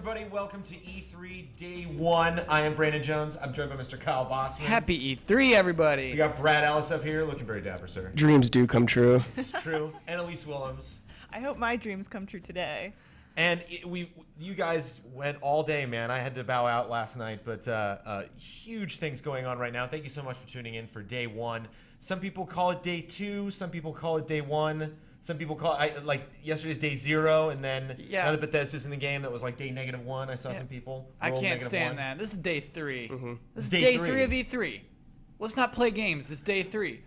everybody. Welcome to E3 Day 1. I am Brandon Jones. I'm joined by Mr. Kyle Bossman. Happy E3, everybody. We got Brad Ellis up here, looking very dapper, sir. Dreams do come true. This is true. And Elise Willems. I hope my dreams come true today. And you guys went all day, man. I had to bow out last night, but huge things going on right now. Thank you so much for tuning in for Day 1. Some people call it Day 2. Some people call it Day 1. Some people call it, like yesterday's Day 0, and then now that Bethesda's in the game, that was like Day -1. I saw some people. I can't stand that. This is Day 3. Mm-hmm. This is Day 3 of E3. Let's not play games. This is Day 3.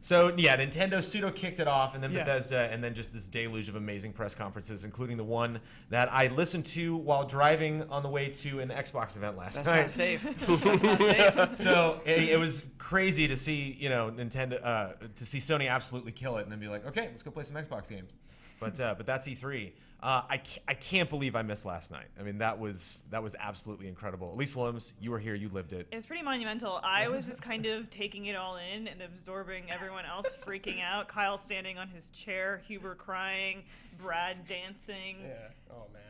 So, yeah, Nintendo pseudo kicked it off, and then Bethesda, and then just this deluge of amazing press conferences, including the one that I listened to while driving on the way to an Xbox event last night. That's not safe. That's not safe. So it was crazy to see, Nintendo, to see Sony absolutely kill it, and then be like, okay, let's go play some Xbox games. But that's E3. I can't believe I missed last night. I mean, that was absolutely incredible. Elise Willems, you were here, you lived it. It's pretty monumental. I was just kind of taking it all in and absorbing everyone else freaking out. Kyle standing on his chair, Huber crying, Brad dancing. Yeah. Oh man.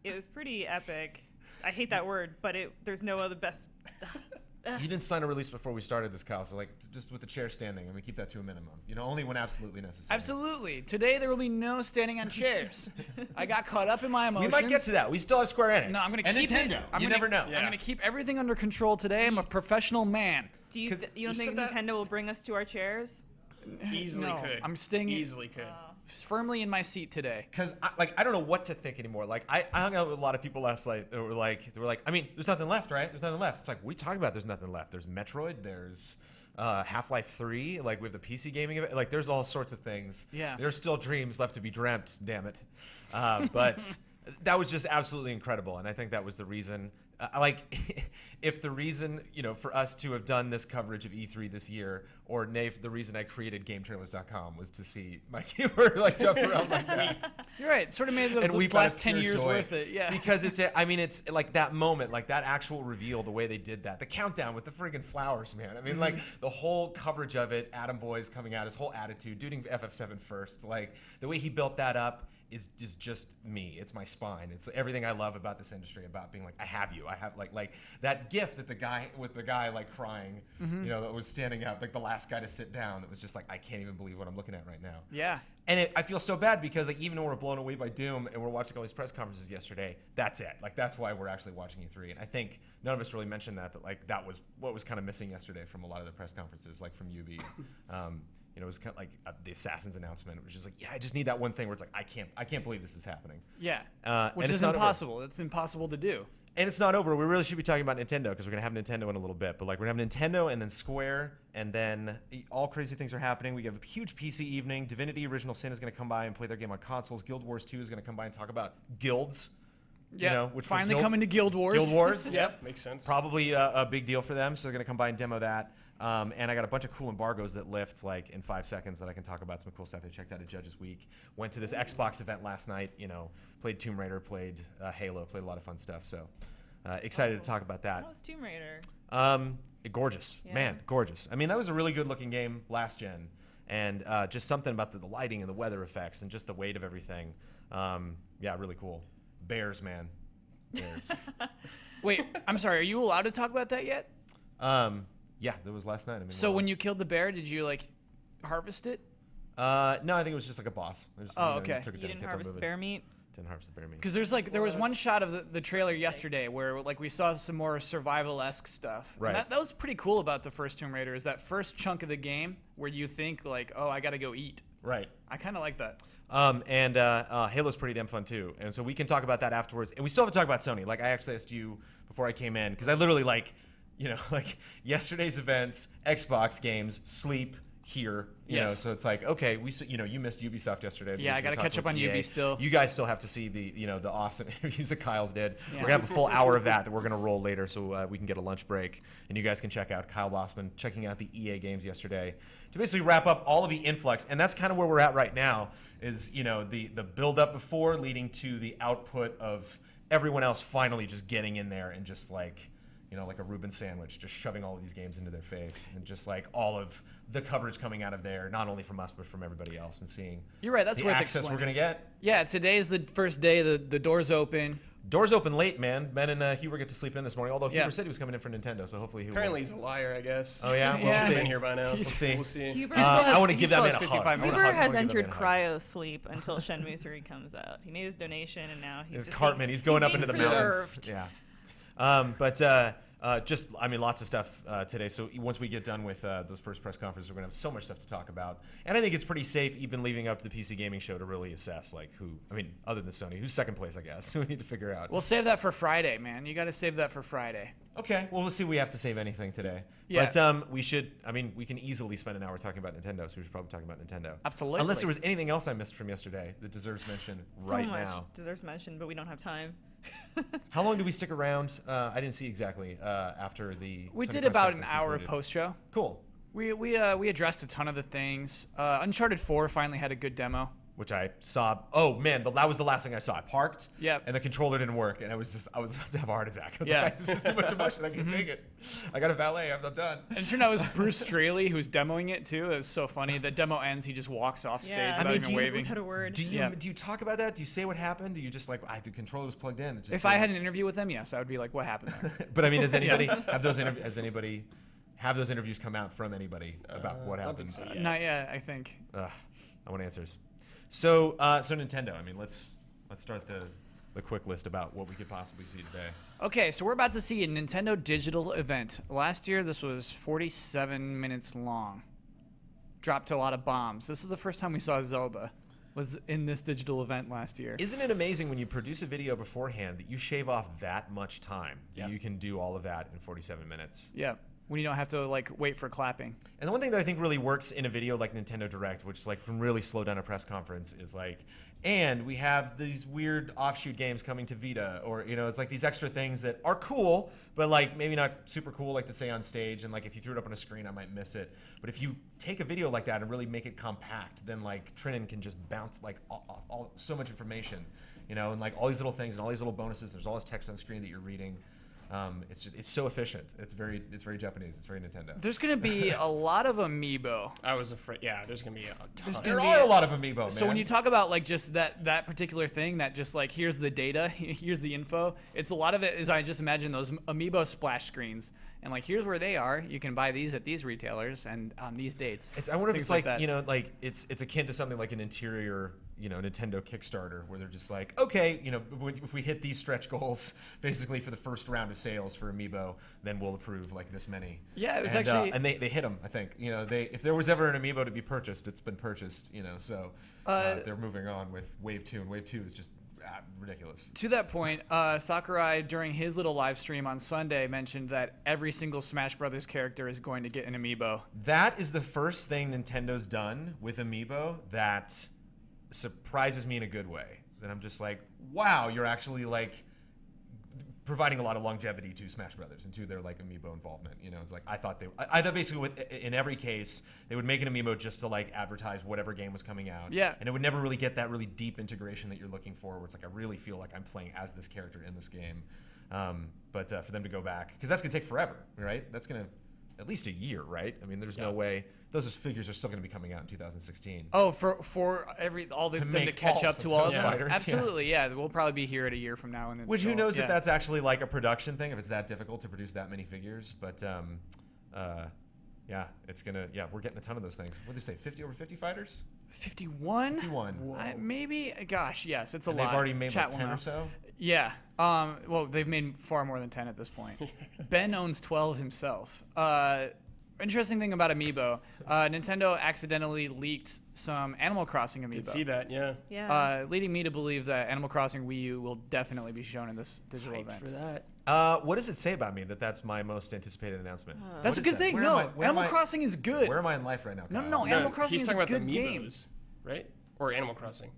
It was pretty epic. I hate that word, but there's no other best. You didn't sign a release before we started this, Kyle, so just with the chair standing, we keep that to a minimum. Only when absolutely necessary. Absolutely. Today there will be no standing on chairs. I got caught up in my emotions. We might get to that. We still have Square Enix. No, I'm going to and keep Nintendo. it. You never know. I'm going to keep everything under control today. I'm a professional man. You don't think Nintendo will bring us to our chairs? Easily No, could. I'm staying Easily could. firmly in my seat today. Because I don't know what to think anymore. Like I hung out with a lot of people last night that were like, I mean, there's nothing left, right? There's nothing left. It's like, what are you talking about? There's nothing left. There's Metroid. There's Half-Life 3. Like with the PC gaming event. Like there's all sorts of things. Yeah. There's still dreams left to be dreamt. Damn it. But that was just absolutely incredible, and I think that was the reason. If the reason, for us to have done this coverage of E3 this year, or the reason I created GameTrailers.com was to see my keyword jump around like that. You're right. Sort of made those And last 10 years worth it. Yeah. Because it's like that moment, like that actual reveal, the way they did that, the countdown with the friggin' flowers, man. I mean, like the whole coverage of it, Adam Boy's coming out, his whole attitude, doing FF7 first, like the way he built that up. Is just me. It's my spine. It's everything I love about this industry, about being like, I have you. I have like that gif that the guy crying, that was standing up, like the last guy to sit down. It was just like, I can't even believe what I'm looking at right now. Yeah. And I feel so bad because even though we're blown away by Doom and we're watching all these press conferences yesterday, that's it. Like that's why we're actually watching E3. And I think none of us really mentioned that that was what was kind of missing yesterday from a lot of the press conferences, like from UB. It was kind of like the Assassin's announcement. It was just like, I just need that one thing where it's like, I can't believe this is happening. Yeah. Which is impossible. It's impossible to do. And it's not over. We really should be talking about Nintendo because we're going to have Nintendo in a little bit. But we're going to have Nintendo and then Square, and then all crazy things are happening. We have a huge PC evening. Divinity Original Sin is going to come by and play their game on consoles. Guild Wars 2 is going to come by and talk about guilds. Yeah, which finally coming to Guild Wars. Guild Wars. Yep, makes sense. Probably a big deal for them, so they're going to come by and demo that. And I got a bunch of cool embargoes that lift in 5 seconds that I can talk about. Some cool stuff I checked out at Judges Week. Went to this Xbox event last night. Played Tomb Raider, played Halo, played a lot of fun stuff. So excited to talk about that. How was Tomb Raider? Gorgeous, Yeah. man, gorgeous. I mean, that was a really good looking game last gen, and just something about the lighting and the weather effects and just the weight of everything. Really cool. Bears, man, bears. Wait, I'm sorry. Are you allowed to talk about that yet? Yeah, that was last night. I mean, so when you killed the bear, did you harvest it? No, I think it was just like a boss. Okay. You didn't harvest the bear meat? Didn't harvest the bear meat. Because there was one shot of the trailer yesterday where we saw some more survival-esque stuff. Right. And that was pretty cool about the first Tomb Raider, is that first chunk of the game where you think oh, I gotta go eat. Right. I kind of like that. And Halo's pretty damn fun too, and so we can talk about that afterwards. And we still have to talk about Sony. I actually asked you before I came in because I literally yesterday's events, Xbox games, sleep here. You know, so it's like, okay, you missed Ubisoft yesterday. Yeah, I got to catch up on EA. Ubi still. You guys still have to see the awesome interviews that Kyle's did. Yeah. We're gonna have a full hour of that we're gonna roll later, so we can get a lunch break, and you guys can check out Kyle Bossman checking out the EA games yesterday to basically wrap up all of the influx, and that's kind of where we're at right now. Is the build up before leading to the output of everyone else finally just getting in there and just like a Reuben sandwich, just shoving all of these games into their face, and just all of the coverage coming out of there, not only from us but from everybody else, and seeing You're right. That's the worth access explaining. we're gonna get. Yeah, today is the first day. The doors open. Doors open late, man. Ben and Huber get to sleep in this morning. Although Huber said he was coming in for Nintendo, so hopefully he will. Apparently he's a liar, I guess. Oh yeah, Yeah. we'll He's see. been here by now. We'll see. We'll see. Huber, I want to he give still that has man a 55 hug. minutes. Huber I has wanna give that entered man a hug. cryo sleep until Shenmue 3 comes out. He made his donation, and now he's It's just Cartman. He's going up being into the mountains. preserved. Yeah. Just, I mean, lots of stuff today. So once we get done with those first press conferences, we're going to have so much stuff to talk about. And I think it's pretty safe, even leading up to the PC Gaming Show, to really assess, like, who, I mean, other than Sony, who's second place, I guess. We need to figure out. We'll save that for Friday, man. You got to save that for Friday. Okay, well, we'll see if we have to save anything today. Yeah. But we should, I mean, we can easily spend an hour talking about Nintendo, so we should probably talk about Nintendo. Absolutely. Unless there was anything else I missed from yesterday that deserves mention right So much now. deserves mention, but we don't have time. How long do we stick around? I didn't see exactly after the. We Sony did press about an conference hour of concluded. post-show. Cool. We addressed a ton of the things. Uncharted 4 finally had a good demo. Which I saw. Oh man, that was the last thing I saw. I parked. Yep. And the controller didn't work, and I was about to have a heart attack. I was Yeah. like, this is too much emotion. I can't take it. I got a valet. I'm done. And it turned out it was Bruce Straley who's demoing it too. It was so funny. The demo ends, he just walks off stage Yeah. without I mean, even do you- waving. Without a word. Do you Yeah. do you talk about that? Do you say what happened? Do you just like the controller was plugged in? It just If I didn't- had an interview with him, yes, I would be like, what happened there? But I mean, has anybody have those interviews come out from anybody about what don't happened? think so. Yeah. Not yet, I think. I want answers. So Nintendo. I mean, let's start the quick list about what we could possibly see today. Okay, so we're about to see a Nintendo digital event. Last year, this was 47 minutes long. Dropped a lot of bombs. This is the first time we saw Zelda was in this digital event last year. Isn't it amazing when you produce a video beforehand that you shave off that much time? Yeah. You can do all of that in 47 minutes. Yeah, when you don't have to like wait for clapping. And the one thing that I think really works in a video like Nintendo Direct, which like can really slow down a press conference, is like, and we have these weird offshoot games coming to Vita, or it's like these extra things that are cool, but like maybe not super cool, like to say on stage. And like if you threw it up on a screen, I might miss it. But if you take a video like that and really make it compact, then like Trinan can just bounce like all so much information, and like all these little things and all these little bonuses. There's all this text on screen that you're reading. It's so efficient. It's very Japanese. It's very Nintendo. There's gonna be a lot of amiibo. I was afraid. Yeah, there's gonna be a ton. There be are a- a lot of amiibo, man. So when you talk about like just that particular thing, that just like here's the data, here's the info. It's a lot of it is I just imagine those amiibo splash screens, and like here's where they are. You can buy these at these retailers and on these dates. I wonder if Things it's like, that. like it's akin to something like an interior, Nintendo Kickstarter, where they're just like, okay, if we hit these stretch goals, basically for the first round of sales for Amiibo, then we'll approve like this many. Yeah, it was and, actually- and they hit them. I think if there was ever an Amiibo to be purchased, it's been purchased. So they're moving on with Wave 2, and Wave 2 is just ridiculous. To that point, Sakurai during his little live stream on Sunday mentioned that every single Smash Brothers character is going to get an amiibo. That is the first thing Nintendo's done with Amiibo that surprises me in a good way. That I'm just like, wow, you're actually like providing a lot of longevity to Smash Brothers and to their like Amiibo involvement. It's like I thought basically in every case they would make an Amiibo just to like advertise whatever game was coming out. Yeah. And it would never really get that really deep integration that you're looking for, where it's like I really feel like I'm playing as this character in this game. But for them to go back, because that's gonna take forever, right? That's gonna at least a year, right? I mean, there's no way those figures are still going to be coming out in 2016. Oh, for all them to make catch all up to of all of those them. fighters, yeah. Absolutely, yeah. We'll probably be here at a year from now, and it's Which who still- knows yeah. if that's actually like a production thing, if it's that difficult to produce that many figures. But yeah, it's gonna. Yeah, we're getting a ton of those things. What did they say? Over 50 fighters? 51. 51. Maybe. Gosh, yes, it's a And lot. they've already made Chat like will 10 know. or so. Yeah. Well, they've made far more than 10 at this point. Ben owns 12 himself. Interesting thing about Amiibo, Nintendo accidentally leaked some Animal Crossing Amiibo. Could see that, yeah. Yeah. Leading me to believe that Animal Crossing Wii U will definitely be shown in this digital Hyped event. for that. What does it say about me that that's my most anticipated announcement? That's What a is good that? thing. Where No, am I- where am Animal I- Crossing is good. Where am I in life right now? No, Kyle? no, Animal Crossing he's is talking a about good the game. Amiibos, right? Or Animal Crossing.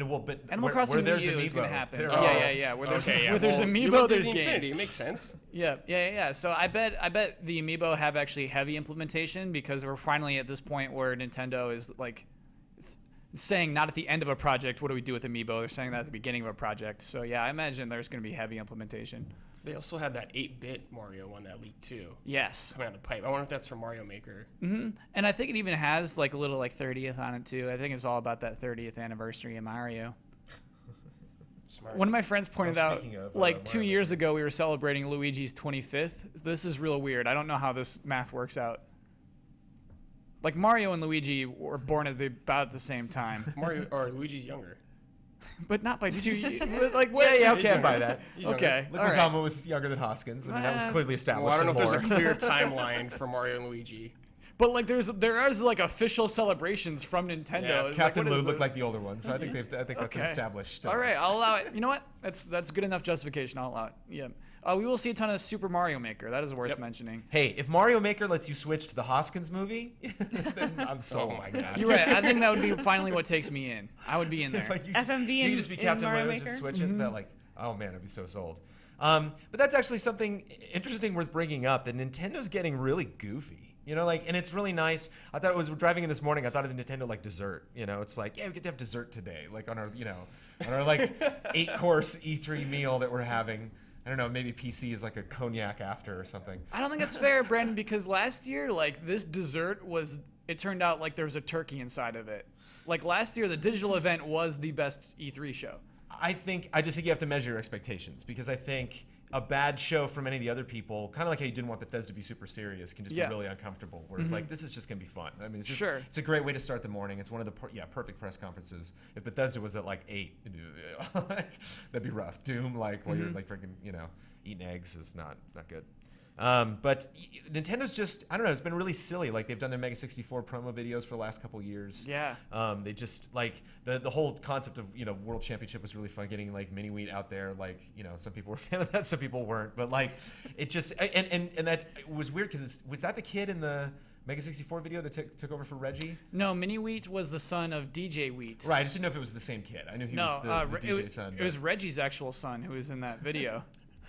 Well, but Animal where Crossing there's Wii U is going Amiibo, to happen. there Yeah. are- Where there's, Okay, yeah, where there's well, you Amiibo, love there's Disney games. Infinity. It makes sense. Yeah. So I bet the Amiibo have actually heavy implementation, because we're finally at this point where Nintendo is like saying not at the end of a project, what do we do with Amiibo? They're saying that at the beginning of a project. So yeah, I imagine there's going to be heavy implementation. They also had that 8-bit Mario one that leaked too. Yes. Coming out the pipe. I wonder if that's from Mario Maker. And I think it even has like a little like 30th on it too. I think it's all about that 30th anniversary of Mario. Smart. One of my friends pointed out, speaking of, like 2 Mario years Maker. ago, we were celebrating Luigi's 25th. This is real weird. I don't know how this math works out. Like Mario and Luigi were born at about the same time, Mario or Luigi's younger. but not by 2 years. Like what? Yeah, He's okay, I buy younger. that. He's younger. Okay. All Leguizamo right. was younger than Hoskins. I mean, that was Uh, clearly established. Well, I don't know if in there's a lore. clear timeline for Mario and Luigi. But like there is like official celebrations from Nintendo. Yeah, It's Captain like, what Lou is looked it? like the older one, so I think that's Okay. established. All right, I'll allow it. You know what? That's good enough justification. I'll allow it. Yeah. We will see a ton of Super Mario Maker. That is worth Yep. mentioning. Hey, if Mario Maker lets you switch to the Hoskins movie, then I'm sold. Oh my god. You're right. I think that would be finally what takes me in. I would be in there. If, like, you FMV you in- could just be in Captain Mario Lou and Maker? just switch it. That like, oh man, I'd be so sold. But that's actually something interesting worth bringing up. That Nintendo's getting really goofy. You know, like, and it's really nice. I thought it was driving in this morning. I thought of the Nintendo like dessert. You know, it's like, yeah, we get to have dessert today, like on our, on our like 8-course E3 meal that we're having. I don't know, maybe PC is like a cognac after or something. I don't think that's fair, Brandon, because last year, like, this dessert it turned out like there was a turkey inside of it. Like, last year, the digital event was the best E3 show. I think you have to measure your expectations, because I think a bad show from any of the other people, kind of like how you didn't want Bethesda to be super serious, can just Yeah. be really uncomfortable. Whereas like this is just gonna be fun. I mean, it's just, Sure. it's a great way to start the morning. It's one of the perfect press conferences. If Bethesda was at like 8, that'd be rough. Doom, like while you're like freaking eating eggs is not good. But Nintendo's just, I don't know, it's been really silly. Like they've done their Mega 64 promo videos for the last couple years. Yeah. They just like the whole concept of World Championship was really fun. Getting like mini wheat out there, like some people were a fan of that, some people weren't. But like it just and that was weird because was that the kid in the Mega 64 video that took over for Reggie? No, Mini Wheat was the son of DJ Wheat. Right. I just didn't know if it was the same kid. I knew he No, was the DJ son. it was Reggie's actual son who was in that video.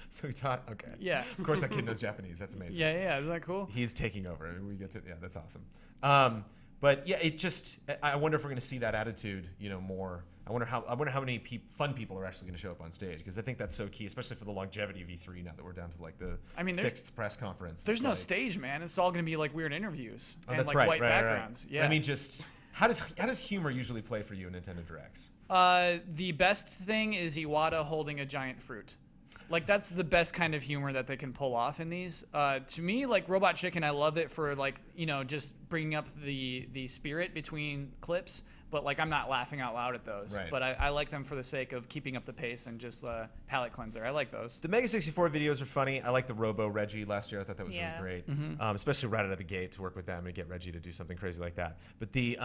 So he taught. Okay. Yeah. Of course, that kid knows Japanese. That's amazing. Yeah. Isn't that cool? He's taking over. We get to that's awesome. But yeah, it just I wonder if we're going to see that attitude, more. I wonder how many fun people are actually going to show up on stage, because I think that's so key, especially for the longevity of E3 now that we're down to like the sixth press conference. There's It's no like, stage, man. It's all going to be like weird interviews and that's like right, white right, backgrounds. Right. Yeah. I mean, just how does humor usually play for you in Nintendo Directs? The best thing is Iwata holding a giant fruit. Like, that's the best kind of humor that they can pull off in these. To me, like Robot Chicken, I love it for like, just bringing up the spirit between clips. But like, I'm not laughing out loud at those. Right. But I like them for the sake of keeping up the pace and just palate cleanser. I like those. The Mega 64 videos are funny. I like the Robo Reggie last year. I thought that was Yeah. really great, especially right out of the gate to work with them and get Reggie to do something crazy like that. But the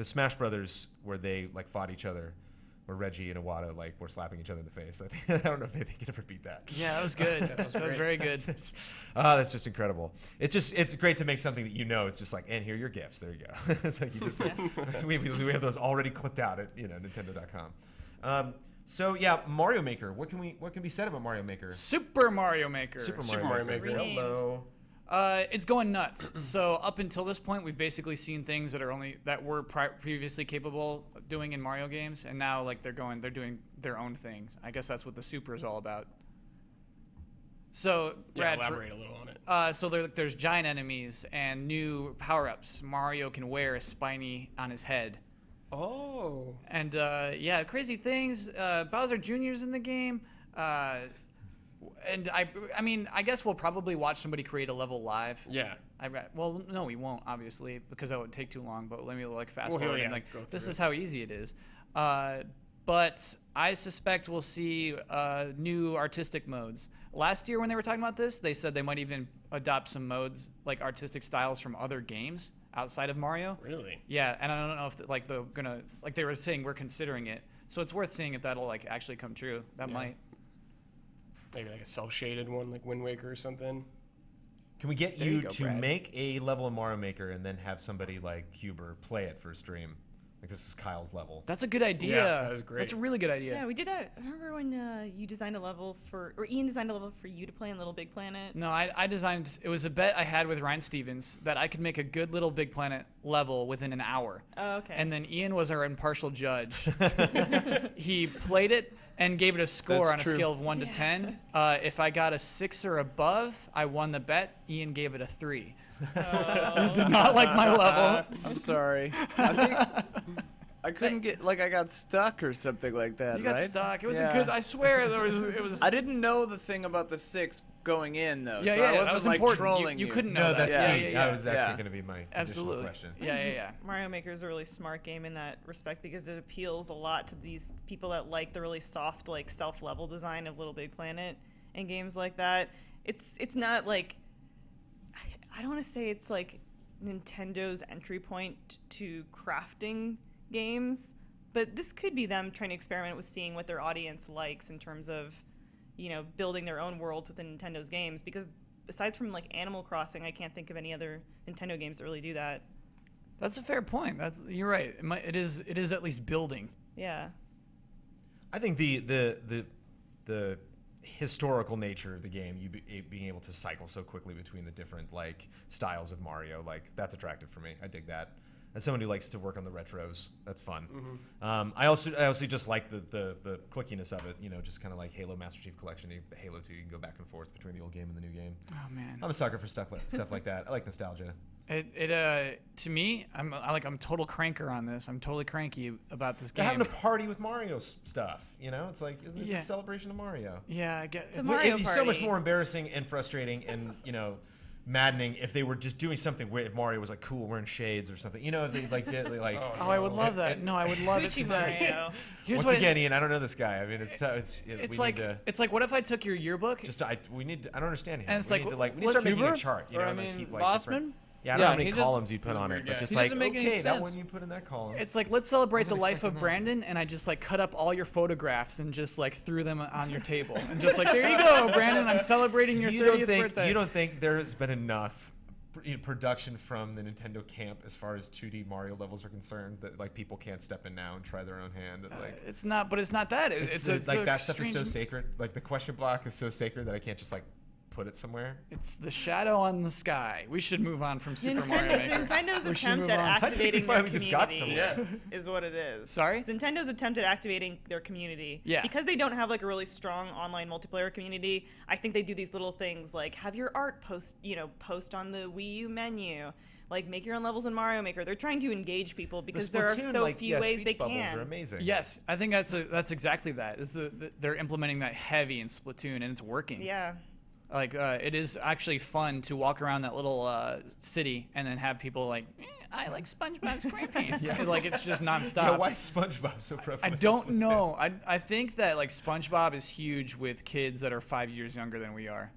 Smash Brothers where they like fought each other, where Reggie and Iwata like were slapping each other in the face. I don't know if they can ever beat that. Yeah, that was good. That was very good. That's just incredible. It's great to make something that it's just like, and here are your gifts. There you go. It's like you just we have those already clipped out at Nintendo.com. So yeah, Mario Maker. What can be said about Mario Maker? Super Mario Maker. Super Mario Maker. Renamed. Hello. It's going nuts. So up until this point, we've basically seen things that were previously capable of doing in Mario games, and now like they're doing their own things. I guess that's what the Super is all about. So Yeah, Brad, elaborate a little on it. so there's giant enemies and new power-ups. Mario can wear a spiny on his head. Oh. And crazy things. Bowser Jr.'s in the game. And I mean, I guess we'll probably watch somebody create a level live. Yeah. Well, no, we won't, obviously, because that would take too long. But let me like fast Well, forward yeah, and like go this through is it. how easy it is. But I suspect we'll see new artistic modes. Last year when they were talking about this, they said they might even adopt some modes like artistic styles from other games outside of Mario. Really? Yeah, and I don't know if they're gonna they were saying we're considering it. So it's worth seeing if that'll like actually come true. That Yeah. might. Maybe like a cel-shaded one, like Wind Waker or something. Can we get There you you go, to Brad. make a level of Mario Maker and then have somebody like Huber play it for a stream? Like this is Kyle's level. That's a good idea. Yeah, that was great. That's a really good idea. Yeah, we did that. Remember when you designed a level or Ian designed a level for you to play in Little Big Planet? No, I designed. It was a bet I had with Ryan Stevens that I could make a good Little Big Planet level within an hour. Oh, okay. And then Ian was our impartial judge. He played it and gave it a score That's on a true. scale of 1 to 10. If I got a 6 or above, I won the bet. Ian gave it a 3. Did not like my level. I'm sorry. I couldn't get I got stuck or something like that. You got right? stuck. It was a Yeah. good. I swear it was. I didn't know the thing about the 6 going in though. Yeah, so yeah, I that wasn't was like important. trolling You you. couldn't know No, that. that's Yeah, key. yeah, yeah. That was actually Yeah. going to be my Absolutely. additional question. Yeah. Mario Maker is a really smart game in that respect because it appeals a lot to these people that like the really soft, like self-level design of Little Big Planet and games like that. It's not like, I don't want to say it's like Nintendo's entry point to crafting games, but this could be them trying to experiment with seeing what their audience likes in terms of, building their own worlds within Nintendo's games. Because besides from like Animal Crossing, I can't think of any other Nintendo games that really do that. That's a fair point. You're right. It is at least building. Yeah. I think the historical nature of the game, being able to cycle so quickly between the different like styles of Mario, like that's attractive for me. I dig that. As someone who likes to work on the retros, that's fun. I also just like the clickiness of it. Just kind of like Halo Master Chief Collection, Halo 2. You can go back and forth between the old game and the new game. Oh man. I'm a sucker for stuff like that. I like nostalgia. To me, I'm total cranker on this. I'm totally cranky about this They're game. having a party with Mario stuff. It's like it's Yeah. a celebration of Mario. Yeah, I get It's a Mario It'd be so much Party. more embarrassing and frustrating and maddening if they were just doing something where if Mario was like cool wearing shades or something. If they like did like. Oh, I would love that. No, I would love it. Gucci to Mario. Here's Once what again, Ian, I don't know this guy. I mean, it's we like need to, it's like what if I took your yearbook? I don't understand him. And it's we like, need to, we need to what- start making a Huber? chart. Or, I and mean, keep like Bossman? different. Yeah, I don't know Yeah, how many he just- columns you'd put on it, weird, but yeah. just He like doesn't make any okay, that sense. one you put in that column. It's like let's celebrate the Wasn't life of expecting that. Brandon, and I just like cut up all your photographs and just like threw them on your table, and just like there you go, Brandon. I'm celebrating your 30th birthday. You don't think there has been enough production from the Nintendo camp as far as 2D Mario levels are concerned that like people can't step in now and try their own hand and like It's not, but it's not that. It's like a that stuff is so strange- sacred. Like the question block is so sacred that I can't just like put it somewhere. It's the shadow on the sky. We should move on from Super Mario It's Maker. Nintendo's We should attempt move at on. I think we activating their finally just got community somewhere. is what it is. Sorry? It's Nintendo's attempt at activating their community. Yeah. Because they don't have like a really strong online multiplayer community, I think they do these little things like have your art post on the Wii U menu. Like make your own levels in Mario Maker. They're trying to engage people because there are Splatoon, so like, few ways speech they bubbles can. are amazing. Yes, I think that's exactly that. Is they're implementing that heavy in Splatoon, and it's working. Yeah. Like it is actually fun to walk around that little city and then have people like, I like SpongeBob SquarePants. Like it's just nonstop. Yeah, why is SpongeBob so prevalent? I in don't Splatoon? know. I think that like SpongeBob is huge with kids that are 5 years younger than we are.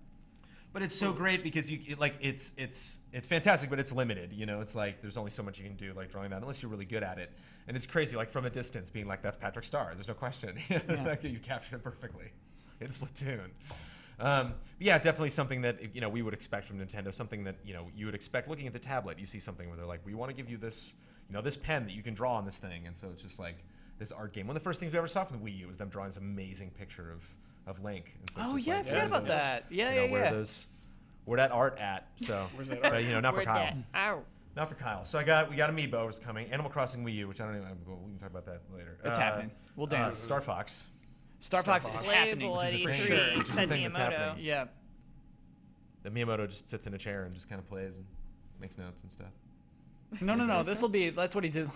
But it's so great because it's fantastic, but it's limited. It's like there's only so much you can do, like drawing that, unless you're really good at it. And it's crazy, like from a distance, being like, "That's Patrick Star." There's no question. Like, you captured it perfectly. It's Splatoon. Yeah, definitely something that we would expect from Nintendo. Something that you would expect looking at the tablet. You see something where they're like, "We want to give you this, this pen that you can draw on this thing," and so it's just like this art game. One of the first things we ever saw from the Wii U was them drawing this amazing picture of Link. And so it's Oh just yeah, like, I forgot about those- that. Yeah. Where that art at? So Where's that art? not for Where'd Kyle. that- Not for Kyle. So we got Amiibo is coming. Animal Crossing Wii U, which I don't even. We can talk about that later. It's happening. We'll dance. Star Fox. Star Fox is Playable happening. at thing. E3, sure. Which is a said thing that's Miyamoto. happening. Yeah. The Miyamoto just sits in a chair and just kind of plays and makes notes and stuff. No. This will be. That's what he did.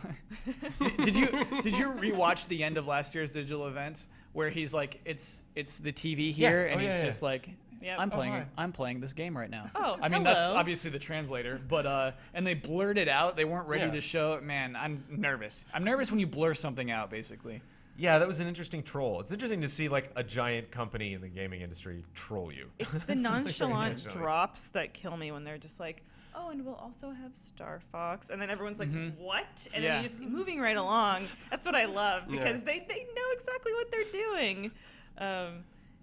Did you rewatch the end of last year's digital event where he's like, it's the TV here, Yeah. and Oh, he's yeah, just like, Yep. I'm Oh, playing hi. I'm playing this game right now. Oh, I mean that's hello. obviously the translator, but and they blurred it out. They weren't ready Yeah. to show. Man, I'm nervous. I'm nervous when you blur something out, basically. Yeah, that was an interesting troll. It's interesting to see like a giant company in the gaming industry troll you. It's the nonchalant intentionally. drops that kill me when they're just like, oh, and we'll also have Star Fox. And then everyone's like, what? And Yeah. then you're just moving right along. That's what I love because Yeah. they know exactly what they're doing.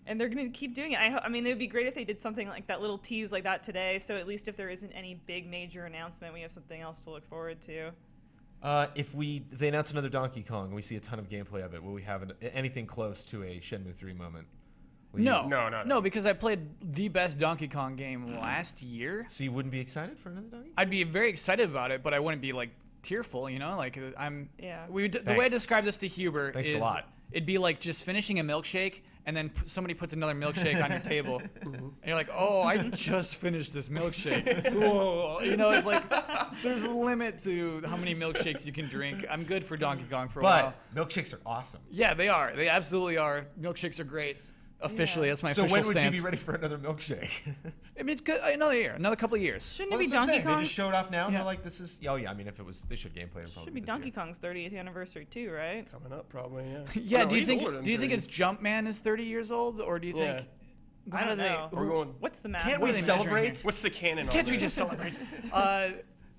And they're going to keep doing it. I mean, it would be great if they did something like that little tease like that today. So at least if there isn't any big major announcement, we have something else to look forward to. If they announce another Donkey Kong and we see a ton of gameplay of it, will we have anything close to a Shenmue 3 moment? Will you- No, because I played the best Donkey Kong game last year. So you wouldn't be excited for another Donkey Kong? I'd be very excited about it, but I wouldn't be like tearful, you know, like I'm. Yeah. The way I Thanks. describe this to Huber Thanks is a lot. it'd be like just finishing a milkshake and then somebody puts another milkshake on your table, and you're like, oh, I just finished this milkshake. Whoa, you know, it's like there's a limit to how many milkshakes you can drink. I'm good for Donkey Kong for a while. But milkshakes are awesome. Yeah, they are. They absolutely are. Milkshakes are great. Officially, Yeah. that's my So official when would stance. you be ready for another milkshake? I mean, it's good, another year, another couple of years. Shouldn't Well, it be that's what I'm Donkey saying. Kong? They just showed off now, and Yeah. they're like, "This is." Oh yeah, I mean, if it was, they should gameplay and probably. Should be this Donkey year. Kong's 30th anniversary too, right? Coming up, probably. Yeah. Yeah. Oh, no, do you he's think? older than Do you think 30. it's Jumpman is 30 years old, or do you Yeah. think? I how don't do they- know. We're going. What's the math? Can't What we are they measuring celebrate? here? What's the canon? Can't on we this? just celebrate?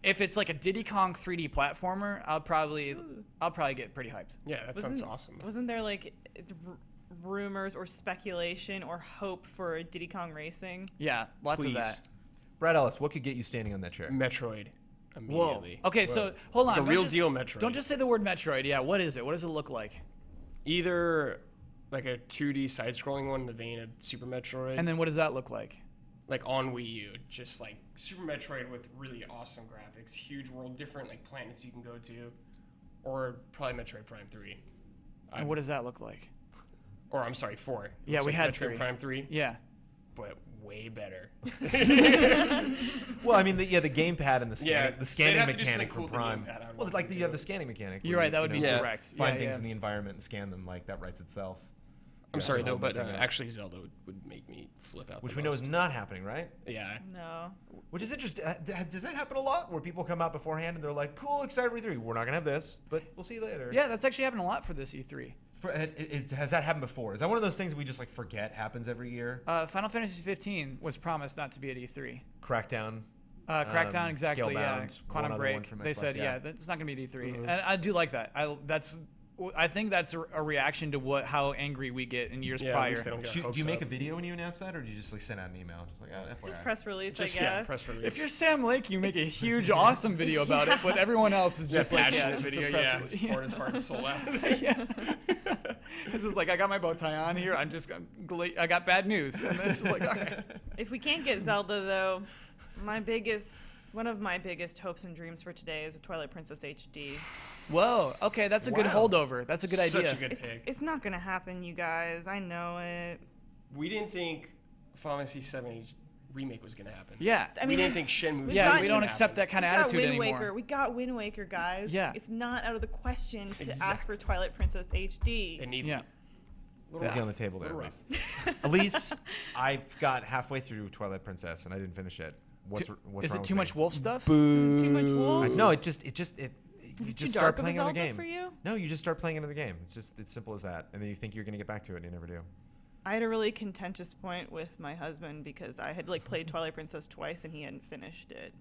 If it's like a Diddy Kong 3D platformer, I'll probably get pretty hyped. Yeah, that sounds awesome. Wasn't there like rumors or speculation or hope for Diddy Kong Racing? Yeah, lots Please. of that. Brad Ellis, what could get you standing on that chair? Metroid. Whoa. Immediately. Okay, so hold on. Like a don't real just- deal Metroid. Don't just say the word Metroid. Yeah, what is it? What does it look like? Either like a 2D side-scrolling one in the vein of Super Metroid, And then what does that look like? like on Wii U, just like Super Metroid with really awesome graphics, huge world, different like planets you can go to, or probably Metroid Prime 3. And what does that look like? Or I'm sorry, 4. Yeah, Looks we like had Metroid 3. Prime 3, Yeah. but way better. Well, I mean, the gamepad and the scanning, Yeah, the they'd scanning have to do mechanic something from cool with the Prime. gamepad, I would Well, want like them you have to. the scanning mechanic. You're where right. That would be Yeah. direct. Find yeah, things yeah. in the environment and scan them. Like that writes itself. I'm Yeah, sorry so though, I'm but looking at- actually Zelda would make me flip out. which the we know is most. not happening, right? Yeah. No. Which is interesting. Does that happen a lot? Where people come out beforehand and they're like, "Cool, excited for E3. We're not gonna have this, but we'll see you later." Yeah, that's actually happened a lot for this E3. Has that happened before? Is that one of those things we just like forget happens every year? Final Fantasy 15 was promised not to be at E3. Crackdown. Crackdown, exactly. Yeah. Scalebound, one Quantum other one Break. from They Xbox, said, yeah. yeah, that's not going to be at E3, and I do like that. I think that's a reaction to how angry we get in years Yeah, at prior. least they don't get Do hopes you make up. a video when you announce that, or do you just like send out an email, just like, FYI? Just press release, Just, I guess. yeah, press release. If you're Sam Lake, you make a huge, awesome video about it, but everyone else is just like, yeah, passionate just a video, press yeah, release. he's pouring his heart and soul out. Yeah. This is like, I got my bow tie on here. I got bad news, and this is like, all right. If we can't get Zelda though, one of my biggest hopes and dreams for today is a Twilight Princess HD. Whoa. Okay, that's a good Wow. holdover. That's a good idea. Such a good pick. It's not gonna happen, you guys. I know it. We didn't think Final Fantasy VII remake was gonna happen. Yeah. I we mean, didn't think Shenmue. we've Yeah, got- we don't accept that kind of we got attitude Wind anymore. Waker. We got Wind Waker, guys. Yeah. It's not out of the question to ask Exactly. for Twilight Princess HD. It needs Yeah. it. Busy on the table there, Little Elise. Elise, I've got halfway through Twilight Princess and I didn't finish it. What's Is wrong it too with me? much wolf stuff? Is it too much wolf? No, you Is it just too start dark of a playing another Zelda game. for you? No, you just start playing another game. It's simple as that. And then you think you're gonna get back to it and you never do. I had a really contentious point with my husband because I had like played Twilight Princess twice and he hadn't finished it.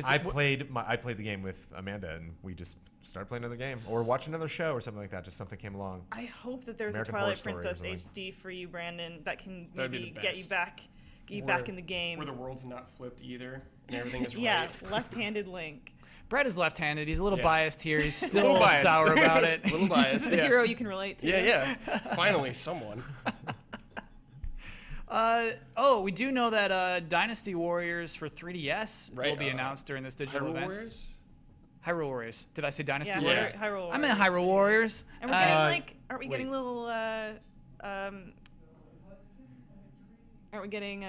I played the game with Amanda and we just started playing another game or watch another show or something like that. Just something came along. I hope that there's American a Horror Twilight Story or Princess something. HD for you, Brandon, that can That'd be maybe the get you best. back in the game. Where the world's not flipped either, and everything is Yeah, right. left-handed Link. Brad is left-handed. He's a little Yeah. biased here. He's still Little biased. sour about it. Little biased. The Yeah. hero you can relate to. Yeah. Finally, someone. We do know that Dynasty Warriors for 3DS Right, will be announced during this digital Hyrule event. Warriors? Hyrule Warriors. Did I say Dynasty Yeah, Warriors? Yeah. Hyrule I meant Warriors. Hyrule Warriors. And we're getting Uh, aren't we wait. getting little aren't we getting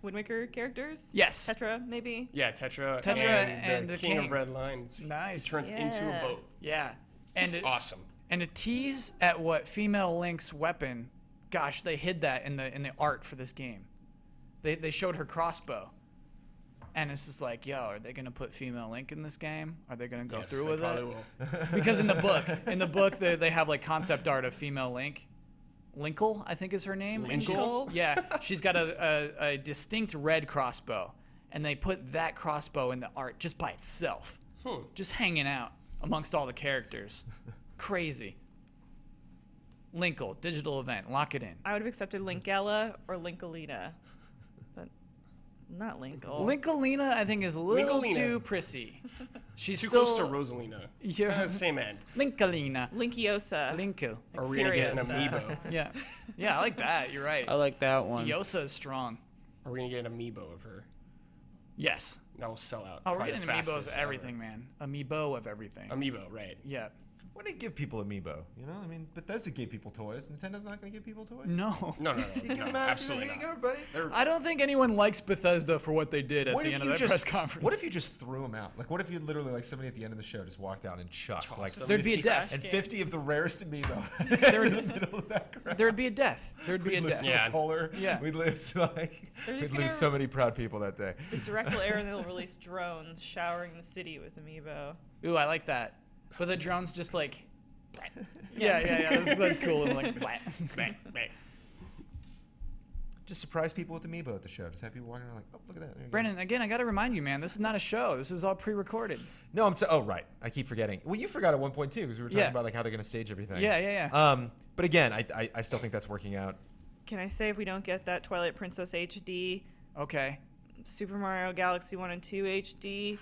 Wind Waker characters? Yes. Tetra, maybe? Yeah, Tetra. Tetra and the King King. of Red Lines. Nice. He turns into a Yeah. boat. Yeah. And Awesome. and a tease at what female Link's weapon. Gosh, they hid that in the art for this game. They showed her crossbow. And it's just like, yo, are they gonna put female Link in this game? Are they gonna go Yes, through they with probably it? will. Because in the book they have like concept art of female Link. Linkle, I think is her name. And she's- Linkle? Yeah, she's got a distinct red crossbow, and they put that crossbow in the art just by itself, just hanging out amongst all the characters. Crazy. Linkle, digital event, lock it in. I would have accepted Linkella or Linkalina. But not Linkle. Linkalina, I think, is a little Linkalina. too prissy. She's Too still close to Rosalina. Yeah. Same end. Linkalina. Linkiosa. Linkle. Are we gonna get an Furiosa. amiibo? Yeah. Yeah, I like that. You're right. I like that one. Yosa is strong. Are we gonna get an amiibo of her? Yes. That will sell out. Oh, we're probably getting the amiibos fastest of ever. everything, man. Amiibo of everything. Amiibo, right? Yeah. Why did give people amiibo? You know, I mean, Bethesda gave people toys. Nintendo's not going to give people toys. No. No, You give no, them out. absolutely Here you go, not. everybody. They're- I don't think anyone likes Bethesda for what they did at What the if end of you that just press conference. What if you just threw them out? Like, what if you literally like somebody at the end of the show just walked out and chucked like There'd be a 50 death. and 50 of the rarest amiibo There in the would- middle of that crowd. There'd be a death. There'd be a We'd lose death. Yeah. Kohler. Yeah. We'd lose like They're we'd just lose gonna- so many proud people that day. The direct air, and they'll release drones showering the city with amiibo. Ooh, I like that. But the drone's just like. Yeah. That's cool. And like. Just surprise people with amiibo at the show. Just have people walking around like, oh, look at that. There you go. Brandon, again, I got to remind you, man, this is not a show. This is all pre-recorded. No, oh right, I keep forgetting. Well, you forgot at one point too because we were talking Yeah. about like how they're gonna stage everything. Yeah. But again, I still think that's working out. Can I say if we don't get that Twilight Princess HD, Okay. Super Mario Galaxy 1 and 2 HD,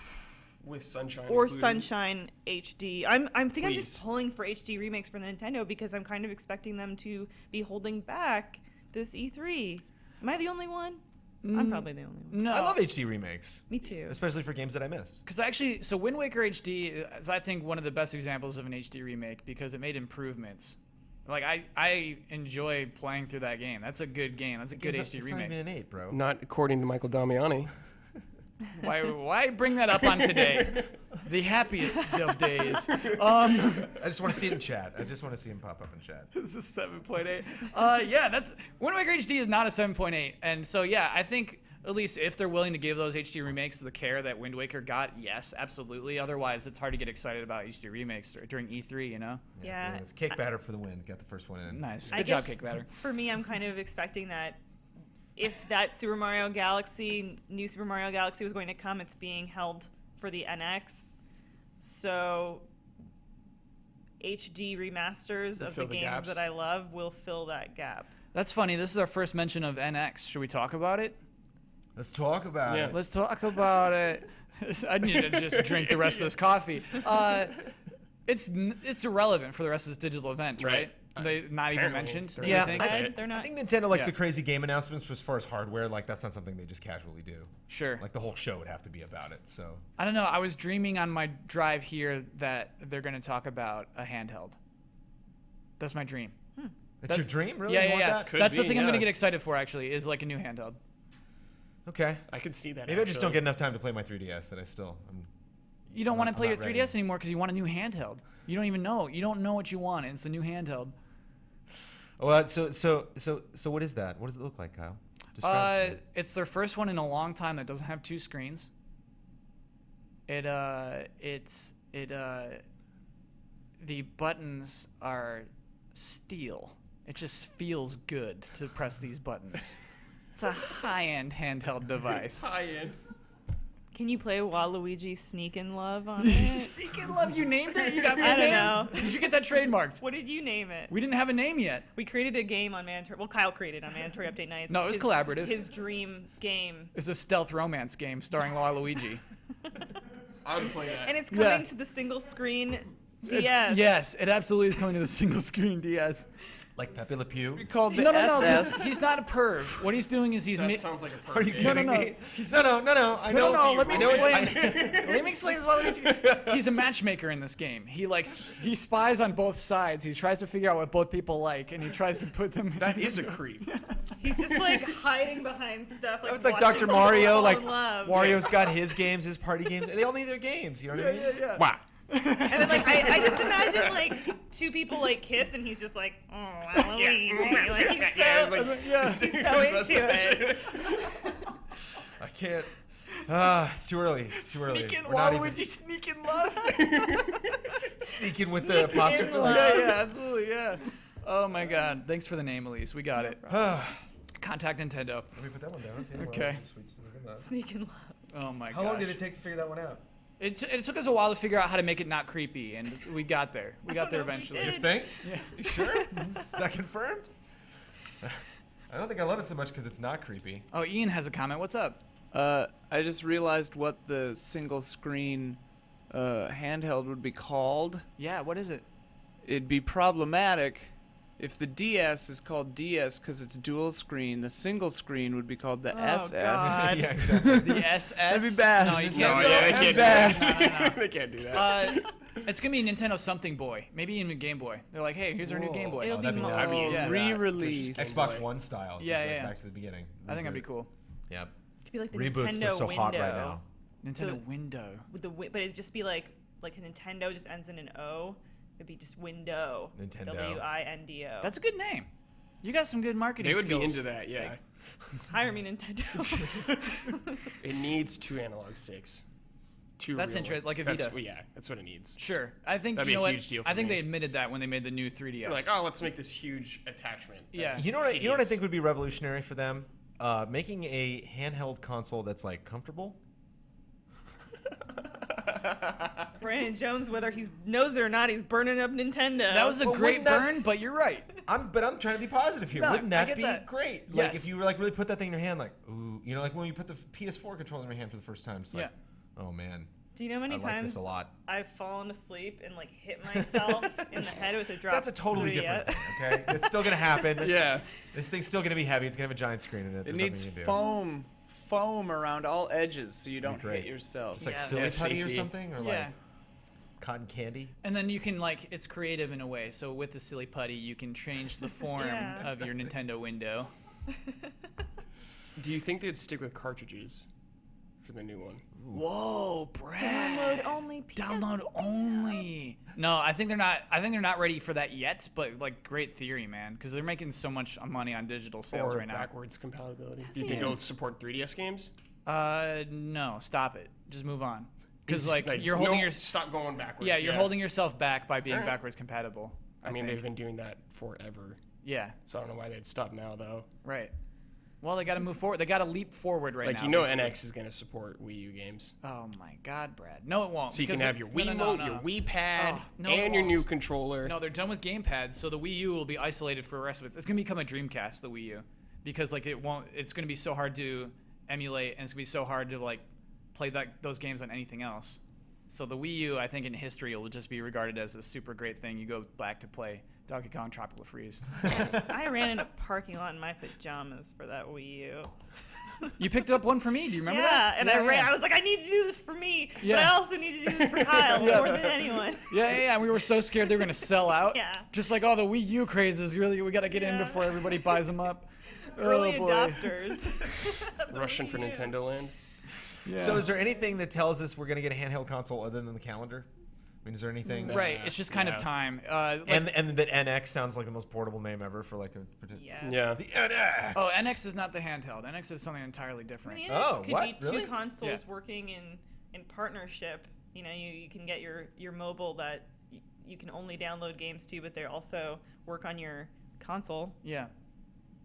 with Sunshine. or included. Sunshine HD? I'm Please. just pulling for HD remakes for the Nintendo because I'm kind of expecting them to be holding back this E3. Am I the only one? I'm probably the only one. No. I love HD remakes, Me too. especially for games that I missed. Because so Wind Waker HD is, I think, one of the best examples of an HD remake because it made improvements. Like, I enjoy playing through that game. That's a good game. That's a good HD it's remake. not even an 8, bro. Not according to Michael Damiani. Why bring that up on today? The happiest of days. I just want to see it in chat. I just want to see him pop up in chat. This is 7.8. Yeah, that's Wind Waker HD is not a 7.8, and so yeah, I think at least if they're willing to give those HD remakes the care that Wind Waker got, yes, absolutely. Otherwise, it's hard to get excited about HD remakes during E3, you know? Yeah. It's Cake Batter for the win. Got the first one in. Nice. I Good job, guess Cake Batter. For me, I'm kind of expecting that if that Super Mario Galaxy, new Super Mario Galaxy was going to come, it's being held for the NX. So HD remasters of the fill the games gaps. that I love will fill that gap. That's funny. This is our first mention of NX. Should we talk about it? Let's talk about Yeah. it. Let's talk about it. I need to just drink the rest of this coffee. It's irrelevant for the rest of this digital event, right? Right. They not even Apparently. mentioned. or Yeah, anything? They're I not. think Nintendo likes Yeah. the crazy game announcements, but as far as hardware, like that's not something they just casually do. Sure. Like the whole show would have to be about it. So I don't know. I was dreaming on my drive here that they're going to talk about a handheld. That's my dream. it's your dream, really? Yeah, You yeah, want yeah. that? Could That's the be, thing I'm going to yeah. get excited for, actually, is like a new handheld. Okay. I could see that. Maybe I just don't actually. get enough time to play my 3DS that I'm You don't I'm want to not- play I'm your not 3DS ready. anymore because you want a new handheld. You don't even know. You don't know what you want, and it's a new handheld. Well, so what is that? What does it look like, Kyle? Describe it to me. It's their first one in a long time that doesn't have two screens. The buttons are steel. It just feels good to press these buttons. It's a high-end handheld device. High-end. Can you play Waluigi Sneak in Love on it? Sneak in Love, you named it? You got me I a don't name? know. Did you get that trademarked? What did you name it? We didn't have a name yet. We created a game on Mandatory. Well, Kyle created on Mandatory Update Nights. No, it was collaborative. His dream game. It's a stealth romance game starring Waluigi. I would play that. And it's coming Yeah. to the single screen It's- DS. Yes, it absolutely is coming to the single screen DS. Like Pepe Le Pew. Called the No, SS. he's not a perv. What he's doing is he's that sounds like a Are you perfect kidding no. me? No. I know. No, let me I know what- explain. Let me explain as well. He's a matchmaker in this game. He spies on both sides. He tries to figure out what both people like, and he tries to put them. That is a creep. He's just like hiding behind stuff. Like It's like watching Dr. people Mario. fall Like in love. Wario's got his games, his party games, and they all need their games. You know what I mean? yeah. Wow. And then like I just imagine like two people like kiss and he's just like, oh, Waluigi. Like, he's so, Yeah, it's like- Yeah. he's so into it. I can't. It's too early. It's too early. Sneaking We're not even Waluigi, sneaking love. sneaking with the apostrophe. Yeah, absolutely, yeah. Oh my God! Thanks for the name, Elise. We got it. Let Contact Nintendo. me put that one down. Okay. Okay. Sneak in love. Oh my God. How long did it take to figure that one out? It took us a while to figure out how to make it not creepy, and we got there. We got there know if we eventually. You think? Yeah. You sure? Is that confirmed? I don't think I love it so much because it's not creepy. Oh, Ian has a comment. What's up? I just realized what the single screen handheld would be called. Yeah, what is it? It'd be problematic if the DS is called DS because it's dual screen, the single screen would be called the Oh, SS. God. Yeah, exactly. The SS. That'd be bad. No, you No, can't. yeah, they can't do That's that. They can't do that. It's gonna be Nintendo something boy, maybe even Game Boy. They're like, hey, here's our new Game Boy. It'll be that'd be nice. I'd be into Yeah. that. Re-release. Just Xbox Game Boy. One style. Yeah, just, like, yeah. back to the beginning. I think that'd be cool. Yeah. It could be like the Reboots, Nintendo they're so window. hot right now. Nintendo So- Window. With the but it'd just be like Nintendo just ends in an O. It'd be just window. Nintendo. WINDO. That's a good name. You got some good marketing They would skills. be into that, yeah. Thanks. Hire me, Nintendo. It needs 2 analog sticks. 2 That's real interesting, ones. like a That's, Vita. well, yeah, that's what it needs. Sure. I think That'd you be know a what? huge deal for I think me. they admitted that when they made the new 3DS. They're like, oh, let's make this huge attachment. Yeah. You know what? You know what I think would be revolutionary for them? Making a handheld console that's like comfortable. Brandon Jones, whether he knows it or not, he's burning up Nintendo. That was a Well, great wouldn't that- burn, but you're right. But I'm trying to be positive here. No, Wouldn't I that get be that. great? Like Yes. if you were like really put that thing in your hand, like ooh, you know, like when you put the PS4 controller in your hand for the first time, it's like, oh man, Do you know how many I like times this a lot. I've fallen asleep and like hit myself in the head with a drop? That's a totally 3DS? different thing. Okay, it's still gonna happen. Yeah. This thing's still gonna be heavy. It's gonna have a giant screen in it. It There's needs nothing you can do. foam around all edges so you don't great. hit yourself. Just like Yeah. silly Yeah, putty or safety. something, or Yeah. like cotton candy. And then you can like it's creative in a way. So with the silly putty, you can change the form Yeah, of your Nintendo window. Do you think they'd stick with cartridges for the new one? Whoa, Brad. Download only. Download PS4. only. No, I think they're not. I think they're not ready for that yet. But like, great theory, man, because they're making so much money on digital sales Or right now. backwards compatibility? Do you Hasn't think even- it'll support 3DS games? No, stop it. Just move on. Because Is- like you're holding no, your Stop going backwards. yeah, you're holding yourself back by being Alright. backwards compatible. I mean, think. they've been doing that forever. Yeah, So I don't know why they'd stop now, though. right. Well, they got to move forward. They got to leap forward right Like, now. you know basically. NX is going to support Wii U games. Oh my God, Brad. No, it won't. So you can because have it- your no, Wii no, Remote, no, your no. Wii Pad, Oh, no, it and your new won't. controller. No, they're done with gamepads, so the Wii U will be isolated for the rest of it. It's gonna become a Dreamcast, the Wii U, because like it won't. It's gonna be so hard to emulate, and it's gonna be so hard to like play those games on anything else. So the Wii U, I think in history, will just be regarded as a super great thing. You go back to play Donkey Kong Tropical Freeze. I ran in a parking lot in my pajamas for that Wii U. You picked up one for me. Do you remember yeah, that? and I ran. I was like, I need to do this for me, but I Yeah. also need to do this for Kyle more than anyone. Yeah. We were so scared they were gonna sell out. Yeah. Just like, oh, the Wii U craze is really, we gotta get in Yeah. before everybody buys them up. Early Oh, boy. adopters. The Rushing for Wii U. Nintendo Land. Yeah. So is there anything that tells us we're gonna get a handheld console other than the calendar? I mean, is there anything? No. Right. It's just kind of Yeah. time. And that NX sounds like the most portable name ever for like a. Yes. Yeah. The NX. Oh, NX is not the handheld. NX is something entirely I different. mean, NX Oh, could what? be two Really? consoles Yeah. working in partnership. You know, you can get your mobile that you can only download games to, but they also work on your console. Yeah.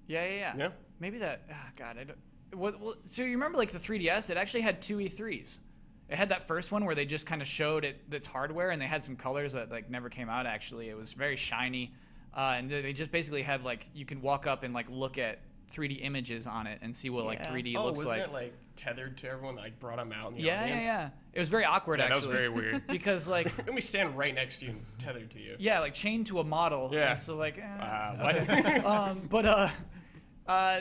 Yeah. Yeah. Maybe that. Oh, God, I don't. So you remember like the 3DS? It actually had two E3s. It had that first one where they just kind of showed its hardware, and they had some colors that like never came out. Actually, it was very shiny, and they just basically had like you can walk up and like look at 3D images on it and see what like Yeah. 3D Oh, looks wasn't like. it like tethered to everyone? Like brought them out in the Yeah. audience. It was very awkward Yeah, that actually. was very weird. Because like Let me stand right next to you and tethered to you. yeah, like chained to a model. Yeah. So like. What? Okay.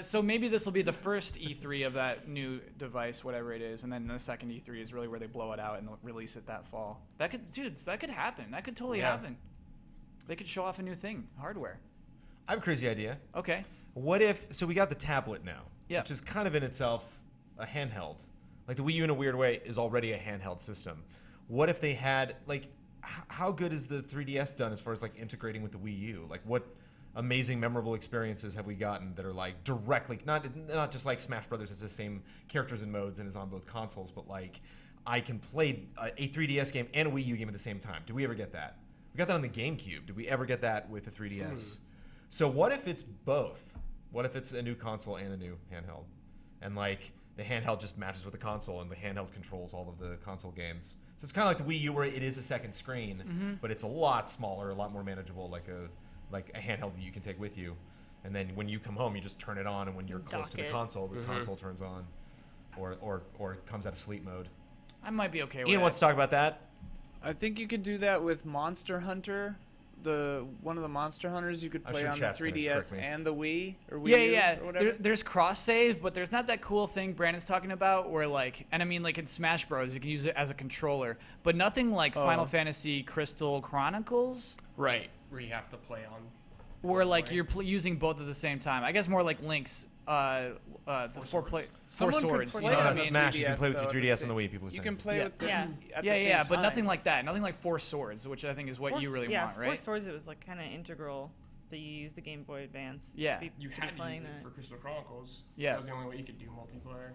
So maybe this will be the first E3 of that new device, whatever it is, and then the second E3 is really where they blow it out and they'll release it that fall. That could happen. That could totally Yeah. happen. They could show off a new thing, hardware. I have a crazy idea. Okay. What if? So we got the tablet now, Yeah. which is kind of in itself a handheld. Like the Wii U, in a weird way, is already a handheld system. What if they had like? How good is the 3DS done as far as like integrating with the Wii U? Like what? Amazing, memorable experiences have we gotten that are like directly not just like Smash Brothers is the same characters and modes and is on both consoles, but like I can play a 3DS game and a Wii U game at the same time. Did we ever get that? We got that on the GameCube. Did we ever get that with the 3DS? So what if it's both? What if it's a new console and a new handheld, and like the handheld just matches with the console and the handheld controls all of the console games? So it's kind of like the Wii U where it is a second screen, but it's a lot smaller, a lot more manageable, like a handheld that you can take with you, and then when you come home you just turn it on, and when you're close Dock to the it. console console turns on, or it comes out of sleep mode. I might be okay with Ian that. wants to talk about that. I think you could do that with Monster Hunter, the one of the Monster Hunters you could I'm play sure on the chat's gonna 3DS correct me. and the Wii or Wii Yeah, U yeah. or whatever? There's cross save, but there's not that cool thing Brandon's talking about where like, and I mean like in Smash Bros, you can use it as a controller, but nothing like Final Fantasy Crystal Chronicles, Right, where you have to play on. where like you're using both at the same time. I guess more like Link's the four Someone could swords. play You know that what I on mean? Smash, you can 3DS play with though, your at the 3DS same- and the Wii. People were You saying. can play Yeah. with them Yeah. at the Yeah, same yeah, time. but nothing like that. Nothing like four swords, which I think is what you really want, Four right? Swords, it was like kind of integral that you use the Game Boy Advance. Yeah. to be, You to be had to use playing it that. for Crystal Chronicles. Yeah. That was the only way you could do multiplayer.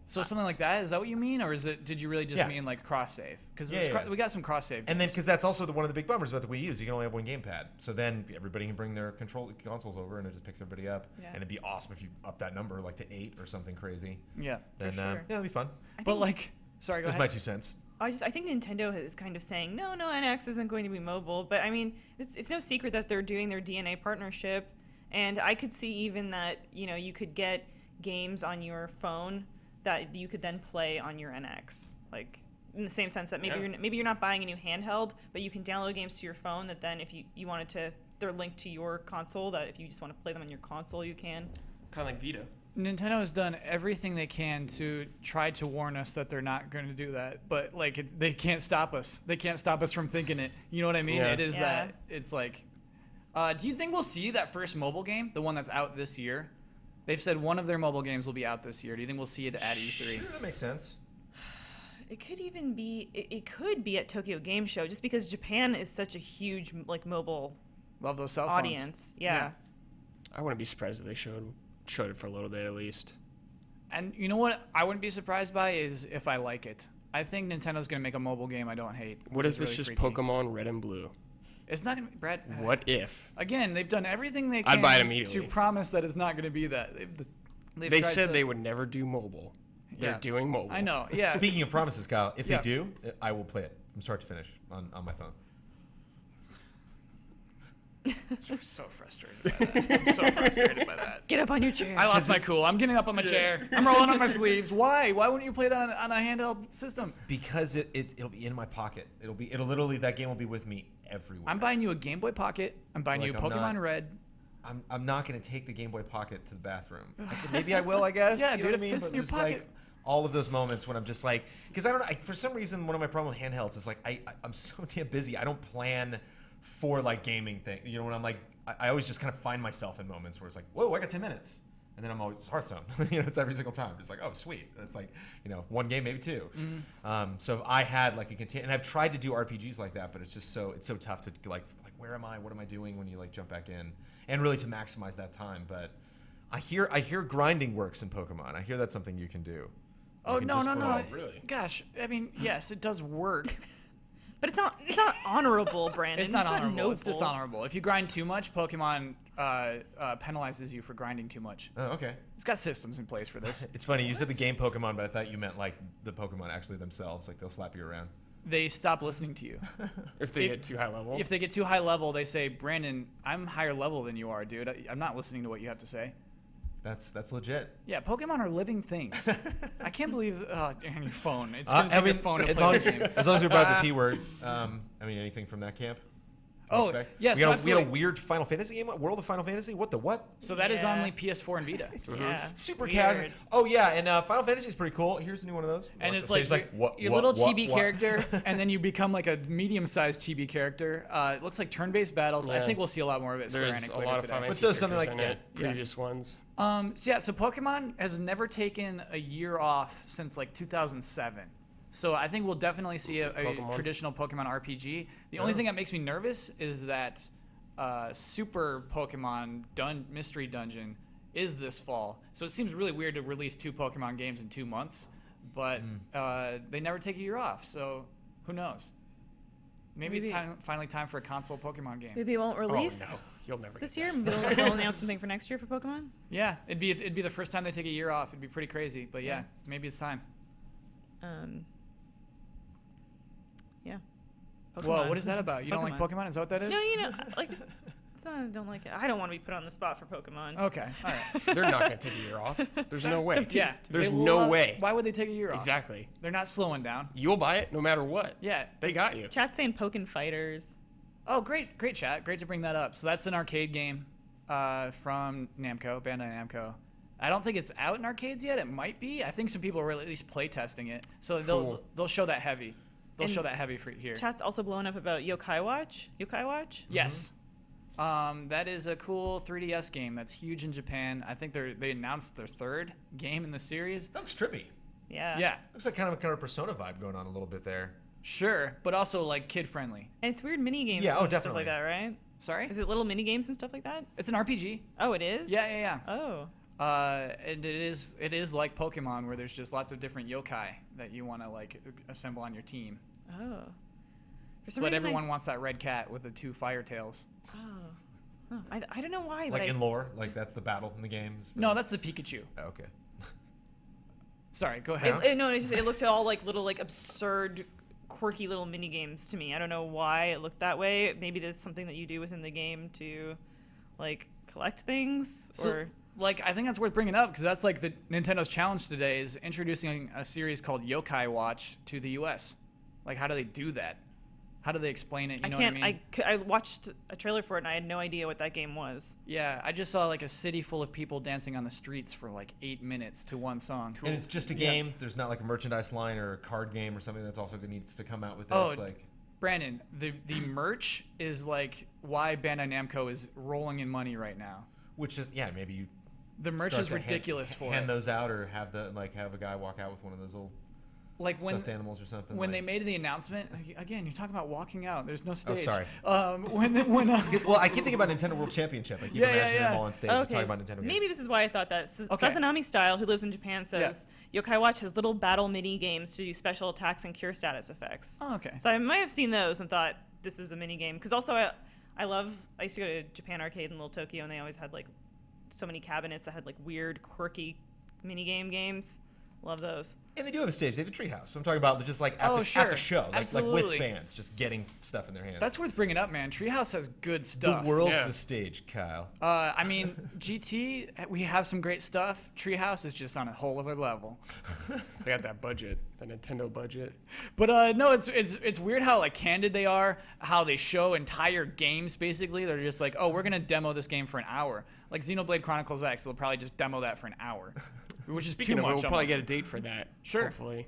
So something like that, is that what you mean, or is it? Did you really just Yeah. mean like cross save? Because Yeah. we got some cross save. And then, because that's also one of the big bummers about the Wii U is you can only have one gamepad. So then everybody can bring their consoles over, and it just picks everybody up. Yeah. And it'd be awesome if you up that number like to 8 or something crazy. yeah, Then sure. yeah, it'd be fun. I but think- like, sorry, go That's ahead. my 2 cents. I think Nintendo is kind of saying no, NX isn't going to be mobile. But I mean, it's no secret that they're doing their DNA partnership, and I could see even that you could get games on your phone that you could then play on your NX, like in the same sense that maybe you're not buying a new handheld, but you can download games to your phone that then if you wanted to, they're linked to your console. That if you just want to play them on your console, you can. Kind of like Vita. Nintendo has done everything they can to try to warn us that they're not going to do that, but like they can't stop us. They can't stop us from thinking it. You know what I mean? Yeah. It is Yeah. that. It's like, do you think we'll see that first mobile game, the one that's out this year? They've said one of their mobile games will be out this year. Do you think we'll see it at E3? Sure, that makes sense. It could even be. It could be at Tokyo Game Show, just because Japan is such a huge like mobile Love those cell phones. audience. Yeah. I wouldn't be surprised if they showed it for a little bit at least. And you know what I wouldn't be surprised by is if I like it. I think Nintendo's going to make a mobile game I don't hate. What which if is it's really just freaky. Pokemon Red and Blue? It's not going to be, Brad. What if? Again, they've done everything they I'd can buy it to immediately. promise that it's not going to be that. They've They tried said to- they would never do mobile. They're Yeah. doing mobile. I know. Yeah. Speaking of promises, Kyle, if Yeah. they do, I will play it from start to finish on my phone. I'm so frustrated by that. I'm so frustrated by that. Get up on your chair. I lost my cool. I'm getting up on my chair. I'm rolling up my sleeves. Why? Why wouldn't you play that on a handheld system? Because it'll be in my pocket. It'll literally, that game will be with me everywhere. I'm buying you a Game Boy Pocket. I'm buying you like, Pokemon I'm not- Red. I'm not gonna take the Game Boy Pocket to the bathroom. Maybe I will, I guess. Yeah, you know dude, what I it mean? fits But in your just pocket. like all of those moments when I'm just like, because I don't know, for some reason, one of my problems with handhelds is like I'm so damn busy. I don't plan for like gaming thing. You know, when I'm like, I always just kind of find myself in moments where it's like, whoa, I got 10 minutes. And then I'm always Hearthstone. You know, it's every single time. Just like, oh, sweet. It's like, one game, maybe 2. So if I had like a container, and I've tried to do RPGs like that, but it's just it's so tough to like where am I? What am I doing when you like jump back in? And really to maximize that time. But I hear grinding works in Pokemon. I hear that's something you can do. Oh You can no just no no! grind. really? Gosh, I mean, yes, it does work. But it's not honorable, Brandon. It's not honorable. noble. It's dishonorable. If you grind too much, Pokemon penalizes you for grinding too much. Oh, okay. It's got systems in place for this. It's funny. You said the game Pokemon, but I thought you meant like the Pokemon actually themselves. Like they'll slap you around. They stop listening to you. If they If- get too high level. If they get too high level, they say, "Brandon, I'm higher level than you are, dude. I'm not listening to what you have to say." That's legit. Yeah, Pokemon are living things. I can't believe and your phone. It's gonna take I mean, your phone to as play long the as, game. as long as we're about the P word. I mean, anything from that camp? Oh, Expect? yes, we had a absolutely. weird Final Fantasy game. World of Final Fantasy. What the what? So that is Yeah. only PS4 and Vita. Yeah. Super weird. casual. Oh yeah, and Final Fantasy is pretty cool. Here's a new one of those. And Watch it's it. So like, what? your what, little what, chibi what? character, and then you become like a medium-sized chibi character. It looks like turn-based battles. I Yeah. think we'll see a lot more of it. Square There's Enix a later lot of today. Final But Fantasy so something characters like- in it, yeah. previous ones. So Pokemon has never taken a year off since like 2007. So I think we'll definitely see a Pokemon. traditional Pokemon RPG. The only thing that makes me nervous is that Super Pokemon Mystery Dungeon is this fall. So it seems really weird to release 2 Pokemon games in 2 months, but they never take a year off. So who knows? Maybe it's finally time for a console Pokemon game. Maybe it won't release Oh no, you'll never this get year. They'll announce something for next year for Pokemon. Yeah, it'd be the first time they take a year off. It'd be pretty crazy, but yeah, maybe it's time. Yeah. Whoa, what is that about? You don't like Pokemon. Pokemon? Is that what that is? No, like it's not, I don't like it. I don't want to be put on the spot for Pokemon. Okay, all right. that. They're not gonna take a year off. There's no way. Yeah, There's they no will, way. Why would they take a year off? Exactly. They're not slowing down. You'll buy it no matter what. Yeah, They got you. Chat's saying Pokken Fighters. Oh, great chat. Great to bring that up. So that's an arcade game from Namco, Bandai Namco. I don't think it's out in arcades yet. It might be. I think some people are at least play testing it. So they'll show that heavy. They'll show that heavy for here. Chat's also blowing up about Yokai Watch. Yokai Watch? Yes. That is a cool 3DS game that's huge in Japan. I think they announced their third game in the series. That looks trippy. Yeah. Yeah, Looks like kind of a Persona vibe going on a little bit there. sure, but also like kid friendly. And it's weird mini games Yeah, and stuff definitely. like that, right? Sorry? Is it little mini games and stuff like that? It's an RPG. Oh, it is? Yeah. Oh. And it is like Pokemon where there's just lots of different yokai that you want to like assemble on your team. Oh. For some But reason everyone wants that red cat with the 2 fire tails. I don't know why, Like but in lore, like that's the battle in the games. No, that's the Pikachu. Oh, okay. Sorry, go ahead. it looked all like little like absurd, quirky little mini games to me. I don't know why it looked that way. Maybe that's something that you do within the game to, like, collect things or. Like, I think that's worth bringing up because that's like the Nintendo's challenge today is introducing a series called Yokai Watch to the U.S. Like, how do they do that? How do they explain it? You know what I mean? I watched a trailer for it and I had no idea what that game was. Yeah, I just saw like a city full of people dancing on the streets for like 8 minutes to one song. And it's just a game. There's not like a merchandise line or a card game or something that's also needs to come out with this. Oh, like, Brandon, the merch is like why Bandai Namco is rolling in money right now. which is maybe you. The merch start is to ridiculous for hand it. those out or have a guy walk out with one of those little Like stuffed animals or something. when like, they made the announcement, again, you're talking about walking out. There's no stage. sorry. When well, I keep thinking about Nintendo World Championship. I keep imagining them all on stage just talking about Nintendo games. Maybe this is why I thought that. Okay. Sazanami Style, who lives in Japan, says Yokai Watch has little battle mini games to do special attacks and cure status effects. Oh, okay. So I might have seen those and thought this is a mini game. Because also I used to go to Japan Arcade in Little Tokyo and they always had like so many cabinets that had like weird, quirky mini games. Love those. And they do have a stage. They have a treehouse. So I'm talking about just like at, Oh, the, sure. at the show, like with Absolutely. fans, just getting stuff in their hands. That's worth bringing up, man. Treehouse has good the stuff. world's Yeah. a stage, Kyle. I mean, GT, we have some great stuff. Treehouse is just on a whole other level. They got that budget, the Nintendo budget. But no, it's weird how like candid they are. How they show entire games. Basically, they're just like, oh, we're gonna demo this game for an hour. Like Xenoblade Chronicles X, they'll probably just demo that for an hour, which is Speaking too of, much. we'll probably almost. get a date for that. Sure. Hopefully.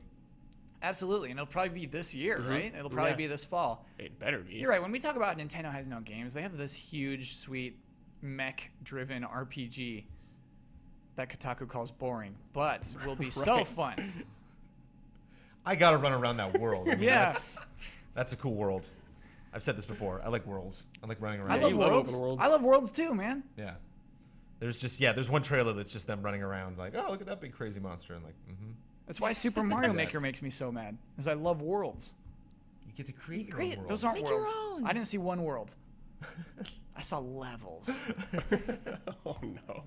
Absolutely, and it'll probably be this year, Mhm. right? It'll probably Yeah. be this fall. It better be. You're right. When we talk about Nintendo has no games, they have this huge, sweet, mech-driven RPG that Kotaku calls boring, but will be so Right. fun. I gotta run around that world. I mean, Yeah. that's a cool world. I've said this before. I like worlds. I like running around. I Yeah, love you love worlds. open worlds. I love worlds too, man. Yeah. There's one trailer that's just them running around like, oh, look at that big crazy monster, and like, That's why Super Mario Maker makes me so mad, is I love worlds. you get to create your Great. own world. Those aren't Make your worlds. own. I didn't see one world. I saw levels. Oh no.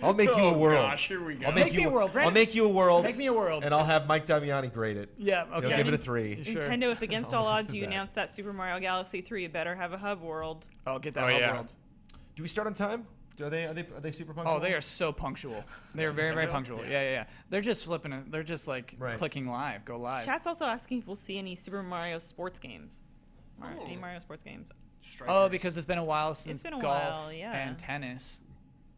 I'll make you a Oh, world. gosh, here we go. I'll Make make me you a world, I'll Brandon. make you a world. Make me a world. And I'll have Mike Damiani grade it. Yeah, He'll okay. give it a 3. Sure. Nintendo, if against all Almost odds did you that. announce that Super Mario Galaxy 3, you better have a hub world. Oh, get that Oh, hub yeah. world. Do we start on time? Are they super punctual? Oh, they are so punctual. They are very, very Nintendo? punctual. Yeah. They're just flipping it. They're just like Right. clicking live. Go live. Chat's also asking if we'll see any Super Mario sports games. Any Oh. Mario sports games. Strikers, Oh, because it's been a while since been a golf while, yeah. and tennis.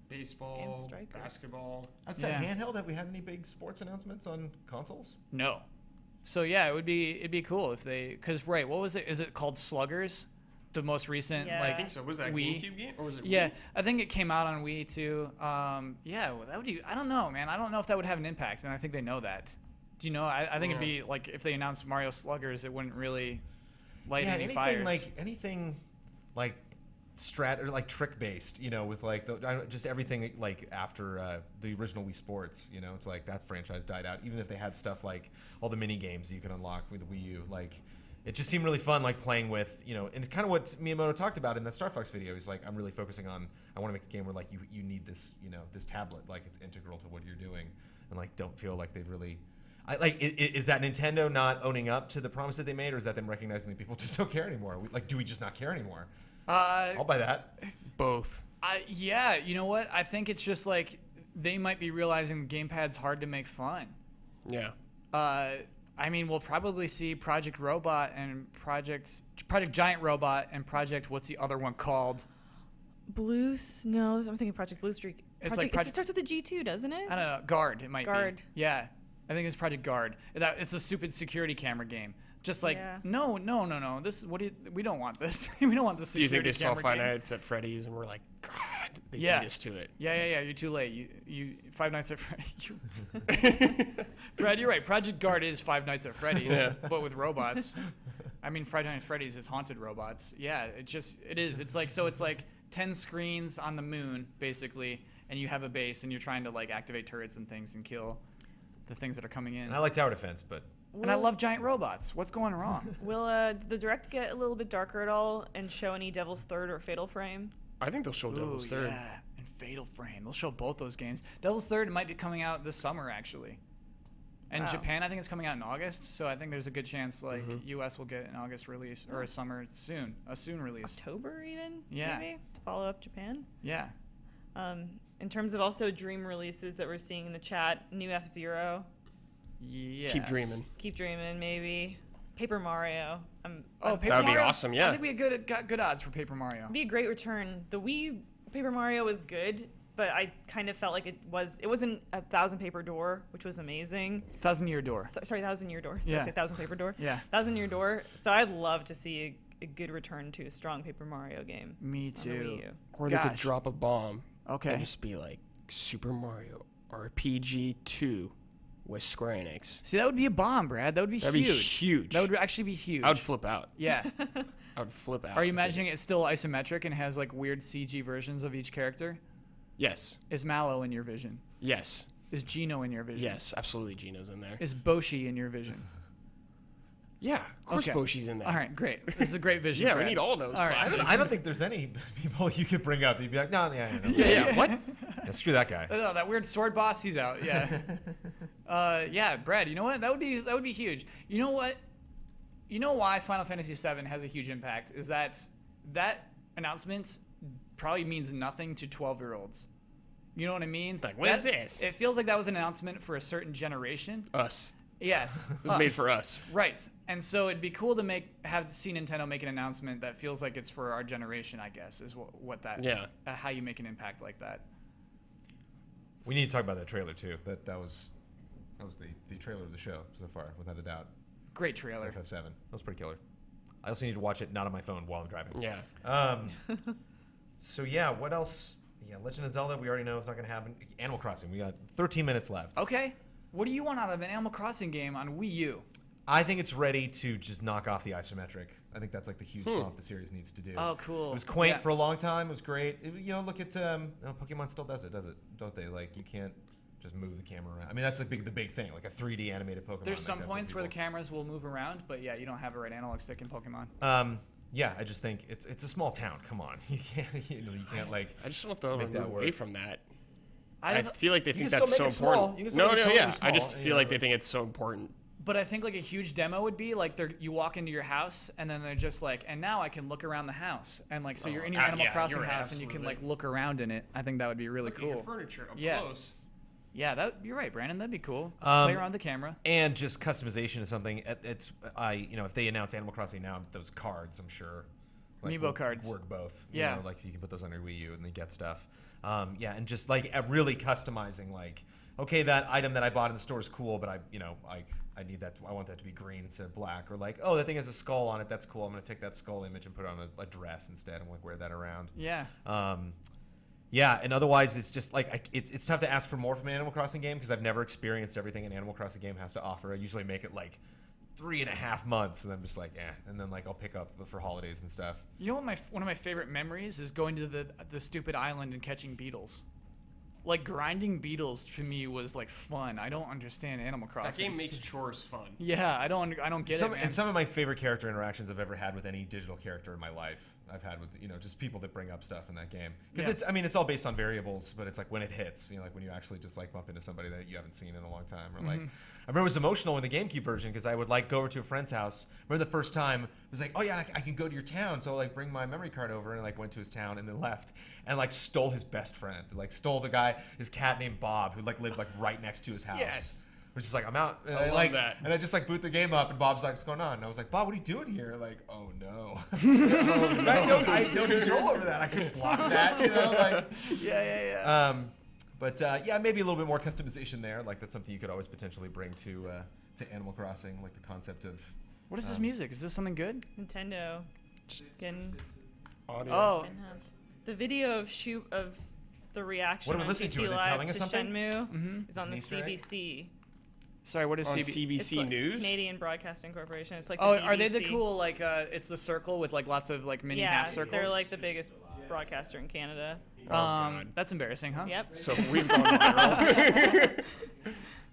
baseball, And strikers. basketball. Outside Yeah. handheld, have we had any big sports announcements on consoles? No. So yeah, it'd be cool if they, because right, what was it? Is it called Sluggers? The most recent Yeah. I like think so. Was that a Wii? GameCube game or was it? Yeah, Wii? I think it came out on Wii too. Yeah, well, that would be. I don't know, man. I don't know if that would have an impact, and I think they know that. Do you know? I think it'd be like if they announced Mario Sluggers, it wouldn't really light any anything fires. anything like strat or like trick based, with like just everything like after the original Wii Sports, it's like that franchise died out. Even if they had stuff like all the mini games you can unlock with the Wii U, like it just seemed really fun, like playing with, and it's kind of what Miyamoto talked about in that Star Fox video. He's like, I'm really focusing on, I want to make a game where like you need this, this tablet, like it's integral to what you're doing, and like don't feel like they've really. Is that Nintendo not owning up to the promise that they made, or is that them recognizing that people just don't care anymore? Do we just not care anymore? I'll buy that. Both. Yeah, you know what? I think it's just like they might be realizing the gamepad's hard to make fun. Yeah. I mean, we'll probably see Project Robot and Project Giant Robot and Project, what's the other one called? No, I'm thinking Project Blue Streak. It's Project, like it starts with a G2, doesn't it? I don't know. Guard, it might Guard. be. Yeah. I think it's Project Guard. It's a stupid security camera game. Just like, Yeah. no. This is, we don't want this. We don't want this Do you security think they saw camera Five game. Nights at Freddy's and were like, God, they Yeah. beat us to it? Yeah. You're too late. You Five Nights at Freddy's. Brad, you're right. Project Guard is Five Nights at Freddy's, Yeah. but with robots. I mean, Five Nights at Freddy's is haunted robots. Yeah, it is. It's like 10 screens on the moon, basically, and you have a base, and you're trying to like activate turrets and things and kill the things that are coming in. And I like tower defense, but And I love giant robots. What's going wrong? Will the direct get a little bit darker at all and show any Devil's Third or Fatal Frame? I think they'll show Devil's Third. Yeah, and Fatal Frame. They'll show both those games. Devil's Third might be coming out this summer, actually. And Wow. Japan, I think it's coming out in August, so I think there's a good chance like US will get an August release or a soon release. October even? Yeah. Maybe to follow up Japan. Yeah. In terms of also dream releases that we're seeing in the chat, new F-Zero, Yes. Keep dreaming. Keep Dreaming, maybe Paper Mario. Paper That would be Mario? awesome, yeah. I think we got good odds for Paper Mario. It'd be a great return. The Wii Paper Mario was good, but I kind of felt like it wasn't a 1,000 paper door, which was amazing. 1,000-Year Door. Sorry, 1,000-year door. Did Yeah. I say 1,000 paper door? Yeah. 1,000-year door. So I'd love to see a good return to a strong Paper Mario game. Me on the too. Wii U. Or they could Gosh. drop a bomb Okay. and just be like, Super Mario RPG 2 with Square Enix. See, that would be a bomb, Brad. That would be That'd huge. be huge. That would actually be huge. I would flip out. Yeah. I would flip out. Are you imagining it's still isometric and has like weird CG versions of each character? Yes. Is Mallow in your vision? Yes. Is Gino in your vision? Yes, absolutely. Gino's in there. Is Boshi in your vision? Yeah, of course Okay. Boshi's in there. All right, great. This is a great vision. Yeah, we Brad. need all those All right. classics. I don't think there's any people you could bring up. You'd be like, no, Yeah, what? Yeah, screw that guy. Oh, that weird sword boss, he's out. Yeah. Yeah, Brad. You know what? That would be huge. You know what? You know why Final Fantasy VII has a huge impact is that announcement probably means nothing to 12-year-olds. You know what I mean? Like, what is this? It feels like that was an announcement for a certain generation. Us. Yes. It was made for us. Right. And so it'd be cool to have see Nintendo make an announcement that feels like it's for our generation, I guess, is what that how you make an impact like that. We need to talk about that trailer too. That was the trailer of the show so far, without a doubt. Great trailer. FF7. That was pretty killer. I also need to watch it not on my phone while I'm driving. Yeah. So yeah, what else? Yeah, Legend of Zelda, we already know it's not going to happen. Animal Crossing, we got 13 minutes left. Okay. What do you want out of an Animal Crossing game on Wii U? I think it's ready to just knock off the isometric. I think that's like the huge bump the series needs to do. Oh, cool. It was quaint Yeah. for a long time. It was great. Look at Pokemon still does it, don't they? Like you can't just move the camera around. I mean, that's like the big thing, like a 3D animated Pokemon. There's like, some that's what points where the people- cameras will move around, but yeah, you don't have a right analog stick in Pokemon. Yeah, I just think it's a small town. Come on, you can't like. I just don't know if they'll Make ever that move away work. from that. I I don't- feel like they You think can that's still so make it small. important. You can still No, make it no, totally yeah. I just small, feel like they think it's so important. But I think like a huge demo would be like you walk into your house and then they're just like, and now I can look around the house, and like so you're in your Animal yeah, Crossing you're right, house and you can like absolutely. look around in it. I think that would be really Look at your cool. furniture up Yeah. close. Yeah, you're right, Brandon. That'd be cool. Play around the camera. And just customization is something. If they announce Animal Crossing now, those cards, I'm sure. Amiibo will cards. work both. Yeah. Like you can put those on your Wii U and then get stuff. And just like really customizing, like, okay, that item that I bought in the store is cool, but I need that. I want that to be green instead of black. Or like, oh, that thing has a skull on it. That's cool. I'm gonna take that skull image and put it on a dress instead and like wear that around. Yeah. Yeah, and otherwise it's just like it's tough to ask for more from an Animal Crossing game because I've never experienced everything an Animal Crossing game has to offer. I usually make it like 3.5 months, and I'm just like, and then like I'll pick up for holidays and stuff. You know what one of my favorite memories is going to the stupid island and catching beetles. Like grinding beetles to me was like fun. I don't understand Animal Crossing. That game makes chores fun. Yeah, I don't get it, man. And some of my favorite character interactions I've ever had with any digital character in my life, I've had with just people that bring up stuff in that game. Because it's I all based on variables, but it's like when it hits, like when you actually just like bump into somebody that you haven't seen in a long time, or like I remember it was emotional in the GameCube version because I would like go over to a friend's house. Remember the first time it was like, oh yeah, I can go to your town, so like bring my memory card over, and like went to his town and then left and like stole his best friend, like stole his cat named Bob who like lived like right next to his house. Yes. was just like, I'm out. And I love that. And I just like boot the game up, and Bob's like, what's going on? And I was like, Bob, what are you doing here? Like, oh no. I had no control over that. I couldn't block that, you know? Like, Yeah. but yeah, maybe a little bit more customization there. Like that's something you could always potentially bring to Animal Crossing, like the concept of. What is this music? Is this something good? Nintendo. Getting, Audio. Oh, getting humped. The video of the reaction What are we on listening to? TT Are they Live telling us something? Shenmue is on the It's an Easter egg? CBC. sorry. What is On CB? It's CBC like News. Canadian Broadcasting Corporation. It's like Oh, the are they the BBC. cool like? It's the circle with like lots of like mini Yeah, half circles. they're like the biggest broadcaster in Canada. God. That's embarrassing, huh? Yep. So we've gone viral.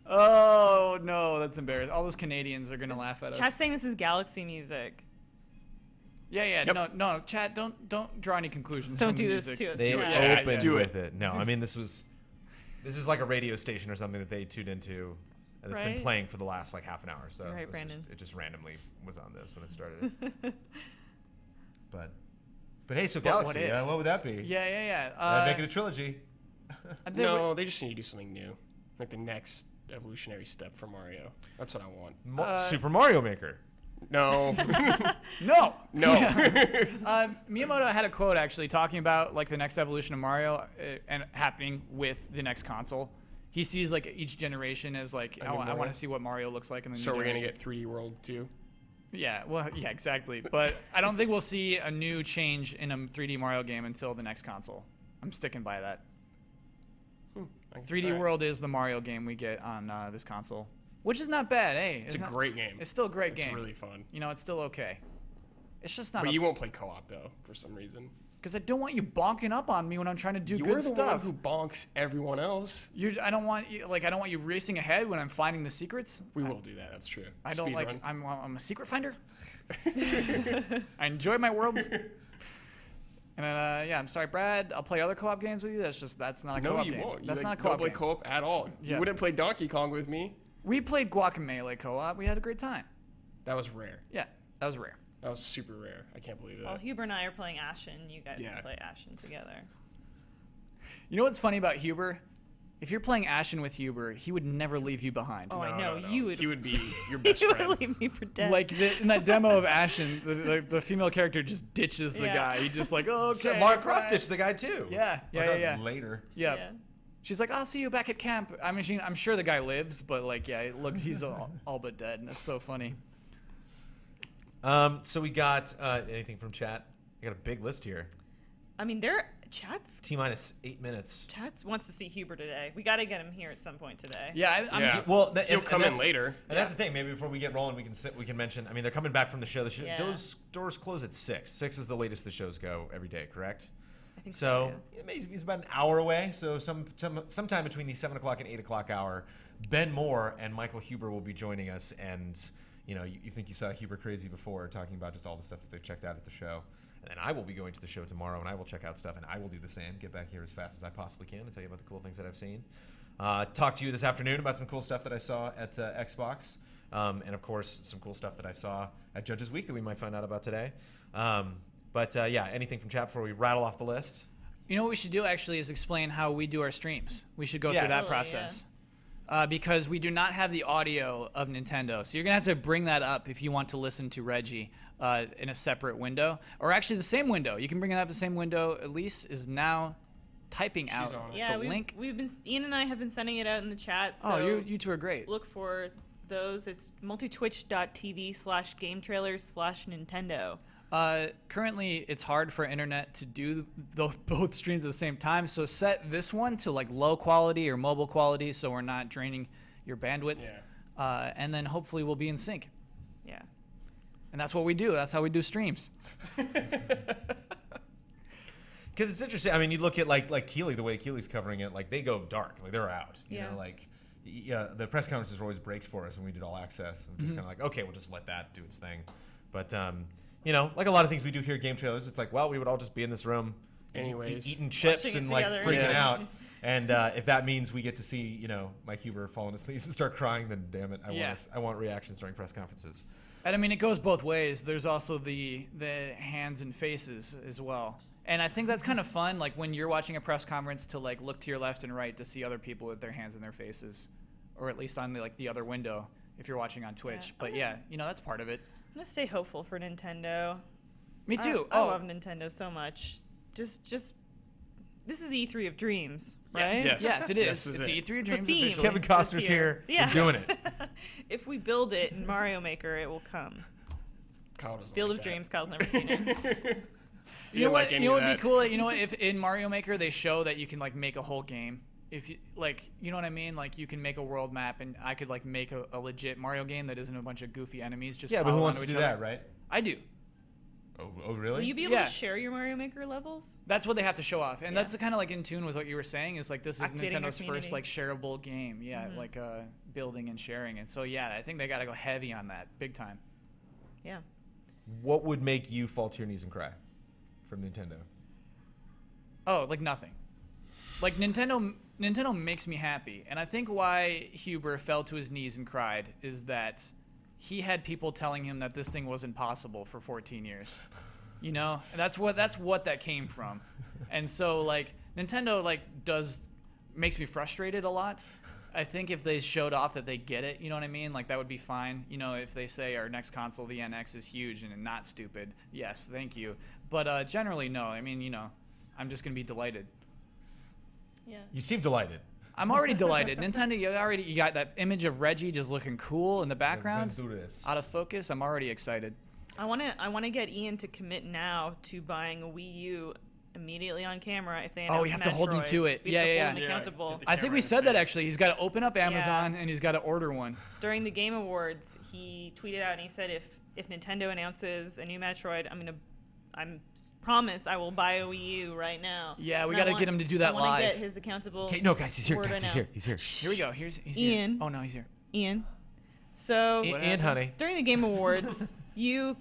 Oh no, that's embarrassing. All those Canadians are gonna laugh at us. Chat's saying this is Galaxy music. Yeah. Yep. No, Chat. Don't draw any conclusions. Don't from do the this music. to us. They Chat. Yeah, opened do with it. No, I mean this is like a radio station or something that they tuned into, and it's been Right. playing for the last like half an hour. So You're right, it was Brandon. it just randomly was on this when it started. but hey, so Galaxy, if? what would that be? Yeah. Make it a trilogy. They were- No, they just need to do something new, like the next evolutionary step for Mario. That's what I want. Super Mario Maker. No, No. no. Miyamoto had a quote actually talking about like the next evolution of Mario and happening with the next console. He sees like each generation as like, A oh, new I want Mario? to see what Mario looks like in the new So we're gonna generation. get 3D World 2. Yeah, well, yeah, exactly. But I don't think we'll see a new change in a 3D Mario game until the next console. I'm sticking by that. I can 3D try. World is the Mario game we get on this console, which is not bad. Hey, It's a not- great game. It's still a great It's game. really fun. You know, it's still okay. It's just not. But you won't play co-op though, for some reason. Because I don't want you bonking up on me when I'm trying to do You're good the stuff. one who bonks everyone else. I don't want you I don't want you racing ahead when I'm finding the secrets. We will do that. That's true. I don't Speed like. run. I'm a secret finder. I enjoy my worlds. And yeah, I'm sorry, Brad. I'll play other co-op games with you. That's not a No, co-op you game. won't. You That's like, not a don't co-op play game. co-op at all. Yeah. You wouldn't play Donkey Kong with me. We played Guacamelee co-op. We had a great time. That was rare. Yeah, that was rare. That was super rare. I can't believe that. Well, Huber and I are playing Ashen. You guys Yeah. can play Ashen together. You know what's funny about Huber? If you're playing Ashen with Huber, he would never leave you behind. Oh, I No, know. no, no. You would. He would be your best you friend. would leave me for dead. Like in that demo of Ashen, the female character just ditches the Yeah. guy. He just like, oh, okay. Mark bye." Croft ditched the guy too. Yeah. Later. Yeah. Yeah. She's like, I'll see you back at camp. I mean, I'm sure the guy lives, but like, yeah, it looks he's all but dead. And that's so funny. So we got anything from chat? I got a big list here. I mean, Chats T-minus 8 minutes. wants to see Huber today. We got to get him here at some point today. Yeah, I'm Yeah. Well, He'll come in later. And that's the thing. Maybe before we get rolling, we can mention. I mean, they're coming back from the show. Yeah. Doors close at 6. 6 is the latest the shows go every day. Correct. I think So yeah. he's about an hour away. So sometime between the 7 o'clock and 8 o'clock hour, Ben Moore and Michael Huber will be joining us. And you know, you think you saw Huber Crazy before, talking about just all the stuff that they checked out at the show. And then I will be going to the show tomorrow, and I will check out stuff, and I will do the same. Get back here as fast as I possibly can and tell you about the cool things that I've seen. Talk to you this afternoon about some cool stuff that I saw at Xbox, and of course some cool stuff that I saw at Judges Week that we might find out about today. But yeah, anything from chat before we rattle off the list? You know what we should do actually is explain how we do our streams. We should go through Yes. that Totally, process. Because we do not have the audio of Nintendo. So you're going to have to bring that up if you want to listen to Reggie in a separate window. Or actually the same window. You can bring it up the same window. Elise is now typing out on it. Yeah, the link. Ian and I have been sending it out in the chat. So Oh, you two are great. look for those. It's multitwitch.tv/GameTrailers/Nintendo. Currently, it's hard for internet to do both streams at the same time. So set this one to like low quality or mobile quality, so we're not draining your bandwidth. Yeah. And then hopefully we'll be in sync. Yeah. And that's what we do. That's how we do streams. Because it's interesting. I mean, you look at like Keeley, the way Keeley's covering it, like they go dark, like they're out. You Yeah. know, like yeah, the press conferences were always breaks for us when we did all access. I'm just kind of like, okay, we'll just let that do its thing. But you know, like a lot of things we do here at Game Trailers, it's like, well, we would all just be in this room, Anyways. eating chips Watching it and like together. freaking Yeah. out. And if that means we get to see, you know, Mike Huber fall on his knees and start crying, then damn it, Yeah. I want reactions during press conferences. And I mean, it goes both ways. There's also the hands and faces as well. And I think that's kind of fun, like when you're watching a press conference, to like look to your left and right to see other people with their hands in their faces. or at least on the other window if you're watching on Twitch. Yeah. But yeah, that's part of it. I'm gonna stay hopeful for Nintendo. Me too. I love Nintendo so much. Just this is the E3 of dreams, right? Yes, it is. This is it's it. E3 of It's the Dreams theme. officially. Kevin Costner's This here. year. Yeah. We're doing it. If we build it in Mario Maker, it will come. Kyle doesn't Field like of that. Dreams. Kyle's never seen it. You know what? like any You know of what would that. be cool? You know what? If in Mario Maker they show that you can like make a whole game. If you you know what I mean? Like you can make a world map, and I could like make a legit Mario game that isn't a bunch of goofy enemies. Just Yeah, but who pile wants onto to each do other. that, right? I do. Oh, really? Will you be able Yeah. to share your Mario Maker levels? That's what they have to show off, and Yeah. that's kind of like in tune with what you were saying. Is like this is Activating their Nintendo's first community. like shareable game. Yeah, Mhm. like building and sharing. And so yeah, I think they got to go heavy on that, big time. Yeah. What would make you fall to your knees and cry from Nintendo? Oh, like nothing. Like Nintendo makes me happy, and I think why Huber fell to his knees and cried is that he had people telling him that this thing wasn't possible for 14 years. You know, and that's what that came from. And so like Nintendo makes me frustrated a lot. I think if they showed off that they get it, you know what I mean? Like that would be fine. You know, if they say our next console, the NX, is huge and not stupid. Yes, thank you. But generally, no. I mean, I'm just gonna be delighted. Yeah. You seem delighted. I'm already delighted. Nintendo, you got that image of Reggie just looking cool in the background, Let's do this. out of focus. I'm already excited. I want to get Ian to commit now to buying a Wii U immediately on camera if they announce Oh, we have to hold him Metroid. to it. We have to Yeah, hold him yeah. accountable. Get the I think camera we in said his that face. actually. He's got to open up Amazon and he's got to order one. During the Game Awards, he tweeted out and he said if Nintendo announces a new Metroid, I'm promise I will buy a Wii U right now. Yeah, we And I got to want- get him to do that I want to live. get his accountable. Okay, no, guys, he's here. word Guys, right he's now. here. He's here. Here we go. He's Ian. here. Oh no, he's here. Ian. So Ian, honey. during the Game Awards, you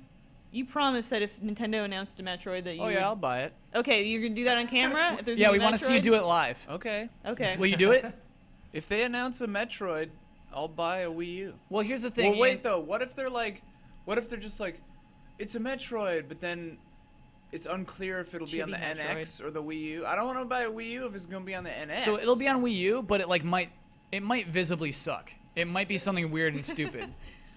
promised that if Nintendo announced a Metroid that you Oh would- yeah, I'll buy it. Okay, you're gonna do that on camera? If there's a Yeah, new we want to see you Metroid? do it live. Okay. Okay. Will you do it? If they announce a Metroid, I'll buy a Wii U. Well, here's the thing. Well, wait Ian. though. What if they're just like, it's a Metroid, but then it's unclear if it'll be on the Chibi NX or the Wii U. I don't want to buy a Wii U if it's gonna be on the NX. So it'll be on Wii U, but it might visibly suck. It might be something weird and stupid.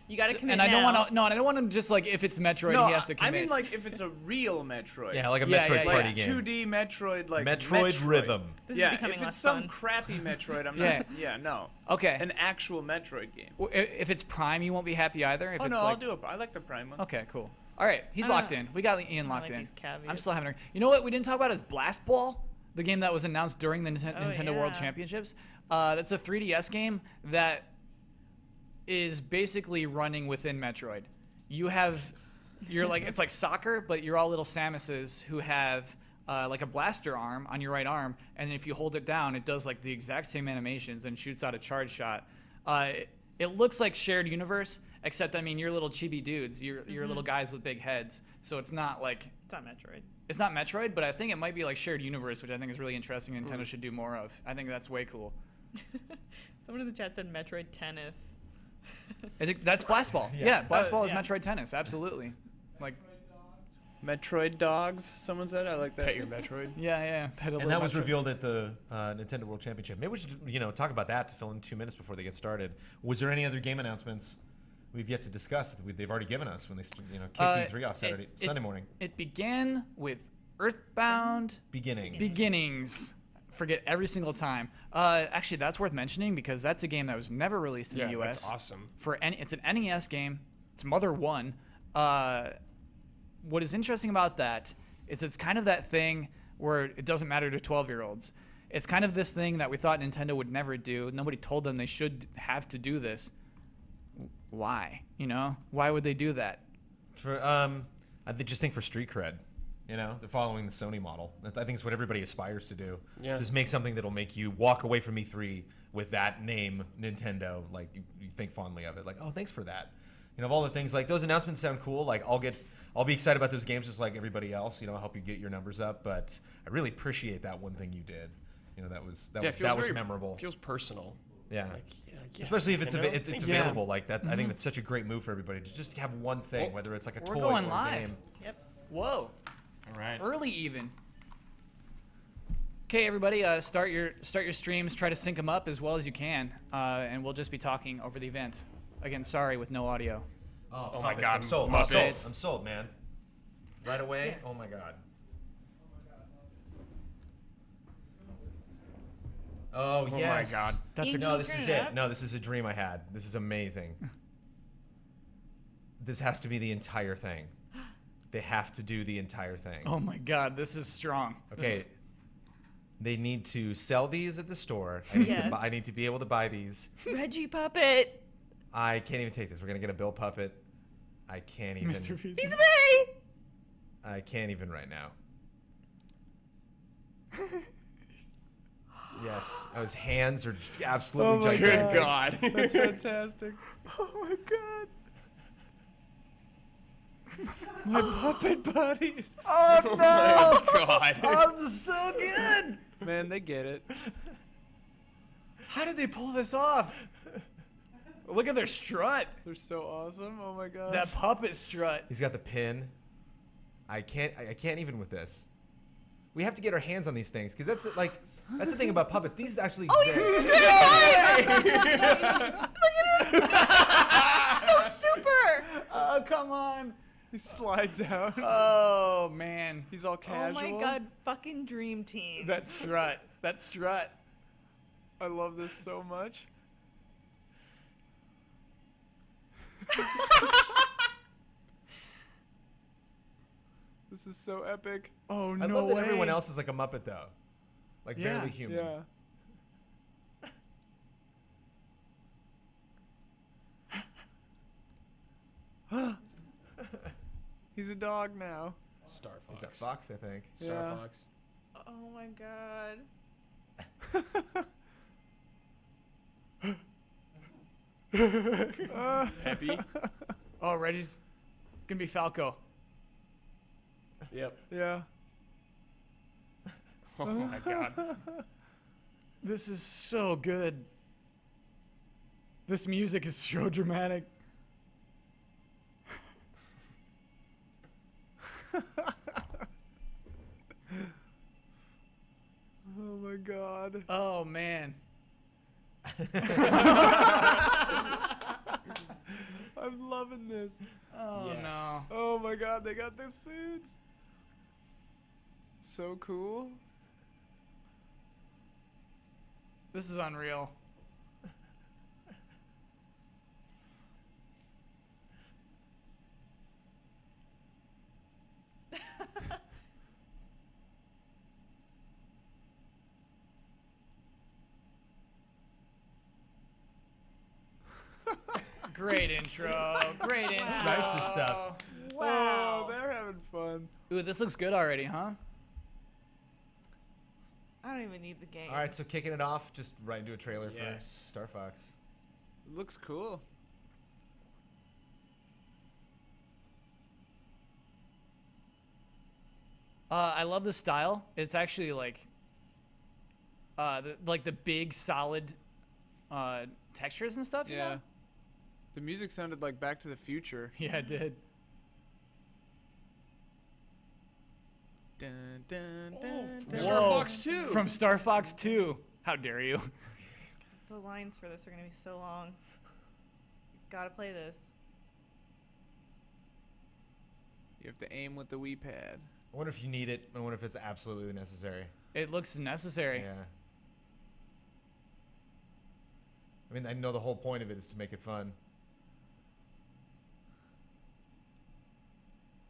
You gotta commit And I don't now. want to. No, I don't want him just like if it's Metroid, No, he has to I commit. mean like if it's a real Metroid. Yeah, like a Yeah, Metroid yeah, party like game. 2D Metroid, like Metroid Rhythm. This yeah, is becoming if less it's some fun. crappy Metroid, I'm Yeah. not. Yeah, no. okay. An actual Metroid game. If it's Prime, you won't be happy either. If Oh it's no, like, I'll do it. I like the Prime one. Okay, cool. All right, he's locked in. We got Ian I locked like in. these caveats. I'm still having. You know what we didn't talk about is Blast Ball, the game that was announced during the Nintendo World yeah. Championships. That's a 3DS game that is basically running within Metroid. You're like it's like soccer, but you're all little Samuses who have like a blaster arm on your right arm, and if you hold it down, it does like the exact same animations and shoots out a charge shot. It looks like shared universe, except I mean you're little chibi dudes. You're little guys with big heads, so it's not like It's not Metroid. it's not Metroid, but I think it might be like shared universe, which I think is really interesting. Nintendo should do more of. I think that's way cool. Someone in the chat said Metroid Tennis. That's Blast Ball. Yeah, Blast Ball is yeah. Metroid Tennis. Absolutely. Like Metroid dogs. Someone said. I like that. Pet your Metroid. yeah. Pet a And little that was Metroid. revealed at the Nintendo World Championship. Maybe we should, talk about that to fill in 2 minutes before they get started. Was there any other game announcements we've yet to discuss that they've already given us when they, kicked E3 off Sunday morning? It began with Earthbound Beginnings. Forget every single time. Actually, that's worth mentioning because that's a game that was never released in Yeah, the US. that's awesome. It's an NES game. It's Mother 1. What is interesting about that is it's kind of that thing where it doesn't matter to 12-year-olds. It's kind of this thing that we thought Nintendo would never do. Nobody told them they should have to do this. Why? Why would they do that? I just think for street cred. They're following the Sony model. I think it's what everybody aspires to do. Yeah. Just make something that'll make you walk away from E3 with that name, Nintendo. Like you think fondly of it. Like, oh, thanks for that. Of all the things, like those announcements sound cool. Like I'll be excited about those games just like everybody else. I'll help you get your numbers up. But I really appreciate that one thing you did. That was memorable. Feels personal. Yeah. Yes, Especially if it's Nintendo, thank you. available like that. I think that's such a great move for everybody to just have one thing, whether it's like a We're toy going or a live. game. Yep. Whoa. All right. Early even. Okay, everybody, start your streams. Try to sync them up as well as you can, and we'll just be talking over the event. Again, sorry with no audio. Oh my puppets, God, I'm sold. Muppets. I'm sold, man. Right away. Yes. Oh my God. Oh, Oh yes. my God. That's Can a you No, this turn is it it. up? No, this is a dream I had. This is amazing. This has to be the entire thing. They have to do the entire thing. Oh my God, this is strong. Okay. They need to sell these at the store. Yes. I need to be able to buy these. Reggie puppet. I can't even take this. We're gonna get a Bill puppet. I can't even. Mr. Fusey. He's me. I can't even right now. Yes, his hands are absolutely my gigantic. Good God. That's fantastic. Oh my God. My puppet buddies. Oh Oh no! my God. Oh, this is so good. Man, they get it. How did they pull this off? Look at their strut. They're so awesome. Oh my god. That puppet strut. He's got the pin. I can't even with this. We have to get our hands on these things because that's the thing about puppets. These actually exist. So super. Oh, come on. He slides out. Oh, man. He's all Oh casual. my God, fucking dream team. That strut. That strut. I love this so much. This is so epic. Oh, I no love that way. everyone else is like a Muppet though, like Yeah. barely human. Yeah. He's a dog now. Star Fox. Is that Fox? I think. Star Yeah. Fox. Oh my God. Peppy. Oh, Reggie's gonna be Falco. Yep. Yeah. Oh my God. This is so good. This music is so dramatic. Oh my god. Oh, man. I'm loving this. Oh, Yes. no. Oh my god, they got their suits. So cool. This is unreal. Great intro. Great intro. Writes his stuff. Wow. Oh, they're having fun. Ooh, this looks good already, huh? I don't even need the game. All right, so kicking it off, just right into a trailer for Yes. Star Fox. Looks cool. I love the style. It's actually like, the big solid, textures and stuff. You Yeah. know? The music sounded like Back to the Future. Yeah, it did. Dun, dun, Oh, dun, from dun. Star Whoa. Fox 2. From Star Fox 2. How dare you? The lines for this are gonna be so long. Gotta play this. You have to aim with the Wii pad. I wonder if you need it. I wonder if it's absolutely necessary. It looks necessary. Yeah. I mean, I know the whole point of it is to make it fun.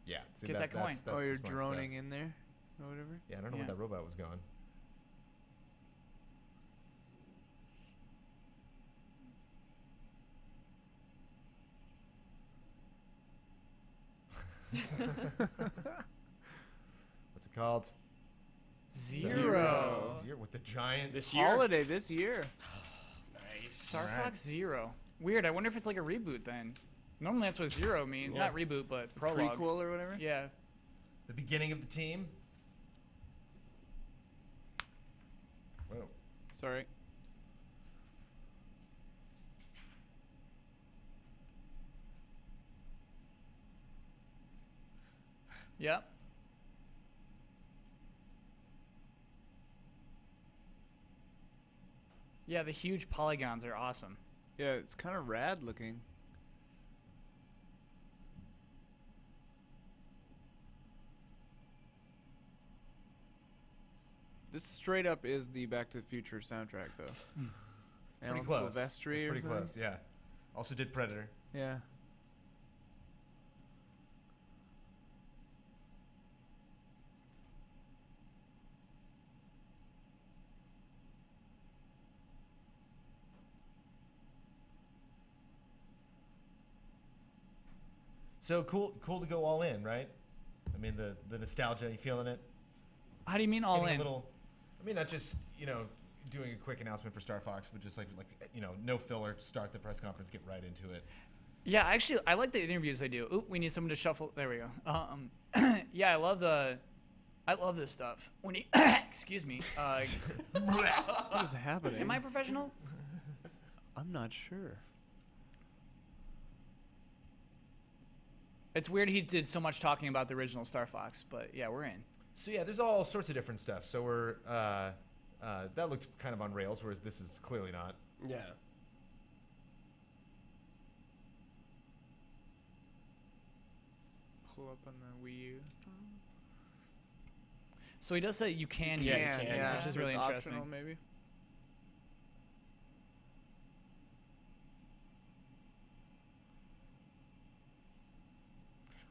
Yeah. See, Get that coin. That's Oh, the you're smart droning stuff. in there or whatever. Yeah, I don't know Yeah. where that robot was going. What's it called? Zero. Zero with the giant. This year. Holiday this year. Nice. Star Alright. Fox Zero. Weird. I wonder if it's like a reboot then. Normally that's what Zero means. Yeah. Not reboot, but prologue. Prequel or whatever. Yeah. The beginning of the team. Whoa. Sorry. Yep. Yeah, the huge polygons are awesome. Yeah, it's kind of rad looking. This straight up is the Back to the Future soundtrack, though. Pretty Alan close. Silvestri It's or pretty something? close. Yeah. Also did Predator. Yeah. So cool to go all in, right? I mean, the nostalgia, you feeling it? How do you mean all Getting in? a little, I mean, not just, doing a quick announcement for Star Fox, but just like no filler, start the press conference, get right into it. Yeah, actually, I like the interviews they do. Oop, we need someone to shuffle. There we go. Yeah, I love this stuff. When you, excuse me. What is happening? Am I professional? I'm not sure. It's weird he did so much talking about the original Star Fox, but yeah, we're in. So yeah, there's all sorts of different stuff. So we're that looked kind of on rails, whereas this is clearly not. Yeah. Pull up on the Wii U. So he does say you can use, Yeah, you can, which is so really it's interesting. optional, maybe.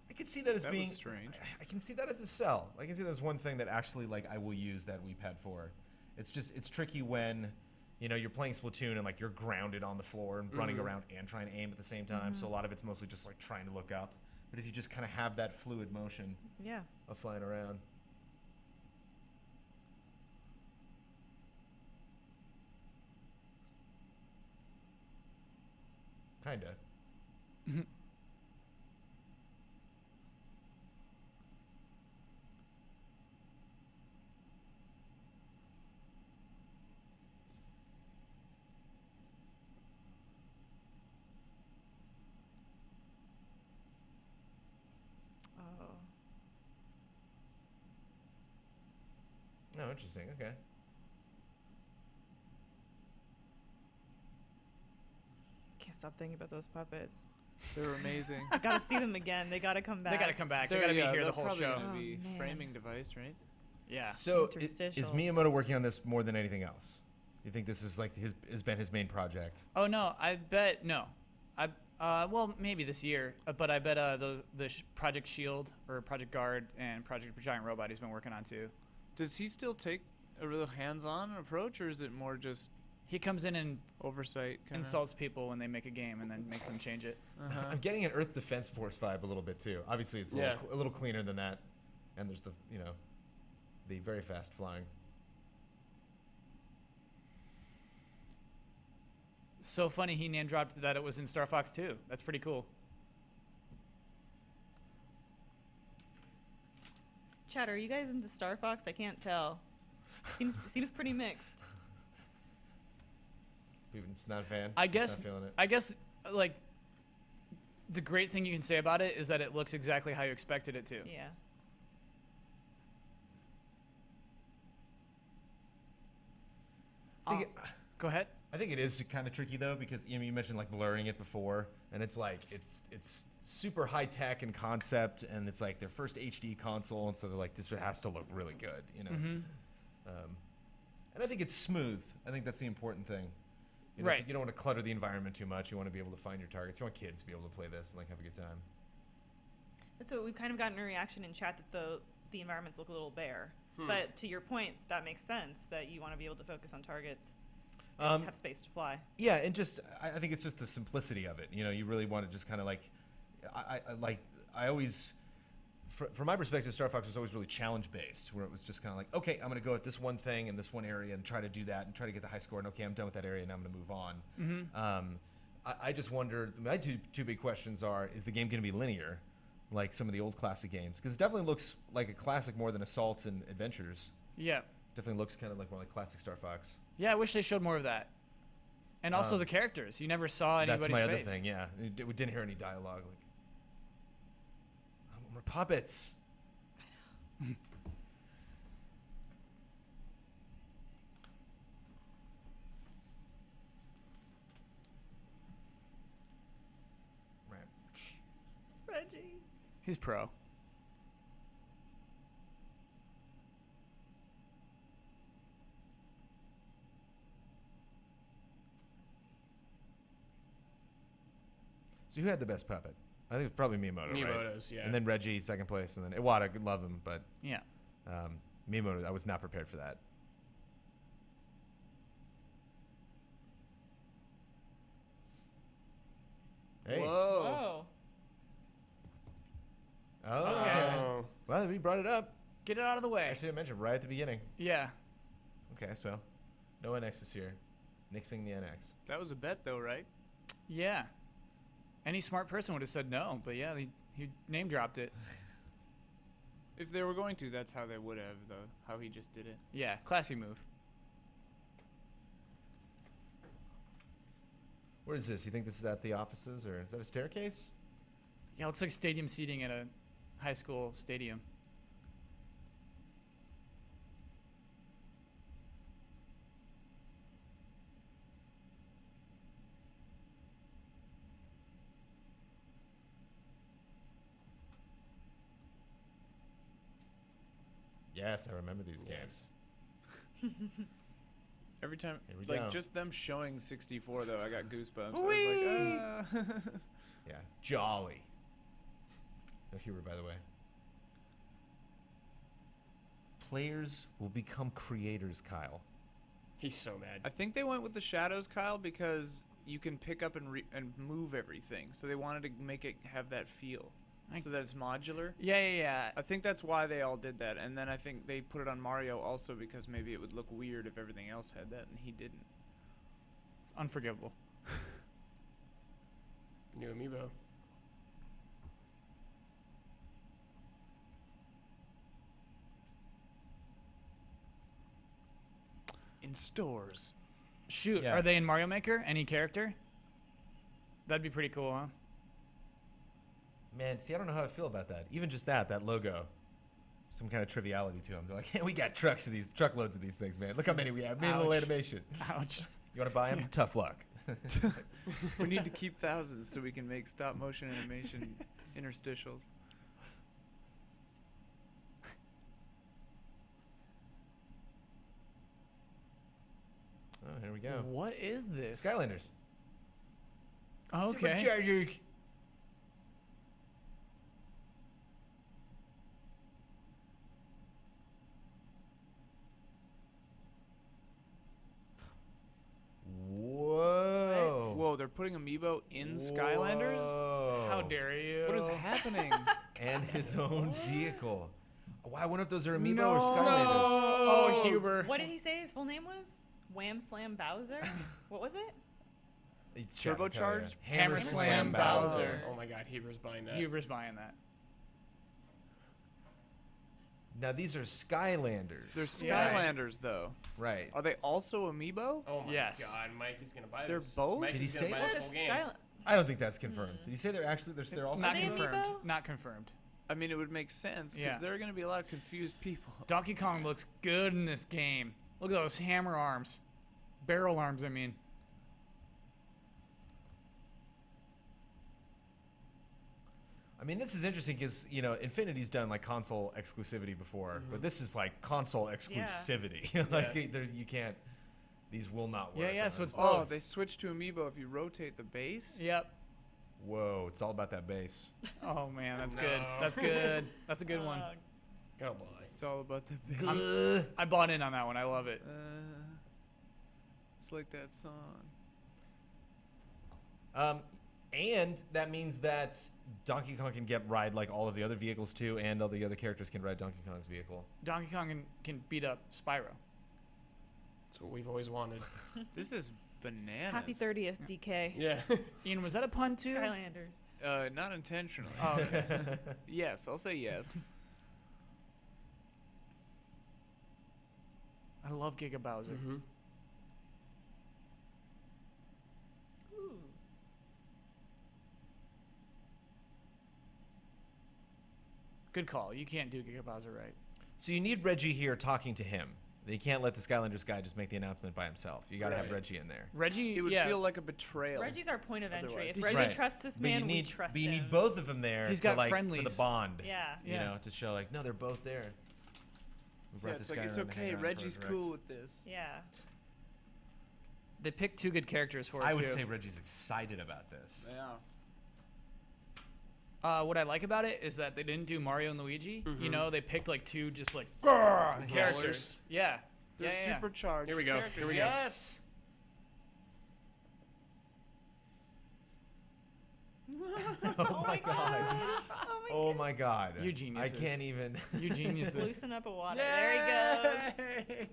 I can see that as That being was strange. I can see that as a sell. I can see that as one thing that actually like I will use that Wii Pad for. It's tricky when you're playing Splatoon and like you're grounded on the floor and running around and trying to aim at the same time. So a lot of it's mostly just like trying to look up. But if you just kind of have that fluid motion Yeah. of flying around. Kinda. Oh. Oh, interesting. Okay. Can't stop thinking about those puppets. They're amazing. Gotta see them again. They gotta come back. They gotta come back. They They're- gotta be yeah, here the they're whole probably show. gonna be Oh, man. framing device, right? Yeah. So is Interstitials. Miyamoto working on this more than anything else? You think this is like has been his main project? Oh no, I bet no. Well, maybe this year, but I bet Project Shield or Project Guard and Project Giant Robot he's been working on too. Does he still take a real hands-on approach, or is it more just He comes in and oversight? Kinda? insults people when they make a game and then makes them change it. Uh-huh. I'm getting an Earth Defense Force vibe a little bit too. Obviously, it's a little cleaner than that, and there's the very fast flying. So funny he name dropped that it was in Star Fox 2. That's pretty cool. Chad, are you guys into Star Fox? I can't tell. Seems pretty mixed. Just not a fan. I Just guess not feeling it. I guess like the great thing you can say about it is that it looks exactly how you expected it to. Yeah. I think Go ahead. I think it is kind of tricky though because you mentioned like blurring it before, and it's like it's super high tech and concept, and it's like their first HD console, and so they're like this has to look really good, Mm-hmm. And I think it's smooth. I think that's the important thing. It's Right. like you don't want to clutter the environment too much. You want to be able to find your targets. You want kids to be able to play this and like have a good time. That's what we've kind of gotten a reaction in chat that the environments look a little bare. But to your point, that makes sense that you want to be able to focus on targets and have space to fly. Yeah, and just I think it's just the simplicity of it. You really want to just kind of like, I always, from my perspective, Star Fox was always really challenge based, where it was just kind of like, okay, I'm going to go at this one thing in this one area and try to do that and try to get the high score, and okay, I'm done with that area and I'm going to move on. Mm-hmm. I just wonder. My two big questions are: is the game going to be linear, like some of the old classic games? Because it definitely looks like a classic more than Assault and Adventures. Yeah. Definitely looks kind of like more like classic Star Fox. Yeah, I wish they showed more of that. And also the characters. You never saw anybody's That's my face. other thing. Yeah, we didn't hear any dialogue. Like, more puppets. He's pro. So who had the best puppet? I think it's probably Miyamoto, right? Miyamoto's, yeah. And then Reggie, second place, and then Iwata, could love him, but Yeah. Miyamoto, I was not prepared for that. Hey. Whoa. Whoa. Oh, Okay. okay. Oh. Well, we brought it up. Get it out of the way. Actually, I mentioned right at the beginning. Yeah. Okay, so no NXs here. Nixing the NX. That was a bet, though, right? Yeah. Any smart person would have said no, but yeah, he name dropped it. If they were going to, that's how they would have, though. How he just did it. Yeah, classy move. Where is this? You think this is at the offices, or is that a staircase? Yeah, looks like stadium seating at a high school stadium. Yes, I remember these Yes. games. Every time, Here we like, go. just them showing 64, though, I got goosebumps. Whee! I was like, Yeah, jolly. No humor, by the way. Players will become creators, Kyle. He's so mad. I think they went with the shadows, Kyle, because you can pick up and move everything. So they wanted to make it have that feel, so that it's modular. Yeah. I think that's why they all did that. And then I think they put it on Mario also because maybe it would look weird if everything else had that, and he didn't. It's unforgivable. New amiibo. In stores. Shoot, Yeah. are they in Mario Maker? Any character? That'd be pretty cool, huh? Man, see, I don't know how I feel about that. Even just that logo, some kind of triviality to them. They're like, hey, we got truckloads of these things, man. Look how many we have. Made a little Ouch. animation. Ouch. You want to buy them? Tough luck. We need to keep thousands so we can make stop motion animation interstitials. Oh, here we go. What is this? Skylanders. Okay. Superchargers. Whoa. Whoa, they're putting amiibo in Skylanders? Whoa. How dare you? What is happening? And his own vehicle. Why? I wonder if those are amiibo No. or Skylanders. Oh, Huber. What did he say his full name was? Wham Slam Bowser? What was it? It's Turbocharged? Hammer Slam Bowser. Oh my god, Heber's buying that. Huber's buying that. Now these are Skylanders. They're Yeah. Skylanders, though. Right. Are they also amiibo? Oh my Yes. god, Mike is gonna buy They're this. both? Mike Did he is gonna say buy that? this whole game. Skyla- I don't think that's confirmed. Did he say they're also Not they confirmed. amiibo? Not confirmed. I mean, it would make sense because Yeah. there are going to be a lot of confused people. Donkey Kong looks good in this game. Look at those hammer arms. Barrel arms, I mean. I mean, this is interesting because, you know, Infinity's done like console exclusivity before, but this is like console exclusivity. Like, Yeah. you can't, these will not work. Yeah, on so it's those. Oh, both. they switched to amiibo if you rotate the base? Yep. Whoa, it's all about that bass. Oh, man, that's No. good. That's good. That's a good one. Go boy. It's all about the base. Ugh. I bought in on that one. I love it. It's like that song. And that means that Donkey Kong can ride like all of the other vehicles too, and all the other characters can ride Donkey Kong's vehicle. Donkey Kong can beat up Spyro. That's what we've always wanted. This is bananas. Happy 30th, DK. Yeah. Ian, was that a pun too? Skylanders. Not intentionally. Oh, okay. Yes, I'll say yes. I love Giga Bowser. Mm-hmm. Ooh. Good call. You can't do Giga Bowser right. So you need Reggie here talking to him, You can't let the Skylanders guy just make the announcement by himself. You got to have Right. Reggie in there. Reggie, It would yeah, feel like a betrayal. Reggie's our point of entry. Otherwise. If Reggie Right. trusts this But man, you need, we trust but you him. need both of them there. He's to, got like, for friendlies. the bond. Yeah. You know, to show like, no, they're both there. We brought Yeah, this it's like guy it's around to hang okay. around for Reggie's a direct. cool with this. Yeah. they picked 2 good characters for it I would too. say Reggie's excited about this. Yeah. What I like about it is that they didn't do Mario and Luigi. Mm-hmm. You know, they picked like 2 just like Brawlers. characters. Yeah. They're yeah, yeah. supercharged. Here we go. characters. Here we go. Yes. Oh my god. Oh my god. You I geniuses. can't even. You geniuses. Loosen up a water. There he goes. Yay!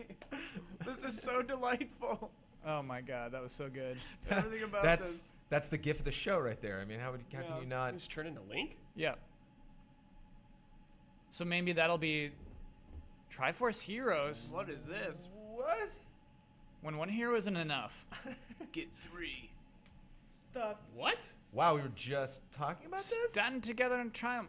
This is so delightful. Oh my god, that was so good. Everything about that's that's the gift of the show right there. I mean, how Yeah. can you not? Just turn into Link. Yeah. So maybe that'll be Triforce Heroes. What is this? What? When one hero isn't enough. Get 3. The What? Wow, we were just talking about this. Stand together in triumph.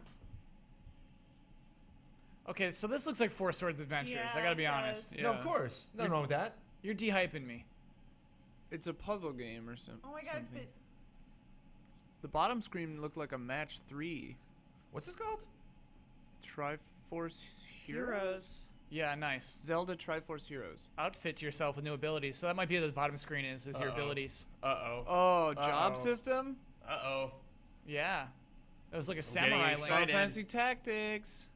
Okay, so this looks like Four Swords Adventures. I Yeah, gotta be it honest. does. Yeah. No, of course. Nothing wrong with that. You're de-hyping me. It's a puzzle game or something. oh my god. something. The bottom screen looked like a match 3. What's this called? Triforce Heroes. Heroes. Yeah, nice. Zelda Triforce Heroes. Outfit yourself with new abilities. So that might be what the bottom screen is your Uh-oh. abilities. Uh-oh. Oh, job Uh-oh. system. Uh-oh. Yeah. That was like a getting samurai link. excited. Final Fantasy Tactics.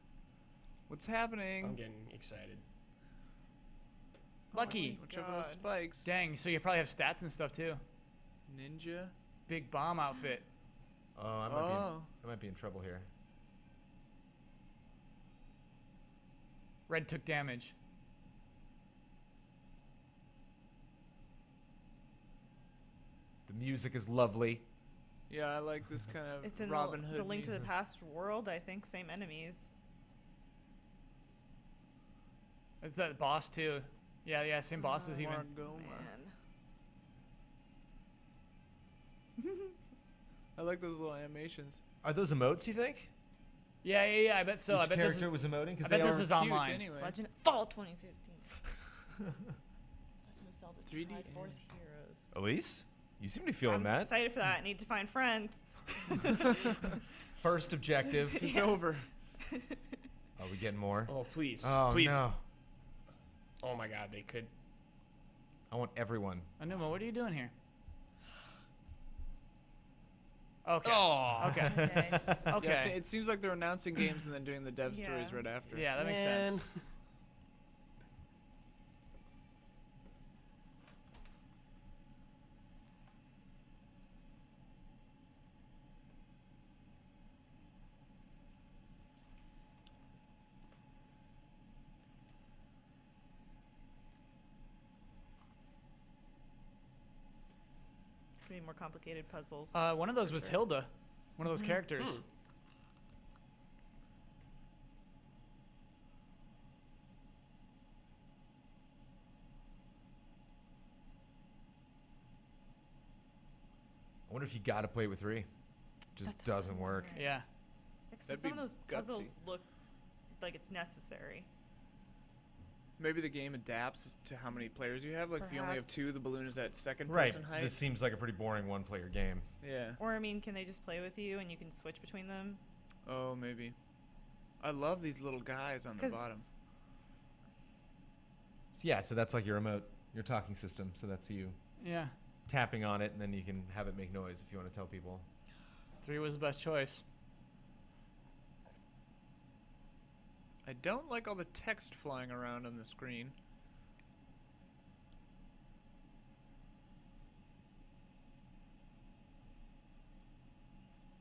What's happening? I'm getting excited. Lucky. Watch over those God. spikes. Dang, so you probably have stats and stuff too. Ninja. Big bomb outfit. Oh, I might be in trouble here. Red took damage. The music is lovely. Yeah, I like this kind of It's in Robin Hood the Link to the music. Past world, I think. Same enemies. It's that boss too. Yeah, same bosses even. Margoma. Man. I like those little animations. Are those emotes? You think? Yeah. I bet so. Each I bet this character is. was emoting because I bet they this are is Cute online. anyway. Legend Fall 2015. Legend of Zelda 3D Triforce Heroes. Elise, you seem to be feeling I'm that. excited for that. I need to find friends. First objective. It's over. Are we getting more? Oh, please. Oh please. no! Oh my god, they could. I want everyone. Anuma, what are you doing here? Okay. Oh. Okay. Okay. Yeah, Okay. it seems like they're announcing games and then doing the dev stories Yeah. right after. Yeah, that makes Man. sense. It's gonna be more complicated puzzles. One of those was Hilda, one of those characters. Hmm. I wonder if you got to play with 3. Just That's doesn't what I work. wonder. Yeah. Like, That'd some be of those gutsy. puzzles look like it's necessary. Maybe the game adapts to how many players you have. Like if you only have Perhaps. 2, the balloon is at second Right. person height. This seems like a pretty boring one-player game. Yeah. Or I mean, can they just play with you and you can switch between them? Oh, maybe. I love these little guys on the 'Cause- bottom. So yeah, so that's like your remote, your talking system. So that's you Yeah. tapping on it, and then you can have it make noise if you want to tell people. 3 was the best choice. I don't like all the text flying around on the screen.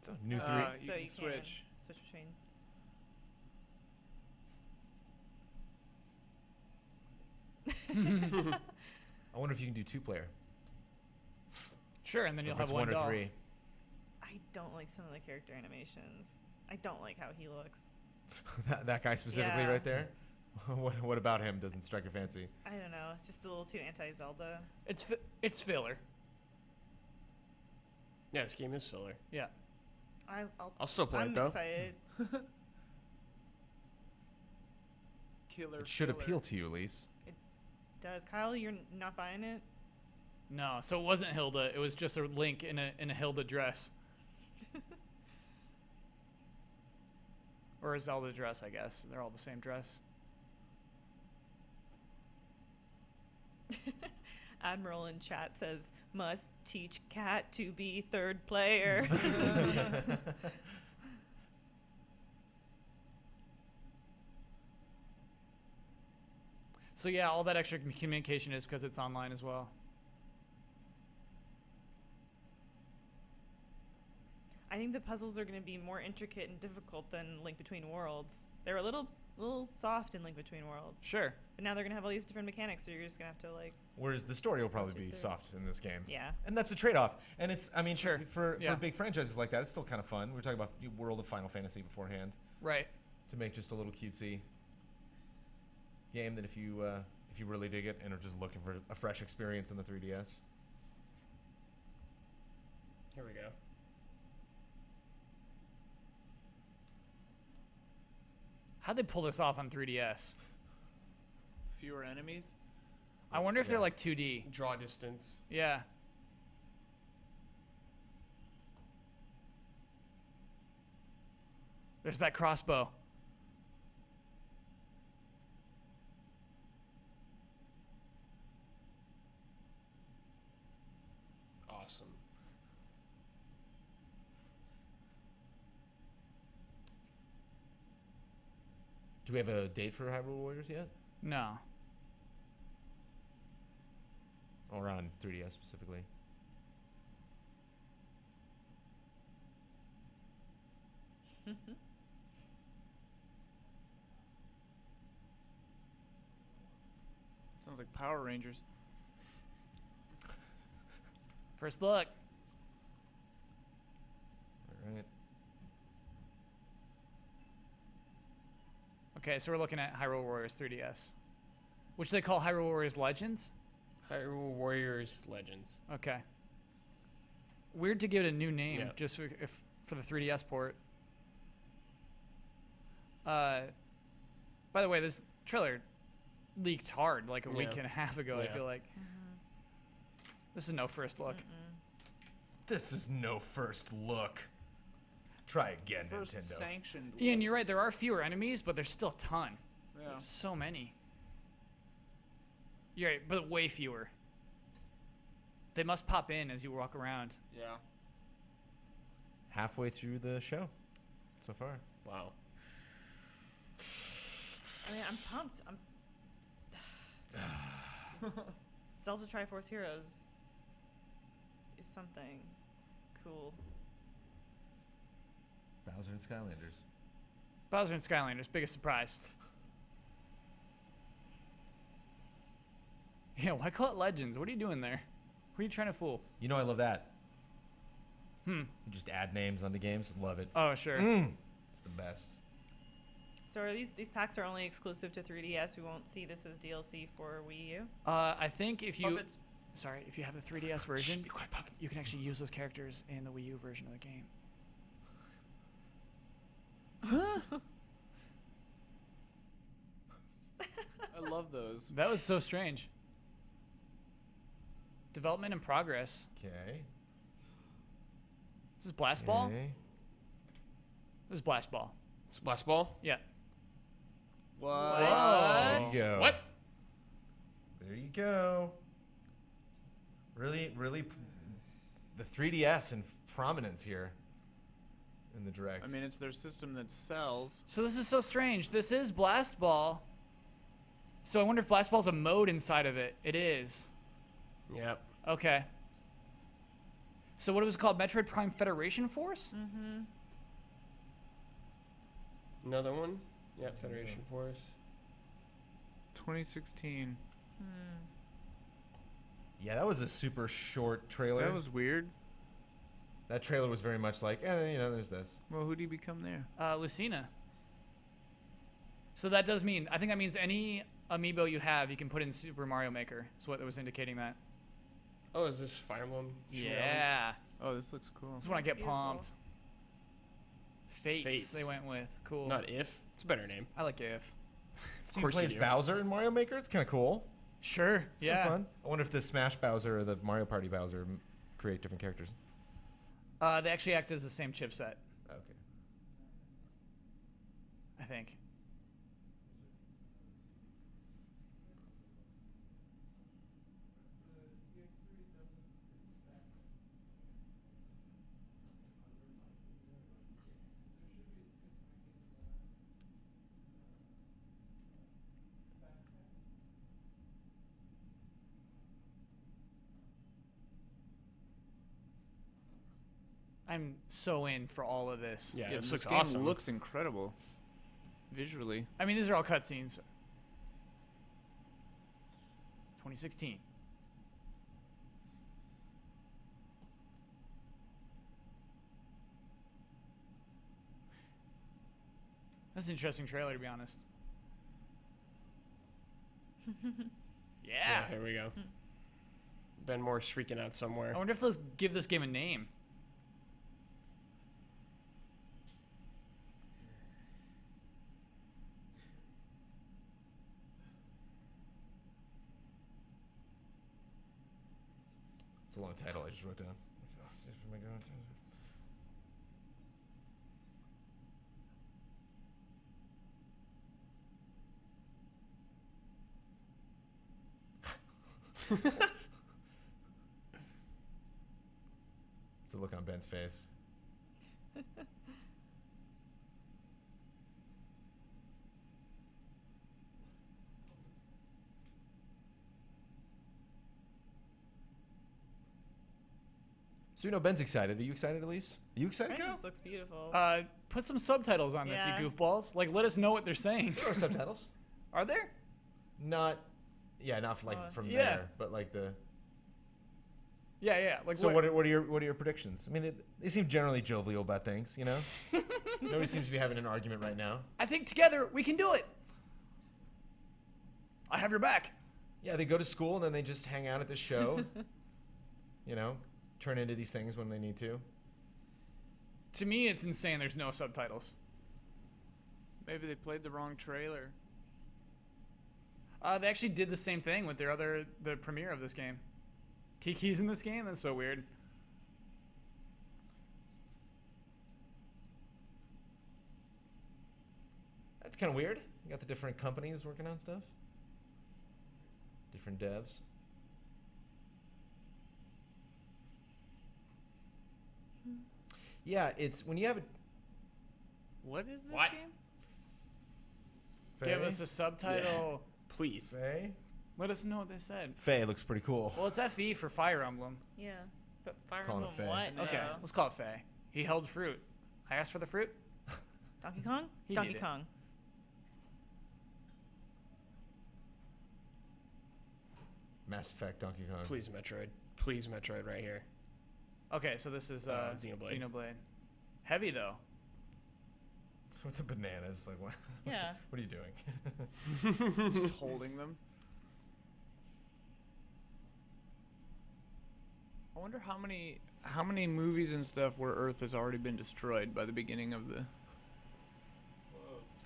So new 3. You so can you switch. Can switch between. I wonder if you can do 2-player. Sure, and then Or you'll if have it's one 1 or doll. 3. I don't like some of the character animations. I don't like how he looks. that guy specifically Yeah. right there. What about him doesn't strike your fancy? I don't know. It's just a little too anti-Zelda. It's filler. Yeah, this game is filler. Yeah. I'll still play I'm it though. excited. Killer. It should filler. appeal to you, Elise. does. Kyle, you're not buying it? No, so it wasn't Hilda. It was just a Link in a Hilda dress. Or a Zelda dress, I guess. They're all the same dress. Admiral in chat says, must teach cat to be third player. So yeah, all that extra communication is because it's online as well. I think the puzzles are going to be more intricate and difficult than Link Between Worlds. They're a little soft in Link Between Worlds. Sure. But now they're going to have all these different mechanics, so you're just going to have to, like... Whereas the story will probably be through. soft in this game. Yeah. And that's a trade-off. And it's, I mean, Sure. for Yeah. big franchises like that, it's still kind of fun. We were talking about the world of Final Fantasy beforehand. Right. To make just a little cutesy game that if you really dig it and are just looking for a fresh experience in the 3DS. Here we go. How'd they pull this off on 3DS? Fewer enemies. I wonder if Yeah. they're like 2D. Draw distance. Yeah. There's that crossbow. Awesome. Do we have a date for Hyrule Warriors yet? No. Or on 3DS specifically? Sounds like Power Rangers. First look. All right. Okay, so we're looking at Hyrule Warriors 3DS, which they call Hyrule Warriors Legends. Hyrule Warriors Legends. Okay. Weird to give it a new name, Yeah. just for the 3DS port. By the way, this trailer leaked hard like a week Yeah. and a half ago. I Yeah. feel like this is no first look. This is no first look. Try again, First Nintendo. sanctioned. Ian, look. you're right. There are fewer enemies, but there's still a ton. Yeah. There's so many. You're right, but way fewer. They must pop in as you walk around. Yeah. Halfway through the show so far. Wow. I mean, I'm pumped. Zelda Triforce Heroes is something cool. Bowser and Skylanders. Bowser and Skylanders, biggest surprise. Yeah, why call it Legends? What are you doing there? Who are you trying to fool? You know I love that. Hmm. You just add names onto games. Love it. Oh, sure. It's the best. So are these packs are only exclusive to 3DS? We won't see this as DLC for Wii U? I think if you... Puppets. Sorry, if you have the 3DS version, Be quiet, puppets. you can actually use those characters in the Wii U version of the game. I love those. That was so strange. Development in progress. Okay. This is Blast Ball? Okay. This is Blast Ball. Splash Ball? Yeah. What? There you go. What? There you go. Really, the 3DS in prominence here in the direct. I mean, it's their system that sells. So this is so strange. This is Blast Ball. So I wonder if Blast Ball's a mode inside of it. It is. Yep. Okay. So what was it called? Metroid Prime Federation Force? Mm-hmm. Another one? Yep, Federation Force. 2016. yeah, that was a super short trailer. That was weird. That trailer was very much like, there's this. Well, who do you become there? Lucina. So that does mean, I think that means any amiibo you have, you can put in Super Mario Maker. Is what it was indicating that. Oh, is this Fire Emblem? Yeah. Oh, this looks cool. This is when I That's get beautiful. pumped. Fates, Fates. they went with. Cool. Not If. It's a better name. I like if. So he course you plays do. Bowser in Mario Maker. It's kind of cool. Sure. It's Yeah. fun. I wonder if the Smash Bowser or the Mario Party Bowser create different characters. They actually act as the same chipset, Okay. I think. I'm so in for all of this. Yeah, this this looks game awesome. looks incredible, visually. I mean, these are all cutscenes. 2016. That's an interesting trailer, to be honest. Yeah. Here we go. Ben Moore's freaking out somewhere. I wonder if they'll give this game a name. It's a long title I just wrote down. It's the look on Ben's face. So you know Ben's excited. Are you excited, Elise? Are you excited, Carol? This looks beautiful. Put some subtitles on this, Yeah. you goofballs. Like, let us know what they're saying. There are subtitles. Are there? Not, yeah, not like from Yeah. there, but like the. Yeah. Like, So what are your predictions? I mean, they seem generally jovial about things, you know. Nobody seems to be having an argument right now. I think together we can do it. I have your back. Yeah, they go to school and then they just hang out at this show. You know, turn into these things when they need to. To me, it's insane there's no subtitles. Maybe they played the wrong trailer. They actually did the same thing with the premiere of this game. Tiki's in this game? That's so weird. That's kind of weird. You got the different companies working on stuff. Different devs. Yeah, it's when you have a. What is this What? game? Give us a subtitle. Please. Faye. Let us know what they said. Faye looks pretty cool. Well, it's FE for Fire Emblem. Yeah. But Fire Calling it Emblem Faye. what? Okay, though? let's call it Faye. He held fruit. I asked for the fruit. Donkey Kong? He Donkey did it. Kong. Mass Effect, Donkey Kong. Please, Metroid. Please, Metroid right here. Okay, so this is Xenoblade. Xenoblade. Heavy though. With the bananas, like what? Yeah. What are you doing? Just holding them. I wonder how many movies and stuff where Earth has already been destroyed by the beginning of the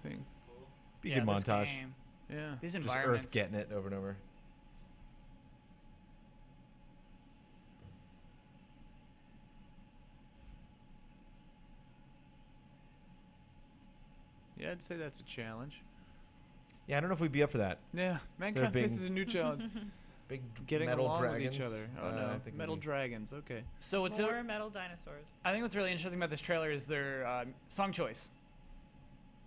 thing. Be a Yeah, good this montage. game, Yeah. these Just environments. Earth getting it over and over. Yeah, I'd say that's a challenge. Yeah, I don't know if we'd be up for that. Yeah, Mankind big- faces a new challenge. Big Getting metal along dragons. with each other. Oh I no, think metal we- dragons. Okay. So it's More metal dinosaurs. I think what's really interesting about this trailer is their song choice,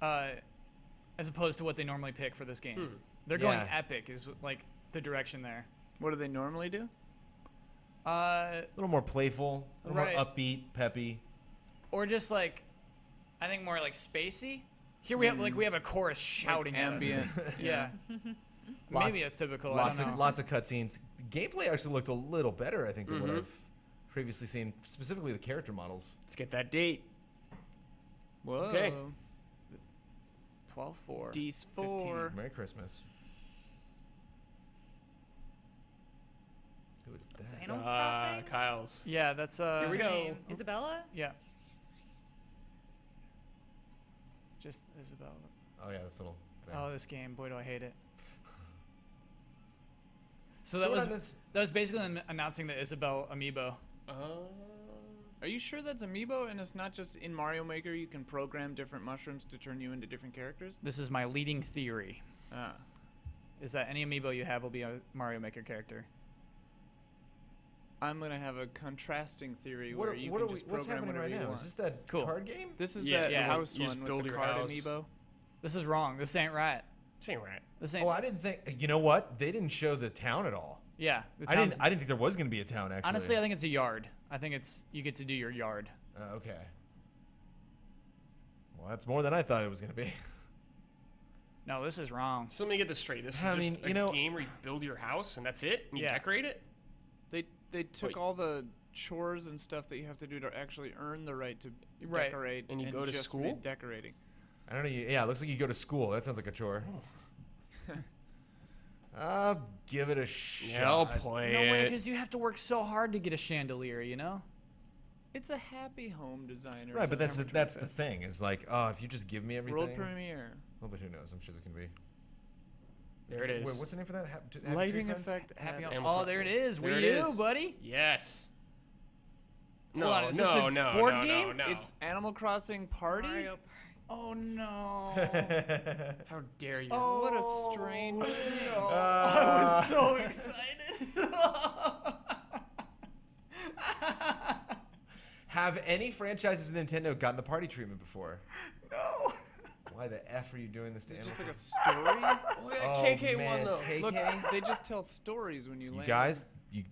as opposed to what they normally pick for this game. They're going Yeah. epic, is like the direction there. What do they normally do? A little more playful, a little Right. more upbeat, peppy. Or just like, I think more like spacey. Here we have we have a chorus shouting at us. ambient. Yeah. Lots- Maybe it's typical. Lots I don't of know. lots of cutscenes. Gameplay actually looked a little better, I think, than what I've previously seen. Specifically, the character models. Let's get that date. Whoa. Okay. 12-4. D's 15. 4. Merry Christmas. Who is Is that? Animal Crossing? Kyle's. Yeah, that's Here we What's her go. name? Isabella? Yeah. Just Isabella. Oh yeah, this little thing. Oh, this game, boy, do I hate it. So that what was I miss- that was basically announcing the Isabelle amiibo. Are you sure that's amiibo and it's not just in Mario Maker you can program different mushrooms to turn you into different characters? This is my leading theory. Ah. Is that any amiibo you have will be a Mario Maker character. I'm gonna have a contrasting theory What where are- you what can are we- just what's program happening whatever right you now? want. Is this that Cool. card game? This is Yeah, that yeah, house you just one with build the your card house. amiibo. This is wrong. This ain't right. Same right. This ain't. Oh, I didn't think. You know what? They didn't show the town at all. Yeah. The I didn't. town's- I didn't think there was going to be a town. Actually. Honestly, I think it's a yard. I think it's you get to do your yard. Okay. Well, that's more than I thought it was going to be. No, this is wrong. So let me get this straight. This is I just mean, a you know- game where you build your house and that's it? And you Yeah. decorate it? They took Wait. all the chores and stuff that you have to do to actually earn the right to Right. decorate And you go to just school? made decorating. I don't know. Yeah, it looks like you go to school. That sounds like a chore. I'll give it a shot. Yeah, I'll play No way, it. because you have to work so hard to get a chandelier. You know. It's a happy home designer. Right, but that's the September thing. Is like, oh, if you just give me 25th. everything. World premiere. Oh, but who knows? I'm sure there can be. There it is. Wait, what's the name for that? Happy Tree Lighting Friends? effect. Happy added. Home. Oh, there it is. There Wii it U, is. buddy. Yes. Hold on, is this a no, board no, game? No, no. It's Animal Crossing Party. Mario Oh no. How dare you? Oh, What a strange no. thing. I was so excited. Have any franchises in Nintendo gotten the party treatment before? No. Why the f are you doing this Is to it just like Animal a story? Oh, yeah, Oh, KK man, won though. KK? Look, they just tell stories when you You land. guys,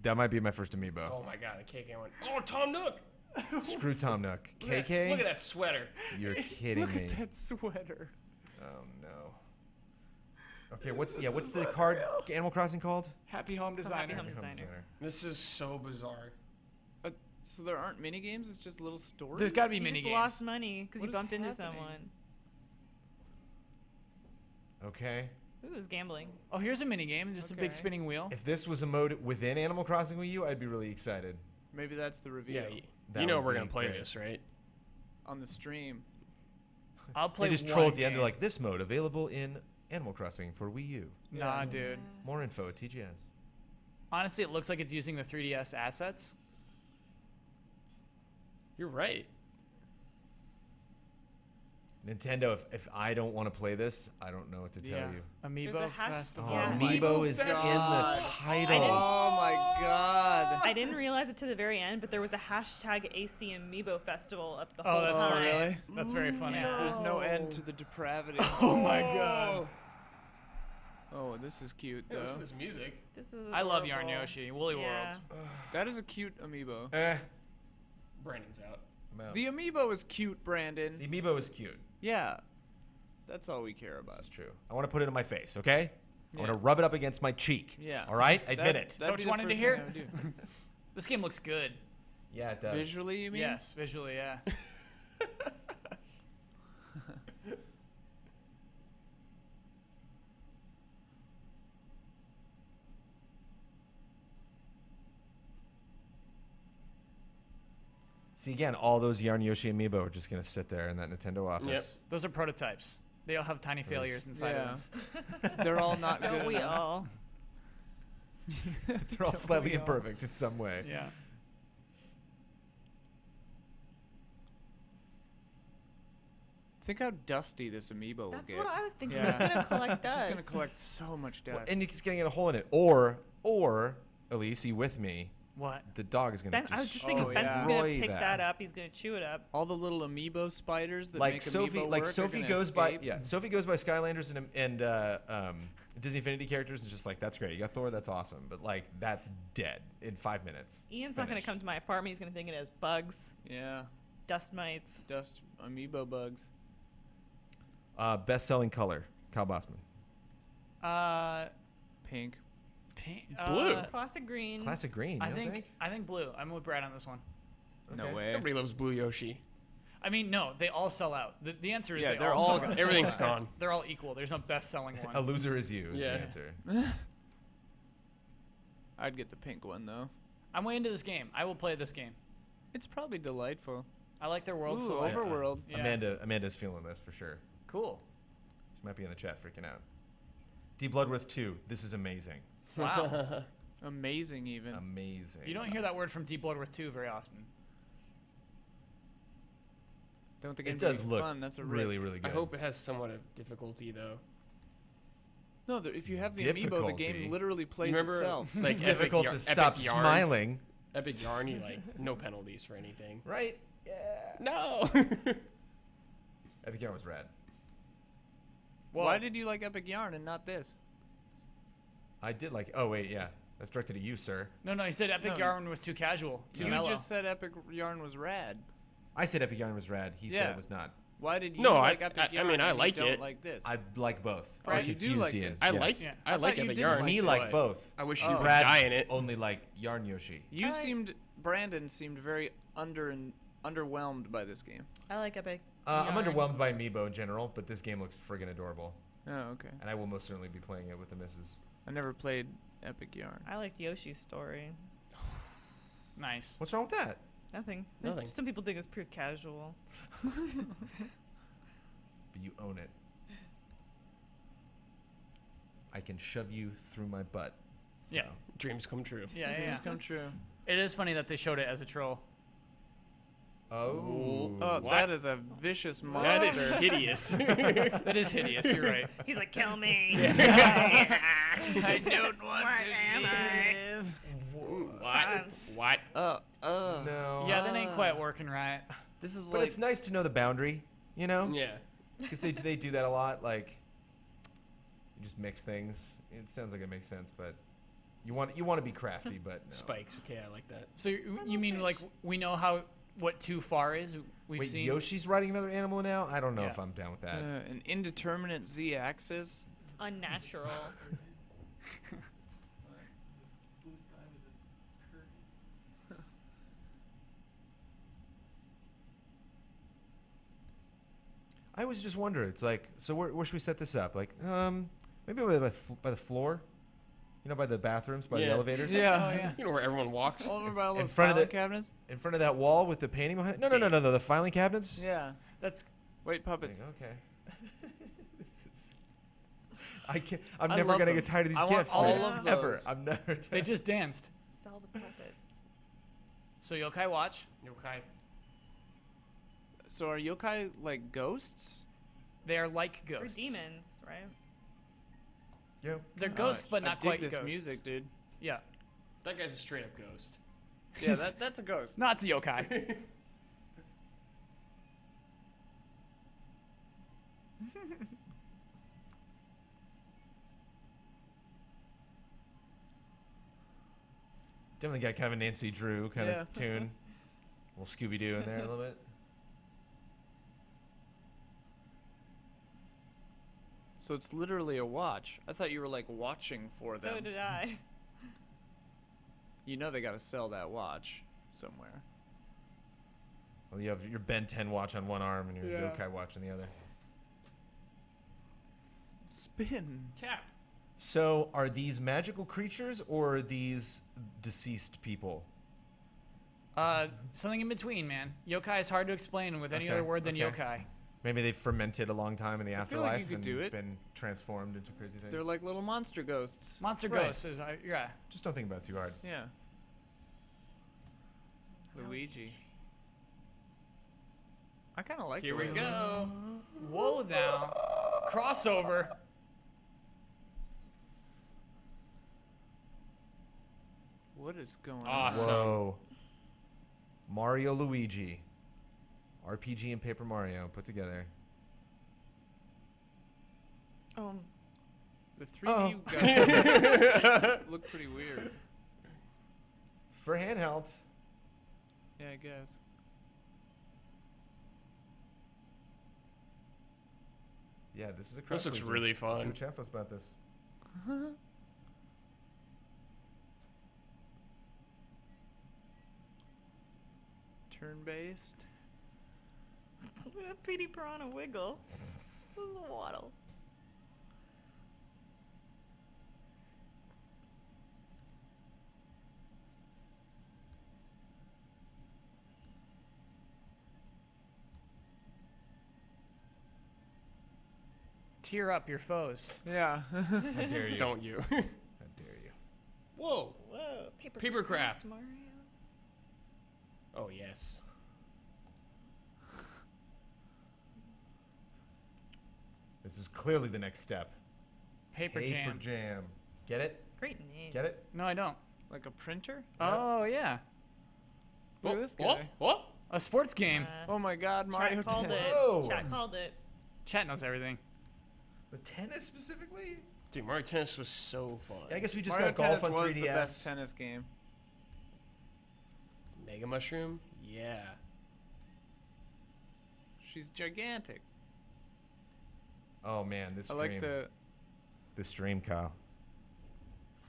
that might be my first amiibo. Oh my god, the KK won. Oh, Tom Nook. Screw Tom Nook. Look at KK, look at that sweater. you're kidding Look me. at that sweater. Oh no. Okay, what's the card Animal Crossing called? Happy Home Designer. Designer. Home Designer. This is so bizarre. So there aren't mini games. It's just little stories. There's got to be You mini just games. lost money because What you is bumped into happening? someone. Okay. Ooh, it was gambling. Oh, here's a mini game. Just a big Okay. spinning wheel. If this was a mode within Animal Crossing Wii U, I'd be really excited. Maybe that's the reveal Yeah, That you know would we're be gonna play great. this, right? on the stream. I'll play. They just troll one at the end. game. They're like, this mode available in Animal Crossing for Wii U. Nah, dude. More info at TGS. Honestly, it looks like it's using the 3DS assets. You're right. Nintendo, if I don't want to play this, I don't know what to tell Yeah. you. Amiibo There's a hash- Festival. Oh, Yeah. Amiibo is in the Festival. title. Oh my god. I didn't realize it to the very end, but there was a hashtag AC Amiibo Festival up the Oh, whole that's time. really? That's very funny. Yeah. There's no end to the depravity. Oh my god. Oh, this is cute Hey, though. listen to this music. This is I love Yarn adorable. Yoshi. Woolly Yeah. World. That is a cute amiibo. Brandon's out. I'm out. The amiibo is cute, Brandon. The Amiibo is cute. Yeah. That's all we care This about. is true. I want to put it in my face, okay? I want to Yeah. rub it up against my cheek. Yeah. All right? Admit it. that that'd what be you the wanted to first hear? thing I would do. This game looks good. Yeah, it does. Visually, you mean? Yes, visually, yeah. See, again, all those Yarn Yoshi Amiibo are just going to sit there in that Nintendo office. Those are prototypes. They all have tiny failures inside of Yeah. them. They're all not Don't good we enough. all? They're all slightly imperfect in some way. Yeah. Think how dusty this amiibo will That's get. what I was thinking. Yeah. It's gonna collect It's dust. just gonna collect so much dust. Well, and it's getting a hole in it. Or, Elise, you with me? What? The dog is going to Ben, I was just thinking Oh, Ben's yeah. is gonna destroy pick that. that up. He's gonna chew it up. all the little amiibo spiders that like make Sophie, amiibo like work are Sophie gonna goes by, escape. yeah. Sophie goes by Skylanders and Disney Infinity characters, and just like that's great. You got Thor, that's awesome. But like that's dead in 5 minutes. Ian's not gonna Finished. come to my apartment. He's gonna think it has bugs, Yeah, dust mites. dust amiibo bugs. Best-selling color, Kyle Bossman. Pink. Pink, Blue. Classic green. Classic green. I you don't think blue. I'm with Brad on this one. No Okay. way. Everybody loves Blue Yoshi. I mean, no, they all sell out. The answer is Yeah, they they're all all sell out. Everything's gone. They're all equal. There's no best-selling A one. loser is you. Is Yeah. the answer. I'd get the pink one though. I'm way into this game. I will play this game. It's probably delightful. I like their world Ooh, so much. Overworld. Yeah. Amanda's feeling this for sure. Cool. She might be in the chat freaking out. D Bloodworth 2. This is amazing. Wow. Amazing, even. Amazing. You don't hear that word from Deep Bloodworth 2 very often. Don't think It it's does look fun. That's a really, risk. really good. I hope it has somewhat of difficulty though. No, if you have the amiibo, the Difficulty. game literally plays Remember, itself. like It's difficult to stop smiling. Epic Yarn, you like no penalties for anything. Right? Yeah. No. Epic Yarn was rad. Well, Why did you like Epic Yarn and not this? I did like. Oh wait, yeah. That's directed at you, sir. No, he said Epic No. Yarn was too casual, too You mellow. just said Epic Yarn was rad. I said Epic Yarn was rad. He said Yeah. it was not. Why did you No, like I Epic Yarn? mean, I and you like don't it. like this. I like both. Right, I you do confused like Ian. this. I Yes. like Yeah. I I like thought you Epic didn't Yarn. like Me this. like both. I wish you Oh. would Brad die in it. only like Yarn Yoshi. You I like- seemed Brandon seemed very underwhelmed by this game. I like Epic. I'm Yarn. underwhelmed by Amiibo in general, but this game looks friggin' adorable, Oh, okay. and I will most certainly be playing it with the missus. I never played Epic Yarn. I liked Yoshi's story. Nice. What's wrong with that? Nothing. Nothing. Some people think it's pretty casual. But you own it. I can shove you through my butt. Yeah. Dreams come true. Yeah, Dreams come true. It is funny that they showed it as a troll. Oh. Oh, What? that is a vicious That is monster. hideous. That is hideous. You're right. He's like, kill me. I don't want Where to am I? live. What? No. Yeah, that ain't quite working right. This is But like it's nice to know the boundary, you know? Yeah. Because they do that a lot. Like, you just mix things. It sounds like it makes sense, but you want to be crafty, but no. Spikes. Okay, I like that. So you mean like we know what too far is? We've Wait, seen. Yoshi's riding another animal now? I don't know Yeah. if I'm down with that. an indeterminate z-axis. It's unnatural. I was just wondering. It's like, so where should we set this up? Like, maybe by the floor, you know, by the bathrooms, by the Yeah. elevators. Oh yeah. You know where everyone walks. All over by all In those front of filing the- cabinets. In front of that wall with the painting behind it. No, the filing cabinets. Yeah. That's Wait, puppets. Okay. I can't. I'm I never love gonna them. get tired of these I want gifts. all man. of Ever. those. I'm never. they just danced. Sell the puppets. So Yokai Watch. Okay. So are yokai like ghosts? They are like For ghosts. demons, right? Yeah. They're ghosts, but not I dig quite this ghosts. music, dude. Yeah. That guy's a straight up ghost. Yeah, that's a ghost. No, it's a yokai. Definitely got kind of a Nancy Drew kind Yeah. of tune. A little Scooby Doo in there a little bit. So it's literally a watch. I thought you were like watching for them. So did I. You know they got to sell that watch somewhere. Well, you have your Ben 10 watch on one arm and your Yeah. yokai watch on the other. Spin. Tap. So, are these magical creatures or are these deceased people? Something in between, man. Yokai is hard to explain with any Okay, other word than okay. yokai. Maybe they've fermented a long time in the I feel like afterlife you could and do it. been transformed into crazy things. They're like little monster ghosts. Monster Right. ghosts is yeah. Just don't think about it too hard. Yeah. Luigi. I kind of like Here the we way it looks. go. Whoa now. Crossover. What is going Awesome. Whoa. Mario Luigi. RPG and Paper Mario put together. on? The Oh. 3D guys look pretty weird. For handheld. Yeah, I guess. Yeah, this is a This looks pleaser. really Let's see fun. what chat feels about this. Turn-based. Look at that Petey Piranha wiggle. This is a waddle. Tear up your foes. Yeah. How dare you? Don't you? How dare you? Whoa. Whoa. Papercraft. Mario. Oh yes. This is clearly the next step. Paper Jam. Jam. Get it? Great name. Get it? No, I don't. Like a printer? Oh yeah, Look at this What? guy. What? a sports game. Oh my God, Mario Chat called Tennis. it. Whoa. Chat called it. Chat knows everything. The tennis specifically? Dude, Mario Tennis was so fun. I guess we just Mario got golf Tennis on was 3DS. the best tennis game. Mega Mushroom? Yeah. She's gigantic. Oh man, this I stream. like the. This stream, Kyle.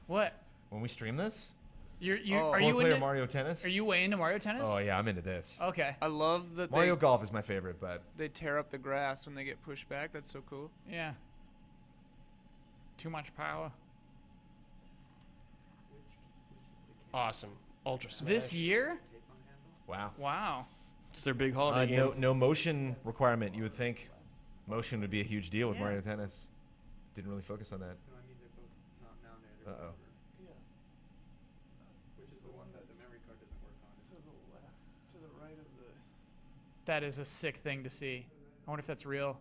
What? When we stream this, Are you four-player into Mario Tennis. Are you way into Mario Tennis? Oh yeah, I'm into this. Okay. I love that Mario Golf is my favorite, but they tear up the grass when they get pushed back. That's so cool. Yeah. Too much power. Awesome. Ultra Smash. This year? wow. Wow. It's their big holiday game. No motion requirement. You would think motion would be a huge deal with Yeah. Mario Tennis. Didn't really focus on that. No, I mean they're both not mounted or Uh-oh. whatever. Which is the one that the memory card doesn't work on. To the left, to the right of the. That is a sick thing to see. I wonder if that's real.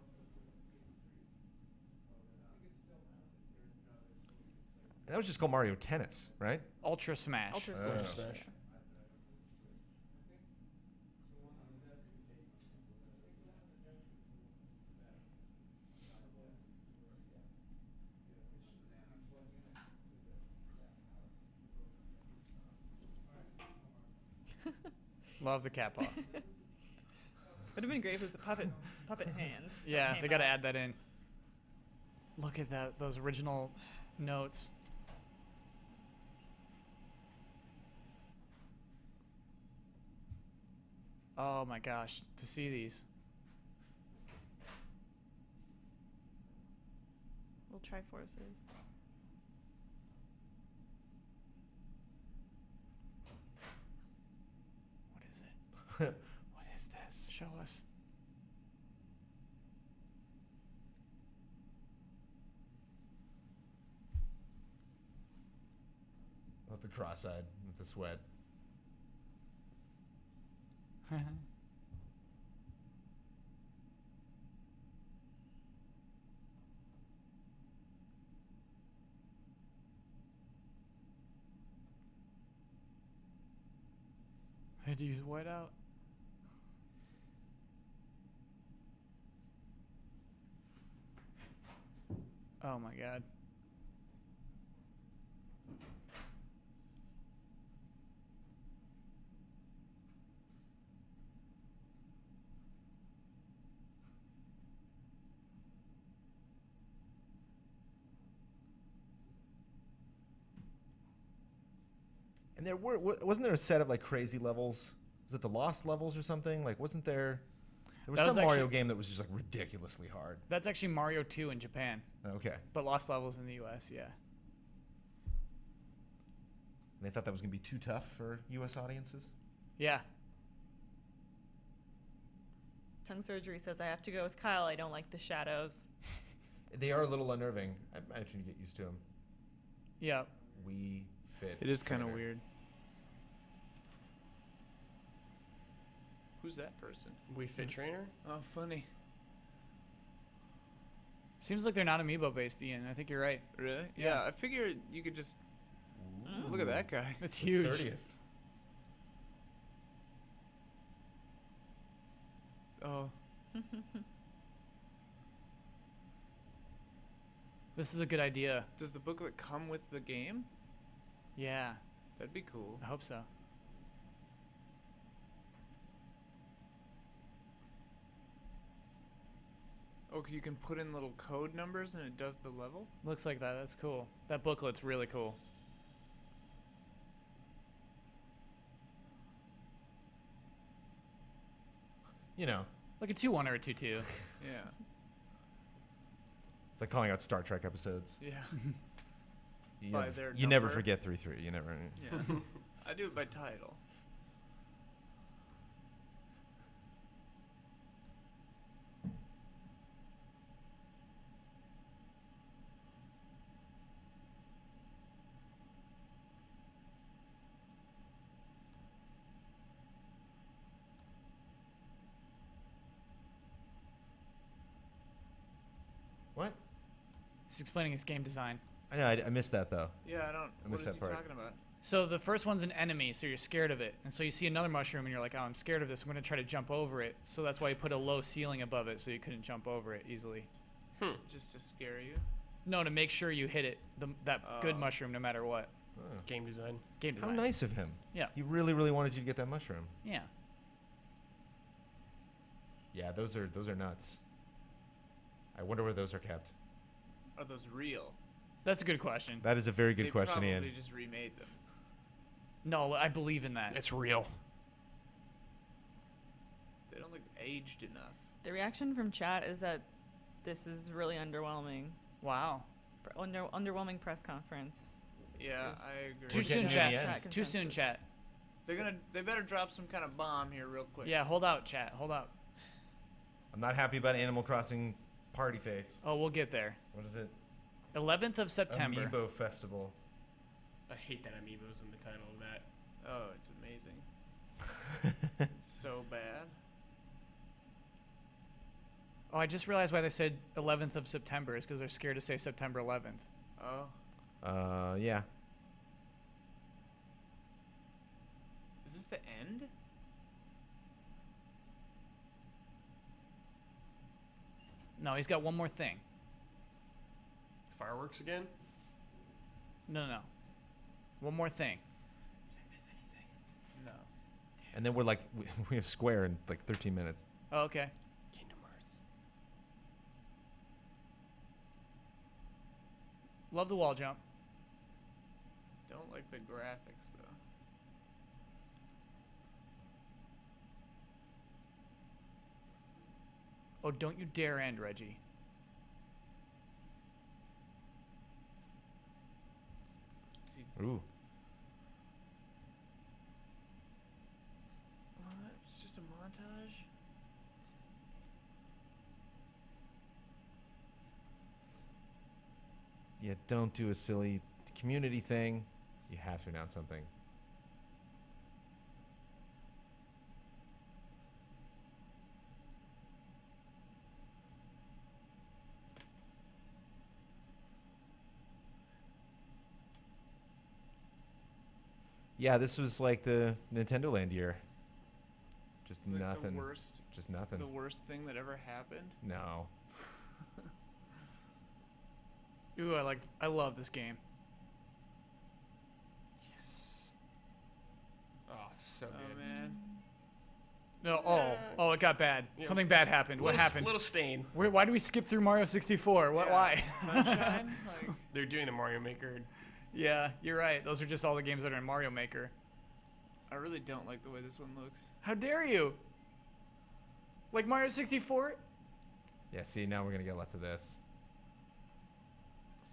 And that was just called Mario Tennis, right? Ultra Smash. Ultra Ultra Smash. Smash. Love the cat paw. Would have been great if it was a puppet hand. that Yeah, came they got to out. add that in. Look at that, those original notes. Oh my gosh, to see these. Little Triforces. What is it? What is this? Show us. Love the cross-eyed with the sweat. Had to use whiteout. Oh my god. And there wasn't there a set of like crazy levels? Was it the Lost levels or something? Like, wasn't there? There was That was some Mario actually- game that was just like ridiculously hard. That's actually Mario 2 in Japan, Okay. but Lost Levels in the US, yeah. And they thought that was gonna be too tough for U.S. audiences. Yeah. Tongue surgery says I have to go with Kyle. I don't like the shadows. They are a little unnerving. I imagine you get used to them. Yeah. We fit. It is kind of Trainer. weird. Who's that person? Wii Fit Trainer? Oh, funny. Seems like they're not amiibo based, Ian. I think you're right. Really? Yeah. Yeah, I figured you could just look at that guy. It's The huge. 30th. Oh, This is a good idea. does the booklet come with the game? Yeah. That'd be cool. I hope so. Oh, you can put in little code numbers and it does the level? Looks like that. That's cool. That booklet's really cool. You know, Like a 2-1 or a 2-2. Yeah. it's like calling out Star Trek episodes. Yeah. You, By never, their you never number. forget 3-3. You never. Yeah. I do it by title. He's explaining his game design. I know. I missed that though. Yeah, I don't. What missed is he that part. talking about? So the first one's an enemy, so you're scared of it. And so you see another mushroom and you're like, oh, I'm scared of this. I'm going to try to jump over it. So that's why you put a low ceiling above it so you couldn't jump over it easily. Just to scare you. No, to make sure you hit it, that good mushroom no matter what. Oh. Game design. Game How design. nice of him. Yeah. He really, really wanted you to get that mushroom. Yeah. Yeah, those are nuts. I wonder where those are kept. Are those real? That's a good question. That is a very good They question, probably Ian. just remade them. No, I believe in that. It's real. They don't look aged enough. The reaction from chat is that this is really underwhelming. Wow. Underwhelming press conference. Yeah, Is- I agree. Too We're soon, getting to the chat. end. Too soon, chat. They better drop some kind of bomb here real quick. Yeah, hold out, chat. Hold out. I'm not happy about Animal Crossing Party Face. Oh, we'll get there. What is it? 11th of September. Amiibo Festival. I hate that Amiibo's in the title of that. Oh, it's amazing. So bad. Oh, I just realized why they said 11th of September is because they're scared to say September 11th. Oh. Yeah. Is this the end? No, he's got one more thing. Fireworks again? No. One more thing. No. And then we're like, we have Square in like 13 minutes. Oh, okay. Kingdom Hearts. Love the wall jump. Don't like the graphics though. Oh, don't you dare end, Reggie. Ooh. What? It's just a montage? Yeah, don't do a silly community thing. You have to announce something. Yeah, this was like the Nintendo Land year. Just It's like nothing. the worst Just nothing. the worst thing that ever happened. No. Ooh, I love this game. Yes. Oh, so Oh good. man. No, oh, it got bad. Yeah. Something bad happened. What happened? Little stain. Why do we skip through Mario 64? What? Yeah, Why? Sunshine? Like, They're doing the Mario Maker. Yeah, you're right. Those are just all the games that are in Mario Maker. I really don't like the way this one looks. How dare you? Like Mario 64? Yeah, see, now we're going to get lots of this.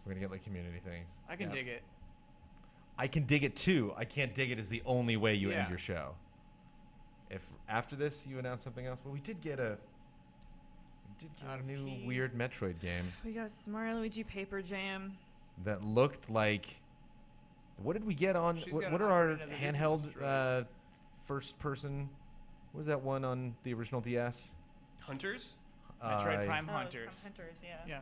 We're going to get like community things. I can Yeah. dig it. I can dig it too. I can't dig it is the only way you Yeah. end your show. If after this you announce something else, well, we did get a new RP. weird Metroid game We got Mario Luigi Paper Jam. that looked like. What did we get on? She's What, got what an are our alternate that isn't handheld destroyed. first person? What was that one on the original DS? Hunters? Metroid Prime Oh, Hunters. Hunters, yeah. Yeah.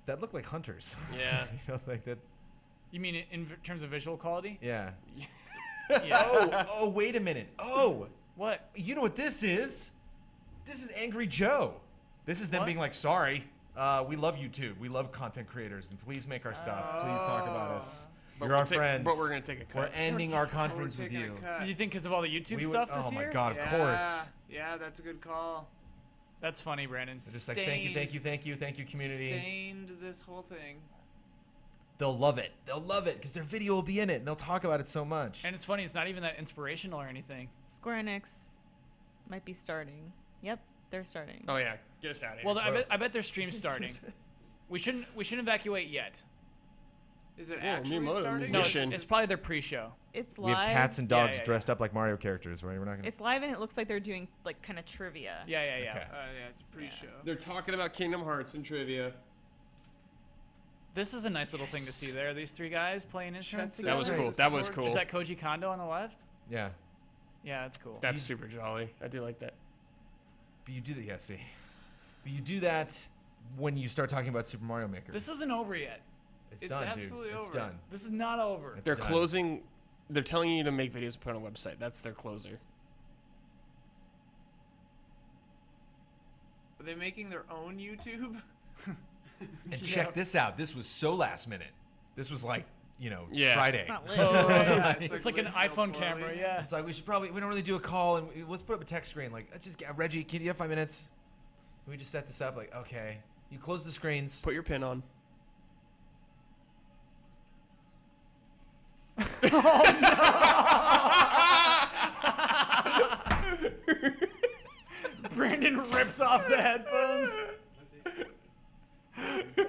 That looked like Hunters. Yeah. You know, like that. You mean in terms of visual quality? Yeah. Yeah. Oh, wait a minute. Oh, What? you know what this is? This is Angry Joe. This is them What? being like, sorry, we love YouTube. We love content creators, and please make our stuff. Please talk about us. But You're we'll our take- friends. but we're gonna take a cut. We're ending our conference We're with taking you. a cut. You think because of all the YouTube We would- stuff this oh year? my god, of yeah. course. Yeah, that's a good call. That's funny, Brandon. They're just like, thank you, thank you, thank you, thank you, community. Stained this whole thing. They'll love it. They'll love it because their video will be in it, and they'll talk about it so much. And it's funny, it's not even that inspirational or anything. Square Enix might be starting. Yep, they're starting. Oh yeah, get us out of here. Well, I bet their stream's starting. We shouldn't evacuate yet. Is it Whoa, actually Miyamoto starting? music. No, Mission. it's probably their pre-show. It's we live. have cats and Yeah, dogs yeah, dressed up like Mario characters, right? We're not gonna. It's live and it looks like they're doing like kind of trivia. Yeah. Okay. Yeah, it's a pre-show. They're talking about Kingdom Hearts and trivia. This is a nice little thing to see there. These three guys playing instruments That That was together. cool. That was cool. Is that Koji Kondo on the left? Yeah. Yeah, that's cool. That's super jolly. I do like that. But you do that, yeah. See, but you do that when you start talking about Super Mario Maker. This isn't over yet. It's It's done, absolutely dude. It's over. done. This is not over. It's They're done. closing. They're telling you to make videos and put on a website. That's their closer. Are they making their own YouTube? And check this out. This was so last minute. This was like, Yeah. Friday. It's not lit. Oh, yeah. It's It's like an lit so iPhone poorly. camera, yeah. It's like we don't really do a call, and let's put up a text screen. Like, let's just get Reggie. Can you have 5 minutes? Can we just set this up? Like, okay. You close the screens. Put your pin on. Brandon rips off the headphones.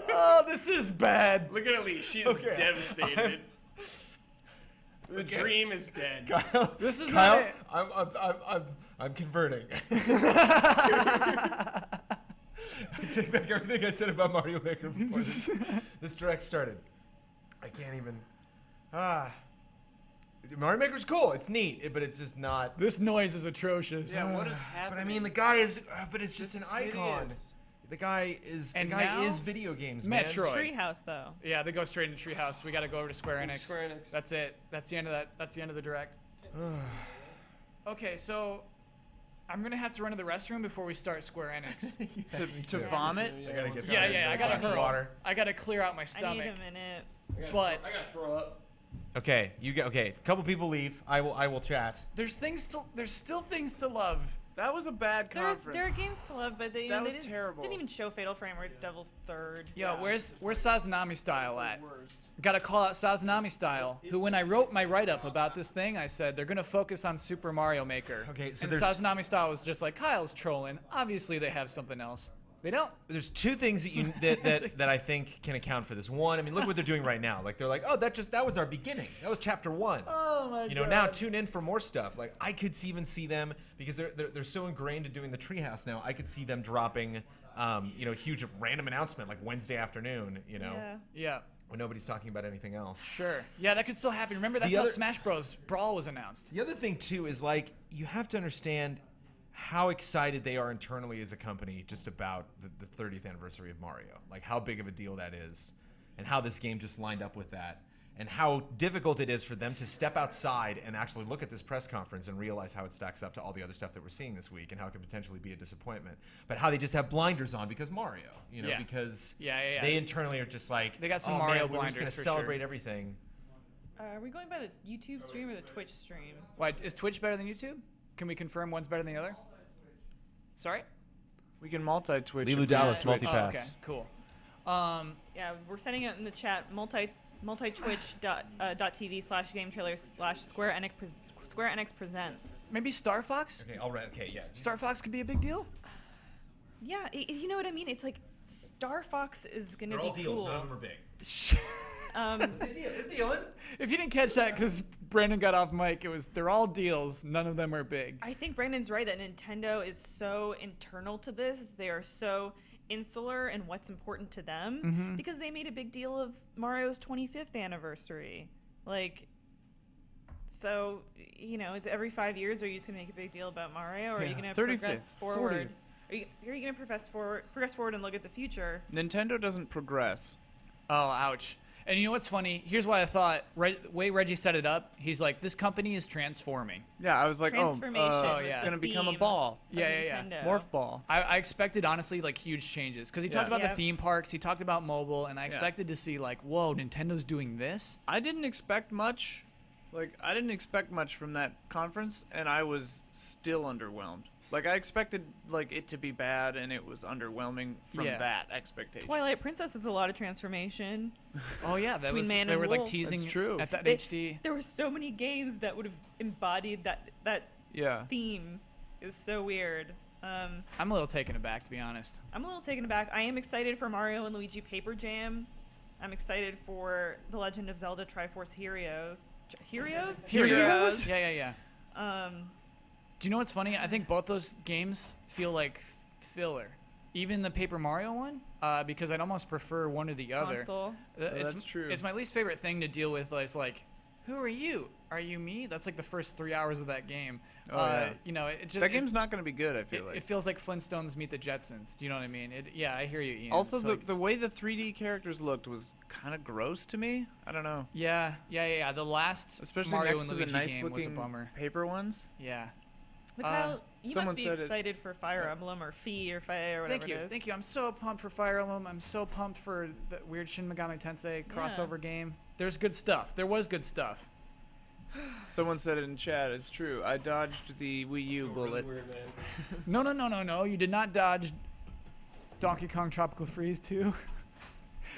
Oh, this is bad. Look at Elise. She is Okay. devastated. The dream is dead. Kyle, This is Kyle, not it. I'm converting. I take back everything I said about Mario Maker before this direct started. I can't even. Mario Maker's cool. It's neat, but it's just not. This noise is atrocious. Yeah, what is But happening? I mean, the guy is. But it's just This an is icon. hideous. The guy is. And the guy now, is video games, man. Metroid. Treehouse though. Yeah, they go straight into Treehouse. We got to go over to Square Enix. Square Enix. That's it. That's the end of that. That's the end of the direct. Okay, so I'm gonna have to run to the restroom before we start Square Enix. To vomit? I gotta get. yeah, I gotta glass of hurl. water. I gotta clear out my I need stomach. a minute. But I gotta throw up. Okay, you get. Okay, a couple people leave. I will chat. there's still things to love. That was a bad conference. There are games to love, but they, That they was didn't, terrible. didn't even show Fatal Frame or Devil's Third. Yo, where's Sazanami Style at? Worst. Gotta call out Sazanami Style, who when I wrote my write-up about this thing, I said they're gonna focus on Super Mario Maker. Okay, so and there's- Sazanami Style was just like, Kyle's trolling. Obviously they have something else. They don't. There's two things that I think can account for this. One, I mean, look what they're doing right now. Like they're like, oh, that was our beginning. That was chapter 1. Oh my Now tune in for more stuff. Like I could even see them because they're so ingrained in doing the Treehouse now. I could see them dropping, huge random announcement like Wednesday afternoon. Yeah. Yeah, when nobody's talking about anything else. sure. Yeah, that could still happen. Remember, that's The how other- Smash Bros. Brawl was announced. The other thing too is like you have to understand how excited they are internally as a company just about the 30th anniversary of Mario. Like how big of a deal that is, and how this game just lined up with that, and how difficult it is for them to step outside and actually look at this press conference and realize how it stacks up to all the other stuff that we're seeing this week and how it could potentially be a disappointment. But how they just have blinders on because Mario, Yeah. because Yeah. they internally are just like, They got some oh, Mario man, we're just gonna blinders for celebrate sure. everything. Are we going by the YouTube stream or the Twitch stream? Why is Twitch better than YouTube? Can we confirm one's better than the other? Sorry. We can multi-Twitch. Lilu if we Dallas use multi- Twitch. Multipass. Oh, okay, cool. Yeah, we're sending it in the chat. multitwitch.tv/GameTrailers/Square Enix presents. Maybe Star Fox. Okay, all right, okay, yeah. Star Fox could be a big deal. Yeah, you know what I mean. It's like Star Fox is gonna They're be all deals. cool. None of them are big. They're dealing. If you didn't catch that, because Brandon got off mic, they're all deals. None of them are big. I think Brandon's right that Nintendo is so internal to this. They are so insular in what's important to them because they made a big deal of Mario's 25th anniversary. Like, so, it's every 5 years. Are you just gonna make a big deal about Mario, or are you gonna 35th, progress 40. forward? Are you gonna progress forward and look at the future? Nintendo doesn't progress. Oh, ouch. And you know what's funny? Here's why I thought, the way Reggie set it up, he's like, this company is transforming. Yeah, I was like, Transformation was yeah. it's the gonna become a theme ball. of Yeah, yeah, yeah. Nintendo. Morph ball. I expected, honestly, like, huge changes. Because he talked Yeah. about Yeah. the theme parks, he talked about mobile, and I expected to see, like, whoa, Nintendo's doing this? I didn't expect much. I didn't expect much from that conference, and I was still underwhelmed. I expected, it to be bad, and it was underwhelming from Yeah. that expectation. Twilight Princess is a lot of transformation. Oh, yeah, that Between was, Man they and were, like, Wolf. teasing That's true. at that They- HD. There were so many games that would have embodied that Yeah. theme. Is so weird. I'm a little taken aback, to be honest. I'm a little taken aback. I am excited for Mario and Luigi Paper Jam. I'm excited for The Legend of Zelda Triforce Heroes. Heroes? Heroes? Yeah. Do you know what's funny? I think both those games feel like filler. Even the Paper Mario one, because I'd almost prefer one or the other. Console. It's, that's true. It's my least favorite thing to deal with. It's like, who are you? Are you me? That's like the first 3 hours of that game. Oh, yeah. You know, it just That game's not going to be good, I feel like. it feels like Flintstones meet the Jetsons. Do you know what I mean? Yeah, I hear you, Ian. Also, It's the, like- the way the 3D characters looked was kind of gross to me. I don't know. yeah. The last Especially Mario next and to the Luigi nice game was a looking bummer. paper ones. Yeah. Mikhail, you someone must be said it- excited for Fire Emblem or Fee or Fae or whatever Thank you, it is. thank you. I'm so pumped for Fire Emblem. I'm so pumped for the weird Shin Megami Tensei crossover game. There's good stuff. There was good stuff. Someone said it in chat. It's true. I dodged the Wii U bullet. Really weird, man. No. You did not dodge Donkey Kong Tropical Freeze 2.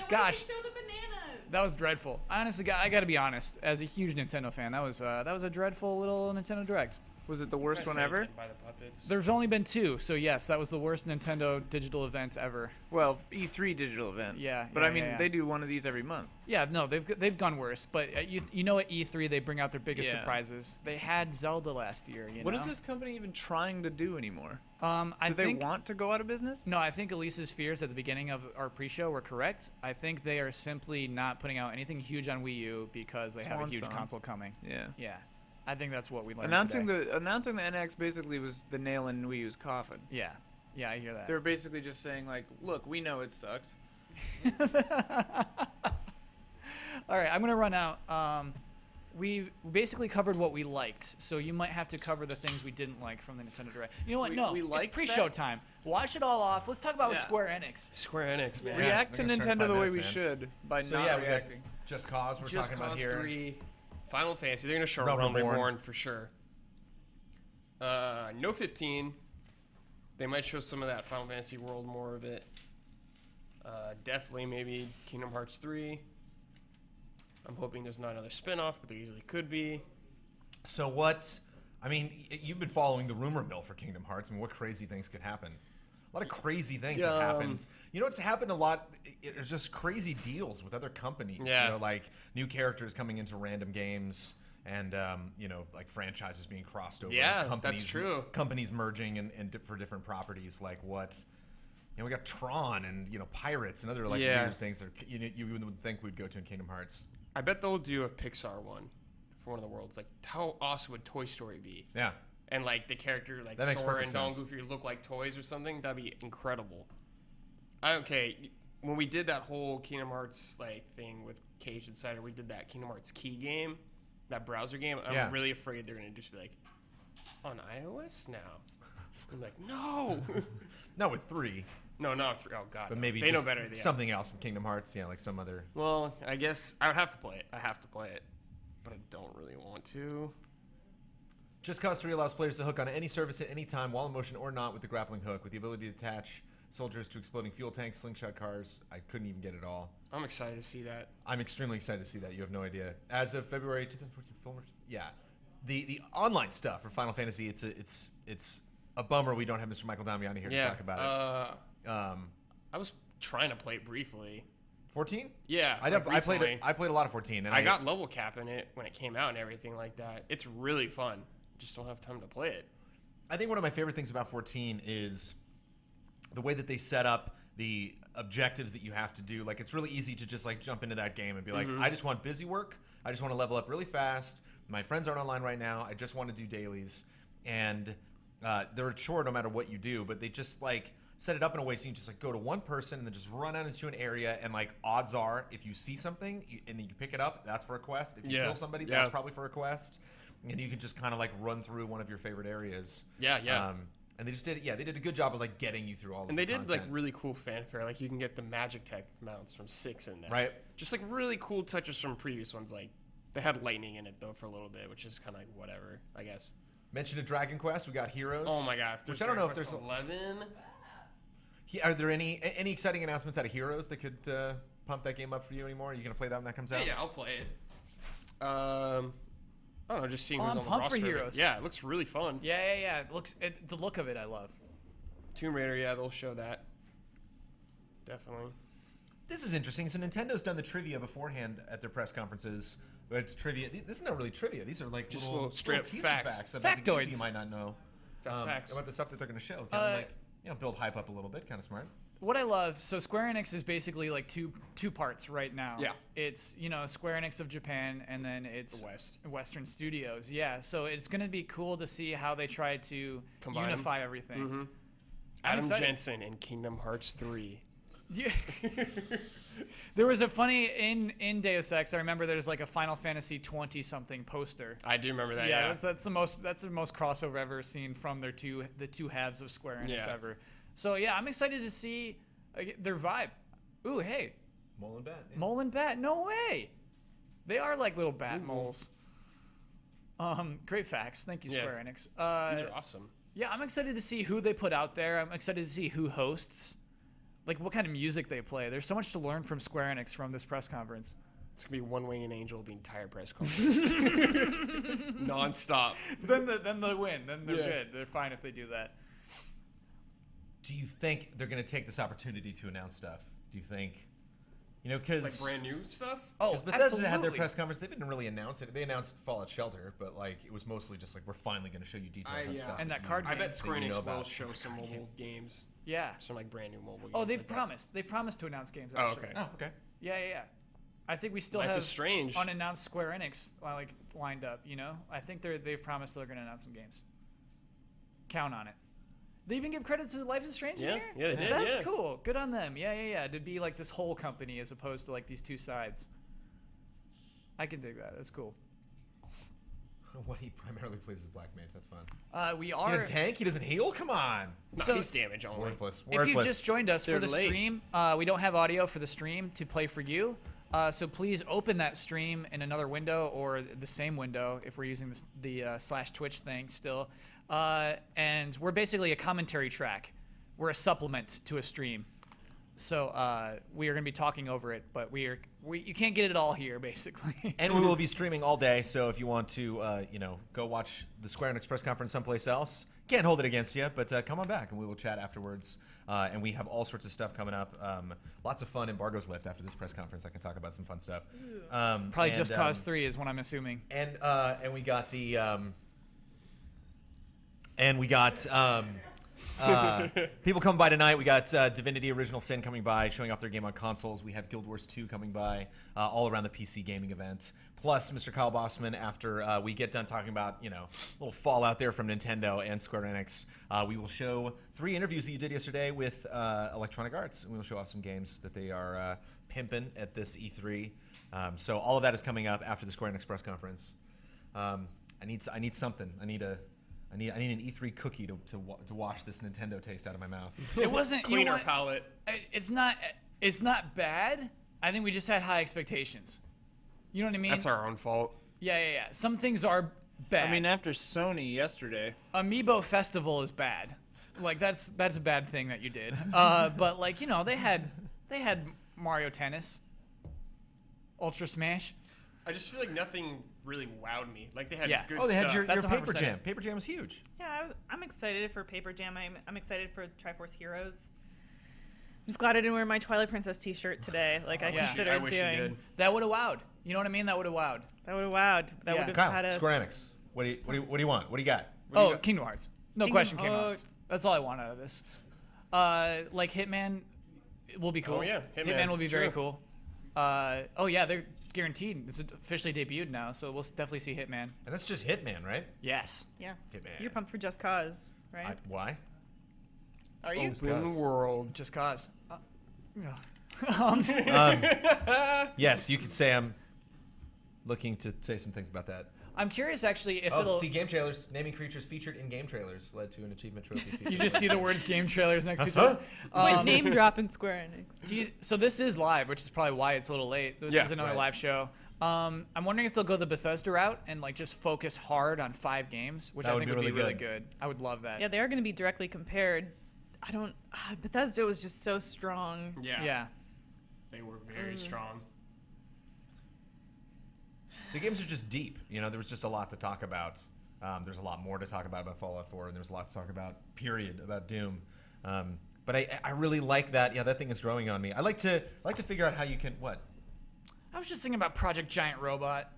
Gosh. Show the bananas. That was dreadful. Honestly, I gotta be honest. As a huge Nintendo fan, that was a dreadful little Nintendo Direct. Was it the worst one Kinda ever? sad by the puppets. There's only been 2, so yes, that was the worst Nintendo digital event ever. Well, E3 digital event. Yeah, But yeah, I mean, yeah. they do one of these every month. Yeah, no, they've gone worse. But you know at E3 they bring out their biggest Yeah. surprises. They had Zelda last year. What know? is this company even trying to do anymore? I Do they think want to go out of business? no. I think Elise's fears at the beginning of our pre-show were correct. I think they are simply not putting out anything huge on Wii U because they have a Swan huge song. console coming. Yeah. Yeah, I think that's what we learned. Announcing today. the NX basically was the nail in Wii U's coffin. Yeah, I hear that. They were basically just saying like, look, we know it sucks. All right, I'm gonna run out. We basically covered what we liked, so you might have to cover the things we didn't like from the Nintendo Direct. You know what? We It's liked pre-show that? time. Wash it all off. Let's talk about Yeah. Square Enix. Square Enix, man. Yeah, React to they're gonna start in Nintendo the 5 way we minutes, man. should by So not yeah, we got reacting. Just Cause we're Just talking about Cause here. 3, Final Fantasy. They're gonna show Realm Realm Reborn. Reborn for sure. No 15. They might show some of that Final Fantasy World, more of it. Definitely maybe Kingdom Hearts 3. I'm hoping there's not another spin-off, but there easily could be. So what? I mean, you've been following the rumor mill for Kingdom Hearts. I mean, what crazy things could happen? A lot of crazy things have happened. You know what's happened a lot? It's just crazy deals with other companies. Yeah. You know, like new characters coming into random games, and you know, like franchises being crossed over. Yeah, and that's true. Companies merging and for different properties. Like what? You know, we got Tron and Pirates and other like Yeah. weird things that you wouldn't think we'd go to in Kingdom Hearts. I bet they'll do a Pixar one for one of the worlds. Like, how awesome would Toy Story be? Yeah. And like the character like That makes Sora perfect and Donald sense. Goofy look like toys or something. That'd be incredible. Okay, when we did that whole Kingdom Hearts like thing with Cage Insider, we did that Kingdom Hearts Key game, that browser game. I'm Yeah. really afraid they're gonna just be like, on iOS now. I'm like, no, Not with 3, no, not 3. Oh god, but no. maybe they just know better. Yeah. something else with Kingdom Hearts. Yeah, like some other. Well, I guess I would have to play it. I have to play it, but I don't really want to. Just Cause 3 allows players to hook on any surface at any time, while in motion or not, with the grappling hook, with the ability to attach soldiers to exploding fuel tanks, slingshot cars. I couldn't even get it all. I'm excited to see that. I'm extremely excited to see that. You have no idea. As of February 2014, yeah, the online stuff for Final Fantasy, it's a bummer we don't have Mr. Michael Damiani here to talk about it. I was trying to play it briefly. 14? Yeah, I like played recently. it. I played a lot of 14, and I got level cap in it when it came out and everything like that. It's really fun. Just don't have time to play it. I think one of my favorite things about 14 is the way that they set up the objectives that you have to do. Like, it's really easy to just like jump into that game and be like, I just want busy work. I just want to level up really fast. My friends aren't online right now. I just want to do dailies. And they're a chore no matter what you do, but they just like set it up in a way so you can just like go to one person and then just run out into an area, and like odds are if you see something and you pick it up, that's for a quest. If you Yeah. kill somebody, Yeah. that's probably for a quest. And you can just kind of like run through one of your favorite areas. Yeah. And they just did, they did a good job of like getting you through all of And the they did like content. really cool fanfare. Like you can get the Magic Tech mounts from 6 in there. Right. Just like really cool touches from previous ones. Like they had lightning in it though for a little bit, which is kind of like whatever, I guess. Mentioned a Dragon Quest. We got Heroes. Oh my god! Which I don't know if there's 11. Are there any exciting announcements out of Heroes that could pump that game up for you anymore? Are you gonna play that when that comes out? Yeah, I'll play it. I don't know, just seeing who's I'm on the pumped for roster. of it. Heroes. Yeah, it looks really fun. Yeah. The look of it, I love. Tomb Raider, yeah, they'll show that. Definitely. This is interesting. So Nintendo's done the trivia beforehand at their press conferences. But it's trivia. This is not really trivia. These are like Just little straight up teaser facts. about the games Factoids. you might not know. Fast facts. About the stuff that they're going to show. Kind of like build hype up a little bit. Kind of smart. what I love, so Square Enix is basically like two parts right now. Yeah. It's, Square Enix of Japan, and then it's The West. Western Studios. Yeah, so it's going to be cool to see how they try to Combine 'em. unify everything. Mm-hmm. I'm Adam excited. Jensen in Kingdom Hearts 3. Yeah. There was a funny in Deus Ex. I remember there's like a Final Fantasy 20 something poster. I do remember that. Yeah, Yeah. that's the most crossover I've ever seen from the two halves of Square Enix Yeah. ever. So yeah, I'm excited to see their vibe. Ooh, hey, Mole and Bat. Yeah. mole and bat. No way. They are like little bat moles. Great facts. Thank you, Yeah. Square Enix. These are awesome. Yeah, I'm excited to see who they put out there. I'm excited to see who hosts. Like what kind of music they play. There's so much to learn from Square Enix from this press conference. It's gonna be One Winged Angel the entire press conference, non-stop. Then they win. Then they're Yeah. good. They're fine if they do that. Do you think they're going to take this opportunity to announce stuff? Do you think, Like because brand new stuff. Oh, Bethesda absolutely. had their press conference, they didn't really announce it. They announced Fallout Shelter, but like it was mostly just like we're finally going to show you details on yeah. stuff. And that you- card I game. bet Square that you Enix know will about. show some mobile games, Yeah. some like brand new mobile games. Oh, they've like that. promised. They've promised to announce games. Oh, Actually. okay. Oh, okay. Yeah. I think we still Life have is Strange. unannounced Square Enix like lined up. I think they've promised they're going to announce some games. Count on it. They even give credit to Life is Strange Yeah, in here? yeah, they did, That's yeah. cool. Good on them. Yeah. To be like this whole company as opposed to like these two sides. I can dig that. That's cool. What he primarily plays is Black Mage. That's fun. We He are. a tank? He doesn't heal? Come on. No, So- he's damage only. Worthless. If you've just joined us for They're the late. stream, we don't have audio for the stream to play for you. So please open that stream in another window or the same window if we're using the /Twitch thing still. And we're basically a commentary track. We're a supplement to a stream. So we are going to be talking over it, but you can't get it all here, basically. And we will be streaming all day, so if you want to, go watch the Square Enix press conference someplace else, can't hold it against you, but come on back and we will chat afterwards. And we have all sorts of stuff coming up. Lots of fun embargoes lift after this press conference. I can talk about some fun stuff. Probably Just Cause 3 is what I'm assuming. And we got the people coming by tonight. We got Divinity Original Sin coming by, showing off their game on consoles. We have Guild Wars 2 coming by, all around the PC gaming event. Plus, Mr. Kyle Bossman, after we get done talking about, little fallout there from Nintendo and Square Enix, we will show 3 interviews that you did yesterday with Electronic Arts, and we will show off some games that they are pimping at this E3. So all of that is coming up after the Square Enix press conference. I need something. I need an E3 cookie to wash this Nintendo taste out of my mouth. It wasn't Cleaner palette. It's not bad. I think we just had high expectations. You know what I mean? That's our own fault. Yeah. Some things are bad. I mean, after Sony yesterday, Amiibo Festival is bad. Like that's a bad thing that you did. But like they had Mario Tennis, Ultra Smash. I just feel like nothing really wowed me. Like they had Yeah. good Oh, they had stuff. your That's Paper 100%. Jam. Paper Jam is huge. Yeah, I'm excited for Paper Jam. I'm excited for Triforce Heroes. I'm just glad I didn't wear my Twilight Princess T-shirt today, like I Yeah. considered I wish you doing. did. That would have wowed. You know what I mean? That would have wowed. That would have wowed. That Yeah. would have Kyle, had us. Square Enix. What do you want? What do you got? Oh, Kingdom Hearts. No Kingdom question, Kingdom Hearts. Hearts. That's all I want out of this. Like Hitman will be cool. Oh, yeah, Hitman Hitman, will be very sure. cool. Oh yeah, they're guaranteed. It's officially debuted now, so we'll definitely see Hitman. And that's just Hitman, right? Yes. Yeah. Hitman. You're pumped for Just Cause, right? Why? Are you? Open world. Just cause. Yes, you could say I'm looking to say some things about that. I'm curious actually if Oh, it'll. see, game trailers. Naming creatures featured in game trailers led to an achievement trophy. Feature. You just see the words game trailers next to each Uh-huh. other. Quit name dropping Square Enix. So this is live, which is probably why it's a little late. This Yeah, is another right. live show. I'm wondering if they'll go the Bethesda route and like just focus hard on 5 games, which That I would think be would be really really good. good. I would love that. Yeah, they are going to be directly compared. Bethesda was just so strong. Yeah. Yeah. They were very strong. The games are just deep. There was just a lot to talk about. There's a lot more to talk about Fallout 4, and there's a lot to talk about, period, about Doom. But I really like that. Yeah, that thing is growing on me. I like to figure out how you can what. I was just thinking about Project Giant Robot.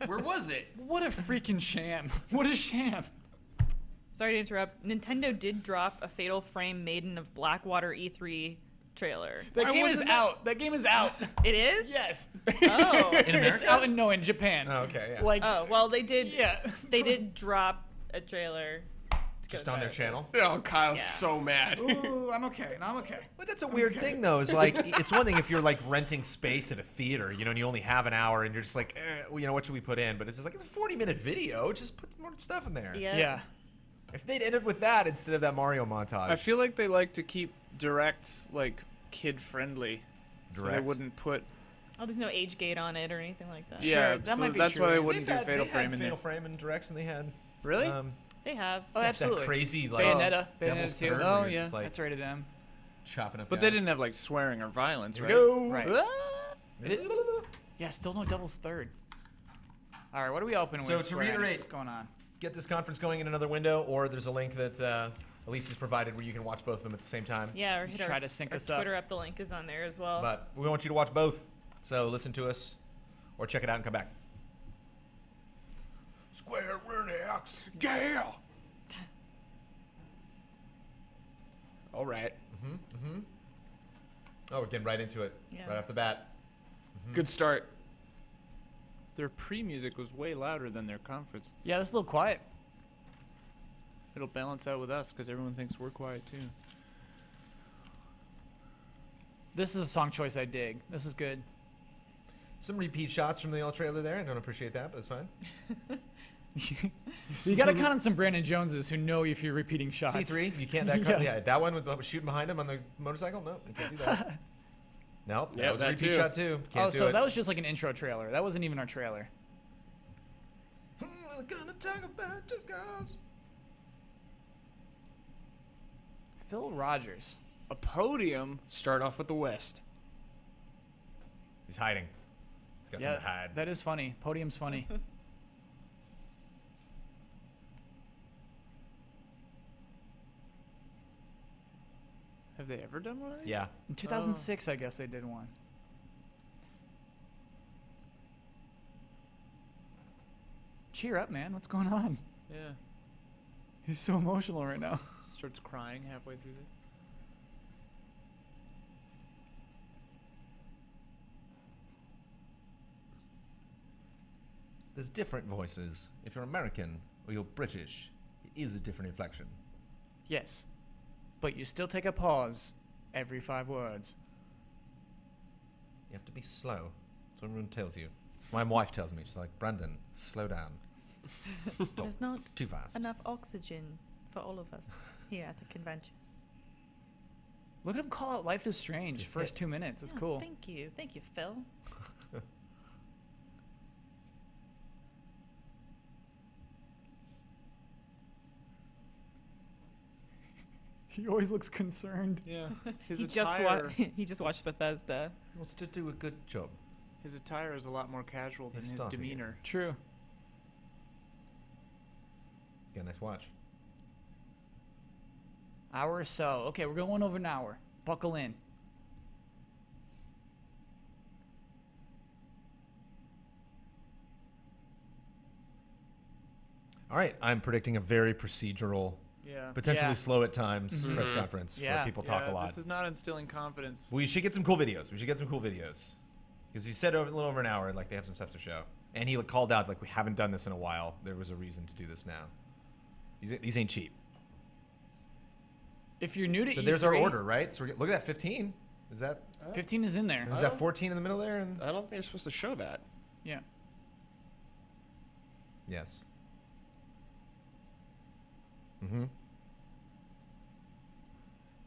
Where was it? What a freaking sham. What a sham. Sorry to interrupt. Nintendo did drop a Fatal Frame Maiden of Blackwater E3 trailer. That game is out. That game is out. It is? Yes. Oh. In America? It's out in Japan. Oh, okay, yeah. Like, Oh, well, they did. yeah. They did drop a trailer. Just on their channel. Oh, Kyle's Yeah. so mad. Ooh, I'm okay. No, I'm okay. But that's a weird thing, though. Is like it's one thing if you're like renting space at a theater, you know, and you only have an hour, and you're just like, well, you know, what should we put in? But it's just like it's a 40-minute video. Just put more stuff in there. Yeah. Yeah. If they'd ended with that instead of that Mario montage. I feel like they like to keep directs like kid friendly, so they Direct. wouldn't put. Oh, there's no age gate on it or anything like that. Yeah, that so might be that's true. why they They've wouldn't do Fatal they Frame had in Fatal there. Frame and directs, and they had Really? They have. Oh, absolutely. that crazy like Bayonetta. Devil's Bayonetta 2. Third where Oh, you're yeah. just, like, That's rated M. chopping up. But they didn't have like swearing or violence, Here right? we go. Right. Ah! Yeah, still no Devil's Third. All right, what are we opening So with? to Square Enix? reiterate- What's going on? Get this conference going in another window, or there's a link that Elise has provided where you can watch both of them at the same time. Yeah, or hit Try our, to sync our us up. Twitter up. The link is on there as well. But we want you to watch both. So listen to us, or check it out and come back. Square Enix, yeah. All right. Oh, we're getting right into it. Yeah. Right off the bat. Good start. Their pre-music was way louder than their conference. Yeah, this is a little quiet. It'll balance out with us because everyone thinks we're quiet too. This is a song choice I dig. This is good. Some repeat shots from the old trailer there. I don't appreciate that, but it's fine. You got to count on some Brandon Joneses who know if you're repeating shots. C3, you can't. Yeah, that one with shooting behind him on the motorcycle. No, you can't do that. Nope, that Yep, was a that repeat too. shot too. Can't Oh, do so it. that was just like an intro trailer. That wasn't even our trailer. We're gonna talk about just cause. Phil Rogers. A podium. Start off with the West. He's hiding. He's got something to hide. that is funny. Podium's funny. Have they ever done one of these? Yeah. In 2006, I guess they did one. Cheer up, man. What's going on? Yeah. He's so emotional right now. Starts crying halfway through this. There's different voices. If you're American or you're British, it is a different inflection. Yes. But you still take a pause every 5 words. You have to be slow. That's what everyone tells you. My wife tells me, she's like, Brandon, slow down. There's not Too fast. enough oxygen for all of us here at the convention. Look at him call out Life is Strange. First 2 minutes. It's Yeah, cool. Thank you, Phil. He always looks concerned. Yeah. His He attire. he just watched Bethesda. He wants to do a good job. His attire is a lot more casual than He's his starting it. demeanor. True. He's got a nice watch. Hour or so. Okay, we're going over an hour. Buckle in. All right, I'm predicting a very procedural, Yeah. potentially Yeah. slow at times Mhm. press Mhm. conference Yeah. where people talk a Yeah, lot. This is not instilling confidence. We should get some cool videos. We should get some cool videos. Because you said over a little over an hour, like they have some stuff to show. And he called out, like, we haven't done this in a while. There was a reason to do this now. These ain't cheap. If you're new to So E3, there's our order, right? So look at that 15. Is that 15 is in there. is that 14 in the middle there? And I don't think you're supposed to show that. Yeah. yes. Mm-hmm.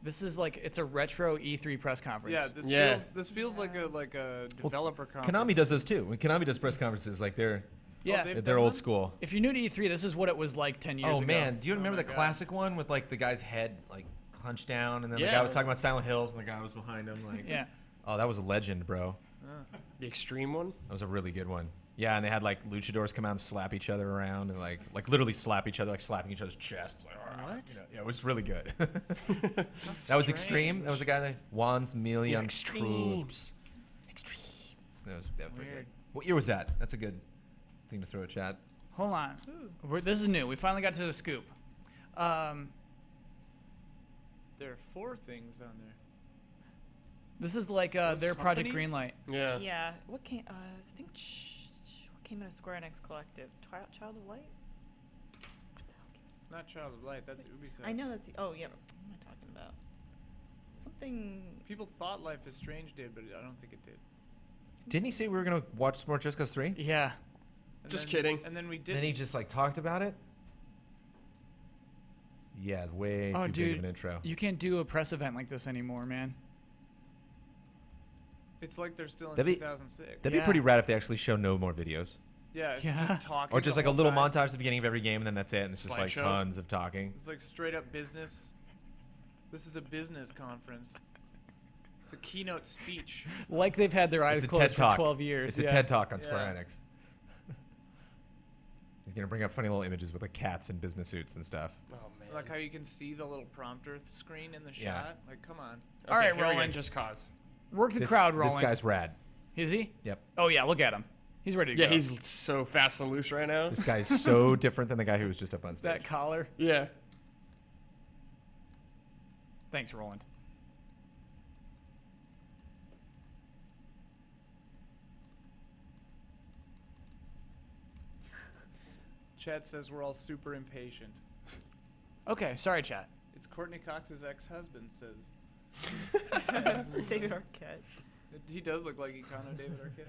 This is like it's a retro E3 press conference. Yeah, this feels like a developer conference. Konami does those too. When Konami does press conferences, like they're Yeah. they've they're done old one? school. If you're new to E3, this is what it was like 10 years Oh ago. man, do you remember my the God. classic one with like the guy's head like clenched down, and then the Yeah. guy was talking about Silent Hills, and the guy was behind him, like Yeah. oh, that was a legend, bro. The extreme one. That was a really good one. Yeah, and they had like luchadors come out and slap each other around, and like literally slap each other, like slapping each other's chests. Like, What? You know, yeah, it was really good. That was Extreme. That was a guy named Juan's Million Extreme. Troops. Extreme. That was pretty good. Weird. What year was that? That's a good thing to throw a chat. Hold on. This is new. We finally got to the scoop. There are 4 things on there. This is like Those their Project companies? Greenlight. Yeah. Yeah. What came? I think what came out of Square Enix Collective? Child of Light. It's not Child of Light. That's Ubisoft. I know that's. Oh yeah. What am I talking about? Something. People thought Life is Strange did, but I don't think it did. Didn't he say we were gonna watch some more Just Cause 3? Yeah. And Just then- kidding. And then we did. Then he just like talked about it. Yeah, way Oh, too big dude, of an intro. you can't do a press event like this anymore, man. It's like they're still in That'd be- 2006. That'd be Yeah. pretty rad if they actually show no more videos, Yeah, it's Yeah. just talking. or just the like a whole little time. montage at the beginning of every game, and then that's it. And it's just like Slideshow. tons of talking. It's like straight up business. This is a business conference. It's a keynote speech. Like they've had their eyes It's a closed TED Talk. for 12 years. It's a yeah. TED Talk on Square Yeah. Enix. He's gonna bring up funny little images with like cats in business suits and stuff. Oh man. Like how you can see the little prompter screen in the Yeah. shot. Like, come on. Okay, All right, here we go, Roland. Just Cause. Work the This- crowd, Roland. This guy's rad. Is he? Yep. Oh yeah, look at him. He's ready to Yeah, go. he's so fast and loose right now. This guy is so different than the guy who was just up on stage. that collar. Yeah. Thanks, Roland. Chat says we're all super impatient. Okay, sorry, chat. It's Courtney Cox's ex-husband says. David Arquette. He does look like Econo David Arquette.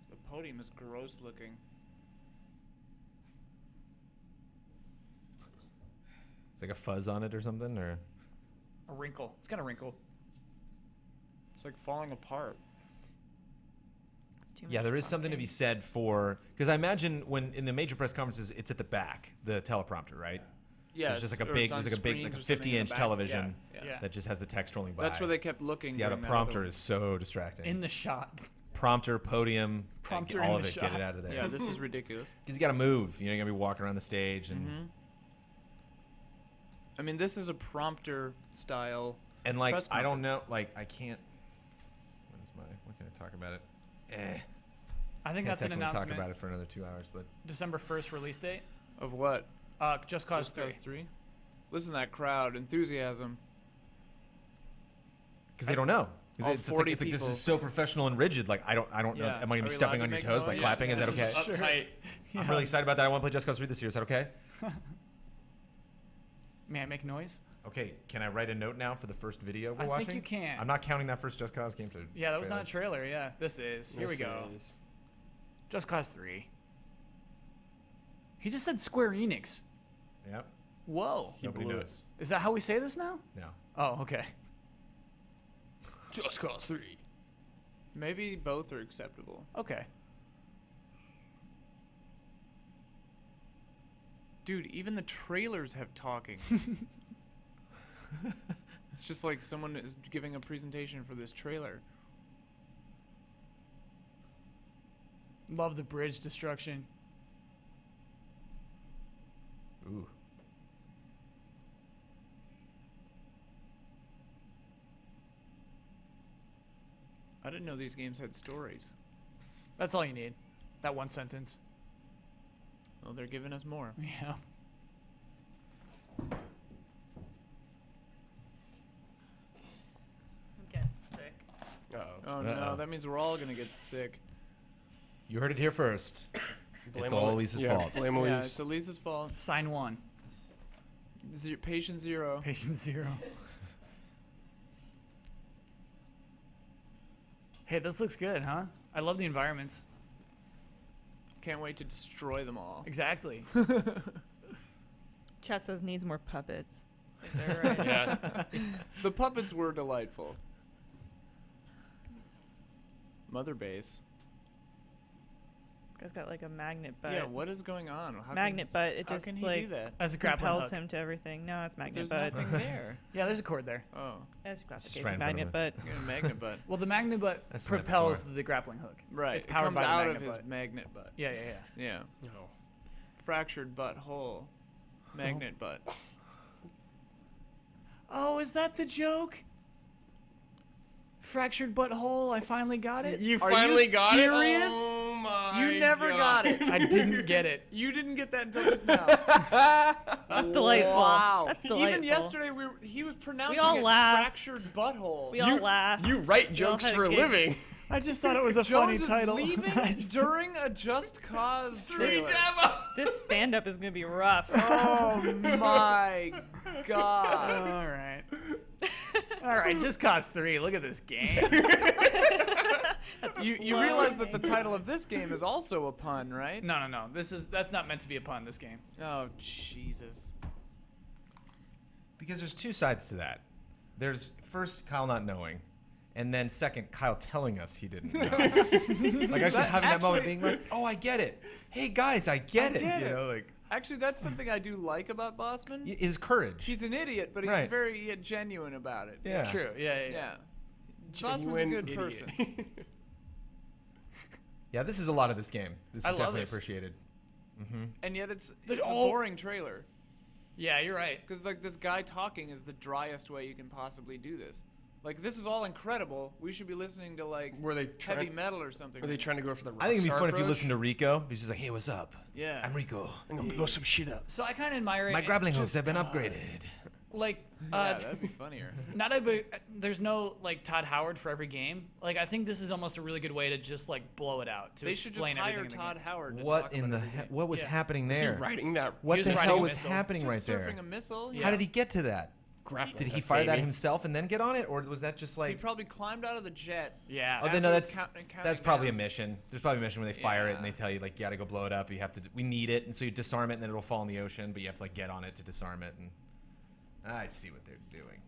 The podium is gross looking. It's like a fuzz on it or something, or A wrinkle. It's got a wrinkle. It's like falling apart. It's too yeah, much there is something to talking. be said for because I imagine when in the major press conferences, it's at the back, the teleprompter, right? Yeah, so it's just like a or big, it's on there's like a big, like screens a or something in the 50-inch back. television Yeah, Yeah. that just has the text rolling by. That's where they kept looking. So yeah, the during that prompter other- is so distracting. In the shot. Prompter, podium, Prompter all in of the it, get shot. it out of there. Yeah, this is ridiculous. Because you got to move. You know, you got to be walking around the stage, and Mm-hmm. I mean, this is a prompter style. and like press I don't know, conference. like I can't. What can I talk about it? I think Can't that's an technically talk announcement. about it for another 2 hours, but December 1st release date. Of what? Just Cause Just 3. Cause 3? Listen to that crowd. Enthusiasm. because they don't know. 'Cause All it's just 40 like, it's like this people. is so professional and rigid. Like I don't know. Yeah. Am I gonna Are be we stepping allowed on to your make toes by noise? clapping? Is that This okay? is Uptight. I'm really excited about that. I want to play Just Cause 3 this year. Is that okay? May I make noise? Okay. Can I write a note now for the first video we're I watching? think you can. I'm not counting that first Just Cause game. Yeah, that was not a trailer. Yeah, this is. Here we This go. is- Just Cause 3. He just said Square Enix. Yep. Whoa. Nobody blew it. knows. Is that how we say this now? No. Oh, okay. Just Cause 3. Maybe both are acceptable. Okay. Dude, even the trailers have talking. It's just like someone is giving a presentation for this trailer. Love the bridge destruction. Ooh. I didn't know these games had stories. That's all you need. That one sentence. Well, they're giving us more. Yeah. I'm getting sick. Uh-oh. Oh no, Uh-oh. that means we're all gonna get sick. You heard it here first. It's all Eli- Elise's yeah, fault. Blame Yeah, Elise. it's Elise's fault. Sign 1. Patient 0. Patient 0. Hey, this looks good, huh? I love the environments. Can't wait to destroy them all. Exactly. Chat says needs more puppets. I think they're right. Yeah. The puppets were delightful. Mother base. Guy's got like a magnet butt. Yeah, what is going on? How magnet butt. It How just can he like do that? As a grappling compels hook. him to everything. No, it's magnet There's butt. nothing there. Yeah, there's a cord there. Oh, That's a classic Just case right of in front of magnet me. butt. you got a magnet butt. Well, the magnet butt I've seen that propels before. the grappling hook. Right. It's it powered comes by the out magnet of his butt. magnet butt. Yeah, yeah, yeah. Yeah. No. Fractured butthole. Magnet butt. Oh, is that the joke? Fractured butthole. I finally got it. You Are you finally got serious? it? Oh my You never got it. I didn't get it. You didn't get that until just now. That's delightful. Wow. That's delightful. Even yesterday, he was pronouncing all it laughed. fractured butthole. We all laughed. You write We all jokes had for a giggle. living. I just thought it was a funny Jones is title. leaving I just- during a Just Cause trailer. This stand-up is gonna be rough. Oh my god. All right. All right, Just Cause 3. Look at this game. You realize that the title of this game is also a pun, right? No. That's not meant to be a pun. This game. Oh Jesus. Because there's two sides to that. There's first Kyle not knowing, and then second Kyle telling us he didn't know. Like actually having that moment being like, "Oh, I get it. Hey guys, I get it." get You it. know, like Actually, that's something I do like about Bossman. his courage. He's an idiot, but he's Right. very genuine about it. Yeah. True. Yeah. Yeah. Bossman's a Genuine good idiot. person. Yeah, this is a lot of this game. This is I love definitely this. appreciated. And yet it's They're a all- boring trailer. Yeah, you're right. Because like this guy talking is the driest way you can possibly do this. Like this is all incredible. We should be listening to like Were they heavy trying? metal or something. Were they right trying to go for the? I think it'd be Rockstar fun if you approach? listen to Rico. He's just like, "Hey, what's up? Yeah. I'm Rico. I'm gonna blow some shit up. So I kind of admire it. My and grappling hooks have been upgraded." Like, Yeah, that'd be funnier. not a. There's no like Todd Howard for every game. Like I think this is almost a really good way to just like blow it out. To They should just explain hire everything in the Todd game. Howard. To What talk in about the every game. what was Yeah. happening Is he there? writing that? What He was the riding hell a was missile. happening Just right surfing there? a missile. How did he get to that? Grappling Did he hook, fire that baby. himself and then get on it, or was that just He like? probably climbed out of the jet. Yeah. Oh, As then no, he was that's counting that's probably down. a mission. There's probably a mission where they fire it and Yeah. they tell you like you got to go blow it up. You have to. We need it, and so you disarm it, and then it'll fall in the ocean. But you have to like get on it to disarm it. And I see what they're doing.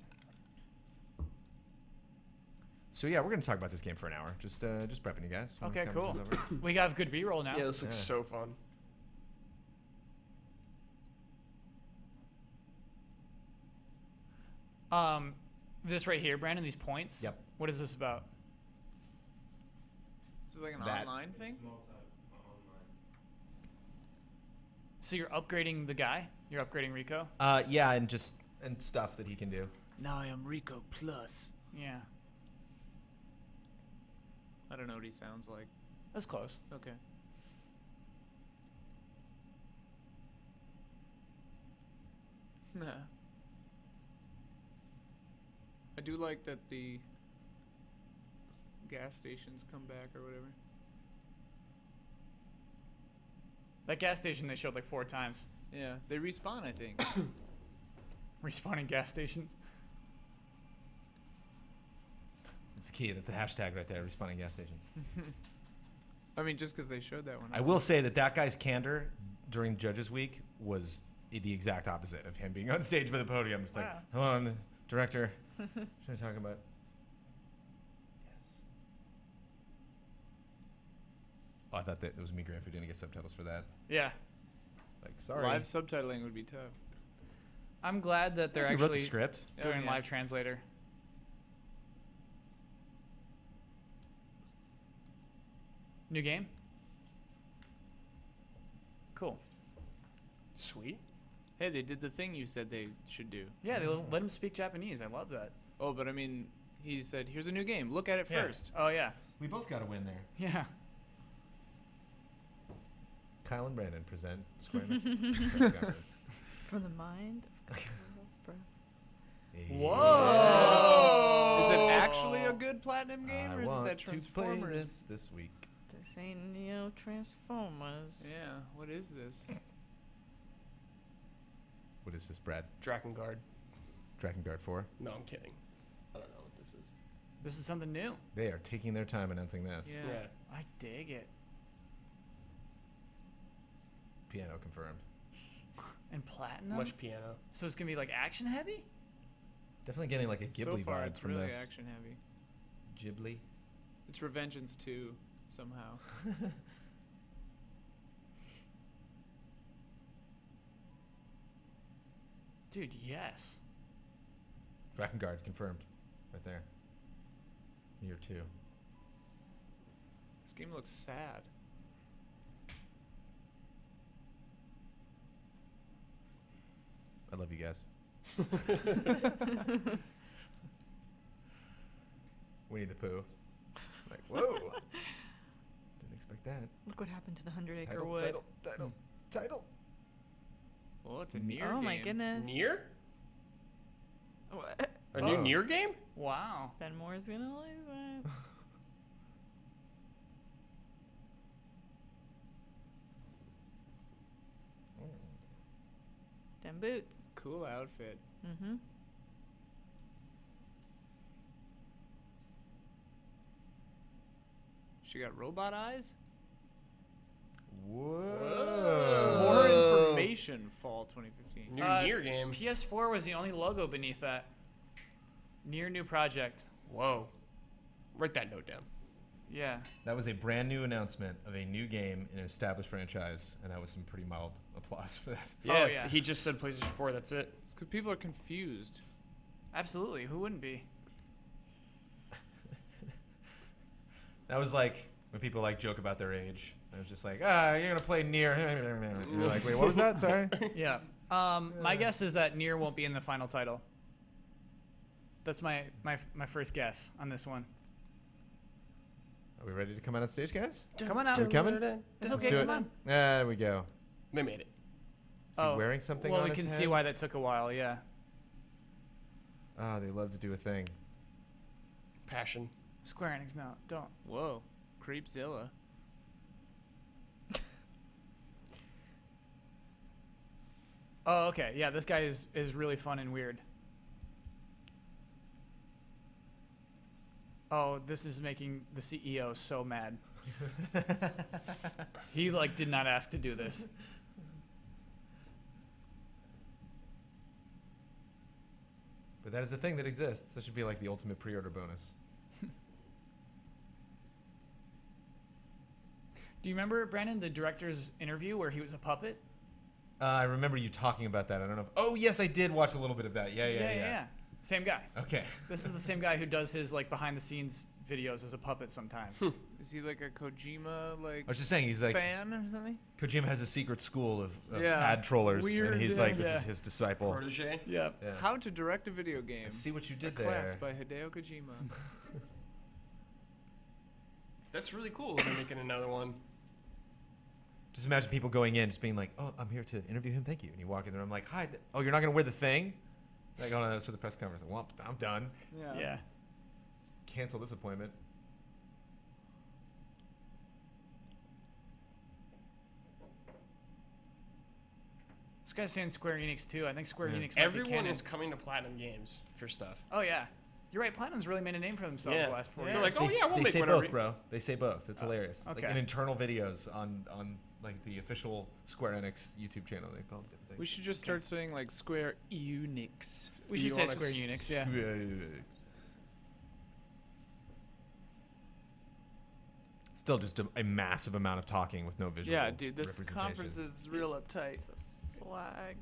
So yeah, we're gonna talk about this game for an hour. Just prepping you guys. when this Okay, cool. conversation's over. We got good B-roll now. Yeah, this looks Yeah. so fun. This right here, Brandon. These points. Yep. What is this about? Is it like an That- online thing? So you're upgrading the guy. You're upgrading Rico. Yeah, and just and stuff that he can do. Now I am Rico Plus. Yeah. I don't know what he sounds like. That's close. Okay. Nah. I do like that the gas stations come back or whatever. That gas station they showed like 4 times. Yeah, they respawn, I think. Respawning gas stations. It's the key. That's a hashtag right there. Respawning gas station. I mean, just because they showed that one. I will say that guy's candor during Judges Week was the exact opposite of him being on stage by the podium. It's like, Wow. hello, I'm the director. What are you talking about? Yes. Oh, I thought that it was me, Griff, who didn't get subtitles for that. Yeah. Like, sorry. Live subtitling would be tough. I'm glad that they're You wrote the actually script. doing Oh, yeah. live translator. New game? Cool. Sweet. Hey, they did the thing you said they should do. Yeah, they let him speak Japanese. I love that. Oh, but I mean, he said, "Here's a new game. Look at it Yeah. first." Oh yeah. We both got a win there. Yeah. Kyle and Brandon present Square Enix. From the mind of breath. Whoa! Is it actually a good platinum game, or is it that to play Transformers? this week. This ain't Neo Transformers. Yeah. What is this? What is this, Brad? Drakengard. Drakengard 4? No, I'm kidding. I don't know what this is. This is something new. They are taking their time announcing this. Yeah. Yeah. I dig it. Piano confirmed. And platinum. Much piano. So it's gonna be like action heavy. Definitely getting like a So Ghibli far, vibe it's from really this. action heavy. Ghibli? It's Revengeance 2 somehow. Dude, yes. Drakengard confirmed. Right there. Year 2. This game looks sad. I love you guys. Winnie the Pooh. Like, whoa. Didn't expect that. Look what happened to the 100 Acre Title, Wood. title. Well, it's a near Oh game. my goodness. Nier? What? A new Oh. Nier game? Wow. Ben Moore's gonna lose it. Them boots. Cool outfit. Mm-hmm. She got robot eyes. Whoa. More information. Fall 2015. New Uh, Nier game. PS4 was the only logo beneath that. Near new project. Whoa. Write that note down. Yeah. That was a brand new announcement of a new game in an established franchise, and that was some pretty mild applause for that. Yeah, yeah. He just said PlayStation 4. That's it. It's because people are confused. Absolutely. Who wouldn't be? That was like when people like joke about their age. I was just like, you're gonna play Nier. You're like, wait, what was that? Sorry. Yeah. My guess is that Nier won't be in the final title. That's my first guess on this one. Are we ready to come out on stage, guys? Come on out. We're coming? It's Let's okay. do Come it. on. There we go. They made it. Is he wearing something Well, on we his can head? see why that took a while. Yeah. Oh, they love to do a thing. Passion. Square Enix, no, don't. Whoa. Creepzilla. Oh, okay. Yeah, this guy is really fun and weird. Oh, this is making the CEO so mad. He like did not ask to do this. But that is a thing that exists. That should be like the ultimate pre-order bonus. Do you remember, Brandon, the director's interview where he was a puppet? I remember you talking about that. I don't know. Oh, yes, I did watch a little bit of that. Yeah. Same guy. Okay. This is the same guy who does his like behind the scenes videos as a puppet sometimes. Is he like a Kojima like I was just saying, he's like, fan or something? Kojima has a secret school of Yeah. ad trollers, Weird, and he's like, this yeah. is his disciple. Protege. Yep. Yeah. How to direct a video game. I see what you A did class there. by Hideo Kojima. That's really cool. They're making another one. Just imagine people going in, just being like, "Oh, I'm here to interview him. Thank you." And you walk in there, I'm like, "Hi." Oh, you're not gonna wear the thing? Like, oh no, that's for the press conference. Like, well, I'm done. Yeah. Cancel this appointment. This guy's saying Square Enix too. I think Square Enix. Might be Everyone canon. is coming to Platinum Games for stuff. Oh yeah, you're right. Platinum's really made a name for themselves Yeah. the last 4 They're years. like, oh They- yeah, we'll they make say whatever. both, bro. They say both. It's hilarious. Like okay. in internal videos on like the official Square Enix YouTube channel, they call it different things. We should just start saying like Square Enix. We should say Enix. Square Enix. Yeah. Still just a massive amount of talking with no visual. Yeah, dude, this representation. conference is real uptight. Swag.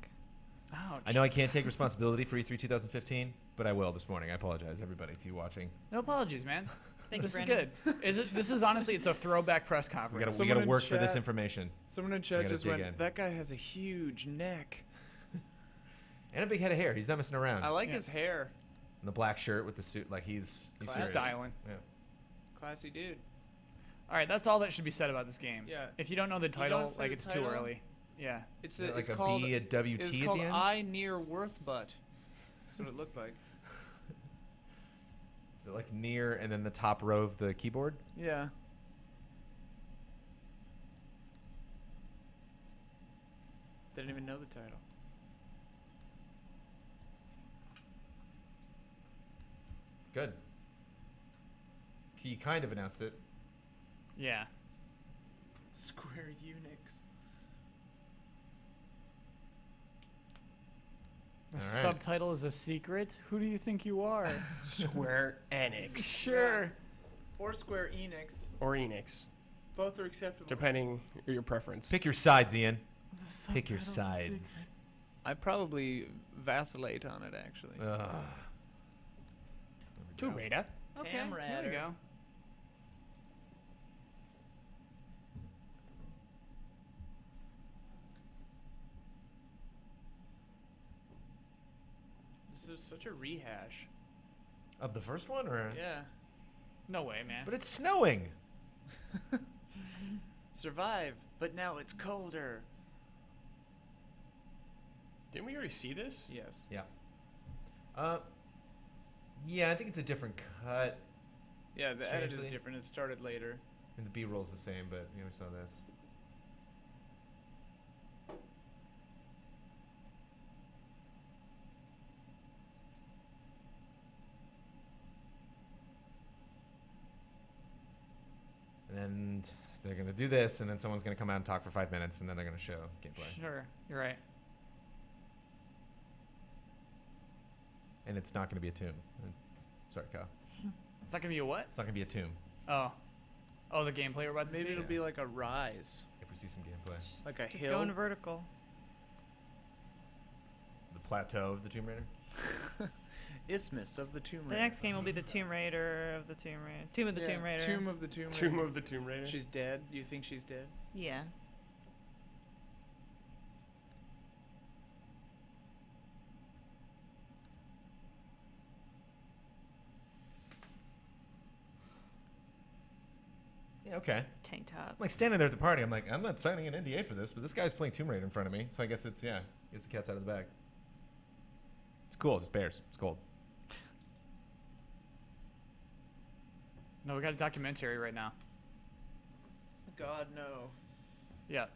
Ouch. I know I can't take responsibility for E3 2015, but I will this morning. I apologize, everybody, to you watching. No apologies, man. Thank This you, is Brandon. good. This is honestly, it's a throwback press We conference. gotta Someone in work for this chat- information. Someone in We chat gotta just dig went, in. that guy has a huge neck. And a big head of hair. He's not messing around. I like Yeah. his hair. And the black shirt with the suit, like he's He's serious. styling. Yeah. Classy dude. All right, that's all that should be said about this game. Yeah. If you don't know the don't title, say like the it's title? too early. Yeah. It's, Is it like it's a called, B, a W, it's T at called the end? I near Worth Butt. That's what it looked like. Is it like near and then the top row of the keyboard? Yeah. They didn't even know the title. Good. He kind of announced it. Yeah. Square Unix. The All right. subtitle is a secret. Who do you think you are? Square Enix Sure. Or Square Enix. or Enix, Both are acceptable. depending on your preference. Pick your sides, Ian. The Pick your subtitle's a sides. secret. I probably vacillate on it actually. Tomb Raider. Okay, here we go. This is such a rehash. Of the first one, or? Yeah. No way, man. But it's snowing. Survive, but now it's colder. Didn't we already see this? Yes. Yeah. Yeah, I think it's a different cut. Yeah, the edit is Strangely. different. It started later. And the B-roll's the same, but we saw this. And they're gonna do this, and then someone's gonna come out and talk for 5 minutes, and then they're gonna show gameplay. Sure, you're right. And it's not gonna be a tomb. Sorry, Kyle. It's not gonna be a what? It's not gonna be a tomb Oh, the gameplay we're about to Maybe see. it'll be like a rise, if we see some gameplay. like a Just hill. going vertical. The plateau of the Tomb Raider. Isthmus of the Tomb The Raider. next game will be the Tomb Raider of the Tomb Raider. Tomb of the Yeah, Tomb Raider. Tomb of the Tomb Raider. Tomb of the Tomb Raider. She's dead. You think she's dead? Yeah. Yeah, okay. Tank top. I'm like standing there at the party. I'm like, I'm not signing an NDA for this, but this guy's playing Tomb Raider in front of me. So I guess it's, yeah, I guess the cat's out of the bag. It's cool. Just bears. It's cold. No, we got a documentary right now. God no. Yeah.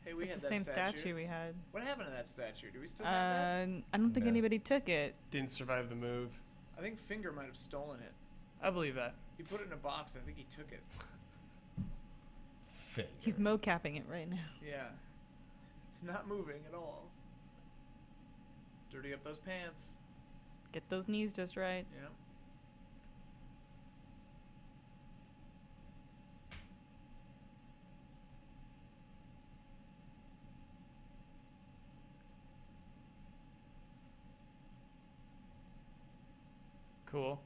Hey, we It's had the that same statue we had. What happened to that statue? Do we still have that? I don't think No. anybody took it. Didn't survive the move. I think Finger might have stolen it. I believe that. He put it in a box. I think he took it. Finger. He's mocapping it right now. Yeah. It's not moving at all. Dirty up those pants. Get those knees just right. Yeah. Cool.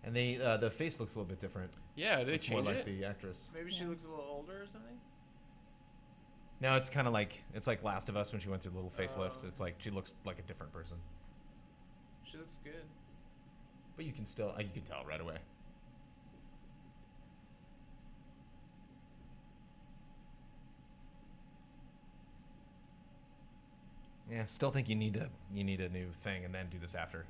And the face looks a little bit different. Yeah, they It's more changed like it. the actress. Maybe she Yeah. looks a little older or something. No, it's kind of like Last of Us when she went through the little facelift. Oh. It's like she looks like a different person, She looks good. but you can still you can tell right away. Yeah, still think you need a new thing and then do this after.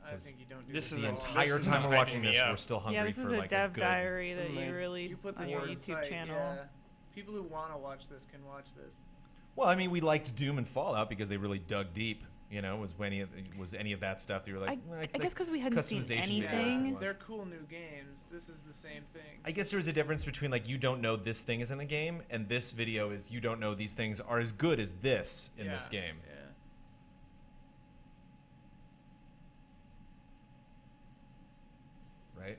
I 'Cause think you don't do this this is The at all. entire is time not we're watching hyping me this, up. we're still hungry Yeah, this for is a like dev a good. diary that Mm, you release You put on this your on the YouTube site, channel. Yeah. People who want to watch this can watch this. Well, I mean, we liked Doom and Fallout because they really dug deep. You know, was any of that stuff that you were like? I guess because we hadn't seen customization anything. Yeah. They're cool new games. This is the same thing. I guess there's a difference between like you don't know this thing is in the game, and this video is you don't know these things are as good as this in this Yeah, game. Yeah. Right?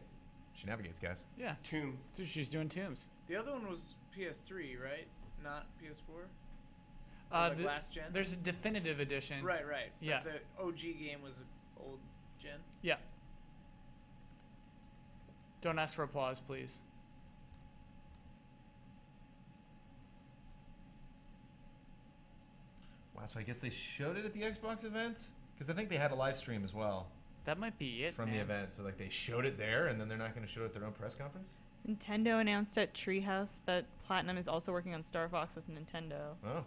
She navigates, guys. Yeah. Tomb. So she's doing tombs. The other one was PS3, right? Not PS4. Like The- last gen. There's a definitive edition. Right, right. But Yeah. the OG game was old gen. Yeah. Don't ask for applause, please. Wow, so I guess they showed it at the Xbox event because I think they had a live stream as well That might be it. from the man. event. So like they showed it there, and then they're not going to show it at their own press conference. Nintendo announced at Treehouse that Platinum is also working on Star Fox with Nintendo. Oh,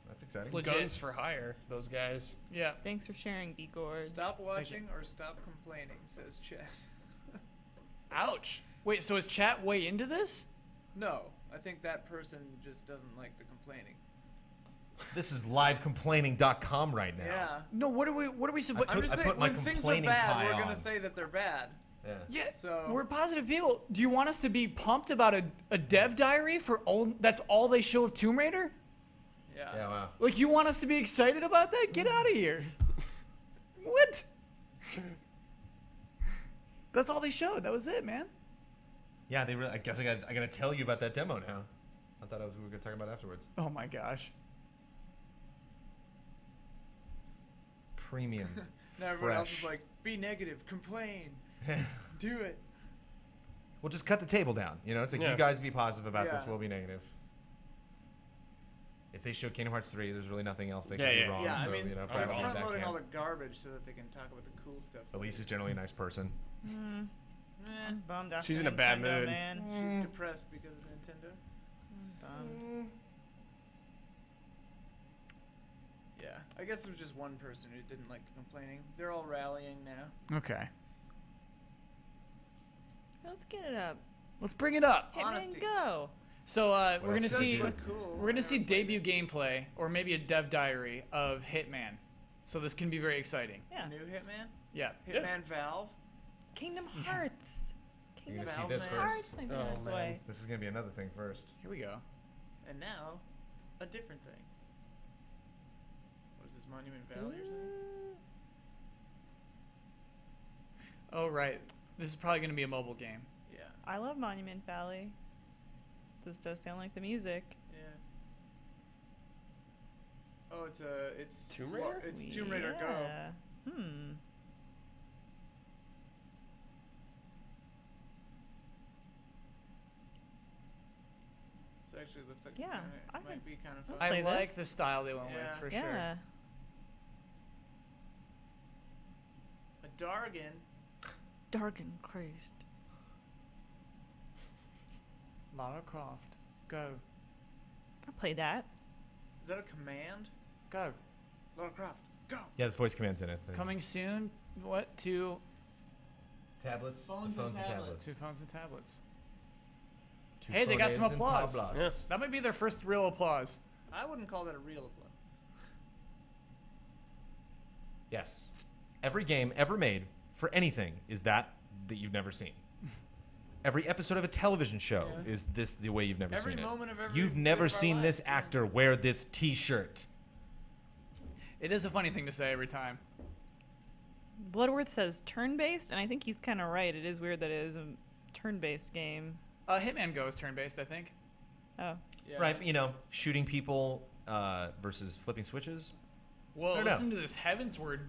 that's exciting. It's legit. Guns for hire. Those guys. Yeah. Thanks for sharing, B Gord. Stop watching or stop complaining, says Chat. Ouch. Wait, so is chat way into this? No, I think that person just doesn't like the complaining. This is livecomplaining.com right now. Yeah. No, what are we supposed? I'm just I saying, put my when things are complaining bad, tie we're on. gonna say that they're bad. Yeah. Yeah, So- we're positive people. Do you want us to be pumped about a dev diary for all? That's all they show of Tomb Raider? Yeah. Yeah. Wow. Like you want us to be excited about that? Get out of here! What? That's all they showed. That was it, man. Yeah. They really. I guess I got to tell you about that demo now. I thought we were going to talk about it afterwards. Oh my gosh. Premium. Now everyone else is fresh. like, be negative, complain, do it. we'll just cut the table down. You know, it's like Yeah. you guys be positive about this, Yeah. we'll be negative. If they show Kingdom Hearts 3, there's really nothing else they Yeah, can do yeah. wrong. Yeah, so, I mean, you know, they're probably front leave that front-loading all the camp. garbage so that they can talk about the cool stuff. Elise is generally a nice person. Mm, Eh, I'm bummed after She's in a bad Nintendo, mood. Man. she's depressed because of Nintendo. I'm bummed. Yeah, I guess it was just one person who didn't like the complaining. They're all rallying now. Okay. Let's get it up. Let's bring it up. Hitman Honesty. Go. So we're else gonna did they see do? Cool. we're gonna see debut gameplay or maybe a dev diary of Hitman. So this can be very exciting. Yeah. New Hitman. Yeah. Hitman Valve. Kingdom Hearts. You're Kingdom gonna see Valve this Man. first. Hearts. Like Oh, minutes man. away. This is gonna be another thing first. Here we go. And now, a different thing. What is this, Monument Valley or something? Oh right. This is probably gonna be a mobile game. Yeah. I love Monument Valley. This does sound like the music. Yeah. Oh, it's Tomb Raider? It's Tomb Raider Go. Yeah. Hmm. So actually, it looks like Yeah, I it might would- be kind of fun. I play like this. the style they went Yeah. with for Yeah. sure. A Dargan. Dark and crazed. Lara Croft. Go. I play that. Is that a command? Go. Lara Croft, go. Yeah, there's voice commands in it. so- Coming soon. What? To Tablets, Phones to and phones and tablets. tablets. two phones and tablets. To Hey, they got some phones and applause. tablets. Yeah. That might be their first real applause. I wouldn't call that a real applause. Yes. Every game ever made for anything is that you've never seen. Every episode of a television show Yeah. is this the way you've never Every seen it. moment of every You've bit never of our seen this lives, yeah. actor wear this T-shirt. It is a funny thing to say every time. Bloodworth says turn-based, and I think he's kind of right. It is weird that it is a turn-based game. Hitman Go is turn-based, I think. Oh. Yeah. Right, you know, shooting people versus flipping switches. Whoa, I don't know. listen to this Heavensward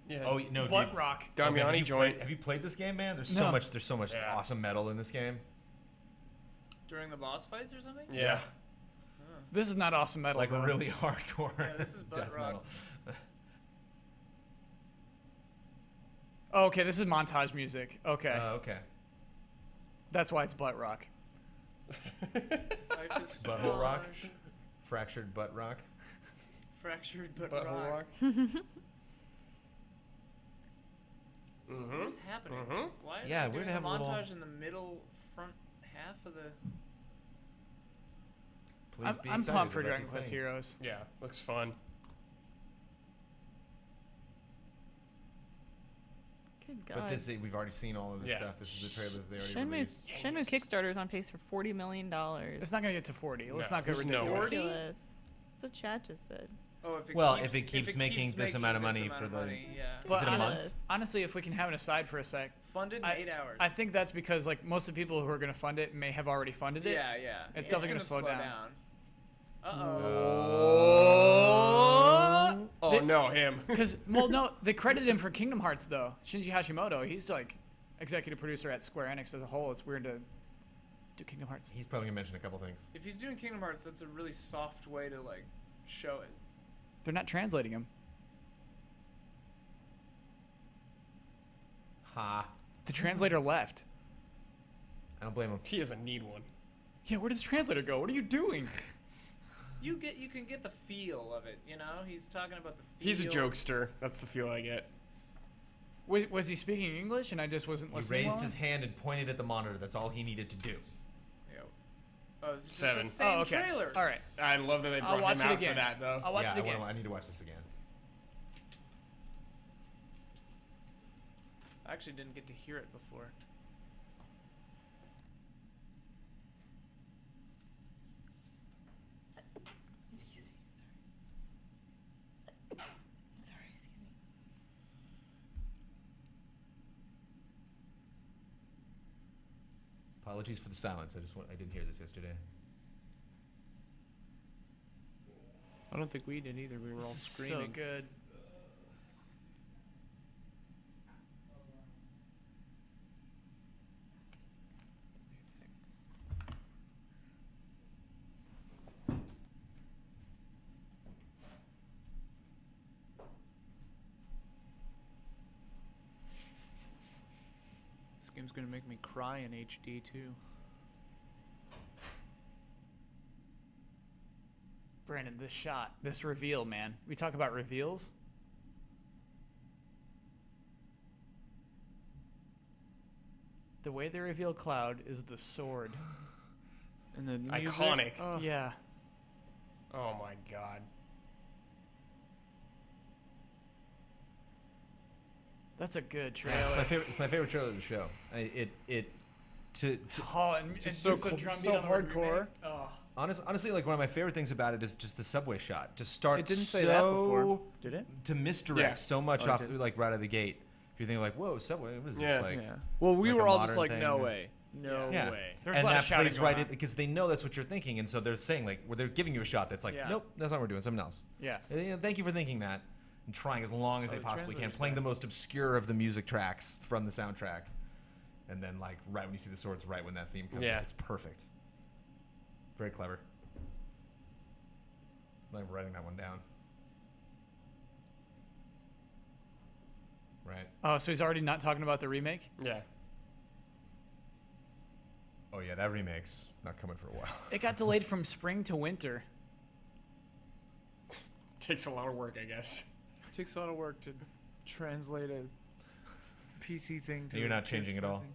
Yeah. Oh no, butt dude. rock. Oh, man, have Damiani you joint. played- have you played this game, man? There's No. so much Yeah. awesome metal in this game. During the boss fights or something? Yeah. This is not awesome metal. Like though. really hardcore Yeah, this is butt death rock. metal. Oh, okay, this is montage music. Okay. Okay. That's why it's butt rock. Life is Butthole rock? strange. Fractured butt rock. Fractured but Butthole rock. rock. What is happening? Mhm. Why are Yeah, they we're doing gonna have a a little- montage in the middle front half of the? Please I'm, be I'm excited pumped for about Dragon these Quest things. Heroes. Yeah, looks fun. Good God. But we've already seen all of this Yeah. stuff. This is the trailer that they already Shenmue, released. Shenmue Kickstarter is on pace for $40 million. It's not gonna get to 40. Let's No, not go there's no ridiculous. way. ridiculous. That's what chat just said. Oh, if it Well, keeps, if it keeps making this amount of money for the- yeah. But it a month? Ridiculous. Honestly, if we can have an aside for a sec, Funded in I- 8 hours. I think that's because like most of the people who are gonna fund it may have already funded it. yeah, yeah. It's definitely gonna slow down. down. Uh Oh. Oh They- no, him. Because well, no, they credited him for Kingdom Hearts though. Shinji Hashimoto, he's like executive producer at Square Enix as a whole. It's weird to do Kingdom Hearts. He's probably gonna mention a couple things. If he's doing Kingdom Hearts, that's a really soft way to like show it. They're not translating him. Ha! The translator left. I don't blame him. He doesn't need one. Yeah, where does the translator go? What are you doing? You can get the feel of it, you know? He's talking about the feel. He's a jokester. That's the feel I get. Was he speaking English and I just wasn't He listening? raised well? his hand and pointed at the monitor. That's all he needed to do. Yeah. Oh, it's just 7. the same Oh, okay. trailer. All right. I love that they I'll brought watch him it out again. for that though. I'll watch yeah, it again. I need to watch this again. I actually didn't get to hear it before. Sorry, excuse me. Apologies for the silence. I didn't hear this yesterday. I don't think we did either. We were all So good. game's gonna make me cry in HD too. Brandon, this shot, this reveal, man. We talk about reveals. The way they reveal Cloud is the sword. And the music, Iconic. oh. Yeah. Oh my god. That's a good It's trailer. my favorite trailer of the show. To Oh, and Just and so the cool- drum so beat on the word hardcore. remake. Oh. honestly, like one of my favorite things about it is just the subway shot. To start It didn't so say that before, did it? to misdirect Yeah. so much Oh, it off did. like right out of the gate. If you're thinking like, whoa, subway, what is Yeah. this like? Yeah. Well, we like were a all just modern like, thing. no way, no Yeah. way. There's a And lot that of shouting plays going right on. in because they know that's what you're thinking, and so they're saying like, they're giving you a shot that's like, Yeah. nope, that's not what we're doing, something else. Yeah. Thank you for thinking that and trying as long as Oh, they the possibly can, translator's playing the back. most obscure of the music tracks from the soundtrack, and then like right when you see the swords, right when that theme comes Yeah. in, it's perfect. Very clever. I'm like writing that one down. Right. Oh, so he's already not talking about the remake? Yeah. Oh yeah, that remake's not coming for a while. It got delayed from spring to winter. Takes a lot of work, I guess. It takes a lot of work to translate a PC thing to. You're a not changing PS4 at all? thing.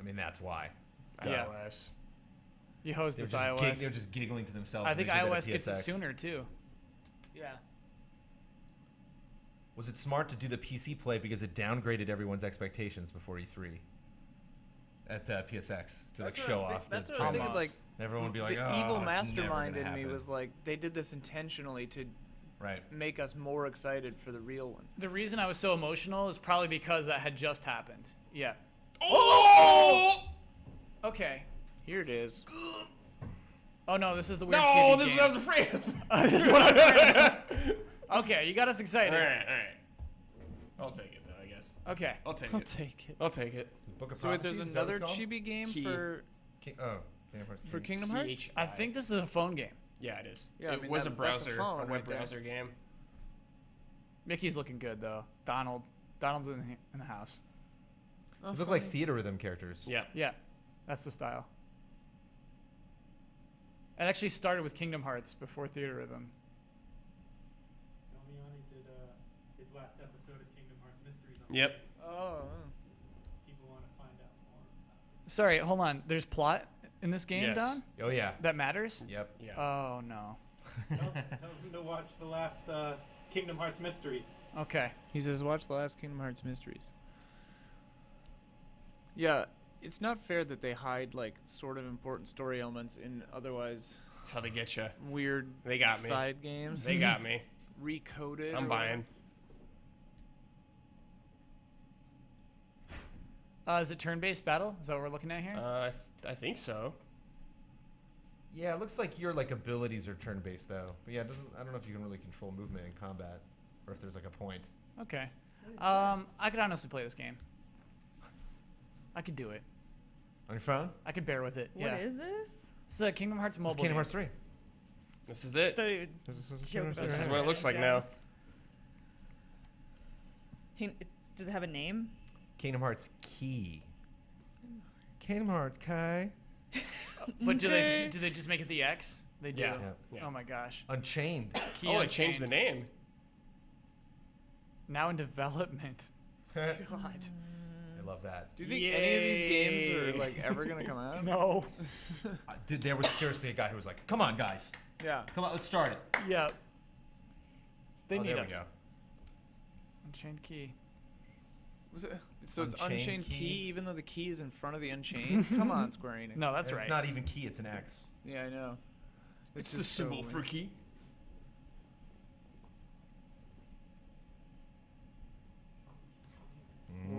I mean, that's why. Yeah. iOS. You host They're this just, iOS. they're just giggling to themselves. I when think they did that at iOS gets it PSX. sooner too. Yeah. Was it smart to do the PC play because it downgraded everyone's expectations before E3 at PSX to like That's what I show was think- off that's the what I was thinking, promos. like, Everyone would be like, the oh, evil it's never mastermind gonna in me happen." was like, they did this intentionally to right. make us more excited for the real one. The reason I was so emotional is probably because that had just happened. Yeah. Oh! Okay. Here it is. Oh no, this is the weird No, chibi this is game. what I was afraid of. This is what I was afraid of. Okay, you got us excited. All right. I'll take it though, I guess. Okay. I'll take I'll it. take it. I'll take it. Book of So wait, there's Prophecies, is that what another it's called? chibi game Key. for Kingdom Hearts for 3. Kingdom Hearts? CHI. I think this is a phone game. Yeah, it is. Yeah, I it mean, was a that's a browser, phone a web right there. browser game. Mickey's looking good though. Donald's in the house. They look like theater rhythm characters. Yeah. Yeah, that's the style. It actually started with Kingdom Hearts before Theater Rhythm. Damiani did his last episode of Kingdom Hearts Mysteries on Yep. Oh. people want to find out more about Sorry, hold on. There's plot in this game, Yes. Don? Oh yeah. That matters? Yep. Yeah. Oh no. it. Tell them to watch the last Kingdom Hearts Mysteries. Okay. He says, watch the last Kingdom Hearts Mysteries. Yeah, it's not fair that they hide, like, sort of important story elements in otherwise That's how they get you. weird They got me. side games. They got me. Recoded. I'm or buying. Is it turn-based battle? Is that what we're looking at here? I think so. Yeah, it looks like your like abilities are turn-based though. But yeah, it doesn't. I don't know if you can really control movement in combat, or if there's like a point. Okay. I could honestly play this game. I could do it. On your phone? I could bear with it. What yeah. is this? It's a Kingdom Hearts mobile It's Kingdom game. Hearts 3. This is it. Don't even joke about This is that. what it looks like now. Does it have a name? Kingdom Hearts Key. Kingdom Hearts Kai. But do Okay. they just make it the X? They do. Yeah. Yeah. Oh my gosh. Unchained. Key Oh, it changed the Unchained. name. Now in development. I God. love that. Do you think any of these games are, Yay. like, ever going to come out? No. Dude, there was seriously a guy who was like, "Come on, guys, Yeah. come on, let's start it." Yeah. They Oh, need there us. we go. Unchained Key. So it's Unchained Unchained key? key, even though the key is in front of the Unchained? Come on, Square Enix. No, that's And right. It's not even key; it's an X. Yeah, I know. It's just the so symbol weird. for key.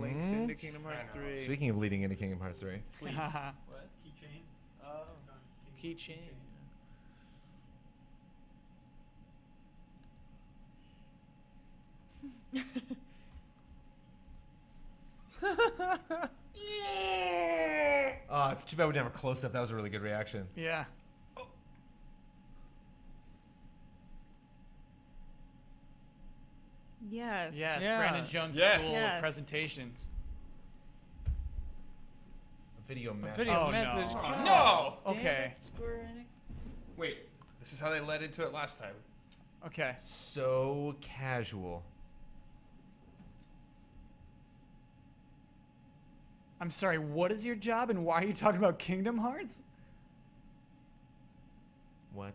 Links Mhm. into Kingdom Hearts I know. 3. Speaking of leading into Kingdom Hearts 3, Please. What? Keychain. Oh. Keychain. oh, it's too bad we didn't have a close up. That was a really good reaction. Yeah. Yes. Yes, Yeah. Brandon Jones Yes. School Yes. of Presentations. A video message. Video Oh, message. no. God No! damn Okay. it, Square Enix. Wait, this is how they led into it last time. Okay. So casual. I'm sorry, what is your job and why are you talking about Kingdom Hearts? What?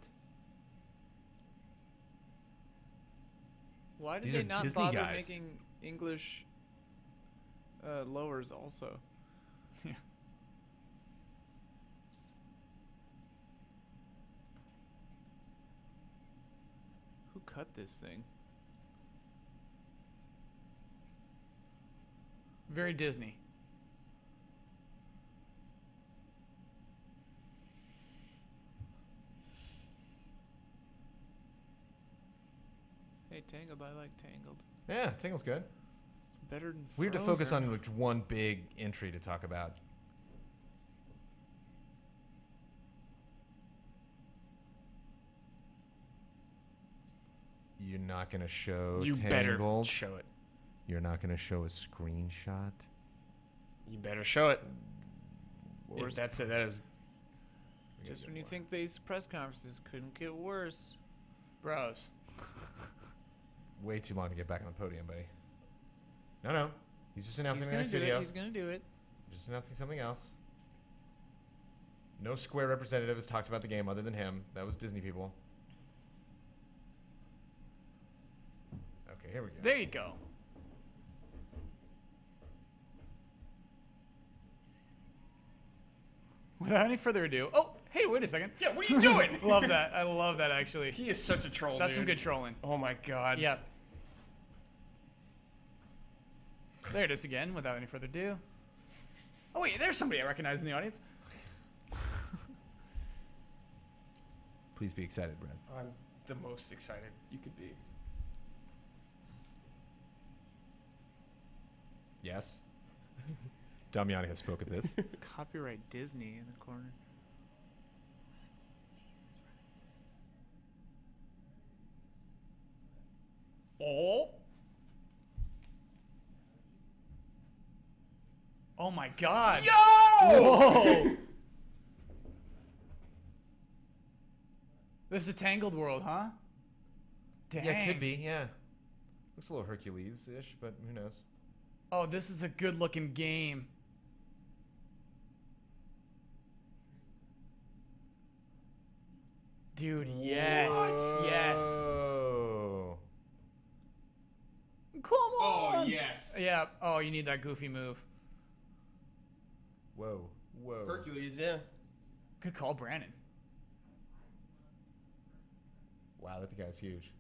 Why did These they are not Disney bother guys. making English lowers also? Yeah. Who cut this thing? Very Disney. Hey, Tangled, I like Tangled. Yeah, Tingle's good. Better than We have to focus Frozen. on like, one big entry to talk about. You're not gonna show You better Tangled. show it. You're not gonna show a screenshot. You better show it. Or If that's it, that is. Just when you think these press conferences couldn't get worse. Bros. way too long to get back on the podium, buddy. No. He's just He's announcing the gonna next do video. it. He's gonna do it. Just announcing something else. No Square representative has talked about the game other than him. That was Disney people. Okay, here we go. There you go. Without any further ado. Oh, hey, wait a second. Yeah, what are you doing? Love that. I love that, actually. He is such a troll, That's some dude. good trolling. Oh my god. Yep. There it is again, without any further ado. Oh, wait, there's somebody I recognize in the audience. Please be excited, Brad. I'm the most excited you could be. Yes? Damiani has spoke of this. Copyright Disney in the corner. Oh. Oh my god. Yo! Whoa. This is a Tangled World, huh? Dang. Yeah, it could be, yeah. Looks a little Hercules-ish, but who knows? Oh, this is a good looking game. Dude, yes. Yes. Oh. Come on. Oh, yes. Yeah. Oh, you need that goofy move. Whoa. Hercules, yeah. Good call, Brandon. Wow, that guy's huge.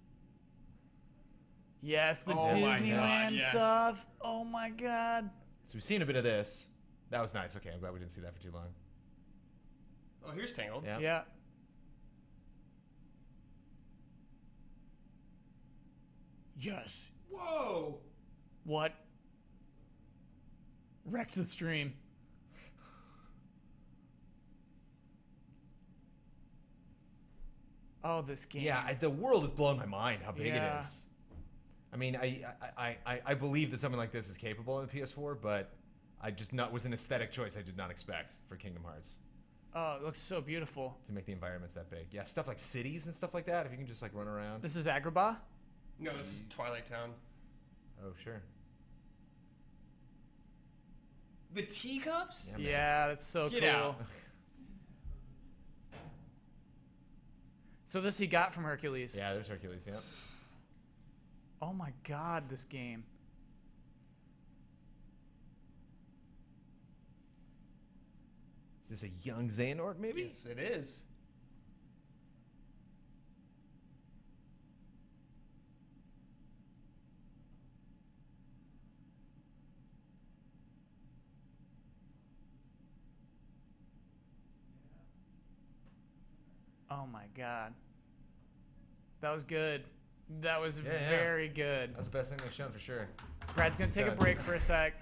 Yes, the Oh my Disneyland God, yes. stuff. Oh my god. So we've seen a bit of this. That was nice. Okay, I'm glad we didn't see that for too long. Oh, here's Tangled. Yeah. Yeah. Yes. Whoa! What? Wrecked the stream. Oh, this game. Yeah, the world is blowing my mind how big Yeah. it is. I mean, I believe that something like this is capable on the PS4, but I just was an aesthetic choice I did not expect for Kingdom Hearts Oh, it looks so beautiful. to make the environments that big. Yeah, stuff like cities and stuff like that. If you can just like run around. This is Agrabah? No, this is Twilight Town. Oh sure. The teacups? Yeah, man. Yeah, that's so Get cool. out. So this he got from Hercules. Yeah, there's Hercules. Yeah. Oh my god, this game. Is this a young Xehanort maybe? Yes, it is. Oh my god. That was good. That was Yeah. very good. That's the best thing they've shown for sure. Brad's gonna take a Done. break for a sec.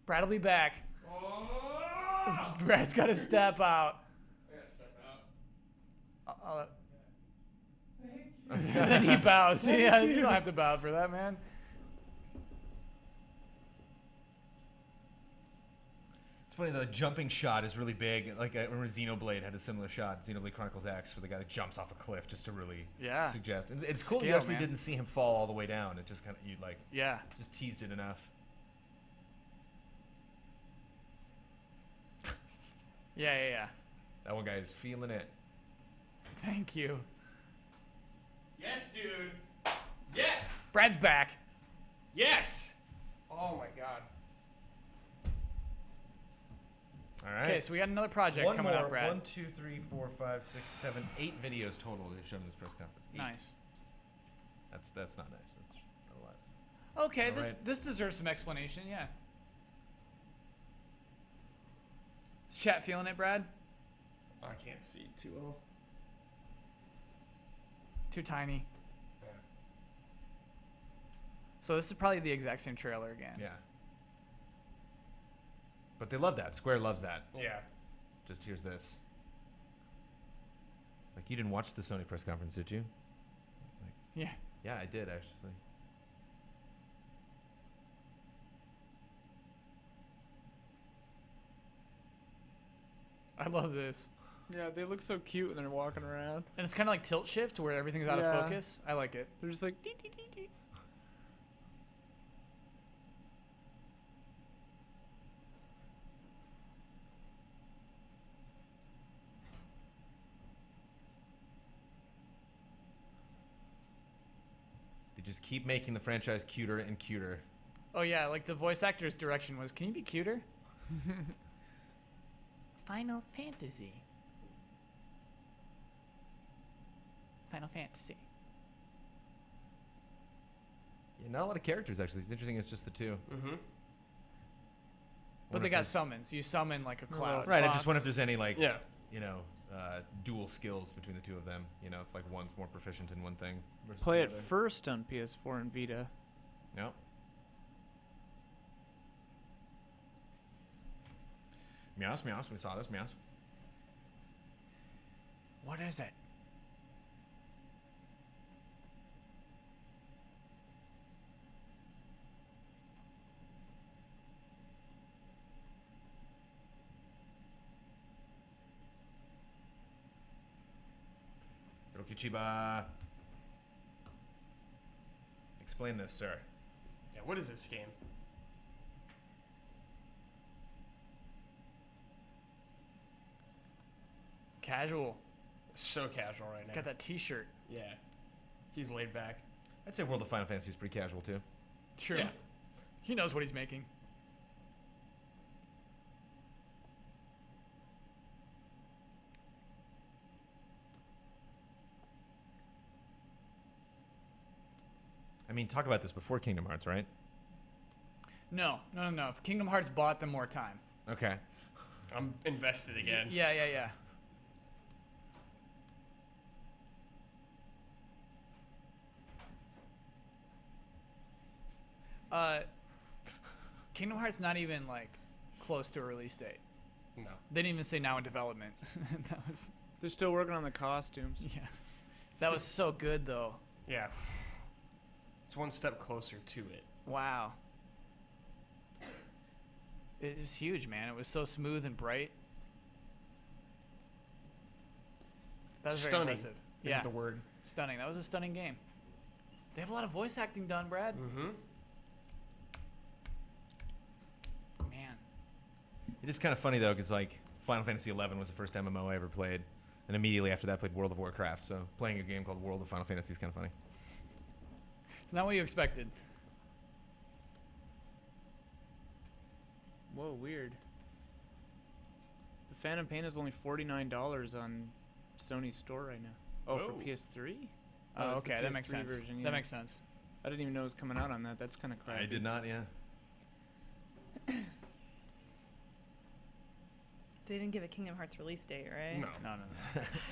Brad will be back. Oh! Brad's gotta step out. I gotta step out. And then he bows. Yeah, you don't have to bow for that, man. It's funny, the jumping shot is really big. Like, I remember Xenoblade had a similar shot, Xenoblade Chronicles X, where the guy that jumps off a cliff just to really suggest. And it's cool you Scale, actually man. didn't see him fall all the way down. It just kind of, you like, Yeah. just teased it enough. Yeah. That one guy is feeling it. Thank you. Yes, dude. Yes. Brad's back. Yes. Oh my god. All right. Okay, so we got another project One coming more. up, Brad. 1, 2, 3, 4, 5, 6, 7, 8 videos total they've shown in this press conference. 8. Nice. That's not nice. That's not a lot. Okay, All right. this deserves some explanation, yeah. Is chat feeling it, Brad? I can't see too well. Too tiny. Yeah. So this is probably the exact same trailer again. Yeah. But they love that. Square loves that. Yeah. Just here's this. Like, you didn't watch the Sony press conference, did you? Yeah. Yeah, I did, actually. I love this. Yeah, they look so cute when they're walking around. And it's kind of like tilt shift where everything's out Yeah. of focus. I like it. They're just like dee, dee, dee, dee. They just keep making the franchise cuter and cuter. Oh yeah, like the voice actor's direction was, can you be cuter? Final Fantasy. Final Fantasy. Yeah, not a lot of characters, actually. It's interesting it's just the two. Mm-hmm. But they got summons. You summon like a cloud. Right, I just fox. wonder if there's any, like, Yeah. you know, dual skills between the two of them. You know, if, like, one's more proficient in one thing versus Play the it other. first on PS4 and Vita. No. Meows, meows. We saw this. Meows. What is it? Rokichiba. Explain this, sir. Yeah. What is this game? Casual. So casual right now. Got that T-shirt. Yeah. He's laid back. I'd say World of Final Fantasy is pretty casual, too. True. Yeah. He knows what he's making. I mean, talk about this before Kingdom Hearts, right? No. If Kingdom Hearts bought them more time. Okay. I'm invested again. Yeah. Kingdom Hearts not even like close to a release date. No. They didn't even say now in development. That was They're still working on the costumes. yeah. That was so good though. Yeah. It's one step closer to it. Wow. It was huge, man. It was so smooth and bright. That was very Stunning impressive. is Yeah, the word. stunning. That was a stunning game. They have a lot of voice acting done, Brad. Mm-hmm. Man. It is kind of funny, though, because, like, Final Fantasy XI was the first MMO I ever played. And immediately after that, I played World of Warcraft. So playing a game called World of Final Fantasy is kind of funny. It's not what you expected. Whoa, weird. The Phantom Pain is only $49 on Sony's store right now. Oh, for Whoa. PS3? Oh, it's the okay, that makes PS3 sense. version, yeah. That makes sense. I didn't even know it was coming out on that. That's kind of crappy. I did not, yeah. They didn't give a Kingdom Hearts release date, right? No.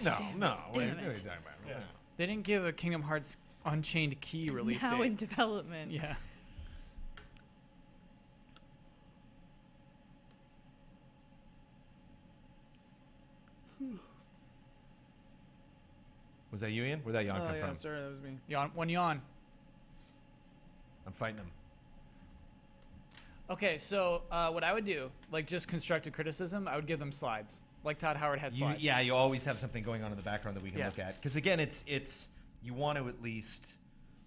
No. No. What are you Damn it. talking about? Yeah. They didn't give a Kingdom Hearts Unchained Key release Now date. in development. Yeah. Was that you, Ian? Where'd that yawn Oh, come yeah, from? sorry, that was me. Yawn. One yawn. I'm fighting him. Okay, so what I would do, like just constructive criticism, I would give them slides. Like Todd Howard had slides. You always have something going on in the background that we can Yeah. look at. Because again, it's you want to at least,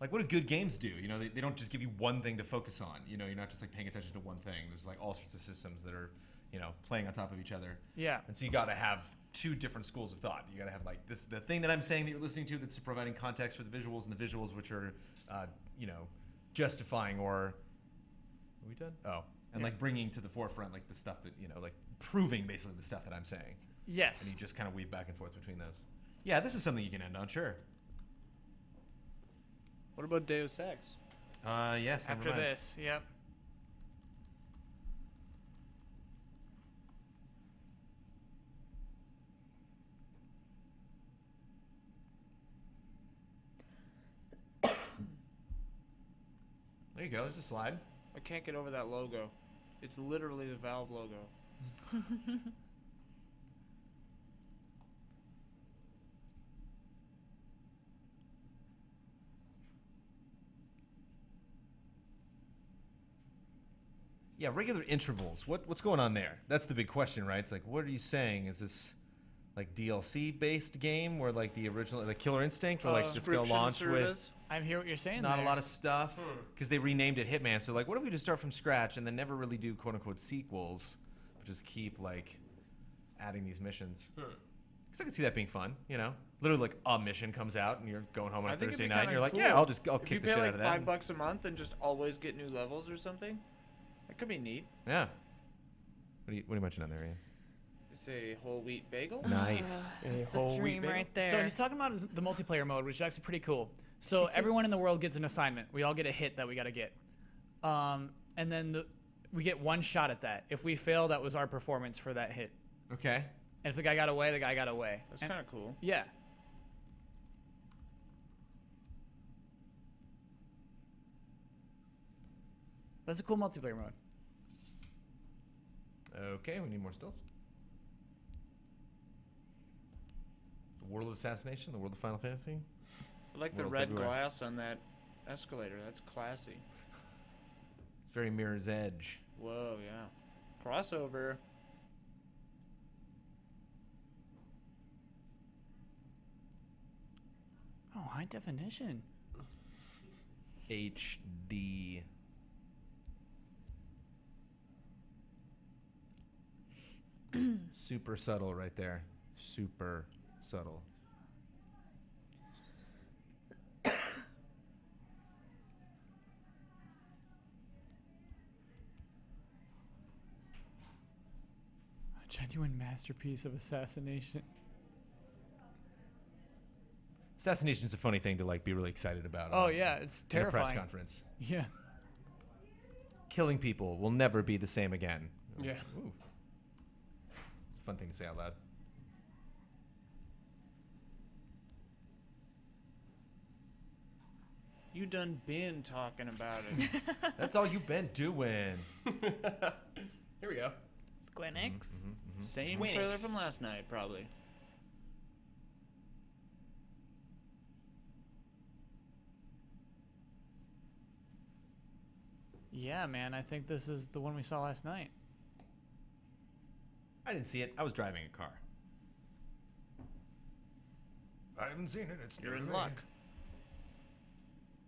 like, what do good games do? You know, they don't just give you one thing to focus on. You know, you're not just like paying attention to one thing. There's like all sorts of systems that are, you know, playing on top of each other. Yeah. And so you got to have two different schools of thought. You got to have like this, the thing that I'm saying that you're listening to that's providing context for the visuals, and the visuals which are, you know, justifying or. Are we done? Oh. And like bringing to the forefront like the stuff that, you know, like proving basically the stuff that I'm saying. Yes. And you just kind of weave back and forth between those. Yeah, this is something you can end on, sure. What about Deus Ex? Yes. never After mind. this, yep. There you go. There's a slide. I can't get over that logo. It's literally the Valve logo. Yeah, regular intervals. What's going on there? That's the big question, right? It's like, what are you saying? Is this like DLC based game where like the original, like Killer Instinct, or like it's gonna launch with I hear what you're saying. not there. a lot of stuff because they renamed it Hitman. So like, what if we just start from scratch and then never really do quote unquote sequels, but just keep like adding these missions? Because I can see that being fun. You know, literally like a mission comes out and you're going home on a I think it'd Thursday be night and kinda you're like, cool. yeah, I'll If kick you the pay shit like out of that. $5 a month and just always get new levels or something, that could be neat. Yeah. What are you mentioning on there, Ian? It's a whole wheat bagel. Nice. That's the dream right there. So he's talking about the multiplayer mode, which is actually pretty cool. So See, everyone in the world gets an assignment. We all get a hit that we got to get. And then we get one shot at that. If we fail, that was our performance for that hit. Okay. And if the guy got away, the guy got away. That's And- kind of cool. Yeah. That's a cool multiplayer mode. Okay, we need more stills. The world of assassination, the world of Final Fantasy. I like the World's red everywhere. glass on that escalator. That's classy. It's very Mirror's Edge. Whoa, yeah. Crossover. Oh, high definition. HD. Super subtle right there. Super subtle. A genuine masterpiece of assassination. Assassination's a funny thing to like be really excited about. Oh on- yeah, it's in a press terrifying. conference. Yeah. Killing people will never be the same again. Yeah. Ooh. It's a fun thing to say out loud. You done been talking about it. That's all you've been doing. Here we go. Squinix. Same Swinix. trailer from last night, probably. Yeah, man. I think this is the one we saw last night. I didn't see it. I was driving a car. I haven't seen it. It's You're in me. luck.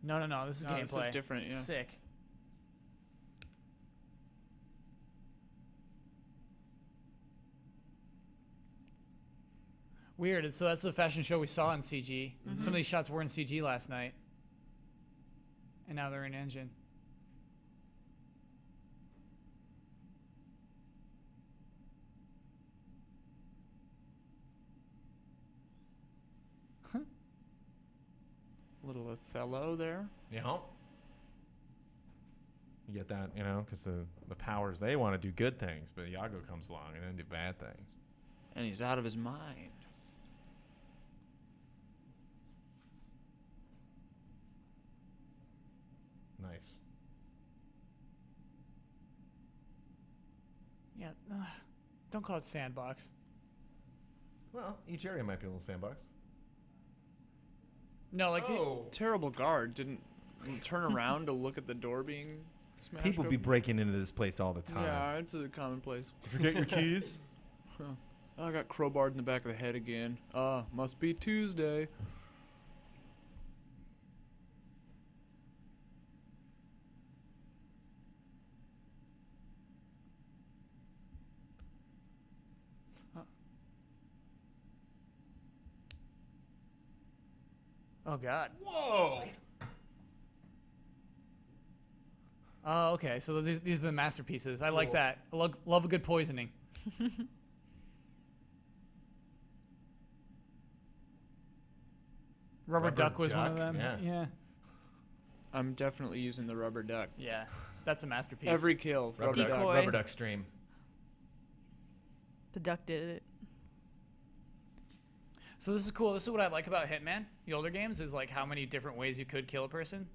No. This is No, gameplay. this is different, yeah. Sick. Weird. So that's the fashion show we saw in CG. Some of these shots were in CG last night, and now they're in engine. Little Othello there. You know? You get that, you know, because the powers, they want to do good things, but Iago comes along and then do bad things. And he's out of his mind. Nice. Yeah. Don't call it sandbox. Well, each area might be a little sandbox. No, like Oh. Terrible guard didn't turn around to look at the door being Smash People go- be breaking into this place all the time. Yeah, it's a commonplace. Forget your keys. I got crowbarred in the back of the head again. Must be Tuesday. Oh God. Whoa! Oh, okay. So these are the masterpieces. I like Cool. that. I love a good poisoning. Rubber Duck was one of Duck, them. yeah. I'm definitely using the rubber duck. Yeah. That's a masterpiece. Every kill, Rubber rubber duck, duck. Decoy. rubber duck stream. The duck did it. So this is cool. This is what I like about Hitman, the older games, is like how many different ways you could kill a person.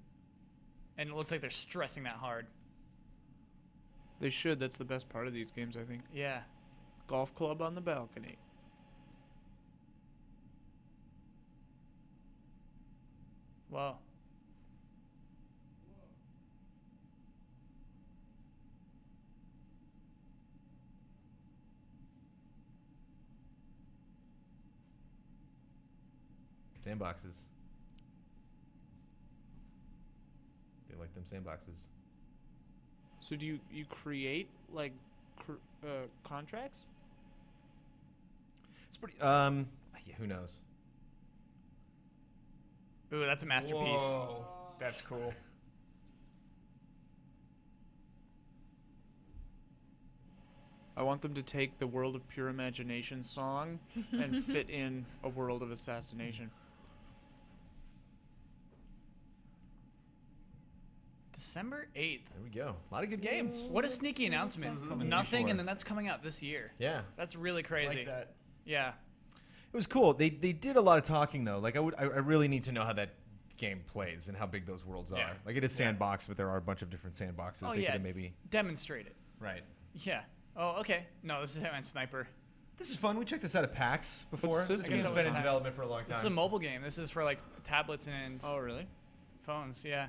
And it looks like they're stressing that hard. They should. That's the best part of these games, I think. Yeah. Golf club on the balcony. Whoa. Sandboxes. They like them sandboxes. So do you create like contracts? It's pretty. Yeah, who knows? Ooh, that's a masterpiece. Whoa. That's cool. I want them to take the World of Pure Imagination song and fit in a world of assassination. December 8th. There we go. A lot of good games. What a sneaky announcement. something Nothing, before. and then that's coming out this year. Yeah. That's really crazy. Like that. Yeah. It was cool. They did a lot of talking though. Like I really need to know how that game plays and how big those worlds are. Yeah. Like it is sandbox, but there are a bunch of different sandboxes. Oh, They yeah. could have maybe Demonstrate it. right. Yeah. Oh, okay. No, this is Hitman Sniper. This is fun. We checked this out at PAX before. What's This this game's game? been in development for a long time. This is a mobile game. This is for like tablets and Oh, really? phones. Yeah.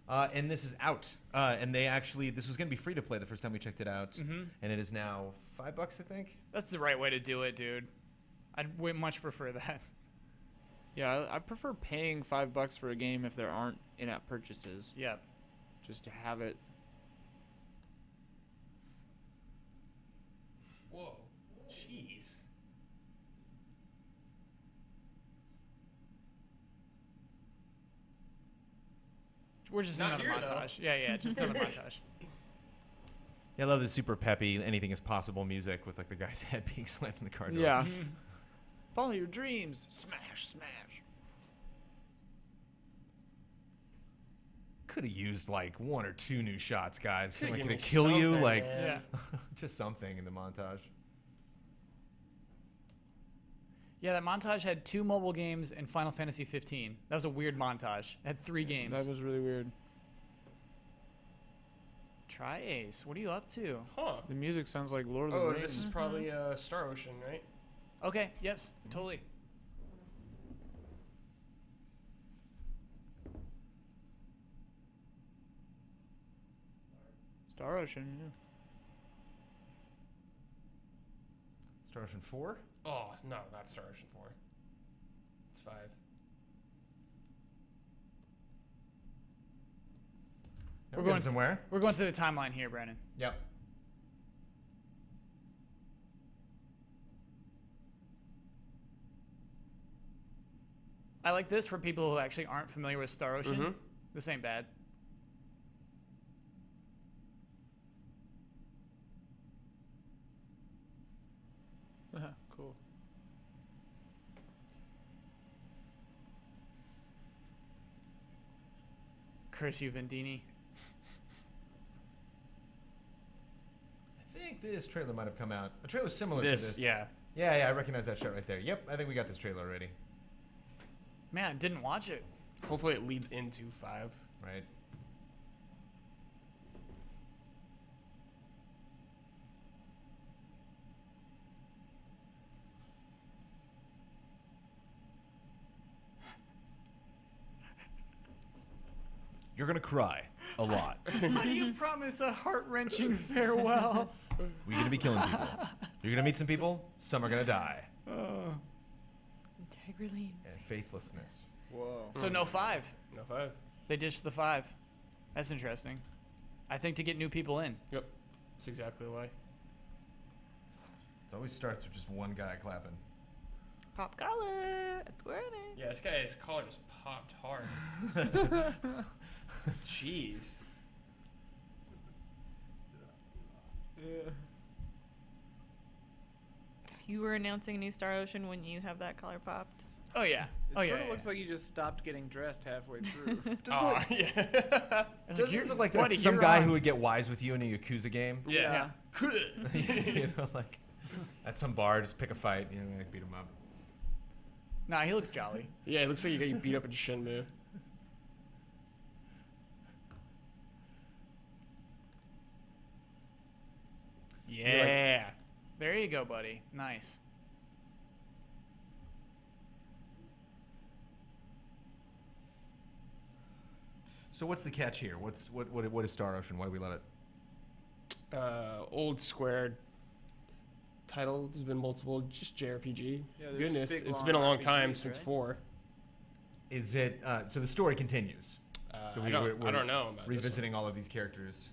And this is out. And they actually, this was going to be free to play the first time we checked it out. Mhm. And it is now $5, I think. That's the right way to do it, dude. I'd way much prefer that. Yeah, I prefer paying $5 for a game if there aren't in-app purchases, Yeah. just to have it. Whoa. Jeez. We're just Not another here, though. montage. Yeah, just another montage. Yeah, I love the super peppy, anything is possible music with like the guy's head being slammed in the car door. Yeah. Follow your dreams. Smash, smash. Could have used like one or two new shots, guys. Coulda Like, given could it me kill you? something, Like, man. Yeah. just something in the montage. Yeah, that montage had 2 mobile games and Final Fantasy 15. That was a weird montage. It had 3 games. That was really weird. Try Ace. What are you up to? Huh. The music sounds like Lord of the Oh, Rings. this is probably Star Ocean, right? Okay. Yes. Totally. Star Ocean, yeah. Star Ocean 4? Oh, no, not Star Ocean 4. It's 5. Yeah, We're going going somewhere. We're going through the timeline here, Brandon. Yep. I like this for people who actually aren't familiar with Star Ocean. Mhm. This ain't bad. Cool. Curse you, Vendini. I think this trailer might have come out. A trailer similar to This, this. yeah. Yeah, I recognize that shot right there. Yep, I think we got this trailer already. Man, I didn't watch it. Hopefully it leads into 5. Right. You're gonna cry a lot. How do you promise a heart-wrenching farewell? We're gonna be killing people. You're gonna meet some people. Some are gonna die. Integrally. And faithlessness. Whoa. So no 5. No 5. They ditched the 5. That's interesting. I think to get new people in. Yep. That's exactly why. It always starts with just one guy clapping. Pop collar. It's wearing it. Yeah, this guy's collar just popped hard. Jeez. You were announcing a new Star Ocean when you have that collar popped. Oh yeah. It sort of looks like you just stopped getting dressed halfway through. Oh, yeah. Doesn't it look like buddy, some you're guy on. who would get wise with you in a Yakuza game? Yeah. You know, like at some bar, just pick a fight, you know, like beat him up. Nah, he looks jolly. Yeah, it looks like you got you beat up in Shenmue. Yeah. There you go, buddy. Nice. So what's the catch here? What is Star Ocean? Why do we love it? Old Square title. There's been multiple, just JRPG. Yeah, there's Goodness, big, it's long been a long time RPGs, since right? 4. Is it so the story continues? So I don't know about revisiting all of these characters.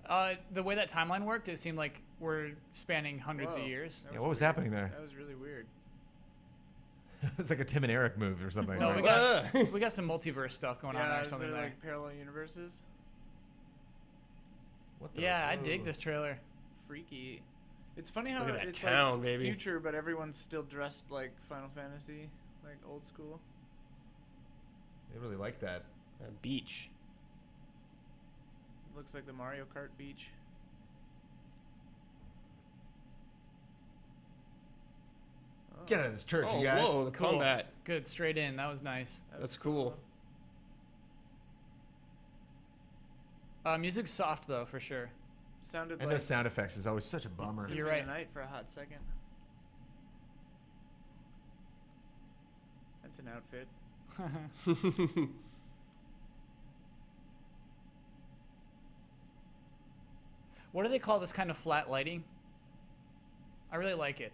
The way that timeline worked, it seemed like we're spanning hundreds of Whoa. years. Yeah, what was happening there? That was really weird. It's like a Tim and Eric move or something. No, right? we got some multiverse stuff going on there. Is Something there there. like parallel universes? What the? Yeah, I dig this trailer. Freaky. It's funny how Look at that it's town, like baby. future, but everyone's still dressed like Final Fantasy, like old school. They really like that. Beach. Looks like the Mario Kart beach. Oh, Get out of this church, Oh, you guys. whoa, the Cool. combat. Good, straight in. That was nice. that That's was cool. Music's soft though, for sure. Sounded And like no sound effects is always such a bummer. Symphony You're of right. the Night for a hot second. That's an outfit. What do they call this kind of flat lighting? I really like it.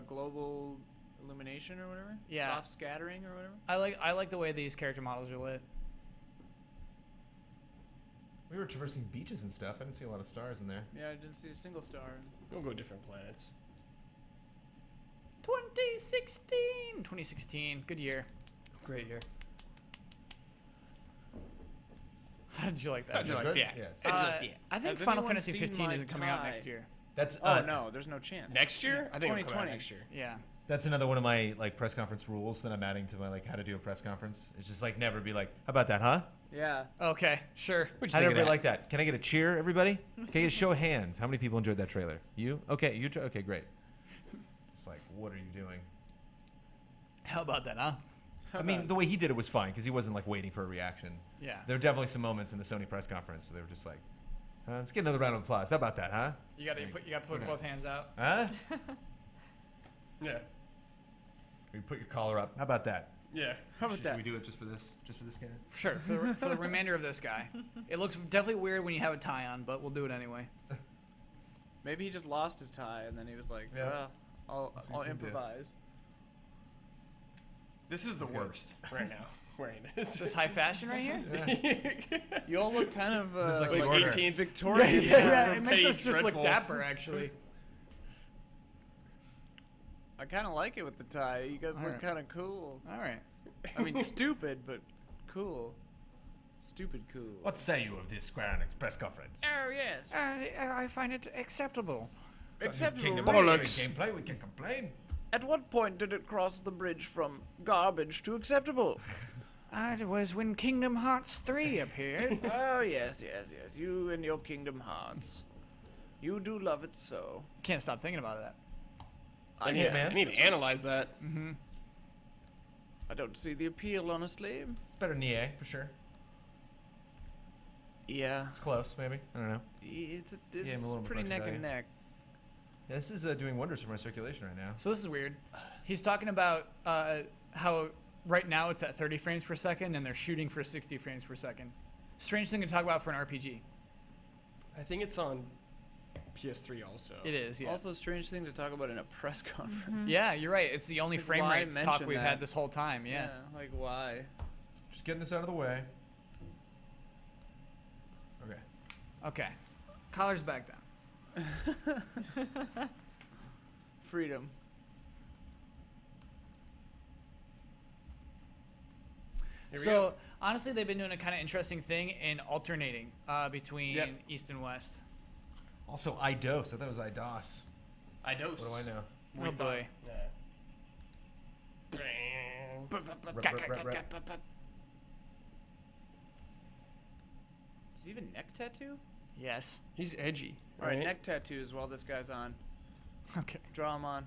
Global illumination or whatever. Yeah. Soft scattering or whatever. I like the way these character models are lit. We were traversing beaches and stuff. I didn't see a lot of stars in there. Yeah, I didn't see a single star. We'll go different planets. 2016, good year. Great year. How did you like that? How'd you like Good? that? Yeah, it's- I think Has Final anyone Fantasy seen 15 my isn't coming out tie? next year. That's Oh no, there's no chance. Next year? I think it'll come out 2020. next year. Yeah. That's another one of my like press conference rules that I'm adding to my like how to do a press conference. It's just like never be like, how about that, huh? Yeah. Okay, sure. What'd you How did think of everybody that? like that? Can I get a cheer, everybody? Can I get a show of hands? How many people enjoyed that trailer? You? Okay, you. Okay, great. It's like, what are you doing? How about that, huh? I mean, the way he did it was fine because he wasn't like waiting for a reaction. Yeah. There were definitely some moments in the Sony press conference where they were just like, let's get another round of applause. How about that, huh? You gotta put both hands out. Huh? Yeah. You put your collar up. How about that? Yeah. How about Should that? we do it just for this guy? Sure, for the remainder of this guy. It looks definitely weird when you have a tie on, but we'll do it anyway. Maybe he just lost his tie and then he was like, Yeah. I'll That's what he's gonna do. improvise. This is the That's good. worst right now. Wearing this. Is this high fashion right here? You all look kind of This is like like order. 18 Victorian. It makes us Page just look dreadful. dapper, actually. I kind of like it with the tie. You guys look Alright. kind of cool. All right. I mean, stupid, but cool. Stupid cool. What say you of this Square Enix press conference? Oh, yes. I find it acceptable. Acceptable. Kingdom really. Hearts gameplay, we can complain. At what point did it cross the bridge from garbage to acceptable? It was when Kingdom Hearts 3 appeared. Oh, yes, yes, yes. You and your Kingdom Hearts. You do love it so. Can't stop thinking about that. I Yeah, need, man. I need to analyze that. Mm-hmm. I don't see the appeal, honestly. It's better than EA, for sure. Yeah. It's close, maybe. I don't know. It's I'm a little pretty bit neck value. and neck. Yeah, this is doing wonders for my circulation right now. So this is weird. He's talking about how right now it's at 30 frames per second, and they're shooting for 60 frames per second. Strange thing to talk about for an RPG. I think it's on PS3 also. It is, yeah. Also, a strange thing to talk about in a press conference. Yeah, you're right. It's the only Like, frame why rates talk mention we've that? had this whole time. Yeah. Like why? Just getting this out of the way. Okay. Okay. Collar's back down. Freedom. Here we So go. honestly, they've been doing a kind of interesting thing in alternating between Yep. East and West. Also, IDOS. I thought it was IDOS. IDOS. What do I know? Oh boy. Yeah. Is he even neck tattoo? Yes. He's edgy. All right, neck tattoos while this guy's on. Okay. Draw him on.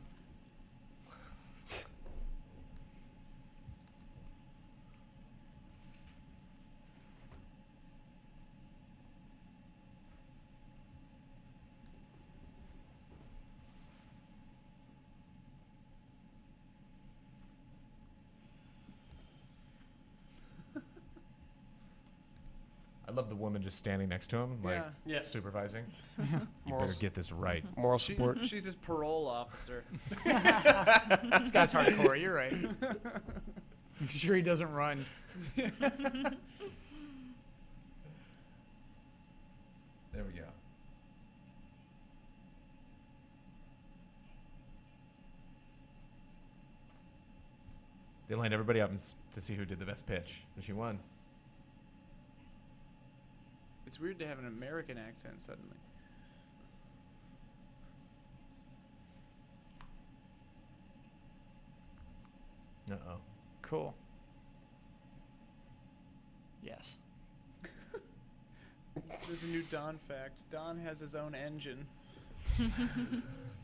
I love the woman just standing next to him, like Yeah. Yeah. supervising. You Moral better get this right. Moral support. She's his parole officer. This guy's hardcore. You're right. I'm sure he doesn't run. There we go. They lined everybody up to see who did the best pitch, and she won. It's weird to have an American accent suddenly. Uh-oh. Cool. Yes. There's a new Don fact. Don has his own engine.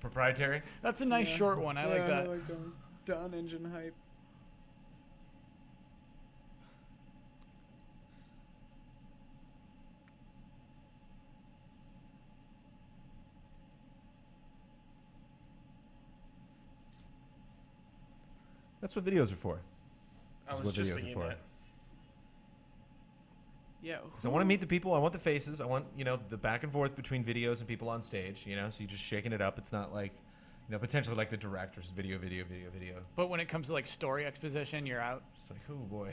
Proprietary? That's a nice Yeah. short one. I like that. I like Don. Don engine hype. That's what videos are for. I That's was what just videos are thinking for. that. Yeah. Because I want to meet the people. I want the faces. I want, the back and forth between videos and people on stage, so you're just shaking it up. It's not like, potentially like the director's video. But when it comes to like story exposition, you're out. It's like, oh boy.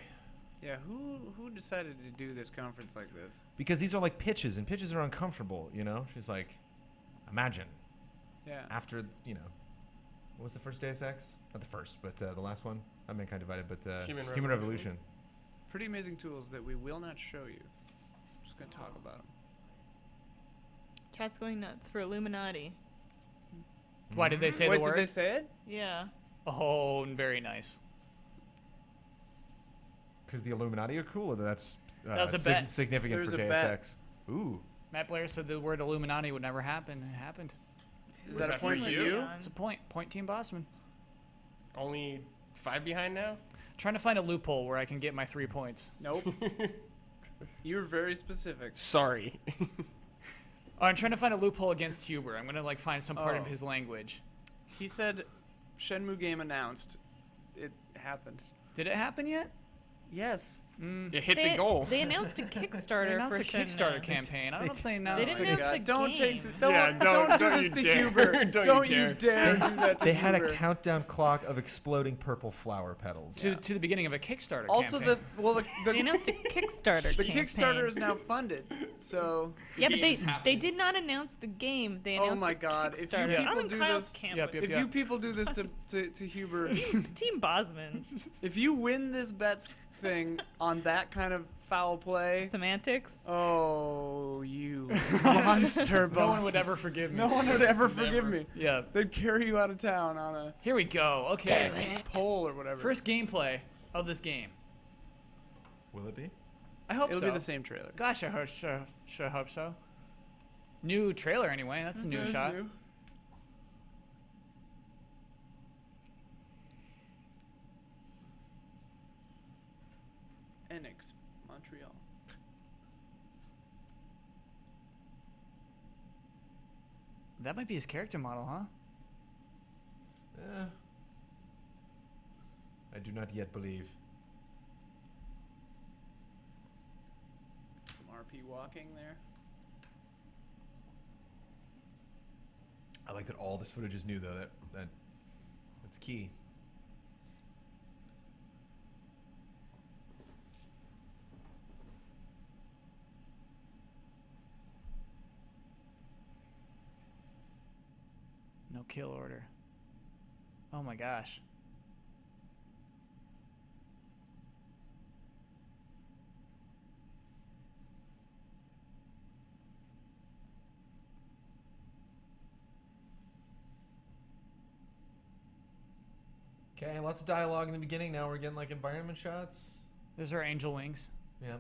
Yeah. Who decided to do this conference like this? Because these are like pitches, and pitches are uncomfortable, She's like, imagine Yeah. after, what was the first Deus Ex? Not the first, but the last one. Not Mankind Divided, but Human Human Revolution. Pretty amazing tools that we will not show you. Just gonna talk about them. Chat's going nuts for Illuminati. Why did they say Wait, the word? did they say it? Yeah. Oh, very nice. Because the Illuminati are cool, or that's That was a bet. significant There's for a Deus bet. Ex. Ooh. Matt Blair said the word Illuminati would never happen. It happened. Is Was that a that point for for you? you? It's a point. Point Team Bossman. Only 5 behind now? Trying to find a loophole where I can get my 3 points. Nope. You were very specific. Sorry. Oh, I'm trying to find a loophole against Huber. I'm gonna find some part of Oh. his language. He said, Shenmue game announced. It happened. Did it happen yet? Yes. Mm. It hit They, the goal. they announced a They Kickstarter announced for a Kickstarter Shenmue. campaign. I don't know if they announced. They didn't Oh my announce God. the Don't take game. don't, Yeah, don't don't do you this to dare. Huber. Don't Don't you you dare do that to They had a Huber. countdown clock of exploding purple flower petals. to the beginning of a Kickstarter Also, campaign. They announced a Kickstarter the campaign. Kickstarter is now funded. So Yeah, but game is they happening. did not announce the game. They Oh announced my a God, if you Kickstarter. people I'm in do Kyle's this- camp. Yep, with yep, if you people do this to Huber, Team Bosman. if you win this bets thing on that kind of foul play, Semantics. oh, you monster no one boss. would ever forgive me. No one would ever forgive me. Yeah. They'd carry you out of town on a Here we go. Okay. pole or whatever. First gameplay of this game. Will it be? I hope It'll so. be the same trailer. Gosh, I sure hope so. New trailer anyway. That's a new That's shot. new. Enix, Montreal. That might be his character model, huh? I do not yet believe. RP walking there. I like that all this footage is new though. That's key. No kill order. Oh my gosh. Okay, lots of dialogue in the beginning. Now we're getting like environment shots. Those are angel wings. Yeah.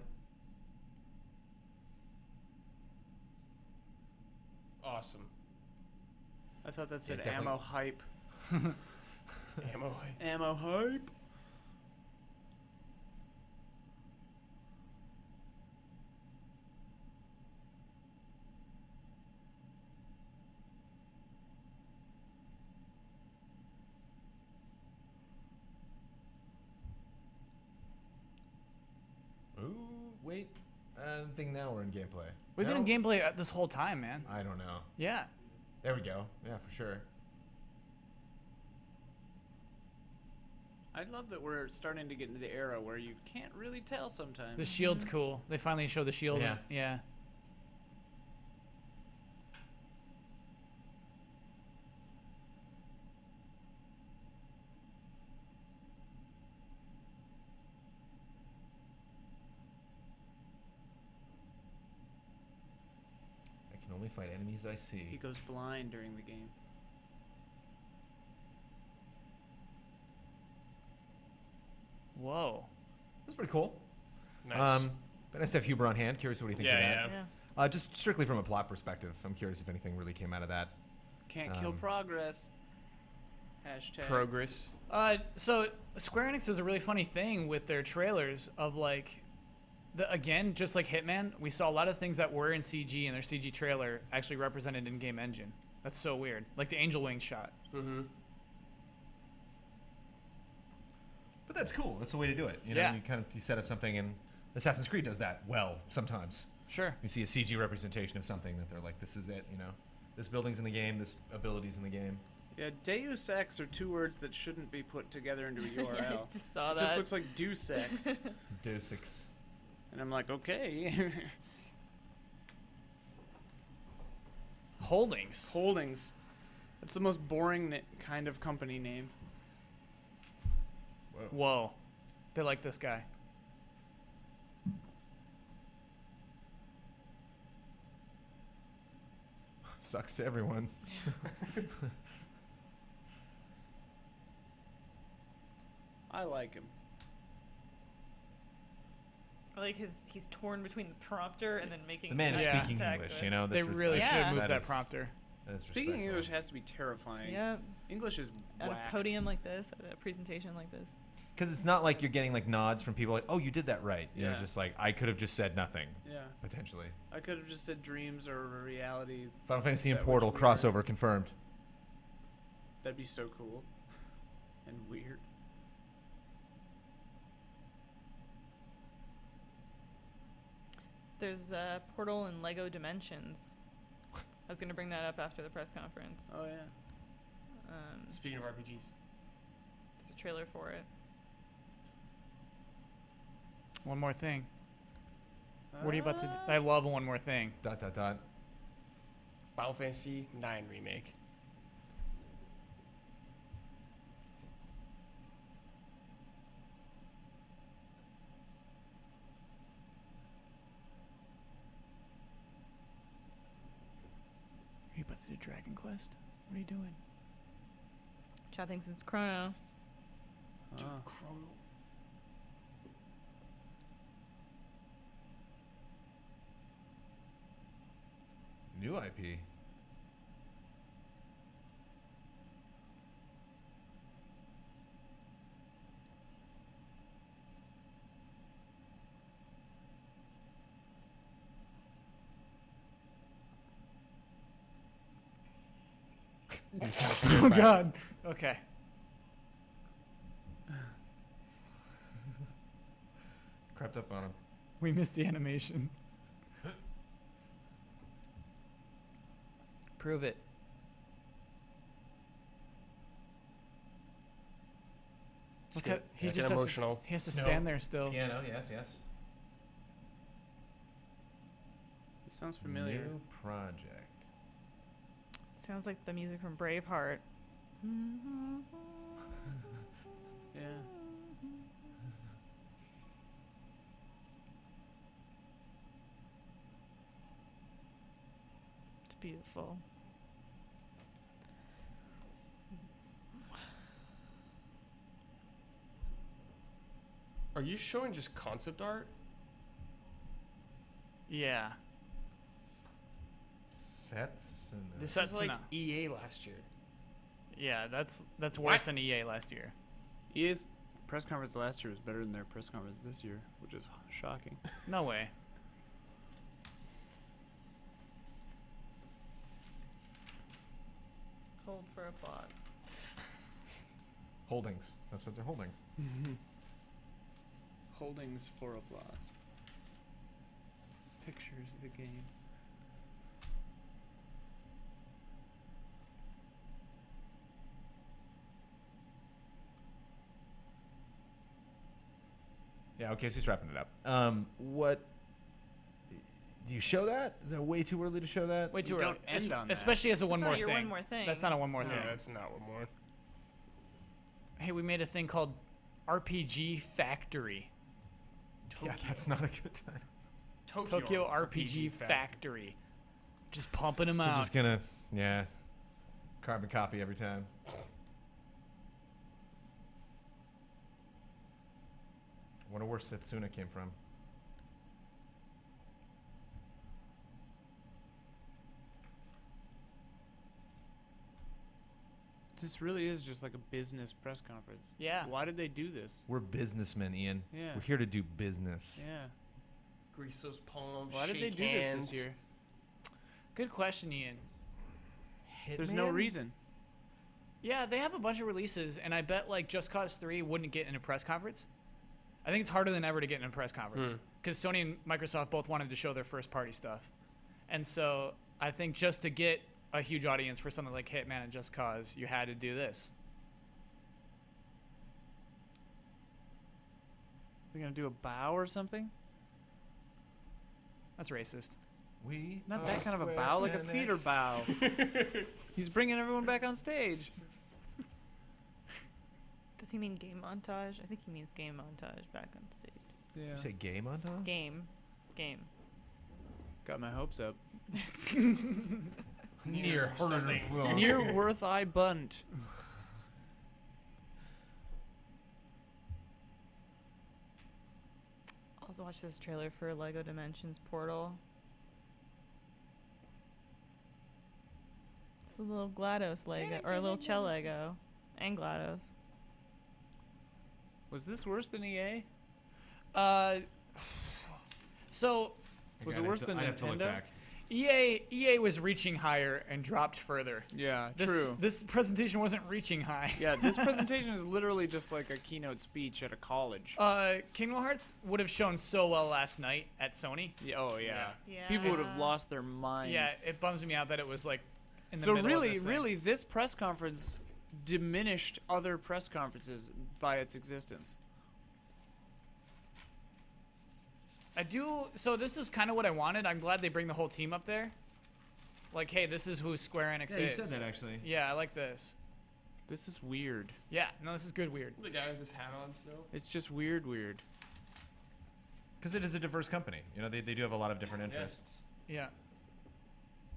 Awesome. I thought that said definitely. ammo hype. Ammo. Ammo hype. Ooh, wait. I think now we're in gameplay. We've No? been in gameplay this whole time, man. I don't know. Yeah. There we go. Yeah, for sure. I love that we're starting to get into the era where you can't really tell sometimes. The shield's cool. They finally show the shield. Yeah. Yeah. I can only fight enemies I see. He goes blind during the game. Whoa. That's pretty cool. Nice. But nice to have Huber on hand. Curious what he thinks of that. Yeah. Just strictly from a plot perspective, I'm curious if anything really came out of that. Can't kill progress. Hashtag. Progress. So Square Enix does a really funny thing with their trailers of like, again, just like Hitman, we saw a lot of things that were in CG in their CG trailer actually represented in game engine. That's so weird. Like the angel wing shot. Mm-hmm. But that's cool. That's the way to do it. You know, Yeah. you set up something, and Assassin's Creed does that well sometimes. Sure. You see a CG representation of something that they're like, this is it. You know, this building's in the game, this ability's in the game. Yeah, Deus Ex are two words that shouldn't be put together into a URL. Yeah, I just saw it that. just looks like Deus Ex. Deus Ex. And I'm like, okay. Holdings. Holdings. That's the most boring kind of company name. Whoa. They're like this guy. Sucks to everyone. I like him. I like he's torn between the prompter and then making The man is Yeah. speaking contact English. with- You know, They that's really Yeah. should move that is- prompter. that is Speaking respectful. English has to be terrifying. Yeah, English is at whacked. a podium like this, at a presentation like this. Because it's not like you're getting like nods from people like, oh, you did that right. You know, Yeah. just like I could have just said nothing Yeah. potentially. I could have just said dreams or reality. Final Fantasy and That Portal was weird. crossover confirmed. That'd be so cool. And weird. There's Portal and Lego Dimensions. I was gonna bring that up after the press conference. Oh, yeah. Speaking of RPGs. There's a trailer for it. One more thing. What are you about to do? I love one more thing. Dot dot dot. Final Fantasy 9 remake. Are you about to do Dragon Quest? What are you doing? Chad thinks it's Chrono. Ah. Chrono. New IP. He's kinda scared Oh by it. God. Okay. Crept up on him. We missed the animation. Prove it. Look at he It's just getting has emotional. he has to Snow. stand there still. Piano, yes, yes. It sounds familiar. New project. Sounds like the music from Braveheart. Yeah. It's beautiful. Are you showing just concept art? Yeah. Sets and This That's is like enough. EA last year. Yeah, that's What? worse than EA last year. EA's press conference last year was better than their press conference this year, which is shocking. No way. Hold for applause. holdings. That's what they're holding. Holdings for applause. Pictures of the game. Yeah, okay, so he's wrapping it up. What do you show that? Is that way too early to show that? Way too You early. don't end on that. Especially as a one That's more not your thing. one more thing. That's not a one more No, thing. that's not one more. Hey, we made a thing called RPG Factory. Yeah, that's not a good time. Tokyo RPG Factory. Just pumping them We're out. just gonna, yeah, carbon copy every time. Wonder where Setsuna came from. This really is just like a business press conference. Yeah. Why did they do this? We're businessmen, Ian. Yeah. We're here to do business. Yeah. Grease those palms. Why did they shake do hands. this year? Good question, Ian. There's no reason. Yeah, they have a bunch of releases, and I bet like Just Cause 3 wouldn't get in a press conference. I think it's harder than ever to get in a press conference because Sony and Microsoft both wanted to show their first party stuff, and so I think just to get a huge audience for something like Hitman and Just Cause, you had to do this. We're gonna do a bow or something? That's racist. We Not that kind of a bow, like a theater bow. He's bringing everyone back on stage. Does he mean game montage? I think he means game montage back on stage. Yeah. You say gay montage? Game. Got my hopes up. Near harder film. Near worth I bunt. Also watch this trailer for Lego Dimensions Portal. It's a little GLaDOS Lego, or a little Chell Lego, and GLaDOS. Was this worse than EA? So Was it worse than I'd have to look Nintendo? back. EA was reaching higher and dropped further. Yeah, This, true. This presentation wasn't reaching high. Yeah, this presentation is literally just like a keynote speech at a college. Kingdom Hearts would have shown so well last night at Sony. Yeah, oh yeah. Yeah. People would have lost their minds. Yeah, it bums me out that it was like in the So middle really, of this thing. really, this press conference diminished other press conferences by its existence. So this is kind of what I wanted. I'm glad they bring the whole team up there. Like, hey, this is who Square Enix Yeah, you is. said that actually. Yeah, I like this. This is weird. Yeah, no, this is good weird. The guy with his hat on still. It's just weird. Because it is a diverse company. You know, they do have a lot of different interests. Yeah.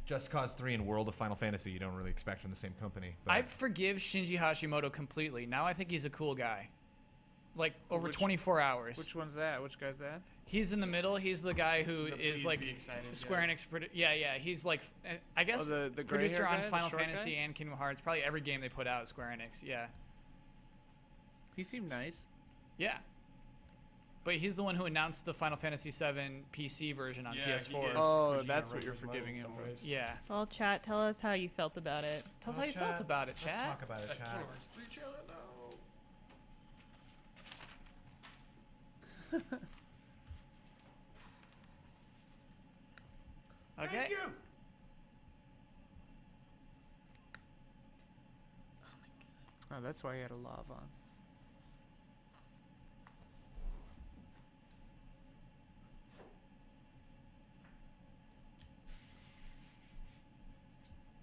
Just Cause 3 and World of Final Fantasy you don't really expect from the same company. But I forgive Shinji Hashimoto completely. Now I think he's a cool guy. Like, over Which- 24 hours. Which one's that? Which guy's that? He's in the middle. He's the guy who The is Please like Be Excited Square guy. Enix. Yeah. He's like, I guess, the gray producer hair on guy, the Final short Fantasy guy? and Kingdom Hearts. Probably every game they put out at Square Enix. Yeah. He seemed nice. Yeah. But he's the one who announced the Final Fantasy VII PC version on Yeah, he PS4. did. Oh, Kojima that's what wrote you're his mind forgiving in him some for. ways. Yeah. Well, chat, tell us how you felt about it. Tell us how you felt about it, Let's chat. talk about it, That chat. Kingdom Hearts 3 trailer though. Okay. Oh, that's why he had a lav on.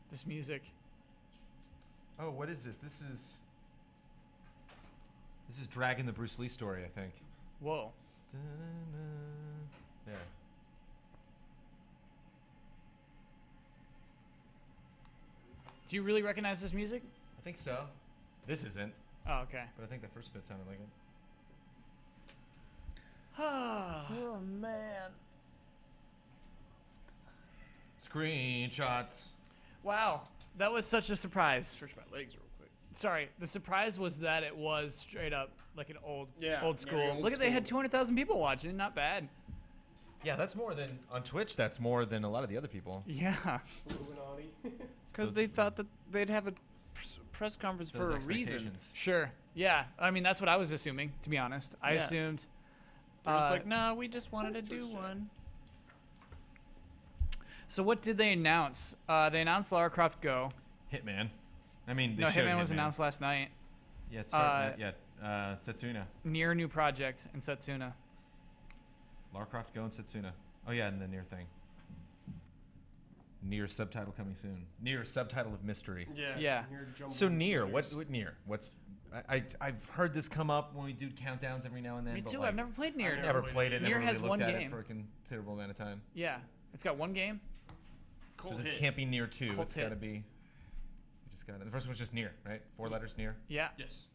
This music. Oh, what is this? This is Dragging the Bruce Lee story, I think. Whoa. Yeah. Do you really recognize this music? I think so. This isn't, Oh, okay. but I think that first bit sounded like it. Oh man. Screenshots. Wow. That was such a surprise. Stretch my legs real quick. Sorry, the surprise was that it was straight up like an old Yeah, old very school. old Look at they had school. 200,000 people watching. Not bad. Yeah, that's more than on Twitch. That's more than a lot of the other people. Yeah. Illuminati. Because they thought that they'd have a press conference Those for a reason. expectations. Sure. Yeah. I mean, that's what I was assuming, to be honest. I Yeah. assumed. They're just uh, like, no, we just wanted to do one. So what did they announce? They announced Lara Croft Go. Hitman. I mean, they No, showed Hitman was announced last night. Yeah, it's Setsuna. Nier new project and Setsuna. Lara Croft Go and Setsuna. Oh yeah, and the Nier thing. Nier subtitle coming soon. Nier subtitle of mystery. Yeah. Yeah. Near jumbled So Nier, letters. what Nier? What's I've heard this come up when we do countdowns every now and then. Me but, too. like, I've never played Nier. Never played it. Nier Never has really looked one at game. it for a considerable amount of time. Yeah. It's got one game. Cold So this hit. can't be Nier 2. Cult It's got to hit. be. You just got the first one's just Nier, right? 4 letters Nier. Yeah. Yes.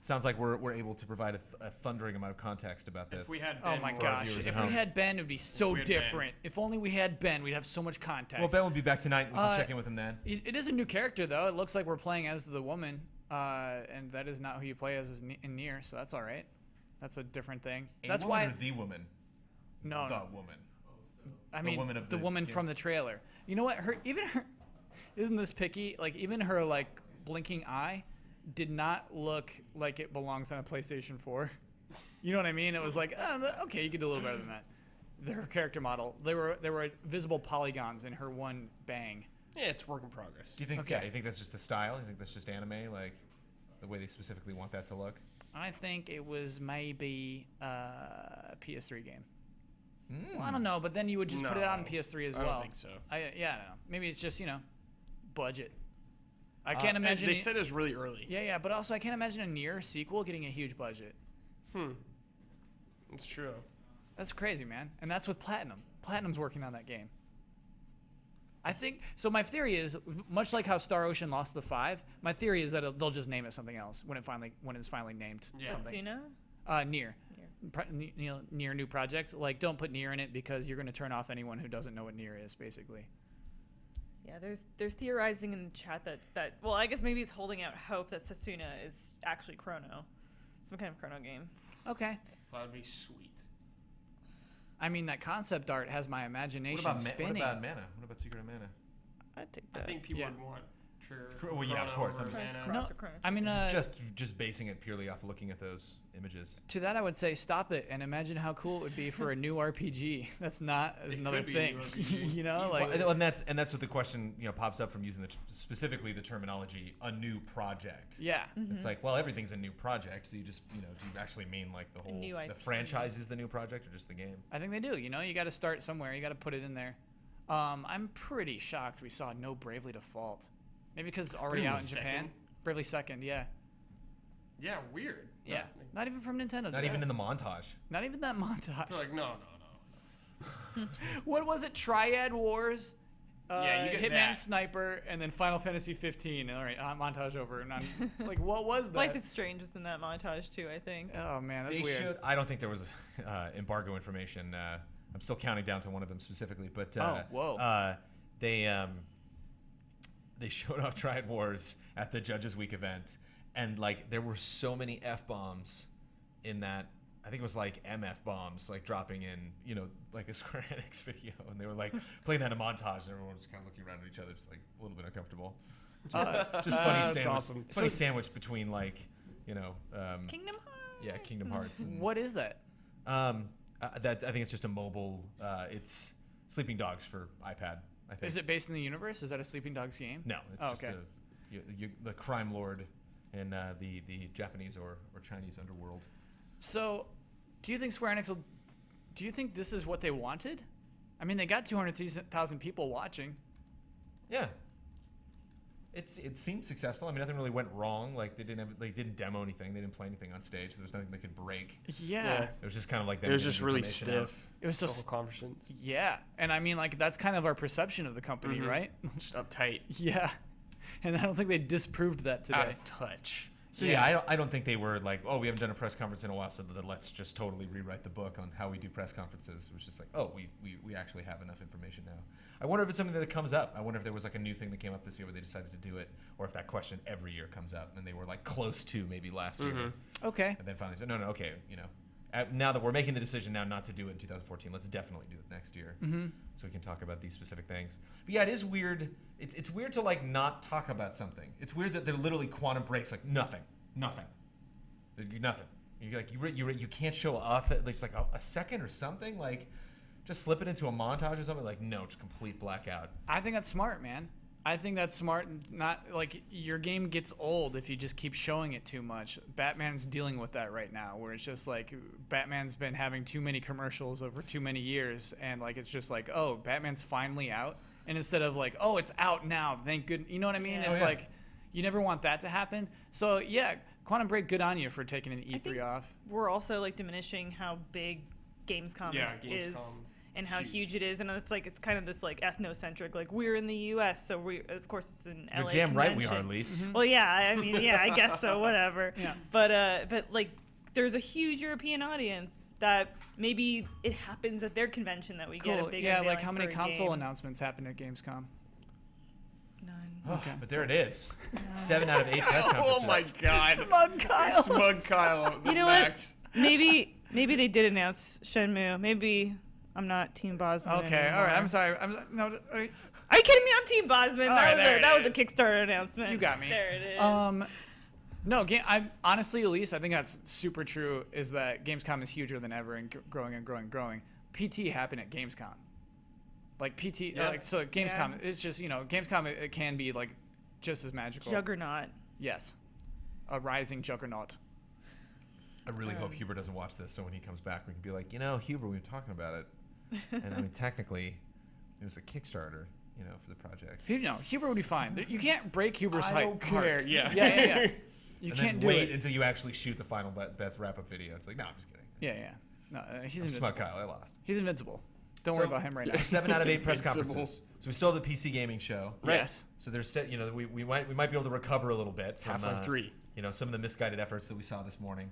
Sounds like we're able to provide a thundering amount of context about this. If we had Oh Ben my more- gosh. viewers If at we home. had Ben, it would be so we had Ben. different. If only we had Ben, we'd have so much context. Well, Ben will be back tonight. We can Uh, check in with him then. It is a new character, though. It looks like we're playing as the woman, and that is not who you play as in Nier, so that's all right. That's a different thing. A That's woman why. or the woman. No, The no. woman. I the mean, woman of the the woman game. from the trailer. You know what? Her isn't this picky? Like even her like blinking eye did not look like it belongs on a PlayStation 4. You know what I mean? It was like, okay, you could do a little better than that. Her character model. There were visible polygons in her one bang. Yeah, it's work in progress. Do you think? Okay. Yeah, you think that's just the style? You think that's just anime, like the way they specifically want that to look? I think it was maybe a PS3 game. Mm. Well, I don't know, but then you would just put it out on No, PS3 as I well. don't think so. Yeah, I don't know. Maybe it's just budget. I can't imagine. They said it was really early. Yeah, but also I can't imagine a Nier sequel getting a huge budget. It's true. That's crazy, man. And that's with Platinum. Platinum's working on that game. I think so. My theory is, much like how Star Ocean lost the 5, my theory is that they'll just name it something else when it's finally named Yeah. something. Setsuna? Nier. Nier new project. Like, don't put Nier in it because you're going to turn off anyone who doesn't know what Nier is, basically. Yeah, there's theorizing in the chat that well, I guess maybe it's holding out hope that Setsuna is actually Chrono, some kind of Chrono game. Okay. That'd be sweet. I mean, that concept art has my imagination What spinning. about Mana? What about Secret of Mana? I'd take I that. think people Yeah. would want Well, yeah, of course, I'm over just- Mana. No, Cross or Chrono I mean, Just basing it purely off looking at those images. to that I would say stop it and imagine how cool it would be for a new RPG. That's not It another could be a thing. new RPG. You know, Easily. like Well, and that's what the question pops up from using specifically the terminology a new project. yeah. It's like, well, everything's a new project. So you just do you actually mean like the whole new the IP. franchise is the new project or just the game? I think they do. You know, you got to start somewhere. You got to put it in there. I'm pretty shocked we saw no Bravely Default. Maybe because it's already Bravely out in Japan. Second? Bravely Second, yeah. Yeah, weird. Yeah. Not even from Nintendo. Not even in the montage. Not even that montage. They're like, no. What was it? Triad Wars? Yeah, you get Hitman that. Sniper, and then Final Fantasy 15. All right, montage over. And I'm like, what was that? Life is Strange was in that montage too, I think. Oh man, that's They weird. should. I don't think there was embargo information. I'm still counting down to one of them specifically, but whoa. They showed off Triad Wars at the Judges Week event, and like there were so many f-bombs in that. I think it was like MF bombs like dropping in, like a Square Enix video, and they were like playing that in a montage, and everyone was kind of looking around at each other, just like a little bit uncomfortable. Just funny That's sandwich, awesome. funny sandwich between like, Kingdom Hearts. yeah, Kingdom Hearts. And, What is that? that I think it's just a mobile. It's Sleeping Dogs for iPad. I think. Is it based in the universe? Is that a Sleeping Dogs game? No, it's Oh, just okay. the crime lord in the Japanese or Chinese underworld. So, do you think Square Enix do you think this is what they wanted? I mean, they got 203,000 people watching. Yeah. It seemed successful. I mean, nothing really went wrong. Like they didn't demo anything. They didn't play anything on stage. So there was nothing they could break. Yeah. It was just kind of like them It was getting just really information out. stiff. It was so the whole conference. Yeah, and I mean, like that's kind of our perception of the company, Mhm. right? Just uptight, Yeah, and I don't think they disproved that today. out of touch. So yeah, I don't think they were like, oh, we haven't done a press conference in a while, so let's just totally rewrite the book on how we do press conferences. It was just like, oh, we actually have enough information now. I wonder if it's something that comes up. I wonder if there was like a new thing that came up this year where they decided to do it, or if that question every year comes up and they were like close to maybe last year, Okay. and then finally said, no, okay, now that we're making the decision now not to do it in 2014, let's definitely do it next year, so we can talk about these specific things. But yeah, it is weird. It's weird to like not talk about something. It's weird that they're literally Quantum Break's like nothing. You're like you can't show just like a second or something, like just slip it into a montage or something. Like no, just complete blackout. I think that's smart, man. I think that's smart. Not like your game gets old if you just keep showing it too much. Batman's dealing with that right now, where it's just like Batman's been having too many commercials over too many years, and like it's just like, oh, Batman's finally out, and instead of like, oh, it's out now, thank goodness, you know what I mean? Yeah. It's like you never want that to happen. So yeah, Quantum Break, good on you for taking an I think E3 off. we're also like diminishing how big Gamescom is and how huge it is, and it's like it's kind of this like ethnocentric, like we're in the U.S., so we of course it's an LA You're damn right we are, convention. Elise. Well, yeah, I mean, yeah, I guess so, whatever. Yeah. But like there's a huge European audience that maybe it happens at their convention that we get a Cool. big Yeah, unveiling like how many for a console game. announcements happened at Gamescom? None. Okay. But there it is. 7 out of 8 press conferences. Oh my god. Smug Kyle. Smug Kyle. You know what? Maybe they did announce Shenmue. Maybe I'm not Team Bosman. Okay, anymore. all right. I'm sorry. No, Are you kidding me? I'm Team Bosman. All right, there That it was a is. Kickstarter announcement. you got me. There it is. No, I honestly, Elise, I think that's super true. Is that Gamescom is huger than ever and growing and growing and growing. PT happened at Gamescom. Like PT, Yeah. like so Gamescom. Yeah. It's just Gamescom. It can be like just as magical. Juggernaut. Yes, a rising juggernaut. I really hope Huber doesn't watch this, so when he comes back, we can be like, Huber, we were talking about it. And I mean, technically, it was a Kickstarter, for the project. Huber would be fine. You can't break Huber's I don't care, heart. yeah. yeah. You And can't then do wait it. until you actually shoot the final bets wrap-up video. It's like, no, I'm just kidding. Yeah. No, he's I'm invincible. smug Kyle, I lost. He's invincible. Don't worry about him right now. 7 out of 8 press Invincible. conferences. So we still have the PC gaming show. Right. Yes. So there's we might be able to recover a little bit from Half-Life 3. Some of the misguided efforts that we saw this morning.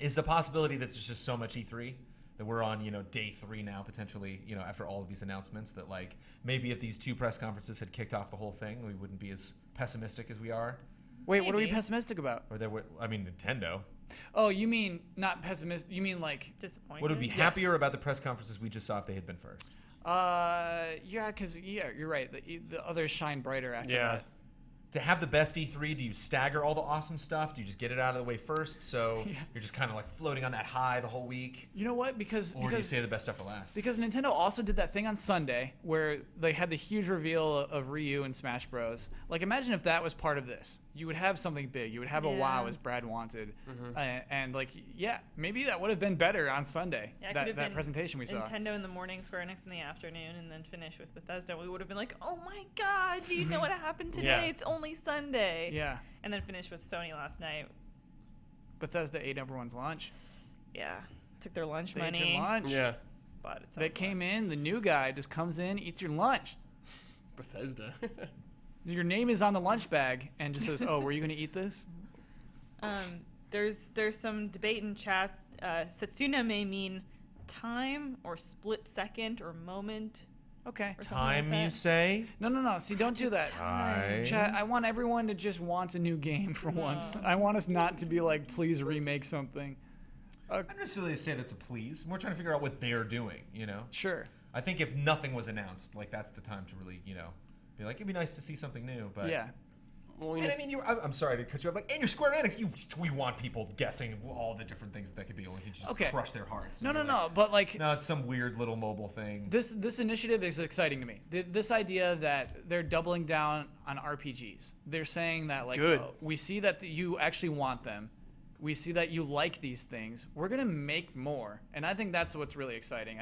Is the possibility that there's just so much E3 that we're on day 3 now potentially after all of these announcements that like maybe if these 2 press conferences had kicked off the whole thing we wouldn't be as pessimistic as we are. Wait, what are we Maybe. pessimistic about? Or Nintendo. Oh, you mean not pessimistic? You mean like Disappointed. Would be Yes. happier about the press conferences we just saw if they had been first. yeah, because you're right. The others shine brighter after Yeah. that. To have the best E3, do you stagger all the awesome stuff? Do you just get it out of the way first so Yeah. you're just kind of like floating on that high the whole week? You know what? Because Or do you save the best stuff for last? Because Nintendo also did that thing on Sunday where they had the huge reveal of Ryu and Smash Bros. Like, imagine if that was part of this. You would have something big. You would have a WoW Yeah. as Brad wanted. And like, yeah, maybe that would have been better on Sunday. Yeah, it could have that been presentation we saw. Nintendo in the morning, Square Enix in the afternoon, and then finish with Bethesda. We would have been like, oh my god, do you know what happened today? Yeah. It's only Sunday. Yeah. And then finish with Sony last night. Bethesda ate everyone's lunch. Yeah. Took their lunch They ate money. your lunch. Yeah. Bought it. They came in, the new guy just comes in, eats your lunch. Bethesda. Your name is on the lunch bag and just says, oh, were you going to eat this? There's some debate in chat. Satsuna may mean time or split second or moment. Okay. Or something like Time, that. you say? No. See, don't do that. Time. Chat, I want everyone to just want a new game for once. I want us not to be like, please remake something. I don't necessarily say that's a please. We're trying to figure out what they're doing, Sure. I think if nothing was announced, like that's the time to really, be like, it'd be nice to see something new. But Yeah. Well, And I mean, I'm sorry to cut you off. Like, and you're Square Enix. We want people guessing all the different things that could be. Like, you just crush their hearts. No. But like, no, it's some weird little mobile thing. This initiative is exciting to me. This idea that they're doubling down on RPGs. They're saying that like, Good. We see that you actually want them. We see that you like these things. We're gonna make more, and I think that's what's really exciting.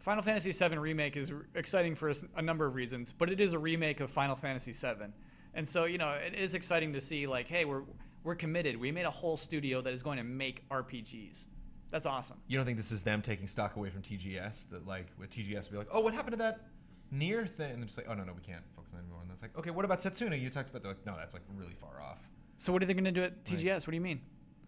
Final Fantasy VII Remake is exciting for a number of reasons, but it is a remake of Final Fantasy VII, and so it is exciting to see like, hey, we're committed. We made a whole studio that is going to make RPGs. That's awesome. You don't think this is them taking stock away from TGS? That like with TGS, be like, oh, what happened to that Nier thing? And they're just like, oh no, we can't focus on it anymore. And that's like, okay, what about Setsuna? You talked about. They're like, no, that's like really far off. So what are they going to do at TGS? What do you mean?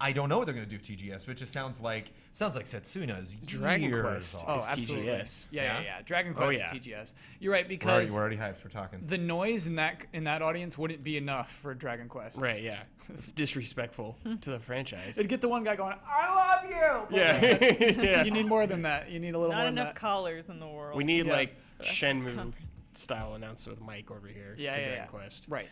I don't know what they're going to do with TGS, but it just sounds like Setsuna's Dragon years Quest. off. Oh, It's absolutely. TGS. Yeah. Dragon Quest yeah. is TGS. You're right, because We're already hyped. We're talking. the noise in that audience wouldn't be enough for Dragon Quest. Right, yeah. It's disrespectful to the franchise. It'd get the one guy going, "I love you." But Yeah. that's- Yeah. You need more than that. You need a little Not more than enough that. collars in the world. We need Yeah. like That's Shenmue conference. style announcer with Mike over here. Yeah, for yeah, Dragon yeah. Quest. Right.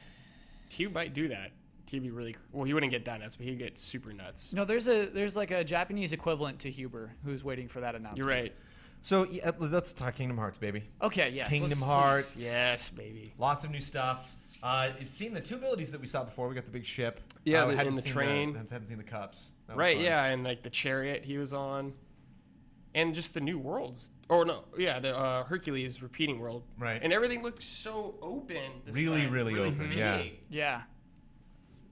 He might do that. He'd be really well. He wouldn't get that nuts, but he'd get super nuts. No, there's like a Japanese equivalent to Huber who's waiting for that announcement. You're right. So yeah, let's talk Kingdom Hearts, baby. Okay. Yes. Kingdom let's- Hearts. Yes, baby. Lots of new stuff. It's seen the two abilities that we saw before. We got the big ship. Yeah, we and hadn't the seen train. Hadn't seen the cups. That was Right, fun. yeah, and like the chariot he was on, and just the new worlds. Or no, yeah, the Hercules repeating world. Right. And everything looked so open. This Really, time. really open, yeah. big. Yeah.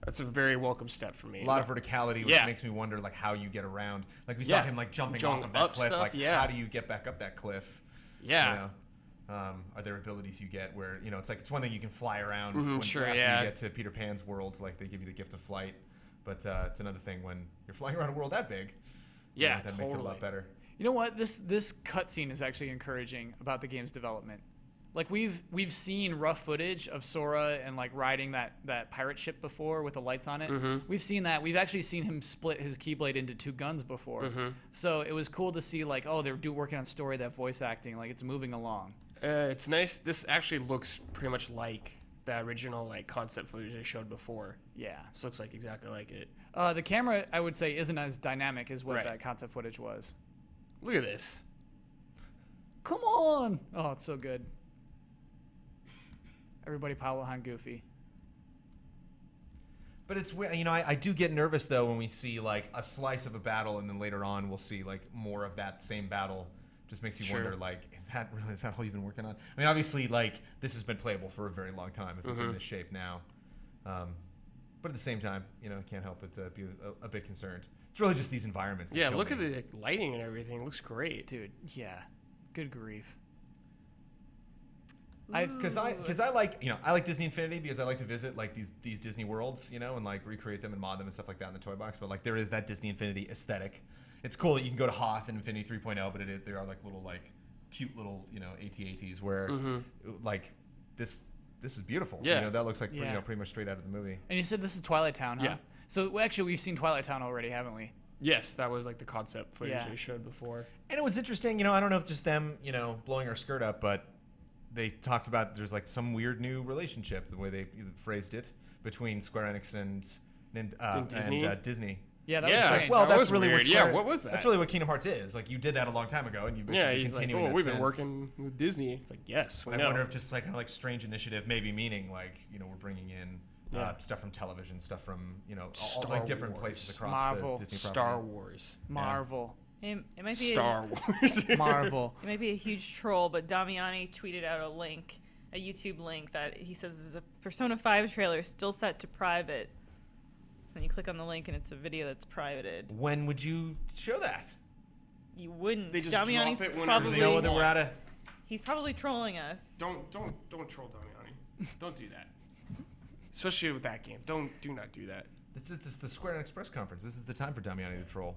That's a very welcome step for me. A lot of verticality, which Yeah. makes me wonder like how you get around. Like we saw Yeah. him like jumping Jumping off of that up cliff. stuff, Like yeah. how do you get back up that cliff? Yeah. You know? Are there abilities you get where it's like it's one thing you can fly around Sure, after yeah. you get to Peter Pan's world, like they give you the gift of flight. But it's another thing when you're flying around a world that big. Yeah, that makes it a lot totally. better. You know what? This cutscene is actually encouraging about the game's development. Like we've seen rough footage of Sora and like riding that pirate ship before with the lights on it. We've seen that. We've actually seen him split his Keyblade into two guns before. So it was cool to see like, oh, they're working on story, that voice acting, like it's moving along. It's nice. This actually looks pretty much like the original like concept footage they showed before. Yeah. This looks like exactly like it. The camera, I would say, isn't as dynamic as what Right. that concept footage was. Look at this. Come on! Oh, it's so good. Everybody pile behind Goofy. But it's weird, I do get nervous though when we see like a slice of a battle and then later on we'll see like more of that same battle. Just makes you Sure. wonder like, is that all you've been working on? I mean, obviously like this has been playable for a very long time if it's in this shape now. But at the same time, I can't help but be a bit concerned. It's really just these environments. that Yeah, kill look me. at the like, lighting and everything. It looks great. Dude, yeah. Good grief. Because I like I like Disney Infinity because I like to visit like these Disney worlds, and like recreate them and mod them and stuff like that in the toy box. But like there is that Disney Infinity aesthetic. It's cool that you can go to Hoth and Infinity 3.0, but there are like little like cute little AT-ATs where like this is beautiful. Yeah. That looks like Yeah. pretty much straight out of the movie. And you said this is Twilight Town, huh? Yeah. So actually, we've seen Twilight Town already, haven't we? Yes, that was like the concept footage Yeah. they showed before. And it was interesting. I don't know if just them blowing our skirt up, but they talked about there's like some weird new relationship, the way they phrased it, between Square Enix and Disney? Disney. Yeah, that was Yeah. strange. Well, That that's was really weird. what Yeah, Square, what was that? That's really what Kingdom Hearts is. Like you did that a long time ago, and you Yeah, basically he's like, continuing oh, that we've been since. working with Disney. It's like, yes, we I know. wonder if just like kind of like strange initiative, maybe meaning like we're bringing in Yeah. stuff from television, stuff from all Star like different Wars. places across Marvel. the Disney Star property. Wars. Marvel. It might be Star Wars. Marvel. It might be a huge troll, but Damiani tweeted out a YouTube link that he says is a Persona 5 trailer still set to private. And you click on the link and it's a video that's privated. When would you show that? You wouldn't. They just Damiani's drop it whenever probably they No, that we're out of. he's probably trolling us. Don't troll Damiani. Don't do that. Especially with that game. Do not do that. It's the Square Enix press conference. This is the time for Damiani to troll.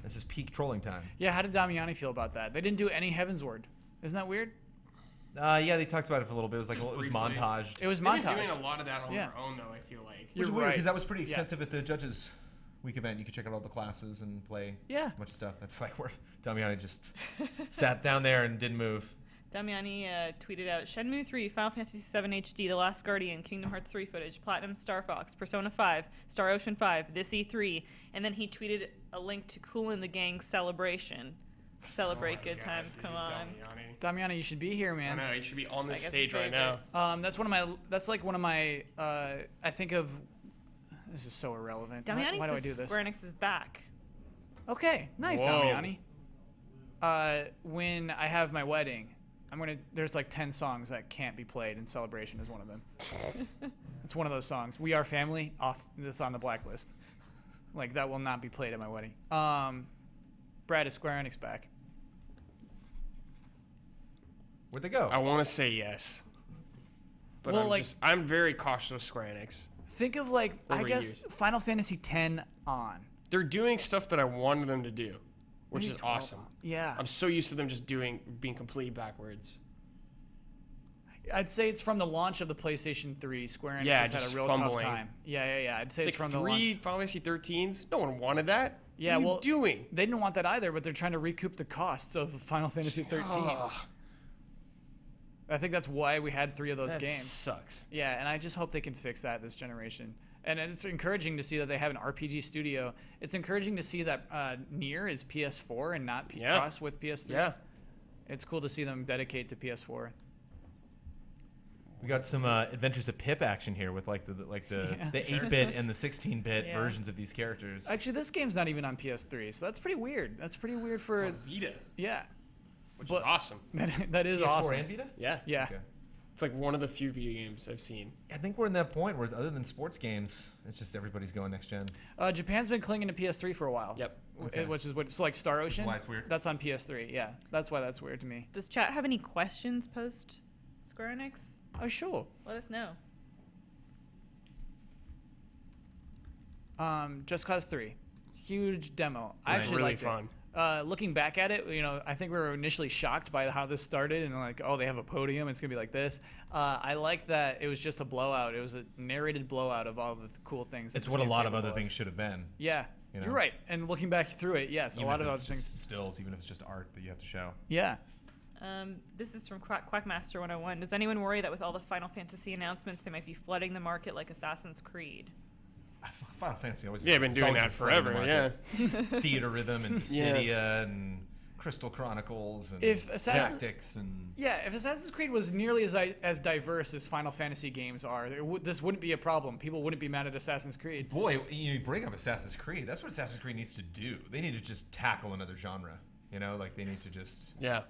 This is peak trolling time. Yeah, how did Damiani feel about that? They didn't do any Heavensward. Isn't that weird? Yeah, they talked about it for a little bit. It was like Just it was briefly. montaged. It was They've been montaged. doing a lot of that on Yeah. their own, though, I feel like. Which is You're weird right. because that was pretty Yeah. extensive at the Judges Week event. You could check out all the classes and play Yeah. a bunch of stuff. That's like where Damiani just sat down there and didn't move. Damiani tweeted out Shenmue 3, Final Fantasy 7 HD, The Last Guardian, Kingdom Hearts 3 footage, Platinum Star Fox, Persona 5, Star Ocean 5, this E3, and then he tweeted a link to Kool and the Gang's Celebration. Celebrate good times, come on. Damiani, you should be here, I man. know, you should be on I this guess stage it's right now. That's like one of my. I think of. This is so irrelevant. Damiani Why do I says do this? Square Enix is back. Okay, nice, Whoa. Damiani. When I have my wedding, there's like 10 songs that can't be played, and Celebration is one of them. It's one of those songs. We Are Family, that's on the blacklist. Like, that will not be played at my wedding. Brad, is Square Enix back? Where'd they go? I want to say yes. But Well, I'm very cautious of Square Enix. Think of like, I Over guess, years. Final Fantasy X on. They're doing stuff that I wanted them to do, which Maybe is 12 awesome. on. Yeah. I'm so used to them just being completely backwards. I'd say it's from the launch of the PlayStation 3. Square Enix Yeah, has had just a real tough fumbling. time. Yeah. I'd say Like it's from the 3 launch. Final Fantasy 13s, no one wanted that. Yeah, what are well, you doing? They didn't want that either, but they're trying to recoup the costs of Final Fantasy 13. Ugh, I think that's why we had 3 of those that games. sucks. Yeah, and I just hope they can fix that this generation. And it's encouraging to see that they have an RPG studio. It's encouraging to see that Nier is PS4 and not Yeah. cross with PS3. Yeah. It's cool to see them dedicate to PS4. We got some Adventures of Pip action here with like the Yeah. 8-bit and the 16-bit Yeah. versions of these characters. Actually, this game's not even on PS3, so that's pretty weird. That's pretty weird for It's on Vita, yeah. which But- is awesome. That is PS4 awesome. and Vita? Yeah. Yeah. Okay. It's like one of the few video games I've seen. I think we're in that point where other than sports games, it's just everybody's going next gen. Japan's been clinging to PS3 for a while. Yep. Okay. Which is what's like Star Ocean. why it's weird. That's on PS3. Yeah, that's why that's weird to me. Does chat have any questions post Square Enix? Oh sure. Let us know. Just Cause 3, huge demo. I Right. actually Really liked fun. it. Looking back at it, I think we were initially shocked by how this started, and like, oh, they have a podium, it's gonna be like this. I like that it was just a blowout. It was a narrated blowout of all the cool things. that It's this what a game's lot of capable other things should have been. Yeah, you know? you're right. And looking back through it, yes, Even a lot if of it's other things. just stills, even if it's just art that you have to show. Yeah. This is from Quackmaster 101. Does anyone worry that with all the Final Fantasy announcements, they might be flooding the market like Assassin's Creed? Final Fantasy always. Yeah, been it's doing always that flooding the forever. Yeah. market. Theater Rhythm and Dissidia and Crystal Chronicles and If Assassin- Tactics and. Yeah, if Assassin's Creed was nearly as diverse as Final Fantasy games are, this wouldn't be a problem. People wouldn't be mad at Assassin's Creed. Boy, you bring up Assassin's Creed. That's what Assassin's Creed needs to do. They need to just tackle another genre. Like they need to just. Yeah.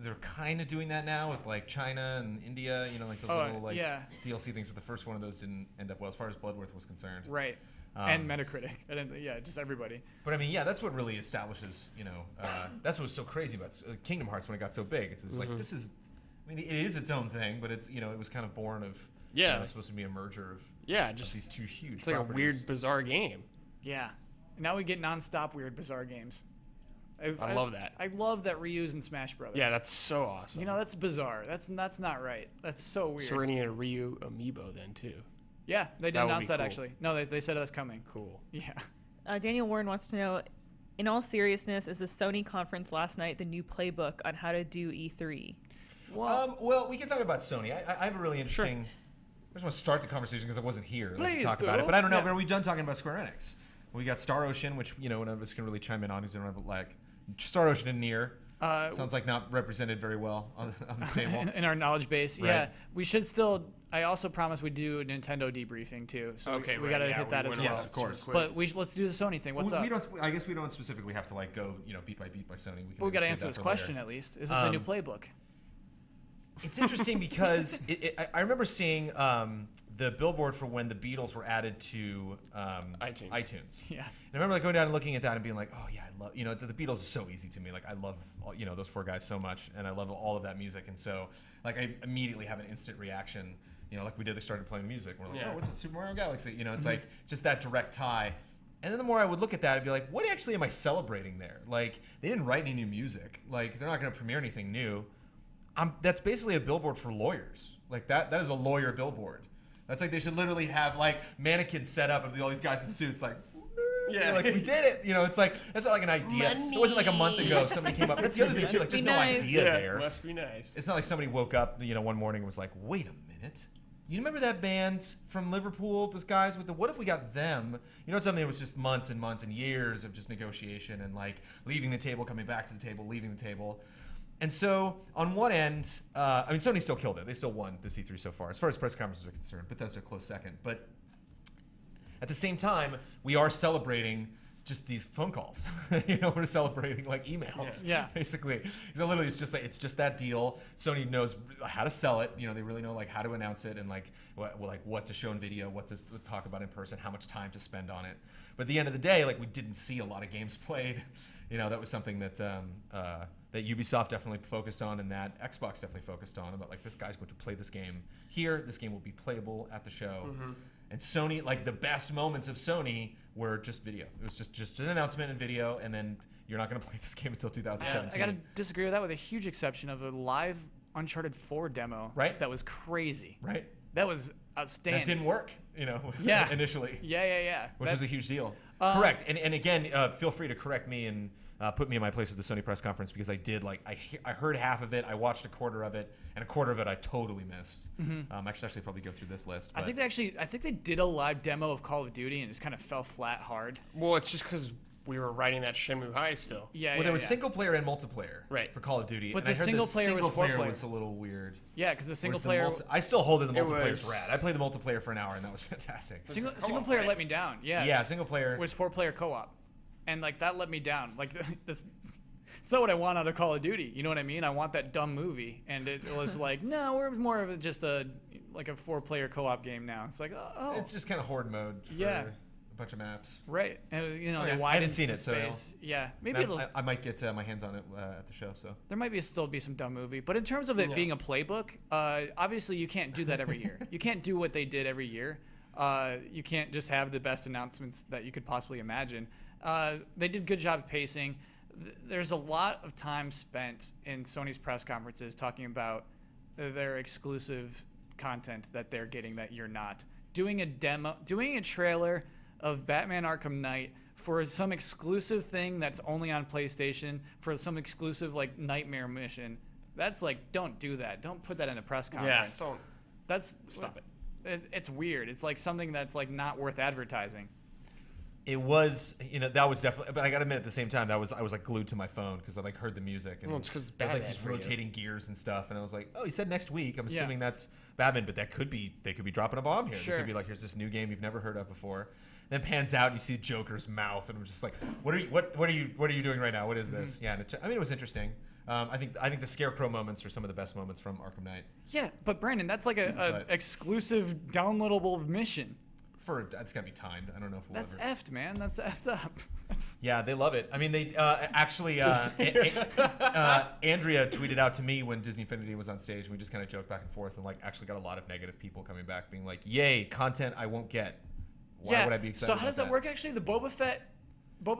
They're kind of doing that now with like China and India. Like those little like yeah. DLC things. But the first one of those didn't end up well as far as Bloodworth was concerned. Right. And Metacritic. Just everybody. But I mean, yeah, that's what really establishes. That's what was so crazy about Kingdom Hearts when it got so big. It's like this is. I mean, it is its own thing, but it's it was kind of born of. Yeah. It's supposed to be a merger of. Yeah, of just these two huge. it's like a properties. weird, bizarre game. Yeah. Now we get nonstop weird, bizarre games. I love that. I love that Ryu's in Smash Brothers. Yeah, that's so awesome. that's bizarre. That's not right. That's so weird. So we're gonna get a Ryu amiibo then too. Yeah, they did That would announce be that cool. actually. No, they said that's coming. Cool. Yeah. Daniel Warren wants to know, in all seriousness, is the Sony conference last night the new playbook on how to do E3? Well, we can talk about Sony. I have a really interesting. I just want to start the conversation because I wasn't here Please to talk about it. do. But I don't know. Yeah. Are we done talking about Square Enix? We got Star Ocean, which none of us can really chime in on because we don't have like Star Ocean and Nier. Sounds like not represented very well on this table. in our knowledge base. Right. Yeah, we should still. I also promised we'd do a Nintendo debriefing too. So Okay, we right, gotta yeah, hit we that as went well. Yes, of course. But let's do the Sony thing. What's up? We don't. I guess we don't specifically have to like go beat by beat by Sony. We can But we gotta save answer that this for question later. at least. Is it the new Um, playbook? It's interesting because I remember seeing the billboard for when the Beatles were added to iTunes. Yeah. And I remember like going down and looking at that and being like, oh yeah, I love the Beatles is so easy to me. Like I love those four guys so much, and I love all of that music, and so like I immediately have an instant reaction. Like we did, they started playing music. We're like, Yeah. oh, what's a Super Mario Galaxy? It's like just that direct tie. And then the more I would look at that, I'd be like, what actually am I celebrating there? Like they didn't write any new music. Like they're not going to premiere anything new. That's basically a billboard for lawyers. Like that is a lawyer billboard. That's like they should literally have like mannequins set up of all these guys in suits like Yeah. You're like, we did it. You know, it's like, that's not like an idea. It wasn't like a month ago somebody came up. That's the other thing too. Like, there's no idea there. Must be nice. It's not like somebody woke up, you know, one morning and was like, wait a minute. You remember that band from Liverpool, those guys with the, what if we got them? You know, it's something that was just months and months and years of just negotiation and like leaving the table, coming back to the table, leaving the table. And so on one end, I mean, Sony still killed it. They still won the C3 so far, as far as press conferences are concerned. Bethesda a close second. But at the same time, we are celebrating just these phone calls. You know, we're celebrating like emails. Yeah. Basically, so literally, it's just like it's just that deal. Sony knows how to sell it. You know, they really know like how to announce it and like what to show in video, what to talk about in person, how much time to spend on it. But at the end of the day, like we didn't see a lot of games played. You know, that was something that that Ubisoft definitely focused on, and that Xbox definitely focused on. About like this guy's going to play this game here. This game will be playable at the show. Mm-hmm. And Sony, like the best moments of Sony were just video. It was just an announcement and video, and then you're not going to play this game until 2017. I gotta disagree with that, with a huge exception of a live Uncharted 4 demo. Right. That was crazy. Right. That was outstanding. That didn't work, you know, Yeah. initially. Yeah. Which was a huge deal. Correct. And again, feel free to correct me and put me in my place with the Sony press conference, because I did like I heard half of it, I watched a quarter of it, and a quarter of it I totally missed. I should actually probably go through this list. I but- think they did a live demo of Call of Duty and it just kind of fell flat hard. Well, it's just because we were riding that Shenmue high still. Yeah. Well, there was yeah. single player and multiplayer Right. for Call of Duty. But and the I heard single player was single player 4-player. was a little weird. Yeah, because the single Whereas player I still hold it. The It multiplayer's was- rad. I played the multiplayer for an hour, and that was fantastic. single co-op, player right? let me down. Yeah. Yeah, single player. It was 4-player co-op, and like that let me down. Like this, it's not what I want out of Call of Duty. You know what I mean? I want that dumb movie, and it was like, no, we're more of just a 4-player co-op game now. It's like, oh, It's just kind of horde mode for Yeah. a bunch of maps. right. And you know, Oh, they yeah. I widened haven't seen the it, so space. Yeah, maybe And it'll. I might get my hands on it at the show. So There might still be some dumb movie, but in terms of it Yeah. being a playbook, obviously you can't do that every year. You can't do what they did every year. You can't just have the best announcements that you could possibly imagine. They did a good job of pacing. There's a lot of time spent in Sony's press conferences talking about their exclusive content that they're getting that you're not. Doing a demo, doing a trailer of Batman Arkham Knight for some exclusive thing that's only on PlayStation, for some exclusive like nightmare mission. That's like, don't do that. Don't put that in a press Yeah. conference. So That's stop it. It's weird. It's like something that's like not worth advertising. it was, you know, that was definitely. But I got to admit, at the same time, I was like glued to my phone because I like heard the music and Well, it's 'cause it's there was like Batman these for you. rotating gears and stuff, and I was like, oh, he said next week. I'm Yeah. assuming that's Batman, but that could be they could be dropping a bomb here. They Sure. could be like, here's this new game you've never heard of before. Then pans out and you see Joker's mouth, and I'm just like, what are you doing right now? What is this? Yeah, and I mean, it was interesting. I think the Scarecrow moments are some of the best moments from Arkham Knight. Yeah, but Brandon, that's like a But- exclusive downloadable mission. That's gotta be timed. I don't know if we'll That's ever. effed, man. That's effed up. That's, Yeah, they love it. I mean, they actually Andrea tweeted out to me when Disney Infinity was on stage, and we just kind of joked back and forth, and like actually got a lot of negative people coming back, being like, "Yay, content I won't get. Why would I be excited?" So how about does that work? Actually, the Boba Fett.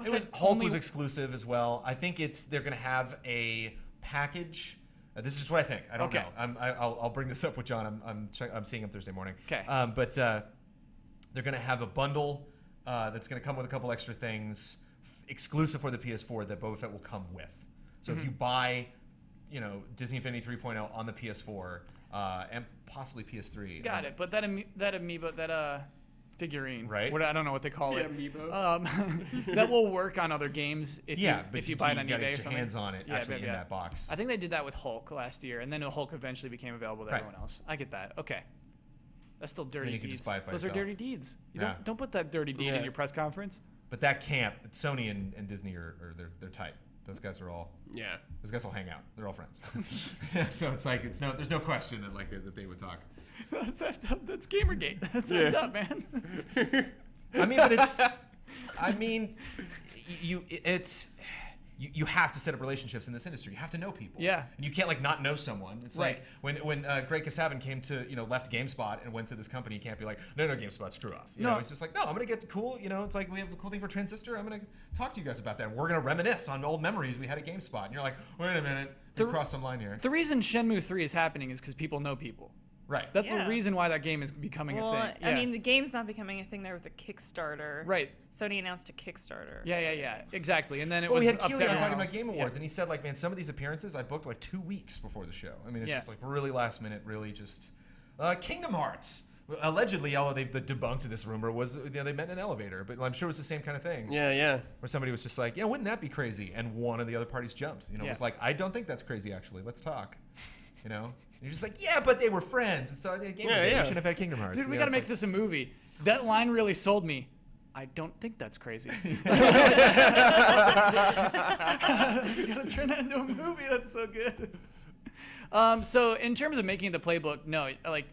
It was Hulk was exclusive as well. I think they're gonna have a package. This is just what I think. I don't Okay. know. I'll bring this up with John. I'm seeing him Thursday morning. Okay. But they're gonna have a bundle that's gonna come with a couple extra things exclusive for the PS4 that Boba Fett will come with. So if you buy, Disney Infinity 3.0 on the PS4 and possibly PS3. Got it. But that amiibo, that figurine, Right. I don't know what they call The it. amiibo. That will work on other games if but you buy it on gotta eBay or get your something. hands on it actually in that box. I think they did that with Hulk last year, and then Hulk eventually became available to Right. everyone else. I get that. Okay. That's still dirty you can deeds. just buy it by Those yourself. are dirty deeds. You Yeah. don't put that dirty deed in Yeah. your press conference. But that camp, Sony and Disney they're tight. Those guys will hang out. They're all friends. So it's like there's no question that they would talk. That's effed up. That's Gamergate. That's effed up, man. You have to set up relationships in this industry. You have to know people. Yeah. And you can't not know someone. It's Right. like when Greg Kasavin came to left GameSpot and went to this company, you can't be like, no GameSpot, screw off. You No. know, it's just like, no, I'm gonna get the cool. It's like we have the cool thing for Transistor. I'm gonna talk to you guys about that. And we're gonna reminisce on old memories we had at GameSpot. And you're like, wait a minute, we crossed some line here. The reason Shenmue 3 is happening is because people know people. Right. That's Yeah. the reason why that game is becoming Well, a thing. I Yeah. mean, the game's not becoming a thing. There was a Kickstarter. Right. Sony announced a Kickstarter. Yeah. Exactly. And then it Well, was we had up to Keely on everyone talking about else. Game Yeah. Awards, and he said, like, man, some of these appearances I booked like 2 weeks before the show. I mean, it's Yeah. just like really last minute, really just. Kingdom Hearts. Allegedly, although they've debunked this rumor, was they met in an elevator, but I'm sure it was the same kind of thing. Yeah. Where somebody was just like, wouldn't that be crazy? And one of the other parties jumped. Yeah. Was like, I don't think that's crazy, actually. Let's talk. And you're just like, yeah, but they were friends. And so we shouldn't have had Kingdom Hearts. Dude, we got to make this a movie. That line really sold me. I don't think that's crazy. We got to turn that into a movie. That's so good. So in terms of making the playbook, no, like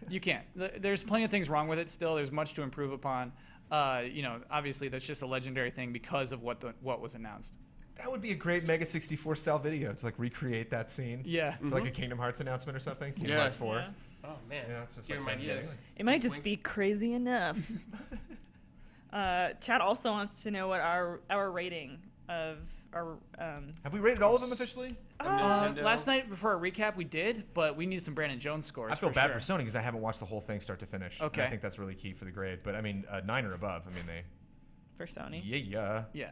you can't. There's plenty of things wrong with it still. There's much to improve upon. Obviously that's just a legendary thing because of what was announced. That would be a great Mega 64 style video to like recreate that scene. Yeah. For like a Kingdom Hearts announcement or something. Kingdom Yeah. Hearts 4. Yeah. Oh man. It's just Give like him them ideas. getting- It might just Wink. be crazy enough. Chad also wants to know what our rating of our Have we rated all of them officially? Nintendo. Last night before our recap we did, but we need some Brandon Jones scores. I feel for bad sure. for Sony because I haven't watched the whole thing start to finish. And Okay. I think that's really key for the grade. But I mean, 9 or above. I mean, for Sony. yeah. Yeah.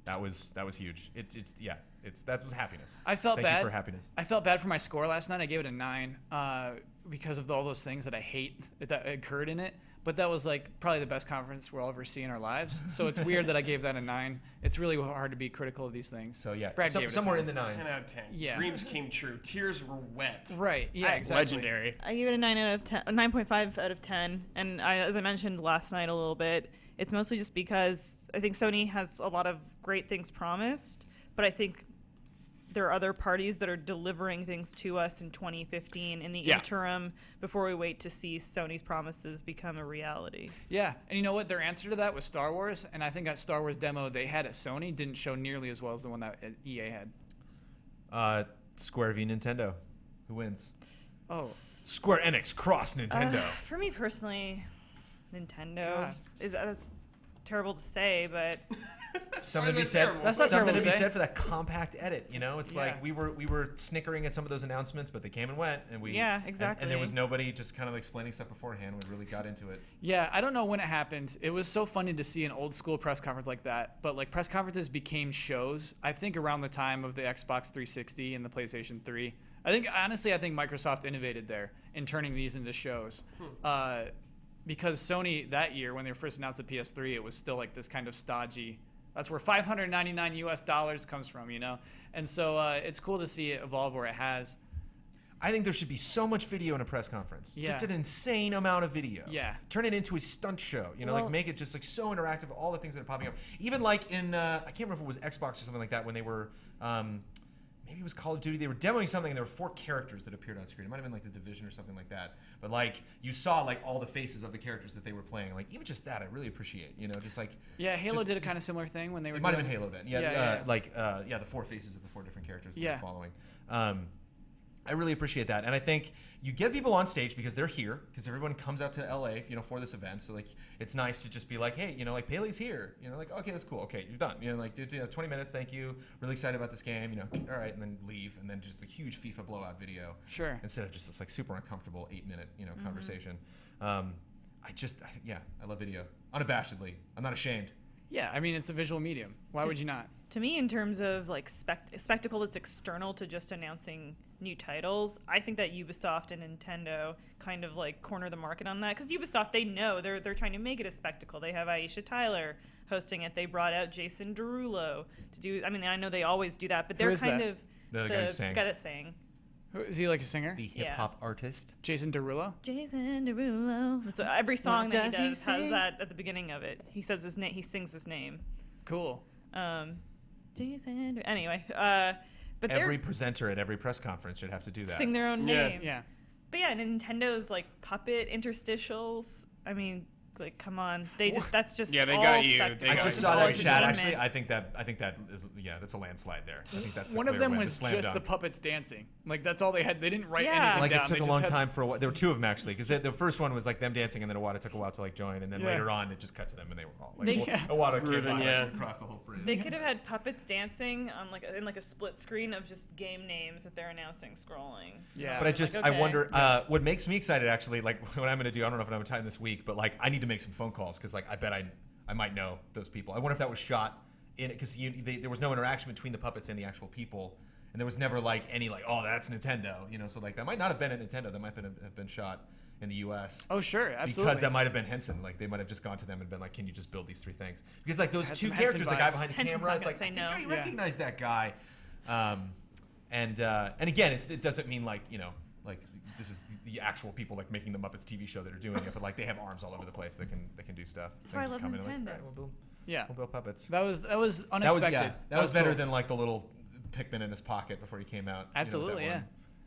That was huge. That was happiness. I felt Thank bad. you for happiness. I felt bad for my score last night. I gave it a 9 because of all those things that I hate that occurred in it. But that was like probably the best conference we'll ever see in our lives. So it's weird that I gave that a 9. It's really hard to be critical of these things. So yeah, Brad gave it a somewhere 10. in the 9s. 10 out of 10. Yeah. Dreams came true. Tears were wet. Right. Yeah. Exactly. Legendary. I give it a 9 out of 10, 9.5 out of 10. And as I mentioned last night a little bit, it's mostly just because I think Sony has a lot of great things promised, but I think there are other parties that are delivering things to us in 2015 in the interim before we wait to see Sony's promises become a reality. Yeah. And you know what? Their answer to that was Star Wars. And I think that Star Wars demo they had at Sony didn't show nearly as well as the one that EA had. Square v Nintendo. Who wins? Oh. Square Enix cross Nintendo. For me personally, Nintendo. God. That's terrible to say, but Something to be That's said. terrible. That's not something terrible to to be say. said for that compact edit. It's Yeah. like we were snickering at some of those announcements, but they came and went, and we Yeah, and- exactly. And there was nobody just kind of explaining stuff beforehand. We really got into it. Yeah, I don't know when it happened. It was so funny to see an old school press conference like that. But like press conferences became shows. I think around the time of the Xbox 360 and the PlayStation 3. I think Microsoft innovated there in turning these into shows. Because Sony that year when they first announced the PS3, it was still like this kind of stodgy. That's where $599 comes from, And so it's cool to see it evolve where it has. I think there should be so much video in a press conference. Yeah. Just an insane amount of video. Yeah. Turn it into a stunt show. Well- Make it just like so interactive. All the things that are popping up. Even like in I can't remember if it was Xbox or something like that when they were. Maybe it was Call of Duty. They were demoing something, and there were 4 characters that appeared on screen. It might have been like the Division or something like that. But like you saw like all the faces of the characters that they were playing. Like even just that, I really appreciate. Just like Yeah, Halo just- did a kind of just- similar thing when they were It might have doing- been Halo then. Yeah. The 4 faces of the 4 different characters that Yeah. they're following. I really appreciate that, and I think you get people on stage because they're here, because everyone comes out to LA, for this event. So like, it's nice to just be like, hey, like Paley's here, like, okay, that's cool, okay, you're done, like, dude, 20 minutes, thank you, really excited about this game, all right, and then leave, and then just a huge FIFA blowout video, Sure. instead of just this like super uncomfortable 8-minute, conversation. I love video, unabashedly, I'm not ashamed. Yeah, I mean, it's a visual medium. Why would you not? to me, in terms of like spectacle that's external to just announcing new titles, I think that Ubisoft and Nintendo kind of like corner the market on that, because Ubisoft, they know they're trying to make it a spectacle. They have Aisha Tyler hosting it. They brought out Jason Derulo to do. I mean, I know they always do that, but they're is kind that? of The guy who sang. guy that's saying Who, is he like a singer? The Yeah. hip hop artist. Jason Derulo? Jason Derulo. So every song What that he does he does sing? has that at the beginning of it. He says his name. He sings his name. Cool. Jason. Anyway, but Every they're presenter at every press conference should have to do that. sing their own Yeah. name. Yeah. But yeah, Nintendo's like puppet interstitials. I mean, Like, come on, that's just Yeah, they all got you. spectacle. They I got just you. saw that in It's chat. entertainment. Actually, I think that is that's a landslide there. I think that's the One of clear them win, was slam just the dunk. puppets dancing. Like that's all they had. They didn't write Yeah. anything Like down. it took They a just long had- time for a while. There were two of them actually, because the first one was like them dancing, and then Iwata took a while to like join, and then Yeah. later on it just cut to them, and they were all like They- Iwata came Grooving, by, yeah. like, across the whole fridge. They could have had puppets dancing on in a split screen of just game names that they're announcing scrolling. Yeah. But I okay. wonder what makes me excited actually, like what I'm gonna do. I don't know if I'm gonna time this week, but like I need to make some phone calls because like I bet I might know those people. I wonder if that was shot in it because there was no interaction between the puppets and the actual people, and there was never like any like oh that's Nintendo, so like that might not have been at Nintendo. That might have been shot in the U.S. Oh sure, absolutely. Because that might have been Henson. Like they might have just gone to them and been like, "Can you just build these three things?" Because like those Had two some characters, Henson the guy vibes. behind the Henson's camera, not it's gonna like say I no. think I Yeah. recognize that guy. And again, it doesn't mean like like this is the actual people like making the Muppets TV show that are doing it, but like they have arms all over the place that can do stuff. That's They why I just love come in and, Nintendo. Like, "All right, Yeah. we'll build puppets. That was That was unexpected. that was better cool. than like the little Pikmin in his pocket before he came out. Absolutely,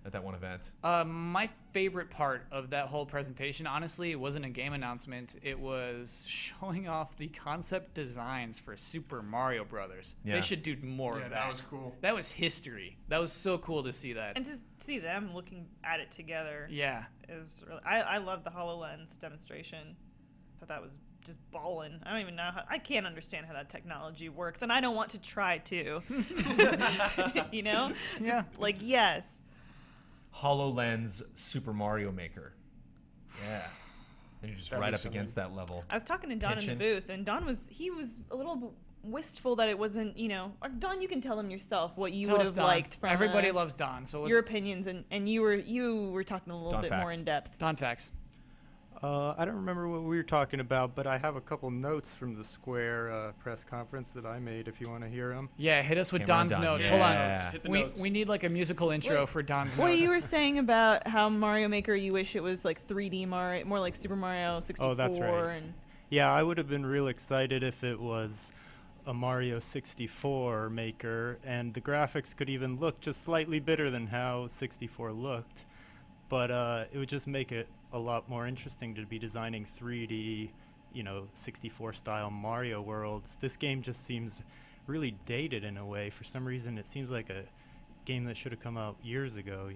At that one event. My favorite part of that whole presentation, honestly, it wasn't a game announcement. It was showing off the concept designs for Super Mario Brothers. Yeah. They should do more Yeah, of that that. was cool. That was history. That was so cool to see that. And to see them looking at it together Yeah. is really. I love the HoloLens demonstration. Thought that was just ballin'. I don't even know I can't understand how that technology works, and I don't want to try to. Yeah. Just like yes. HoloLens Super Mario Maker. Yeah. And you're just That'd right be up something. against that level. I was talking to Don in Pitching. the booth, and Don was a little wistful that it wasn't, or Don, you can tell him yourself what you Tell would us, have Don. liked from Everybody loves Don. So what's your opinions, and you were talking a little Don bit more facts. in depth. Don facts. I don't remember what we were talking about, but I have a couple notes from the Square press conference that I made if you want to hear them. Yeah, hit us with Camera Don's Don. notes. Yeah. Hold Notes. on. Hit the We, notes. we need like a musical intro Wait. for Don's Well, notes. you were saying about how Mario Maker, you wish it was like 3D Mario, more like Super Mario 64. Oh, that's right. And Yeah, I would have been real excited if it was a Mario 64 maker, and the graphics could even look just slightly better than how 64 looked. But it would just make it a lot more interesting to be designing 3D, 64 style Mario worlds. This game just seems really dated in a way. For some reason, it seems like a game that should have come out years ago,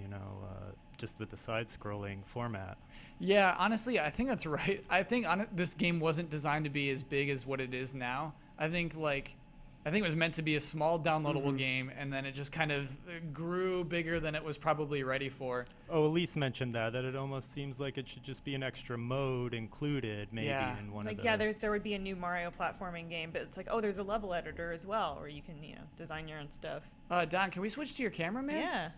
just with the side-scrolling format. Yeah, honestly, I think that's right. I think this game wasn't designed to be as big as what it is now. I think it was meant to be a small downloadable game, and then it just kind of grew bigger than it was probably ready for. Oh, Elise mentioned that it almost seems like it should just be an extra mode included, maybe Yeah. in one like, of the. there would be a new Mario platforming game, but it's like, oh, there's a level editor as well, where you can, design your own stuff. Don, can we switch to your camera, man? Yeah.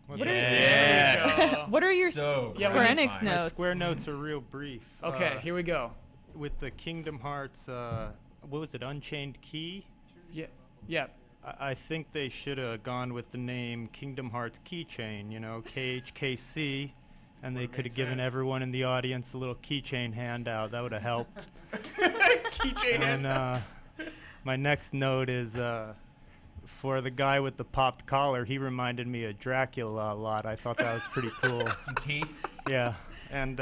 What's What up? are- Yes. What are your So Yeah, Square gratifying. Enix My notes? Square notes are real brief. Okay, here we go. With the Kingdom Hearts, what was it, Unchained Key? Yeah. Yeah. I think they should have gone with the name Kingdom Hearts Keychain, KHKC, and they Would've could made have given sense. everyone in the audience a little keychain handout. That would have helped. Keychain. And my next note is for the guy with the popped collar. He reminded me of Dracula a lot. I thought that was pretty cool. Some teeth. Yeah. And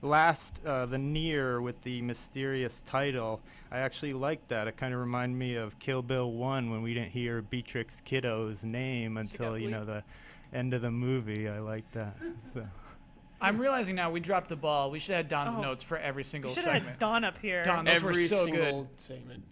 last, the Nier with the mysterious title. I actually liked that. It kind of reminded me of Kill Bill 1 when we didn't hear Beatrix Kiddo's name until, the end of the movie. I liked that. So. I'm realizing now we dropped the ball. We should have had Don's Oh. notes for every We single should have segment. had Don up here. Don, those were Every so single good. segment.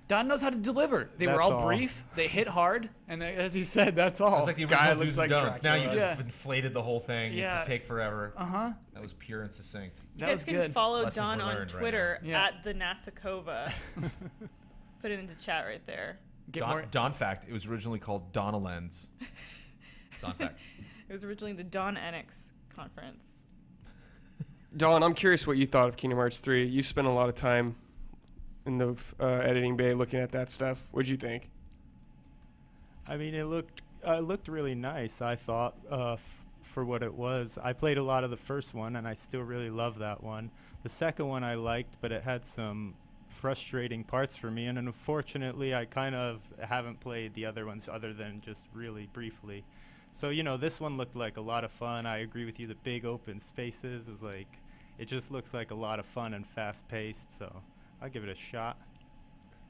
Don knows how to deliver. They were That's all all. brief. They hit hard, and as he said, that's all. It was like the Guy original looks do's like and don'ts. Now you Dracula. just inflated the whole thing. It Yeah. just take forever. Uh-huh. That was pure and succinct. You That guys was can good. follow Lessons Don were on learned right Twitter now. Yeah. at the Nasakova. Put it into chat right there. Get more. Don fact, it was originally called Donna Lens. Don fact. It was originally the Don Enix conference. Dawn, I'm curious what you thought of Kingdom Hearts 3. You spent a lot of time in the editing bay looking at that stuff. What'd you think? I mean, it looked really nice, I thought, for what it was. I played a lot of the first one, and I still really love that one. The second one I liked, but it had some frustrating parts for me, and unfortunately, I kind of haven't played the other ones other than just really briefly. So, this one looked like a lot of fun. I agree with you. The big open spaces was like, it just looks like a lot of fun and fast-paced. So I'll give it a shot.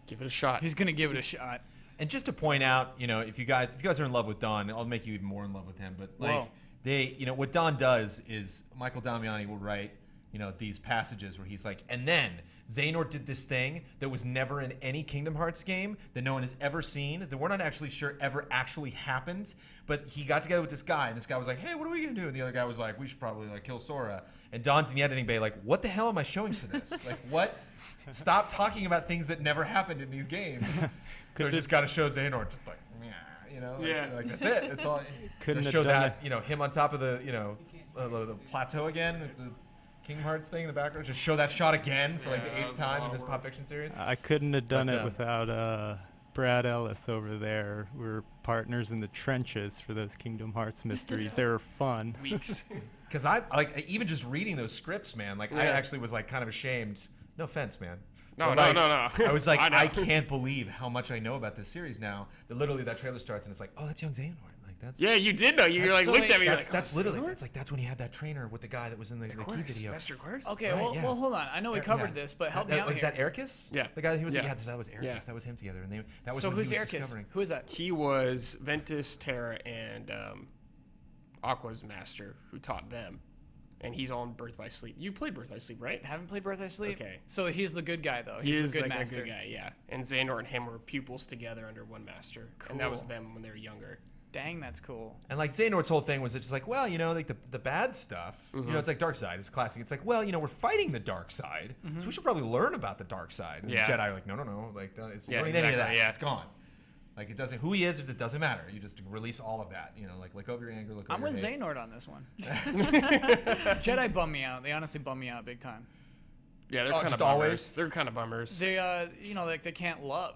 Give it a shot. He's gonna give it a shot. And just to point out, if you guys are in love with Don, I'll make you even more in love with him. But Whoa. what Don does is Michael Damiani will write, these passages where he's like, and then Xehanort did this thing that was never in any Kingdom Hearts game that no one has ever seen, that we're not actually sure ever actually happened. But he got together with this guy, and this guy was like, hey, what are we gonna do? And the other guy was like, we should probably kill Sora. And Don's in the editing bay like, what the hell am I showing for this? Like, what? Stop talking about things that never happened in these games. So just got to show Xehanort just like, like that's it. That's all. Couldn't have show done that, him on top of the plateau again with the Kingdom Hearts thing in the background. Just show that shot again for the 8th time in this Pop Fiction series. I couldn't have done it without Brad Ellis over there. We're partners in the trenches for those Kingdom Hearts mysteries. They were fun. Weeks. Because I even just reading those scripts, man. Like I actually was kind of ashamed. No offense, man. No. I was like, I I can't believe how much I know about this series now. That literally that trailer starts and it's like, oh, that's young Xehanort. Like that's. Yeah, you did know. You That's- looked at me. That's literally. That's when he had that trainer with the guy that was in the key video. Master Course. Okay, Right, well, yeah. well, hold on. I know we covered this, but help me out Is here. that Ericus? Yeah. The guy who was Yeah. that was Ericus. Yeah. That was him together, and that was So when who's he was Ericus? discovering. Who is that? He was Ventus, Terra, and Aqua's master who taught them. And he's on Birth by Sleep. You played Birth by Sleep, right? Haven't played Birth by Sleep. Okay. So he's the good guy though. He He's is the good like master. a good guy, yeah. And Xehanort and him were pupils together under one master. And that was Cool. them when they were younger. Dang, that's cool. And Xehanort's whole thing was it's just like, well, like the bad stuff, it's like dark side. It's classic. It's like, well, we're fighting the dark side, so we should probably learn about the dark side. And Yeah. the Jedi are like, no, like it's Yeah, learning any of exactly, that. yeah. It's gone. Like it doesn't. Who he is, it doesn't matter. You just release all of that. Like let go of your anger. Let go I'm of with your hate. Xehanort on this one. Jedi bum me out. They honestly bum me out big time. Yeah, they're Oh, kind of just bummers. always? They're kind of bummers. They, like they can't love.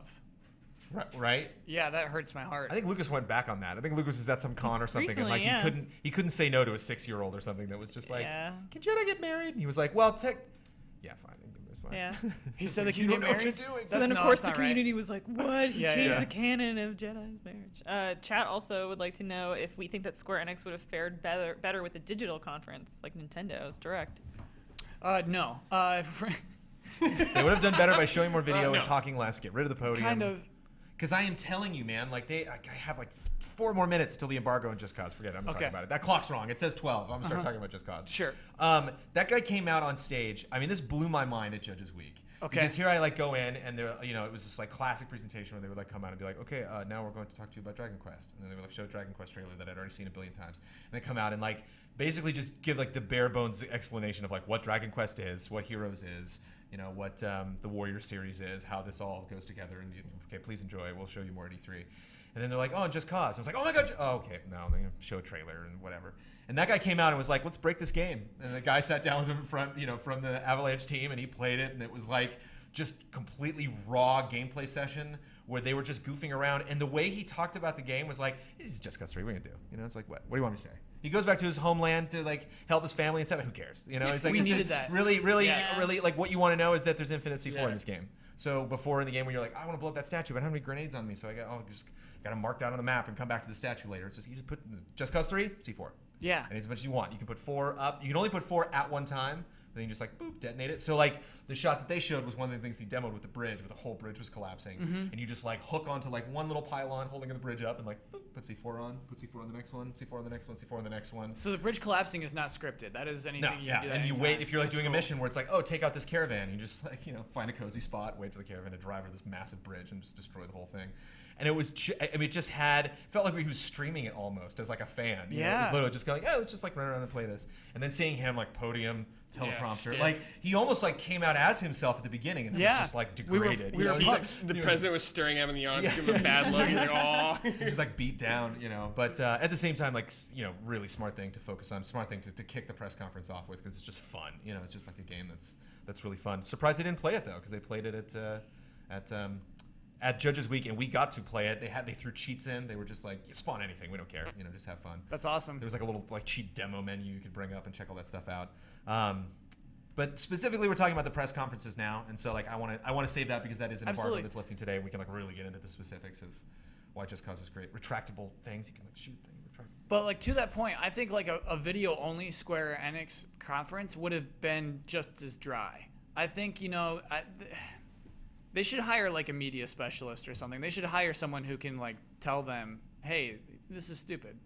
Right. Yeah, that hurts my heart. I think Lucas went back on that. I think Lucas is at some con or something, and Recently, yeah. he couldn't say no to a 6-year-old or something that was just like, Yeah. can Jedi get married? And he was like, well, yeah, fine, it's fine. Yeah. He said they You can don't get know what married. you're doing. So then, of No, course, it's the not right. community was like, "What? He Yeah, changed yeah. the canon of Jedi's marriage." Chat also would like to know if we think that Square Enix would have fared better with the digital conference, like Nintendo's Direct. No. They would have done better by showing more video No. and talking less. Get rid of the podium. kind of. Because I am telling you, man, I have 4 more minutes till the embargo and Just Cause. Forget it. I'm not talking about it. That clock's wrong. It says 12. I'm going to start talking about Just Cause. Sure. That guy came out on stage. I mean, this blew my mind at Judges Week. Okay. Because here I go in and there, it was this classic presentation where they would come out and be like, okay, now we're going to talk to you about Dragon Quest, and then they would show Dragon Quest trailer that I'd already seen a billion times, and they come out and basically just give the bare bones explanation of what Dragon Quest is, what Heroes is, what the Warrior series is, how this all goes together, and okay, please enjoy. We'll show you more at E3. And then they're like, oh, and Just Cause. I was like, oh my god. Oh, okay. No, they're gonna show a trailer and whatever. And that guy came out and was like, let's break this game. And the guy sat down with him in front, from the Avalanche team, and he played it, and it was just completely raw gameplay session where they were just goofing around. And the way he talked about the game was like, this is Just Cause 3. What are you gonna do? It's like, what? What do you want me to say? He goes back to his homeland to help his family and stuff. Who cares? It's like We it's needed that. Really, Yes. really what you want to know is that there's infinite C4 Yeah. in this game. So before in the game when you're like, I want to blow up that statue, but I don't have any grenades on me, so I got to mark that on the map and come back to the statue later. It's just you just put Just Cause 3 C4. Yeah. And as much as you want, you can put 4 up. You can only put 4 at one time. Then you just boop, detonate it. So the shot that they showed was one of the things he demoed with the bridge, where the whole bridge was collapsing, and you just hook onto one little pylon holding the bridge up, and boop, put C4 on, put C4 on the next one, C4 on the next one, C4 on the next one. So the bridge collapsing is not scripted. That is anything No, you yeah, can do. That and you anytime. wait if you're That's doing cool. a mission where it's oh, take out this caravan. You just find a cozy spot, wait for the caravan to drive over this massive bridge and just destroy the whole thing. And it was, it just felt like he was streaming it almost as a fan. You know? It was Yeah. literally just going, oh, let's just run around and play this. And then seeing him podium, teleprompter, stiff. he almost came out as himself at the beginning and then Yeah. was just We were- degraded. we You were know, he's pumped. The he was- president was staring at him in the arms, Yeah. giving him a bad look. He's like, oh. He's just beat down, But at the same time, really smart thing to focus on, smart thing to kick the press conference off with because it's just fun. It's just a game that's really fun. Surprised they didn't play it though, because they played it at Judges Week, and we got to play it. They threw cheats in. They were just spawn anything. We don't care. Just have fun. That's awesome. There was a little cheat demo menu you could bring up and check all that stuff out. But specifically, we're talking about the press conferences now, and so I want to save that because that is an embargo Absolutely. that's lifting today, and we can really get into the specifics why Just Cause is great. Retractable things, you can like shoot things. But like to that point, I think like a video only Square Enix conference would have been just as dry. I think they should hire like a media specialist or something. They should hire someone who can like tell them, hey, this is stupid.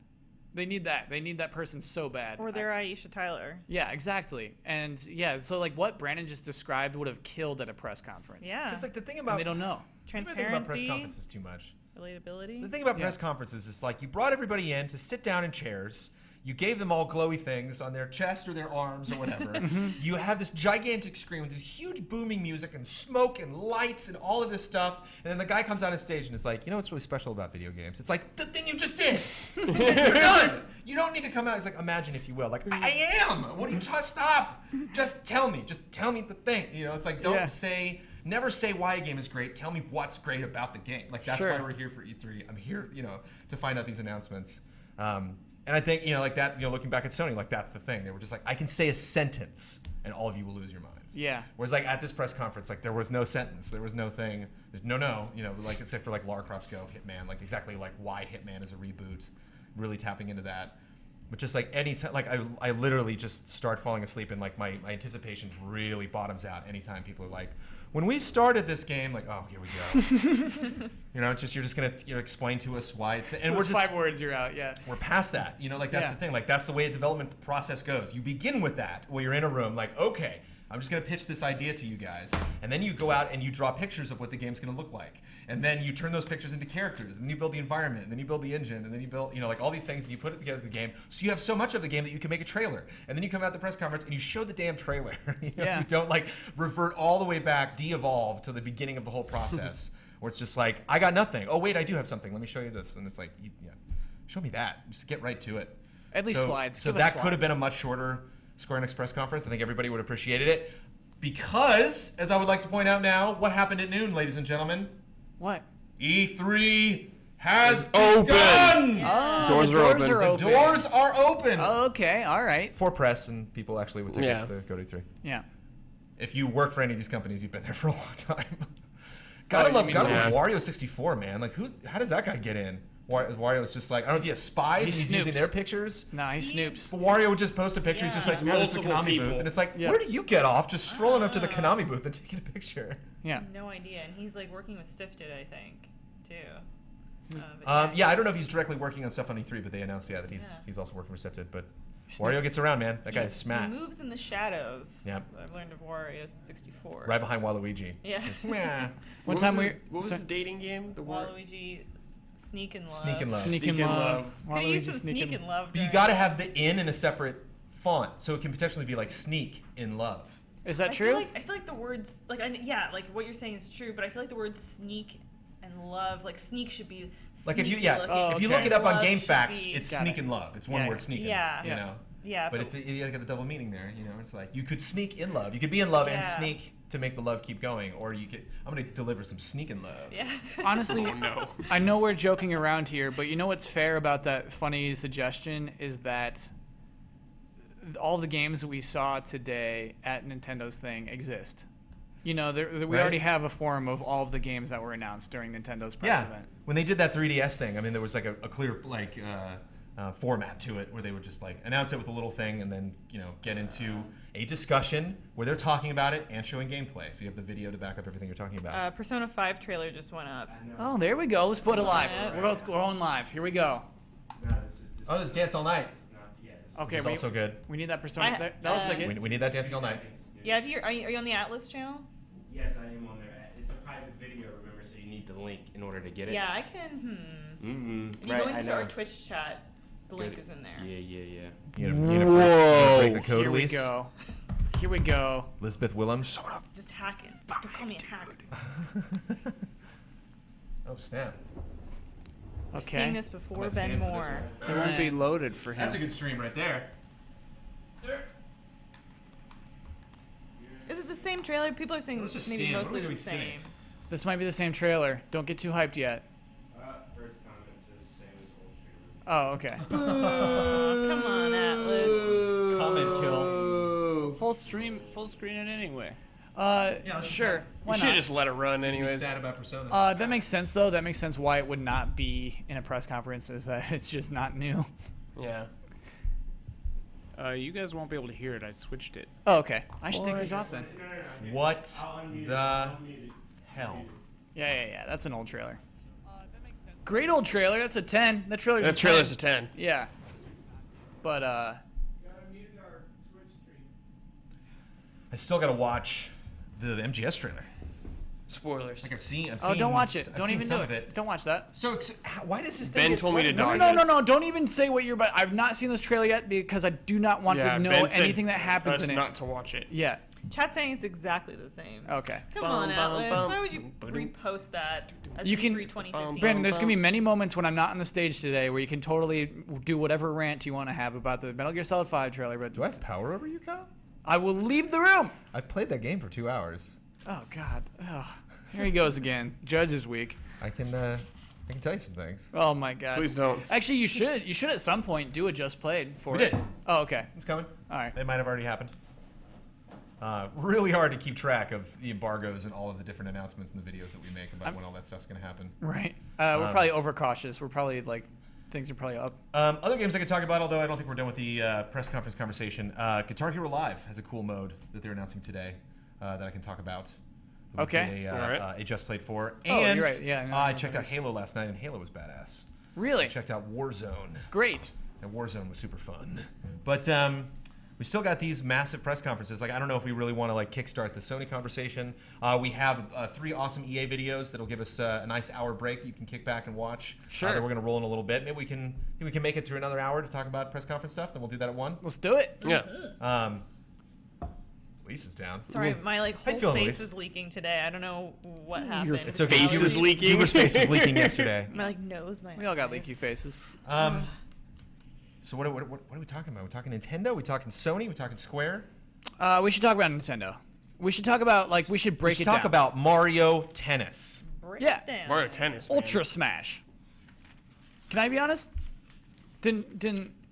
They need that. They need that person so bad. Or their Aisha Tyler. Yeah, exactly. And yeah, so like what Brandon just described would have killed at a press conference. Yeah. Because like the thing about And they don't know. the thing about press Transparency, conferences too much. relatability. The thing about press conferences is like you brought everybody in to sit down in chairs. You gave them all glowy things on their chest or their arms or whatever. You have this gigantic screen with this huge booming music and smoke and lights and all of this stuff. And then the guy comes on stage and is like, you know what's really special about video games? It's like the thing you just did. You're done. You don't need to come out. It's like, imagine if you will. Like, I am. What do you stop? Just tell me. Just tell me the thing. You know, it's like, don't say... Never say why a game is great. Tell me what's great about the game. Like, that's why we're here for E3. I'm here, to find out these announcements. And I think, like that, looking back at Sony, like that's the thing. They were just like, I can say a sentence and all of you will lose your minds. Yeah. Whereas like at this press conference, like there was no sentence. There was no thing. There's no, like except for like Lara Croft's Go, Hitman, like exactly like why Hitman is a reboot, really tapping into that. But just like any time, like I literally just start falling asleep and like my anticipation really bottoms out anytime people are like, when we started this game, like, oh, here we go. It's just you're just gonna explain to us why it's and Those we're just 5 words you're out. Yeah. we're past that. Like that's the thing. Like that's the way a development process goes. You begin with that where you're in a room, like, okay, I'm just gonna pitch this idea to you guys, and then you go out and you draw pictures of what the game's gonna look like, and then you turn those pictures into characters, and then you build the environment, and then you build the engine, and then you build, like all these things, and you put it together in the game. So you have so much of the game that you can make a trailer, and then you come out at the press conference and you show the damn trailer. You don't like revert all the way back, de-evolve to the beginning of the whole process, where it's just like, I got nothing. Oh wait, I do have something. Let me show you this, and it's like, show me that. Just get right to it. At least slides. So Give us that could have slides. been a much shorter Square Enix press conference. I think everybody would have appreciated it. Because, as I would like to point out now, what happened at noon, ladies and gentlemen? What? E3 has open. begun! Oh, Doors the are doors open. are The open. doors are open! Okay, all right. For press and people actually with tickets to go to E3. Yeah. If you work for any of these companies, you've been there for a long time. gotta you love mean Wario 64, man. Like, how does that guy get in? Wario's just like, I don't know if he has spies and he's using snoops. their pictures. Nah, he snoops. But Wario would just post a picture. He's just like, Yeah. there's the Multiple Konami people. booth. And it's like, Yeah. where do you get off just strolling up to the Konami booth and taking a picture? Yeah. No idea. And he's like working with Sifted, I think, too. Yeah, I don't know if he's directly working on stuff on E3, but they announced, that he's also working for Sifted. But Wario gets around, man. That guy is smart. He moves in the shadows. Yeah. I've learned of Wario 64. Right behind Waluigi. Yeah. Meh. One time what was sorry. his dating game? The word? Waluigi Sneak and Love. Sneak and Love. Sneak Sneak and and love. love. Could use Waluigi some sneak Sneak and- and Love. But you during- got to have the in a separate font, so it can potentially be like Sneak in Love. Is that I true? Feel like the words, like, like what you're saying is true, but I feel like the words sneak and love, like sneak should be Like if you, sneaky looking. if you okay. look it up on Love Game should Facts, be- it's Got Sneak it. and Love. It's one Yeah, word, Sneak. Yeah. You Yeah. know. Yeah, But you got the double meaning there. It's like you could sneak in love. You could be in love and Yeah. sneak to make the love keep going, or you could. I'm gonna deliver some sneak in love. yeah. Honestly, Oh, no. I know we're joking around here, but you know what's fair about that funny suggestion is that all the games we saw today at Nintendo's thing exist. We Right. already have a forum of all of the games that were announced during Nintendo's press Yeah. event. When they did that 3DS thing, I mean, there was like a clear format to it where they would just like announce it with a little thing and then get into a discussion where they're talking about it and showing gameplay. So you have the video to back up everything you're talking about. Persona 5 trailer just went up. Oh, there we go. Let's put it live. Yeah. We're going live. Here we go. Oh, there's Dance All Night. Okay, It's also good. we need that Persona. I- that looks like it. We need that Dancing All Night. Yeah, if are you on the Atlas channel? Yes, I am on there. It's a private video, remember, so you need the link in order to get it. Yeah, I can. Mm-hmm. If you go into our Twitch chat, the link is in there. Yeah. You gonna break the code, Here we Elise? go. Here we go. Elizabeth Willems. Just hacking. Don't call me a hacker. Oh snap! I've Okay. seen this before, Let's Ben stand for this Moore. one. It won't be loaded for him. That's a good stream right there. Is it the same trailer? People are saying Let's just maybe stand. What are mostly we the doing same. sitting? This might be the same trailer. Don't get too hyped yet. First comment says same as old trailer. Oh, okay. Oh, come on, Atlas. Comment kill. Full screen it anyway. let's Sure. say- Why You should not? just let it run Be anyways. sad about Persona. That makes sense, though. That makes sense why it would not be in a press conference, is that it's just not new. Yeah. You guys won't be able to hear it. I switched it. Oh, okay. I should take these off then. What the hell? Yeah. That's an old trailer. Great old trailer. That's a 10. That trailer's That trailer's a 10. Yeah. But, I still gotta watch the MGS trailer. Spoilers. Like I've seen. oh, don't watch it. I've Don't seen even some do of it. Don't watch that. So why does this thing Ben get- told why me does to it- dodge No. Don't even say what you're about. I've not seen this trailer yet because I do not want to know Ben said anything that happens us in it. not to watch it. Yeah. Chat's saying it's exactly the same. Okay. Come on, Bum, Atlas. bum, Why would you bum, repost that? As You can- E3 2015? Brandon, there's gonna be many moments when I'm not on the stage today where you can totally do whatever rant you want to have about the Metal Gear Solid 5 trailer. But Do I have power over you, Kyle? I will leave the room. I've played that game for 2 hours. Oh God. Ugh. Here he goes again. Judge is weak. I can tell you some things. Oh my God. Please don't. Actually, you should. You should at some point do a just played for We it. did. Oh, okay. It's coming. All right. It might have already happened. Really hard to keep track of the embargoes and all of the different announcements and the videos that we make about when all that stuff's going to happen. Right. We're probably overcautious. We're probably like, things are probably up. Other games I could talk about, although I don't think we're done with the press conference conversation. Guitar Hero Live has a cool mode that they're announcing today that I can talk about. That we Okay. did All right. a just played for. Oh, And you're right. Yeah, no, I no, checked no, out Halo last night, and Halo was badass. Really? I checked out Warzone, Great. and Warzone was super fun. But we still got these massive press conferences. Like, I don't know if we really want to like kickstart the Sony conversation. We have 3 awesome EA videos that'll give us a nice hour break that you can kick back and watch. Sure. That we're gonna roll in a little bit. Maybe we can make it through another hour to talk about press conference stuff. Then we'll do that at 1. Let's do it. Yeah. Lisa's down. Sorry, my like How you whole feeling, face Luis? is leaking today. I don't know what happened. It's okay. Face is leaking. Huber's face was leaking yesterday. My like nose, my We all got eyes. leaky faces. So what are we talking about? We're talking Nintendo. We talking Sony. We talking Square. We should talk about Nintendo. We should talk about we should break Let's it talk down. about Mario Tennis. Break Yeah. it down. Mario Tennis. Man. Ultra Smash. Can I be honest? Didn't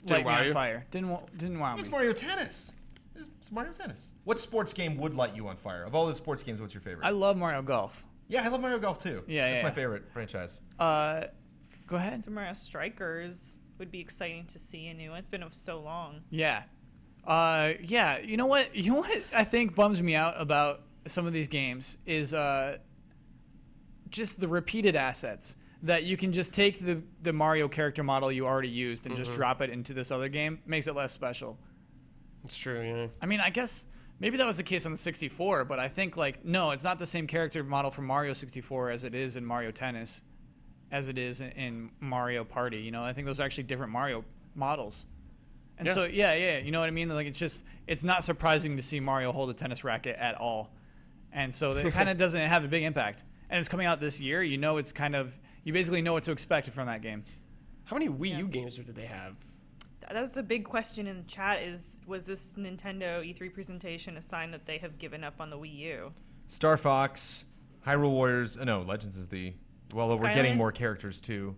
light me wow on you? fire. Didn't wow me. It's Mario Tennis. It's Mario Tennis. What sports game would light you on fire? Of all the sports games, what's your favorite? I love Mario Golf. Yeah, I love Mario Golf too. Yeah, That's yeah, my yeah. favorite franchise. Go ahead. Super Mario Strikers would be exciting to see a new one. It's been so long. Yeah. Yeah. You know what? I think bums me out about some of these games is just the repeated assets. That you can just take the Mario character model you already used and just drop it into this other game makes it less special. It's true, yeah. I mean, I guess maybe that was the case on the 64, but I think no, it's not the same character model for Mario 64 as it is in Mario Tennis, as it is in Mario Party. You know, I think those are actually different Mario models. And Yeah. so yeah, you know what I mean? Like it's not surprising to see Mario hold a tennis racket at all. And so it kind of doesn't have a big impact. And it's coming out this year. You know, you basically know what to expect from that game. How many Wii U games did they have? That's a big question in the chat. Was this Nintendo E3 presentation a sign that they have given up on the Wii U? Star Fox, Hyrule Warriors. No, Legends is the. Well, we're getting Skyrim? more characters too.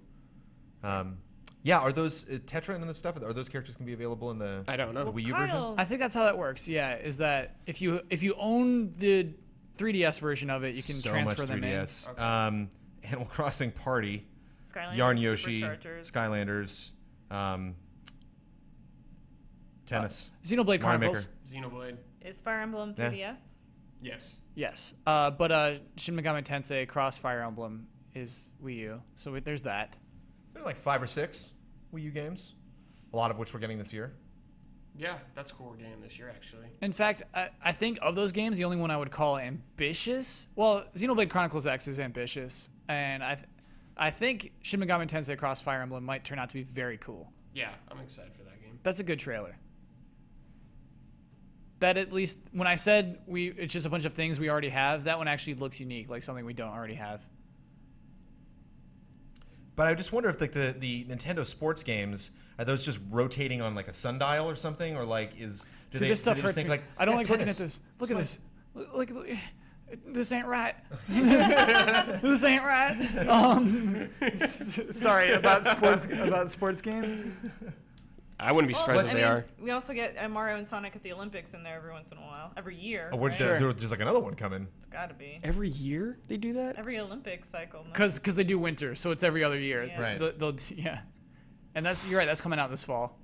Yeah, are those Tetra and the stuff? Are those characters going to be available in the I don't know. the Wii U Kyle, version? I think that's how that works. Yeah, is that if you own the 3DS version of it, you can so transfer much them 3DS. Okay. Animal Crossing Party, Skylanders, Yarn Yoshi, Superchargers. Skylanders, Tennis. in. Xenoblade Mario Chronicles. Maker. Xenoblade. Is Fire Emblem Yeah. 3DS? Yes. Yes. But Shin Megami Tensei Cross Fire Emblem is Wii U. So there's that. There are like 5 or 6 Wii U games, a lot of which we're getting this year. Yeah, that's a cool game this year, actually. In fact, I think of those games, the only one I would call ambitious. Well, Xenoblade Chronicles X is ambitious, and I think Shin Megami Tensei Cross Fire Emblem might turn out to be very cool. Yeah, I'm excited for that game. That's a good trailer. That at least when I said it's just a bunch of things we already have, that one actually looks unique, like something we don't already have. But I just wonder if like the Nintendo sports games are those just rotating on like a sundial or something, or like do See, this stuff do they just hurts me. think, I don't yeah, like looking tennis. at this. Look It's at this. Look, this ain't right. This ain't right. Sorry about sports games. I wouldn't be surprised I if they mean, are. we also get Mario and Sonic at the Olympics in there every once in a while, every year. Oh, right? there's like another one coming. It's gotta be Every year they do that? every Olympic cycle. No? Because they do winter, so it's every other year. Yeah. Right. Yeah. And you're right. That's coming out this fall.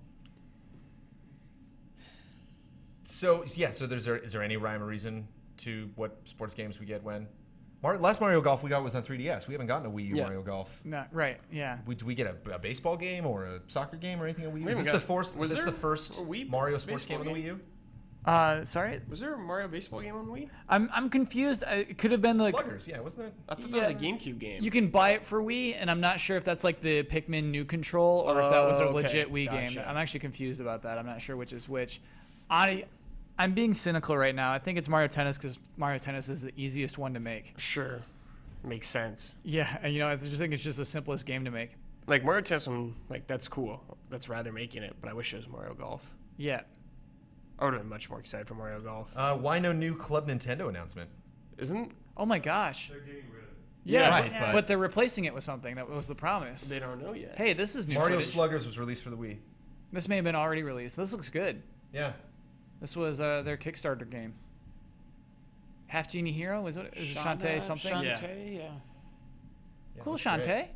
So yeah, so is there any rhyme or reason to what sports games we get when? Last Mario Golf we got was on 3DS. We haven't gotten a Wii U Yeah. Mario Golf. No, right. Yeah. Do we get a baseball game or a soccer game or anything on Wii U? We Is this haven't the got- first? was Was this the there first a Wii Mario sports baseball game on the Wii game? U? Sorry. Was there a Mario baseball game on Wii? I'm confused. It could have been like Sluggers, yeah, wasn't it? I thought that was a GameCube game. you can buy it for Wii, and I'm not sure if that's like the Pikmin new control or if that was a Oh, okay. legit Wii game. Gotcha. I'm actually confused about that. I'm not sure which is which. I'm being cynical right now. I think it's Mario Tennis because Mario Tennis is the easiest one to make. Sure. Makes sense. Yeah, and I just think it's just the simplest game to make. Like Mario Tennis, like that's cool. That's rather making it, but I wish it was Mario Golf. Yeah. I would have been much more excited for Mario Golf. Why no new Club Nintendo announcement? Isn't Oh my gosh. They're getting rid of it. Yeah, right, but, but- they're replacing it with something. That was the promise. they don't know yet? Hey, this is new Mario footage. Sluggers was released for the Wii. This may have been already released. This looks good. Yeah. This was their Kickstarter game. Half Genie Hero? Is it Shantae something? Shantae, yeah. Yeah, Cool, looks great. Shantae.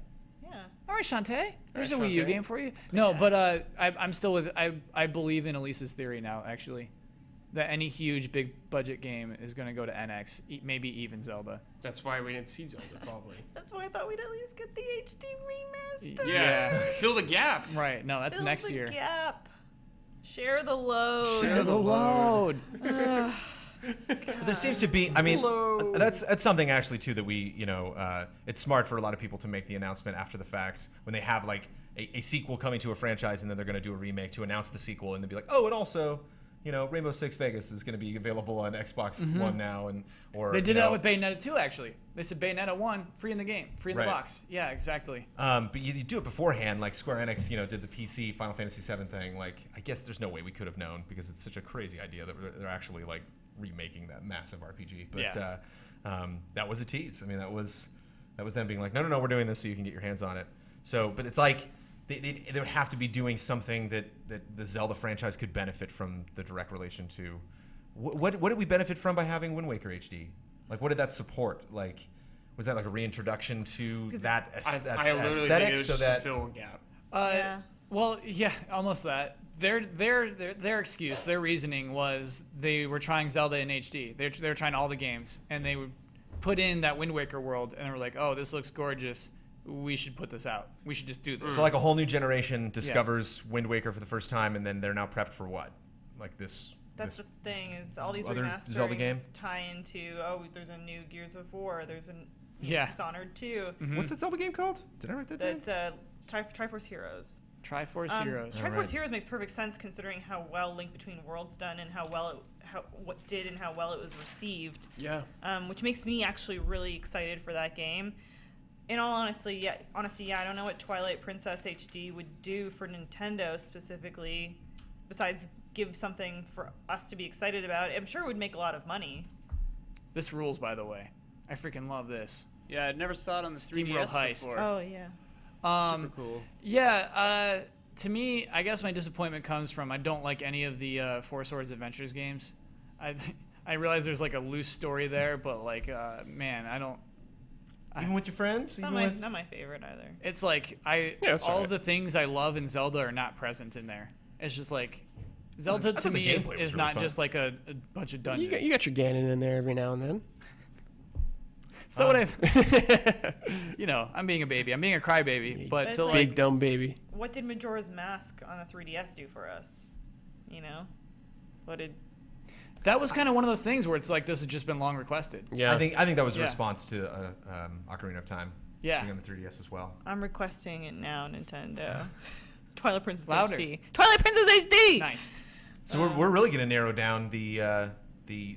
Yeah. All right, Shantae. There's a right, Wii U Shantae. game for you. No, but I'm still with. I believe in Elise's theory now, actually, that any huge big budget game is going to go to NX, maybe even Zelda. That's why we didn't see Zelda, probably. That's why I thought we'd at least get the HD remaster. Yeah. Fill the gap. Right. No, that's Fill next the year. Gap. Share the load. Share the load. But there seems to be. I mean, that's something actually too that we, it's smart for a lot of people to make the announcement after the fact when they have like a sequel coming to a franchise and then they're going to do a remake to announce the sequel and then be like, oh, and also, Rainbow Six Vegas is going to be available on Xbox One now, or They did that with Bayonetta 2, actually. They said Bayonetta 1, free in the game, free in Right. the box. Yeah, exactly. But you do it beforehand, like Square Enix, did the PC Final Fantasy VII thing. Like, I guess there's no way we could have known because it's such a crazy idea that they're actually like remaking that massive RPG. But Yeah. that was a tease. I mean, that was them being like, no, we're doing this so you can get your hands on it. So, but it's like they would have to be doing something that the Zelda franchise could benefit from the direct relation to. What did we benefit from by having Wind Waker HD? Like, what did that support? Like, was that like a reintroduction to that I literally think aesthetic? it was So just that to fill a gap. Yeah. Well, yeah, almost that. Their excuse, their reasoning was they were trying Zelda in HD. They were trying all the games, and they would put in that Wind Waker world, and they were like, "Oh, this looks gorgeous. We should put this out. We should just do this." So like a whole new generation discovers Wind Waker for the first time, and then they're now prepped for what? Like this. That's this the thing is all these other Zelda game? remasterings tie into there's a new Gears of War, there's a new Yeah. Dishonored 2. What's that Zelda game called? Did I write that down? That's Triforce Heroes. Triforce Heroes. Triforce Alright. Heroes makes perfect sense considering how well Link Between Worlds done and how well it was received. Yeah. Which makes me actually really excited for that game. In all honesty, yeah, I don't know what Twilight Princess HD would do for Nintendo specifically, besides give something for us to be excited about. I'm sure it would make a lot of money. This rules, by the way. I freaking love this. Yeah, I never saw it on the SteamWorld 3DS Heist. before. Oh yeah. Super cool. Yeah, to me, I guess my disappointment comes from I don't like any of the Four Swords Adventures games. I realize there's like a loose story there, but like, man, I don't. Even with your friends? It's Even not with... not my favorite either. It's like that's all alright. of the things I love in Zelda are not present in there. It's just like Zelda I to thought the me is gameplay was really not fun. just like a bunch of dungeons. You got your Ganon in there every now and then. So what I, I'm being a baby. I'm being a crybaby. But it's to like- like, Big dumb baby. What did Majora's Mask on the 3DS do for us? What did? that was kind of one of those things where it's like this has just been long requested. Yeah. I think that was a Yeah. response to Ocarina of Time. Yeah. Being on the 3DS as well. I'm requesting it now, Nintendo. Twilight Princess Louder. HD. Twilight Princess HD. Nice. So we're really going to narrow down the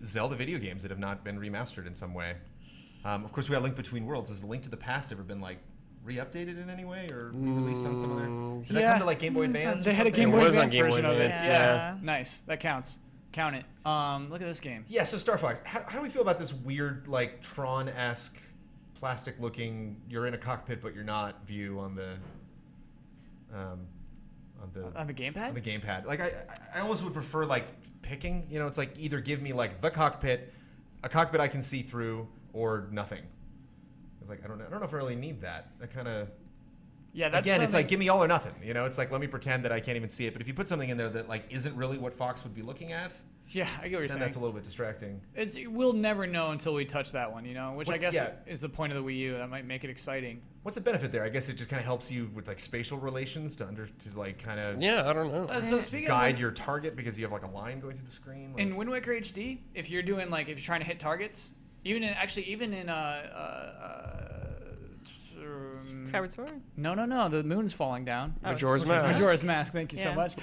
Zelda video games that have not been remastered in some way. Of course, we got Link Between Worlds. Has the Link to the Past ever been like re-updated in any way or released on some other? Did that Yeah. come to like Game Boy Advance? They or had a something? Game It Boy was on Advance Game Boy version of it. Advance, yeah. Nice. That counts. Count it. Look at this game. Yeah. So Star Fox, how do we feel about this weird like Tron-esque, plastic-looking, you're in a cockpit but you're not view on the On the gamepad? On the gamepad. Like I almost would prefer like picking. You know, it's like either give me like the cockpit, a cockpit I can see through, or nothing. It's like I don't know if I really need that. That kind of. Yeah, that's Again, it's like something- give me all or nothing. You know, it's like let me pretend that I can't even see it. But if you put something in there that like isn't really what Fox would be looking at, Yeah, I get what you're then saying. that's a little bit distracting. We'll never know until we touch that one, you know, which I What's- guess yeah. is the point of the Wii U. That might make it exciting. What's the benefit there? I guess it just kind of helps you with like spatial relations to like kind of Yeah, I don't know. So speaking guide of your target because you have like a line going through the screen. Like, in Wind Waker HD, if you're trying to hit targets, even in Skyward Sword. No, the moon's falling down. Majora's Mask. Majora's Mask, thank you so Yeah. much.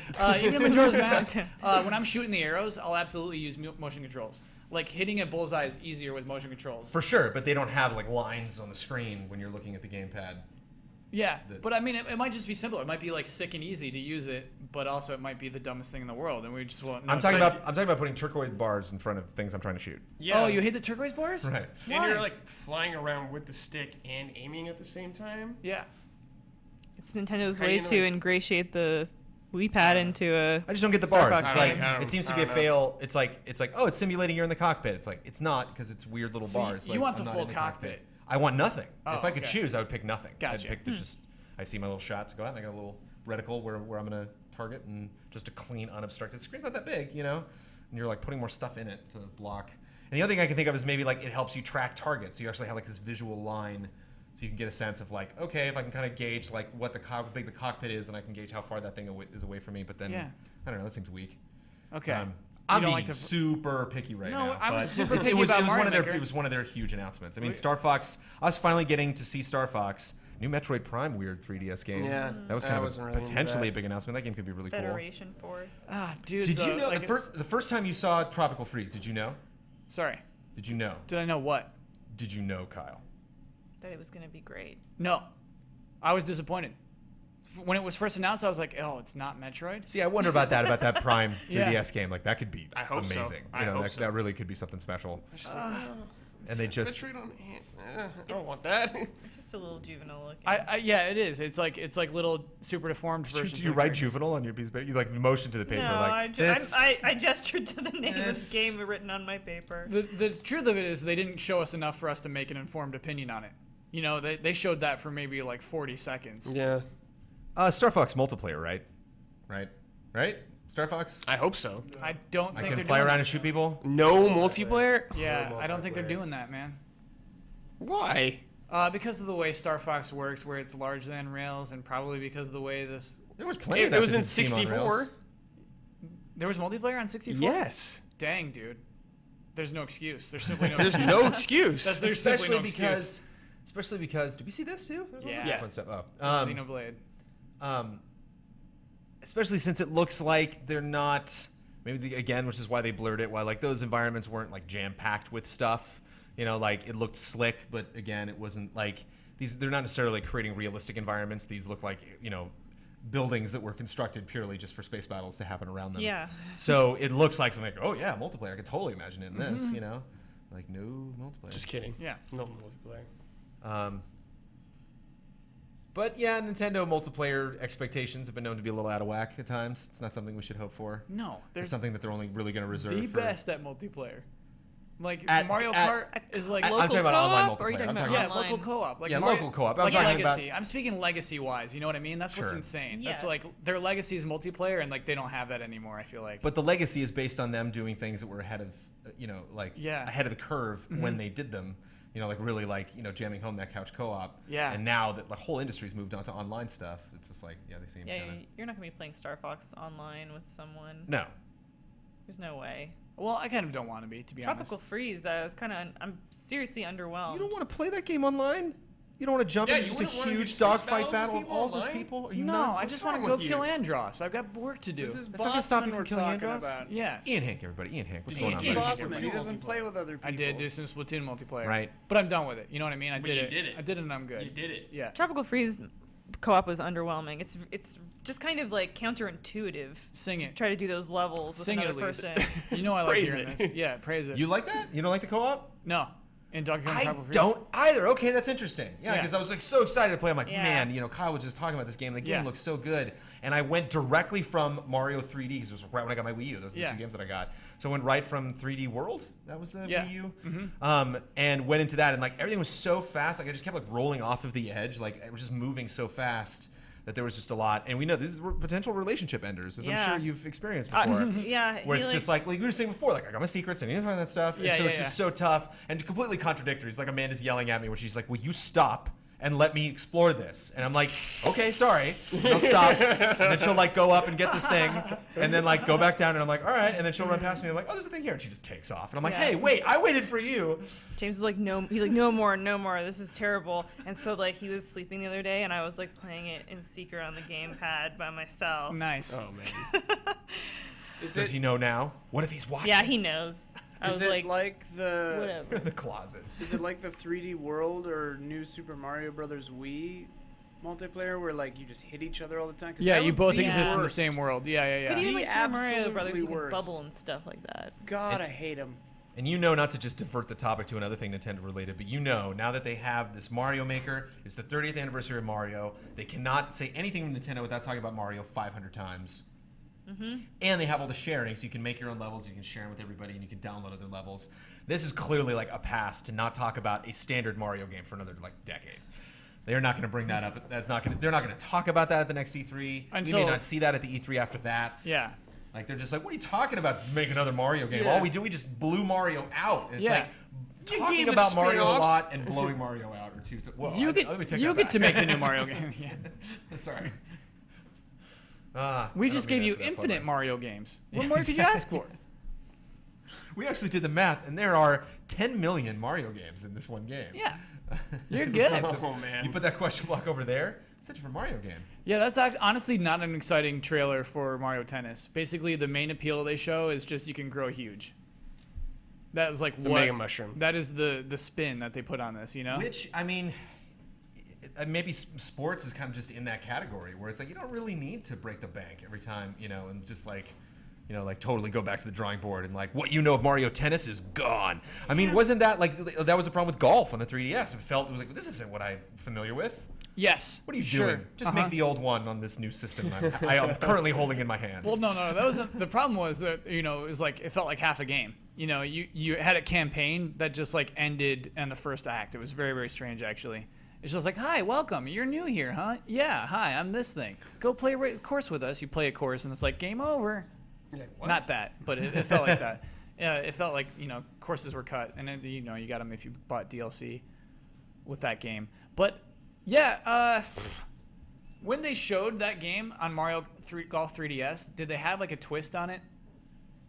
Even in Majora's Mask, when I'm shooting the arrows, I'll absolutely use motion controls. Like hitting a bullseye is easier with motion controls. for sure, but they don't have like lines on the screen when you're looking at the gamepad. Yeah, The- but I mean, it might just be simpler. It might be like sick and easy to use it, but also it might be the dumbest thing in the world, and we just won't. know I'm talking until- about putting turquoise bars in front of things I'm trying to shoot. Yeah. Oh, you hate the turquoise bars? Right. And Why? you're like flying around with the stick and aiming at the same time. Yeah. It's Nintendo's How do way you know to it- ingratiate the Wii Pad into a. I just don't get the Star bars. Fox It's like game. it seems to I be a don't know. fail. It's like oh, it's simulating you're in the cockpit. It's like it's not because it's weird little So bars. you Like, want I'm the not full in cockpit. I want nothing. Oh, if I could okay. choose, I would pick nothing. Gotcha. I'd pick the just. I see my little shots go out, and I got a little reticle where I'm gonna target, and just a clean, unobstructed. The screen's not that big, you know, and you're like putting more stuff in it to block. And the other thing I can think of is maybe like it helps you track targets. So you actually have like this visual line, so you can get a sense of like, okay, if I can kind of gauge like what how big the cockpit is, and I can gauge how far that thing is away from me. But then Yeah. I don't know, that seems weak. Okay. I'm You don't being like the- super picky right No, now. I was but super it's- picky it was, about it was one Mario of their Maker. it was one of their huge announcements. I mean, Wait. Star Fox. Us finally getting to see Star Fox, new Metroid Prime weird 3DS game. Yeah, that was I kind of wasn't really into potentially a that. big announcement. That game could be really cool. Federation Force. Ah, dude. Did you know like the first time you saw Tropical Freeze? Did you know? Sorry. Did you know? Did I know what? Did you know, Kyle? That it was gonna be great. No. I was disappointed. When it was first announced, I was like, "Oh, it's not Metroid." See, I wonder about that Prime 3DS Yeah. game. Like that could be I hope so. amazing. I You know, hope that, so. that really could be something special. And they just Metroid on I don't want that. It's just a little juvenile looking. Yeah, it is. It's like little super deformed versions. Did you of write characters. juvenile on your piece of paper? You like motion to the paper no, like this. I gestured to the name of this- the game written on my paper. The truth of it is they didn't show us enough for us to make an informed opinion on it. You know, they showed that for maybe like 40 seconds. Yeah, Star Fox multiplayer, right? Right? Star Fox? I hope so. I don't I think can they're fly doing around that. and shoot people? No multiplayer? Yeah, I don't think they're multiplayer. doing that, man. Why? Because of the way Star Fox works, where it's largely on rails, and probably because of the way this. There was plenty of It that was that in didn't seem on 64. rails. There was multiplayer on 64. Yes. Dang, dude. There's no excuse. There's simply no There's excuse. no excuse. That's there's simply Especially no excuse. because did we see this too? There's all Yeah. kinds of fun stuff. Oh. Xenoblade. Especially since it looks like they're not again, which is why they blurred it, why like those environments weren't like jam packed with stuff. You know, like it looked slick, but again, it wasn't like they're not necessarily creating realistic environments. These look like, you know, buildings that were constructed purely just for space battles to happen around them. Yeah. So it looks like something like, oh yeah, multiplayer. I could totally imagine it in this, you know? Like no multiplayer. Just kidding. Yeah. No multiplayer. But yeah, Nintendo multiplayer expectations have been known to be a little out of whack at times. It's not something we should hope for. No, It's there's something that they're only really going to reserve the for. best at multiplayer. Like At- Mario at- Kart is like I'm Local talking about online co-op, or are you multiplayer. talking I'm about talking yeah, about online? local co-op. Like Yeah, Mario, local co-op. I'm Like talking about- legacy. I'm speaking legacy-wise. You know what I mean? That's what's Sure. insane. Yes. That's like their legacy is multiplayer, and like they don't have that anymore. I feel like. But the legacy is based on them doing things that were ahead of, Yeah. ahead of the curve when they did them. You know, like really like, jamming home that couch co-op. Yeah. And now that the whole industry's moved on to online stuff, it's just like, yeah, they seem Yeah, kind of... you're not gonna be playing Star Fox online with someone. No. There's no way. well, I kind of don't want to be Tropical honest. Freeze. I'm seriously underwhelmed. You don't want to play that game online? You don't want to jump Yeah, into you just a wouldn't wanna do huge space dogfight battles battle with of people all those online? people? Are you No, nuts? I just wrong want to go with kill you? Andross. I've got work to do. This is That's not gonna stop Bossman you from we're killing talking Andross? about. yeah. Ian Hank, everybody. Ian Hank. What's Did going you on? see buddy? Boss- Bossman, he doesn't play with other people. I did do some Splatoon multiplayer. Right. But I'm done with it. You know what I mean? I But did you it. did it. I did it and I'm good. You did it. Yeah. Tropical Freeze co-op was underwhelming. It's just kind of like counterintuitive. Sing to it. try to do those levels with Sing it another at least. person. You know I like Praise hearing it. this. Yeah, praise it. You like that? You don't like the co-op? No. in Donkey Kong I Tropical Freeze? don't either. Okay, that's interesting. Yeah, Yeah. because I was like so excited to play. I'm like, Yeah. man, Kyle was just talking about this game. The game Yeah. looks so good. And I went directly from Mario 3D because it was right when I got my Wii U. Those are the Yeah. 2 games that I got. So I went right from 3D World. That was the Yeah. Wii U. Mm-hmm. And went into that, and like everything was so fast. Like I just kept like rolling off of the edge. Like it was just moving so fast that there was just a lot. And we know these are potential relationship enders, as I'm Yeah. sure you've experienced before. Yeah. Where he, it's just like we were saying before, like I got my secrets, I need to find that stuff. Yeah, and so yeah, it's just yeah. so tough and completely contradictory. It's like Amanda's yelling at me where she's like, will you stop and let me explore this? And I'm like, okay, sorry. And I'll stop. And then she'll like go up and get this thing and then like go back down and I'm like, all right. And then she'll run past me and I'm like, oh, there's a thing here. And she just takes off. And I'm like, Yeah. hey, wait, I waited for you. James was like, no. He's like, no more. This is terrible. And so like he was sleeping the other day, and I was like playing it in secret on the gamepad by myself. Nice. Oh man. Does he know now? What if he's watching? Yeah, he knows. I Is was it like, the whatever. in the closet. Is it like the 3D World or New Super Mario Brothers Wii multiplayer where like you just hit each other all the time? 'Cause Yeah, that you was both the exist in the worst. same world. Yeah, yeah, But yeah. even The like Super Mario absolutely Brothers, you can worst. bubble and stuff like that. God, I hate him. And not to just divert the topic to another thing Nintendo related, but now that they have this Mario Maker, it's the 30th anniversary of Mario. They cannot say anything from Nintendo without talking about Mario 500 times. And they have all the sharing, so you can make your own levels, you can share them with everybody, and you can download other levels. This is clearly like a pass to not talk about a standard Mario game for another like decade. They're not going to bring that up. They're not going to talk about that at the next E3. We Until- may not see that at the E3 after that. Yeah. Like they're just like, what are you talking about? Make another Mario game? Yeah. All we just blew Mario out. And it's Yeah. like You talking gave the about Mario a spin-offs. lot and blowing Mario out are two. Well, You let get me take you that get back. to make the new Mario game. Yeah. Sorry. We I don't just mean gave you that for that infinite far. Mario games. What more could you ask for? We actually did the math, and there are 10 million Mario games in this one game. Yeah. You're good. Oh man. You put that question block over there. It's such a Mario game. Yeah, that's honestly not an exciting trailer for Mario Tennis. Basically, the main appeal they show is just you can grow huge. That is like The what Mega Mushroom. that is the spin that they put on this, you know? Which, I mean, maybe sports is kind of just in that category where it's like you don't really need to break the bank every time, and just like, like totally go back to the drawing board and like what you know of Mario Tennis is gone. I mean, wasn't that like that was the problem with golf on the 3DS? It was like this isn't what I'm familiar with. Yes. What are you sure. doing? Just make the old one on this new system I am currently holding in my hands. Well, no. That wasn't the problem. Was that it was like it felt like half a game. You had a campaign that just like ended in the first act. It was very, very strange actually. It's just like, hi, welcome. You're new here, huh? Yeah, hi, I'm this thing. Go play a course with us. You play a course, and it's like game over. You're like, what? Not that, but it felt like that. Yeah, it felt like courses were cut, and then, you got them if you bought DLC with that game. But yeah, when they showed that game on Golf 3DS, did they have like a twist on it?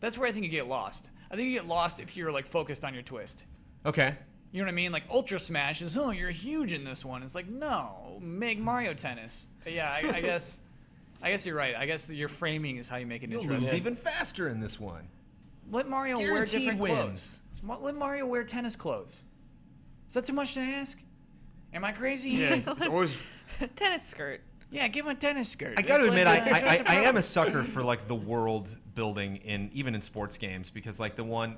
That's where I think you get lost. I think you get lost if you're like focused on your twist. Okay. You know what I mean? Like Ultra Smash is, oh, you're huge in this one. It's like, no, make Mario Tennis. But yeah, I guess you're right. I guess your framing is how you make it You'll interesting. lose even faster in this one. Let Mario wear Guaranteed different wins. clothes. Let Mario wear tennis clothes. Is that too much to ask? Am I crazy? Yeah, it's always. Tennis skirt. Yeah, give him a tennis skirt. I got to It's admit, like, I am a sucker for like the world building even in sports games because like the one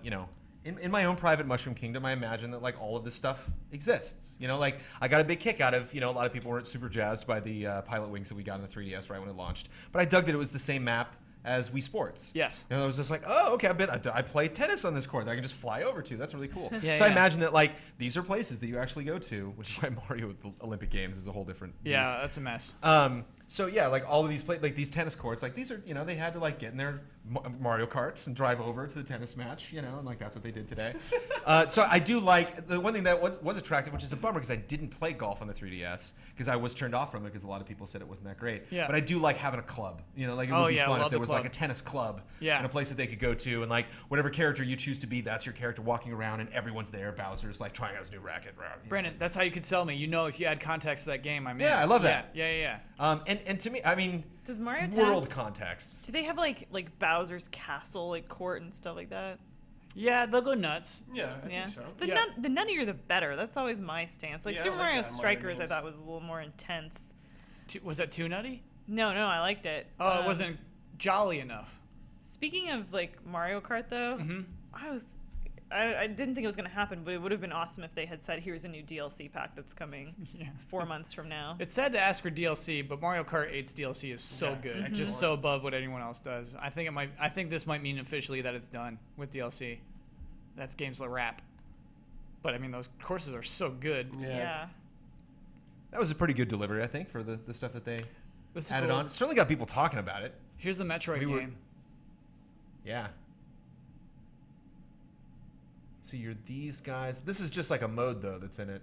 in my own private Mushroom Kingdom, I imagine that like all of this stuff exists. Like I got a big kick out of a lot of people weren't super jazzed by the Pilot Wings that we got on the 3DS right when it launched, but I dug that it was the same map as Wii Sports. Yes. I was just like, oh, okay, I play tennis on this court that I can just fly over to. That's really cool. Yeah, so I yeah. imagine that like these are places that you actually go to, which is why Mario with the Olympic Games is a whole different Yeah, beast. that's a mess. So yeah, like all of these like these tennis courts, like these are they had to like get in their Mario Karts and drive over to the tennis match, and like that's what they did today. So I do like the one thing that was attractive, which is a bummer because I didn't play golf on the 3DS because I was turned off from it because a lot of people said it wasn't that great. Yeah. But I do like having a club, like it Oh, would be yeah, fun love if there the was club. like a tennis club, Yeah. and a place that they could go to, and like whatever character you choose to be, that's your character walking around, and everyone's there. Bowser's like trying out his new racket. Brandon, that's how you could sell me. If you add context to that game, I'm in. Yeah, I love that. Yeah. And to me, I mean, Does Mario world Tennis? context. Do they have like Bowser's castle, like court and stuff like that? Yeah, they'll go nuts. Yeah, I Yeah. think so. The, Yeah. the nuttier the better. That's always my stance. Like Yeah, I Super like Mario that in Mario Strikers, I games. thought was a little more intense. Was that too nutty? No, I liked it. Oh, it wasn't jolly enough. Speaking of like Mario Kart though, Mm-hmm. I was I didn't think it was going to happen, but it would have been awesome if they had said, here's a new DLC pack that's coming Yeah. 4 months from now. It's sad to ask for DLC, but Mario Kart 8's DLC is so Yeah, good, Mhm. just so above what anyone else does. I think this might mean officially that it's done with DLC. That's game's a wrap. But I mean, those courses are so good. Yeah. That was a pretty good delivery, I think, for the stuff that they This is added cool. on. It certainly got people talking about it. Here's the Metroid We were- game. Yeah. So you're these guys. This is just like a mode, though, that's in it.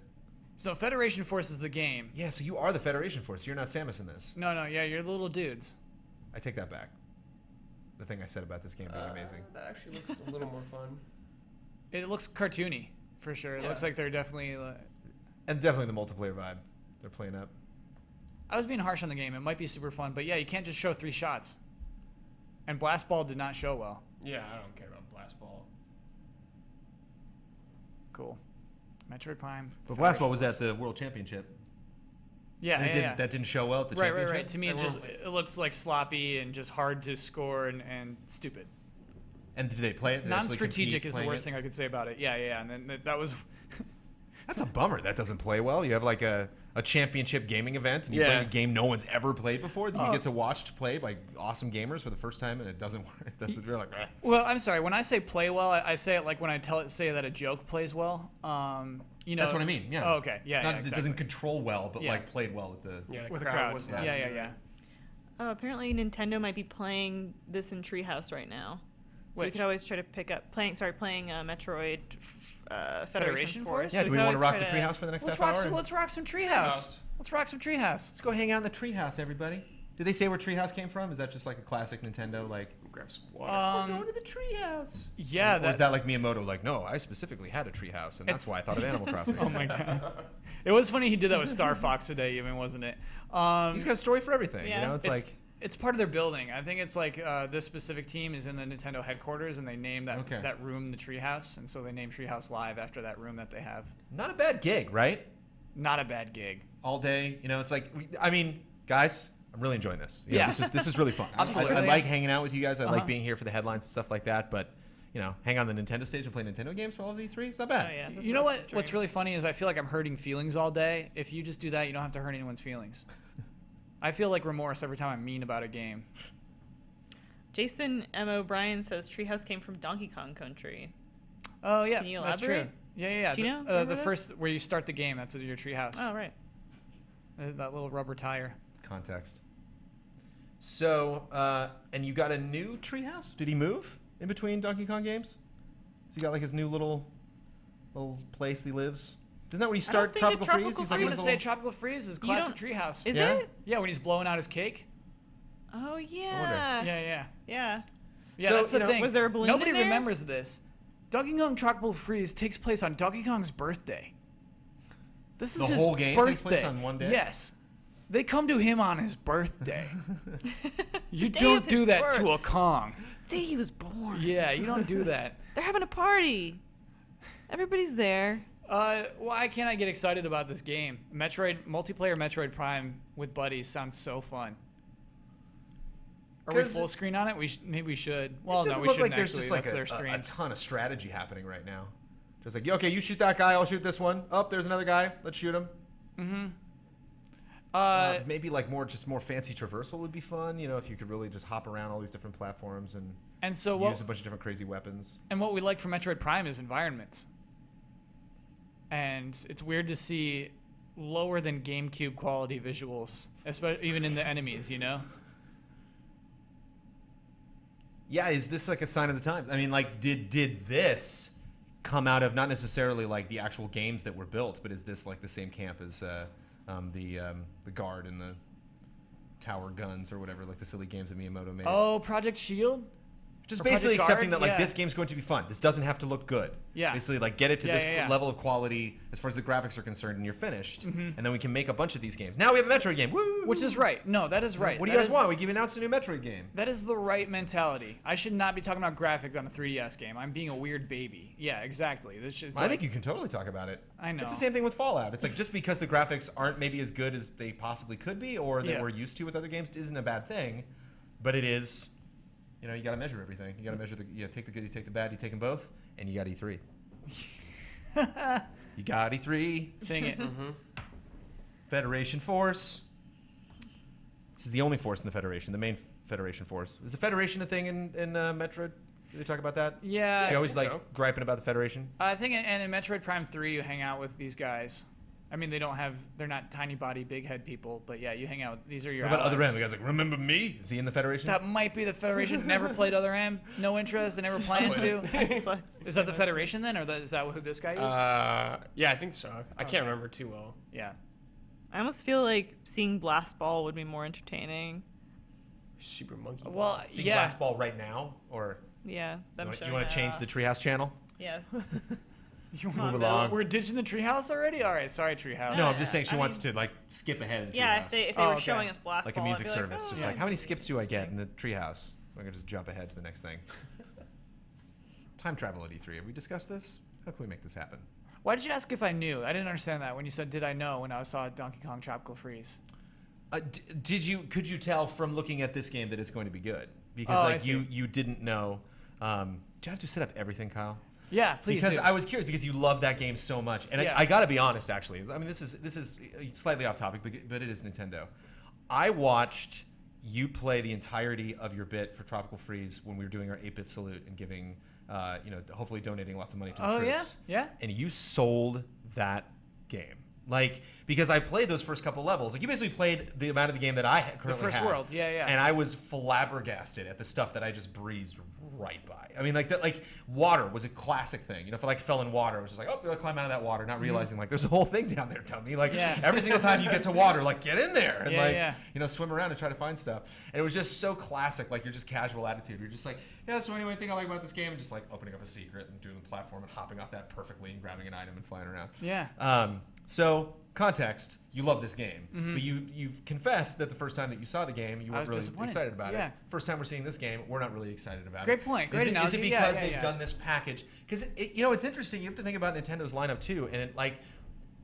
So Federation Force is the game. Yeah, so you are the Federation Force. You're not Samus in this. No, yeah, you're the little dudes. I take that back. The thing I said about this game being amazing. That actually looks a little more fun. It looks cartoony, for sure. It Yeah. looks like they're definitely... And definitely the multiplayer vibe they're playing up. I was being harsh on the game. It might be super fun, but yeah, you can't just show 3 shots. And Blast Ball did not show well. Yeah, I don't care about Blast Ball. Cool. Metroid Prime. But Blast Ball was Federation at Force. the World Championship. Yeah, And yeah. that didn't show well at the Right. championship? To me, Everyone's it looks like sloppy and just hard to score and stupid. And did they play it? Did they actually Non-strategic compete is the playing worst it? thing I could say about it. Yeah. And then that was... That's a bummer. That doesn't play well. You have like a championship gaming event, and you play Yeah. a game no one's ever played before that you Oh. get to watch play by awesome gamers for the first time, and it doesn't work. It doesn't. You're like, "Ah." Well, I'm sorry. When I say play well, I say it like when I say that a joke plays well. You know. That's what I mean. Yeah. Oh, okay. Yeah. Not, exactly. It doesn't control well, but Yeah. like played well with the. Yeah, With the crowd. was Yeah, not yeah, good. yeah. Oh, apparently Nintendo might be playing this in Treehouse right now. So we Which? could always try to pick up playing Metroid Federation Force. Force? Yeah. So Do we we could want to always rock the try treehouse for the next Let's half rock hour? some. Let's rock some treehouse. Treehouse. Let's rock some treehouse. Let's go hang out in the treehouse, everybody. Did they say where treehouse came from? Is that just like a classic Nintendo like? Grab some water. We're going to the treehouse. Yeah. Or is that like Miyamoto? Like, no, I specifically had a treehouse, and that's It's- why I thought of Animal Crossing. Oh my god. It was funny he did that with Star Fox today, even wasn't it? He's got a story for everything. Yeah. You know, it's like. It's part of their building. I think it's like this specific team is in the Nintendo headquarters, and they named that room the Treehouse, and so they named Treehouse Live after that room that they have. Not a bad gig, right? Not a bad gig. All day, you know, it's like, I mean, guys, I'm really enjoying this. You know, Yeah. this is really fun. Absolutely. I like hanging out with you guys. I like Uh-huh. being here for the headlines and stuff like that. But, you know, hang on the Nintendo stage and play Nintendo games for all of E3. It's not bad. Oh, yeah. that's You know that's the what's dream. really funny is I feel like I'm hurting feelings all day. If you just do that, you don't have to hurt anyone's feelings. I feel like remorse every time I'm mean about a game. Jason M. O'Brien says Treehouse came from Donkey Kong Country. Oh yeah, Can you that's true. elaborate? Yeah. Do you know? The Remember first where you start the game, that's your treehouse. Oh, right. That little rubber tire. Context. So, and you got a new treehouse? Did he move in between Donkey Kong games? Has he got like his new little place he lives? Isn't that where you start think Tropical that Freeze? Tropical He's I'm like in gonna his say little... Tropical Freeze is You classic don't- treehouse. Is Yeah? it? Yeah, when he's blowing out his cake. Oh, yeah. Yeah. Yeah. Yeah, So, that's the you know, thing. was there a balloon Nobody in there? remembers this. Donkey Kong Tropical Freeze takes place on Donkey Kong's birthday. This is The his whole game birthday. takes place on one day? Yes. They come to him on his birthday. You The day don't of do his that birth. to a Kong. The day he was born. Yeah, you don't do that. They're having a party. Everybody's there. Why can't I get excited about this game? Multiplayer Metroid Prime with buddies sounds so fun. Are we 'Cause full screen on it? Maybe we should. Well, It no, doesn't we look shouldn't like there's actually. just like That's their a screen. ton of strategy happening right now. Just like, okay, you shoot that guy, I'll shoot this one. Oh, there's another guy. Let's shoot him. Mm-hmm. Maybe like more fancy traversal would be fun. You know, if you could really just hop around all these different platforms and And so use a bunch of different crazy weapons. And what we like from Metroid Prime is environments. And it's weird to see lower than GameCube quality visuals, especially even in the enemies, you know? Yeah, is this like a sign of the times? I mean, like, did this come out of not necessarily like the actual games that were built, but is this like the same camp as the guard and the tower guns or whatever, like the silly games that Miyamoto made? Oh, Project Shield? Just Or basically Project accepting Guard? that like Yeah. this game's going to be fun. This doesn't have to look good. Yeah. Basically, like get it to this Yeah. level of quality as far as the graphics are concerned, and you're finished. Mhm. And then we can make a bunch of these games. Now we have a Metroid game. Woo! Which is right. No, that is right. What do That you guys is- want? We announced a new Metroid game. That is the right mentality. I should not be talking about graphics on a 3DS game. I'm being a weird baby. Yeah, exactly. I think you can totally talk about it. I know. It's the same thing with Fallout. It's like just because the graphics aren't maybe as good as they possibly could be or that Yeah. we're used to with other games isn't a bad thing, but it is you know, you got to measure everything. You got to measure take the good, you take the bad, you take them both, and you got E3. You got E3. Sing it. Federation Force. This is the only force in the Federation, the main Federation Force. Is the Federation a thing in Metroid? Did they talk about that? Yeah. She always think like so. griping about the Federation. I think in Metroid Prime 3, you hang out with these guys. I mean, they're not tiny body, big head people, but yeah, you hang out. These are your What about allies. Other M? The guy's like, remember me? Is he in the Federation? That might be the Federation. Never played Other M. No interest. They never planned to. Is that the Federation then, or is that who this guy is? Yeah, I think so. I can't remember too well. Yeah. I almost feel like seeing Blast Ball would be more entertaining. Super Monkey Ball. Well, See yeah. Blast Ball right now, or Yeah, them you showing want to that change off. the Treehouse channel? Yes. You Move want along. We're ditching the treehouse already? All right, sorry, treehouse. No, I'm just saying she I wants mean- to like skip ahead. In Yeah, Treehouse. if they Oh, were okay. showing us Blast Like Ball, a I'd music be like, service, oh, just yeah. like how many skips do I get in the Treehouse? I can just jump ahead to the next thing. Time travel at E3. Have we discussed this? How can we make this happen? Why did you ask if I knew? I didn't understand that when you said, "Did I know?" When I saw Donkey Kong Tropical Freeze. Could you tell from looking at this game that it's going to be good? Because Oh, I like see. you didn't know. Do you have to set up everything, Kyle? Yeah, please. Because do. I was curious because you love that game so much, and Yeah. I got to be honest. Actually, I mean this is slightly off topic, but it is Nintendo. I watched you play the entirety of your bit for Tropical Freeze when we were doing our 8-bit salute and giving, hopefully donating lots of money to the Oh troops. yeah. And you sold that game. Like, because I played those first couple levels. Like, you basically played the amount of the game that I currently first had. world, yeah. And I was flabbergasted at the stuff that I just breezed right by. I mean, like water was a classic thing. You know, if I like fell in water, I was just like, oh, I'm gonna climb out of that water, not realizing like there's a whole thing down there, dummy. Like Yeah. every single time you get to water, like get in there and Yeah. swim around and try to find stuff. And it was just so classic, like your just casual attitude. You're just like, yeah, so anyway, thing I like about this game, and just like opening up a secret and doing the platform and hopping off that perfectly and grabbing an item and flying around. Yeah. So context, you love this game, but you've confessed that the first time that you saw the game, you I weren't was really disappointed. excited about Yeah. it. First time we're seeing this game, we're not really excited about Great it. point. Is Great it analogy. because Yeah, they've yeah. done this package? Because it's interesting. You have to think about Nintendo's lineup too, and it, like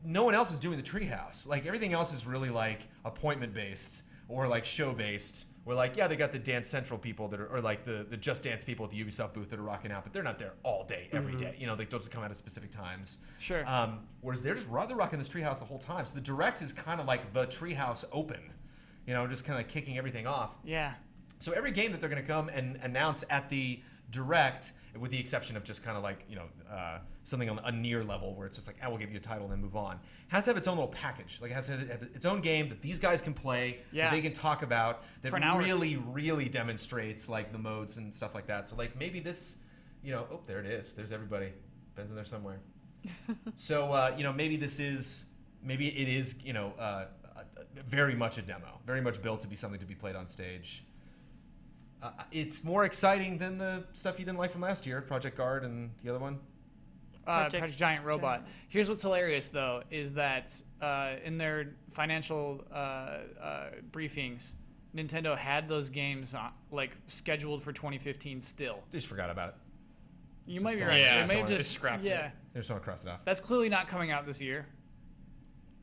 no one else is doing the Treehouse. Like everything else is really like appointment based or like show based. Where like they got the Dance Central people that are, or like the Just Dance people at the Ubisoft booth that are rocking out, but they're not there all day, every day. You know, they don't just come out at specific times. Sure. Whereas they're rocking this Treehouse the whole time. So the Direct is kind of like the Treehouse Open, you know, just kind of kicking everything off. Yeah. So every game that they're going to come and announce at the Direct, with the exception of just kind of like, something on a near level where it's just like, we'll give you a title and then move on, has to have its own little package. Like it has to have its own game that these guys can play, Yeah. that they can talk about, that For an hour. really, really demonstrates like the modes and stuff like that. So like maybe this, oh, there it is. There's everybody. Ben's in there somewhere. So, maybe it is, very much a demo, very much built to be something to be played on stage. It's more exciting than the stuff you didn't like from last year, Project Guard and the other one. Project Giant Robot. Here's what's hilarious, though, is that in their financial briefings, Nintendo had those games scheduled for 2015 still. Just forgot about it. You might be Just right. don't- Yeah, They may have someone just scrapped it. Yeah, They just want to cross it off. that's clearly not coming out this year.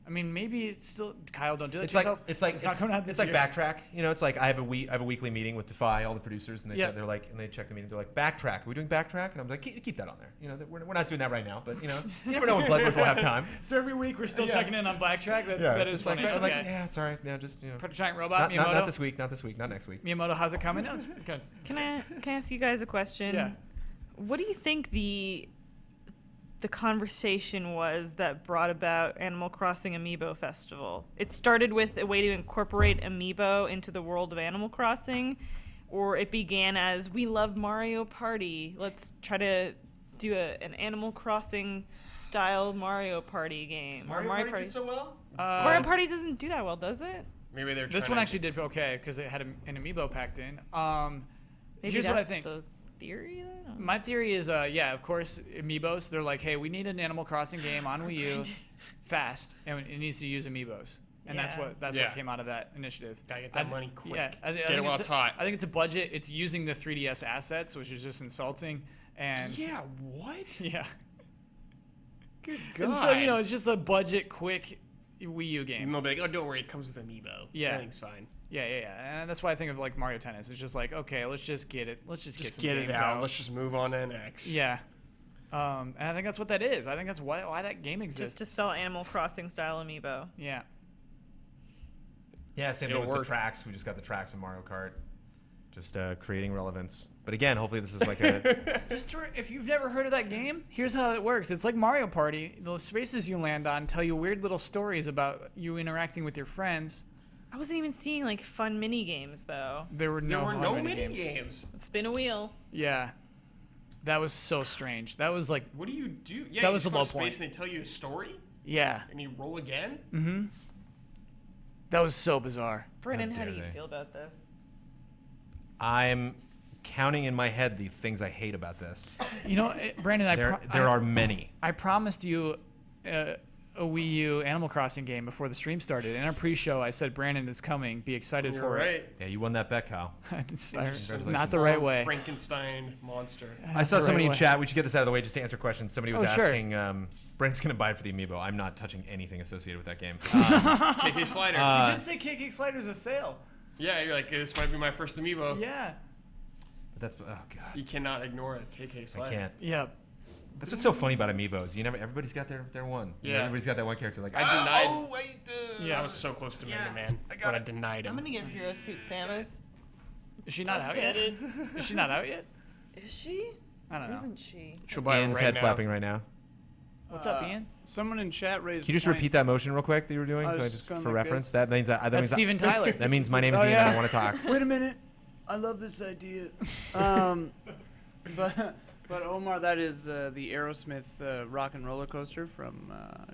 I mean, maybe it's still. Kyle, don't do it It's to like yourself. It's not coming out this like year. Backtrack. It's like I have a weekly meeting with Defy, all the producers, and Yeah. they're like, and they check the meeting. They're like, Backtrack. Are we doing Backtrack? And I'm like, keep that on there. We're not doing that right now, but you never know when Bloodworth will have time. So every week we're still Yeah. checking in on Blacktrack. That is just like, funny. I'm like, Okay. yeah, sorry, yeah, just Project Giant Robot. not Miyamoto. this week, not next week. Miyamoto, how's it coming? No, it's good. Can I ask you guys a question? Yeah. What do you think the conversation was that brought about Animal Crossing Amiibo Festival? It started with a way to incorporate Amiibo into the world of Animal Crossing, or it began as, we love Mario Party, let's try to do an Animal Crossing style Mario Party game. Or Mario Party did so well? Mario Party doesn't do that well, does it? Maybe they're This trying one to- actually did okay because it had an amiibo packed in. Maybe Here's that's what I think. the theory then? My theory is, of course, amiibos. They're like, hey, we need an Animal Crossing game on Wii U, fast, and it needs to use amiibos, and that's Yeah. what Yeah. came out of that initiative. Gotta get that I- money quick. Yeah, I Get it think while it's it's hot. I think it's a budget. It's using the 3DS assets, which is just insulting. And Yeah, what? yeah. Good And God. so it's just a budget, quick Wii U game. And they'll be like, oh, don't worry, it comes with Amiibo. Yeah. Everything's fine. Yeah. And that's why I think of like Mario Tennis. It's just like, okay, let's just get it. Let's just get some get it games out. Let's just move on to NX. Yeah. And I think that's what that is. I think that's why that game exists. Just to sell Animal Crossing style amiibo. Yeah. Yeah, same It'll thing with work. the tracks. We just got the tracks in Mario Kart. Just creating relevance. But again, hopefully this is like a... If you've never heard of that game, here's how it works. It's like Mario Party. The spaces you land on tell you weird little stories about you interacting with your friends. I wasn't even seeing like fun mini games though. There were There no, were fun no mini mini games. games. Spin a wheel. Yeah. That was so strange. That was like, What do you do? Yeah, That you was just the go low to space point. and they tell you a story, yeah. and you roll again. Mm-hmm. That was so bizarre. Brennan, how dare do you they. feel about this? I'm counting in my head the things I hate about this. You know, Brandon, There are many. I promised you a Wii U Animal Crossing game before the stream started. In our pre-show, I said, Brandon, it's coming. Be excited You're for right. Yeah, you won that bet, Kyle. it. Not the right way. Frankenstein monster. I saw the somebody right in way. chat. We should get this out of the way just to answer questions. Somebody was Oh, sure. asking, Brent's going to buy it for the amiibo. I'm not touching anything associated with that game. KK Slider. You didn't say KK Slider's a sale. Yeah, you're like, this might be my first amiibo. Yeah. But that's, oh, God. You cannot ignore it, KK I Slider. can't. Yeah. That's what's so funny about amiibos. Everybody's got their one. You know, Yeah. everybody's got that one character. Like, I denied. Oh, wait. Yeah, I was so close to Mega Yeah. Man, but I denied I'm him. gonna get Zero Suit Samus. Is she not I out said yet? it. Is she not out yet? Is she? I don't know. Isn't she? She'll buy it Ian's right head now. flapping right now. What's up, Ian? Someone in chat raised. Can you just point- repeat that motion real quick that you were doing? I So was I just just going for like reference. this. That means that That's Steven Tyler. That means my name is Oh, Ian yeah. and I want to talk. Wait a minute. I love this idea. But Omar, that is the Aerosmith rock and roller coaster from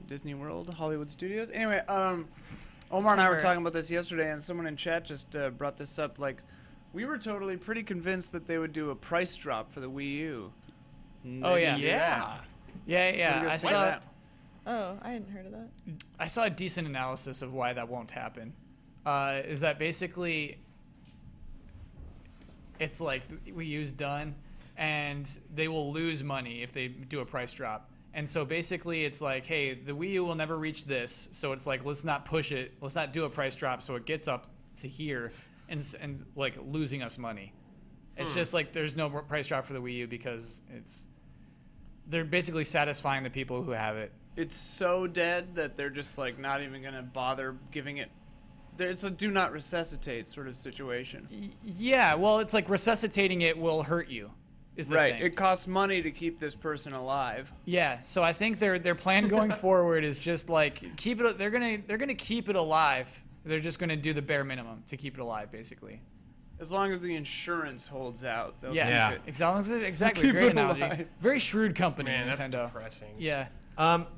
Disney World, Hollywood Studios. Anyway, Omar and I were talking about this yesterday, and someone in chat just brought this up. Like, we were totally pretty convinced that they would do a price drop for the Wii U. Oh, yeah. Yeah. Yeah. Can you I explain saw. that? Oh, I hadn't heard of that. I saw a decent analysis of why that won't happen. Is that basically it's like Wii U's done, and they will lose money if they do a price drop. And so basically it's like, hey, the Wii U will never reach this, so it's like, let's not push it, let's not do a price drop so it gets up to here and like losing us money. It's just like there's no price drop for the Wii U because they're basically satisfying the people who have it. It's so dead that they're just like not even gonna bother giving it. It's a do not resuscitate sort of situation. Yeah, well, it's like resuscitating it will hurt you. Is the Right. thing. It costs money to keep this person alive. Yeah, so I think their plan going forward is just like keep it. They're gonna keep it alive. They're just gonna do the bare minimum to keep it alive, basically. As long as the insurance holds out, they'll Yes, keep it. exactly. Keep Great it analogy. alive. Very shrewd company, Man, that's Nintendo. depressing. Yeah.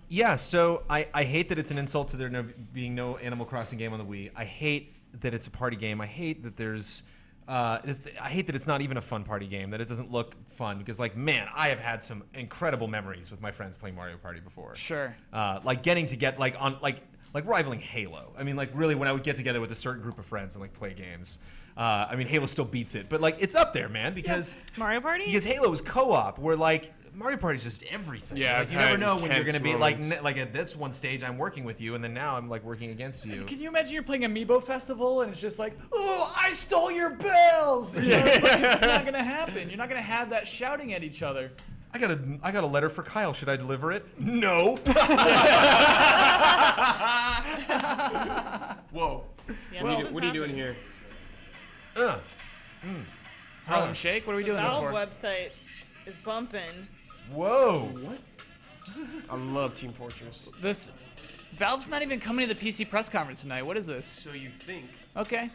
Yeah, so I hate that it's an insult to there being no Animal Crossing game on the Wii. I hate that it's a party game. I hate that there's... I hate that it's not even a fun party game, that it doesn't look fun, because, like, man, I have had some incredible memories with my friends playing Mario Party before. Sure. Like, getting to get, like, on, like rivaling Halo. I mean, like, really, when I would get together with a certain group of friends and, like, play games. I mean, Halo still beats it, but, like, it's up there, man, because... Mario Party? Because Halo is co-op, where, like... Mario Party's just everything. Yeah, like, I've you never had know when you're intense gonna be moments. like at this one stage I'm working with you, and then now I'm like working against you. Can you imagine you're playing Amiibo Festival and it's just like, oh, I stole your bells. You know, it's, like, it's not gonna happen. You're not gonna have that shouting at each other. I got a letter for Kyle. Should I deliver it? No. Whoa. Yeah, What are something's you doing happening. here? Harlem Shake. What are we doing this Valve for? website is bumping. Whoa. I love Team Fortress. This Valve's not even coming to the PC press conference tonight. What is this? So you think? Okay.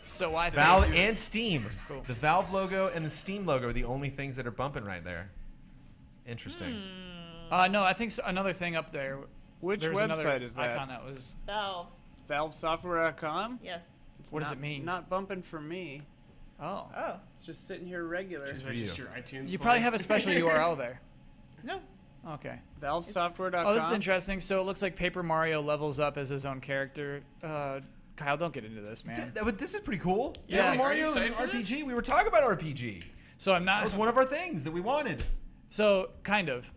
So I Valve think and Steam. Cool. The Valve logo and the Steam logo are the only things that are bumping right there. Interesting. no, I think another thing up there. Which There's another website is that? icon that was. Valve. ValveSoftware.com? Yes. What does it mean? Not bumping for me. Oh. Oh. It's just sitting here regular. Is for that you. just your iTunes? You play? probably have a special URL there. No. Okay. ValveSoftware.com. Oh, this is interesting. So it looks like Paper Mario levels up as his own character. Kyle, don't get into this, man. But this is pretty cool. Yeah. Paper Mario Are you excited and for RPG. this? We were talking about RPG. So I'm That not. was one of our things that we wanted. So kind of.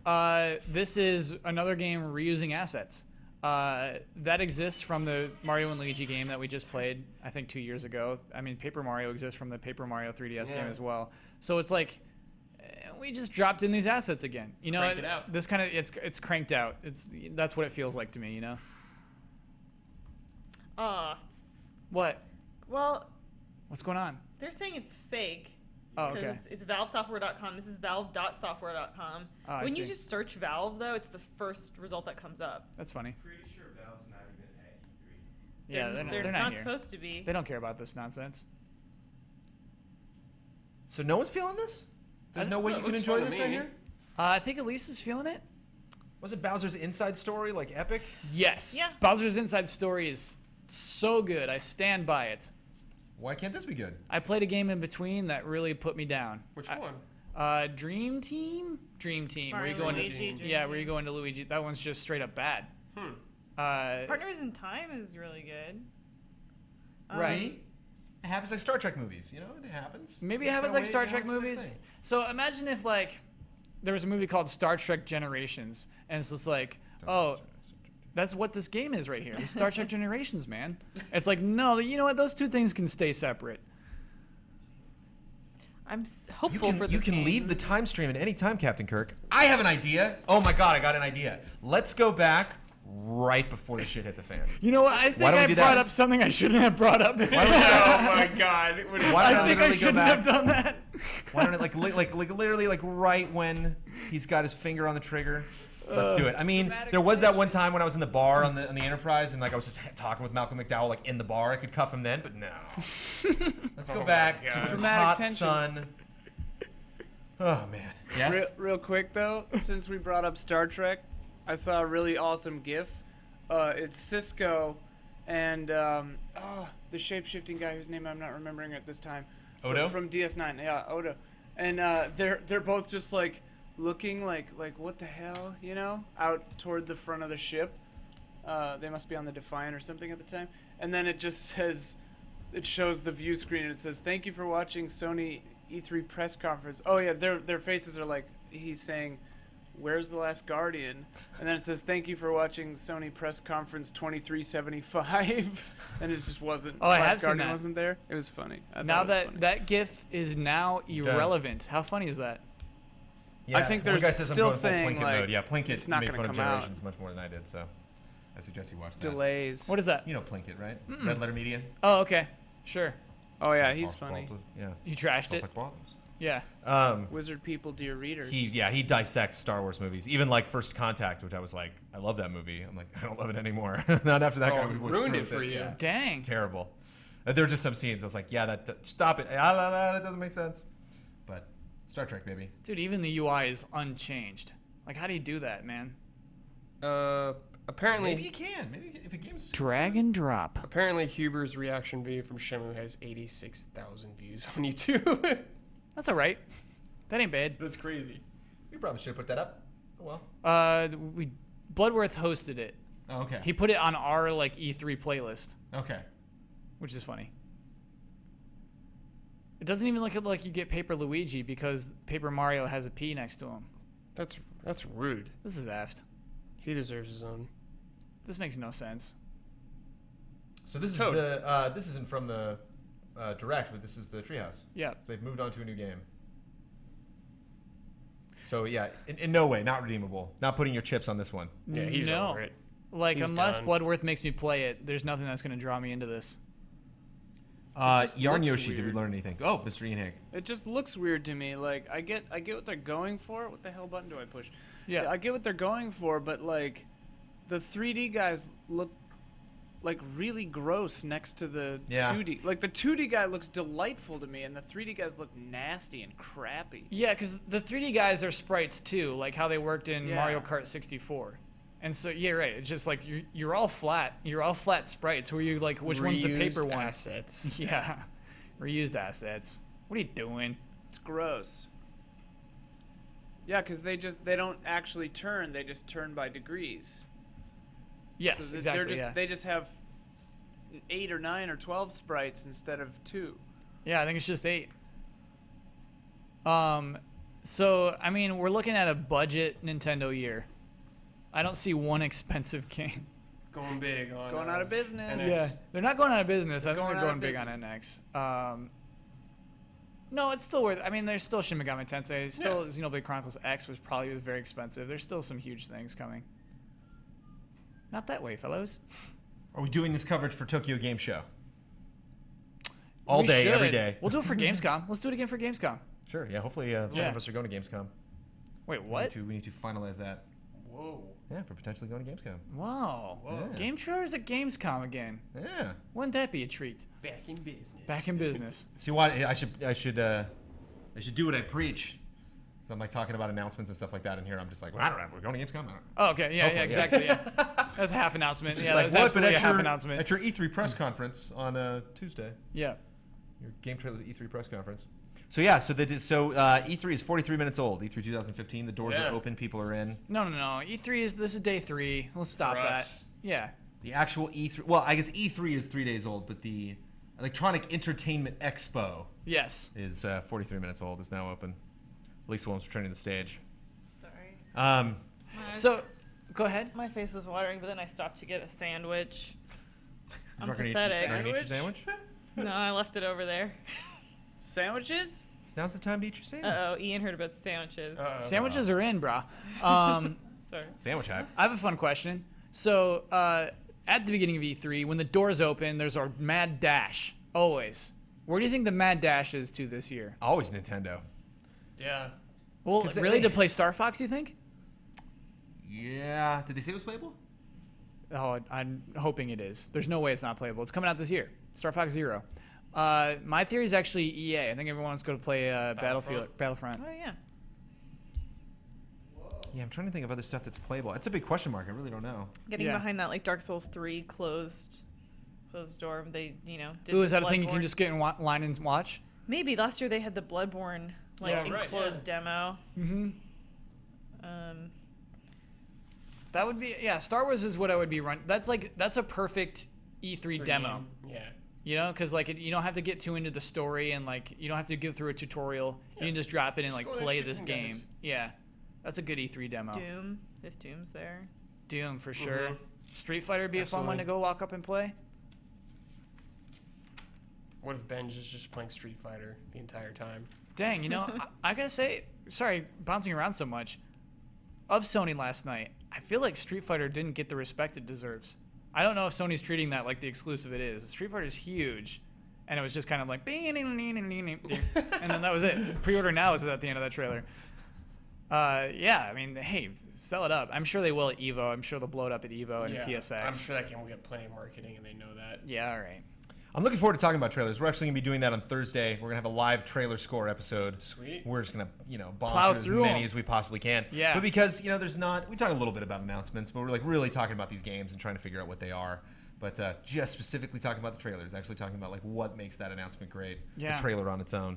This is another game reusing assets. That exists from the Mario and Luigi game that we just played, I think 2 years ago. I mean, Paper Mario exists from the Paper Mario 3DS game as well. So it's like we just dropped in these assets again. You know, Cranked it out. this kind of it's cranked out. That's what it feels like to me. You know. What? Well, What's going on? they're saying it's fake. Oh, okay. Because it's valvesoftware.com. This is valve.software.com. Oh, I When you see. just search Valve, though, it's the first result that comes up. That's funny. Pretty sure Valve's not even at E3. Yeah, they're not here. supposed to be. They don't care about this nonsense. So no one's feeling this? There's no way Well, you it can looks enjoy fun to this right me. here? I think Elise is feeling it. Was it Bowser's Inside Story, like epic? Yes. Yeah. Bowser's Inside Story is so good. I stand by it. Why can't this be good? I played a game in between that really put me down. Which one? Dream Team. Dream Team. Mario Where you go into Luigi, Dream yeah, where Team. you go into Luigi. That one's just straight up bad. Partners in Time is really good. Right. See? It happens like Star Trek movies, you know? It happens. Maybe it Just happens gotta like wait Star and Trek on to the next movies. thing. So imagine if like there was a movie called Star Trek Generations, and it's just like, oh, that's what this game is right here. It's Star Trek Generations, man. It's like, no, you know what? Those two things can stay separate. I'm You hopeful can, for this you can game. leave the time stream at any time, Captain Kirk. I have an idea. Oh my god, I got an idea. Let's go back right before the shit hit the fan. You know what? I think Why don't we I do brought that? up something I shouldn't have brought up. Oh my god. Why don't I think I literally go shouldn't back? have done that. Why don't it like literally like right when he's got his finger on the trigger? Let's do it. I mean, there was that one time when I was in the bar on the Enterprise, and like I was just talking with Malcolm McDowell like in the bar. I could cuff him then, but no. Let's go Oh my back God. to the Dramatic hot tension. sun. Oh man. Yes. Real quick though, since we brought up Star Trek, I saw a really awesome GIF. It's Cisco and the shape-shifting guy whose name I'm not remembering at this time. Odo? From DS9, yeah, Odo. And they're both just like looking like what the hell, you know, out toward the front of the ship. They must be on the Defiant or something at the time. And then it just says, it shows the view screen and it says, "Thank you for watching Sony E3 press conference." Oh yeah, their faces are like he's saying, "Where's the Last Guardian?" And then it says, "Thank you for watching Sony press conference 2375." And it just wasn't. Oh, I Last have seen Guardian that. wasn't there. It was funny. I Now thought it was funny. that GIF is now irrelevant. How funny is that? Yeah, I think one there's guy says I'm still going full saying, Plinkett like, mode. Yeah, Plinkett it's not made gonna fun of come out. Generations much more than I did, so I suggest you watch that. Delays. What is that? You know Plinkett, right? Red Letter Media. Oh, okay, sure. Oh yeah, he's False funny. Balls, yeah. You trashed False it. like bottoms. Yeah. Wizard people, dear readers. He dissects Star Wars movies, even like First Contact, which I was like, I love that movie. I'm like, I don't love it anymore. Not after that guy Oh, was ruined through it with for you. Yeah. Dang. Terrible. There were just some scenes. I was like, yeah, stop it. That doesn't make sense. But Star Trek, baby. Dude, even the UI is unchanged. Like, how do you do that, man? Apparently, Maybe you can. Maybe if a game's Drag and drop. apparently Huber's reaction video from Shenmue has 86,000 views on YouTube. That's all right. That ain't bad. That's crazy. we probably should have put that up. Oh well. Bloodworth hosted it. Oh, okay. He put it on our like E3 playlist, Okay. which is funny. It doesn't even look like you get Paper Luigi because Paper Mario has a P next to him. That's rude. This is aft. He deserves his own. This makes no sense. So this is Toad. this isn't from the direct, but this is the Treehouse. Yeah. So they've moved on to a new game. So yeah, in no way, not redeemable. Not putting your chips on this one. Yeah, he's no. over it. Like, He's unless done. Bloodworth makes me play it, there's nothing that's going to draw me into this. just Yarn looks Yoshi, did we weird. learn anything? Oh, Mr. Ian Hank. It just looks weird to me. Like I get what they're going for. What the hell button do I push? Yeah. I get what they're going for, but like the 3D guys look like really gross next to the Yeah. 2D. Like the 2D guy looks delightful to me, and the 3D guys look nasty and crappy. Yeah, because the 3D guys are sprites too, like how they worked in Yeah. Mario Kart 64. And so, yeah, right. It's just like you're all flat. You're all flat sprites. Where you like, which one's the paper Reused one? assets. Yeah, reused assets. What are you doing? It's gross. Yeah, because they don't actually turn. They just turn by degrees. Yes, So exactly. They're just, yeah. They just have 8 or 9 or 12 sprites instead of 2. Yeah, I think it's just 8. So I mean, we're looking at a budget Nintendo year. I don't see one expensive game. Going big on Going out of business. NX. Yeah, they're not going out of business. I think Going they're out going of big on business. NX. No, it's still worth. I mean, there's still Shin Megami Tensei. Still, Xenoblade Chronicles X was probably very expensive. There's still some huge things coming. Not that way, fellows. Are we doing this coverage for Tokyo Game Show? All We day, every should. day. We'll do it for Gamescom. Let's do it again for Gamescom. Sure. Yeah. Hopefully, some Yeah. of us are going to Gamescom. Wait, We what? need to finalize that. Whoa. Yeah, for potentially going to Gamescom. Wow. Whoa. Yeah. Game trailers at Gamescom again. Yeah. Wouldn't that be a treat? Back in business. Back in business. See what I should do what I preach. So I'm like talking about announcements and stuff like that in here. I'm just like, well, I don't know. We're going to Gamescom. I don't know. Oh, okay. Yeah, Hopefully, yeah, yeah. exactly. Yeah. That's a half announcement. Just Yeah, like, that's what? But absolutely a at half your, announcement. at your E3 press conference on Tuesday. Yeah. Your GameTrailers E3 press conference. So yeah, E3 is 43 minutes old. E3 2015. The doors Yeah. are open. People are in. No. This is day 3. Let's stop For that. us. Yeah. The actual E3. Well, I guess E3 is 3 days old, but the Electronic Entertainment Expo Yes. is 43 minutes old. Is now open. At least one's returning to the stage. Sorry. So, go ahead. My face was watering, but then I stopped to get a sandwich. I'm Not gonna eat pathetic. your sandwich? No, I left it over there. Sandwiches? Now's the time to eat your sandwich. Uh-oh, Ian heard about the sandwiches. Sandwiches are in, brah. Sorry. Sandwich hype. I have a fun question. So, at the beginning of E3, when the doors open, there's a mad dash. Always. Where do you think the mad dash is to this year? Always Nintendo. Yeah. Well, 'Cause really, they- to play Star Fox, you think? Yeah. Did they say it was playable? Oh, I'm hoping it is. There's no way it's not playable. It's coming out this year. Star Fox Zero. My theory is actually EA. I think everyone's going to play Battlefront. Oh, yeah. Yeah, I'm trying to think of other stuff that's playable. It's a big question mark. I really don't know. Getting Yeah. behind that, like Dark Souls 3 closed door. They, did Ooh, is the that a thing you can Bloodborne- just get in line and watch? Maybe last year they had the Bloodborne Yeah, right, enclosed demo. Mm-hmm. Um, That would be, yeah, Star Wars is what I would be run. That's a perfect E3 For demo. game. Yeah. You know, because you don't have to get too into the story and you don't have to go through a tutorial. Yeah. You can just drop it and Just go there, play shoot this some game. guys. Yeah, that's a good E3 demo. Doom, if Doom's there. Doom for sure. Mhm. Street Fighter would be a fun one to Absolutely. go walk up and play. What if Benj is just playing Street Fighter the entire time? Dang, I gotta say, sorry, bouncing around so much. Of Sony last night, I feel like Street Fighter didn't get the respect it deserves. I don't know if Sony's treating that like the exclusive it is. Street Fighter is huge, and it was just kind of like, and then that was it. Pre-order now is at the end of that trailer. Yeah, I mean, hey, sell it up. I'm sure they will at Evo. I'm sure they'll blow it up at Evo and PSX. I'm sure that game will get plenty of marketing, and they know that. Yeah, all right. I'm looking forward to talking about trailers. We're actually going to be doing that on Thursday. We're going to have a live trailer score episode. Sweet. We're just going to, bomb Plow through as through many 'em. as we possibly can. Yeah. But because, there's not, we talk a little bit about announcements, but we're really talking about these games and trying to figure out what they are. But just specifically talking about the trailers, actually talking about what makes that announcement great. Yeah. The trailer on its own.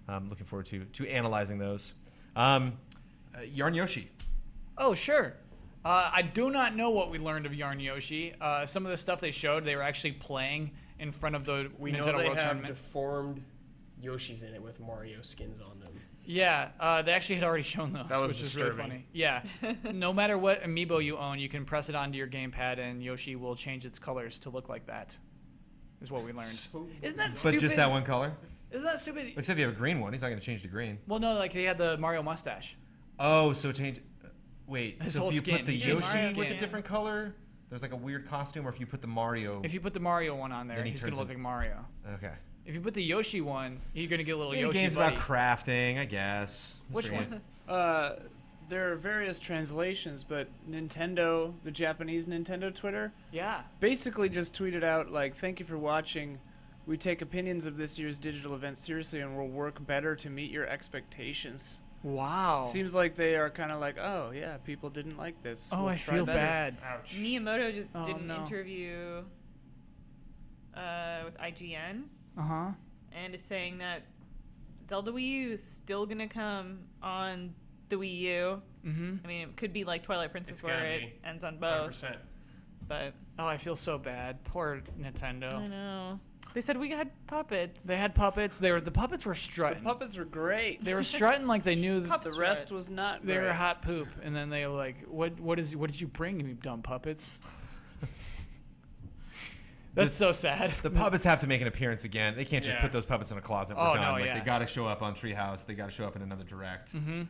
I'm looking forward to analyzing those. Yarn Yoshi. Oh, sure. I do not know what we learned of Yarn Yoshi. Some of the stuff they showed, they were actually playing in front of the We Nintendo know they World have Tournament. deformed Yoshis in it with Mario skins on them. Yeah, they actually had already shown those, That was which is really disturbing. funny. Yeah, no matter what amiibo you own, you can press it onto your gamepad and Yoshi will change its colors to look like that. Is what we learned. Isn't that But stupid? just that one color? Isn't that stupid? Except if you have a green one, he's not going to change to green. Well, no, they had the Mario mustache. Oh, so change. Wait, His so whole if you skin. put the He changed Yoshi his with a skin. different color, there's a weird costume, or if you put the Mario. If you put the Mario one on there, Then he he's gonna turns look into- like Mario. Okay. If you put the Yoshi one, you're gonna get a little The Yoshi game's buddy. about crafting, I guess. Which Mr. one? Ian. There are various translations, but Nintendo, the Japanese Nintendo Twitter, Yeah. basically just tweeted out thank you for watching. We take opinions of this year's digital event seriously and will work better to meet your expectations. Wow. Seems like they are kind of oh yeah, people didn't like this. Oh, We'll I try feel better. bad. Ouch. Miyamoto just Oh, did an no. interview with IGN Uh huh. and is saying that Zelda Wii U is still going to come on the Wii U. Mm-hmm. I mean, it could be like Twilight Princess It's where gotta it be. ends on both, 100%. but Oh, I feel so bad. Poor Nintendo. I know. They said we had puppets. They had puppets. The puppets were The strutting. puppets were great. They were strutting like they knew Pup The strut. rest was not. they were great. hot poop, and then they were like, "What did you bring, you dumb puppets?" That's so sad. The puppets have to make an appearance again. They can't just Yeah. put those puppets in a closet. We're Oh, done. no, Like yeah. they got to show up on Treehouse. They got to show up in another direct. Mm-hmm.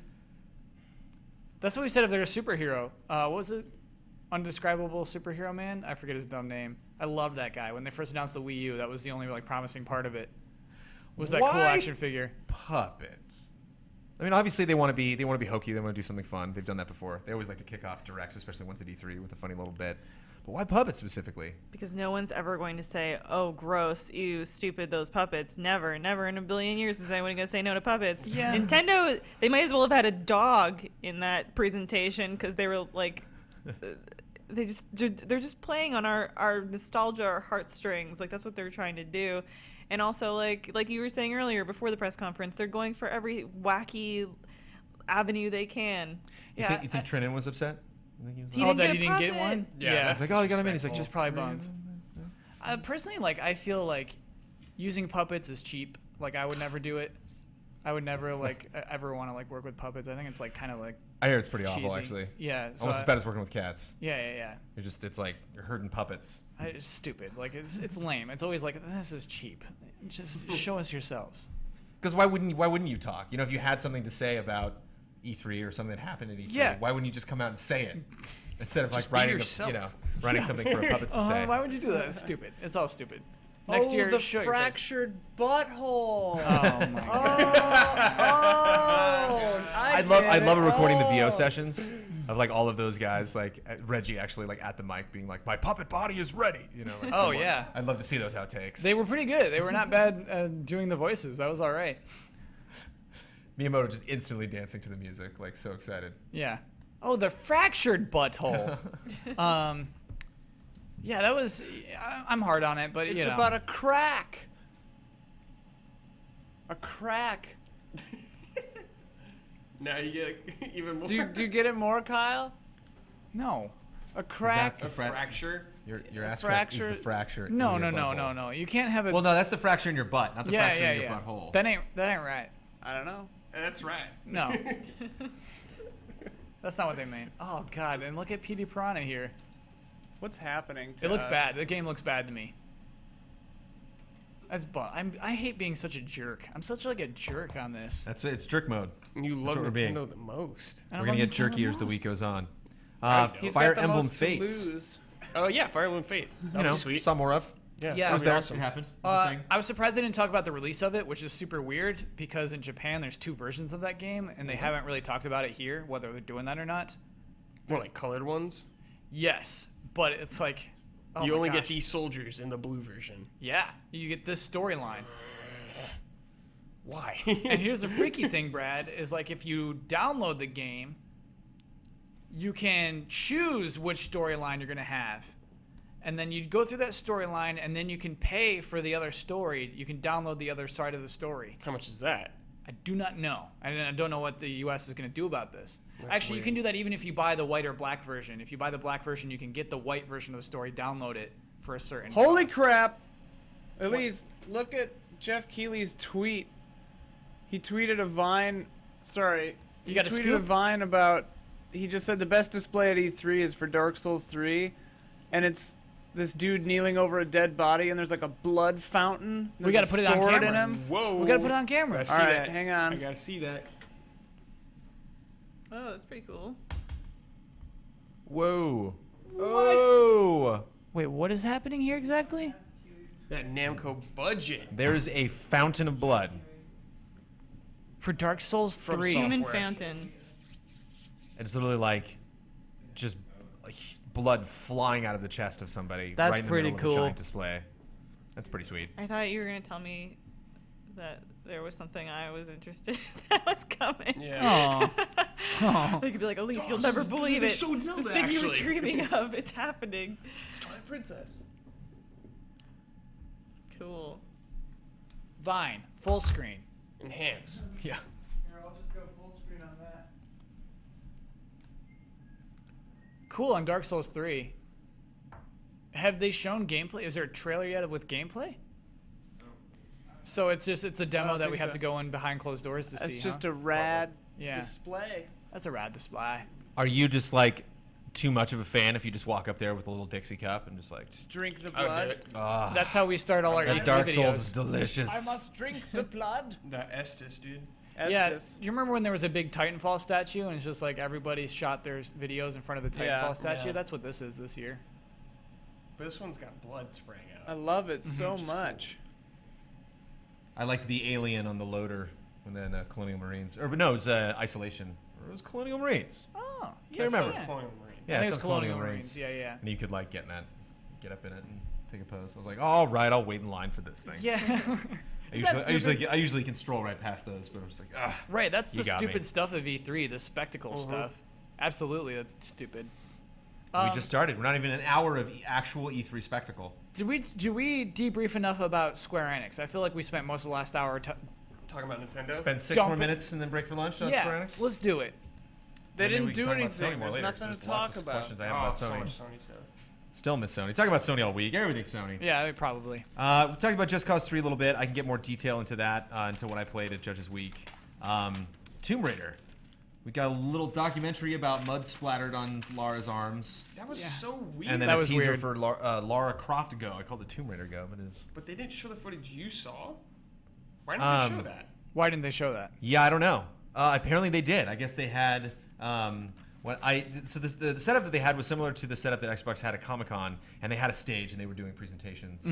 That's what we said if they're a superhero. What was it? Undescribable superhero man? I forget his dumb name. I loved that guy. When they first announced the Wii U, that was the only like promising part of it. Was that cool Why action figure? Puppets. I mean, obviously they want to be hokey. They want to do something fun. They've done that before. They always like to kick off directs, especially once at E3 with a funny little bit. But why puppets specifically? Because no one's ever going to say, "Oh, gross, ew, stupid, those puppets." Never, never in a billion years is anyone going to say no to puppets. Yeah. Nintendo, they might as well have had a dog in that presentation because they were like, they're just playing on our nostalgia, our heartstrings. Like that's what they're trying to do. And also, like you were saying earlier before the press conference, they're going for every wacky avenue they can. You think Trinan was upset? You think He was didn't that get he a didn't get puppet. one? Yeah, He's like, oh, he got him in. He's like, Just just probably bummed. Personally, like I feel like using puppets is cheap. Like I would never do it. I would never like ever want to like work with puppets. I think it's like kind of like I hear it's pretty awful, cheesy. actually. Yeah. So Almost as bad as working with cats. Yeah. It's like you're herding puppets. It's stupid. Like it's lame. It's always like this is cheap. Just show us yourselves. Because why wouldn't you talk? You know, if you had something to say about E3 or something that happened at E3, Yeah. why wouldn't you just come out and say it instead of like Just be writing yourself. writing something for a puppet to say? Why would you do that? It's stupid. It's all stupid. Next year, the show your face. fractured butthole. Oh my god. I'd love recording the VO sessions of like all of those guys, like Reggie actually like at the mic being like, my puppet body is ready. You know. Like, Oh, come on. yeah. I'd love to see those outtakes. They were pretty good. They were not bad doing the voices. That was all right. Miyamoto just instantly dancing to the music, like so excited. Yeah. Oh, the fractured butthole. Yeah, that was. I'm hard on it, but It's you know. about a crack. A crack. Now you get even more. Do you get it more, Kyle? No. A crack. That's the fracture. Your ass crack is the fracture- fracture. No, in no, your no, butthole. no. You can't have a. Well, no, that's the fracture in your butt, not the yeah, fracture yeah, in your yeah. butthole. That ain't right. I don't know. That's right. No. That's not what they mean. Oh god, and look at PD Piranha here. What's happening to It looks us? bad. The game looks bad to me. That's I hate being such a jerk. I'm such like a jerk on this. It's jerk mode. You That's love what we're being. Nintendo the most. I We're love gonna get Nintendo jerkier as the most. week goes on. He's Fire got the Emblem most to Fates. lose. Oh yeah, Fire Emblem Fate. You That'd know, be sweet. saw more of. Yeah, Yeah. It was that'd be there. awesome. It happened. It was a thing. I was surprised they didn't talk about the release of it, which is super weird because in Japan there's 2 versions of that game, and they haven't really talked about it here, whether they're doing that or not. More like colored ones. Yes, but it's like oh You my only get gosh. these soldiers in the blue version. Yeah, you get this storyline. Why? And here's the freaky thing, Brad, is like if you download the game, you can choose which storyline you're going to have. And then you go through that storyline, and then you can pay for the other story. You can download the other side of the story. How much is that? I do not know. I don't know what the U.S. is going to do about this. That's Actually, weird. you can do that even if you buy the white or black version. If you buy the black version, you can get the white version of the story, download it for a certain Holy cost. crap! Elise, look at Jeff Keighley's tweet. He tweeted a Vine. Sorry. You got a tweeted scoop? a Vine about. He just said the best display at E3 is for Dark Souls 3, and it's this dude kneeling over a dead body, and there's like a blood fountain. We There's gotta a put it on sword camera. in him. Whoa. We got to put it on camera. Gotta All see right, that. hang on. I gotta see that. Oh, that's pretty cool. Whoa. Whoa. Wait, what is happening here exactly? That Namco budget. There's a fountain of blood. For Dark Souls From 3. software. Human fountain. It's literally like just like blood flying out of the chest of somebody That's right in the pretty middle of a cool. giant display. That's pretty sweet. I thought you were gonna tell me that there was something I was interested in that was coming. Yeah. Aw. They could be like, Elise, you'll never believe they it. showed Zelda, This thing you were actually." dreaming of, it's happening. It's Twilight Princess. Cool. Vine, full screen. Enhance. Yeah. Here, I'll just go full screen on that. Cool on Dark Souls 3. Have they shown gameplay? Is there a trailer yet with gameplay? So it's a demo don't that we think have so. to go in behind closed doors to That's see. just huh? a rad Yeah. display. That's a rad display. Are you just like too much of a fan if you just walk up there with a little Dixie cup and just like, Just drink the I would do blood. it. That's how we start all our that E3 Dark videos. Souls is delicious. I must drink the blood. That Estus, dude. Yeah, Estus. you remember when there was a big Titanfall statue and it's just like everybody shot their videos in front of the Titanfall Yeah. statue? Yeah. That's what this is this year. But this one's got blood spraying I out. love it Mm-hmm. so Which is much. I liked the alien on the loader and then Colonial Marines. Or, but no, it was Isolation. Or it was Colonial Marines. Oh, Can't remember. It's Yeah. Colonial Marines. Yeah, I think it's it's on Colonial Marines. Yeah, yeah. And you could like get up in it and take a pose. I was like, all right, I'll wait in line for this thing. Yeah. I usually can stroll right past those, but I was like, ah. Right, that's You the got stupid me. stuff of E3, the spectacle Mhm. stuff. Absolutely, that's stupid. We just started. We're not even an hour of actual E3 spectacle. Did we debrief enough about Square Enix? I feel like we spent most of the last hour. Talking about Nintendo. Spend 6 Dump more it. minutes and then break for lunch on Yeah, Square Enix? let's do it. They Maybe we didn't can do talk about Sony anything. more There's later, 'cause nothing there's to lots talk of about. questions I have Oh, about so Sony. much Sony stuff. Still miss Sony. Talk about Sony all week. Everything's Sony. Yeah, probably. We talked about Just Cause 3 a little bit. I can get more detail into that, into what I played at Judges Week. Tomb Raider. We got a little documentary about mud splattered on Lara's arms. That was Yeah. so weird. And then That a was teaser weird. for Lara Croft Go. I called it Tomb Raider Go, but it's... But they didn't show the footage you saw. Why didn't they show that? Why didn't they show that? Yeah, I don't know. Apparently they did. I guess they had... the setup that they had was similar to the setup that Xbox had at Comic-Con, and they had a stage and they were doing presentations.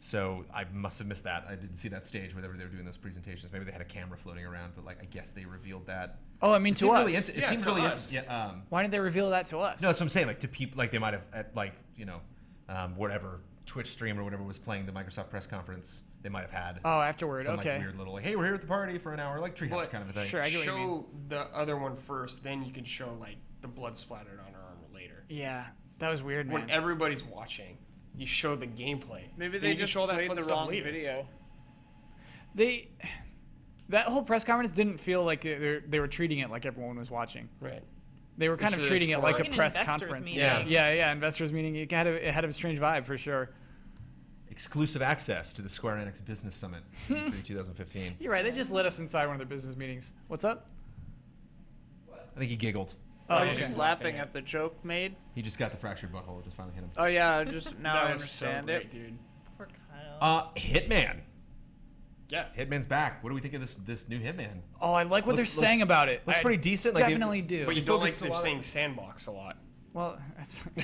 So I must have missed that. I didn't see that stage where they were doing those presentations. Maybe they had a camera floating around, but like I guess they revealed that. Oh, I mean, to seemed us. really it Yeah, seemed to really us. yeah. Why didn't they reveal that to us? No, that's what I'm saying. Like to people, like they might have at whatever Twitch stream or whatever was playing the Microsoft press conference. They might have had Oh, afterward. some Okay. like weird little like, hey, we're here at the party for an hour, like Treehouse But kind of a thing. sure, I get what you mean. Show the other one first, then you can show like the blood splattered on her armor later. Yeah, that was weird, man. When everybody's watching, you show the gameplay. Maybe Then they you can just show that played fun the stuff wrong later. video. That whole press conference didn't feel like they were treating it like everyone was watching. Right. They were kind This of is treating it for- like a Like an press investors conference. meeting. Yeah. Investors meeting. It had a strange vibe for sure. Exclusive access to the Square Enix Business Summit in 2015. You're right. They just let us inside one of their business meetings. What's up? I think he giggled. Oh, I yeah. was okay. just laughing at the joke made. He just got the fractured butthole. It just finally hit him. Oh yeah, just now that I was so understand great, it. dude. Poor Kyle. Hitman. Yeah. Hitman's back. What do we think of this new Hitman? Oh, I like what they're Looks- saying about it. Looks I pretty decent. Like, Definitely do. But you He don't like focused a they're lot saying on- sandbox a lot. Well,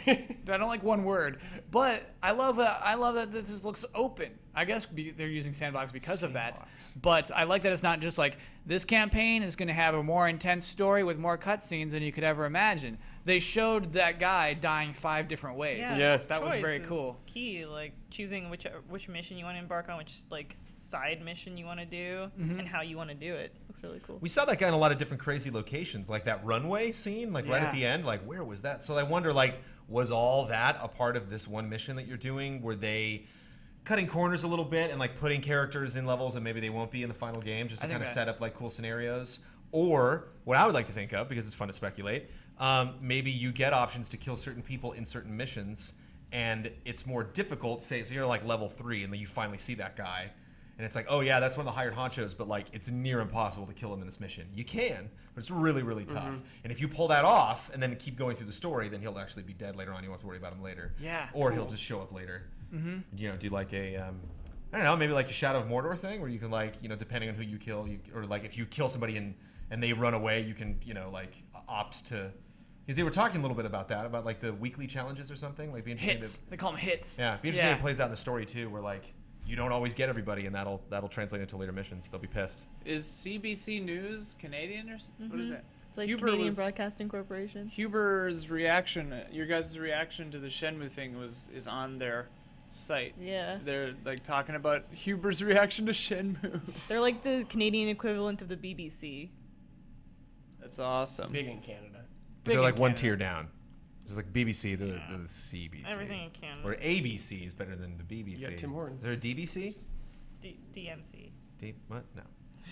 I don't like one word, but I love that this looks open. I guess they're using sandbox because of that. Sandbox. But I like that it's not just like this campaign is going to have a more intense story with more cutscenes than you could ever imagine. They showed that guy dying 5 different ways. Yeah, Yeah. this that was choice very is cool. Key, like choosing which mission you want to embark on, which like side mission you want to do, Mm-hmm. and how you want to do it. Looks really cool. We saw that guy in a lot of different crazy locations, like that runway scene, like right at Yeah. the end. Like, where was that? So I wonder, like, was all that a part of this one mission that you're doing? Were they cutting corners a little bit and like putting characters in levels that maybe they won't be in the final game, just to I think kind of that- set up like cool scenarios? Or what I would like to think of, because it's fun to speculate, maybe you get options to kill certain people in certain missions, and it's more difficult. Say, so you're like level 3, and then you finally see that guy. And it's like, oh yeah, that's one of the hired honchos, but like it's near impossible to kill him in this mission. You can, but it's really, really tough. And if you pull that off and then keep going through the story, then he'll actually be dead later on. You won't have to worry about him later. Yeah, Or cool. he'll just show up later. Mm-hmm. You know, do like a, I don't know, maybe like a Shadow of Mordor thing, where you can like, you know, depending on who you kill, or like if you kill somebody and they run away, you can, you know, like opt to. Because they were talking a little bit about that, about like the weekly challenges or something. Like, be interesting Hits. to, They call them hits. yeah, be interesting if it plays out in the story too, where like you don't always get everybody, and that'll translate into later missions. They'll be pissed. Is CBC News Canadian or what is that? It's like Huber Canadian was- Broadcasting Corporation. Huber's reaction, your guys' reaction to the Shenmue thing is on their site. Yeah, They're like talking about Huber's reaction to Shenmue. they're like the Canadian equivalent of the BBC. That's awesome. Big in Canada. But they're Big like in one Canada. tier down. It's like BBC, they're the CBC. Everything in Canada. Or ABC is better than the BBC. Yeah, Tim Hortons. Is there a DBC? DMC. What? No.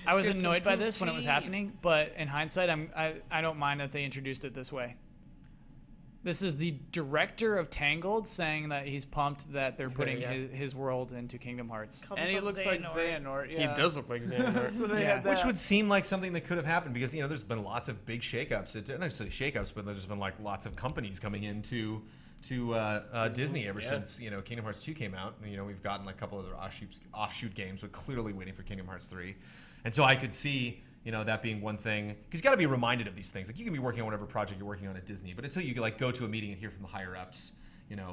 I was get some annoyed by this when it was poutine. happening, but in hindsight, I don't mind that they introduced it this way. This is the director of Tangled saying that he's pumped that they're putting Yeah. his world into Kingdom Hearts. Call And he himself looks like Xehanort. Xehanort. Yeah. He does look like Xehanort. So they Yeah. had Which that. would seem like something that could have happened because there's been lots of big shakeups. Not necessarily shakeups, but there's been like lots of companies coming into Disney ever Yeah. since Kingdom Hearts 2 came out. And, we've gotten like a couple other offshoot games, but clearly waiting for Kingdom Hearts 3. And so I could see that being one thing, because you got to be reminded of these things. Like you can be working on whatever project you're working on at Disney, but until you like go to a meeting and hear from the higher ups,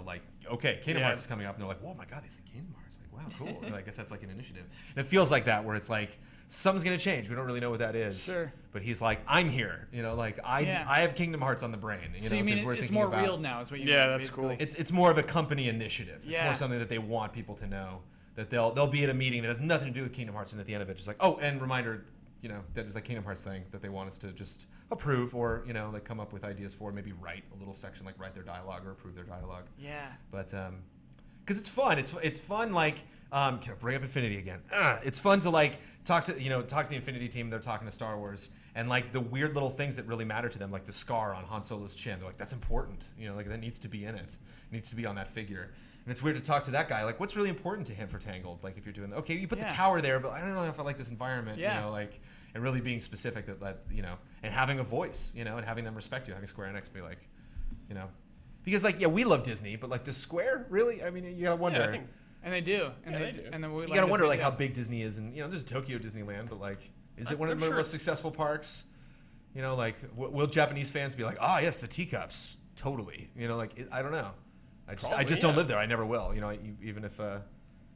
like, okay, Kingdom Yeah. Hearts is coming up, and they're like, oh my god, they said Kingdom Hearts. Like, wow, cool. And I guess that's like an initiative. And it feels like that, where it's like something's gonna change. We don't really know what that is. Sure. But he's like, I'm here. Like I have Kingdom Hearts on the brain. So you 'cause mean we're it's thinking more about- real now? Is what you Yeah, mean, that's basically. cool. It's more of a company initiative. It's Yeah. more something that they want people to know, that they'll be at a meeting that has nothing to do with Kingdom Hearts, and at the end of it, just like, oh, and reminder, that it's like Kingdom Hearts thing that they want us to just approve or like come up with ideas for, maybe write a little section, like write their dialogue or approve their dialogue. Yeah. But because it's fun, it's fun. Like, can I bring up Infinity again? It's fun to like talk to the Infinity team. They're talking to Star Wars, and like the weird little things that really matter to them, like the scar on Han Solo's chin. They're like, that's important. Like that needs to be in it. It needs to be on that figure. And it's weird to talk to that guy. Like, what's really important to him for Tangled? Like, if you're doing, okay, you put Yeah. the tower there, but I don't know if I like this environment. Yeah. And really being specific that and having a voice, and having them respect you, having Square Enix be like, because like, yeah, we love Disney, but like, does Square really? I mean, you gotta wonder. Yeah, I think And they do. And Yeah, they they do. And then we You gotta wonder like yeah. how big Disney is, and there's Tokyo Disneyland, but like, is it one of I'm the sure most it's- successful parks? Like, will Japanese fans be like, yes, the teacups, totally? I don't know. I just Probably, don't yeah. live there. I never will. Even if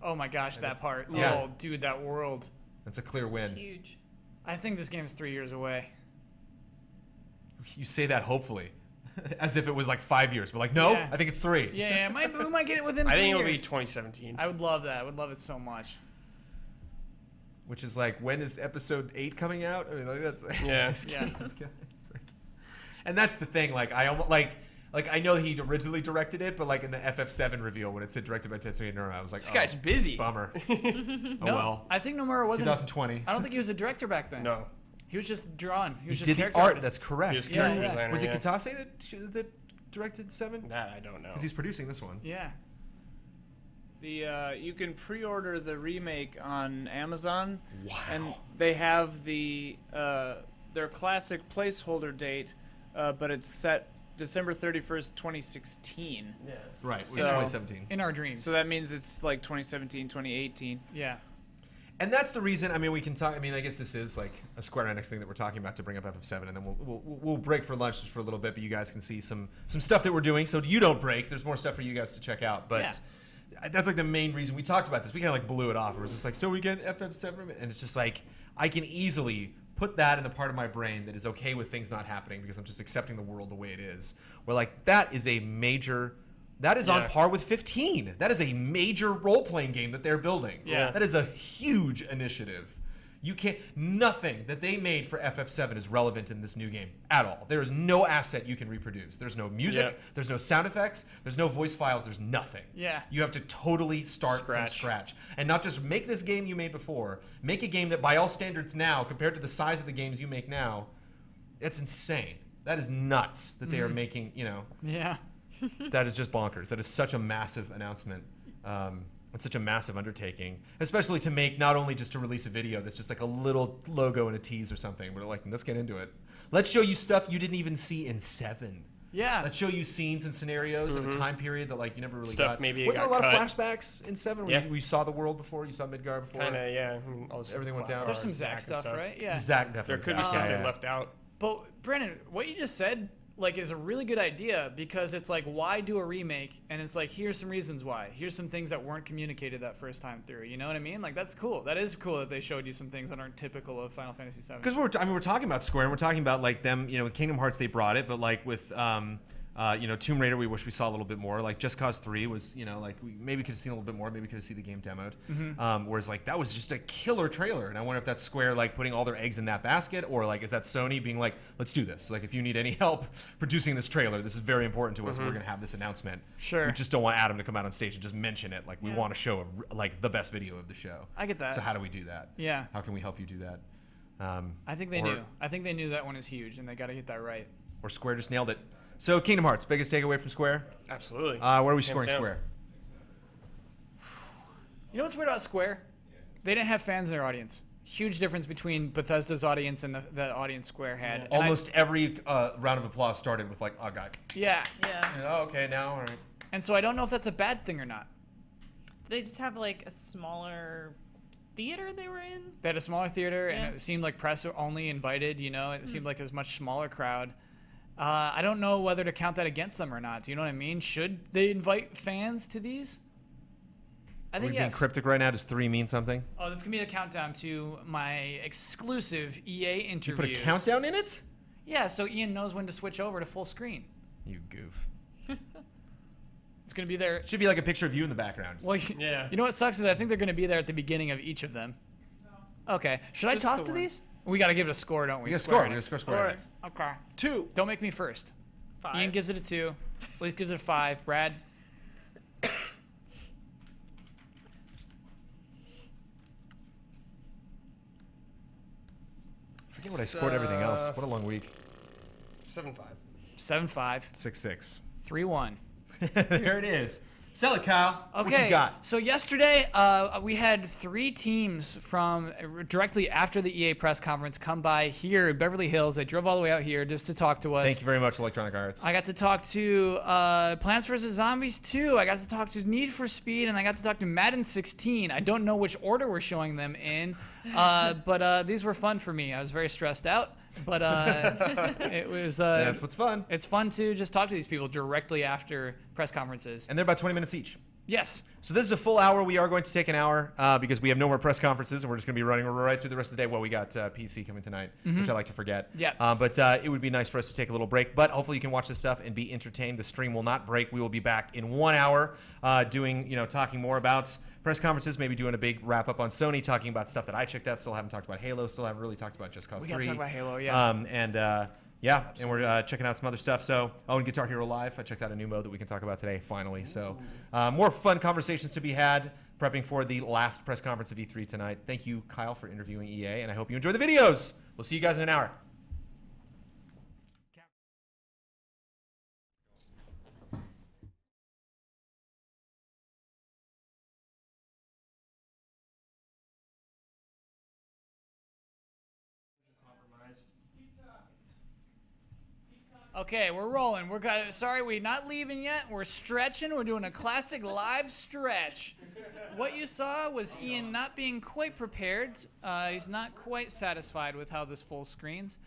Oh my gosh, that part. Yeah. Oh, dude, that world. that's a clear win. Huge. I think this game is 3 years away. You say that hopefully, as if it was like 5 years, but like, no, Yeah. I think it's 3. Yeah, we might get it within 3 I think years. it'll be 2017. I would love that. I would love it so much. Which is like, when is episode 8 coming out? I mean, like that's Yeah. Yeah. And that's the thing. Like, I almost like I know he originally directed it, but like in the FF7 reveal when it said directed by Tetsuya Nomura, I was like, This guy's busy. bummer. No, well. I think Nomura wasn't. 2020. I don't think he was a director back then. No. He was just drawn. He He was just did the character art. artist. That's correct. He was Yeah, character yeah. designer. Was it yeah. Kitase that directed 7? That I don't know. Because he's producing this one. Yeah. You can pre-order the remake on Amazon, Wow. and they have their classic placeholder date, but it's set December 31st, 2016. Yeah. Right. Which is So- 2017. In our dreams. So that means it's like 2017, 2018. yeah. And that's the reason. I mean, we can talk. I mean, I guess this is like a Square Enix thing that we're talking about to bring up FF7, and then we'll break for lunch just for a little bit. But you guys can see some stuff that we're doing, so you don't break. There's more stuff for you guys to check out. But that's like the main reason we talked about this. We kind of like blew it off. It was just like, so we get FF7, and it's just like I can easily put that in the part of my brain that is okay with things not happening because I'm just accepting the world the way it is. Where like that is a major. That is on Yeah. par with 15. That is a major role-playing game that they're building. Yeah. That is a huge initiative. Nothing that they made for FF7 is relevant in this new game at all. There is no asset you can reproduce. There's no music. Yeah. There's no sound effects. There's no voice files. There's nothing. Yeah. You have to totally start from scratch. And not just make this game you made before. Make a game that by all standards now, compared to the size of the games you make now, it's insane. That is nuts that they are making, Yeah. that is just bonkers. That is such a massive announcement. It's such a massive undertaking, especially to make not only just to release a video that's just like a little logo and a tease or something. But like, let's get into it. Let's show you stuff you didn't even see in 7. Yeah. Let's show you scenes and scenarios in a time period that like you never really Stuff got. maybe Were there a got lot cut. of flashbacks in 7? Yeah. We saw the world before. You saw Midgar before. Kind of, yeah. I mean, all this Everything went cloud down. There's some art, Zack and stuff, right? Yeah. Zach There definitely. could be Zach. something Yeah, yeah. left out. But Brandon, what you just said like is a really good idea because it's like, why do a remake? And it's like, here's some reasons why. Here's some things that weren't communicated that first time through. You know what I mean? Like, that's cool. That is cool that they showed you some things that aren't typical of Final Fantasy VII. Because we're talking about Square and we're talking about like them, with Kingdom Hearts they brought it, but like with Tomb Raider we wish we saw a little bit more. Like Just Cause 3 was, like we maybe could have seen a little bit more, maybe could have seen the game demoed. Whereas like that was just a killer trailer, and I wonder if that's Square like putting all their eggs in that basket, or like is that Sony being like, let's do this. Like if you need any help producing this trailer, this is very important to us. We're gonna have this announcement. Sure. We just don't want Adam to come out on stage and just mention it. Like we want to show like the best video of the show. I get that. So how do we do that? Yeah. How can we help you do that? I think they knew. I think they knew that one is huge, and they got to get that right. Or Square just nailed it. So Kingdom Hearts, biggest takeaway from Square? Absolutely. Where are we Hands scoring down. Square? You know what's weird about Square? They didn't have fans in their audience. Huge difference between Bethesda's audience and the audience Square had. And Almost every round of applause started with like, "Oh God." Yeah. Yeah. Oh, okay, now all right. And so I don't know if that's a bad thing or not. They just have like a smaller theater they were in. They had a smaller theater, Yeah. and it seemed like press only invited. You know, it seemed like a much smaller crowd. I don't know whether to count that against them or not. Do you know what I mean? Should they invite fans to these? I Are think we being yes. cryptic right now? Does 3 mean something? Oh, that's gonna be the countdown to my exclusive EA You interviews. put a countdown in it? Yeah, so Ian knows when to switch over to full screen. You goof. It's gonna be there. Should be like a picture of you in the background. Well, Yeah. you know what sucks is I think they're gonna be there at the beginning of each of them. Okay. Should I Just toss the to one. these? We gotta give it a score, don't we? We gotta Square score. it. We gotta score Score it. Okay. 2. Don't make me first. 5. Ian gives it a 2. Luis gives it a 5. Brad. Forget what I scored everything else. What a long week. 7-5. 7-5. 6-6. 3-1. There it is. Sell it, Kyle. Okay. What you got? So yesterday, we had 3 teams from directly after the EA press conference come by here in Beverly Hills. They drove all the way out here just to talk to us. Thank you very much, Electronic Arts. I got to talk to Plants vs. Zombies 2. I got to talk to Need for Speed, and I got to talk to Madden 16. I don't know which order we're showing them in, but these were fun for me. I was very stressed out, but it was. That's what's fun. It's fun to just talk to these people directly after press conferences. And they're about 20 minutes each. Yes. So this is a full hour. We are going to take an hour because we have no more press conferences, and we're just going to be running right through the rest of the day. Well, we got PC coming tonight, which I like to forget. Yeah. But it would be nice for us to take a little break. But hopefully you can watch this stuff and be entertained. The stream will not break. We will be back in 1 hour doing, talking more about press conferences, maybe doing a big wrap up on Sony, talking about stuff that I checked out. Still haven't talked about Halo. Still haven't really talked about Just Cause 3. We got to talk about Halo, yeah. And we're checking out some other stuff. So, and Guitar Hero Live, I checked out a new mode that we can talk about today, finally. So, more fun conversations to be had, prepping for the last press conference of E3 tonight. Thank you, Kyle, for interviewing EA, and I hope you enjoy the videos. We'll see you guys in an hour. Okay, we're rolling. Sorry, we're not leaving yet. We're stretching. We're doing a classic live stretch. What you saw was Ian not being quite prepared. He's not quite satisfied with how this full screens.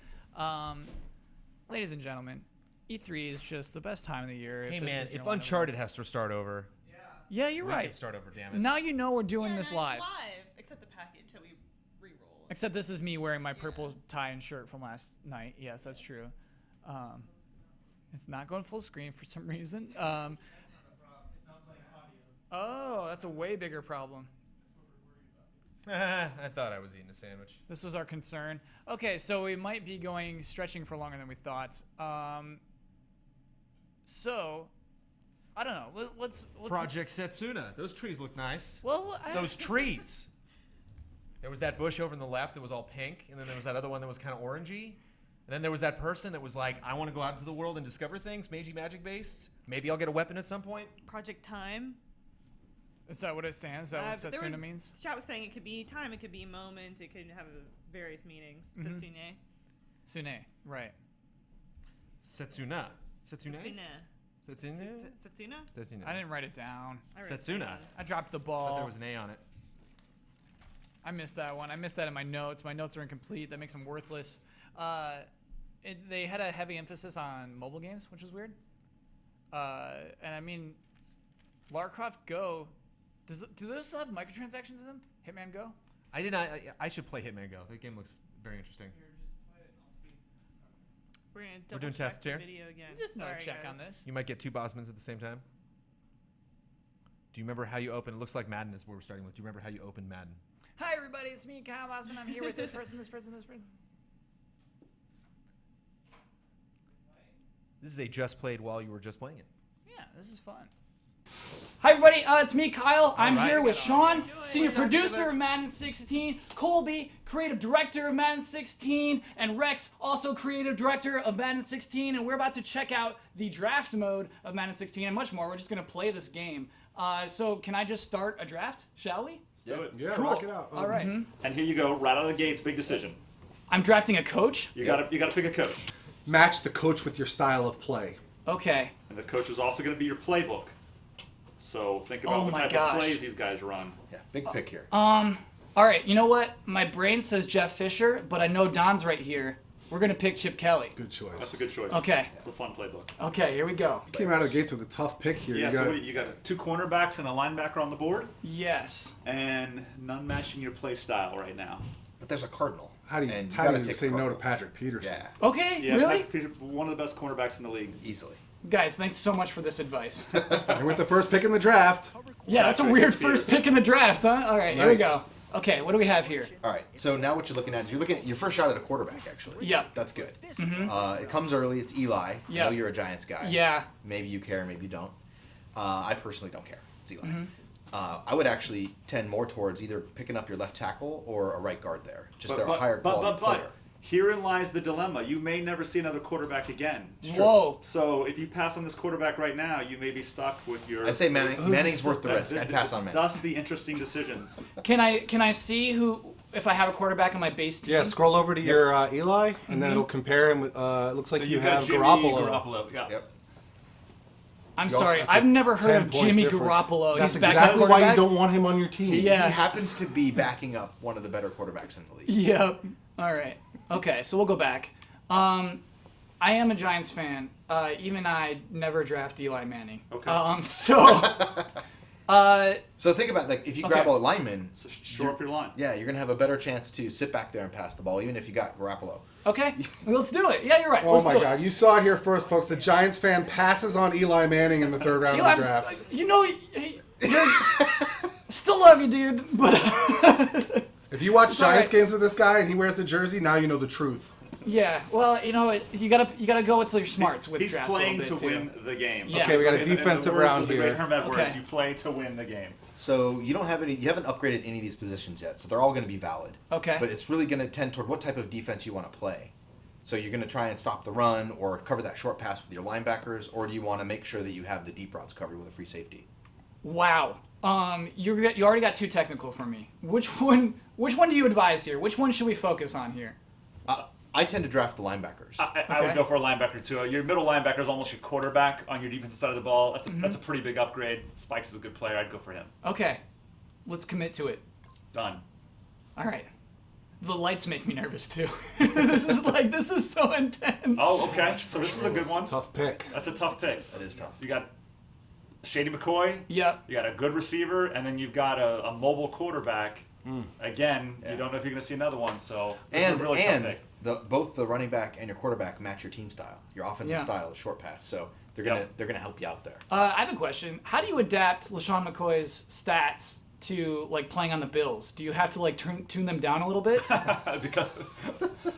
Ladies and gentlemen, E3 is just the best time of the year. Hey, this man, is your if lineup. Uncharted has to start over, Yeah, you're we right. can start over, damn it. Now you know we're doing this live. Except the package that we re-roll. Except this is me wearing my purple tie and shirt from last night. Yes, that's true. It's not going full screen for some reason. Oh, that's a way bigger problem. I thought I was eating a sandwich. This was our concern. Okay, so we might be stretching for longer than we thought. So, I don't know. Let's Project Setsuna. Those trees look nice. Well, Those trees. There was that bush over on the left that was all pink, and then there was that other one that was kind of orangey. And then there was that person that was like, I want to go out into the world and discover things, magic based. Maybe I'll get a weapon at some point. Project Time. Is that what it stands? Is that what There Setsuna means? Chat was saying it could be time, it could be moment, it could have various meanings. Setsune. Sune, right. Setsuna. Setsune? Setsune. Setsune? Setsuna? Setsuna. I didn't write it down. I wrote it Setsuna. down. I dropped the I ball. thought there was an A on it. I missed that one. I missed that in my notes. My notes are incomplete. That makes them worthless. They had a heavy emphasis on mobile games, which is weird. And I mean, Lara Croft Go, do those still have microtransactions in them? Hitman Go? I did not. I should play Hitman Go. That game looks very interesting. We're gonna We're doing double check tests the here? video again. Just another Sorry, check guys. on this. You might get 2 Bosmans at the same time. Do you remember how you open? It looks like Madden is where we're starting with. Do you remember how you open Madden? Hi, everybody. It's me, Kyle Bosman. I'm here with this person, this person, this person. This is a just played while you were just playing it. Yeah, this is fun. Hi everybody, it's me, Kyle. I'm right. here with Sean, senior producer of Madden 16, Colby, creative director of Madden 16, and Rex, also creative director of Madden 16, and we're about to check out the draft mode of Madden 16 and much more. We're just gonna play this game. So can I just start a draft, shall we? Do it. Yeah, Cool. rock it out. All right. And here you go, right out of the gates, big decision. I'm drafting a coach? You gotta pick a coach. Match the coach with your style of play. Okay. And the coach is also gonna be your playbook. So think about Oh what my type gosh. of plays these guys run. Yeah, big pick here. All right, you know what? My brain says Jeff Fisher, but I know Don's right here. We're gonna pick Chip Kelly. Good choice. That's a good choice. Okay. It's a fun playbook. Okay, here we go. You came out of the gates with a tough pick here. Yeah, you so got, what do you got 2 cornerbacks and a linebacker on the board, Yes. and none matching your play style right now. But there's a Cardinal. how do you, and how gotta do you take say the no to Cardinal. Patrick Peterson? Yeah, Okay, Yeah, really? Patrick Peterson, one of the best cornerbacks in the league. easily. Guys, thanks so much for this advice. And with the first pick in the draft, Yeah, that's a Patrick weird Peterson. first pick in the draft, huh? All right, here we Nice. go. Okay, what do we have here? All right, so now what you're looking at is you're looking at your first shot at a quarterback, actually. Yep. That's good. It comes early. It's Eli. I Yep. know you're a Giants guy. Yeah. Maybe you care, maybe you don't. I personally don't care. It's Eli. I would actually tend more towards either picking up your left tackle or a right guard there. Just they're a higher quality player. Herein lies the dilemma. You may never see another quarterback again. Whoa. So if you pass on this quarterback right now, you may be stuck with your. I'd say Manning's worth the risk. I'd pass on Manning. Thus the interesting decisions. Can I see who if I have a quarterback on my base team? yeah, scroll over to your Eli, and then it'll compare him with. It looks like So you got have Jimmy Garoppolo. Yeah. Yep. I'm You also- sorry, that's a I've never heard of 10-point Jimmy difference. Garoppolo. That's He's back exactly at why you quarterback. don't want him on your team. Yeah. He happens to be backing up one of the better quarterbacks in the league. Yep. All right. Okay, so we'll go back. I am a Giants fan. Even I never draft Eli Manning. Okay. So think about if you grab a lineman, So shore up your line. yeah, you're gonna have a better chance to sit back there and pass the ball, even if you got Garoppolo. Okay, let's do it. Yeah, you're right. Oh let's my do God! You saw it here first, folks. The Giants fan passes on Eli Manning in the third round It. of Eli, the draft. you know, you're, still love you, dude, but If you watch It's all Giants right. games with this guy and he wears the jersey, now you know the truth. yeah. Well, you know, you gotta go with your smarts with He's drafts playing a little to bit win the game. Yeah. Okay, we got a In the defensive words round of the great here. Herm Edwards, Okay. you play to win the game. So you haven't upgraded any of these positions yet, so they're all going to be valid. Okay. But it's really going to tend toward what type of defense you want to play. So you're going to try and stop the run or cover that short pass with your linebackers, or do you want to make sure that you have the deep routes covered with a free safety? Wow. You already got too technical for me. Which one do you advise here? Which one should we focus on here? I tend to draft the linebackers. I would Okay. go for a linebacker too. Your middle linebacker is almost your quarterback on your defensive side of the ball. That's a pretty big upgrade. Spikes is a good player. I'd go for him. Okay, let's commit to it. Done. All right. The lights make me nervous too. this is so intense. Oh, okay. So this is a good one. Tough pick. That's a tough pick. That is tough. You got Shady McCoy. Yep. You got a good receiver, and then you've got a mobile quarterback. Again, Yeah. you don't know if you're going to see another one. So this is And a really tough pick. both the running back and your quarterback match your team style. Your offensive Yeah. style is short pass, so they're Yep. gonna help you out there. I have a question. How do you adapt LaShawn McCoy's stats to playing on the Bills? Do you have to tune them down a little bit? Because,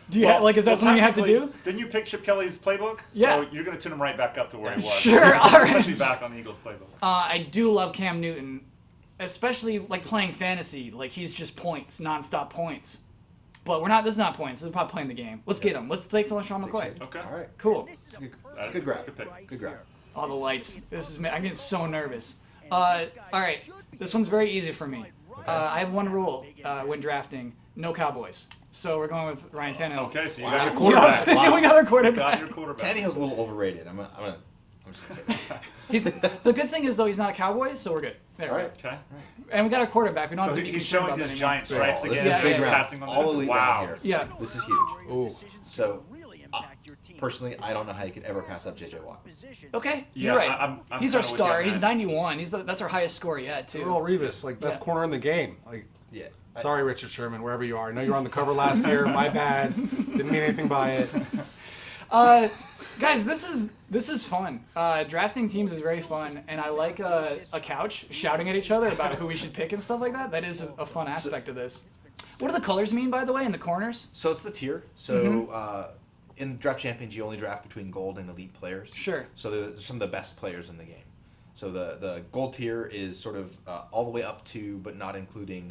Do you is that something you have to do? technically, Didn't you pick Chip Kelly's playbook? Yeah. So you're going to tune him right back up to where he was. Sure, all right. Especially back on the Eagles playbook. I do love Cam Newton, especially playing fantasy. He's just points, nonstop points. But we're not. This is not points. This is about playing the game. Let's get him. Let's take LaShawn McCoy. Okay. All right, Cool. it's a good, That's good grab. that's a good pick. Good grab. All the lights. I'm getting so nervous. All right. This one's very easy for me. I have one rule when drafting: no Cowboys. So we're going with Ryan Tannehill. Okay, so you Wow. got your quarterback. Yep. We got our Got quarterback. your quarterback. Tannehill's a little overrated. I'm just gonna say that. The good thing is though he's not a Cowboy, so we're good. There. All right. Okay. And we got our quarterback. We don't So have to be he's concerned showing about his that anymore. giant stripes Oh, this again. is a big yeah. round. Passing on All the elite wow. round here. Yeah. This is huge. Ooh. So, personally, I don't know how you could ever pass up J.J. Watt. Okay, Yeah, you're right. I'm He's our kinda with you star. on He's that. 91. That's our highest score yet too. Earl Revis, best Yeah. corner in the game. Yeah. Sorry, Richard Sherman, wherever you are. I know you were on the cover last year. My bad. Didn't mean anything by it. Guys, this is fun. Drafting teams is very fun, and I like a couch shouting at each other about who we should pick and stuff like that. That is a fun aspect of this. What do the colors mean, by the way, in the corners? So it's the tier. So in Draft Champions, you only draft between gold and elite players. Sure. So they're some of the best players in the game. So the gold tier is sort of all the way up to, but not including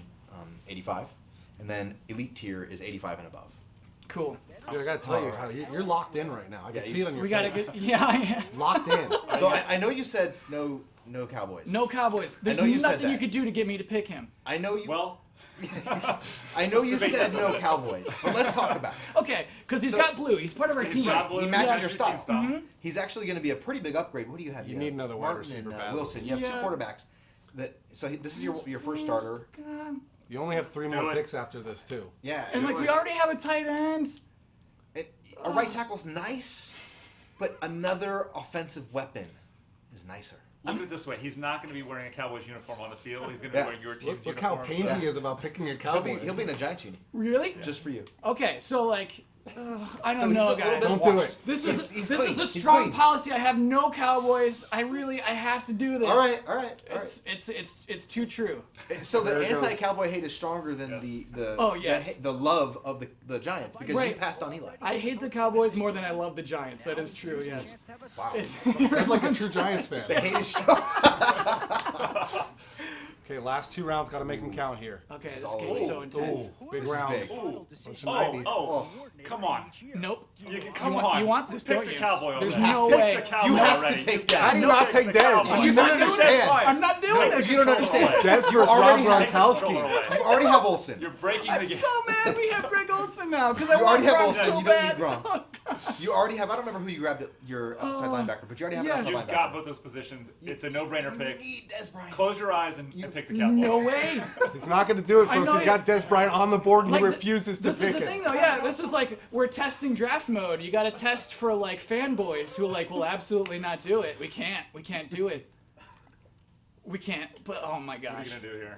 85, and then elite tier is 85 and above. Cool. Dude, I gotta tell you, how you're locked in right now. I can see it on your We face. got to get. Yeah. Locked in. So I know you said no Cowboys. No Cowboys. There's know you said nothing you that. could do to get me to pick him. I know you. Well, I know you said no Cowboys, but let's talk about it. Okay, because he's So- got blue. He's part of our team. got blue. He matches Yeah. your style. Mhm. He's actually going to be a pretty big upgrade. What do you have? You have need another wide Martin receiver and, badly. Wilson. You have Yeah. two quarterbacks. This is your first starter. You only have 3 Do more it. picks after this too. Yeah. And like we already have a tight end. A right tackle's nice, but another offensive weapon is nicer. look at it this way: he's not going to be wearing a Cowboys uniform on the field. He's going to be Yeah. wearing your team's Look how uniform. pained he is about picking a Cowboy. He'll be in a Giants uni Really? just for you. Okay, so like, I So don't he's know, a little guys. bit Don't do washed. it. This He's- is he's this clean. is a He's strong clean. policy. I have no Cowboys. I have to do this. All right. It's too true. So the There it goes. anti-Cowboy hate is stronger than Yes. the Oh, yes. the love of the Giants because you Right. passed on Eli. I hate the Cowboys more than I love the Giants. That is true. Yes. Wow. You're like a true Giants fan. The hate is strong. Okay, last 2 rounds, got to make them count here. Okay, this all game's so intense. Big This is round. big. Ooh. Bunch of 90s. Oh, come on. Nope. Come want- on. you want this, Pick don't the you? Cowboy There's already. no Pick way. the Cowboy You have already. to take How that. do you No, not pick take the Dez? Cowboy. You don't That's understand. fine. I'm not doing No, this. You don't understand. Dez versus Rob already have- Gronkowski. You already have Olsen. You're breaking I'm the game. so mad we have Greg Olsen now because I You want already have Gronk Olsen. so You don't bad. need Gronk. You already have. I don't remember who you grabbed at your outside linebacker, but you already have yeah. an outside You've linebacker. got both those positions. It's a no-brainer pick. You need Dez Bryant. Close your eyes and pick the Cowboy. No way. He's not going to do it, I folks. know He's got Des Bryant on the board and he refuses to this pick is the it. thing though, yeah. This is like we're testing draft mode. You got to test for like fanboys who like will absolutely not do it. We can't do it. We can't. But oh my What are gosh. you going to do here?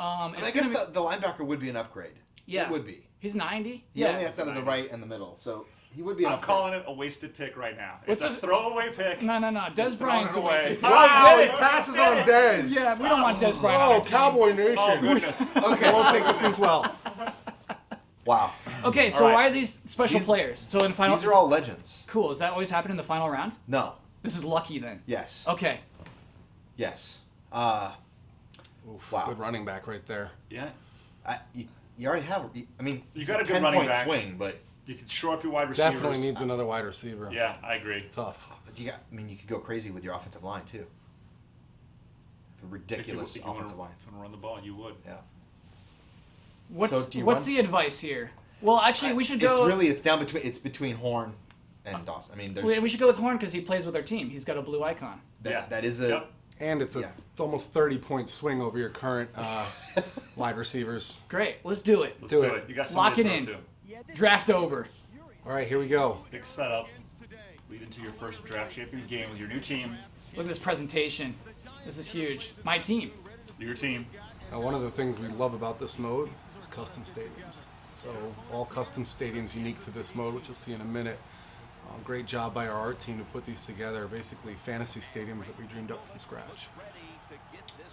And It's I guess gonna be, the linebacker would be an upgrade. yeah. It would be. He's 90. He only has out of the right and the middle, so he would be an I'm upgrade. calling it a wasted pick right now. It's What's a a- throwaway pick. No. Des Throwing Bryant's it a away. wasted. Wow, did he it. passes Did on it. Dez. Yeah, we don't want Des Bryant on Oh, our team. Cowboy Oh, Nation. goodness. Okay. Won't take this as well. Wow. Okay, so All right. why are these special These- players? So in final, These are all legends. cool. Does that always happen in the final round? No. This is lucky then. Yes. Okay. Yes. Oof, Wow. Good running back right there. Yeah. You already have. I mean, You it's got a good 10 running point back. swing, but You can shore up your wide receivers. Definitely needs another wide receiver. Yeah, I agree. It's tough. you got. I mean, you could go crazy with your offensive line too. A ridiculous If you offensive line. want to run the ball, you would. Yeah. What's So, do you what's run? the advice here? Well, actually, we should go. It's down between. It's between Horn and Dawson. I mean, there's. we should go with Horn because he plays with our team. He's got a blue icon. Yeah. That is a. Yep. And it's Yeah. it's almost 30-point swing over your current wide receivers. Great. Let's do it. Let's Do do it. it. You got Lock somebody it to in. throw to. Draft over. All right, here we go. Big setup. Lead into your first draft champions game with your new team. Look at this presentation. This is huge. My team. Your team. Now, one of the things we love about this mode is custom stadiums. So all custom stadiums unique to this mode, which you'll see in a minute. Great job by our art team to put these together. Basically, fantasy stadiums that we dreamed up from scratch.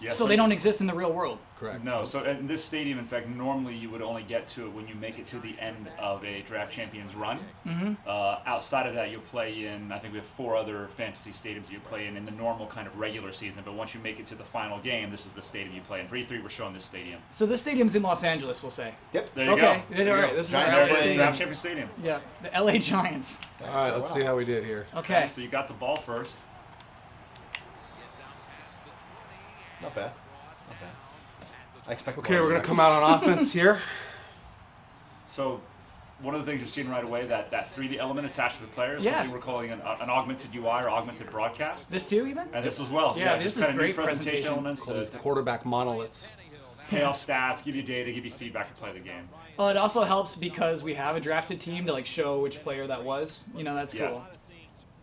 Yes, So they don't exist in the real world. Correct. No, so in this stadium, in fact, normally you would only get to it when you make it to the end of a draft champions run. Mm-hmm. Outside of that, you'll play in, I think we have 4 other fantasy stadiums you play in the normal kind of regular season. But once you make it to the final game, this is the stadium you play in. For E3, we're showing this stadium. So this stadium's in Los Angeles, we'll say. Yep. There you Okay. go. Yeah, There all you right. go. This is Giants our are LA playing Draft stadium. champions stadium. Yeah, the LA Giants. All right, let's see how we did here. Okay. So you got the ball first. Not bad. Not bad. I expect. Okay, we're gonna come out on offense here. So one of the things you're seeing right away, that 3D element attached to the player is Yeah. something we're calling an augmented UI or augmented broadcast. This too, even? And this as well. Yeah, this just is kind of great new presentation presentation. elements Call these to quarterback monoliths. pay off stats, give you data, give you feedback to play the game. Well, it also helps because we have a drafted team to like show which player that was. You know, that's Yeah. cool.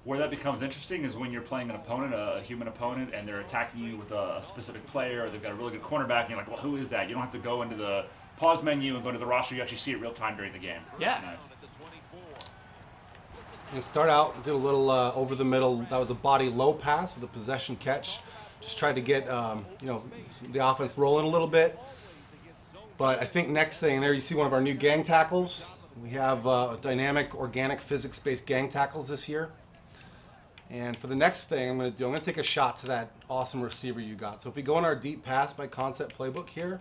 Where that becomes interesting is when you're playing an opponent, a human opponent, and they're attacking you with a specific player, or they've got a really good cornerback, and you're like, well, who is that? You don't have to go into the pause menu and go to the roster. You actually see it real time during the game. Yeah. Nice. And start out, did a little over the middle. That was a body low pass with a possession catch. Just tried to get the offense rolling a little bit. But I think next thing there, you see one of our new gang tackles. We have dynamic, organic, physics-based gang tackles this year. And for the next thing I'm going to take a shot to that awesome receiver you got. So if we go in our deep pass by concept playbook here,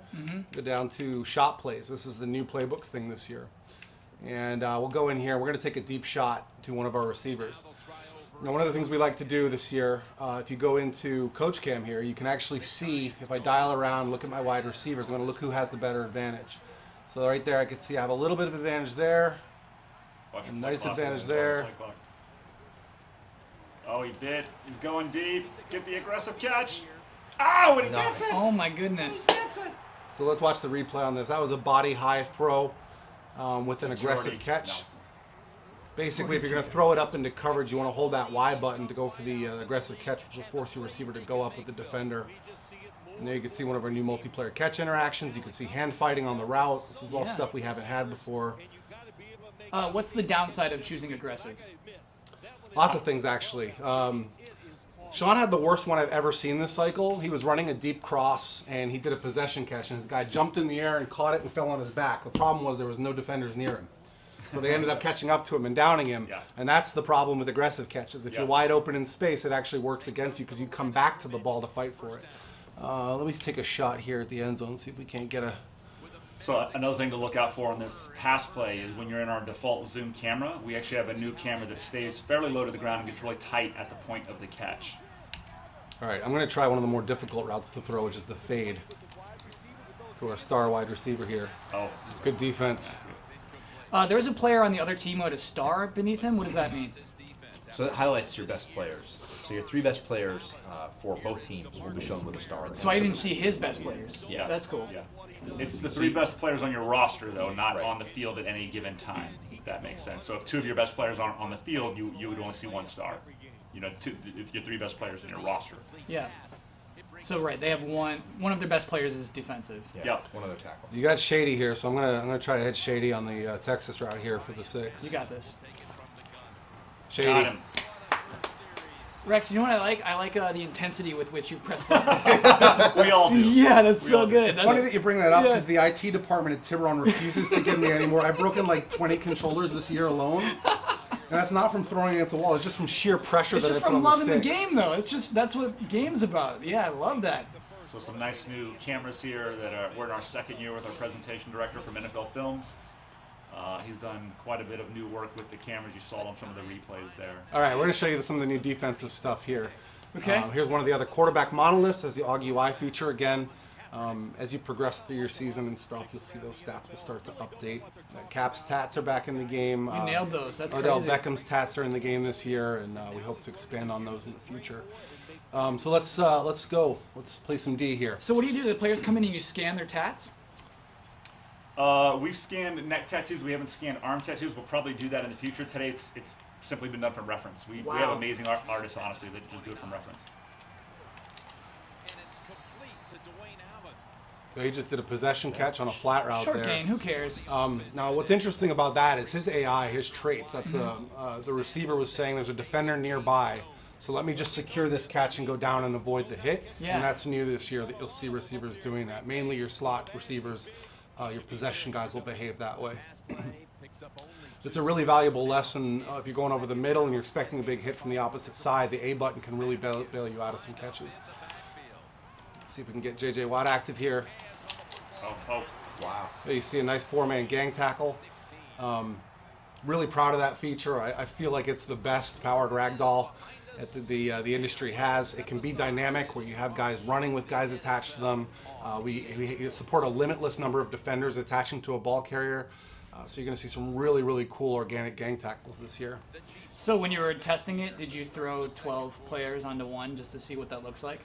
go down to shot plays. This is the new playbooks thing this year. And we'll go in here. We're going to take a deep shot to one of our receivers. Now, one of the things we like to do this year, if you go into Coach Cam here, you can actually see, if I dial around, look at my wide receivers, I'm going to look who has the better advantage. So right there, I can see I have a little bit of advantage there. A nice advantage there. Oh, he did. He's going deep. Get the aggressive catch. Oh, and he gets it. Oh my goodness. He gets it. So let's watch the replay on this. That was a body high throw with an aggressive catch. Nelson. Basically, if you're going to throw it up into coverage, you want to hold that Y button to go for the aggressive catch, which will force your receiver to go up with the defender. And there you can see one of our new multiplayer catch interactions. You can see hand fighting on the route. This is all stuff we haven't had before. What's the downside of choosing aggressive? Lots of things, actually. Sean had the worst one I've ever seen this cycle. He was running a deep cross, and he did a possession catch, and his guy jumped in the air and caught it and fell on his back. The problem was there was no defenders near him. So they ended up catching up to him and downing him. Yeah. And that's the problem with aggressive catches. If Yeah. you're wide open in space, it actually works against you because you come back to the ball to fight for it. Let me take a shot here at the end zone, see if we can't get a... So another thing to look out for on this pass play is when you're in our default zoom camera, we actually have a new camera that stays fairly low to the ground and gets really tight at the point of the catch. All right, I'm going to try one of the more difficult routes to throw, which is the fade. To our star wide receiver here. Oh, Good defense. There's a player on the other team who had a star beneath him. What does that mean? So that highlights your best players. So your 3 best players for both teams will be shown with a star. So I even see his best players. Yeah. That's cool. yeah. It's the 3 best players on your roster, though, not Right. on the field at any given time, if that makes sense. So if 2 of your best players aren't on the field, you would only see 1 star. You know, if your 3 best players in your roster. Yeah. So right, they have one of their best players is defensive. Yeah, Yep. one of their tackles. You got Shady here, so I'm gonna try to hit Shady on the Texas route here for the 6. You got this. Shady. Got him. Rex, you know what I like? I like the intensity with which you press buttons. We all do. Yeah, that's We so all do. good. It's That's, funny that you bring that up Yeah. because the IT department at Tiburon refuses to give me any more. I've broken like 20 controllers this year alone. And that's not from throwing against the wall. It's just from sheer pressure it's that just I put from on loving the the sticks. game, though. It's just that's what game's about. Yeah, I love that. So some nice new cameras here that we're in our 2nd year with our presentation director from NFL Films. He's done quite a bit of new work with the cameras. You saw it on some of the replays there. All right, we're going to show you some of the new defensive stuff here. Okay. Here's one of the other quarterback monoliths as the AUG UI feature. Again, as you progress through your season and stuff, you'll see those stats will start to update. Cap's tats are back in the game. You nailed those. That's Odell crazy. Beckham's tats are in the game this year, and we hope to expand on those in the future. So let's go. Let's play some D here. So what do? The players come in and you scan their tats? We've scanned neck tattoos. We haven't scanned arm tattoos. We'll probably do that in the future. Today, it's simply been done from reference. We have Wow. amazing artists, honestly, that just do it from reference. So he just did a possession catch on a flat route Short there. gain. Who cares? Now, what's interesting about that is his AI, his traits. That's the receiver was saying there's a defender nearby, so let me just secure this catch and go down and avoid the hit. Yeah. And that's new this year that you'll see receivers doing that. Mainly your slot receivers, your possession guys will behave that way. It's a really valuable lesson if you're going over the middle and you're expecting a big hit from the opposite side. The A button can really bail you out of some catches. Let's see if we can get J.J. Watt active here. Oh. Wow. There you see a nice 4-man gang tackle. Really proud of that feature. I feel like it's the best powered ragdoll that the industry has. It can be dynamic where you have guys running with guys attached to them. We support a limitless number of defenders attaching to a ball carrier. So you're going to see some really, really cool organic gang tackles this year. So when you were testing it, did you throw 12 players onto one just to see what that looks like?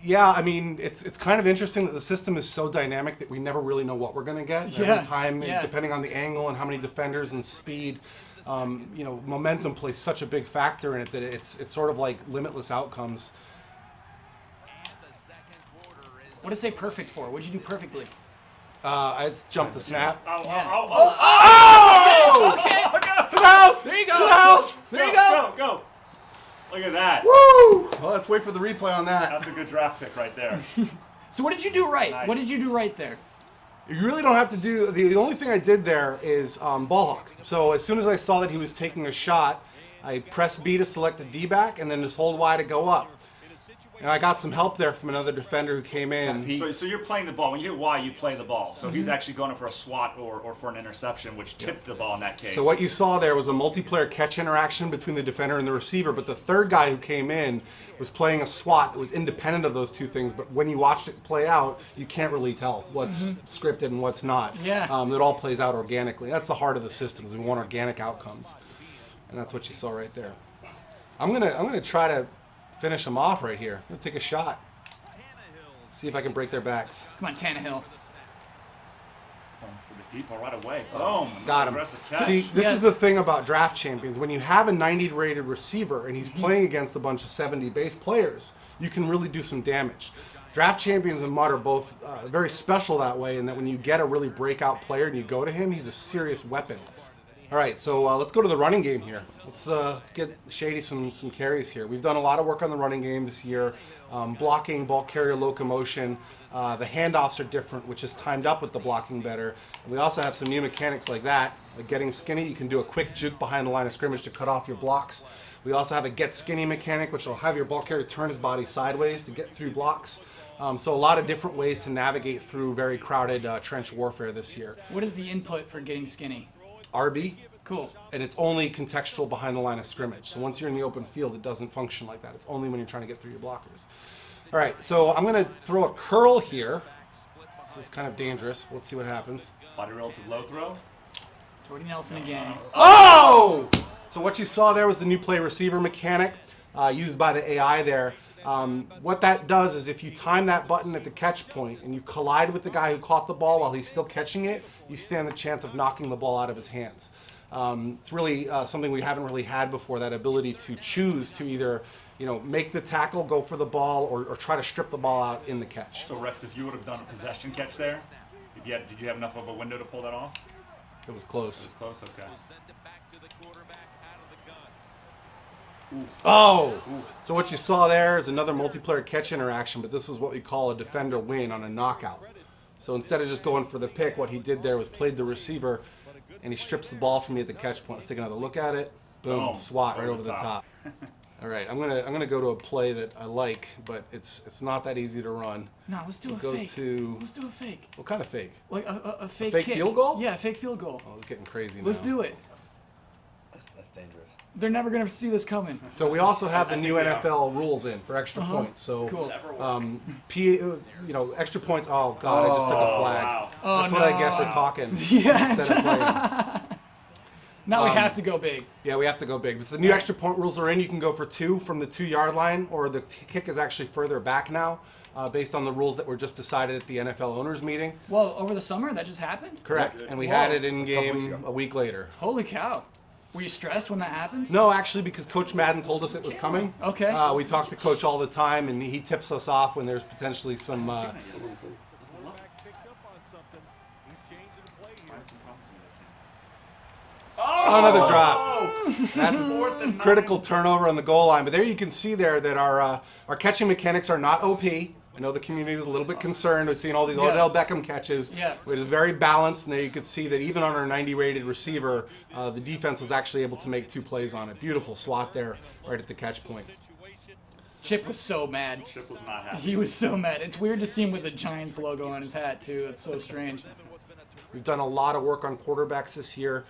Yeah, I mean, it's kind of interesting that the system is so dynamic that we never really know what we're going to get. Yeah, Every time, yeah. depending on the angle and how many defenders and speed, momentum plays such a big factor in it that it's sort of like limitless outcomes. What does say perfect for? What'd you do perfectly? I jumped the snap. Oh! Okay. To the house! There you go. To the house! There you go. Go! Look at that. Woo! Well, let's wait for the replay on that. That's a good draft pick right there. So what did you do right? Nice. What did you do right there? You really don't have to do. The only thing I did there is ball hawk. So as soon as I saw that he was taking a shot, I press B to select the D-back, and then just hold Y to go up. And I got some help there from another defender who came in. So you're playing the ball. When you hit Y, you play the ball. So he's actually going for a swat or for an interception, which tipped the ball in that case. So what you saw there was a multiplayer catch interaction between the defender and the receiver, but the third guy who came in was playing a swat that was independent of those two things, but when you watched it play out, you can't really tell what's scripted and what's not. Yeah. It all plays out organically. That's the heart of the system, is we want organic outcomes. And that's what you saw right there. I'm gonna try to finish them off right here. I'm gonna take a shot. See if I can break their backs. Come on, Tannehill. For the deep ball right away. Boom. Got him. Catch. See, this is the thing about draft champions. When you have a 90 rated receiver and he's playing against a bunch of 70 base players, you can really do some damage. Draft champions and Mud are both very special that way, in that when you get a really breakout player and you go to him, he's a serious weapon. All right, so let's go to the running game here. Let's get Shady some carries here. We've done a lot of work on the running game this year. Blocking, ball carrier locomotion. The handoffs are different, which is timed up with the blocking better. And we also have some new mechanics like that. Like getting skinny, you can do a quick juke behind the line of scrimmage to cut off your blocks. We also have a get skinny mechanic, which will have your ball carrier turn his body sideways to get through blocks. So a lot of different ways to navigate through very crowded trench warfare this year. What is the input for getting skinny? RB. Cool. And it's only contextual behind the line of scrimmage. So once you're in the open field, it doesn't function like that. It's only when you're trying to get through your blockers. All right, so I'm going to throw a curl here. This is kind of dangerous. Let's see what happens. Body relative low throw. Jordy Nelson again. Oh! So what you saw there was the new play receiver mechanic used by the AI there. What that does is if you time that button at the catch point and you collide with the guy who caught the ball while he's still catching it, you stand the chance of knocking the ball out of his hands. It's really something we haven't really had before, that ability to choose to either make the tackle, go for the ball, or try to strip the ball out in the catch. So Rex, if you would have done a possession catch there, did you have enough of a window to pull that off? It was close. It was close, okay. Oh! So what you saw there is another multiplayer catch interaction, but this was what we call a defender win on a knockout. So instead of just going for the pick, what he did there was played the receiver, and he strips the ball from me at the catch point. Let's take another look at it. Boom, swat right over the top. All right, I'm gonna go to a play that I like, but it's not that easy to run. No, let's do a Go fake. to Let's do a fake. what kind of fake? Like a fake Fake kick. field goal? Yeah, fake field goal. Oh, it's getting crazy now. Let's do it. That's dangerous. They're never going to see this coming. So we also have the new NFL rules in for extra points. So Cool. extra points. Oh God, I just took a flag. Wow. Oh, That's what I get for talking Yeah. instead of playing. Now we have to go big. Yeah, we have to go big. So the new extra point rules are in. You can go for 2 from the 2-yard line, or the kick is actually further back now, based on the rules that were just decided at the NFL owners meeting. Well, over the summer, that just happened? Correct. And we Whoa. had it in weeks game ago. a week later. Holy cow. Were you stressed when that happened? No, actually, because Coach Madden told us it was coming. Okay. We talk to Coach all the time, and he tips us off when there's potentially some. Another drop. That's a critical turnover on the goal line. But there you can see there that our catching mechanics are not OP. I know the community was a little bit concerned with seeing all these Odell Beckham catches. Yeah. It was very balanced, and there you could see that even on our 90-rated receiver, the defense was actually able to make 2 plays on it. Beautiful swat there right at the catch point. Chip was so mad. Chip was not happy. He was so mad. It's weird to see him with the Giants logo on his hat, too. It's so strange. We've done a lot of work on quarterbacks this year,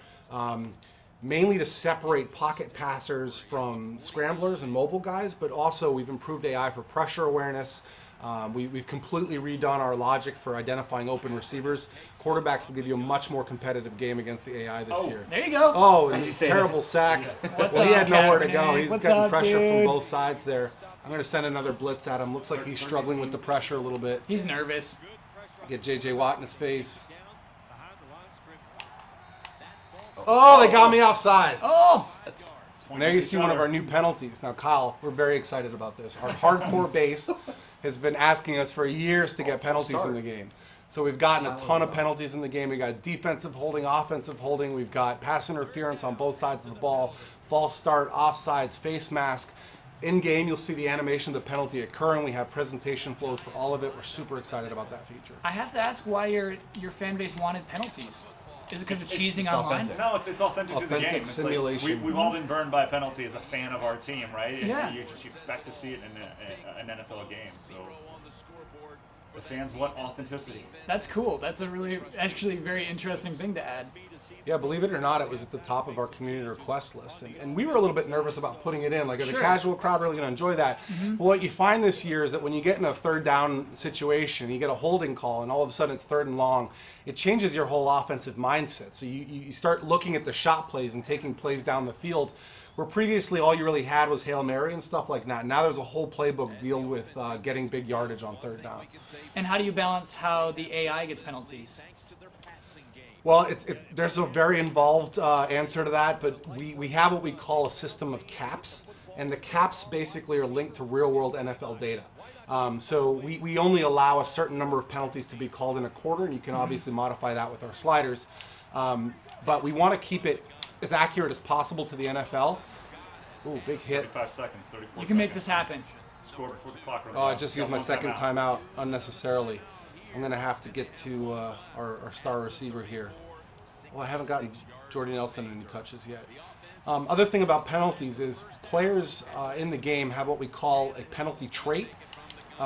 mainly to separate pocket passers from scramblers and mobile guys, but also we've improved AI for pressure awareness. We've completely redone our logic for identifying open receivers. Quarterbacks will give you a much more competitive game against the AI this year. There you go. Oh, and terrible sack. What's Well, he up, had nowhere to go. Kaepernick? He's What's getting up, pressure from dude? both sides there. I'm going to send another blitz at him. Looks like he's struggling with the pressure a little bit. He's nervous. Get J.J. Watt in his face. Oh, they got me offsides. Oh! And there you see one of our new penalties. Now, Kyle, we're very excited about this. Our hardcore base has been asking us for years to get penalties in the game. So we've gotten a ton of penalties in the game. We got defensive holding, offensive holding. We've got pass interference on both sides of the ball, false start, offsides, face mask. In game, you'll see the animation of the penalty occurring. We have presentation flows for all of it. We're super excited about that feature. I have to ask why your fan base wanted penalties. Is it because of cheesing it's online? authentic. No, it's authentic to the Authentic game. It's simulation. Like we've all been burned by a penalty as a fan of our team, right? And Yeah. you expect to see it in an NFL game. So the fans want authenticity. That's cool. That's a really, actually, very interesting thing to add. Yeah, believe it or not, it was at the top of our community request list. And we were a little bit nervous about putting it in. Like, is Sure. a casual crowd really going to enjoy that? But what you find this year is that when you get in a third down situation, you get a holding call, and all of a sudden it's third and long, it changes your whole offensive mindset. So you start looking at the shot plays and taking plays down the field, where previously all you really had was Hail Mary and stuff like that. Now there's a whole playbook dealing with getting big yardage on third down. And how do you balance how the AI gets penalties? Well, there's a very involved answer to that, but we have what we call a system of caps, and the caps basically are linked to real-world NFL data. So we only allow a certain number of penalties to be called in a quarter, and you can obviously modify that with our sliders. But we want to keep it as accurate as possible to the NFL. Ooh, big hit. 35 seconds, 34 You can make seconds. this happen. Score before the clock runs Oh, I out. just Got used my one second timeout. timeout unnecessarily. I'm going to have to get to our star receiver here. Well, I haven't gotten Jordy Nelson any touches yet. Other thing about penalties is players in the game have what we call a penalty trait.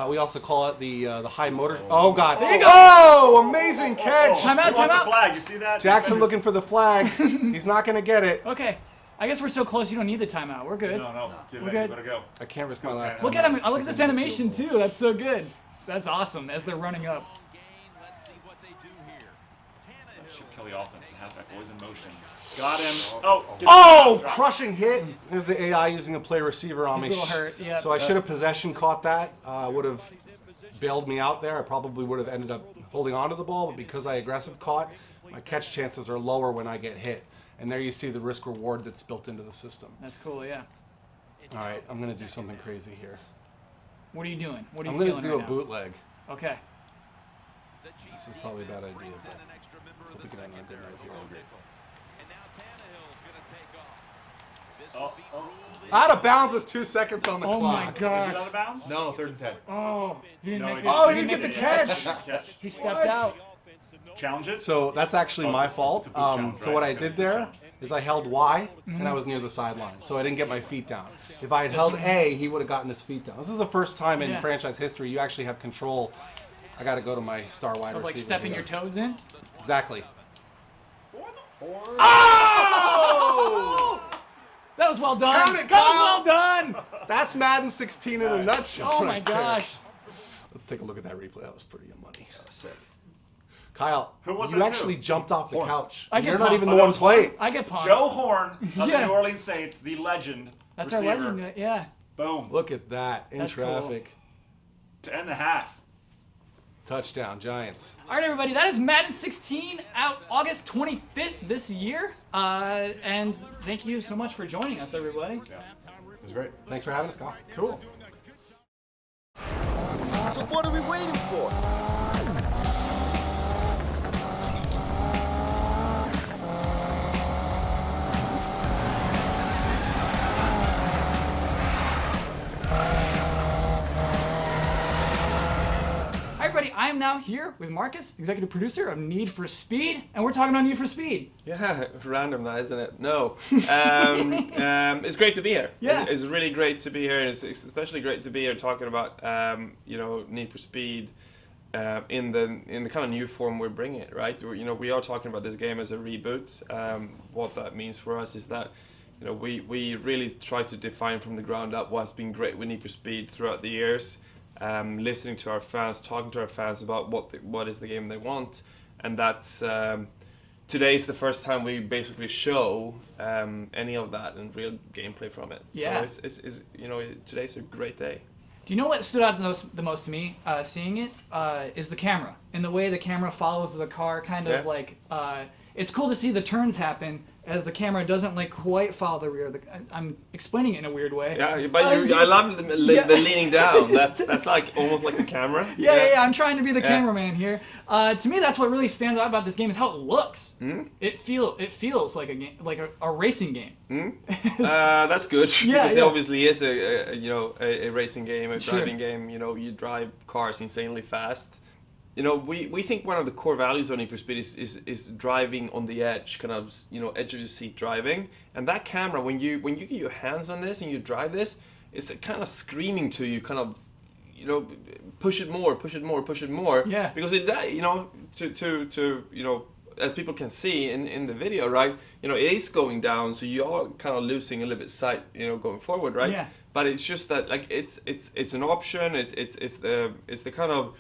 We also call it the high motor. Oh, God. There you go. Oh, amazing catch. Timeout, He wants timeout. the flag. You see that? Jackson looking for the flag. He's not going to get it. Okay. I guess we're so close you don't need the timeout. We're good. No. Give We're it. good. You better go. I can't risk my last Look timeout. at him. I look at this animation too. That's so good. That's awesome as they're running up. Should kill the offense. The halfback always in motion. Got him. Oh. get Oh, drop. crushing hit. There's the AI using a play receiver on He's me. a little hurt, yeah. So I should have possession caught that. Would have bailed me out there. I probably would have ended up holding onto the ball, but because I aggressive caught, my catch chances are lower when I get hit. And there you see the risk reward that's built into the system. That's cool. Yeah. All right, I'm going to do something crazy here. What are you doing? What are you I'm going feeling to do right a now? bootleg. Okay. This is probably a bad idea, but I think I'm good right here. Oh. Out of bounds with 2 seconds on the Oh clock. my Is it gosh. out of bounds? No, 3rd and 10. Oh, he didn't No, make he the, didn't. Oh, he he didn't get the make catch. Catch. He stepped What? out. Challenge it. So that's actually my fault. It's a boot challenge, So what I right? did there is I held Y and I was near the sideline, so I didn't get my feet down. If I had held A, he would have gotten his feet down. This is the first time in Yeah. franchise history you actually have control. I got to go to my star wide Of receiver. like stepping here. your toes in. Exactly. Oh! That was well done. Count it, that was Kyle. well done. That's Madden 16 in a nutshell. Oh my right there. gosh. Let's take a look at that replay. That was pretty money. Kyle, Who was you that actually to? jumped off the couch. I get You're not pumped. even Oh, the that one was playing. I get pumped. Joe Horn of Yeah. the New Orleans Saints, the legend. That's receiver. our legend. Yeah. Boom. Look at that in That's cool. traffic. To end the half. Touchdown, Giants. All right, everybody. That is Madden 16 out August 25th this year. And thank you so much for joining us, everybody. It was great. Thanks for having us, Kyle. Cool. So what are we waiting for? Hi, everybody. I am now here with Marcus, executive producer of Need for Speed, and we're talking about Need for Speed. Yeah, random now, isn't it? No. It's great to be here. Yeah. It's really great to be here, and it's especially great to be here talking about, Need for Speed in the kind of new form we're bringing it, right? We are talking about this game as a reboot. What that means for us is that, we really try to define from the ground up what's been great with Need for Speed throughout the years. Listening to our fans, talking to our fans about what is the game they want, and that's today's the first time we basically show any of that and real gameplay from it. Yeah. So it's today's a great day. Do you know what stood out the most to me seeing it is the camera and the way the camera follows the car, kind of Yeah. like it's cool to see the turns happen as the camera doesn't like quite follow the rear. I'm explaining it in a weird way. Yeah, but I love the leaning down. That's like almost like the camera. Yeah. I'm trying to be the Yeah. cameraman here. To me, that's what really stands out about this game is how it looks. It feels like a game, like a racing game. That's good Yeah, because yeah. it obviously is a racing game, a Sure. driving game. You drive cars insanely fast. you know, we think one of the core values of Need for Speed is driving on the edge, kind of, you know, edge of the seat driving. And that camera, when you get your hands on this and you drive this, it's kind of screaming to you, kind of, you know, push it more, push it more, push it more. Yeah. Because it, you know, to you know, as people can see in the video, right? You know, it is going down, so you are kind of losing a little bit sight, you know, going forward, right? Yeah. But it's just that, like, it's an option. It's the kind of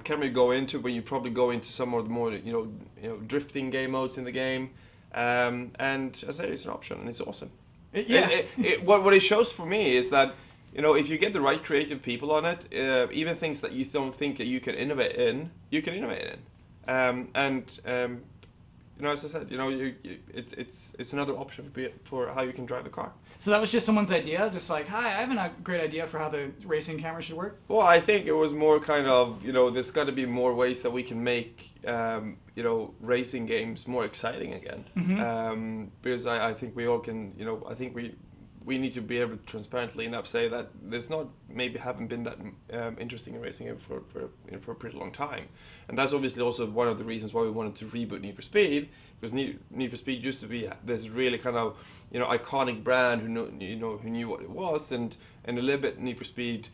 camera you go into when you probably go into some of the more, you know, drifting game modes in the game. And as I said, it's an option, and it's awesome. What it shows for me is that, you know, if you get the right creative people on it, even things that you don't think that you can innovate in, you can innovate in. You know, as I said, you know, it's another option for how you can drive the car. So that was just someone's idea, just like, hi, I have a great idea for how the racing camera should work? Well, I think it was more kind of, you know, there's got to be more ways that we can make, you know, racing games more exciting again. Mm-hmm. Because I think we all can, you know, I think we need to be able to transparently enough say that there's not, maybe haven't been that interesting in racing for a pretty long time. And that's obviously also one of the reasons why we wanted to reboot Need for Speed, because Need for Speed used to be this really kind of, you know, iconic brand who knew what it was, and a little bit Need for Speed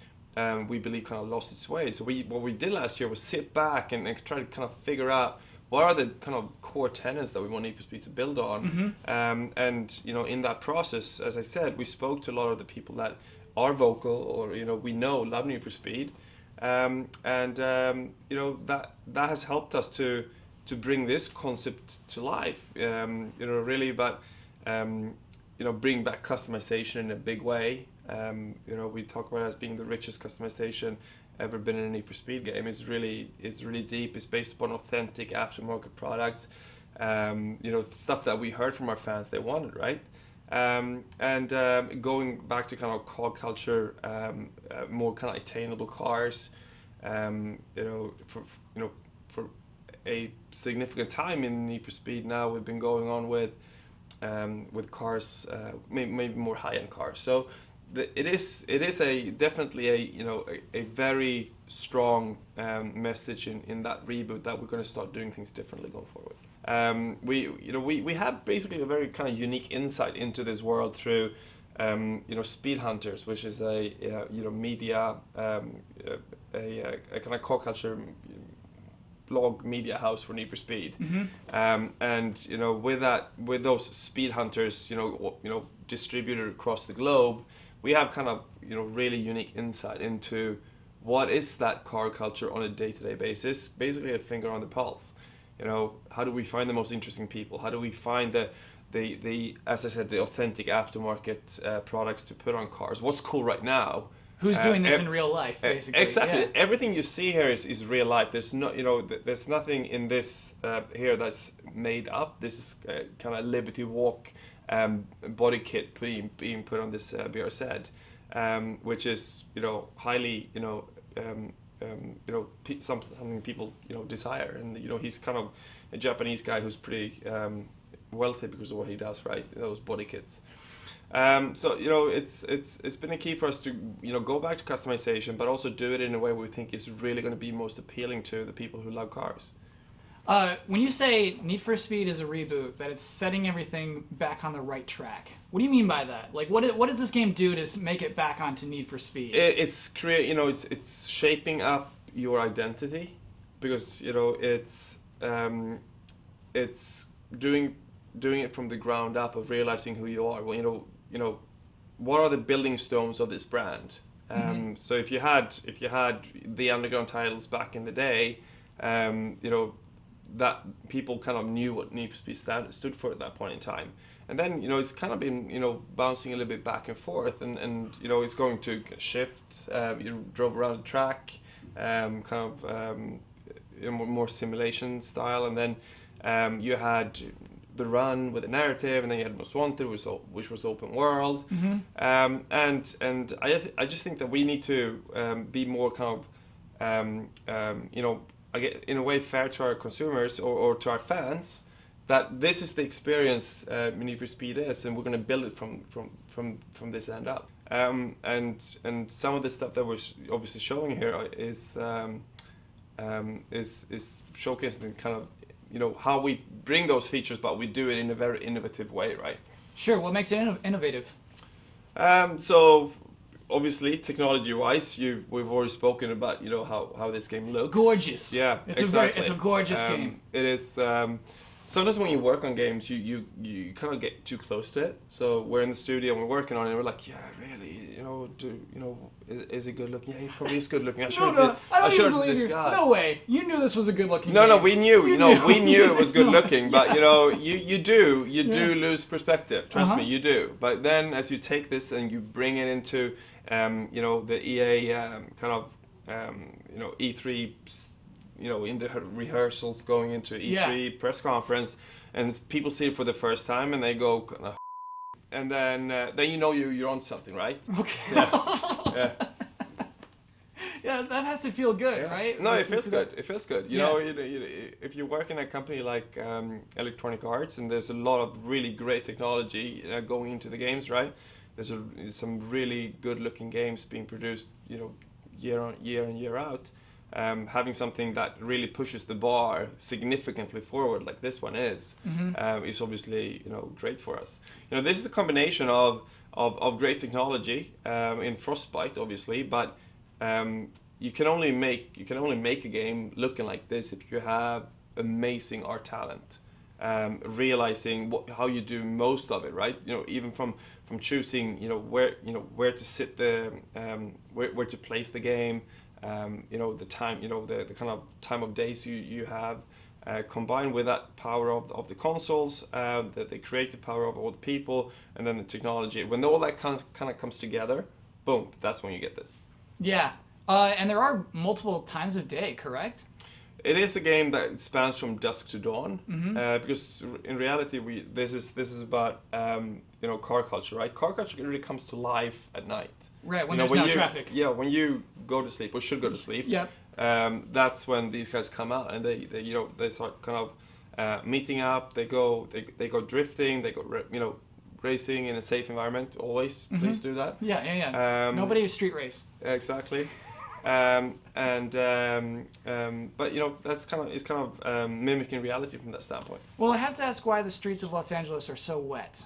we believe kind of lost its way. So what we did last year was sit back and try to kind of figure out what are the kind of core tenets that we want Need for Speed to build on. Mm-hmm. And, you know, in that process, as I said, we spoke to a lot of the people that are vocal or, you know, we know love Need for Speed. You know, that has helped us to bring this concept to life. You know, really about, you know, bring back customization in a big way. You know, we talk about it as being the richest customization ever been in a Need for Speed game. It's really deep. It's based upon authentic aftermarket products. You know, stuff that we heard from our fans they wanted, right? Going back to kind of car culture, more kind of attainable cars. You know, for a significant time in Need for Speed now, we've been going on with cars, maybe more high-end cars. So it is definitely a very strong message in that reboot that we're going to start doing things differently going forward. We have basically a very kind of unique insight into this world through you know, Speed Hunters, which is a you know, media a kind of car culture blog media house for Need for Speed. Mm-hmm. And you know, with those Speed Hunters, you know, distributed across the globe, we have kind of, you know, really unique insight into what is that car culture on a day-to-day basis, basically a finger on the pulse. You know, how do we find the most interesting people? How do we find the as I said, the authentic aftermarket products to put on cars? What's cool right now? Who's doing this in real life, basically? Exactly. Yeah. Everything you see here is real life. There's no, you know, there's nothing in this here that's made up. This is kind of Liberty Walk body kit being put on this BRZ, which is, you know, highly, you know, something people, you know, desire. And, you know, he's kind of a Japanese guy who's pretty wealthy because of what he does, right? Those body kits. So, you know, it's been a key for us to, you know, go back to customization, but also do it in a way we think is really going to be most appealing to the people who love cars. When you say Need for Speed is a reboot, that it's setting everything back on the right track, what do you mean by that? Like, what does this game do to make it back onto Need for Speed? It's shaping up your identity, because, you know, it's doing it from the ground up, of realizing who you are. Well, you know, what are the building stones of this brand? So if you had the underground titles back in the day, you know, that people kind of knew what Need for Speed stood for at that point in time. And then, you know, it's kind of been, you know, bouncing a little bit back and forth, and you know, it's going to shift. You drove around the track, kind of you know, more simulation style, and then you had the run with a narrative, and then you had Most Wanted, which was open world. Mm-hmm. And I just think that we need to be more kind of you know, in a way fair to our consumers or to our fans, that this is the experience Need for Speed is, and we're going to build it from this end up. And some of the stuff that we're obviously showing here is is showcasing kind of, you know, how we bring those features, but we do it in a very innovative way, right? Sure. What makes it innovative? So obviously, technology-wise, we've already spoken about, you know, how this game looks. Gorgeous. Yeah, it's exactly. It's a gorgeous game. It is. Sometimes when you work on games, you kind of get too close to it. So we're in the studio and we're working on it. And we're like, yeah, really, you know, is it good looking? Yeah, he probably is good looking. I don't even believe this you. guy. No way. You knew this was a good looking. No, game. we knew. We knew it was good looking. Yeah. But you know, you do lose perspective. Trust me, you do. But then as you take this and you bring it into, you know, the EA kind of, you know, E3. You know, in the rehearsals going into E3 press conference, and people see it for the first time and they go, and then you know you're on something, right? Okay. Yeah. Yeah, that has to feel good, right? No, it feels good. It feels good. You Yeah. know, if you work in a company like Electronic Arts, and there's a lot of really great technology going into the games, right? There's some really good-looking games being produced, you know, year in year out. Having something that really pushes the bar significantly forward, like this one is obviously, you know, great for us. You know, this is a combination of great technology in Frostbite, obviously, but you can only make a game looking like this if you have amazing art talent, realizing how you do most of it, right? You know, even from choosing, you know, where to sit where to place the game. You know, the time, you know, the kind of time of days you have, combined with that power of the consoles, the creative power of all the people, and then the technology. When all that kind of comes together, boom, that's when you get this. Yeah. And there are multiple times of day, correct? It is a game that spans from dusk to dawn, because in reality, this is about you know, car culture, right? Car culture really comes to life at night. Right, when there's no traffic. Yeah, when you go to sleep or should go to sleep. Yep. That's when these guys come out and they you know, they start kind of meeting up. They go drifting. They go you know, racing in a safe environment. Always, please do that. Yeah. Nobody street race. Exactly. But you know, it's kind of mimicking reality from that standpoint. Well, I have to ask why the streets of Los Angeles are so wet.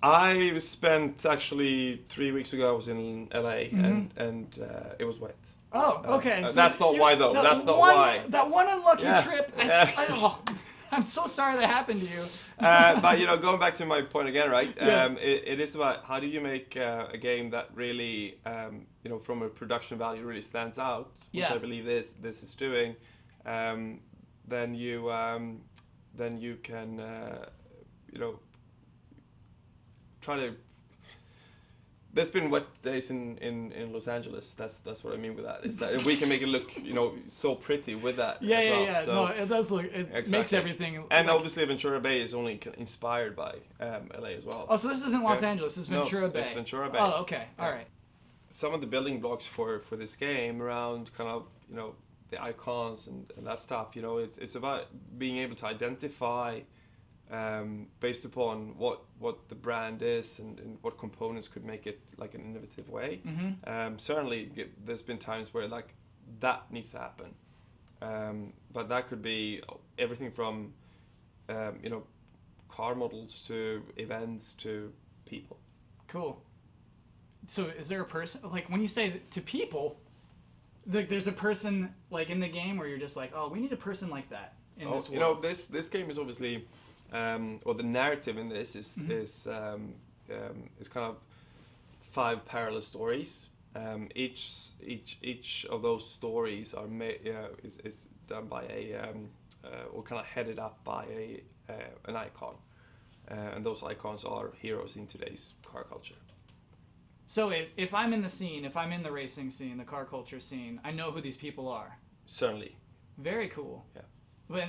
I spent actually 3 weeks ago. I was in LA and it was wet. Oh, okay. So that's not why though. That's not why. That one unlucky trip. I'm so sorry that happened to you. But you know, going back to my point again, right? Yeah. It is about how do you make a game that really, you know, from a production value really stands out, which I believe this is doing. Then you can, you know, try to. There's been wet days in Los Angeles. That's what I mean with that. Is that we can make it look, you know, so pretty with that. Yeah. So, no, it does look. It makes everything. And obviously, Ventura Bay is only inspired by LA as well. Oh, so this isn't Los Angeles. It's Ventura Bay. It's Ventura Bay. Oh, okay. All right. Some of the building blocks for this game around kind of, you know, the icons and that stuff. You know, it's about being able to identify. Based upon what the brand is and what components could make it like an innovative way. Certainly, there's been times where like that needs to happen, but that could be everything from you know, car models to events to people. Cool. So, is there a person like when you say to people, there's a person like in the game where you're just like, oh, we need a person like that in this world. You know, this game is obviously. Or the narrative in this is kind of 5 parallel stories. Each of those stories are is done by or kind of headed up by an icon, and those icons are heroes in today's car culture. So if I'm in the scene, if I'm in the racing scene, the car culture scene, I know who these people are. Certainly. Very cool. Yeah.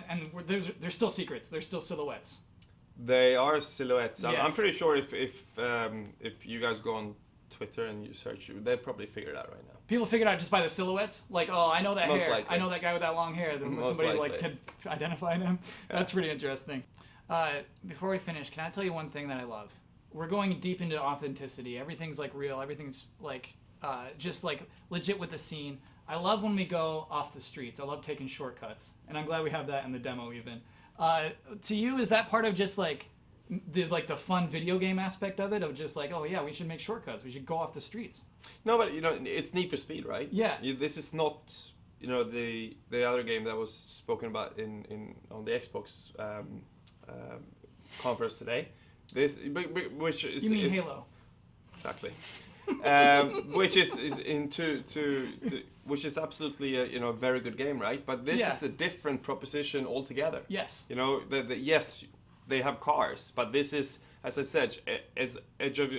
And there's still secrets. There's still silhouettes. They are silhouettes. Yes. I'm pretty sure if you guys go on Twitter and you search, they'll probably figure it out right now. People figure it out just by the silhouettes. Like, oh, I know that Most hair. likely. I know that guy with that long hair. Then Most somebody likely. like could identify him. That's pretty interesting. Before we finish, can I tell you one thing that I love? We're going deep into authenticity. Everything's like real. Everything's like just like legit with the scene. I love when we go off the streets. I love taking shortcuts, and I'm glad we have that in the demo even. To you, is that part of just like the fun video game aspect of it, of just like, oh yeah, we should make shortcuts, we should go off the streets? No, but it's Need for Speed, right? Yeah. This is not the other game that was spoken about on the Xbox conference today. Which is, you mean Halo? Exactly. Which is which is absolutely a very good game, right? But this is a different proposition altogether. Yes. Yes, they have cars, but this is, as I said, it's edge of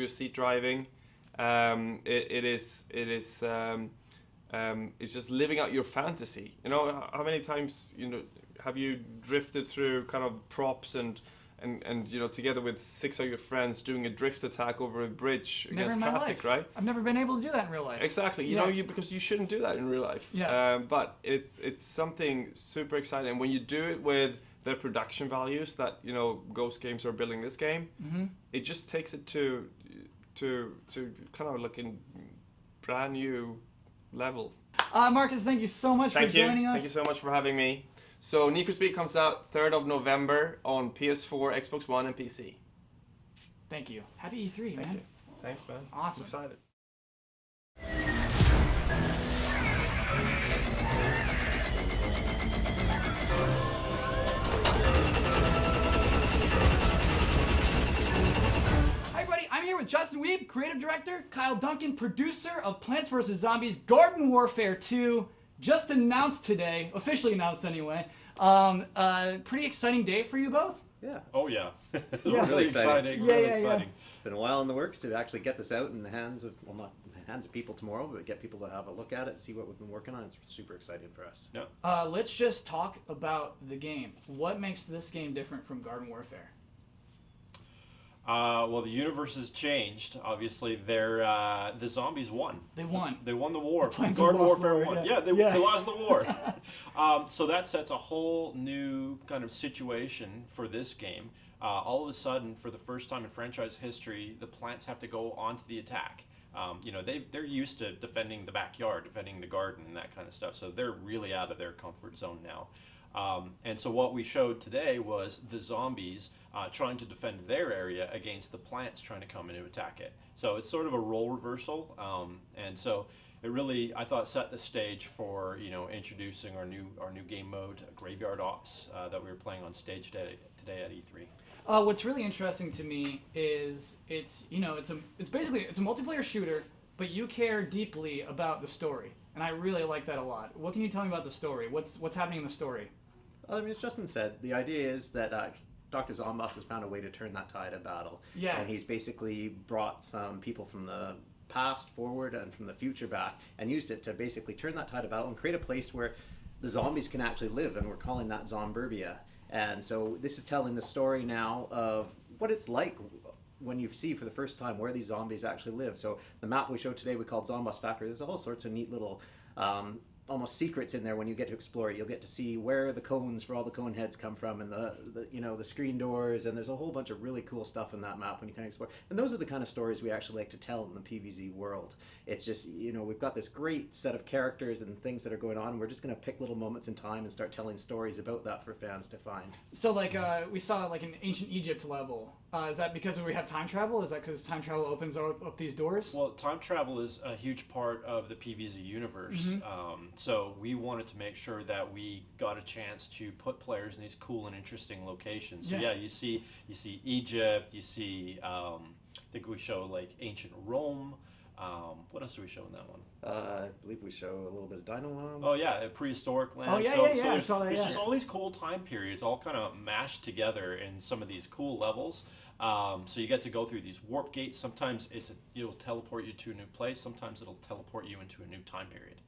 your seat driving. It's just living out your fantasy. How many times have you drifted through kind of props and together with 6 of your friends doing a drift attack over a bridge against traffic, right? I've never been able to do that in real life. Exactly. Because you shouldn't do that in real life. Yeah. But it's something super exciting. And when you do it with the production values that Ghost Games are building this game, it just takes it to kind of like a brand new level. Marcus, thank you so much for joining us. Thank you so much for having me. So Need for Speed comes out 3rd of November on PS4, Xbox One, and PC. Thank you. Happy E3, man. Thank you. Thanks, man. Awesome. I'm excited. Hi, everybody. I'm here with Justin Weeb, creative director, Kyle Duncan, producer of Plants vs. Zombies Garden Warfare 2. Just announced today, officially announced anyway. Pretty exciting day for you both? Yeah. Oh yeah. Yeah. Really exciting. Yeah, really yeah, exciting. It's been a while in the works to actually get this out in the hands of, well, not in the hands of people tomorrow, but get people to have a look at it, see what we've been working on. It's super exciting for us. Yeah. Let's just talk about the game. What makes this game different from Garden Warfare? Well, the universe has changed. Obviously, the zombies won. They won. They won the war. Plants Garden lost the Warfare war, won. yeah. Yeah, they lost the war. So that sets a whole new kind of situation for this game. All of a sudden, for the first time in franchise history, the plants have to go onto the attack. They're used to defending the backyard, defending the garden, and that kind of stuff. So they're really out of their comfort zone now. And so what we showed today was the zombies trying to defend their area against the plants trying to come in to attack it. So it's sort of a role reversal, and so it really, I thought, set the stage for introducing our new game mode, Graveyard Ops, that we were playing on stage today at E3. What's really interesting to me is it's basically a multiplayer shooter, but you care deeply about the story, and I really like that a lot. What can you tell me about the story? What's happening in the story? Well, I mean, as Justin said, the idea is that Dr. Zomboss has found a way to turn that tide of battle. Yeah. And he's basically brought some people from the past forward and from the future back and used it to basically turn that tide of battle and create a place where the zombies can actually live, and we're calling that Zomburbia. And so this is telling the story now of what it's like when you see for the first time where these zombies actually live. So the map we showed today we called Zomboss Factory. There's all sorts of neat little almost secrets in there when you get to explore it. You'll get to see where the cones for all the cone heads come from, and the screen doors, and there's a whole bunch of really cool stuff in that map when you kind of explore. And those are the kind of stories we actually like to tell in the PvZ world. It's just, we've got this great set of characters and things that are going on, and we're just going to pick little moments in time and start telling stories about that for fans to find. So we saw like an ancient Egypt level. Is that because we have time travel? Is that because time travel opens up these doors? Well, time travel is a huge part of the PvZ universe. Mm-hmm. So we wanted to make sure that we got a chance to put players in these cool and interesting locations. So yeah, you see Egypt. You see, I think we show like ancient Rome. What else do we show in that one? I believe we show a little bit of Dino Moms. Oh yeah, prehistoric land. Oh yeah, so, yeah. So I saw that. there's just all these cool time periods, all kind of mashed together in some of these cool levels. So you get to go through these warp gates. Sometimes it'll teleport you to a new place. Sometimes it'll teleport you into a new time period.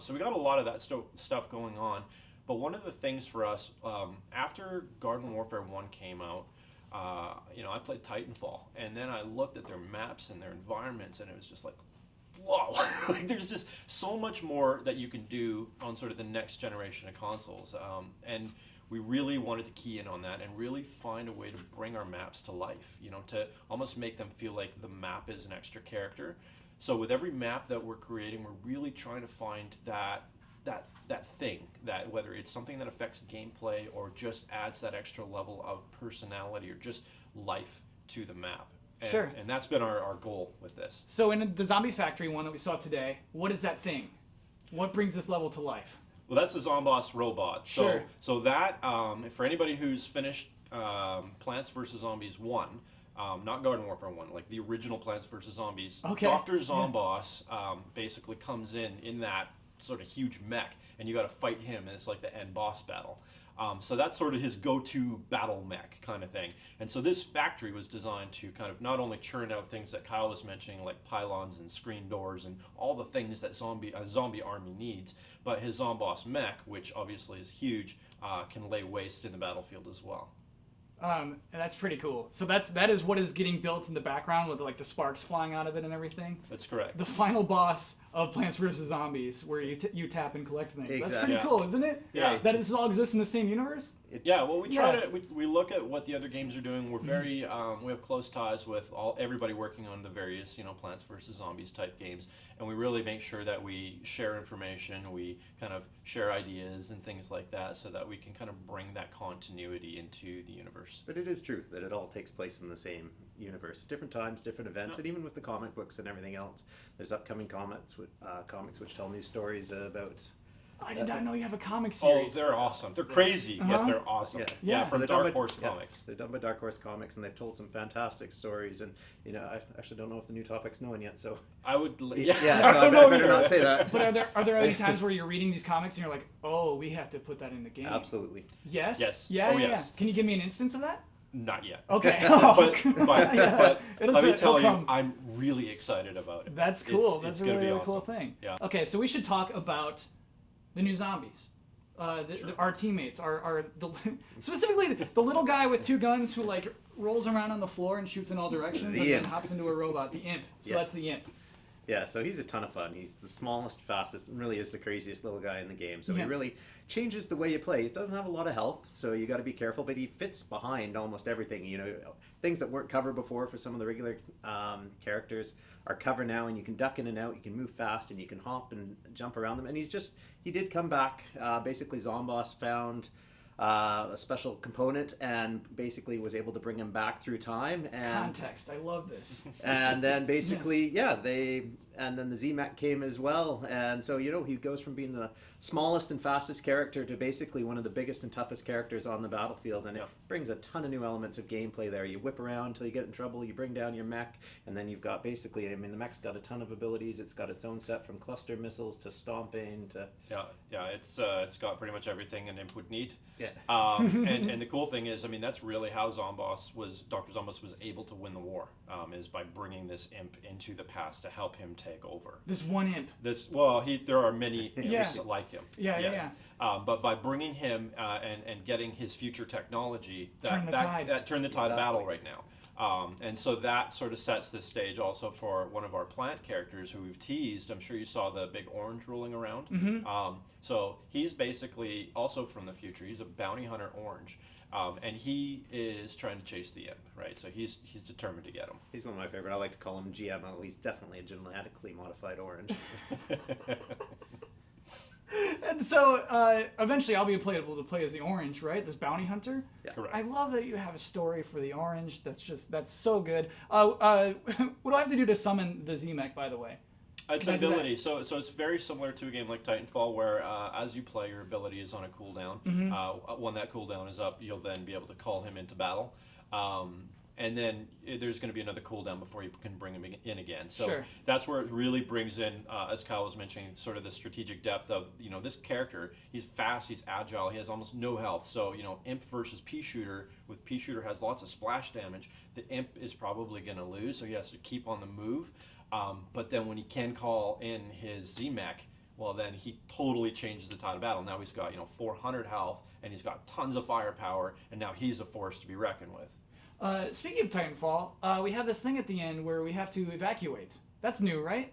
So we got a lot of that stuff going on. But one of the things for us, after Garden Warfare 1 came out, I played Titanfall, and then I looked at their maps and their environments, and it was just like, whoa! Like, there's just so much more that you can do on sort of the next generation of consoles. And we really wanted to key in on that and really find a way to bring our maps to life, to almost make them feel like the map is an extra character. So with every map that we're creating, we're really trying to find that thing, that whether it's something that affects gameplay or just adds that extra level of personality or just life to the map. And, Sure. And that's been our goal with this. So in the Zombie Factory one that we saw today, what is that thing? What brings this level to life? Well, that's a Zomboss robot. Sure. So that, for anybody who's finished Plants vs. Zombies 1, not Garden Warfare 1, like the original Plants vs. Zombies, Okay. Dr. Zomboss basically comes in that sort of huge mech, and you got to fight him, and it's like the end boss battle. So that's sort of his go-to battle mech kind of thing. And so this factory was designed to kind of not only churn out things that Kyle was mentioning, like pylons and screen doors and all the things that a zombie army needs, but his Zomboss mech, which obviously is huge, can lay waste in the battlefield as well. And that's pretty cool. So that is what is getting built in the background with like the sparks flying out of it and everything. That's correct. The final boss of Plants vs. Zombies, where you tap and collect things. Exactly. That's pretty cool, isn't it? Yeah. That this all exists in the same universe. Yeah, well, we try to we look at what the other games are doing. We're very we have close ties with everybody working on the various Plants vs. Zombies type games, and we really make sure that we share information, we kind of share ideas and things like that, so that we can kind of bring that continuity into the universe. But it is true that it all takes place in the same universe, different times, different events, and even with the comic books and everything else, there's upcoming comics which tell new stories about. I did not know you have a comic Oh, series. they're awesome. They're crazy, yet they're awesome. Yeah, So from they're Dark Horse Comics. They're done by Dark Horse Comics, and they've told some fantastic stories. And I actually don't know if the new topic's known yet. So I would, so I I better not say that. But are there any times where you're reading these comics and you're like, oh, we have to put that in the game? Absolutely. Yes. Yes. Yeah. Oh, yeah. yes. Can you give me an instance of that? Not yet. Okay. but let me tell you, come. I'm really excited about it. That's cool. That's It's a gonna really, be really cool awesome. thing. Yeah. Okay, so we should talk about the new zombies. Our teammates are specifically the little guy with two guns who like rolls around on the floor and shoots in all directions and then hops into a robot. The imp. So that's the imp. Yeah, so he's a ton of fun. He's the smallest, fastest, and really is the craziest little guy in the game. So he really changes the way you play. He doesn't have a lot of health, so you got to be careful, but he fits behind almost everything. Things that weren't covered before for some of the regular characters are covered now, and you can duck in and out, you can move fast, and you can hop and jump around them. And he did come back. Basically, Zomboss found a special component and basically was able to bring him back through time. And context. I love this. And then basically, and then the Z-Mech came as well. And so, he goes from being the smallest and fastest character to basically one of the biggest and toughest characters on the battlefield. And it brings a ton of new elements of gameplay there. You whip around until you get in trouble, you bring down your mech, and then you've got basically, the mech's got a ton of abilities. It's got its own set from cluster missiles to stomping to... It's got pretty much everything an imp would need. Yeah. And the cool thing is, that's really how Dr. Zomboss was able to win the war, is by bringing this imp into the past to help him take over. This one imp. There are many imps like him. Yeah. But by bringing him and getting his future technology, Turn the tide. turned the tide of battle right now. And so that sort of sets the stage also for one of our plant characters who we've teased. I'm sure you saw the big orange rolling around. Mm-hmm. So he's basically also from the future. He's a bounty hunter orange. And he is trying to chase the imp, right? So he's determined to get him. He's one of my favorite. I like to call him GMO. He's definitely a genetically modified orange. And so eventually I'll be able to play as the orange, right? This bounty hunter. Yeah. Correct. I love that you have a story for the orange. That's so good. What do I have to do to summon the Z-Mech, by the way? It's an ability. So it's very similar to a game like Titanfall, where as you play, your ability is on a cooldown. Mm-hmm. When that cooldown is up, you'll then be able to call him into battle. And then there's going to be another cooldown before you can bring him in again. So that's where it really brings in, as Kyle was mentioning, sort of the strategic depth of, this character. He's fast, he's agile, he has almost no health. So, Imp versus Pea Shooter, with Pea Shooter has lots of splash damage, the Imp is probably going to lose, so he has to keep on the move. But then when he can call in his Z-Mech, well, then he totally changes the tide of battle. Now he's got, 400 health, and he's got tons of firepower, and now he's a force to be reckoned with. Speaking of Titanfall, we have this thing at the end where we have to evacuate. That's new, right?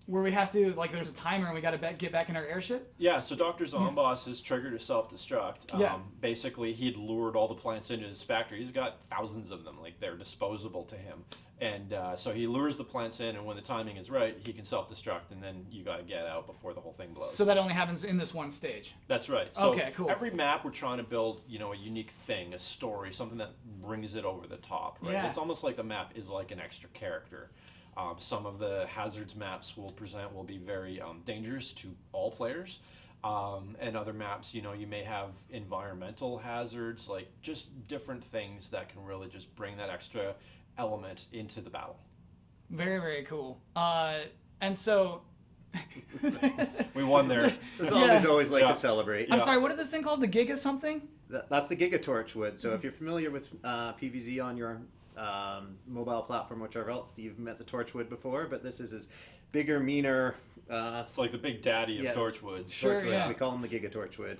where we have to, like, there's a timer and we got to get back in our airship? Yeah, so Dr. Zomboss has triggered a self-destruct. Yeah. Basically, he'd lured all the plants into his factory. He's got thousands of them, like they're disposable to him. And so he lures the plants in, and when the timing is right, he can self-destruct, and then you got to get out before the whole thing blows. So that only happens in this one stage. That's right. So Okay, cool. every map we're trying to build, you know, a unique thing, a story, something that brings it over the top, right? Yeah. It's almost like the map is like an extra character. Some of the hazards maps will be very dangerous to all players. And other maps, you know, you may have environmental hazards, like just different things that can really just bring that extra element into the battle. Very, very cool. And so... We won there. The zombies always like Yeah. to celebrate. I'm sorry, what is this thing called? The Giga something? That's the Giga Torchwood. So if you're familiar with PVZ on your mobile platform, whichever else, you've met the Torchwood before, but this is his bigger, meaner. It's like the big daddy of Torchwoods. Sure, yeah. We call him the Giga Torchwood.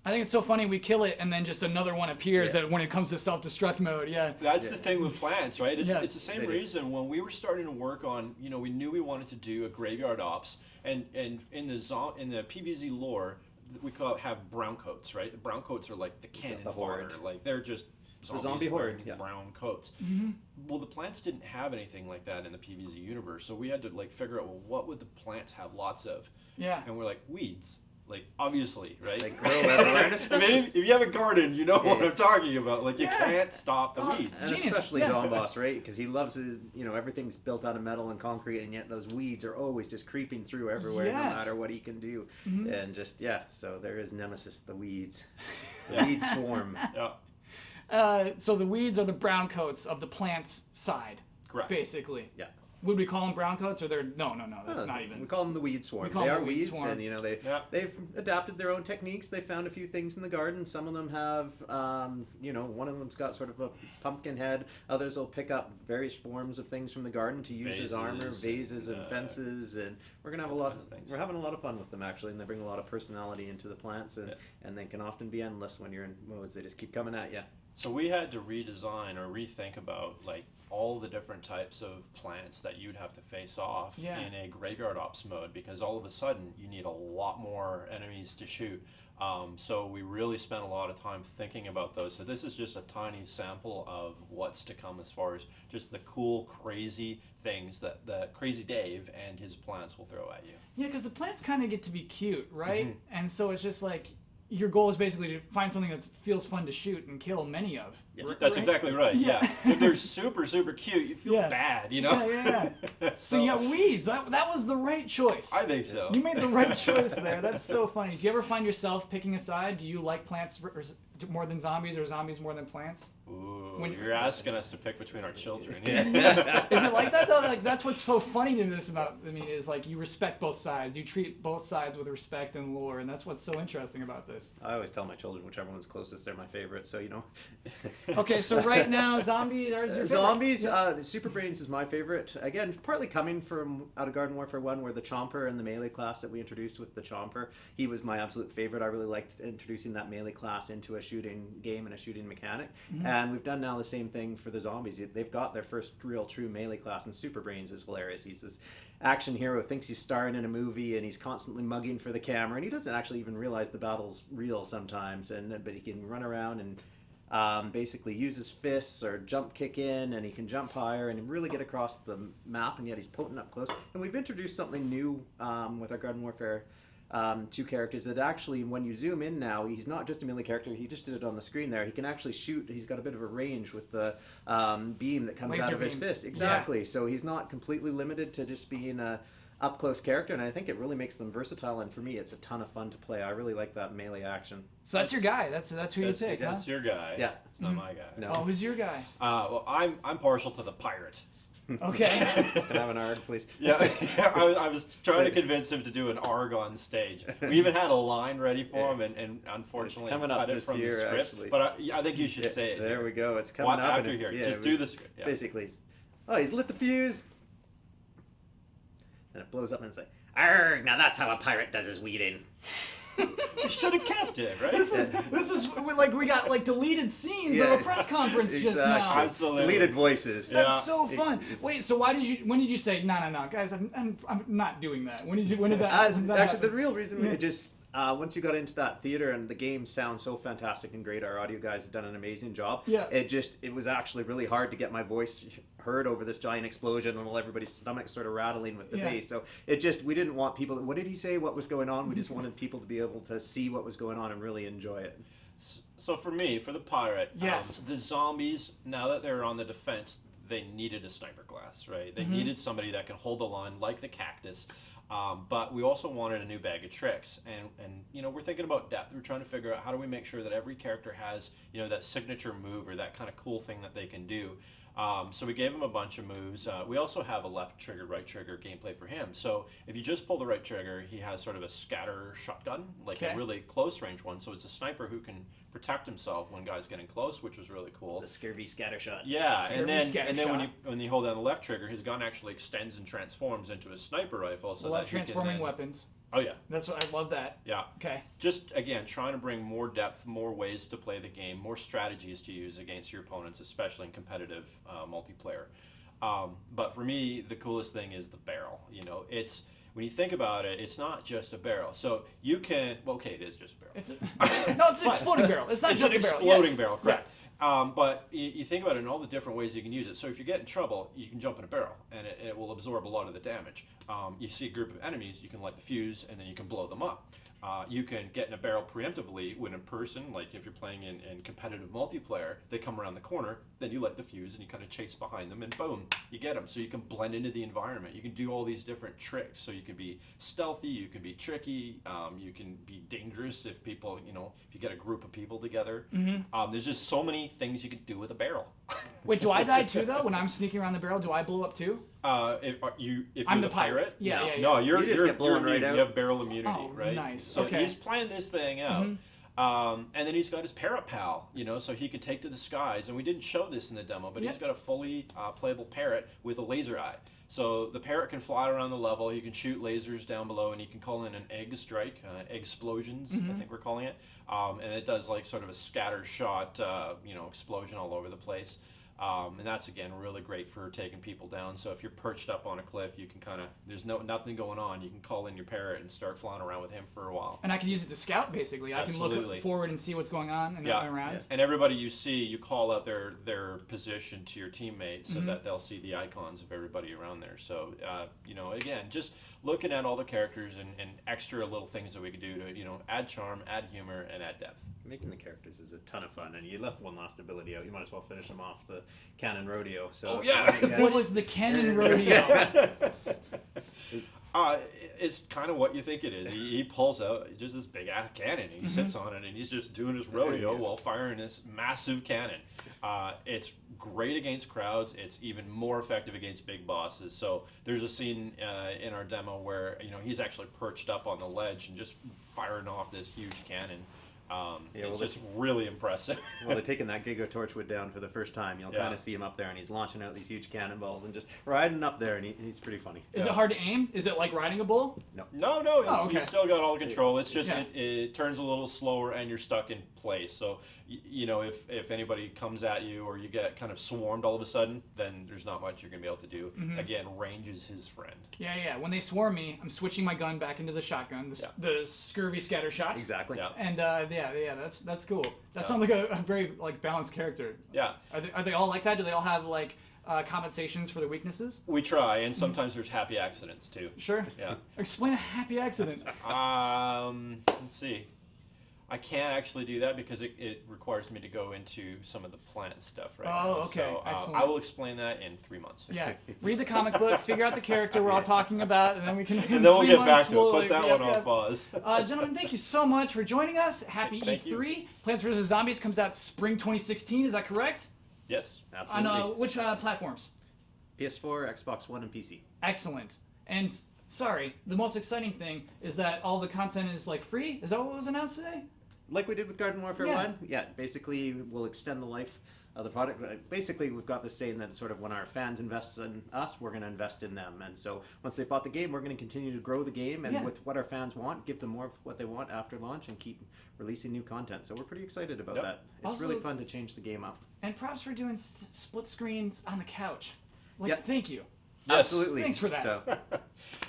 I think it's so funny we kill it and then just another one appears Yeah. that when it comes to self-destruct mode, yeah. That's the thing with plants, right? It's, Yeah. it's the same reason when we were starting to work on, you know, we knew we wanted to do a graveyard ops, and in the PVZ lore, we have brown coats, right? The brown coats are like the cannon The fodder, horde. like they're just zombies zombie wearing horde, yeah. brown coats. Mm-hmm. Well, the plants didn't have anything like that in the PVZ universe, so we had to like figure out, well, what would the plants have lots of? Yeah. And we're like, weeds. Like, obviously, right? They grow everywhere. And I mean, if you have a garden, you know what Yeah. I'm talking about. Like, you can't stop the weeds. And Genius. especially Yeah. Zomboss, right? Because he loves his, you know, everything's built out of metal and concrete, and yet those weeds are always just creeping through everywhere, no Yes. matter what he can do. Mhm. And just, so there is Nemesis, the weeds. Yeah. Weed swarm. Yeah. So the weeds are the brown coats of the plant's side, Correct. basically. Yeah. Would we call them brown coats, or they're no, that's not We even. call them the weed swarm. We call They them are the weed weeds, swarm. and you know Yeah. they've adapted their own techniques. They found a few things in the garden. Some of them have, you know, one of them's got sort of a pumpkin head. Others will pick up various forms of things from the garden to use as armor, Vases vases and and, fences, and we're gonna have a lot kinds of things. We're having a lot of fun with them actually, and they bring a lot of personality into the plants, and they can often be endless when you're in modes. They just keep coming at you. So we had to redesign or rethink about like all the different types of plants that you'd have to face off Yeah. in a graveyard ops mode, because all of a sudden you need a lot more enemies to shoot. So we really spent a lot of time thinking about those. So this is just a tiny sample of what's to come as far as just the cool, crazy things that Crazy Dave and his plants will throw at you. Yeah, because the plants kind of get to be cute, right? Mhm. And so it's just like your goal is basically to find something that feels fun to shoot and kill many of. That's exactly right. Yeah. Yeah. If they're super, super cute, you feel Yeah. bad, you know? Yeah. So you got weeds. That was the right choice. I think so. You made the right choice there. That's so funny. Do you ever find yourself picking a side? Do you like plants more than zombies, or zombies more than plants? Ooh, When- you're asking us to pick between our children. Is it like that though? Like that's what's so funny to this about. I mean, is like you respect both sides. You treat both sides with respect and lore, and that's what's so interesting about this. I always tell my children whichever one's closest, they're my favorite. So you know. Okay, so right now, zombies are your favorite. Zombies. Super Brains is my favorite. Again, partly coming from out of Garden Warfare 1, where the Chomper and the melee class that we introduced with the Chomper, he was my absolute favorite. I really liked introducing that melee class into a shooting game and a shooting mechanic. Mhm. And we've done now the same thing for the zombies. They've got their first real true melee class, and Super Brains is hilarious. He's this action hero, thinks he's starring in a movie, and he's constantly mugging for the camera, and he doesn't actually even realize the battle's real sometimes. But he can run around and basically use his fists or jump kick in, and he can jump higher and really get across the map, and yet he's potent up close. And we've introduced something new with our Garden Warfare 2 characters that actually, when you zoom in now, he's not just a melee character. He just did it on the screen there. He can actually shoot. He's got a bit of a range with the beam that comes Laser out of his beam. fist. Exactly. So he's not completely limited to just being a up close character, and I think it really makes them versatile. And for me, it's a ton of fun to play. I really like that melee action. So that's your guy. That's who you take, huh? That's your guy. Yeah. It's not my guy. No. Oh, who's your guy? Well, I'm partial to the pirate. Okay. Can I have an ARG, please? Yeah, I was trying to convince him to do an ARG on stage. We even had a line ready for him, and unfortunately It's coming up cut it just from here, the script. actually. But I think you should say it. There here. we go. It's coming up. After and here. yeah, Just do the script. Yeah. Basically, oh, he's lit the fuse. And it blows up and it's like, "Arg! Now that's how a pirate does his weeding." You should have kept it, right? This is like we got like deleted scenes of a press conference just now. Absolutely. Deleted voices. That's so fun. Wait, so when did you say no, guys? I'm not doing that. When did that? When did that Actually, happen? the real reason it just once you got into that theater and the game sounds so fantastic and great, our audio guys have done an amazing job. Yeah. It was actually really hard to get my voice heard over this giant explosion and everybody's stomachs sort of rattling with the bass. So we didn't want people. What did he say? What was going on? We just wanted people to be able to see what was going on and really enjoy it. So for me, for the pirate, yes, the zombies, now that they're on the defense, they needed a sniper class, right? They needed somebody that can hold the line like the cactus. But we also wanted a new bag of tricks, and we're thinking about depth. We're trying to figure out how do we make sure that every character has that signature move or that kind of cool thing that they can do. So we gave him a bunch of moves. We also have a left trigger, right trigger gameplay for him. So if you just pull the right trigger, he has sort of a scatter shotgun, like a really close range one. So it's a sniper who can protect himself when guys getting close, which was really cool. The scurvy scatter shot. Yeah, and then when you hold down the left trigger, his gun actually extends and transforms into a sniper rifle. So love transforming weapons. Oh yeah, that's what I love that. Yeah. Okay. Just again, trying to bring more depth, more ways to play the game, more strategies to use against your opponents, especially in competitive multiplayer. But for me, the coolest thing is the barrel. It's when you think about it, it's not just a barrel. So you can it is just a barrel. It's an exploding barrel. It's not just a barrel. It's an exploding barrel, correct. Yeah. But you think about it in all the different ways you can use it. So if you get in trouble, you can jump in a barrel, and it will absorb a lot of the damage. You see a group of enemies, you can light the fuse, and then you can blow them up. You can get in a barrel preemptively when in person, like if you're playing in competitive multiplayer, they come around the corner, then you light the fuse and you kind of chase behind them and boom, you get them. So you can blend into the environment. You can do all these different tricks. So you can be stealthy, you can be tricky, you can be dangerous if people, if you get a group of people together. There's just so many things you can do with a barrel. Wait, do I die too though? When I'm sneaking around the barrel, do I blow up too? If you're I'm the pirate, yeah. No, you're blown right out. You have barrel immunity, right? Nice. So okay. he's playing this thing out. And then he's got his parrot pal, so he could take to the skies. And we didn't show this in the demo, but he's got a fully playable parrot with a laser eye. So the parrot can fly around the level. You can shoot lasers down below, and you can call in an egg strike, egg explosions, I think we're calling it. And it does like sort of a scatter shot, explosion all over the place. And that's again really great for taking people down. So if you're perched up on a cliff, you can there's nothing going on. You can call in your parrot and start flying around with him for a while. And I can use it to scout basically. Absolutely. I can look forward and see what's going on and around. And everybody you see, you call out their position to your teammates so that they'll see the icons of everybody around there. So again, just looking at all the characters and extra little things that we can do to add charm, add humor, and add depth. Making the characters is a ton of fun, and you left one last ability out. You might as well finish them off the cannon rodeo. So what was the cannon rodeo? It's kind of what you think it is. He pulls out just this big ass cannon, and he sits on it, and he's just doing his rodeo while firing this massive cannon. It's great against crowds. It's even more effective against big bosses. So there's a scene in our demo where he's actually perched up on the ledge and just firing off this huge cannon. It's just really impressive. Well, they're taking that Giga Torchwood down for the first time. You'll kind of see him up there, and he's launching out these huge cannonballs and just riding up there, and he's pretty funny. Is it hard to aim? Is it like riding a bull? No. He's still got all the control. It's just it turns a little slower, and you're stuck in place. So if anybody comes at you or you get kind of swarmed all of a sudden, then there's not much you're gonna be able to do. Again, range is his friend. Yeah. When they swarm me, I'm switching my gun back into the shotgun, the scurvy scatter shot. Exactly. Yeah. And that's cool. That sounds like a very balanced character. Yeah. Are they all like that? Do they all have compensations for their weaknesses? We try, and sometimes there's happy accidents too. Sure. Yeah. Explain a happy accident. Let's see. I can't actually do that because it requires me to go into some of the plant stuff right now. Oh, okay. So, excellent. I will explain that in 3 months. Yeah. Read the comic book, figure out the character we're all talking about, and then we can. And then we'll get back to it. Put that one on pause. Gentlemen, thank you so much for joining us. Happy Thank E3. you. Plants vs. Zombies comes out spring 2016. Is that correct? Yes. Absolutely. On which platforms? PS4, Xbox One, and PC. Excellent. And sorry, the most exciting thing is that all the content is free. Is that what was announced today? Like we did with Garden Warfare 1. Yeah, basically we'll extend the life the product. Basically, we've got this saying that sort of when our fans invest in us, we're going to invest in them. And so once they bought the game, we're going to continue to grow the game and with what our fans want, give them more of what they want after launch and keep releasing new content. So we're pretty excited about that. It's Also, really fun to change the game up. And props for doing split screens on the couch. Like, thank you. Yes. Absolutely. Thanks for that.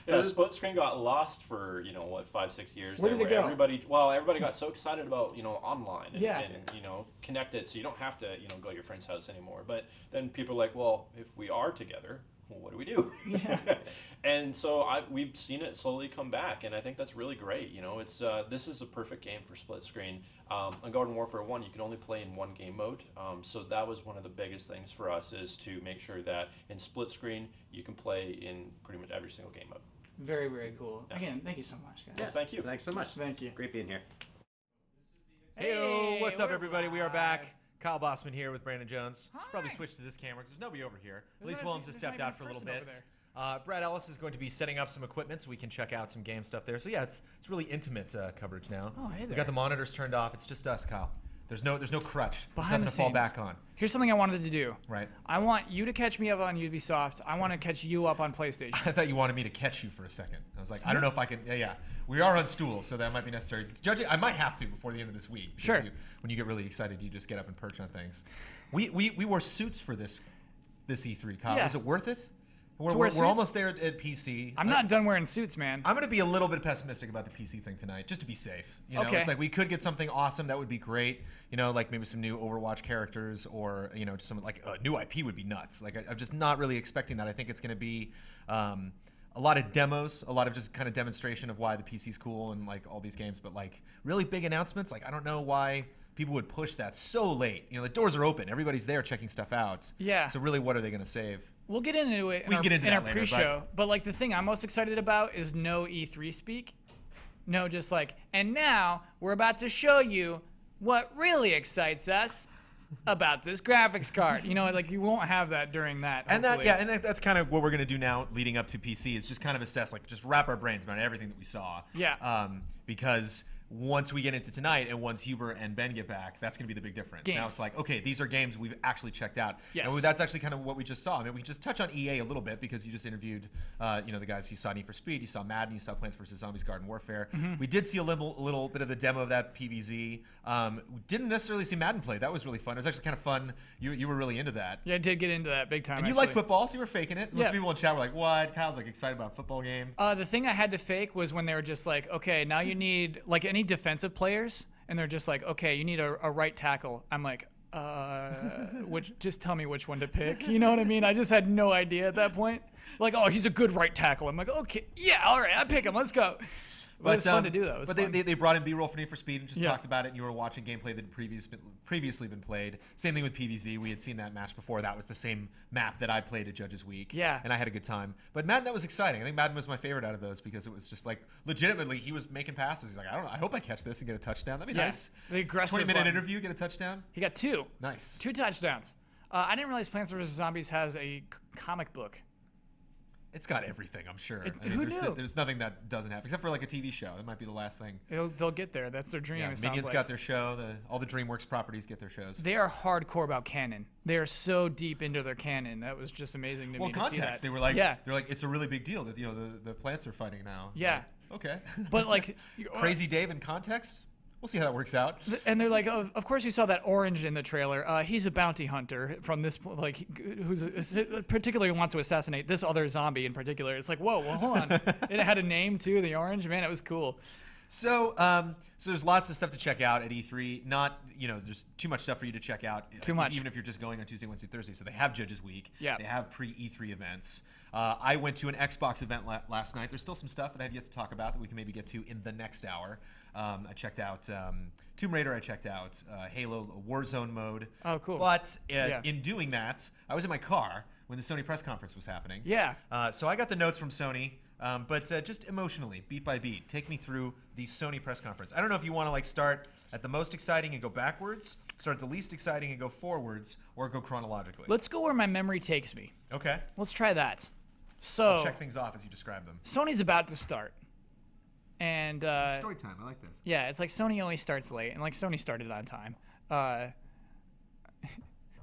So split screen got lost for 5-6 years. Where did it go? Everybody got so excited about online and connect it, so you don't have to go to your friend's house anymore. But then people are like, well, if we are together, well, what do we do? Yeah. And so we've seen it slowly come back, and I think that's really great. It's this is a perfect game for split screen. On Garden Warfare 1, you can only play in one game mode, so that was one of the biggest things for us, is to make sure that in split screen you can play in pretty much every single game mode. Very, very cool. Again, thank you so much, guys. Yeah, thank you. Thanks so much. Thank you. Great being here. Hey, what's up, everybody? We are back. Kyle Bossman here with Brandon Jones. Should probably switch to this camera because there's nobody over here. Elise Williams has stepped out for a little bit. Brad Ellis is going to be setting up some equipment so we can check out some game stuff there. So yeah, it's really intimate coverage now. Oh, hey there. We got the monitors turned off. It's just us, Kyle. There's no crutch. Behind There's the nothing to fall scenes. back on. Here's something I wanted to do. Right. I want you to catch me up on Ubisoft. I want to catch you up on PlayStation. I thought you wanted me to catch you for a second. I was like, I don't know if I can. Yeah. We are on stools, so that might be necessary. Judging, I might have to before the end of this week. Sure. When you get really excited, you just get up and perch on things. We wore suits for this E3, Kyle. Yeah. Is it worth it? wear We're suits? almost there at PC. I'm not done wearing suits, man. I'm going to be a little bit pessimistic about the PC thing tonight, just to be safe. Okay. It's like we could get something awesome that would be great. Like maybe some new Overwatch characters, or just some like a new IP would be nuts. Like I'm just not really expecting that. I think it's going to be a lot of demos, a lot of just kind of demonstration of why the PC's cool and like all these games, but like really big announcements. Like I don't know why people would push that so late. The doors are open. Everybody's there checking stuff out. Yeah. So really, what are they going to save? We'll get into it We can get into in that our later, pre-show. But like the thing I'm most excited about is no E3 speak. No, just like, and now we're about to show you what really excites us about this graphics card. Like you won't have that during that. And hopefully. that's kind of what we're going to do now leading up to PC, is just kind of assess, like just wrap our brains around everything that we saw. Yeah. Because once we get into tonight and once Huber and Ben get back, that's going to be the big difference. Games. Now it's like, okay, these are games we've actually checked out. Yes. And that's actually kind of what we just saw. I mean, we just touch on EA a little bit because you just interviewed, the guys. You saw Need for Speed, you saw Madden, you saw Plants vs. Zombies Garden Warfare. Mm-hmm. We did see a little bit of the demo of that PvZ. We didn't necessarily see Madden play. That was really fun. It was actually kind of fun. You were really into that. Yeah, I did get into that big time. And you actually. like football, so you were faking it. Most Yeah. people in chat were like, what? Kyle's like excited about a football game. The thing I had to fake was when they were just like, okay, now you need like any defensive players, and they're just like, okay, you need a right tackle. I'm like, just tell me which one to pick. You know what I mean? I just had no idea at that point. Like, oh, he's a good right tackle. I'm like, okay, yeah, all right, I pick him. Let's go. But it was fun to do, though. It was But fun. they brought in B-roll for Need for Speed and just Yeah. talked about it, and you were watching gameplay that had previously been played. Same thing with PvZ. We had seen that match before. That was the same map that I played at Judges Week. Yeah. And I had a good time. But Madden, that was exciting. I think Madden was my favorite out of those because it was just like, legitimately, he was making passes. He's like, I hope I catch this and get a touchdown. That'd be Yeah. nice. The aggressive 20-minute one. interview, get a touchdown. He got 2. Nice. 2 touchdowns. I didn't realize Plants vs. Zombies has a comic book. It's got everything, I'm sure. Who knew? There's nothing that doesn't have, except for like a TV show. That might be the last thing. They'll get there. That's their dream. Yeah, it sounds Minions like. got their show. All the DreamWorks properties get their shows. They are hardcore about canon. They are so deep into their canon. That was just amazing to me to see that. Context. They were like, yeah. they're like, it's a really big deal that the plants are fighting now. Yeah. Like, okay. But like, Crazy Dave in context. We'll see how that works out. And they're like, oh, of course you saw that orange in the trailer. He's a bounty hunter from this, like, who's particularly wants to assassinate this other zombie in particular. It's like, whoa, well, hold on. It had a name too, the orange. Man, it was cool. So there's lots of stuff to check out at E3. Not, there's too much stuff for you to check out. Too much. Even if you're just going on Tuesday, Wednesday, Thursday. So they have Judges Week. Yeah. They have pre-E3 events. I went to an Xbox event last night. There's still some stuff that I have yet to talk about that we can maybe get to in the next hour. I checked out Tomb Raider. I checked out Halo Warzone mode. Oh, cool. But in doing that, I was in my car when the Sony press conference was happening. Yeah. So I got the notes from Sony. But just emotionally, beat by beat, take me through the Sony press conference. I don't know if you want to like start at the most exciting and go backwards, start at the least exciting and go forwards, or go chronologically. Let's go where my memory takes me. Okay. Let's try that. So I'll check things off as you describe them. Sony's about to start. And Story time. I like this. yeah, it's like Sony only starts late, and like Sony started on time.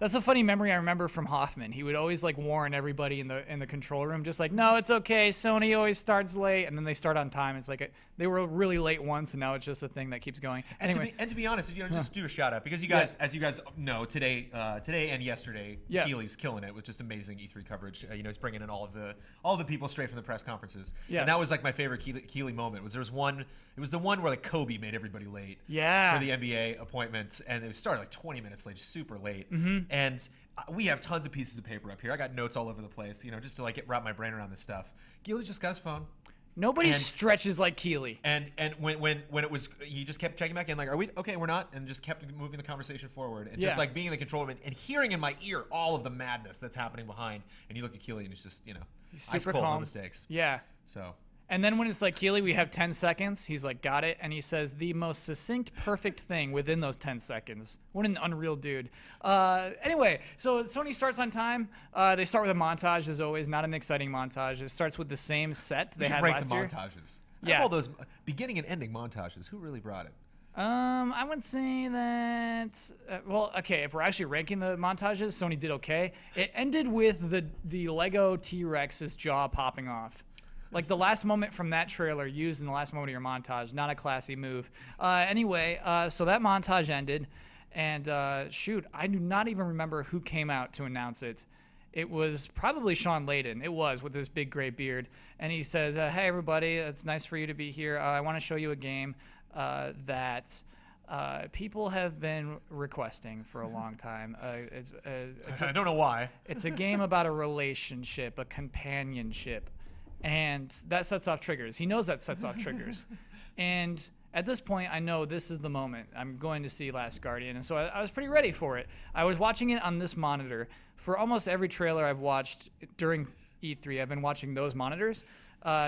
That's a funny memory I remember from Hoffman. He would always like warn everybody in the control room, just like, no, it's okay. Sony always starts late, and then they start on time. It's like they were really late once, and now it's just a thing that keeps going. Anyway, and to be honest, just do a shout out because you guys, as you guys know, today and yesterday, Keely's killing it with just amazing E3 coverage. He's bringing in all of the people straight from the press conferences. Yeah. And that was like my favorite Keely moment. It was the one where like Kobe made everybody late. Yeah. For the NBA appointments, and it started like 20 minutes late, just super late. Mm-hmm. And we have tons of pieces of paper up here. I got notes all over the place, just to like wrap my brain around this stuff. Keely's just got his phone. Nobody stretches like Keely. And when it was, he just kept checking back in, like, are we okay? We're not, and just kept moving the conversation forward, and just like being in the control room and hearing in my ear all of the madness that's happening behind. And you look at Keely, and it's just he's ice super cold, calm. no mistakes. Yeah. So. And then when it's like, Keely, we have 10 seconds, he's like, got it. And he says the most succinct, perfect thing within those 10 seconds. What an unreal dude. Anyway, so Sony starts on time. They start with a montage, as always, not an exciting montage. It starts with the same set they had last year. Montages. Yeah. All those beginning and ending montages. Who really brought it? I would say that, if we're actually ranking the montages, Sony did okay. It ended with the Lego T-Rex's jaw popping off. Like the last moment from that trailer used in the last moment of your montage. Not a classy move. Anyway, so that montage ended. And I do not even remember who came out to announce it. It was probably Sean Layden. It was, with his big gray beard. And he says, hey, everybody, it's nice for you to be here. I want to show you a game that people have been requesting for a long time. I don't know why. It's a game about a relationship, a companionship. And that sets off triggers. He knows that sets off triggers. And at this point, I know this is the moment. I'm going to see Last Guardian. And so I was pretty ready for it. I was watching it on this monitor. For almost every trailer I've watched during E3, I've been watching those monitors.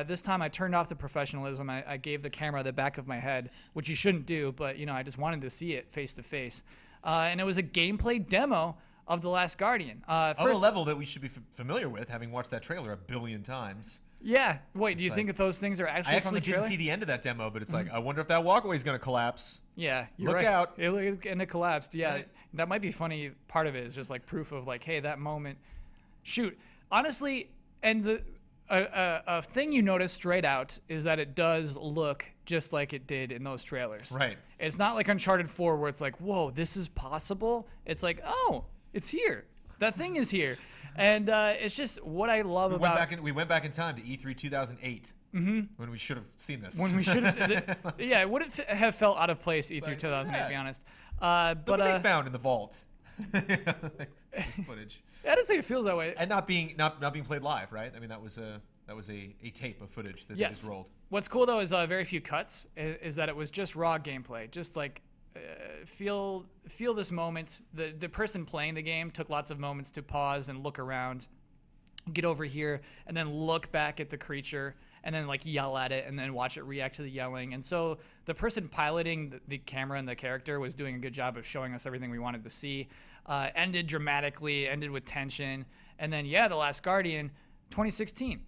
This time I turned off the professionalism. I gave the camera the back of my head, which you shouldn't do, but I just wanted to see it face to face. And it was a gameplay demo of The Last Guardian. Of a level that we should be familiar with, having watched that trailer a billion times. Yeah. Wait, do you think that those things are actually from the trailer? I actually didn't see the end of that demo, but it's like, I wonder if that walkway is going to collapse. Yeah. Look out. And it collapsed. Yeah. Right. That might be funny. Part of it is just like proof of like, hey, that moment. Shoot. Honestly, and a thing you notice straight out is that it does look just like it did in those trailers. Right. It's not like Uncharted 4 where it's like, whoa, this is possible. It's like, oh, it's here. That thing is here. And it's just what I love about... We went back in time to E3 2008 when we should have seen this. When we should have... Yeah, it would have felt out of place E3 2008, to be honest. But they found in the vault. This footage. I didn't say it feels that way. And not being played live, right? I mean, that was a tape of footage that was rolled. What's cool, though, is very few cuts, is that it was just raw gameplay. Just like... feel this moment. The person playing the game took lots of moments to pause and look around, get over here, and then look back at the creature, and then like yell at it, and then watch it react to the yelling. And so the person piloting the camera and the character was doing a good job of showing us everything we wanted to see. Ended dramatically, ended with tension, and then The Last Guardian, 2016.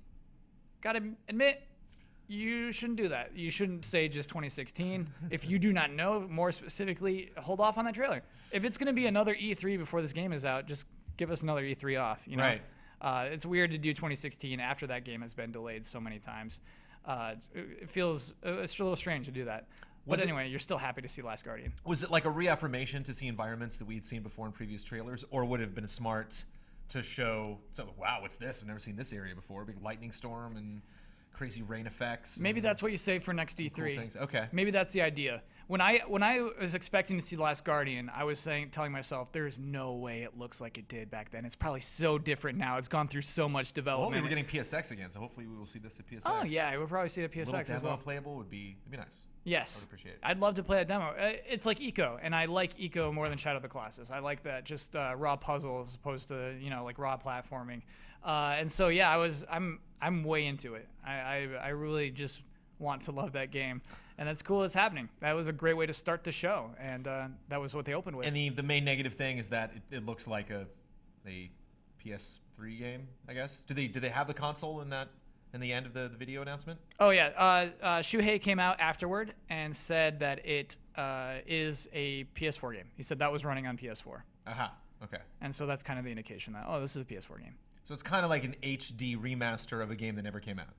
Gotta admit, you shouldn't do that. You shouldn't say just 2016. If you do not know more specifically, hold off on that trailer. If it's going to be another E3 before this game is out, just give us another E3 off. Right. It's weird to do 2016 after that game has been delayed so many times. It feels it's a little strange to do that. But anyway, you're still happy to see Last Guardian. Was it like a reaffirmation to see environments that we had seen before in previous trailers, or would it have been smart to show, wow, what's this? I've never seen this area before. Big lightning storm and crazy rain effects. Maybe that's what you save for next E3. Cool things. Okay. Maybe that's the idea. When I was expecting to see The Last Guardian, I was telling myself, there's no way it looks like it did back then. It's probably so different now. It's gone through so much development. Well, we're getting PSX again, so hopefully we will see this at PSX. Oh yeah, we'll probably see it at PSX a little as demo well. Playable would be nice. Yes. I would appreciate it. I'd love to play a demo. It's like Eco, and I like Eco more than Shadow of the Colossus. I like that just raw puzzle as opposed to like raw platforming. And so I'm way into it. I really just want to love that game, and that's cool. It's happening. That was a great way to start the show, and that was what they opened with. And the main negative thing is that it looks like a PS3 game, I guess. Did they have the console in the end of the video announcement? Oh yeah, Shuhei came out afterward and said that it is a PS4 game. He said that was running on PS4. Aha. Okay. And so that's kind of the indication that, oh, this is a PS4 game. So it's kind of like an HD remaster of a game that never came out.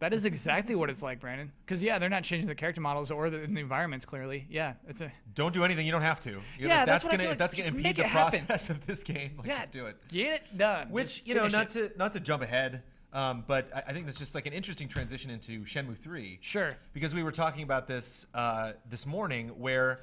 That is exactly what it's like, Brandon. Because yeah, they're not changing the character models or the environments. Clearly, yeah, it's a. Don't do anything you don't have to. Yeah, that's what I feel like. that's gonna Just impede make the it happen. process of this game. Like, Yeah, just do it. Get it done. Which Just not to jump ahead, but I think that's just like an interesting transition into Shenmue 3. Sure. Because we were talking about this this morning, where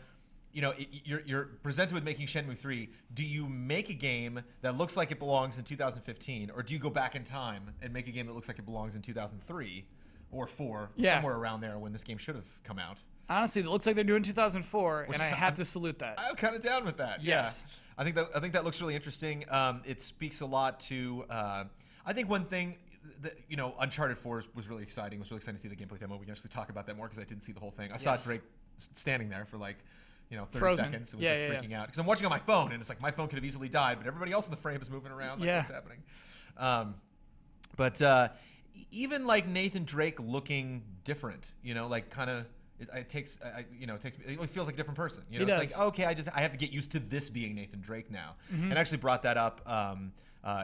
you're presented with making Shenmue 3. Do you make a game that looks like it belongs in 2015, or do you go back in time and make a game that looks like it belongs in 2003 or 4, somewhere around there when this game should have come out? Honestly, it looks like they're doing 200004, and I have to salute that. I'm kind of down with that. Yes. Yeah. I think that looks really interesting. It speaks a lot to. I think one thing that, Uncharted 4 was really exciting. It was really exciting to see the gameplay demo. We can actually talk about that more because I didn't see the whole thing. I saw Drake standing there for like 30 Frozen. seconds. It was freaking out because I'm watching on my phone and it's like my phone could have easily died, but everybody else in the frame is moving around. Like, what's happening? But even like Nathan Drake looking different, like kind of. It takes it feels like a different person. It's like, okay, I have to get used to this being Nathan Drake now. And I actually brought that up.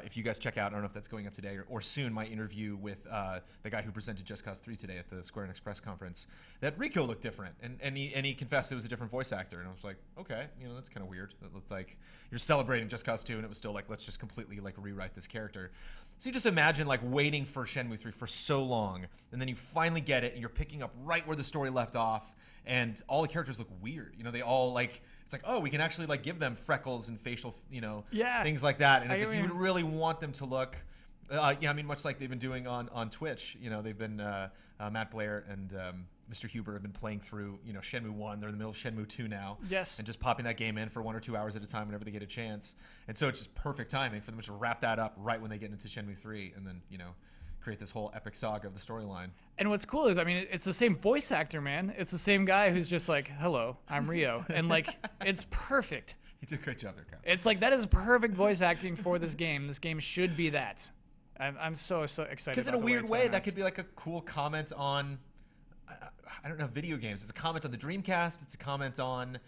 If you guys check out, I don't know if that's going up today or soon, my interview with the guy who presented Just Cause 3 today at the Square Enix press conference, that Rico looked different, and he confessed it was a different voice actor, and I was like, okay, that's kind of weird. It looked like you're celebrating Just Cause 2, and it was still like, let's just completely like rewrite this character. So you just imagine like waiting for Shenmue 3 for so long, and then you finally get it, and you're picking up right where the story left off, and all the characters look weird. They all like. It's like, oh, we can actually like give them freckles and facial, things like that. And it's like you would really want them to look, much like they've been doing on Twitch. They've been Matt Blair and Mr. Huber have been playing through, Shenmue 1. They're in the middle of Shenmue 2 now. Yes. And just popping that game in for 1 or 2 hours at a time whenever they get a chance. And so it's just perfect timing for them to wrap that up right when they get into Shenmue 3, and then create this whole epic saga of the storyline. And what's cool is, it's the same voice actor, man. It's the same guy who's just like, hello, I'm Rio. And like, it's perfect. He did a great job there, Kyle. It's like, that is perfect voice acting for this game. This game should be that. I'm so excited. Because in a weird way, that could be like a cool comment on, I don't know, video games. It's a comment on the Dreamcast. It's a comment on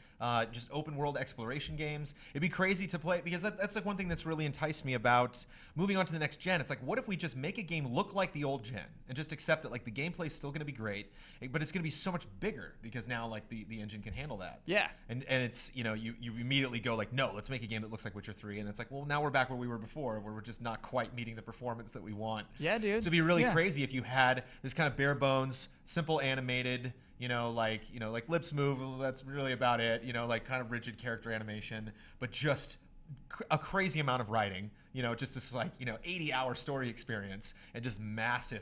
just open world exploration games. It'd be crazy to play, because that's like one thing that's really enticed me about moving on to the next gen. It's like, what if we just make a game look like the old gen and just accept that like the gameplay's still going to be great, but it's going to be so much bigger because now like the engine can handle that. Yeah. And it's, you immediately go like, no, let's make a game that looks like Witcher 3. And it's like, well, now we're back where we were before, where we're just not quite meeting the performance that we want. Yeah, dude. So it'd be really crazy if you had this kind of bare bones, simple animated, like lips move, that's really about it, like kind of rigid character animation, but just a crazy amount of writing, just this like, 80-hour story experience, and just massive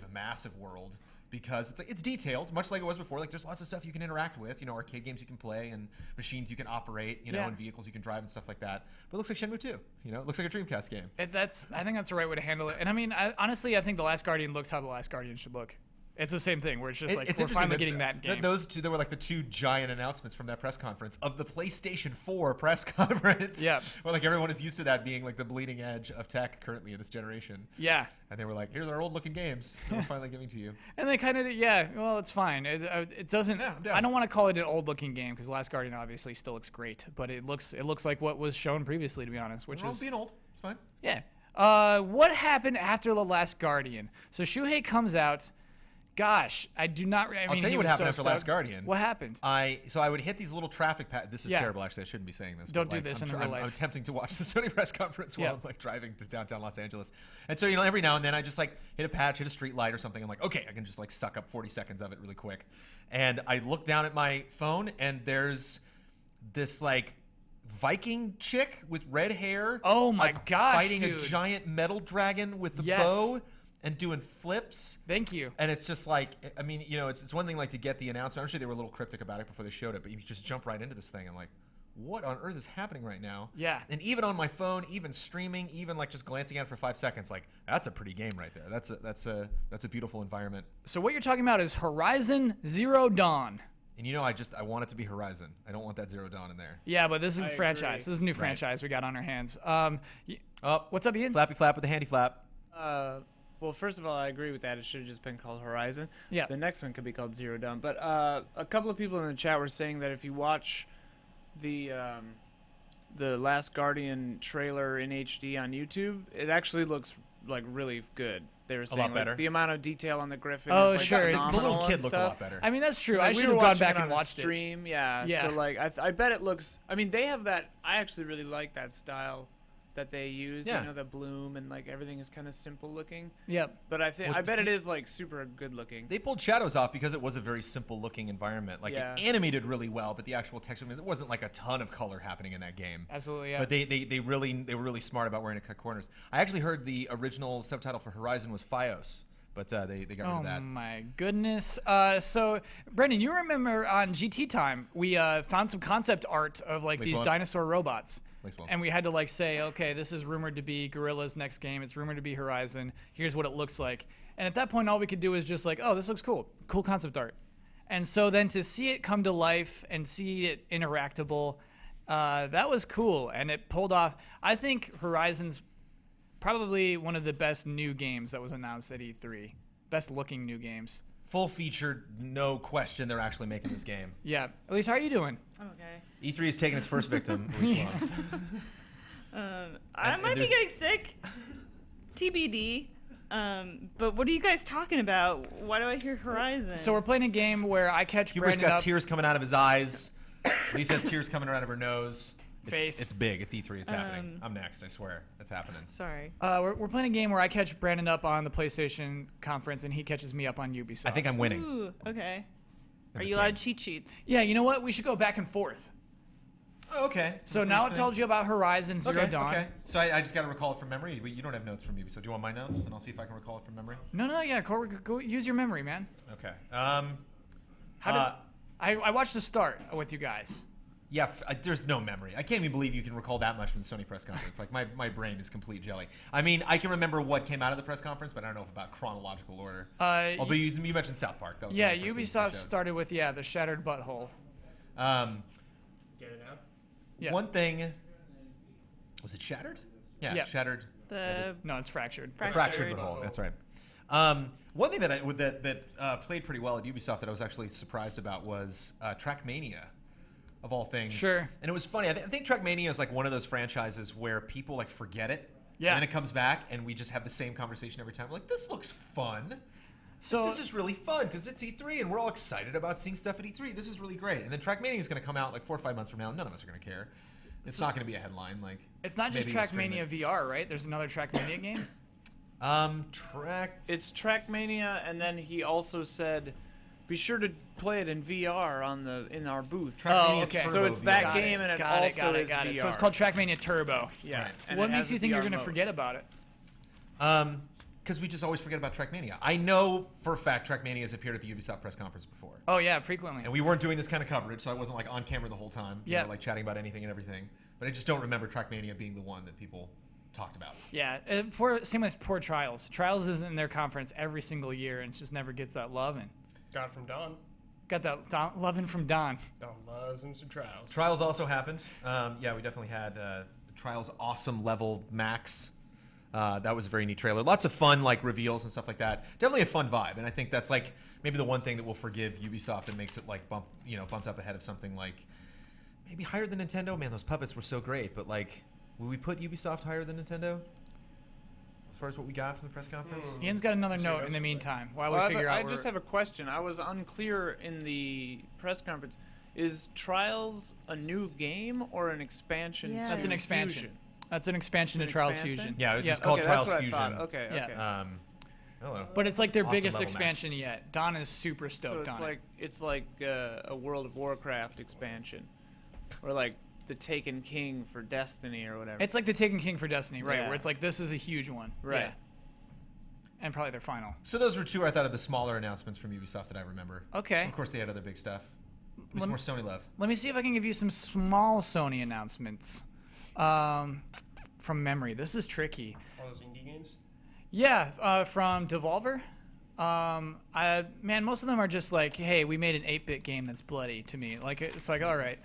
world, because it's like, it's detailed, much like it was before. Like, there's lots of stuff you can interact with, arcade games you can play, and machines you can operate, and vehicles you can drive and stuff like that. But it looks like Shenmue 2, it looks like a Dreamcast game. I think that's the right way to handle it. And honestly, I think The Last Guardian looks how The Last Guardian should look. It's the same thing where it's just like, we're finally getting that game. Those two, there were like the two giant announcements from that press conference of the PlayStation 4 press conference. Yeah. Where like everyone is used to that being like the bleeding edge of tech currently in this generation. Yeah. And they were like, here's our old looking games that we're finally giving to you. And they kind of, well, it's fine. It doesn't, I don't want to call it an old looking game, because Last Guardian obviously still looks great, but it looks like what was shown previously, to be honest, which is being old. It's fine. Yeah. What happened after The Last Guardian? So Shuhei comes out. Gosh, I do not. I'll tell you what happened after Last Guardian. What happened? I would hit these little traffic This is terrible, actually. I shouldn't be saying this. Don't do this in real life. I'm attempting to watch the Sony press conference while I'm like driving to downtown Los Angeles, and so every now and then I just like hit a patch, hit a street light or something. I'm like, okay, I can just like suck up 40 seconds of it really quick, and I look down at my phone and there's this like Viking chick with red hair. Oh my gosh, fighting dude. a giant metal dragon with the bow. And doing flips. Thank you. And it's just like, it's one thing like to get the announcement. I'm sure they were a little cryptic about it before they showed it, but you just jump right into this thing and like, what on earth is happening right now? Yeah. And even on my phone, even streaming, even like just glancing at it for 5 seconds, like that's a pretty game right there. That's a beautiful environment. So what you're talking about is Horizon Zero Dawn. And I want it to be Horizon. I don't want that Zero Dawn in there. Yeah, but this is a franchise. This is a new franchise we got on our hands. What's up, Ian? Flappy flap with the handy flap. Well, first of all, I agree with that. It should have just been called Horizon. Yeah. The next one could be called Zero Dawn. But a couple of people in the chat were saying that if you watch the the Last Guardian trailer in HD on YouTube, it actually looks like really good. They were saying lot better. like, the amount of detail on the Griffin. Oh, is, like, sure. The phenomenal little kid and looked a stuff. lot better. I mean, that's true. Like, I we should were have gone watching back it and on a watched it. stream. Yeah. Yeah. So like, I bet it looks. I mean, they have that. I actually really like that style that they use. Yeah. You know, the bloom and like everything is kind of simple looking. Yep. But I think Well, I bet it is like super good looking. They pulled shadows off because it was a very simple looking environment. Like Yeah. it animated really well, but the actual texture, I mean, there wasn't like a ton of color happening in that game. Absolutely, yeah. But they were really smart about where to cut corners. I actually heard the original subtitle for Horizon was Fios, but they got rid Oh of that. my goodness. So, Brendan, you remember on GT Time, we found some concept art of like Makes these one. dinosaur robots. Makes one. And we had to like say, okay, this is rumored to be Gorilla's next game. It's rumored to be Horizon. Here's what it looks like. And at that point, all we could do was just like, oh, this looks cool. Cool concept art. And so then to see it come to life and see it interactable, that was cool. And it pulled off. I think Horizon's probably one of the best new games that was announced at E3. Best looking new games. Full featured, no question. They're actually making this game. Yeah. Elise, how are you doing? Okay. E3 is taking its first victim, Elise Lumps. I and might be there's- getting sick. TBD. But what are you guys talking about? Why do I hear Horizon? So we're playing a game where I catch Huber's Brandon got up. tears coming out of his eyes. Elise has tears coming out of her nose. Face. It's big. It's E3. It's happening. I'm next. I swear. It's happening. Sorry. We're playing a game where I catch Brandon up on the PlayStation conference and he catches me up on Ubisoft. I think I'm winning. Ooh, okay. Are this you allowed cheat sheets? Yeah, you know what? We should go back and forth. Oh, okay. So now I've told you about Horizon Zero Okay, Dawn. okay. So I just got to recall it from memory. You don't have notes from me, so do you want my notes? And I'll see if I can recall it from memory. No, yeah, go use your memory, man. Okay. I watched the start with you guys. Yeah, there's no memory. I can't even believe you can recall that much from the Sony press conference. Like, my brain is complete jelly. I mean, I can remember what came out of the press conference, but I don't know about chronological order. Although you mentioned South Park. That was Yeah, one of the first things Ubisoft they showed. started with, the shattered butthole. Get it out. Yeah. One thing... Was it shattered? Yeah, shattered. No, it's fractured. Fractured butthole. That's right. One thing that played pretty well at Ubisoft that I was actually surprised about was Trackmania. Of all things. Sure. And it was funny. I think Trackmania is like one of those franchises where people like forget it. Yeah. And then it comes back and we just have the same conversation every time. We're like, this looks fun. So this is really fun because it's E3 and we're all excited about seeing stuff at E3. This is really great. And then Trackmania is going to come out like 4 or 5 months from now. None of us are going to care. It's not going to be a headline. Like it's not just maybe we'll stream Trackmania VR, right? There's another Trackmania game. It's Trackmania, and then he also said, "Be sure to play it in VR in our booth." Oh, okay. So it's that game, and it also is got it. VR. So it's called Trackmania Turbo. Yeah. Right. And What it makes has you a think you're VR going to mode. forget about it? Because we just always forget about Trackmania. I know for a fact Trackmania has appeared at the Ubisoft press conference before. Oh yeah, frequently. And we weren't doing this kind of coverage, so I wasn't like on camera the whole time. Yeah. Like chatting about anything and everything. But I just don't remember Trackmania being the one that people talked about. Yeah, same with Poor Trials. Trials is in their conference every single year and just never gets that love. And Got it from Don. got that loving from Don. Don loves him some Trials. Trials also happened. Yeah, we definitely had Trials Awesome Level Max. That was a very neat trailer. Lots of fun like reveals and stuff like that. Definitely a fun vibe, and I think that's like maybe the one thing that will forgive Ubisoft and makes it like bumped up ahead of something like maybe higher than Nintendo. Man, those puppets were so great, but like, will we put Ubisoft higher than Nintendo as far as what we got from the press conference? Ian's got another note in the meantime while we Well, figure out. I just have a question. I was unclear in the press conference. Is Trials a new game or an expansion? Yeah. to That's an expansion. Fusion? That's an expansion It's to an Trials expansion? Fusion. Yeah, it's Yep. called Okay, Trials that's what Fusion. I thought. Okay, Yeah. okay. Hello. But it's like their Awesome biggest level expansion yet. Don is super So stoked it's on like it's like a World of Warcraft expansion, or like the Taken King for Destiny or whatever. it. It's like the Taken King for Destiny, right? Yeah. Where it's like this is a huge one, Right. Yeah. And probably their final. So those were two I thought of the smaller announcements from Ubisoft that I remember. Okay. Of course, they had other big stuff. Give me Lem- some more Sony love. Let me see if I can give you some small Sony announcements from memory. This is tricky. All those indie games. Yeah, from Devolver. Man, most of them are just like, hey, we made an 8-bit game that's bloody to me. Like, it's like, all right.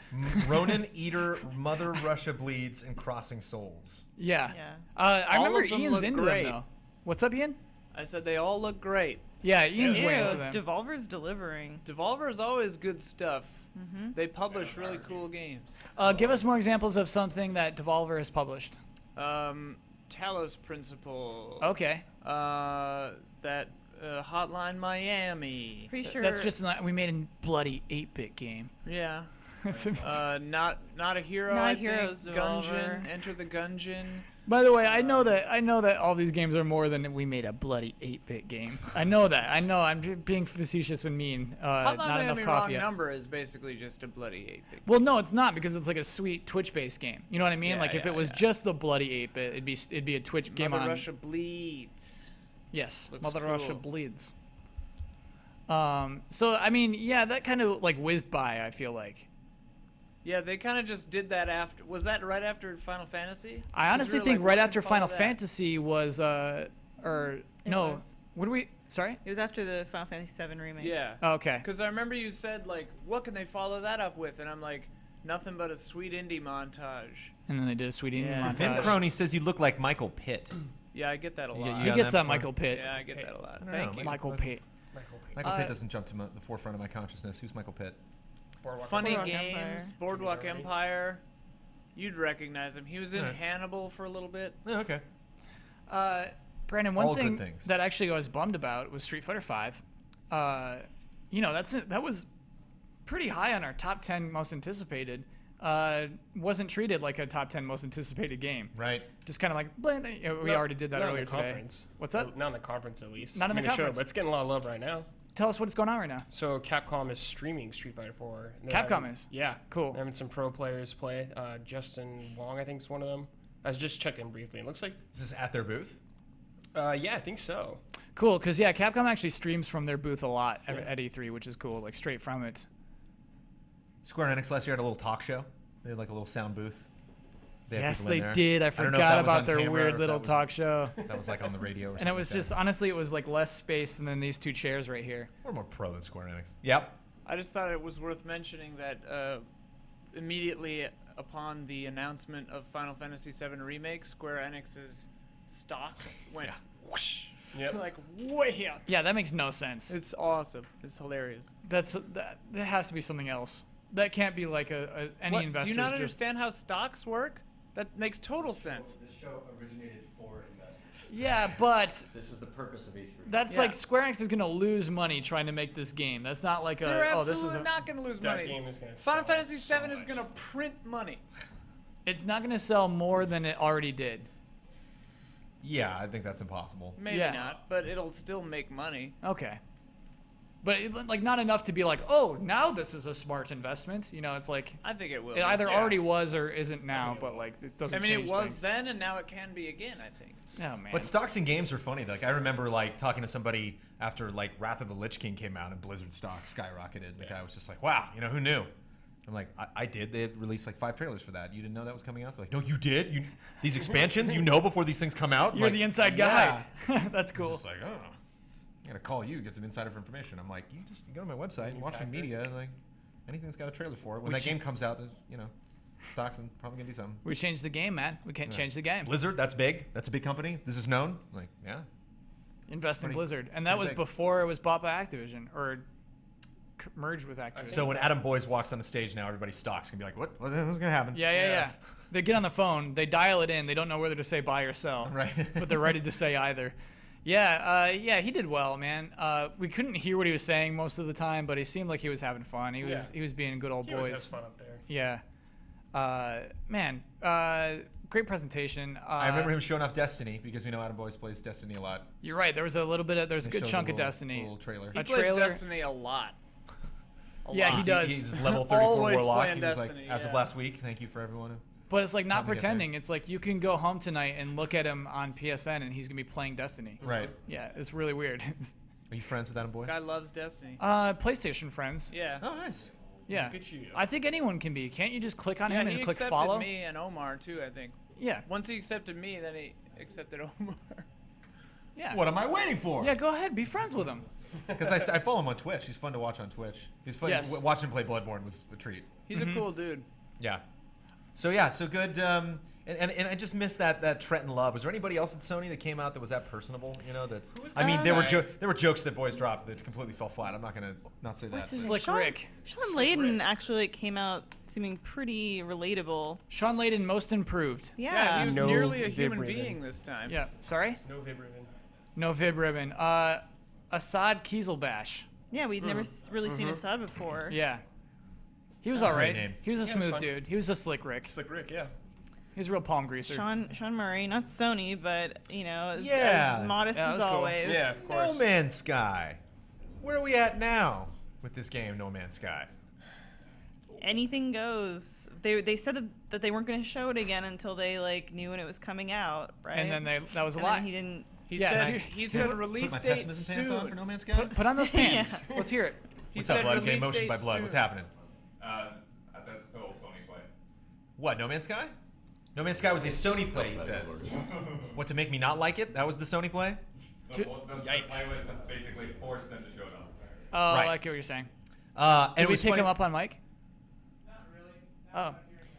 Ronin, Eater, Mother Russia Bleeds, and Crossing Souls. Yeah. Yeah. I All remember of them Ian's look into great. them, though. What's up, Ian? I said they all look great. Yeah, Ian's way into them. Devolver's delivering. Devolver is always good stuff. They publish really cool games. Give us more examples of something that Devolver has published. Talos Principle. Okay. That Hotline Miami. Pretty sure. That's just we made a bloody 8-bit game. Yeah. That's amazing. Not a hero. Not I Heroes, think. Devolver. Gungeon. Enter the Gungeon. By the way, I know that all these games are more than we made a bloody 8-bit game. I know that. I know. I'm being facetious and mean. Hotline not Miami enough Wrong coffee. Number is basically just a bloody 8-bit. Well, no, it's not because it's like a sweet Twitch-based game. You know what I mean? Yeah, like if it was just the bloody 8-bit, it'd be a Twitch game Mother on. Russia Bleeds. Yes, Looks Mother cool. Russia Bleeds. So I mean, yeah, that kind of like whizzed by. I feel like. Yeah, they kind of just did that after. Was that right after Final Fantasy? I 'Cause honestly we were think like, right what after can follow Final that? Fantasy was It no. was. What do we? Sorry. It was after the Final Fantasy VII remake. Yeah. Oh, okay. Because I remember you said like, what can they follow that up with? And I'm like, nothing but a sweet indie montage. And then they did a sweet indie Yeah. Vim montage. Crony says you look like Michael Pitt. Yeah, I get that a You lot. get- He Yeah, gets that that before. Michael Pitt. Yeah, I get that a lot. I don't Thank know, you. Michael Pitt. Michael Pitt doesn't jump to the forefront of my consciousness. Who's Michael Pitt? Funny Boardwalk Games, Empire. Boardwalk Empire. You'd recognize him. He was in Alright. Hannibal for a little bit. Oh, okay. Brandon, All one good thing things. that actually I was bummed about was Street Fighter V. That was pretty high on our top 10 most anticipated. Wasn't treated like a top 10 most anticipated game. Right. Just kind of like, blah, we already did that not in earlier the today. conference. What's up? Not in the conference, at least. Not in the I mean, it should, conference. but it's getting a lot of love right now. Tell us what's going on right now. So Capcom is streaming Street Fighter 4. and they're Capcom having- is? Yeah. Cool. They're having some pro players play. Justin Wong, I think, is one of them. I just checked in briefly. It looks like. Is this at their booth? Yeah, I think so. Cool, because yeah, Capcom actually streams from their booth a lot at E3, which is cool, like straight from it. Square Enix last year had a little talk show. They had like a little sound booth. Had Yes, people in they there. did. I don't know if forgot that was about on their camera or weird if little that was- talk show. That was like on the radio or something. And it was like just, that. honestly, it was like less space than these two chairs right here. We're more pro than Square Enix. Yep. I just thought it was worth mentioning that immediately upon the announcement of Final Fantasy VII Remake, Square Enix's stocks went whoosh. Yep. Like way up. Yeah, that makes no sense. It's awesome. It's hilarious. That has to be something else. That can't be like any What, investor. do you not understand how stocks work? That makes total sense. This show originated for investors. Yeah, but This is the purpose of E3. that's like Square Enix is gonna lose money trying to make this game. That's not like They're this is absolutely not going to lose That money. game is gonna Final sell Fantasy so VII is much. going to print money. It's not gonna sell more than it already did. Yeah, I think that's impossible. Maybe Yeah. not, but it'll still make money. Okay. But like not enough to be like, oh, now this is a smart investment. You know, it's like I think it will. it either Yeah. already was or isn't now. But like it doesn't. I mean, change it was things. then, and now it can be again. I think. Oh man. But stocks in games are funny. Like I remember like talking to somebody after like Wrath of the Lich King came out and Blizzard stock skyrocketed. The guy was just like, "Wow, who knew?" I'm like, I did. They had released like 5 trailers for that. You didn't know that was coming out? They're like, no, you did. These expansions, before these things come out. I'm You're like, the inside guy. That's cool. Just like, oh, I gotta call you, get some insider information. I'm like, you go to my website and watch my media. Like, anything that's got a trailer for it. When that game comes out, stocks and probably gonna do something. We changed the game, man. We can't change the game. Blizzard, that's big. That's a big company. This is known. Like, yeah. Invest in Pretty- Blizzard, and that was big. before it was bought by Activision or merged with Activision. So when Adam Boyes walks on the stage now, everybody's stocks gonna be like, what's gonna happen? Yeah. They get on the phone, they dial it in, they don't know whether to say buy or sell, Right. but they're ready to say either. Yeah, he did well, man. We couldn't hear what he was saying most of the time, but he seemed like he was having fun. He was being good old He always boys. has fun up there. Yeah. Great presentation. I remember him showing off Destiny because we know Adam Boyes plays Destiny a lot. You're right. There was a little bit of there's a They good showed chunk a of little- Destiny. little trailer. He A plays trailer. Destiny a lot. Yeah, he does. He's level 34 Always Warlock. playing He was like, Destiny, as of yeah. last week, thank you for everyone. But it's like not Help me get there. pretending. It's like you can go home tonight and look at him on PSN and he's gonna be playing Destiny. Right. Yeah, it's really weird. Are you friends with Adam Boyes? Guy loves Destiny. PlayStation friends. Yeah. Oh, nice. Yeah. Look at you. I think anyone can be. Can't you just click on Yeah, him he and click accepted follow? me and Omar too. I think. Yeah. Once he accepted me, then he accepted Omar. Yeah. What am I waiting for? Yeah, go ahead. Be friends with him. Because I follow him on Twitch. He's fun to watch on Twitch. He's fun. Yes. Watching him play Bloodborne was a treat. He's a cool dude. Yeah. So good. And I just missed that Trenton Love. Was there anybody else at Sony that came out that was that personable? You know, that's. Who was I mean, that? there were jokes that boys dropped that completely fell flat. I'm not gonna not say that. What's his name? Slick Rick. Sean Layden actually came out seeming pretty relatable. Sean Layden, most improved. Yeah, he was No nearly a Vib human ribbon. being this time. Yeah. Sorry. No Vib ribbon. No Vib ribbon. Assad Kieselbash. Yeah, we'd never really seen Assad before. Yeah. He was That's a all great right. name. He was a Yeah, smooth fun. dude. He was a Slick Rick. Slick Rick, yeah. He was a real palm greaser. Sean Murray, not Sony, but as Yeah. modest Yeah, that as was cool. always. Yeah, of course. No Man's Sky. Where are we at now with this game, No Man's Sky? Anything goes. They said that they weren't going to show it again until they knew when it was coming out, right? And then that was a And lie. then he didn't. He Yeah, said and I- he said Put release my date pessimism pants on for No soon. Man's Sky. Put on those pants. Yeah. Let's hear it. He What's up, said blood? Okay, release motion by date blood. What's soon. happening? That's total Sony play. What? No Man's Sky? No Man's Sky was a Sony play. He says. What, to make me not like it? That was the Sony play. The To- play was basically forced them to show it off. Oh, Right. I get what you're saying. And Did it we was pick funny. him up on mic? Oh.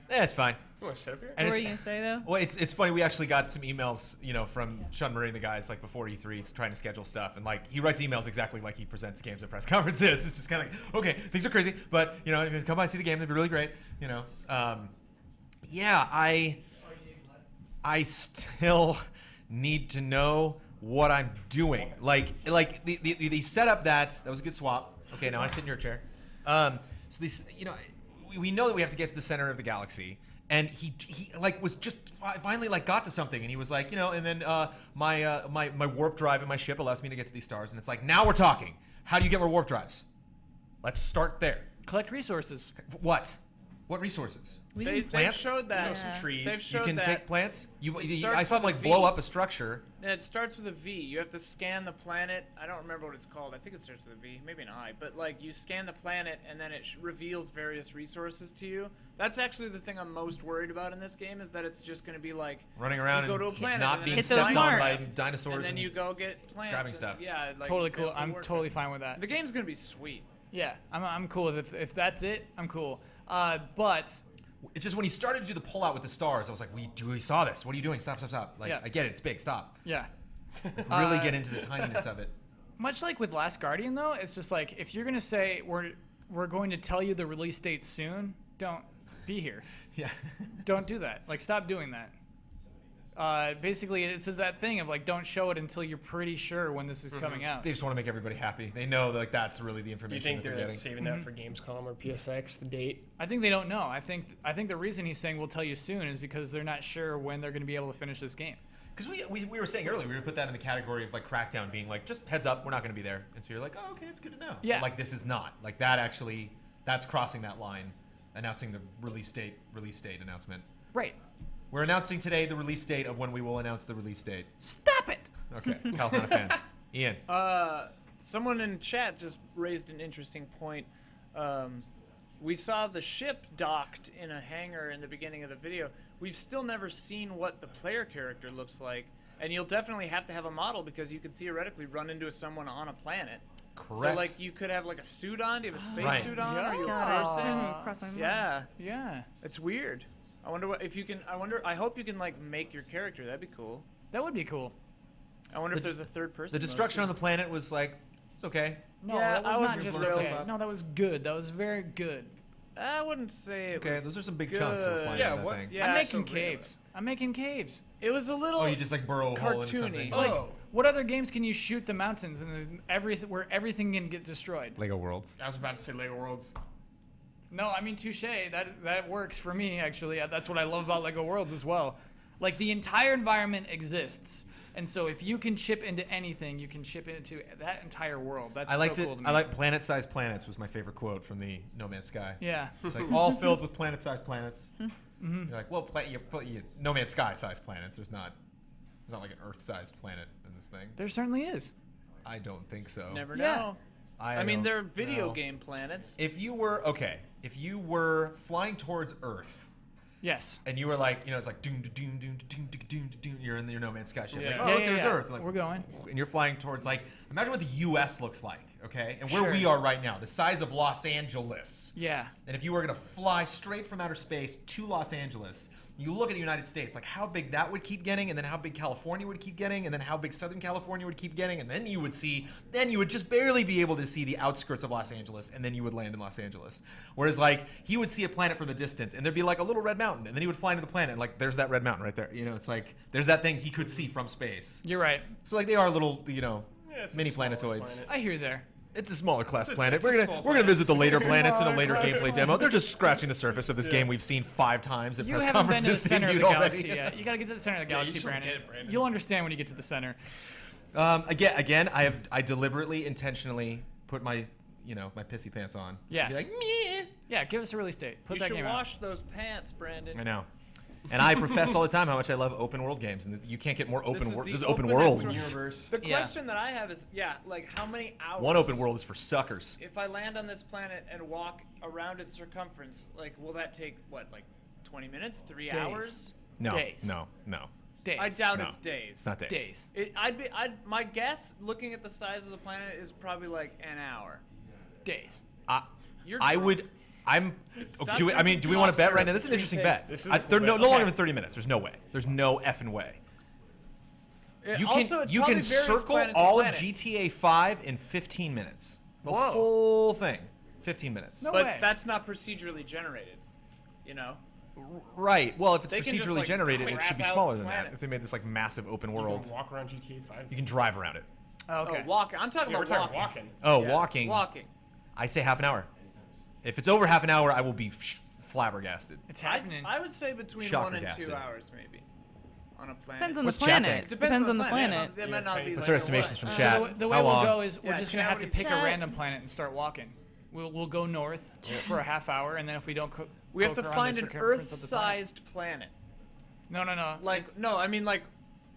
It's fine. You want to sit up here? And What were it's- you gonna say though? Well, it's funny. We actually got some emails, from Sean Murray and the guys before E3, he's trying to schedule stuff, and he writes emails exactly like he presents games at press conferences. It's just kind of like, okay, things are crazy, but come by and see the game. It'd be really great. Yeah, I still need to know what I'm doing. The setup that was a good swap. Okay, now I sit in your chair. So this, we know that we have to get to the center of the galaxy. And he was just finally got to something, and he was like, and then my warp drive in my ship allows me to get to these stars, and it's like, now we're talking. How do you get more warp drives? Let's start there. Collect resources. What resources? They've Plants? showed that. Some trees. They've You showed can that. take plants. It starts I saw him with a V. blow up a structure. It starts with a V. You have to scan the planet. I don't remember what it's called. I think it starts with a V, maybe an I. But you scan the planet, and then it reveals various resources to you. That's actually the thing I'm most worried about in this game, is that it's just going to be Running around you go and to a planet, not and then being it's Hit those stepped on by marks. dinosaurs. and then you go get plants. grabbing and- stuff. Yeah, Totally cool. it'll be I'm worth totally it. fine with that. The game's going to be sweet. Yeah, I'm cool with it. If that's it, I'm cool. But It's just when he started to do the pull out with the stars, I was like, we saw this. What are you doing? Stop. Yeah. I get it. It's big. Stop. yeah. Really get into the tininess of it. Much like with Last Guardian, though, it's just like, if you're gonna say we're going to tell you the release date soon, don't be here. Yeah. Don't do that. Stop doing that. Basically, it's that thing of don't show it until you're pretty sure when this is coming out. They just want to make everybody happy. They know that's really the Do you information think that they're they're getting. saving that for Gamescom or PSX, the date? I think they don't know. I think the reason he's saying we'll tell you soon is because they're not sure when they're going to be able to finish this game. Because we were saying earlier, we would put that in the category of Crackdown being just heads up, we're not going to be there. And so you're like, oh, okay, it's good to know. Yeah. But, this is not. That actually, that's crossing that line, announcing the release date announcement. Right. We're announcing today the release date of when we will announce the release date. Stop it. Okay, Kyle's not a fan. Ian. Someone in chat just raised an interesting point. We saw the ship docked in a hangar in the beginning of the video. We've still never seen what the player character looks like. And you'll definitely have to have a model, because you could theoretically run into someone on a planet. Correct. So you could have a suit on. Do you have a space Right. suit on? Are you a God, person? didn't cross my mind. Yeah. Yeah. It's weird. I wonder if you can. I hope you can make your character. That'd be cool. That would be cool. I wonder if there's a third person. The destruction on the planet was it's okay. No, Yeah, that was I not wasn't just thrilled okay. about- No, that was good. That was very good. I wouldn't say it Okay, was those are some big chunks of good. flying Yeah, on that what- thing. Yeah, I'm I making still agree with caves. I'm making caves. It was a little. Oh, you just burrow a hole into cartoony. something. Oh, What other games can you shoot the mountains and where everything can get destroyed? Lego Worlds. I was about to say Lego Worlds. No, I mean touche. That works for me actually. That's what I love about Lego Worlds as well. The entire environment exists, and so if you can chip into anything, you can chip into that entire world. That's I liked so it. cool to me. I like planet-sized planets was my favorite quote from the No Man's Sky. Yeah. It's all filled with planet-sized planets. You're like, well, No Man's Sky-sized planets. There's not like an Earth-sized planet in this thing. There certainly is. I don't think so. Never Yeah. know. I mean, don't they're video know. game planets. If you were flying towards Earth, Yes. and you were it's doom, doom, doom, doom, doom, doom. You're in your No Man's Sky ship. Yeah. Oh, look, there's Earth. We're going. And you're flying towards imagine what the U.S. looks like, okay, and where Sure. we are right now, the size of Los Angeles. Yeah. And if you were gonna fly straight from outer space to Los Angeles, You look at the United States, like how big that would keep getting, and then how big California would keep getting, and then how big Southern California would keep getting, and then you would just barely be able to see the outskirts of Los Angeles, and then you would land in Los Angeles. Whereas like he would see a planet from the distance, and there'd be like a little red mountain, and then he would fly into the planet, and like there's that red mountain right there. You know, it's like there's that thing he could see from space. You're right. So like they are little, you know, it's a mini smaller planetoids. planet. I hear you there. It's a smaller class It's a- planet. it's a We're small gonna visit the later planet. planets in a later Smaller gameplay class demo. They're just scratching the surface of this game we've seen 5 times at You press haven't been to the conferences. center of the debuted galaxy already. yet. You gotta get to the center of the Yeah, you galaxy, should Brandon. get it, Brandon. You'll understand when you get to the center. Again, I deliberately, intentionally put my pissy pants on. So Yes. be like, meh. Yeah, give us a release date. Put You that should game out. wash those pants, Brandon. I know. And I profess all the time how much I love open world games, and you can't get more open This is There's the open openest worlds. Universe. The Yeah. question that I have is, like how many hours? One open world is for suckers. If I land on this planet and walk around its circumference, like, will that take what, like, 20 minutes, 3 Days. hours? No, Days. no. Days. I doubt No. it's days. It's not days. Days. My guess, looking at the size of the planet, is probably like an hour. Days. You're I drunk. would. I'm. Stop Do we drinking want to cough bet syrup right now? This is an interesting bet. This is I, a cool they're no bet. longer Okay. than 30 minutes. There's no way. There's no effing way. You can Also, it you probably can varies circle planet to all of planet. GTA 5 in 15 minutes. The Whoa. whole thing. 15 minutes. No But way. that's not procedurally generated, you know? Right. Well, if it's They can just, procedurally like, generated, it crap should be out smaller than that. planets. If they made this like massive open You world, can walk around GTA 5. you can drive around it. Oh, okay. Oh, walking. I'm talking Yeah, we're about talking walking. Oh, Yeah, walking. Walking. I say half an hour. If it's over half an hour, I will be flabbergasted. It's happening. I would say between 1 and 2 Shockergasted. hours, maybe, on a planet. Depends on What's the chat planet. think? Depends on the planet. Some- They might not be What's like our a estimations from what? chat? So the way How we'll long? go is we're Yeah, just gonna chat, have to what do pick you- a chat. random planet and start walking. We'll go north for a half hour, and then if we don't We have to poke around find the an circumference of the planet- Earth-sized planet. No. Like, no, I mean like,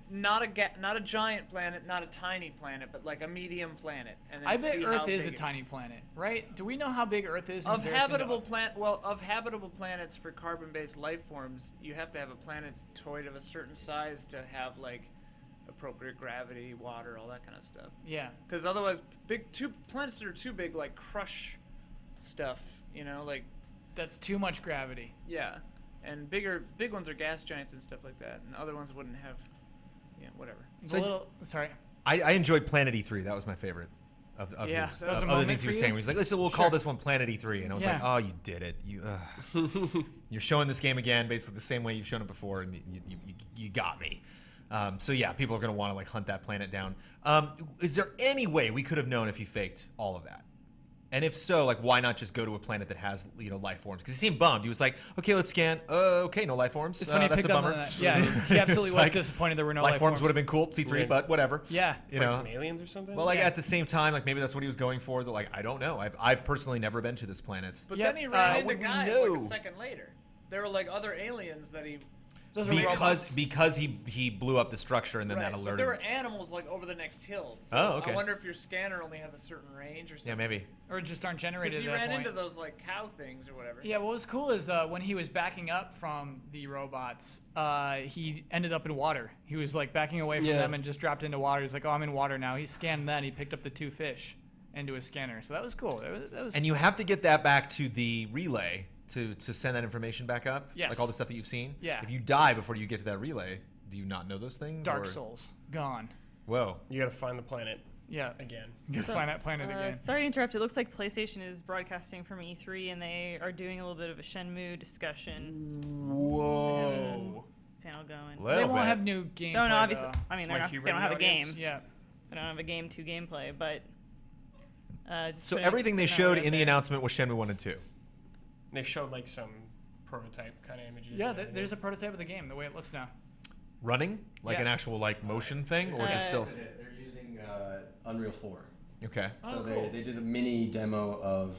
not a giant planet, not a tiny planet, but like a medium planet. And then I bet see Earth how is a big it- tiny planet, right? Do we know how big Earth is? in Of comparison to- habitable planets for carbon-based life forms, you have to have a planetoid of a certain size to have like appropriate gravity, water, all that kind of stuff. Yeah. Because otherwise, planets that are too big, like crush stuff, you know, like That's too much gravity. yeah. And big ones are gas giants and stuff like that, and other ones wouldn't have, whatever. It's So- a little. Sorry. I enjoyed Planet E3. That was my favorite of Yeah, his that was a of the moment things he for was you? saying. He was like, "Listen, we'll call this one Planet E3," and I was like, Yeah. "Oh, you did it! You're showing this game again, basically the same way you've shown it before, and you got me." So yeah, people are gonna want to like hunt that planet down. Is there any way we could have known if he faked all of that? And if so, like, why not just go to a planet that has, life forms? Because he seemed bummed. He was like, "Okay, let's scan. Okay, no life forms. It's funny you that's picked a up bummer." on that. Yeah, he absolutely It's was like, disappointed there were no life forms. Would have been cool, C3, Yeah. but whatever. Yeah. you Like know. some aliens or something? Well, like Yeah. at the same time, like maybe that's what he was going for. That like I don't know. I've personally never been to this planet. But Yep. then he How ran into would we guys know? like a second later. There were like other aliens that he. Those are robots. Because he blew up the structure and then Right, that but alerted. there were animals like over the next hill. So Oh, okay. I wonder if your scanner only has a certain range or something. Yeah, maybe. Or just aren't generated Because at he that ran point. into those like cow things or whatever. Yeah, what was cool is when he was backing up from the robots, he ended up in water. He was like backing away from Yeah. them and just dropped into water. He's like, "Oh, I'm in water now." He scanned that. He picked up the 2 fish into his scanner. So that was cool. That was And you have to get that back to the relay to send that information back up. Yes. Like all the stuff that you've seen. Yeah. If you die before you get to that relay, do you not know those things? Dark or- Souls gone. Whoa. You gotta find the planet Yeah, again. you gotta find that planet again. Sorry to interrupt. It looks like PlayStation is broadcasting from E3, and they are doing a little bit of a Shenmue discussion. Whoa. Panel going. They Little won't bit. have new gameplay. No, obviously. though. I mean, Like they Hubert don't have a in the audience? game. Yeah. They don't have a game to gameplay, but. Just So putting everything they a note showed out in the there. announcement was Shenmue 1 and 2. They showed like some prototype kind of images. Yeah, and everything. there's a prototype of the game, the way it looks now. Running? Like Yeah. an actual like motion thing? Or just still. They're using Unreal 4. Okay. So cool. they did a mini demo of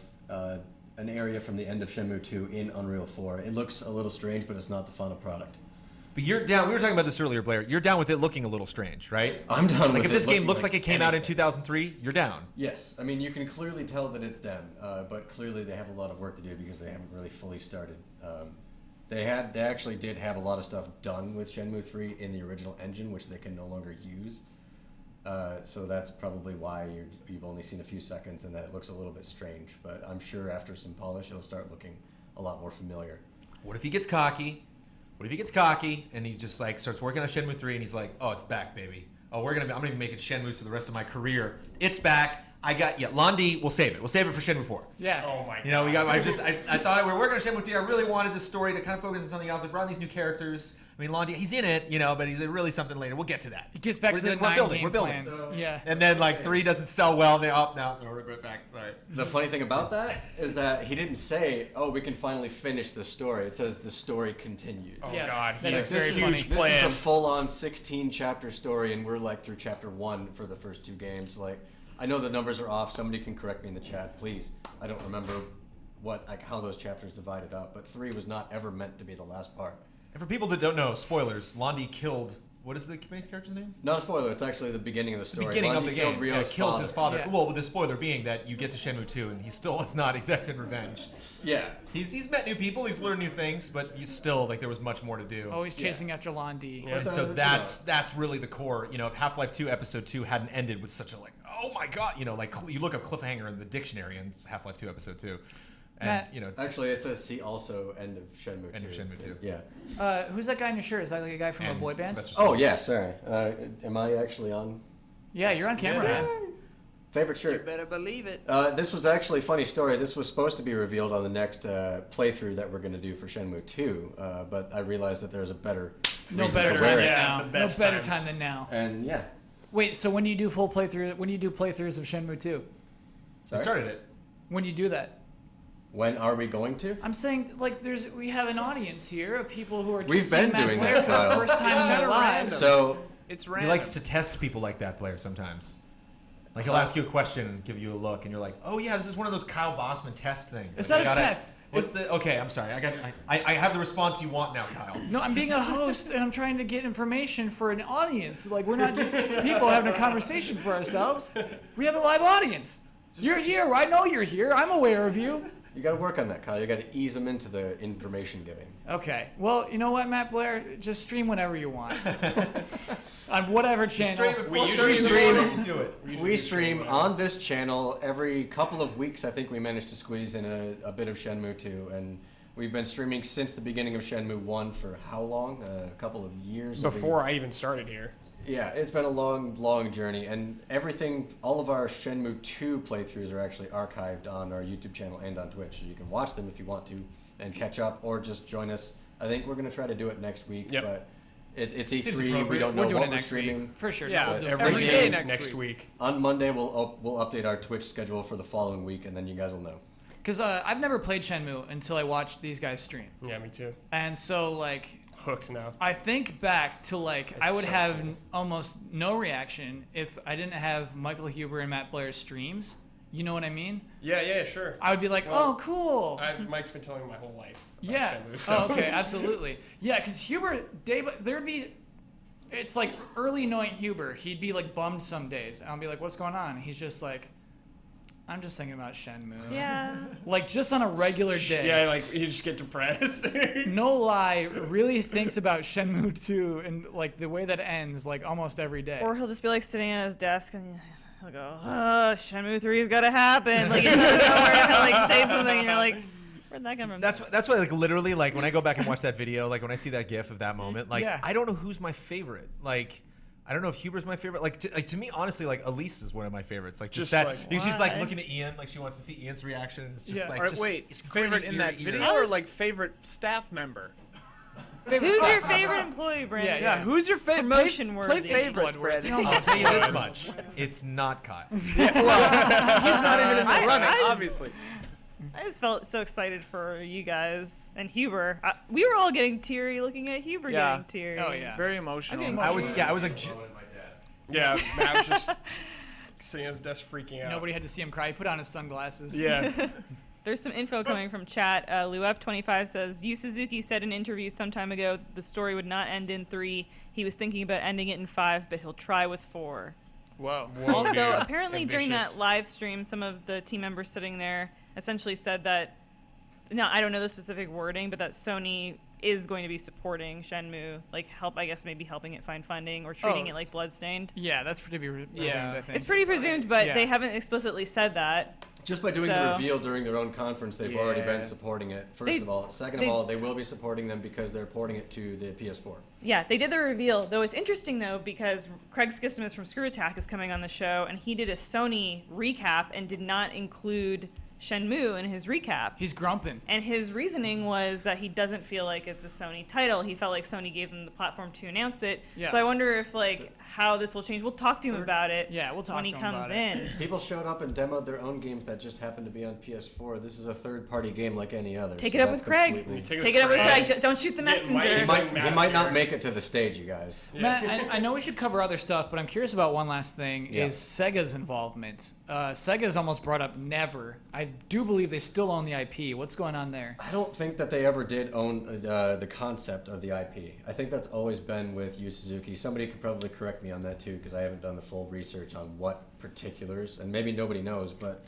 an area from the end of Shenmue 2 in Unreal 4. It looks a little strange, but it's not the final product. But you're down. We were talking about this earlier, Blair. You're down with it looking a little strange, right? I'm down Like with if it this game looking looks like it came out in anything. 2003, you're down. Yes, I mean you can clearly tell that it's them, but clearly they have a lot of work to do because they haven't really fully started. They actually did have a lot of stuff done with Shenmue 3 in the original engine, which they can no longer use. So that's probably why you've only seen a few seconds and that it looks a little bit strange. But I'm sure after some polish, it'll start looking a lot more familiar. What if he gets cocky, What if he gets cocky and he just like starts working on Shenmue 3 and he's like, oh, it's back, baby. Oh, I'm gonna be making Shenmue for the rest of my career. It's back. Londi, we'll save it. We'll save it for Shenmue 4. Yeah. Oh my god. You know, I thought we were working on Shenmue 3. I really wanted this story to kind of focus on something else. I brought in these new characters. I mean, Londi, he's in it, you know, but he's really something later. We'll get to that. It gets back to the we're building. We're building. plan. So, yeah. And then like 3 doesn't sell well. No, we're going back. Sorry. The funny thing about that is that he didn't say, "Oh, we can finally finish the story." It says the story continues. Oh Yeah, god, that he is has very huge funny. plans. This is a full-on 16-chapter story, and we're like through chapter 1 for the first 2 games. Like, I know the numbers are off. Somebody can correct me in the chat, please. I don't remember how those chapters divided up, but 3 was not ever meant to be the last part. And for people that don't know, spoilers, Londi killed, what is the main character's name? Not a spoiler, it's actually the beginning of the story. The beginning Londi of the killed game. Ryo's kills father. his father. Yeah. Well, with the spoiler being that you get to Shenmue 2 and he still is not exacting revenge. Yeah. He's met new people, he's learned new things, but he's still, like, there was much more to do. Always chasing after Londi. Yeah. And so that's really the core. You know, if Half-Life 2 Episode 2 hadn't ended with such a, like, oh my god, you know, like, you look up cliffhanger in the dictionary and it's Half-Life 2 Episode 2. And, Matt. you know, Actually, it says see also end of Shenmue 2. End of Shenmue 2. Yeah. Who's that guy in your shirt? Is that like a guy from a and boy band? Sylvester Oh, Stallone. yeah, sorry. Am I actually on? Yeah, you're on camera, Yeah. man. Favorite You shirt? better believe it. This was actually a funny story. This was supposed to be revealed on the next playthrough that we're going to do for Shenmue 2, but I realized that there's a better No reason better to time wear than it. Yeah, now. the No best better time. time than now. And yeah. Wait, so when do you do full playthrough? When do you do playthroughs of Shenmue 2? You Sorry? started it. When do you do that? When are we going to? I'm saying, like, we have an audience here of people who are just We've seeing been Matt doing Blair that, for the Kyle. first time in their kinda lives. random. So, It's He random. likes to test people like that, Blair, sometimes. Like, he'll ask you a question and give you a look, and you're like, oh, yeah, this is one of those Kyle Bossman test things. It's Like, not I a gotta- test. What's the... Okay, I'm sorry. I have the response you want now, Kyle. No, I'm being a host and I'm trying to get information for an audience. Like, we're not just people having a conversation for ourselves. We have a live audience. You're here. I know you're here. I'm aware of you. you got to work on that, Kyle. You got to ease them into the information giving. Okay. Well, you know what, Matt Blair? Just stream whenever you want. On whatever channel. We usually stream. Do it. We stream on this channel every couple of weeks. I think we managed to squeeze in a bit of Shenmue 2, and we've been streaming since the beginning of Shenmue 1 for how long? A couple of years. Before I even started here. Yeah, it's been a long journey, and everything, all of our Shenmue 2 playthroughs are actually archived on our YouTube channel and on Twitch, so you can watch them if you want to and catch up, or just join us. I think we're going to try to do it next week, Yep. but it's Seems E3, we appropriate. don't know We're doing what it we're next week. streaming. For sure. Yeah, we'll do Every Every day day next next week. On Monday, we'll update our Twitch schedule for the following week, and then you guys will know. Because I've never played Shenmue until I watched these guys stream. Yeah, me too. And so, like, Hooked now. I think back to, like, I It's would so have cool. almost no reaction if I didn't have Michael Huber and Matt Blair's streams. You know what I mean? Yeah, sure. I would be like, Well, oh, cool. Mike's been telling me my whole life. About Yeah. Shenmue, so. Oh, okay, absolutely. Yeah, because Huber, there'd be, it's like early knowing Huber, he'd be like bummed some days. And I'll be like, what's going on? And he's just like, I'm just thinking about Shenmue. Yeah. Like just on a regular day. Yeah, like you just get depressed. No lie, really thinks about Shenmue 2 and like the way that ends like almost every day. Or he'll just be like sitting at his desk and he'll go, Shenmue 3's gotta happen. Like, you don't know where he'll like say something and you're like, where'd that come from? That's why, like, literally, like, when I go back and watch that video, like, when I see that gif of that moment, like, Yeah. I don't know who's my favorite. Like, I don't know if Huber's my favorite. Like to me, honestly, like, Elise is one of my favorites. Like, just that, like, because she's, like, why? looking at Ian, like, she wants to see Ian's reaction. It's just, Yeah. like, All right, just, wait, it's favorite grinning in that ear to ear. video or like favorite staff member? Favorite Who's stuff. your favorite employee, Brandon? Yeah. Who's your favorite? Promotion Play worthy. favorites, Bloodworthy. Brandon. I'll tell you this much. It's not Kyle. He's not even in the running, I- obviously. I just felt so excited for you guys and Huber. We were all getting teary looking at Huber Yeah. getting teary. Oh, yeah. Very emotional. getting I was like, Yeah, Matt was just sitting at his desk freaking out. Nobody had to see him cry. He put on his sunglasses. Yeah. There's some info coming from chat. Luep25 says, Yu Suzuki said in an interview some time ago that the story would not end in 3. He was thinking about ending it in 5, but he'll try with 4. Whoa. Also, dude. apparently during Ambitious. that live stream, some of the team members sitting there essentially said that, now I don't know the specific wording, but that Sony is going to be supporting Shenmue, like maybe helping it find funding or treating Oh. it like Bloodstained. Yeah, that's pretty presumed, Yeah. I think. It's pretty presumed, but Yeah. they haven't explicitly said that. Just by doing the reveal during their own conference, they've already been supporting it, first of all. Second of all, they will be supporting them because they're porting it to the PS4. Yeah, they did the reveal. Though it's interesting, though, because Craig Skistimas from Screw Attack is coming on the show, and he did a Sony recap and did not include Shenmue in his recap. He's grumping. And his reasoning was that he doesn't feel like it's a Sony title. He felt like Sony gave them the platform to announce it. Yeah. So I wonder if, like, how this will change. We'll talk to him about it we'll talk when he to him comes about in. it. People showed up and demoed their own games that just happened to be on PS4. This is a third-party game like any other. Take so it up that's with Craig. completely- Take it up with Craig. Don't shoot the messenger. He might not make it to the stage, you guys. Matt, I know we should cover other stuff, but I'm curious about one last thing, Yeah. is Sega's involvement. Sega's almost brought up never. I do believe they still own the IP. What's going on there? I don't think that they ever did own the concept of the IP. I think that's always been with Yu Suzuki. Somebody could probably correct me on that too, because I haven't done the full research on what particulars, and maybe nobody knows, but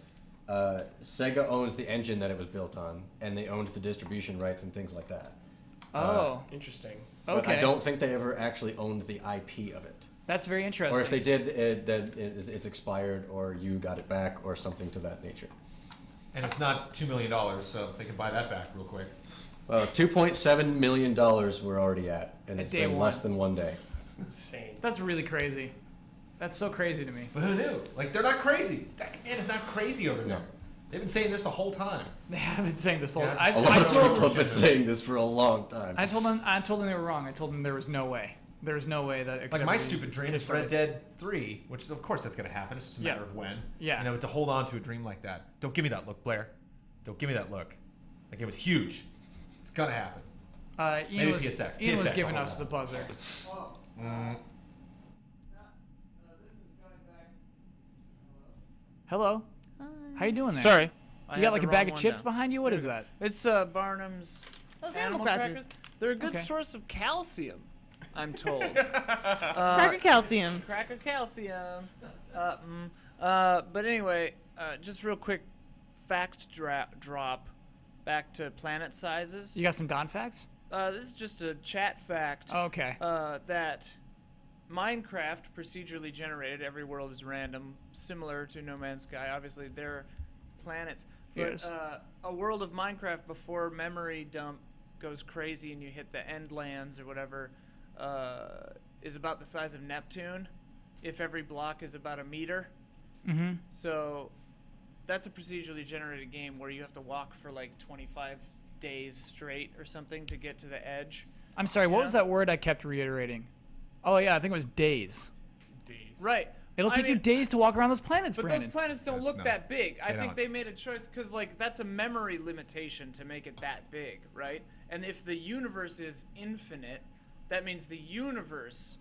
Sega owns the engine that it was built on, and they owned the distribution rights and things like that. Interesting. But I don't think they ever actually owned the IP of it. That's very interesting. Or if they did, then it's expired, or you got it back, or something to that nature. And it's not $2 million, so they can buy that back real quick. Well, $2.7 million we're already at, and it's day been one. less than 1 day. It's insane. That's really crazy. That's so crazy to me. But who knew? Like, they're not crazy. That man is not crazy over there. No. They've been saying this the whole time. They have been saying this whole Yeah. time. A lot of people have been saying this for a long time. I told them they were wrong. I told them there was no way. There was no way that it could Like, ever my be stupid dream is kickstarted. Red Dead 3, which is, of course, that's going to happen. It's just a matter of when. Yeah. You know, to hold on to a dream like that. Don't give me that look, Blair. Don't give me that look. Like, it was huge. It's going to happen. Ian Maybe was, PSX. Ian was PSX, giving I'll us the hold buzzer. Hello. How you doing there? Sorry. You got like a bag of chips behind you? What is that? It's Barnum's Those animal crackers. They're a good source of calcium, I'm told. Cracker calcium. Cracker calcium. But anyway, just real quick fact drop back to planet sizes. You got some Don facts? This is just a chat fact. Okay. That Minecraft procedurally generated. Every world is random, similar to No Man's Sky. Obviously, they're planets. But Yes. a world of Minecraft before memory dump goes crazy and you hit the end lands or whatever is about the size of Neptune if every block is about a meter. Mm-hmm. So that's a procedurally generated game where you have to walk for like 25 days straight or something to get to the edge. I'm sorry, what was that word I kept reiterating? Oh, yeah, I think it was days. Right. It'll take you days to walk around those planets, But Brandon. those planets don't look No, that big. I they think don't. they made a choice because, like, that's a memory limitation to make it that big, right? And if the universe is infinite, that means the universe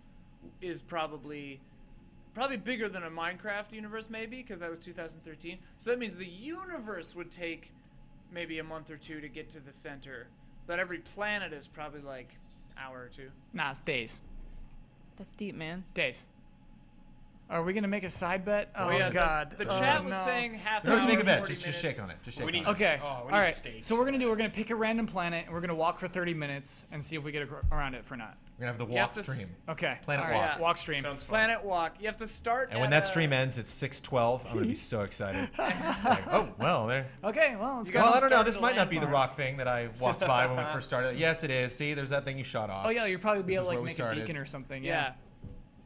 is probably bigger than a Minecraft universe, maybe, because that was 2013. So that means the universe would take maybe a month or two to get to the center. But every planet is probably like an hour or two. Nah, it's days. That's deep, man. Days. Are we going to make a side bet? Oh, yeah, God. The Oh, chat was no. saying half You don't hour, have to make a bet. 40 Just minutes. shake on it. Just shake We on need- it. Okay. Oh, we All need right. steak. So we're gonna pick a random planet and we're gonna walk for 30 minutes and see if we get around it or not. We're going to have the You have walk to stream. Okay. Planet All right. walk. Yeah. Walk stream. Sounds fun. Planet walk. You have to start. And when that stream ends at 6:12, I'm going to be so excited. Like, oh, well, there. Okay. Well, let's go. Well, I don't know. start This at a might not be the landmark. rock thing that I walked by when we first started. Yes, it is. See, there's that thing you shot off. Oh yeah, you'll probably be This able is to where we like make a started. beacon or something. Yeah.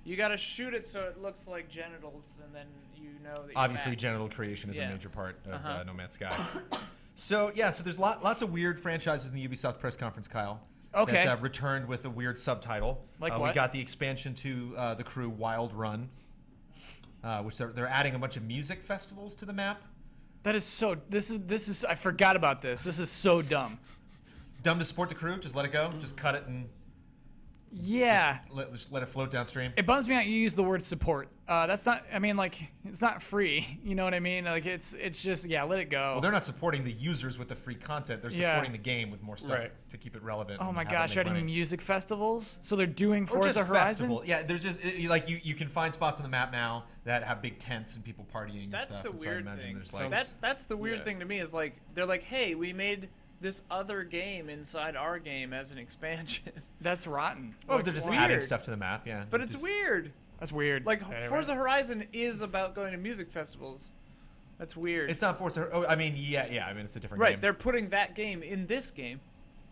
You got to shoot it so it looks like genitals, and then you know that. You're Obviously, back. genital creation is Yeah. a major part of Uh-huh. No Man's Sky. So there's lots of weird franchises in the Ubisoft press conference, Kyle. Okay. That returned with a weird subtitle. Like We what? got the expansion to the Crew Wild Run, which they're adding a bunch of music festivals to the map. That is so. This is. I forgot about this. This is so dumb. Dumb to support the Crew. Just let it go. Just cut it and Yeah. just let it float downstream. It bums me out you use the word support. That's not, I mean, like, it's not free. You know what I mean? Like, it's just, yeah, let it go. Well, they're not supporting the users with the free content. They're Yeah. supporting the game with more stuff Right. to keep it relevant. Oh and my have it gosh, make are any money. music festivals? So they're doing Or Forza just Horizon? festival. Yeah, there's just like you can find spots on the map now that have big tents and people partying. That's and stuff. the and so I weird imagine thing. there's, like, That's the weird Yeah. thing to me is like they're like, hey, we made this other game inside our game as an expansion. That's rotten. oh, they're it's just adding weird. stuff to the map. Yeah, But it's just, weird. That's weird. Like Okay, Forza Horizon is about going to music festivals. That's weird. It's not Forza. Oh, I mean, yeah. I mean, it's a different right. game. They're putting that game in this game.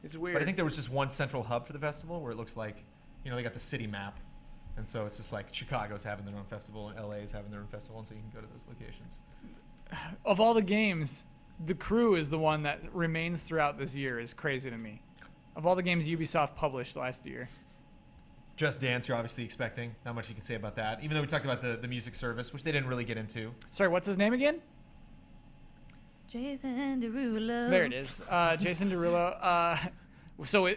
It's weird. But I think there was just one central hub for the festival where it looks like, they got the city map. And so it's just like Chicago's having their own festival and LA is having their own festival. And so you can go to those locations. Of all the games, The Crew is the one that remains throughout this year. Is crazy to me. Of all the games Ubisoft published last year. Just Dance, you're obviously expecting. Not much you can say about that. Even though we talked about the music service, which they didn't really get into. Sorry, what's his name again? Jason Derulo. There it is. Jason Derulo. So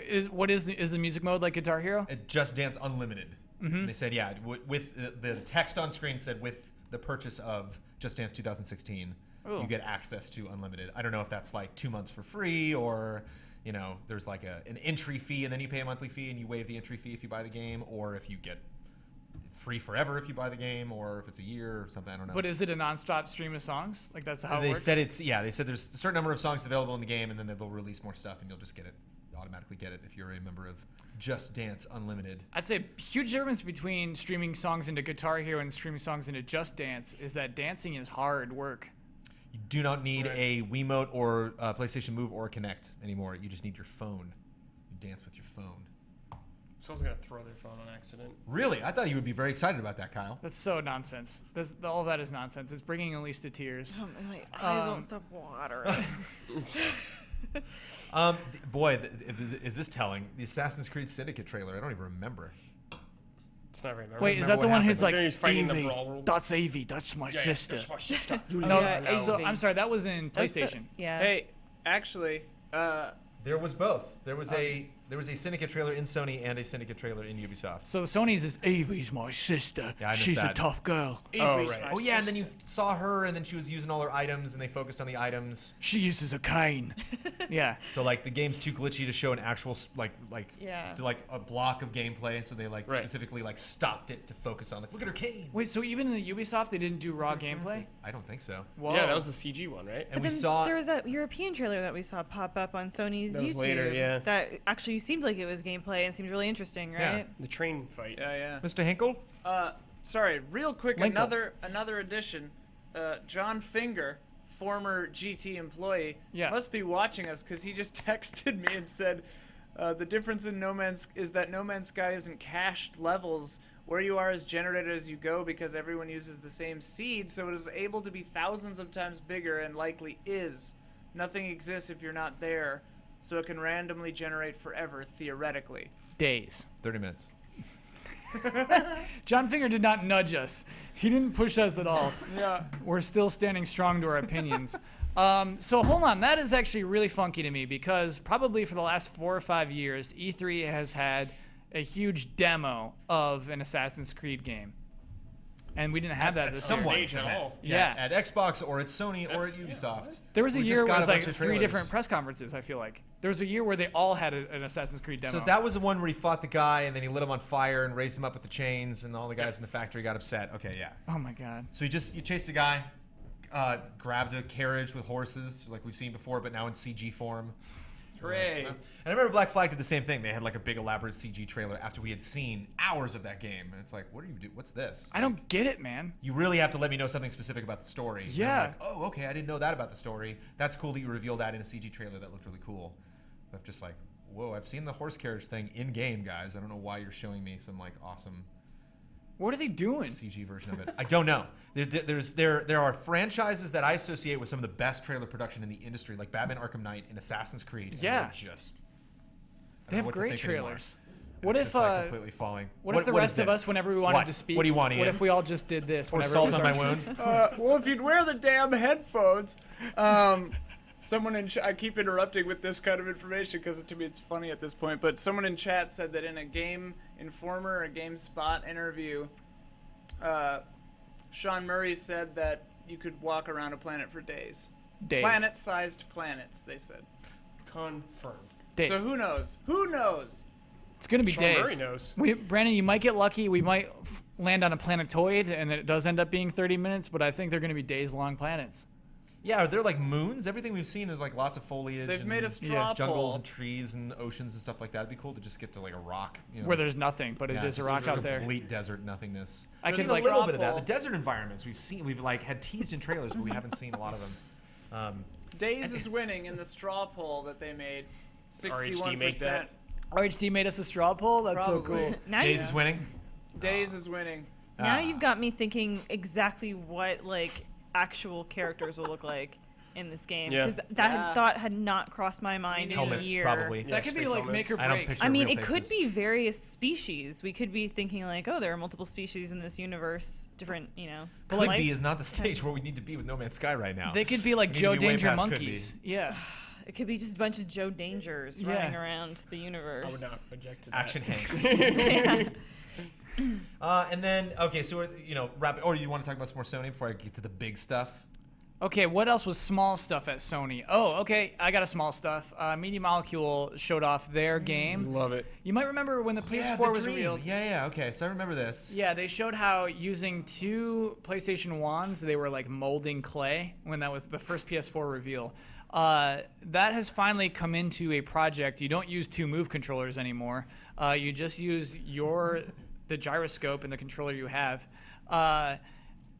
is the music mode like Guitar Hero? Just Dance Unlimited. They said, yeah, with the text on screen said with the purchase of Just Dance 2016, Ooh. you get access to Unlimited. I don't know if that's like 2 months for free or, there's like an entry fee and then you pay a monthly fee and you waive the entry fee if you buy the game, or if you get free forever if you buy the game, or if it's a year or something. I don't know. But is it a non-stop stream of songs? Like that's how it they works? said they said there's a certain number of songs available in the game, and then they'll release more stuff, and you'll just automatically get it if you're a member of Just Dance Unlimited. I'd say a huge difference between streaming songs into Guitar Hero and streaming songs into Just Dance is that dancing is hard work. You do not need a Wiimote or a PlayStation Move or Kinect anymore. You just need your phone. You dance with your phone. Someone's gonna throw their phone on accident. Really? I thought you would be very excited about that, Kyle. That's so nonsense. All that is nonsense. It's bringing Elise to tears. My eyes won't stop watering. Boy, is this telling? The Assassin's Creed Syndicate trailer. I don't even remember. It's not very memorable. Wait, is that the one who's like, He's fighting the Evie, brawl world? that's Evie, that's my sister. That's my sister. No, so I'm sorry, that was in PlayStation. Yeah. Hey, actually, there was both. There was a Syndicate trailer in Sony and a Syndicate trailer in Ubisoft. So the Sony's is Evie's my sister. Yeah, I missed She's that. a tough girl. Oh yeah, and then you saw her, and then she was using all her items, and they focused on the items. She uses a cane. Yeah. So like the game's too glitchy to show an actual Yeah. like a block of gameplay, so they Right. specifically stopped it to focus on look at her cane. Wait, so even in the Ubisoft they didn't do raw gameplay? I don't think so. Whoa. Yeah, that was the CG one, right? And But we then saw there was that European trailer that we saw pop up on Sony's That was YouTube. later, yeah. That actually seemed like it was gameplay and seemed really interesting, right? Yeah. The train fight. yeah. Mr. Hinkle. Sorry, real quick, Linkle. another addition. John Finger, former GT employee, Yeah. must be watching us because he just texted me and said the difference in No Man's Sky isn't cached levels. Where you are is generated as you go because everyone uses the same seed, so it is able to be thousands of times bigger and likely is. Nothing exists if you're not there, so it can randomly generate forever, theoretically. Days. 30 minutes. John Finger did not nudge us. He didn't push us at all. Yeah. We're still standing strong to our opinions. So hold on, that is actually really funky to me because probably for the last 4 or 5 years, E3 has had a huge demo of an Assassin's Creed game. And we didn't have that this year. Stage at all. Yeah. At Xbox or at Sony or at Ubisoft. There was a We year just where it got was a like bunch of 3 trailers. different press conferences, I feel like. There was a year where they all had an Assassin's Creed demo. So that was the one where he fought the guy and then he lit him on fire and raised him up with the chains and all the guys in the factory got upset. Okay, yeah. Oh my god. So you chased a guy, grabbed a carriage with horses like we've seen before, but now in CG form. Hooray. And I remember Black Flag did the same thing. They had like a big elaborate CG trailer after we had seen hours of that game, and it's like, what are you doing? What's this? I don't get it, man. You really have to let me know something specific about the story. And I'm Yeah. like, oh, okay. I didn't know that about the story. That's cool that you revealed that in a CG trailer. That looked really cool. But I'm just like, whoa! I've seen the horse carriage thing in game, guys. I don't know why you're showing me some like awesome What are they doing? CG version of it. I don't know. There are franchises that I associate with some of the best trailer production in the industry, like Batman: Arkham Knight and Assassin's Creed. And Yeah. they're just I They don't know have what to great think anymore. trailers. And What it's if just, like, completely falling? What if the is rest of us, this? whenever we wanted What? to speak, What do you want, what Ian? if we all just did this? Pour whenever salt it was on our my turn? wound? Well, if you'd wear the damn headphones. Someone I keep interrupting with this kind of information because to me it's funny at this point, but someone in chat said that in a Game Informer or GameSpot interview, Sean Murray said that you could walk around a planet for days. Days. Planet-sized planets, they said. Confirmed. Days. So who knows? Who knows? It's gonna be Sean days. Murray knows. Brandon, you might get lucky. We might land on a planetoid, and it does end up being 30 minutes. But I think they're gonna be days-long planets. Yeah, are there like moons? Everything we've seen is like lots of foliage. They've and, made a straw jungles poll. and trees and oceans and stuff like that. It'd be cool to just get to like a rock, Where there's nothing, but it is a rock out there. Complete desert nothingness. I There's can a like little bit of that. The desert environments we've like had teased in trailers, but we haven't seen a lot of them. Days is winning in the straw poll that they made. 61%. make that? RHD made us a straw poll. That's so Probably. cool. Now Days is winning. Days is winning. Now you've got me thinking exactly what like actual characters will look like in this game, Yeah. because that thought had not crossed my mind in a Helmets, year. probably. That could be space like helmets. make or I don't break. picture I mean, real it could faces. be various species. We could be thinking like, oh, there are multiple species in this universe, different, Could life- be is not the stage where we need to be with No Man's Sky right now. They could be like We need Joe to be way Danger past could monkeys. Yeah. It could be just a bunch of Joe Dangers Yeah. running around the universe. I would not object to that. Action Hanks. And then okay, so we're, wrap. Or do you want to talk about some more Sony before I get to the big stuff? Okay, what else was small stuff at Sony? Oh, okay, I got a small stuff. Media Molecule showed off their game. Love it. You might remember when the PS4 was revealed. Yeah, okay, so I remember this. Yeah, they showed how using 2 PlayStation wands, they were like molding clay when that was the first PS4 reveal. That has finally come into a project. You don't use 2 move controllers anymore. You just use the gyroscope and the controller you have.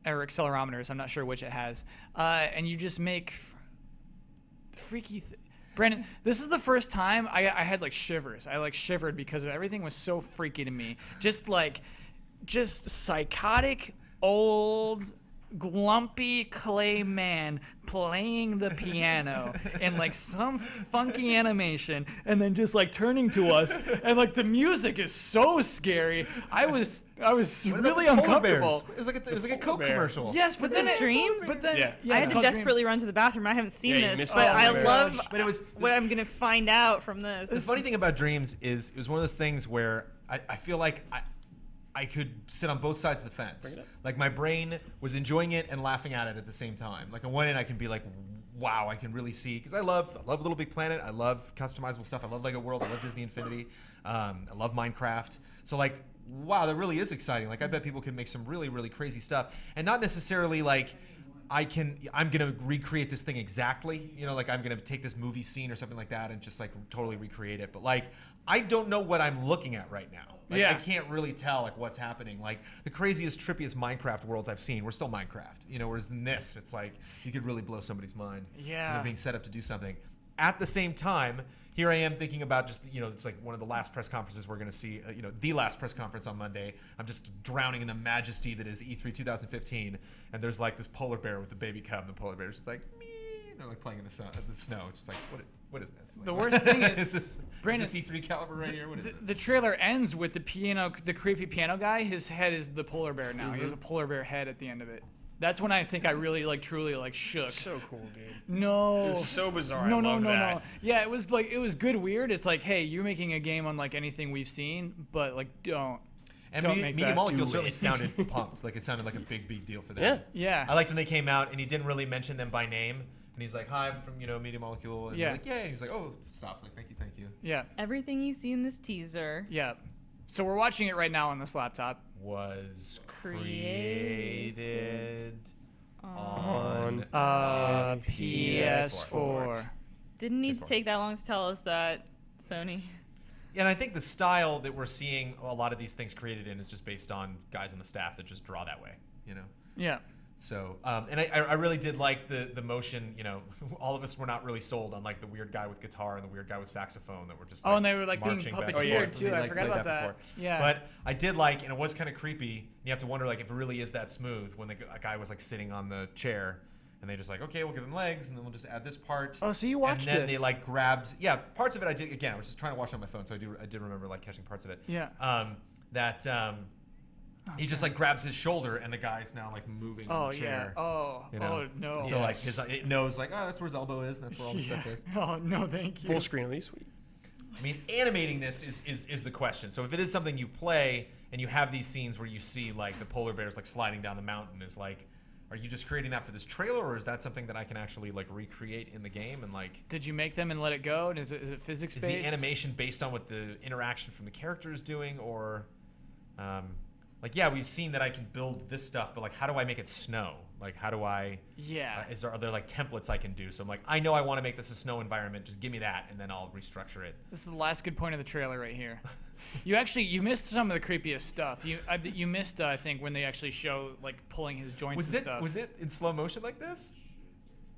Or accelerometers, I'm not sure which it has. And you just make freaky... Brandon, this is the first time I had like shivers. I like shivered because everything was so freaky to me. Just psychotic, old, glumpy clay man playing the piano in like some funky animation and then just like turning to us, and like the music is so scary. I was What about really the polar uncomfortable. bears? It was like a Coke commercial. Yes, but Was then this Dreams? But then Yeah. yeah, I it's had to called desperately Dreams. run to the bathroom. I haven't seen Yeah, you this, missed but out. I Oh my love gosh. But it was what I'm gonna find out from this. the funny thing about Dreams is it was one of those things where I feel like I could sit on both sides of the fence. Like my brain was enjoying it and laughing at it at the same time. Like on one end I can be like, wow, I can really see, because I love Little Big Planet. I love customizable stuff. I love Lego Worlds. I love Disney Infinity. I love Minecraft. So like, wow, that really is exciting. Like I bet people can make some really, really crazy stuff, and not necessarily like I'm gonna recreate this thing exactly. Like I'm gonna take this movie scene or something like that and just like totally recreate it. But like I don't know what I'm looking at right now. Like, Yeah. I can't really tell like what's happening. Like the craziest, trippiest Minecraft worlds I've seen, we're still Minecraft. Whereas in this, it's like you could really blow somebody's mind. Yeah. They're being set up to do something. At the same time, here I am thinking about just, it's like one of the last press conferences we're going to see, the last press conference on Monday. I'm just drowning in the majesty that is E3 2015. And there's like this polar bear with the baby cub, and the polar bear's just like, me. And they're like playing in the snow. It's just like, what is this? Like, The worst thing is, Brandon, is this E3 caliber right here? What is this? The trailer ends with the creepy piano guy. His head is the polar bear now. He has a polar bear head at the end of it. That's when I think I really truly shook. So cool, dude. No. It was so bizarre. No, I no, love no, that. no. Yeah, it was good weird. It's like, hey, you're making a game unlike anything we've seen, but don't. And Don't make Media that. Molecule Do certainly it. sounded pumped. Like it sounded like a big deal for them. Yeah. Yeah. I liked when they came out and he didn't really mention them by name. And he's like, hi, I'm from, Media Molecule. And Yeah. they're like, yeah. And he was like, oh, stop. Like, thank you. Yeah. Everything you see in this teaser Yeah. So we're watching it right now on this laptop. Was Created created on PS4. didn't need to take that long to tell us that, Sony. And I think the style that we're seeing a lot of these things created in is just based on guys on the staff that just draw that way, Yeah. So, and I really did like the motion, all of us were not really sold on like the weird guy with guitar and the weird guy with saxophone that were just Oh, and they were, like, being marching back and puppeteered, forth. too. We, I like, forgot played about that. before. Yeah. But I did like, and it was kind of creepy. You have to wonder like if it really is that smooth when a guy was like sitting on the chair and they just like, okay, we'll give him legs and then we'll just add this part. Oh, so you watched And then this. they like grabbed, parts of it I did, again, I was just trying to watch it on my phone, so I did remember like catching parts of it. Yeah. He just like grabs his shoulder and the guy's now like moving Oh, in the chair. yeah. Oh, oh, no. So like it knows like, oh, that's where his elbow is, and that's where all the stuff is. Oh, no, thank you. Full screen at least. Sweet. I mean, animating this is the question. So if it is something you play and you have these scenes where you see like the polar bears like sliding down the mountain, is like, are you just creating that for this trailer, or is that something that I can actually like recreate in the game and like? Did you make them and let it go? And is it physics based? Is the animation based on what the interaction from the character is doing, or, like, yeah, we've seen that I can build this stuff, but like, how do I make it snow? Like, how do I? Yeah. Are there like templates I can do? So I'm like, I know I want to make this a snow environment. Just give me that, and then I'll restructure it. This is the last good point of the trailer right here. You missed some of the creepiest stuff. You missed I think when they actually show like pulling his joints and stuff. Was it in slow motion like this?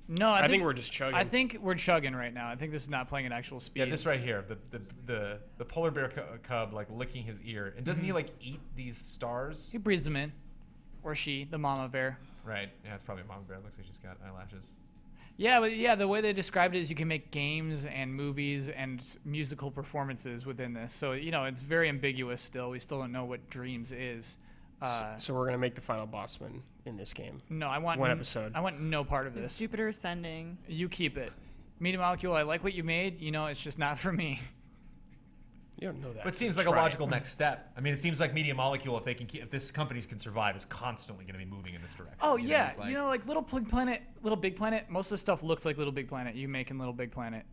No, I think we're just chugging. I think we're chugging right now. I think this is not playing at actual speed. Yeah, this right here, the polar bear cub like licking his ear, and doesn't he like eat these stars? He breathes them in, or she, the mama bear. Right. Yeah, it's probably a mama bear. It looks like she's got eyelashes. Yeah, but yeah, the way they described it is you can make games and movies and musical performances within this. So it's very ambiguous still. We still don't know what Dreams is. So we're gonna make the final bossman in this game. No, I want one episode. I want no part of this. Jupiter Ascending. You keep it. Media Molecule, I like what you made. It's just not for me. You don't know that. But it seems like a logical next step. I mean, it seems like Media Molecule, if this company can survive, is constantly going to be moving in this direction. Oh yeah, like Little Big Planet. Most of the stuff looks like Little Big Planet. You make in Little Big Planet.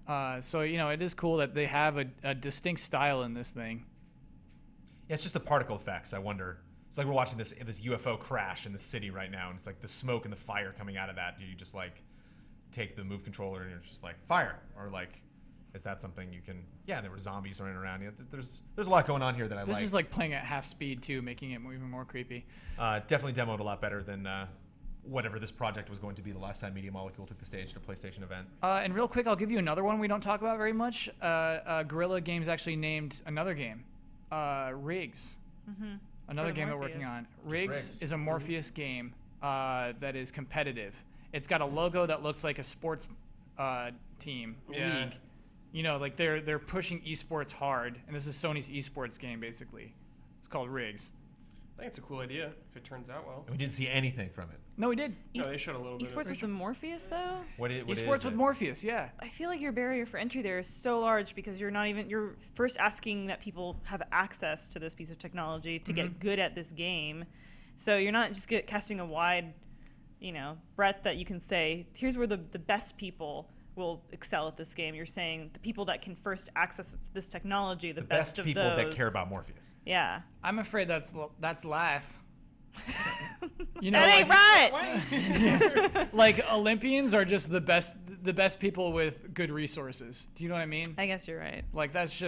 So it is cool that they have a distinct style in this thing. Yeah, it's just the particle effects. I wonder. It's like we're watching this UFO crash in the city right now, and it's like the smoke and the fire coming out of that. Do you just like take the move controller and you're just like fire, or like is that something you can? Yeah, there were zombies running around. There's a lot going on here that I like. This is like playing at half speed too, making it even more creepy. Definitely demoed a lot better than whatever this project was going to be the last time Media Molecule took the stage at a PlayStation event. And real quick, I'll give you another one we don't talk about very much. Guerrilla Games actually named another game, Riggs. Mm-hmm. Another game they're working on. Riggs is a Morpheus game that is competitive. It's got a logo that looks like a sports team league. Like they're pushing esports hard, and this is Sony's esports game basically. It's called Riggs. I think it's a cool idea if it turns out well. And we didn't see anything from it. No, we did. No, they showed a little bit. Esports with the Morpheus though. What is esports with Morpheus? Yeah. I feel like your barrier for entry there is so large because you're first asking that people have access to this piece of technology to get good at this game. So you're not just casting a wide, breadth that you can say, here's where the best people will excel at this game. You're saying the people that can first access this technology, the best of people those. that care about Morpheus. Yeah. I'm afraid that's life. That ain't right. Like Olympians are just the best people with good resources. Do you know what I mean? I guess you're right. Like that's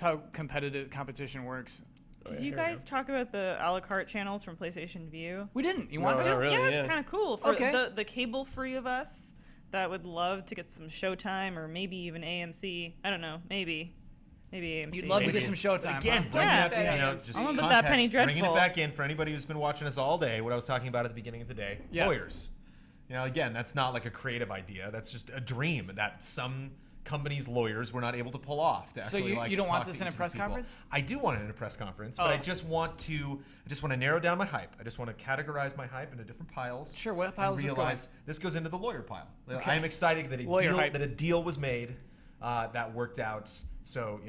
how competition works. Did you guys talk about the a la carte channels from PlayStation View? We didn't. You want to? Not really, yeah, it's kind of cool for the cable free of us that would love to get some Showtime or maybe even AMC. I don't know. Maybe AMC. You'd love to get some Showtime. Again, huh? Just I'm gonna put context, that Penny Dreadful. bringing it back in for anybody who's been watching us all day. What I was talking about at the beginning of the day. Yeah. Lawyers. Again, that's not like a creative idea. That's just a dream that some companies' lawyers were not able to pull off. To So actually, you don't want talk this to in a each of press these people. conference? I do want it in a press conference, but I just want to narrow down my hype. I just want to categorize my hype into different piles. Sure, what piles does this go in? This goes into the lawyer pile. Okay. I am excited that a deal was made that worked out. So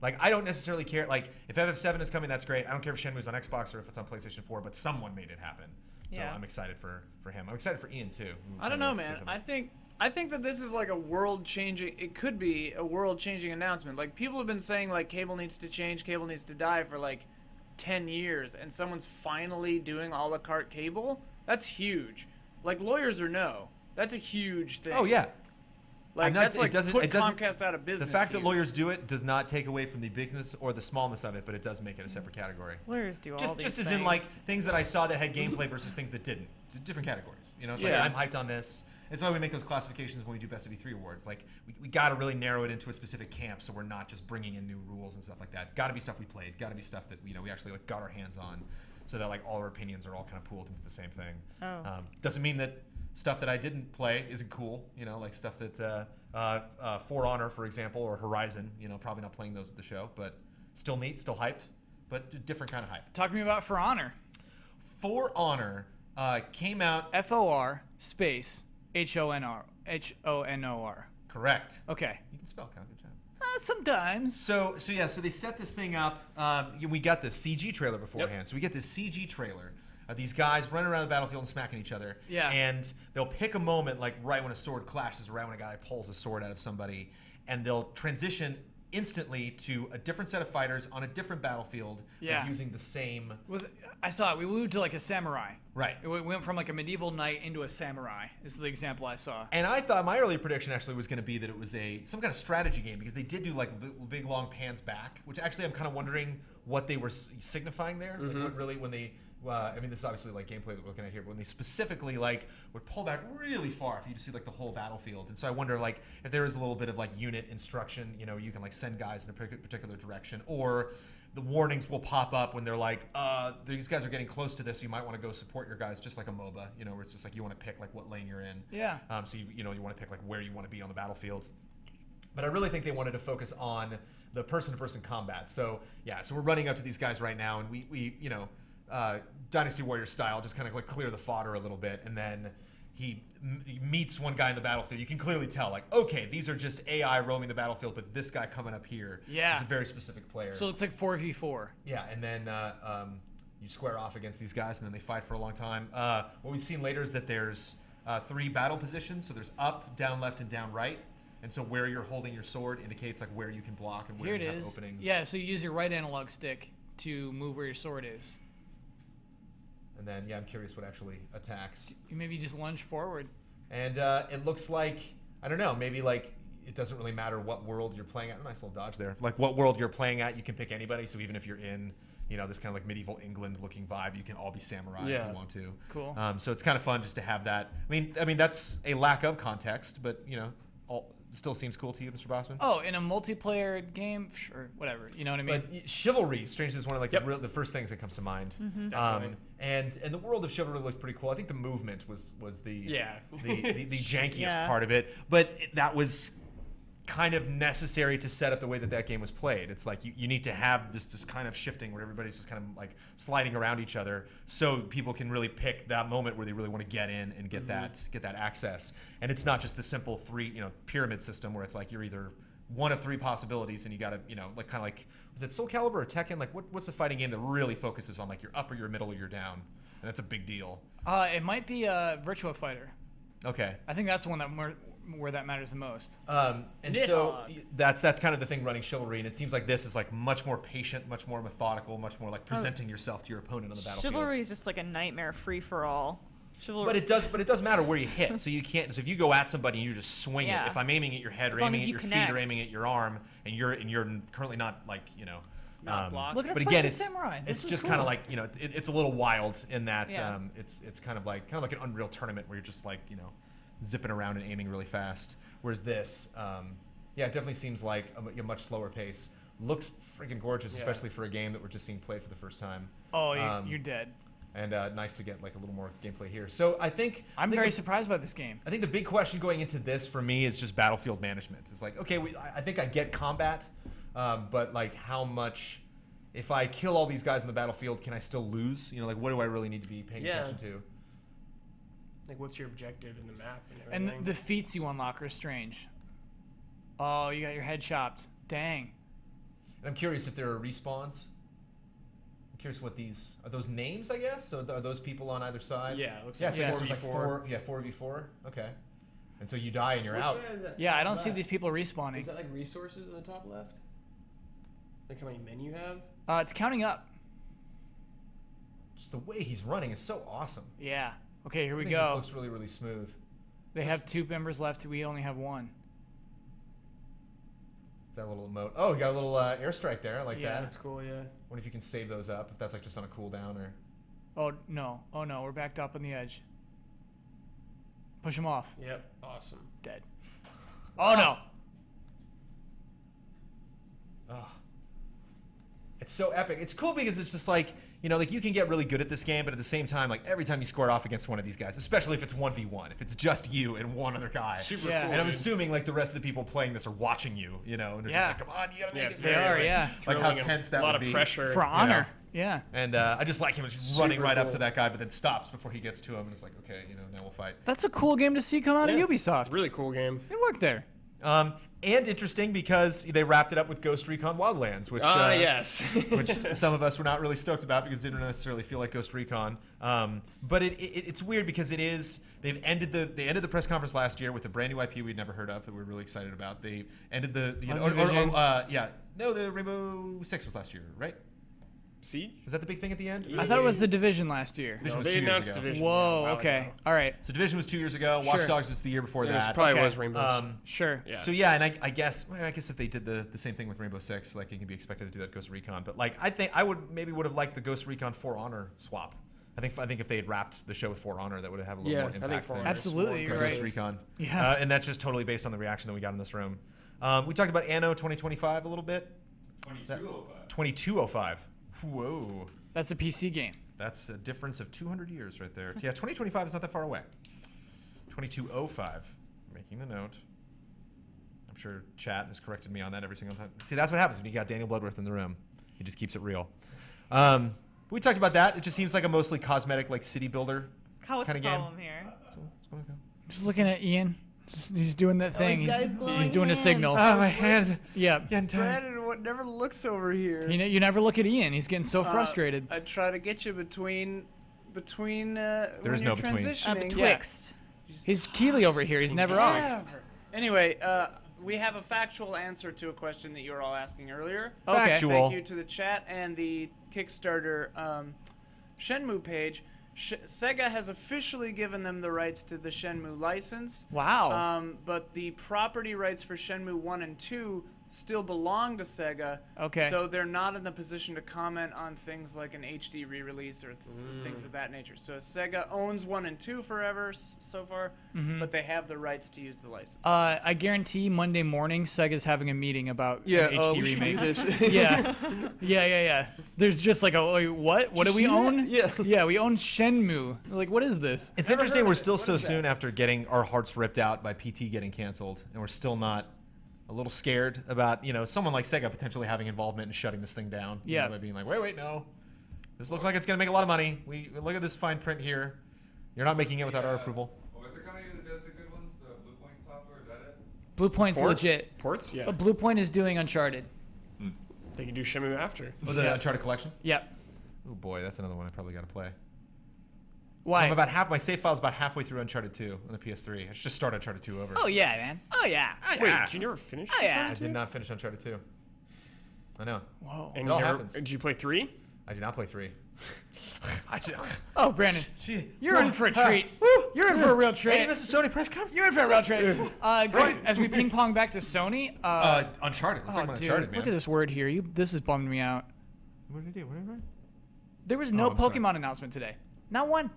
I don't necessarily care. Like if FF7 is coming, that's great. I don't care if Shenmue's on Xbox or if it's on PlayStation 4, but someone made it happen. So Yeah. I'm excited for him. I'm excited for Ian too. I don't know, man. I think that this is like it could be a world-changing announcement. Like people have been saying like cable needs to change, cable needs to die for like 10 years, and someone's finally doing a la carte cable. That's huge. Like lawyers or no, that's a huge thing. Oh yeah. Like that's like put Comcast out of business. The fact that lawyers do it does not take away from the bigness or the smallness of it, but it does make it a separate category. Lawyers do all these Just as things. in like things that I saw that had gameplay versus things that didn't. Different categories. It's like I'm hyped on this. It's why we make those classifications when we do Best of E3 awards. Like we got to really narrow it into a specific camp, so we're not just bringing in new rules and stuff like that. Got to be stuff we played. Got to be stuff that we actually like got our hands on, so that like all our opinions are all kind of pooled into the same thing. Doesn't mean that stuff that I didn't play isn't cool. Like stuff that For Honor, for example, or Horizon. Probably not playing those at the show, but still neat, still hyped, but different kind of hype. Talk to me about For Honor. For Honor came out. FOR space HONOR. Correct. Okay. You can spell, Kyle. Good job. Sometimes. So they set this thing up. We got the CG trailer beforehand. Yep. So we get this CG trailer of these guys running around the battlefield and smacking each other. Yeah. And they'll pick a moment, like right when a sword clashes, right when a guy pulls a sword out of somebody, and they'll transition instantly to a different set of fighters on a different battlefield, Yeah. but using the same. I saw it. We moved to like a samurai. Right. We went from like a medieval knight into a samurai. Is the example I saw. And I thought my early prediction actually was going to be that it was some kind of strategy game, because they did do like big long pans back, which actually I'm kind of wondering what they were signifying there. Like what really when they. I mean, this is obviously like gameplay that we're looking at here, but when they specifically like would pull back really far for you to see like the whole battlefield. And so I wonder like if there is a little bit of like unit instruction, you can like send guys in a particular direction, or the warnings will pop up when they're like, these guys are getting close to this, so you might want to go support your guys, just like a MOBA, where it's just like you want to pick like what lane you're in. Yeah. So you want to pick like where you want to be on the battlefield. But I really think they wanted to focus on the person-to-person combat. So yeah, so we're running up to these guys right now, and we Dynasty Warrior style, just kind of like clear the fodder a little bit, and then he meets one guy in the battlefield. You can clearly tell, like, okay, these are just AI roaming the battlefield, but this guy coming up here is a very specific player. So it's like 4v4. Yeah, and then you square off against these guys, and then they fight for a long time. What we've seen later is that there's 3 battle positions. So there's up, down left, and down right. And so where you're holding your sword indicates like where you can block and where you have openings. Yeah, so you use your right analog stick to move where your sword is. And then, I'm curious what actually attacks. You maybe just lunge forward. And it looks like, I don't know, maybe like it doesn't really matter what world you're playing at. Nice little dodge there. Like what world you're playing at, you can pick anybody. So even if you're in, this kind of like medieval England looking vibe, you can all be samurai if you want to. Cool. So it's kind of fun just to have that. I mean that's a lack of context, but still seems cool to you, Mr. Bossman? Oh, in a multiplayer game, sure, whatever. You know what I mean? But chivalry, strangely, is one of like the first things that comes to mind. Definitely. And the world of chivalry looked pretty cool. I think the movement was the the jankiest Yeah. part of it, but that was kind of necessary to set up the way that game was played. It's like you need to have this kind of shifting where everybody's just kind of like sliding around each other, so people can really pick that moment where they really want to get in and get that access. And it's not just the simple 3 pyramid system where it's like you're either one of 3 possibilities and you got to like kind of like, was it Soul Calibur or Tekken? Like what's the fighting game that really focuses on like you're up or you're middle or you're down? And that's a big deal. It might be Virtua Fighter. Okay. I think that's the one that where that matters the most. And so that's kind of the thing running chivalry, and it seems like this is like much more patient, much more methodical, much more like presenting yourself to your opponent on the battlefield. Chivalry is just like a nightmare free for all. But it does matter where you hit. So you can't. So if you go at somebody and you just swing it, if I'm aiming at your head or aiming at your feet or aiming at your arm, and you're currently not like blocked. Look at but us again, fight the samurai. It's This just is kind of cool. like it's a little wild in that Yeah. it's kind of like an Unreal Tournament where you're just like zipping around and aiming really fast. Whereas this, it definitely seems like a much slower pace. Looks freaking gorgeous, especially for a game that we're just seeing played for the first time. Oh, you're dead. And nice to get like a little more gameplay here. So I'm very surprised by this game. I think the big question going into this for me is just battlefield management. It's like, okay, I think I get combat, but like how much, if I kill all these guys in the battlefield, can I still lose? Like what do I really need to be paying attention to? Like, what's your objective in the map and everything? And the feats you unlock are strange. Oh, you got your head chopped. Dang. And I'm curious if there are respawns. I'm curious what these are. Those names, I guess. So are those people on either side? Yeah, it looks yeah, like so 4v4. It's like 4v4. Okay. And so you die and you're Which out. side is that? Yeah, I don't see Left. these people respawning. Is that like resources in the top left? Like how many men you have? It's counting up. Just the way he's running is so awesome. Yeah. Okay, here we Everything just go. looks really, really smooth. They have 2 members left. We only have 1. Is that a little emote? Oh, you got a little airstrike there. I like that. Yeah, that's cool, yeah. Wonder if you can save those up, if that's like just on a cooldown or... Oh, no. Oh, no. We're backed up on the edge. Push him off. Yep, awesome. Dead. Oh, no. Oh. It's so epic. It's cool because it's just like, like you can get really good at this game, but at the same time, like every time you square off against one of these guys, especially if it's 1v1, if it's just you and one other guy. Super Yeah. cool. And I'm dude. assuming like the rest of the people playing this are watching you, and they're just like, come on, you gotta make it's it. very, They are, like, yeah. Like how thrilling and tense that a lot would of be. pressure. For honor. Yeah. And I just like him just Super running right up cool. to that guy, but then stops before he gets to him, and it's like, okay, now we'll fight. That's a cool game to see come out Yeah. of Ubisoft. Really cool game. It worked there. And interesting because they wrapped it up with Ghost Recon Wildlands, which yes, which some of us were not really stoked about because it didn't necessarily feel like Ghost Recon. But it's weird because they've ended the press conference last year with a brand new IP we'd never heard of that we're really excited about. They ended the Rainbow Six was last year, right? Siege? Was that the big thing at the end? I thought it was the Division last year. Division was they 2 years announced ago. Division. Whoa. yeah, Okay. All right. So Division was 2 years ago. Watch Sure. Dogs was the year before It that. probably Okay. was Rainbows. Sure. Yeah. So yeah, and I guess if they did the same thing with Rainbow Six, like it can be expected to do that with Ghost Recon. But like I think I would have liked the Ghost Recon For Honor swap. I think if they had wrapped the show with For Honor, that would have had a little Yeah, more I think impact. For than Honor is Absolutely, more you're Ghost right. Recon. Yeah. And that's just totally based on the reaction that we got in this room. We talked about Anno 2025 a little bit. 2205. 2205. Whoa. That's a PC game. That's a difference of 200 years right there. Yeah, 2025 is not that far away. 2205. Making the note. I'm sure chat has corrected me on that every single time. See, that's what happens when you got Daniel Bloodworth in the room. He just keeps it real. We talked about that. It just seems like a mostly cosmetic, like city builder What's kind the of game. problem here? Just looking at Ian. He's doing that thing. guy's He's glowing doing a hands. signal. Oh, my hands. Yeah. Getting tired. Brandon never looks over here. You never look at Ian. He's getting so frustrated. I try to get you between. There is no between. transitioning. Betwixt. He's Keely over here. He's never on. Anyway, we have a factual answer to a question that you were all asking earlier. Okay. Factual. Thank you to the chat and the Kickstarter Shenmue page. Sega has officially given them the rights to the Shenmue license. Wow. But the property rights for Shenmue 1 and 2 still belong to Sega. Okay. So they're not in the position to comment on things like an HD re-release or things of that nature. So Sega owns 1 and 2 forever so far, but they have the rights to use the license. I guarantee Monday morning Sega's having a meeting about an HD we should remake. do this. Yeah. There's just like wait, what? What do we own? Yeah. Yeah, we own Shenmue. Like, what is this? It's interesting we're still so soon after getting our hearts ripped out by PT getting canceled, and we're still not a little scared about, someone like Sega potentially having involvement in shutting this thing down. Yeah. By being like, wait, no. This looks like it's going to make a lot of money. We look at this fine print here. You're not making it without our approval. Oh, is the company that does the good ones, Blue Point Software, is that it? Blue Point's legit. Ports? Yeah. But Blue Point is doing Uncharted. They can do Shenmue after. Oh, the Uncharted collection? Yep. Oh boy, that's another one I probably got to play. Why? So my save file's about halfway through Uncharted 2 on the PS3. I should just start Uncharted 2 over. Oh yeah, man. Oh yeah. Wait, did you never finish? Oh, yeah. I did not finish Uncharted 2. I know. Whoa. And It all happens. did you play 3? I did not play 3. Oh, Brandon, you're in for a treat. You're in for a real treat. Hey, Mrs. Sony press conference. You're in for a real treat. Great. As we ping pong back to Sony. Uncharted. Let's talk about dude, Uncharted, man. look at this word here. This has bummed me out. What did I do? What did I write? There was no I'm sorry. Pokemon announcement today. Not one.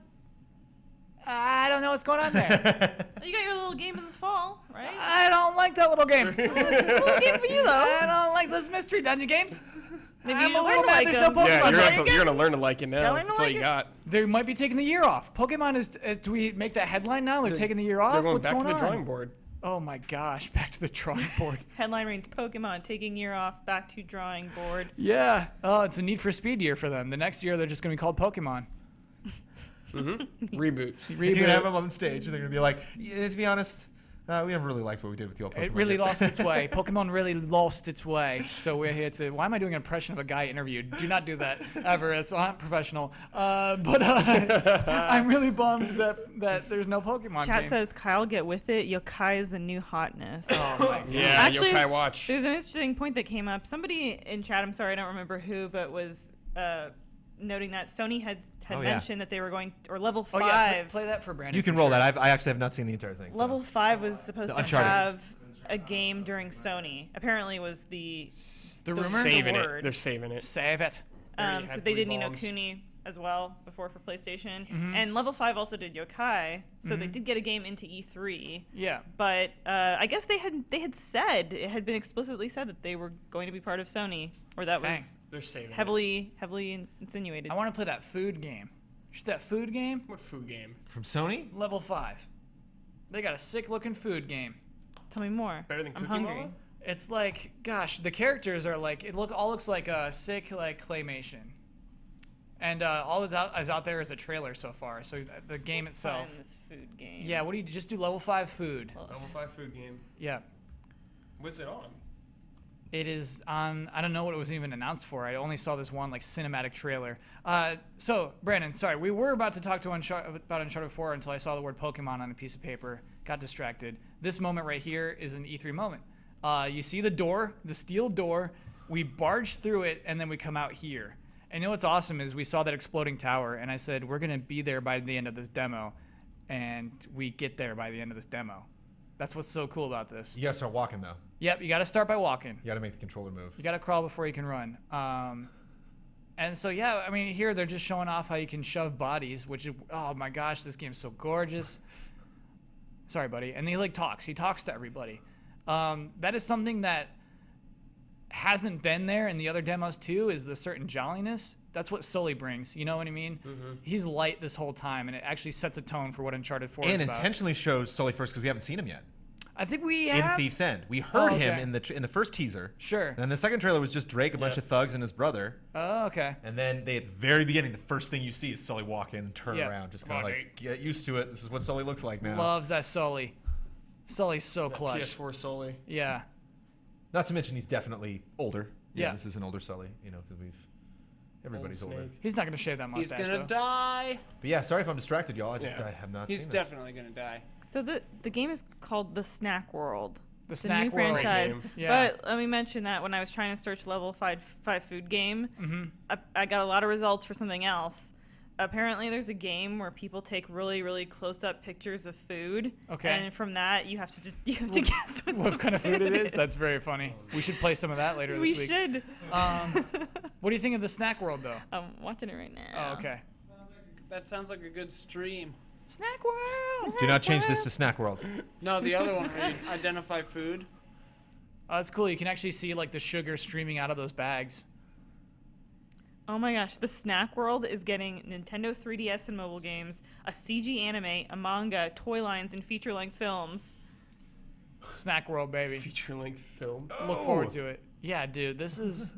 I don't know what's going on there. You got your little game in the fall, right? I don't like that little game. It's a little game for you, though. I don't like those mystery dungeon games. Maybe I'm you a learn little to mad like there's them. no Pokemon. Yeah, game. you're gonna learn to like it Yeah, now. learn to That's all like you it. got. They might be taking the year off. Pokemon is do we make that headline now? They're taking the year off? They're going What's back going to the on? drawing board. Oh my gosh, back to the drawing board. Headline reads Pokemon taking year off, back to drawing board. Yeah. Oh, it's a Need for Speed year for them. The next year they're just going to be called Pokemon. Reboot. You're gonna have them on stage, and they're gonna be like, yeah, to be honest, we never really liked what we did with the old Pokemon. It really games." lost its way. Pokemon really lost its way. So we're here to. Why am I doing an impression of a guy interviewed? Do not do that ever. It's not professional. But I'm really bummed that there's no Pokemon Chat game. says, Kyle, get with it. Yokai is the new hotness. Oh my god. Yeah, Actually, Yokai Watch. There's an interesting point that came up. Somebody in chat, I'm sorry, I don't remember who, but was noting that Sony had Oh, yeah. mentioned that they were going, or level Oh 5. yeah, play that for Brandon. You can for roll sure. that. I actually have not seen the entire thing. so. Level 5 was supposed The to Uncharted. have a game during Sony. Apparently was the The rumor. Saving word. it. They're saving it. Save it. Already had they did 3 Ni no bombs. Kuni as well before for PlayStation, Mm-hmm. and Level 5 also did Yokai, so they did get a game into E3. Yeah. But I guess they had said, it had been explicitly said that they were going to be part of Sony, or that Dang. was They're saving it. heavily insinuated. I want to play that food game. Just that food game. What food game? From Sony. Level 5. They got a sick looking food game. Tell me more. Better than I'm Cookie hungry. Mama? It's like, gosh, the characters are like, all looks like a sick like claymation. And all that is out there is a trailer so far. So the game itself. Find this food game. Yeah, what do you just do? Level 5 food. Level 5 food game. Yeah. What's it on? It is on. I don't know what it was even announced for. I only saw this one like cinematic trailer. So Brandon, sorry, we were about to talk to about Uncharted 4 until I saw the word Pokemon on a piece of paper. Got distracted. This moment right here is an E3 moment. You see the door, the steel door. We barge through it and then we come out here. And you know what's awesome is we saw that exploding tower, and I said we're gonna be there by the end of this demo, and we get there by the end of this demo. That's what's so cool about this. You gotta start walking though. Yep, you gotta start by walking. You gotta make the controller move. You gotta crawl before you can run. And so yeah, I mean here they're just showing off how you can shove bodies, which is, oh my gosh, this game's so gorgeous. Sorry, buddy. And he talks. He talks to everybody. That is something that hasn't been there in the other demos too, is the certain jolliness. That's what Sully brings. You know what I mean? Mm-hmm. He's light this whole time, and it actually sets a tone for what Uncharted 4 is and about. Intentionally shows Sully first because we haven't seen him yet. I think we have. In Thief's End. We heard him in the first teaser. Sure. And the second trailer was just Drake, a bunch of thugs, and his brother. Oh, okay. And then at the very beginning, the first thing you see is Sully walk in and turn around. Just kind of like, get used to it. This is what Sully looks like now. Loves that Sully. Sully's so That clutch. PS4 Sully. Yeah. Not to mention he's definitely older. Yeah. This is an older Sully, because everybody's older. He's not going to shave that mustache, He's gonna die. But yeah, sorry if I'm distracted, y'all. I have not He's seen definitely gonna die. So the game is called The Snack World. The Snack new World franchise. game. Yeah. But let me mention that when I was trying to search level 5 food game, Mm-hmm. I got a lot of results for something else. Apparently, there's a game where people take really, really close-up pictures of food. Okay. And from that, you have to guess what kind of food it is. That's very funny. We should play some of that later this week. We should. What do you think of the Snack World, though? I'm watching it right now. Oh, okay. That sounds like a good stream. Snack World. Do not change this to Snack World. No, the other one where you identify food. Oh, that's cool. You can actually see the sugar streaming out of those bags. Oh my gosh, the Snack World is getting Nintendo 3DS and mobile games, a CG anime, a manga, toy lines, and feature-length films. Snack World, baby. Feature-length film. Look forward to it. Yeah, dude, this is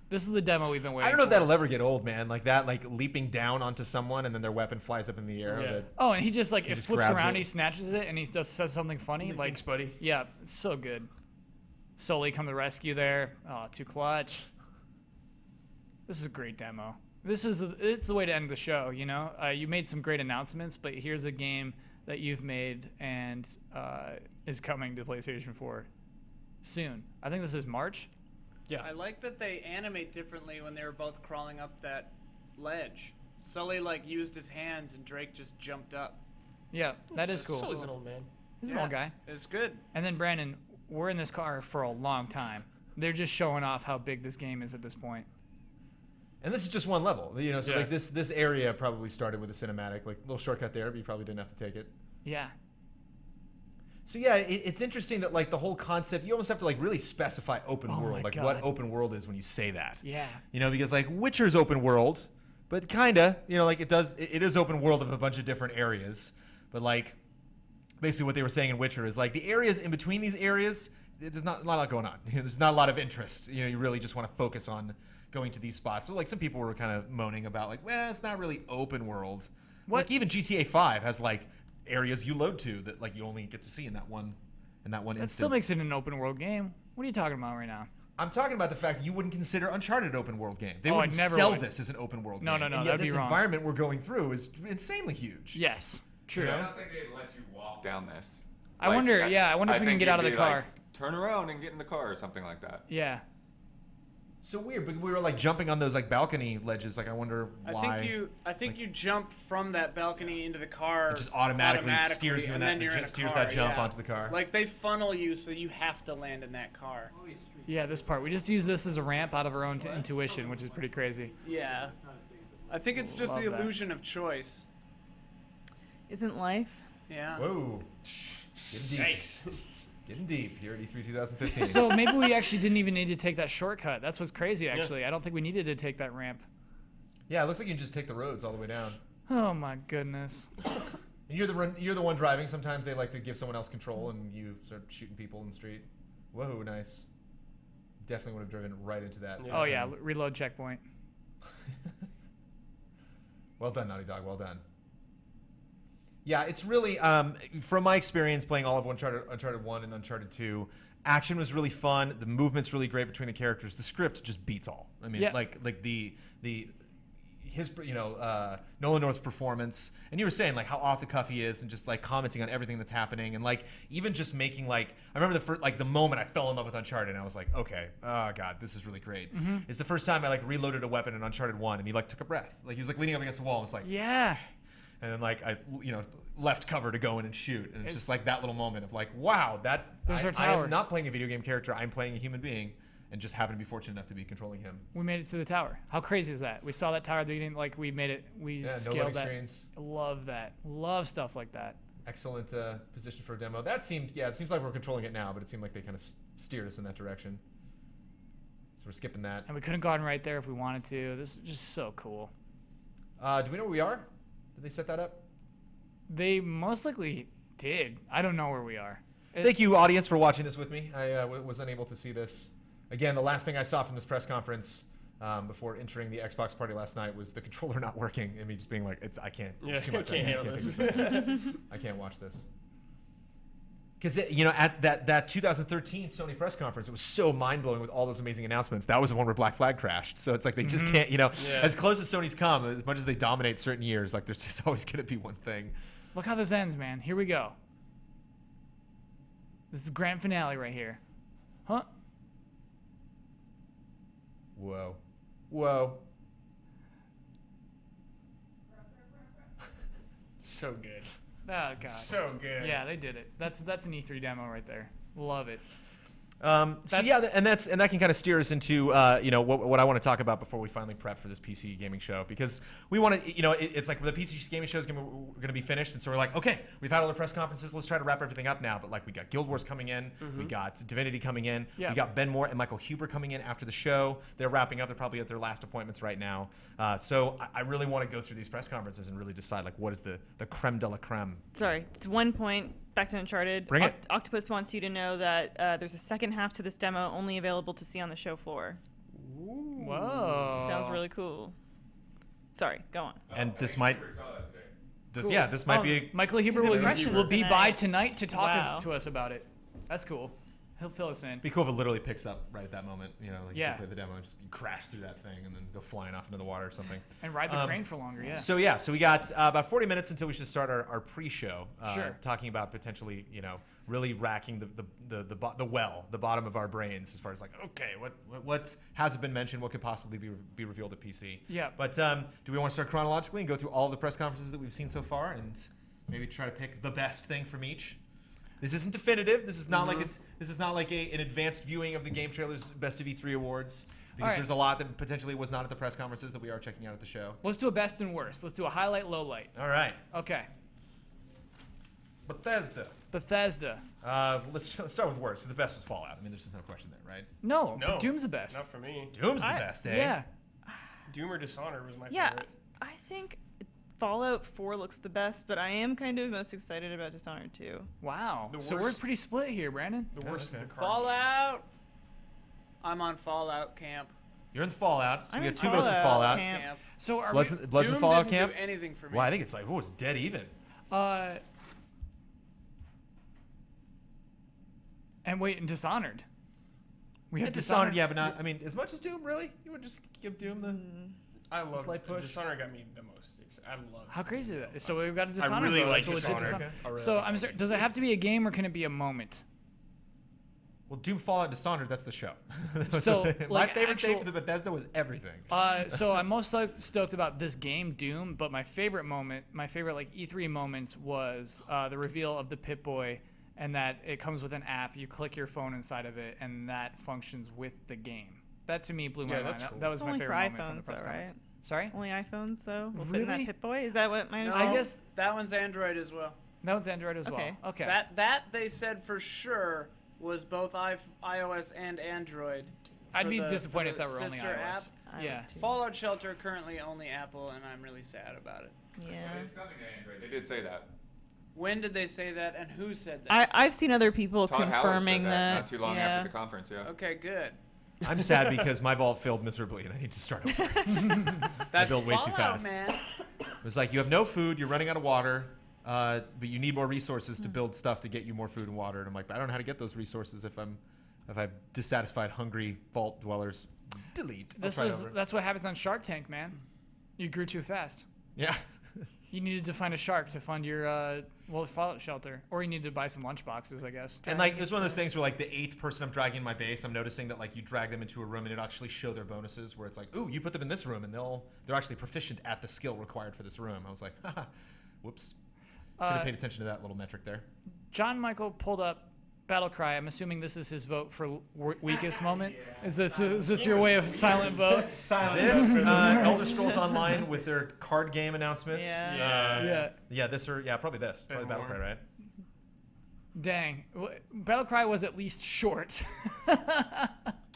the demo we've been waiting for. I don't know if that'll ever get old, man. Like that, leaping down onto someone and then their weapon flies up in the air. Yeah. Oh, and he just it just flips grabs around, it. he snatches it, and he just says something funny. Thanks, buddy. Yeah, it's so good. Sully come to the rescue there. Oh, too clutch. This is a great demo. It's the way to end the show, You made some great announcements, but here's a game that you've made and is coming to PlayStation 4 soon. I think this is March. Yeah. I like that they animate differently when they were both crawling up that ledge. Sully used his hands and Drake just jumped up. Yeah, that is cool. Sully's an old man. He's an old guy. It's good. And then Brandon, we're in this car for a long time. They're just showing off how big this game is at this point. And this is just one level, So this area probably started with a cinematic, little shortcut there, but you probably didn't have to take it. Yeah. So yeah, it's interesting that the whole concept, you almost have to really specify open world, my what God. open world is when you say that. Yeah. Because Witcher's open world, but kinda, it is open world of a bunch of different areas, but basically what they were saying in Witcher is the areas in between these areas, there's not a lot going on. There's not a lot of interest. You really just want to focus on going to these spots. So some people were kind of moaning about it's not really open world. What? Even GTA 5 has areas you load to that you only get to see in that one That instance. still makes it an open world game. What are you talking about right now? I'm talking about the fact you wouldn't consider Uncharted an open world game. They Oh, I wouldn't never sell would. this as an open world No, game. no, no, And yet that'd be this wrong. environment we're going through is insanely huge. Yes. True. You know? I don't think they'd let you walk down this. I wonder if we can think get out of it'd the be car. Turn around and get in the car or something like that. Yeah. So weird, but we were jumping on those balcony ledges. I wonder why. I think you jump from that balcony into the car. It just automatically steers you in and that- then you're in a steers car, that jump yeah. onto the car. They funnel you so you have to land in that car. Yeah, this part. We just use this as a ramp out of our own intuition, which is pretty crazy. Yeah. I think it's just Love the that. illusion of choice. Isn't life? Yeah. Whoa. Getting deep. Yikes. Getting deep here at E3 2015. So maybe we actually didn't even need to take that shortcut. That's what's crazy, actually. I don't think we needed to take that ramp. Yeah, it looks like you can just take the roads all the way down. Oh my goodness. You're the one driving. Sometimes they like to give someone else control, and you start shooting people in the street. Whoa, nice. Definitely would have driven right into that. Oh yeah, reload checkpoint. Well done, Naughty Dog. Well done. Yeah, it's really from my experience playing all of Uncharted 1 and Uncharted 2. Action was really fun. The movement's really great between the characters. The script just beats all. I mean, like his Nolan North's performance, and you were saying like how off the cuff he is, and just like commenting on everything that's happening, and like even just making like I remember the moment I fell in love with Uncharted, and I was like, okay, oh god, this is really great. It's the first time I like reloaded a weapon in Uncharted 1, and he like took a breath, like he was like leaning up against the wall, and was like, yeah. And then like I left cover to go in and shoot, and it's just like that little moment of like, wow, There's our I tower. am not playing a video game character, I'm playing a human being. And just happened to be fortunate enough to be controlling him. We made it to the tower. How crazy is that? We saw that tower at the beginning, like we made it. We scaled that. Screens. Love that. Love stuff like that. Excellent position for a demo. It seems like we're controlling it now, but it seemed like they kind of steered us in that direction. So we're skipping that. And we could have gone right there if we wanted to. This is just so cool. Do we know where we are? Did they set that up? They most likely did. I don't know where we are. Thank you, audience, for watching this with me. I was unable to see this. Again, the last thing I saw from this press conference before entering the Xbox party last night was the controller not working and me just being like, I can't. It's too much. I can't take this right now. I can't watch this. Because at that 2013 Sony press conference, it was so mind blowing with all those amazing announcements. That was the one where Black Flag crashed. So it's like they just can't. As close as Sony's come, as much as they dominate certain years, like there's just always going to be one thing. Look how this ends, man. Here we go. This is the grand finale right here. Huh? Whoa. So good. Oh god. So good. Yeah, they did it. That's an E3 demo right there. Love it. And that can kind of steer us into what I want to talk about before we finally prep for this PC gaming show, because we want to it's like the PC gaming show is going to be finished, and so we're like, okay, we've had all the press conferences, let's try to wrap everything up now. But like we got Guild Wars coming in, we got Divinity coming in, we got Ben Moore and Michael Huber coming in after the show. They're wrapping up. They're probably at their last appointments right now. So I really want to go through these press conferences and really decide like what is the creme de la creme. Sorry, it's 1 point. Back to Uncharted. Bring it. Octopus wants you to know that there's a second half to this demo only available to see on the show floor. Ooh. Whoa. Sounds really cool. Sorry, go on. And this might... This might be... Michael Huber will be by tonight to talk to us about it. That's cool. He'll fill us in. Be cool if it literally picks up right at that moment. You play the demo and just you crash through that thing and then go flying off into the water or something. And ride the crane for longer, So we got about 40 minutes until we should start our pre-show. Talking about potentially, really racking the bottom of our brains as far as like, okay, what hasn't been mentioned, what could possibly be revealed at PC. Yeah. But do we want to start chronologically and go through all the press conferences that we've seen so far and maybe try to pick the best thing from each? This isn't definitive. This is not like an advanced viewing of the GameTrailers Best of E3 awards, because there's a lot that potentially was not at the press conferences that we are checking out at the show. Let's do a best and worst. Let's do a highlight, low light. All right. Okay. Bethesda. Let's start with worst. So the best was Fallout. I mean, there's just no question there, right? No, but Doom's the best. Not for me. Doom's the best, eh? Yeah. Doom or Dishonored was my Yeah, favorite. I think Fallout 4 looks the best, but I am kind of most excited about Dishonored 2. Wow. So we're pretty split here, Brandon. The worst is the card. Fallout. I'm on Fallout camp. You're in Fallout. I'm we in got 2 votes for Fallout. camp. So are Blood's Doom in Fallout didn't camp? do anything for me. Well, I think it's like, it's dead even. And wait, and Dishonored. We have Dishonored, yeah, but not. I mean, as much as Doom, really? You would just give Doom the I love slight push? Dishonored. Got me the most. I love. How crazy is that? So we've got a Dishonored. really like It's a legit Dishonored. Dishonored. I really So like I'm sorry. Does it have to be a game or can it be a moment? Well, Doom, Fallout, Dishonored, that's the show. So, my like, favorite thing for the Bethesda was everything. So I'm most stoked about this game, Doom, but my favorite like E3 moment was the reveal of the Pip-Boy, and that it comes with an app. You click your phone inside of it, and that functions with the game. That to me blew my mind. That's cool. That was It's my only favorite for moment from the iPhones, press though, conference. right? Sorry? Only iPhones, though? Will fit in Really? that Pip-Boy? Is that what my No, understanding? I guess that one's Android as well. that one's Android as Okay. well. Okay. That they said for sure was both iOS and Android. I'd for be the- disappointed for if the that were only sister iOS. app. I Yeah. would too. Fallout Shelter currently only Apple, and I'm really sad about it. Yeah. But it's coming to Android. They did say that. When did they say that, and who said that? I've seen other people Todd Howard confirming said that. not too long yeah. after the conference. Yeah. Okay, good. I'm sad because my vault failed miserably and I need to start over. I That's built way too Fallout, fast. man. It was like, you have no food, you're running out of water. but you need more resources to build stuff to get you more food and water. And I'm like, I don't know how to get those resources if I've dissatisfied, hungry vault dwellers. Delete. That's what happens on Shark Tank, man. You grew too fast. Yeah. You needed to find a shark to fund your fallout shelter, or you needed to buy some lunch boxes, I guess. And like it's one of those things where like the 8th person I'm dragging in my base, I'm noticing that like you drag them into a room and it actually show their bonuses where it's like, ooh, you put them in this room and they're actually proficient at the skill required for this room. I was like, haha, whoops. Should have paid attention to that little metric there. John Michael pulled up Battlecry. I'm assuming this is his vote for weakest moment. Is this your way of silent vote? This Elder Scrolls Online with their card game announcements. Yeah. Probably this. Probably Battlecry, right? Dang, Battlecry was at least short.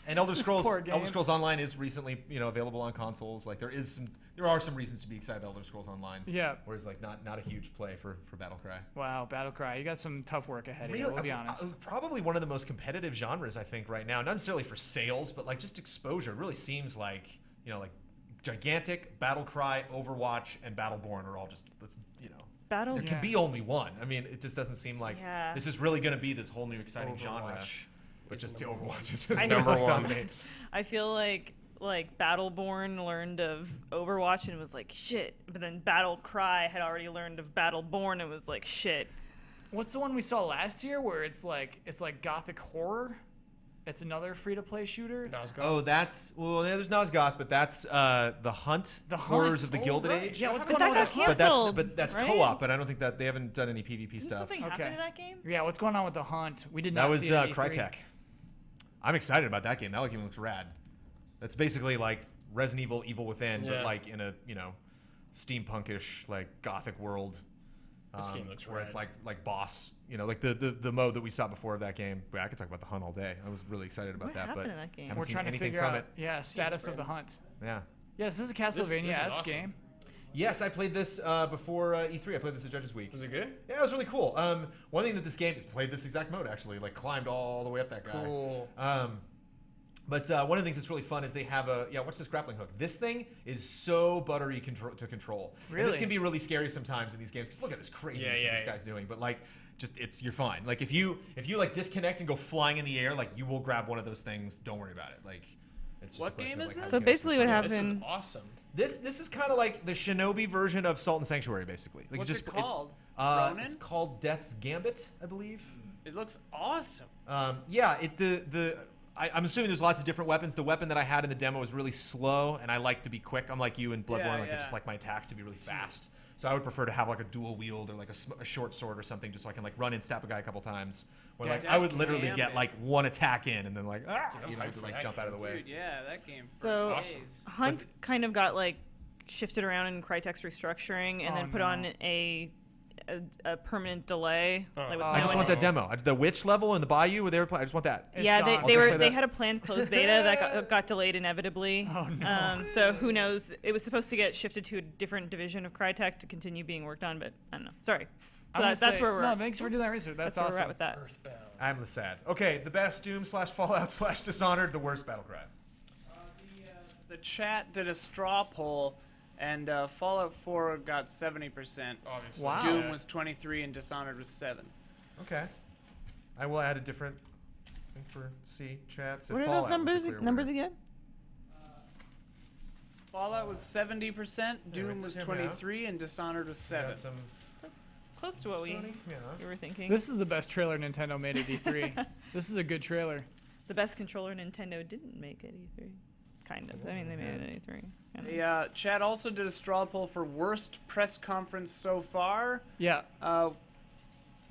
And Elder Scrolls Online is recently, available on consoles. Like there are some reasons to be excited about Elder Scrolls Online. Yeah. Whereas like not a huge play for Battlecry. Wow, Battlecry, you got some tough work ahead of you. We'll be honest. Probably one of the most competitive genres I think right now. Not necessarily for sales, but like just exposure. It really seems like like Gigantic, Battlecry, Overwatch, and Battleborn are all just there can be only one. I mean, it just doesn't seem like this is really going to be this whole new exciting genre. But just Overwatch is number one. I feel like Battleborn learned of Overwatch and was like shit, but then Battlecry had already learned of Battleborn and was like shit. What's the one we saw last year where it's like gothic horror? It's another free-to-play shooter. Oh, there's Nosgoth, but that's the Hunt. The Horrors of the Gilded Age. Yeah, what's But going on that with got the Hunt? canceled. But that's right? co-op, and I don't think that they haven't done any PvP Didn't stuff. something happen in that game? Yeah, what's going on with the Hunt? We did not That was see it at E3. Crytek. I'm excited about that game. That game looks rad. That's basically like Resident Evil, Evil Within, but like in a steampunkish like gothic world. This game looks where rad. it's like boss, like the mode that we saw before of that game. I could talk about the Hunt all day. I was really excited about What that. happened But in that game? haven't We're seen trying to anything figure from out it. status of the Hunt. Yeah. Yes, this is a Castlevania-esque awesome. game. Yes, I played this before E3. I played this at Judges Week. Was it good? Yeah, it was really cool. One thing that this game is played this exact mode actually, like climbed all the way up that guy. Cool. But one of the things that's really fun is they have what's this grappling hook? This thing is so buttery to control. Really? And this can be really scary sometimes in these games because look at this craziness that this guy's doing. But like, you're fine. Like if you like disconnect and go flying in the air, like you will grab one of those things. Don't worry about it. Like, it's just What a question game of, is like, how this? you So guys basically can what play it. This is happened. awesome. This is kind of like the Shinobi version of Salt and Sanctuary, basically. Like What's it called? It's Ronin? called Death's Gambit, I believe. It looks awesome. I'm assuming there's lots of different weapons. The weapon that I had in the demo was really slow, and I like to be quick. I'm like you in Bloodborne. I just like my attacks to be really fast. So I would prefer to have like a dual wield or like a short sword or something, just so I can like run and stab a guy a couple times. Where like I would literally get like one attack in and then like jump out of the way. Dude, yeah, that game. So days. Hunt kind of got like shifted around in Crytek's restructuring and then put on a permanent delay. Like with I just want that demo. The witch level in the bayou where they were playing. I just want that. Yeah, they had a planned closed beta that got delayed inevitably. Oh no. So who knows? It was supposed to get shifted to a different division of Crytek to continue being worked on, but I don't know. Sorry. So that's where we're No, at. thanks for doing that research. That's where awesome. we're at with that. I'm sad. Okay, the best Doom / Fallout / Dishonored, the worst Battlecry. The chat did a straw poll, and Fallout 4 got 70%. Obviously. Wow. Doom was 23, and Dishonored was 7. Okay. I will add a different thing for C chat. What are those numbers again? Fallout was 70%, Doom was 23, and Dishonored was 7. Close to what we were thinking. This is the best trailer Nintendo made at E3. This is a good trailer. The best controller Nintendo didn't make at E3. Kind of. I mean, they made it at E3. Kind of. The chat also did a straw poll for worst press conference so far. Yeah.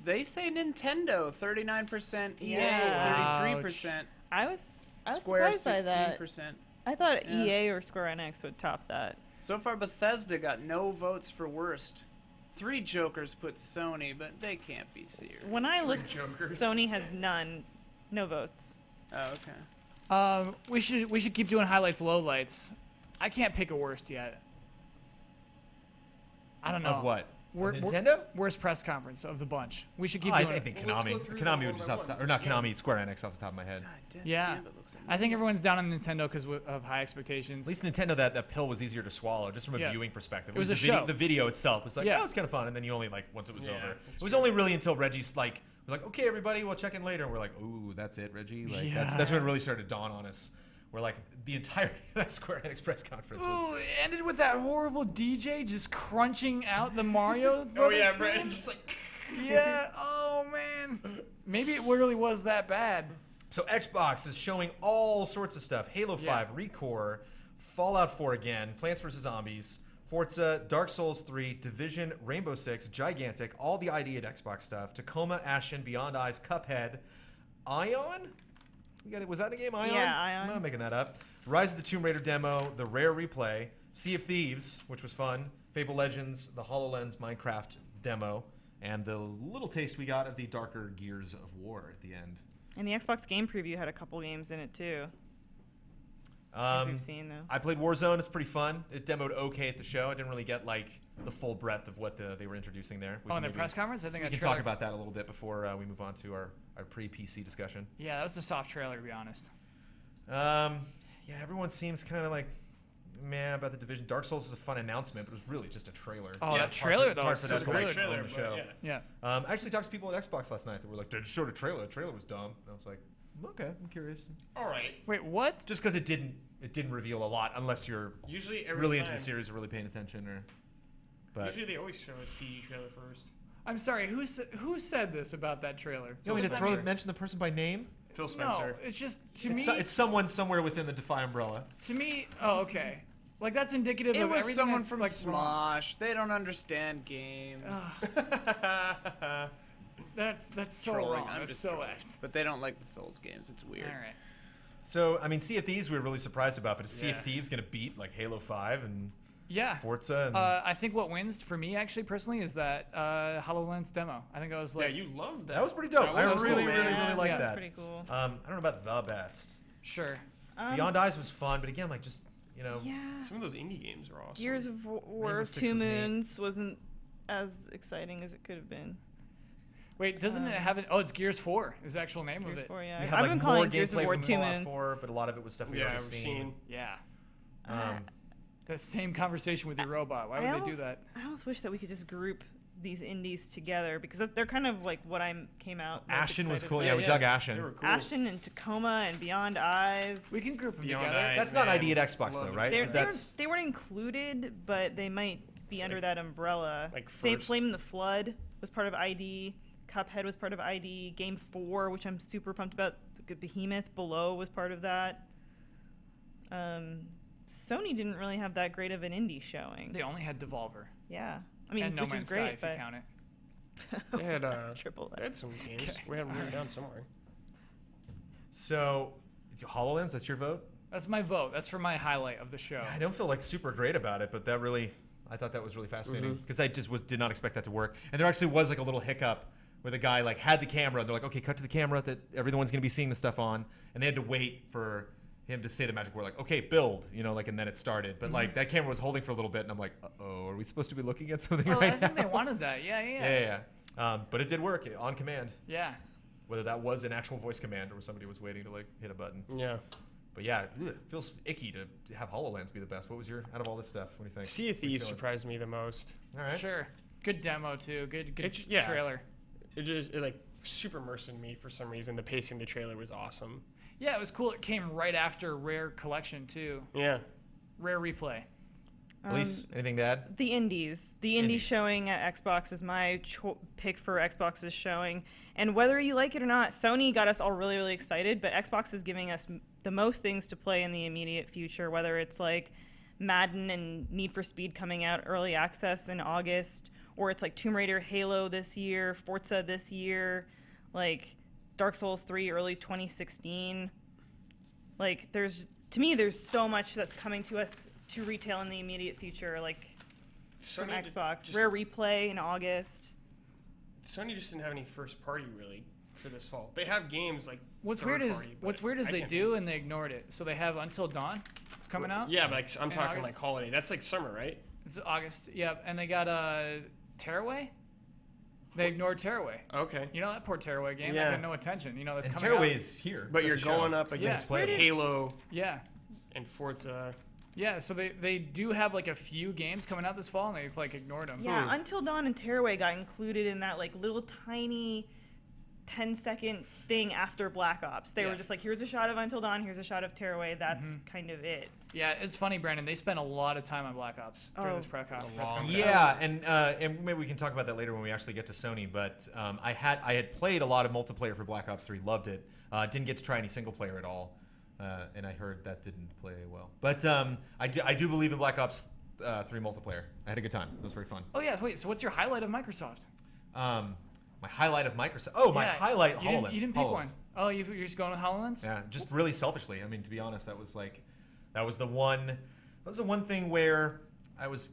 They say Nintendo, 39%, EA, Yeah. 33%. I was Square, surprised by that. 16%. I thought Yeah. EA or Square Enix would top that. So far, Bethesda got no votes for worst. 3 jokers put Sony, but they can't be serious. When I looked, Sony had no votes. Oh, okay. We should keep doing highlights, lowlights. I can't pick a worst yet. I don't know. Of what? Nintendo? Worst press conference of the bunch. We should keep I doing think it. Konami would just off the top, or not Konami, Square Enix off the top of my head. Yeah. I think everyone's down on Nintendo because of high expectations. At least Nintendo, that pill was easier to swallow, just from a Yeah. viewing perspective. It was the a show. The video itself was like, Yeah. oh, it's kind of fun, and then you only once it was Yeah, over. that's It was true. only really until Reggie's we're like, okay, everybody, we'll check in later, and we're like, ooh, that's it, Reggie. That's when it really started to dawn on us. We're like, the entirety of that Square Enix press conference was. Ooh, it ended with that horrible DJ just crunching out the Mario Brothers yeah, theme. Brandon just like. Yeah. Oh man. Maybe it really was that bad. So Xbox is showing all sorts of stuff: Halo 5, Yeah. ReCore, Fallout 4 again, Plants vs Zombies, Forza, Dark Souls 3, Division, Rainbow Six, Gigantic, all the ID at Xbox stuff, Tacoma, Ashen, Beyond Eyes, Cuphead, Ion. You got it? Was that a game? Ion? Yeah, Ion. I'm not making that up. Rise of the Tomb Raider demo, the Rare replay, Sea of Thieves, which was fun, Fable Legends, the HoloLens Minecraft demo, and the little taste we got of the darker Gears of War at the end. And the Xbox game preview had a couple games in it too. As we've seen though. I played Warzone. It's pretty fun. It demoed okay at the show. I didn't really get the full breadth of what they were introducing there. In their press conference, I think we that can trailer. talk about that a little bit before we move on to our pre-PC discussion. Yeah, that was a soft trailer to be honest. Yeah, everyone seems kind of like meh about the Division. Dark Souls is a fun announcement, but it was really just a trailer. Oh, Yeah, that trailer though. It's hard for that to on the show. Yeah. I actually talked to people at Xbox last night that were like, they just showed a trailer. The trailer was dumb. And I was like, okay, I'm curious. All right. Wait, what? Just because it didn't reveal a lot unless you're Usually every really into time. the series or really paying attention. But Usually they always show a CG trailer first. I'm sorry. Who said this about that trailer? you want me to mention the person by name? Phil Spencer. No, it's just It's someone somewhere within the Defy umbrella. To me, oh okay. Like that's indicative It of was everything someone that's, from like, wrong. Smosh. They don't understand games. That's so Trolling. wrong. I'm That's just so trolling. effed. But they don't like the Souls games. It's weird. All right. So, I mean, Sea of Thieves we were really surprised about, but is Sea Yeah. of Thieves going to beat like Halo 5 and Yeah. Forza? And I think what wins for me actually personally is that HoloLens demo. I think I was Yeah, like, you loved that. that was pretty dope. That I was really, cool, really, man. really liked Yeah, that. That's pretty cool. I don't know about the best. sure. Beyond Eyes was fun, but again, like just Yeah. Some of those indie games are awesome. Gears of War Rainbow Six Two was neat. Moons wasn't as exciting as it could have been. Wait, doesn't it have an? Oh, it's Gears 4 is the actual name Gears of it. 4, yeah. We I've had like been more calling Gears of gameplay War from 2 Fallout Moons. 4, but a lot of it was stuff we Yeah, already I've seen. seen. Yeah. Um, The same conversation with your robot. Why would they do that? I almost wish that we could just group these indies together because they're kind of like what I came out. most Ashen was excited cool. about. Yeah, we dug They Ashen. were cool. Ashen and Tacoma and Beyond Eyes. We can group them Beyond together. Eyes. That's not man. ID at Xbox Love though, it. right? That's They weren't included, but they might be under that umbrella. like Flame first. in the Flood was part of ID. Cuphead was part of ID. Game 4, which I'm super pumped about. Behemoth Below was part of that. Sony didn't really have that great of an indie showing. They only had Devolver. Yeah, I mean, And No which Man's is Sky great, if you but count it. They had that's triple they had some games. Okay. We had them written down somewhere. so. HoloLens, that's your vote? That's my vote. That's for my highlight of the show. I don't feel like super great about it, but that really, I thought that was really fascinating because I just did not expect that to work. And there actually was like a little hiccup where the guy like had the camera and they're like, okay, cut to the camera that everyone's gonna be seeing the stuff on, and they had to wait for him to say the magic word like, okay, build, like, and then it started. But like that camera was holding for a little bit, and I'm like, uh-oh, are we supposed to be looking at something Well, right I think now? they wanted that. Yeah. But it did work on command. Yeah. Whether that was an actual voice command or somebody was waiting to like hit a button. Yeah. But yeah, it feels icky to have HoloLens be the best. What was your out of all this stuff? What do you think? Sea of What are you Thieves feeling? surprised me the most. All right. Sure. Good demo too. Good Yeah. trailer. It like super immersed in me for some reason. The pacing of the trailer was awesome. Yeah, it was cool. It came right after Rare Collection too. Yeah. Rare Replay. Elise, anything to add? The indies. The indie Indies. showing at Xbox is my pick for Xbox's showing. And whether you like it or not, Sony got us all really, really excited, but Xbox is giving us the most things to play in the immediate future, whether it's like Madden and Need for Speed coming out early access in August, or it's like Tomb Raider, Halo this year, Forza this year, like Dark Souls 3 early 2016. Like there's so much that's coming to us to retail in the immediate future, like from Sony Xbox. Rare Replay in August. Sony just didn't have any first party really for this fall. They have games like What's third weird is party, but I they can't do and they ignored it. So they have Until Dawn. It's coming out. Yeah, but like, I'm in talking August. like holiday. That's like summer, right? It's August. Yep. And they got Tearaway. They ignored Tearaway. Okay. You know that poor Tearaway game? Yeah. That got no attention. You know that's And coming Tearaway out. is here. But It's you're at the show. going up against Yeah. Halo Yeah. and Forza. Yeah, so they do have like a few games coming out this fall, and they like ignored them. Yeah, Until Dawn and Tearaway got included in that like little tiny 10-second thing after Black Ops. They were just like, here's a shot of Until Dawn, here's a shot of Tearaway. That's kind of it. Yeah, it's funny, Brandon. They spent a lot of time on Black Ops during this press conference. Yeah, and maybe we can talk about that later when we actually get to Sony. But I had played a lot of multiplayer for Black Ops 3, loved it. Didn't get to try any single player at all, and I heard that didn't play well. But I do believe in Black Ops 3 multiplayer. I had a good time. It was very fun. Oh yeah, wait. So what's your highlight of Microsoft? My highlight of Microsoft. Oh, my highlight. HoloLens. You didn't pick HoloLens. one. Oh, you're just going with HoloLens? Yeah, just really selfishly. I mean, to be honest, that was the one thing where I was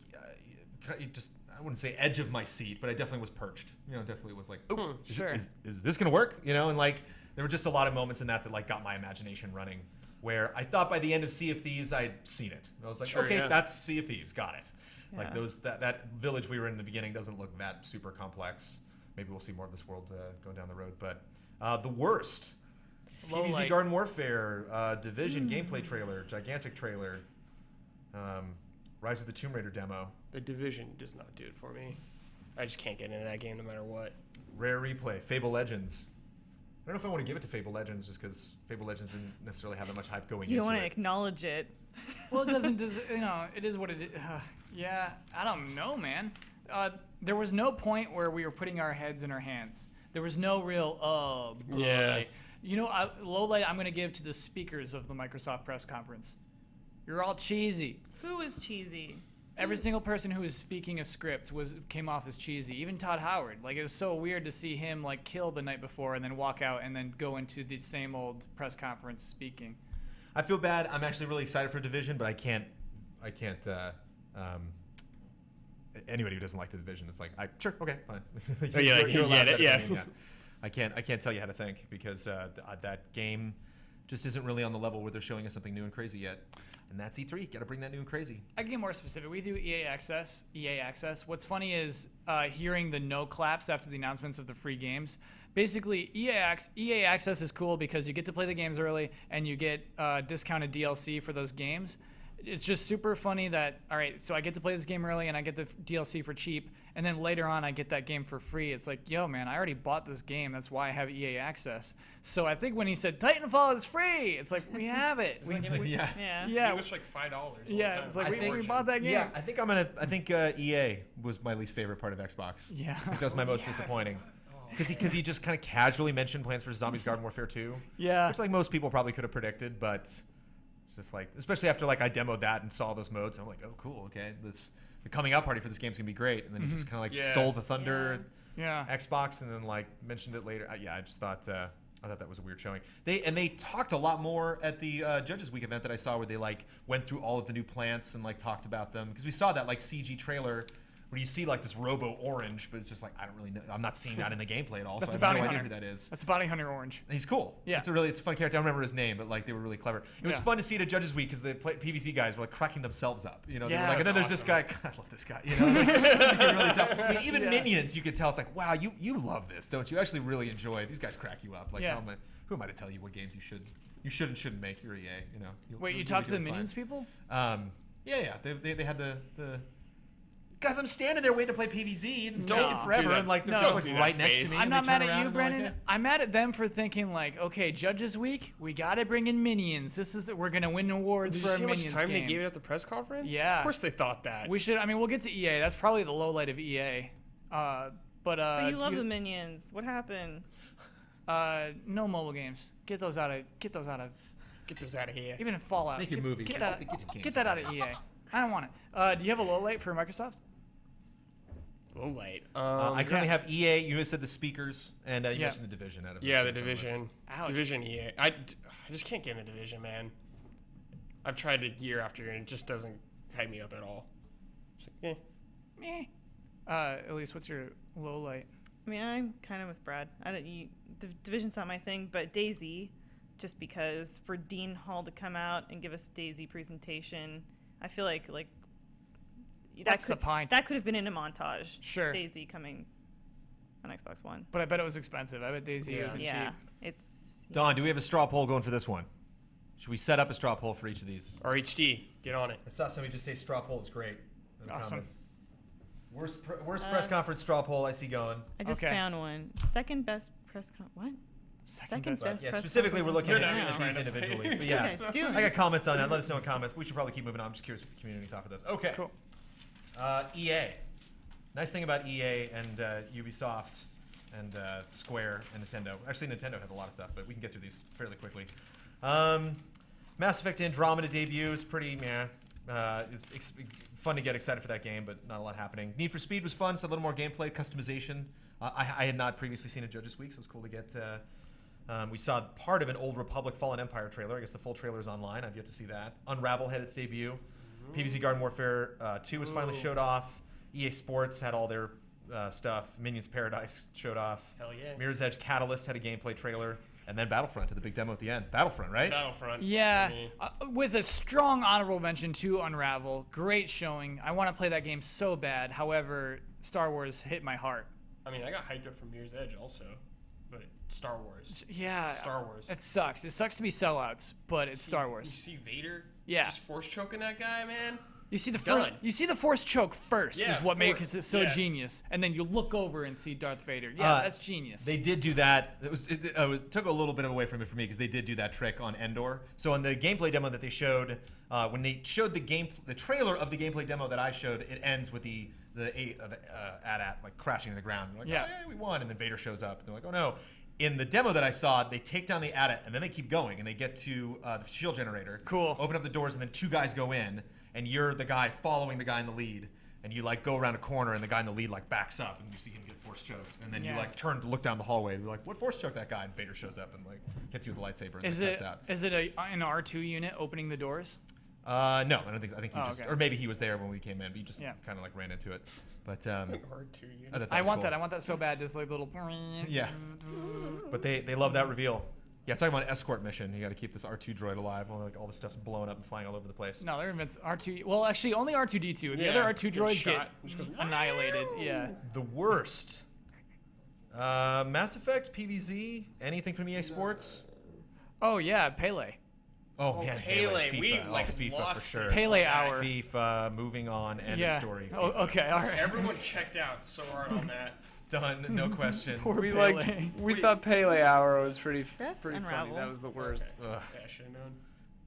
I wouldn't say edge of my seat, but I definitely was perched. Definitely was like, oh, is this gonna work? And like there were just a lot of moments in that like got my imagination running. Where I thought by the end of Sea of Thieves I'd seen it. I was like, that's Sea of Thieves, got it. Yeah. Like that village we were in the beginning doesn't look that super complex. Maybe we'll see more of this world going down the road. But the worst. PvZ Garden Warfare, Division gameplay trailer, gigantic trailer, Rise of the Tomb Raider demo. The Division does not do it for me. I just can't get into that game no matter what. Rare Replay, Fable Legends. I don't know if I want to give it to Fable Legends just because Fable Legends didn't necessarily have that much hype going into it. You don't want to acknowledge it. Well, it doesn't. It is what it is. Yeah, I don't know, man. There was no point where we were putting our heads in our hands. There was no real Yeah. Low light I'm going to give to the speakers of the Microsoft press conference. You're all cheesy. Who is cheesy? Every single person who was speaking a script came off as cheesy. Even Todd Howard. Like, it was so weird to see him like kill the night before and then walk out and then go into the same old press conference speaking. I feel bad. I'm actually really excited for Division, but I can't. Anybody who doesn't like the Division, it's like, sure, okay, fine. You're allowed to yeah. I can't tell you how to think because that game just isn't really on the level where they're showing us something new and crazy yet. And that's E3. Got to bring that new and crazy. I can get more specific. We do EA Access. What's funny is hearing the no claps after the announcements of the free games. Basically, EA Access is cool because you get to play the games early and you get discounted DLC for those games. It's just super funny that, all right, so I get to play this game early and I get the DLC for cheap, and then later on I get that game for free. It's like, yo, man, I already bought this game. That's why I have EA Access. So I think when he said Titanfall is free, it's like, we have it. Yeah. It was like $5. Yeah, it's like we bought that game. Yeah, I think EA was my least favorite part of Xbox. Yeah. I think that was my most disappointing. Because he just kind of casually mentioned Plants vs. Zombies Garden Warfare 2. Yeah. Which like most people probably could have predicted, but it's just like, especially after like I demoed that and saw those modes, I'm like, oh cool, okay, the coming out party for this game's gonna be great. And then he just kind of like stole the thunder Xbox and then like mentioned it later. I just thought I thought that was a weird showing. They talked a lot more at the Judges Week event that I saw, where they like went through all of the new plants and like talked about them, because we saw that like CG trailer where you see like this Robo Orange, but it's just like, I don't really know. I'm not seeing that in the gameplay at all. That's so a I have no bounty idea hunter. who that is. That's Bounty Hunter Orange. He's cool. Yeah. It's a fun character. I don't remember his name, but like they were really clever. It was fun to see it at Judges Week because the PVC guys were like cracking themselves up. You know, they were like, and then there's this guy. I love this guy. You know, like, you can really tell. I mean, even Minions, you could tell. It's like, wow, you love this, don't you? You actually really enjoy. These guys crack you up. Like, who am I to tell you what games you should and shouldn't make? You're EA. You know. Wait, you talked to the Minions people? Yeah. They had the. Guys, I'm standing there waiting to play PvZ and it's taking forever, and like they're just like right next to me. I'm not mad at you, Brandon. I'm mad at them for thinking like, okay, Judges Week, we gotta bring in Minions. We're gonna win awards for a Minions game. How much time they gave it at the press conference? Yeah, of course they thought that. We should. I mean, we'll get to EA. That's probably the low light of EA. But you love the Minions. What happened? No mobile games. Get those out of here. Even in Fallout. Make a movie. Get that out of EA. I don't want it. Do you have a low light for Microsoft? Low light. I currently have EA. You said the speakers, and you mentioned the Division. Out of the Division. Division EA. I just can't get in the Division, man. I've tried it year after year, and it just doesn't hype me up at all. Just like, Elise, what's your low light? I mean, I'm kind of with Brad. The Division's not my thing, but DayZ, just because for Dean Hall to come out and give us a DayZ presentation, I feel like That's the point. That could have been in a montage. Sure. Daisy coming on Xbox One. But I bet it was expensive. I bet Daisy wasn't cheap. It's. Don, do we have a straw poll going for this one? Should we set up a straw poll for each of these? RHD, get on it. I saw somebody just say straw poll is great. In the Awesome. comments. Worst press conference straw poll I see going. I just found one. Second best press con. What? Second best Yeah, press specifically we're looking conference at until these now. individually. But What yeah, are you guys doing? I got comments on that. Let us know in comments. We should probably keep moving on. I'm just curious what the community thought for those. Okay. Cool. EA. Nice thing about EA and Ubisoft and Square and Nintendo. Actually, Nintendo had a lot of stuff, but we can get through these fairly quickly. Mass Effect Andromeda debut is pretty meh. It's fun to get excited for that game, but not a lot happening. Need for Speed was fun, so a little more gameplay, customization. I had not previously seen a Judges Week, so it was cool to get. We saw part of an Old Republic Fallen Empire trailer. I guess the full trailer is online. I've yet to see that. Unravel had its debut. PvZ Garden Warfare 2 was finally showed off. EA Sports had all their stuff. Minions Paradise showed off. Hell yeah. Mirror's Edge Catalyst had a gameplay trailer. And then Battlefront had the big demo at the end. Battlefront, right? Battlefront. Yeah, with a strong honorable mention to Unravel. Great showing. I want to play that game so bad. However, Star Wars hit my heart. I mean, I got hyped up for Mirror's Edge also, but Star Wars. Yeah. Star Wars. It sucks. It sucks to be sellouts, but it's Star Wars. You see Vader? Yeah. Just force choking that guy, man. You see the Done. you see the Force choke first Yeah, is what makes it so yeah. genius, and then you look over and see Darth Vader. Yeah, that's genius. They did do that. It took a little bit away from it for me because they did do that trick on Endor. So in the gameplay demo that they showed, when they showed the trailer of the gameplay demo that I showed, it ends with the AT-AT like crashing to the ground. They're like, Yeah. oh, yeah, we won, and then Vader shows up. And they're like, oh no. In the demo that I saw, they take down the AT-AT and then they keep going and they get to the shield generator. Cool. Open up the doors and then two guys go in and you're the guy following the guy in the lead. And you like go around a corner and the guy in the lead like backs up and you see him get force choked. And then you like turn to look down the hallway and you're like, what force choked that guy? And Vader shows up and like hits you with a lightsaber and Is cuts it out. is it an R2 unit opening the doors? No, I don't think. I think he just, okay. or maybe he was there when we came in, but he just kind of like ran into it. But R2 unit. I want that. I want that so bad. Just like little. Yeah. But they love that reveal. Yeah, talking about an escort mission. You got to keep this R2 droid alive. All the stuff's blowing up and flying all over the place. No, they're invents R2. Well, actually, only R2D2. The Yeah, other R2 get droids get shot. Just goes, annihilated. Yeah. The worst. Mass Effect, PvZ, anything from EA Sports? Oh yeah, Pele. Oh man, Pele. FIFA. We, like, FIFA for lost sure. it. Pele hour. FIFA, moving on, end of story. Oh, FIFA. okay, all right. Everyone checked out so hard on that. Done, no question. Poor We Pele. we thought Pele Hour was pretty That's funny. Unravel. That was the worst. Ugh. Yeah, I should have known.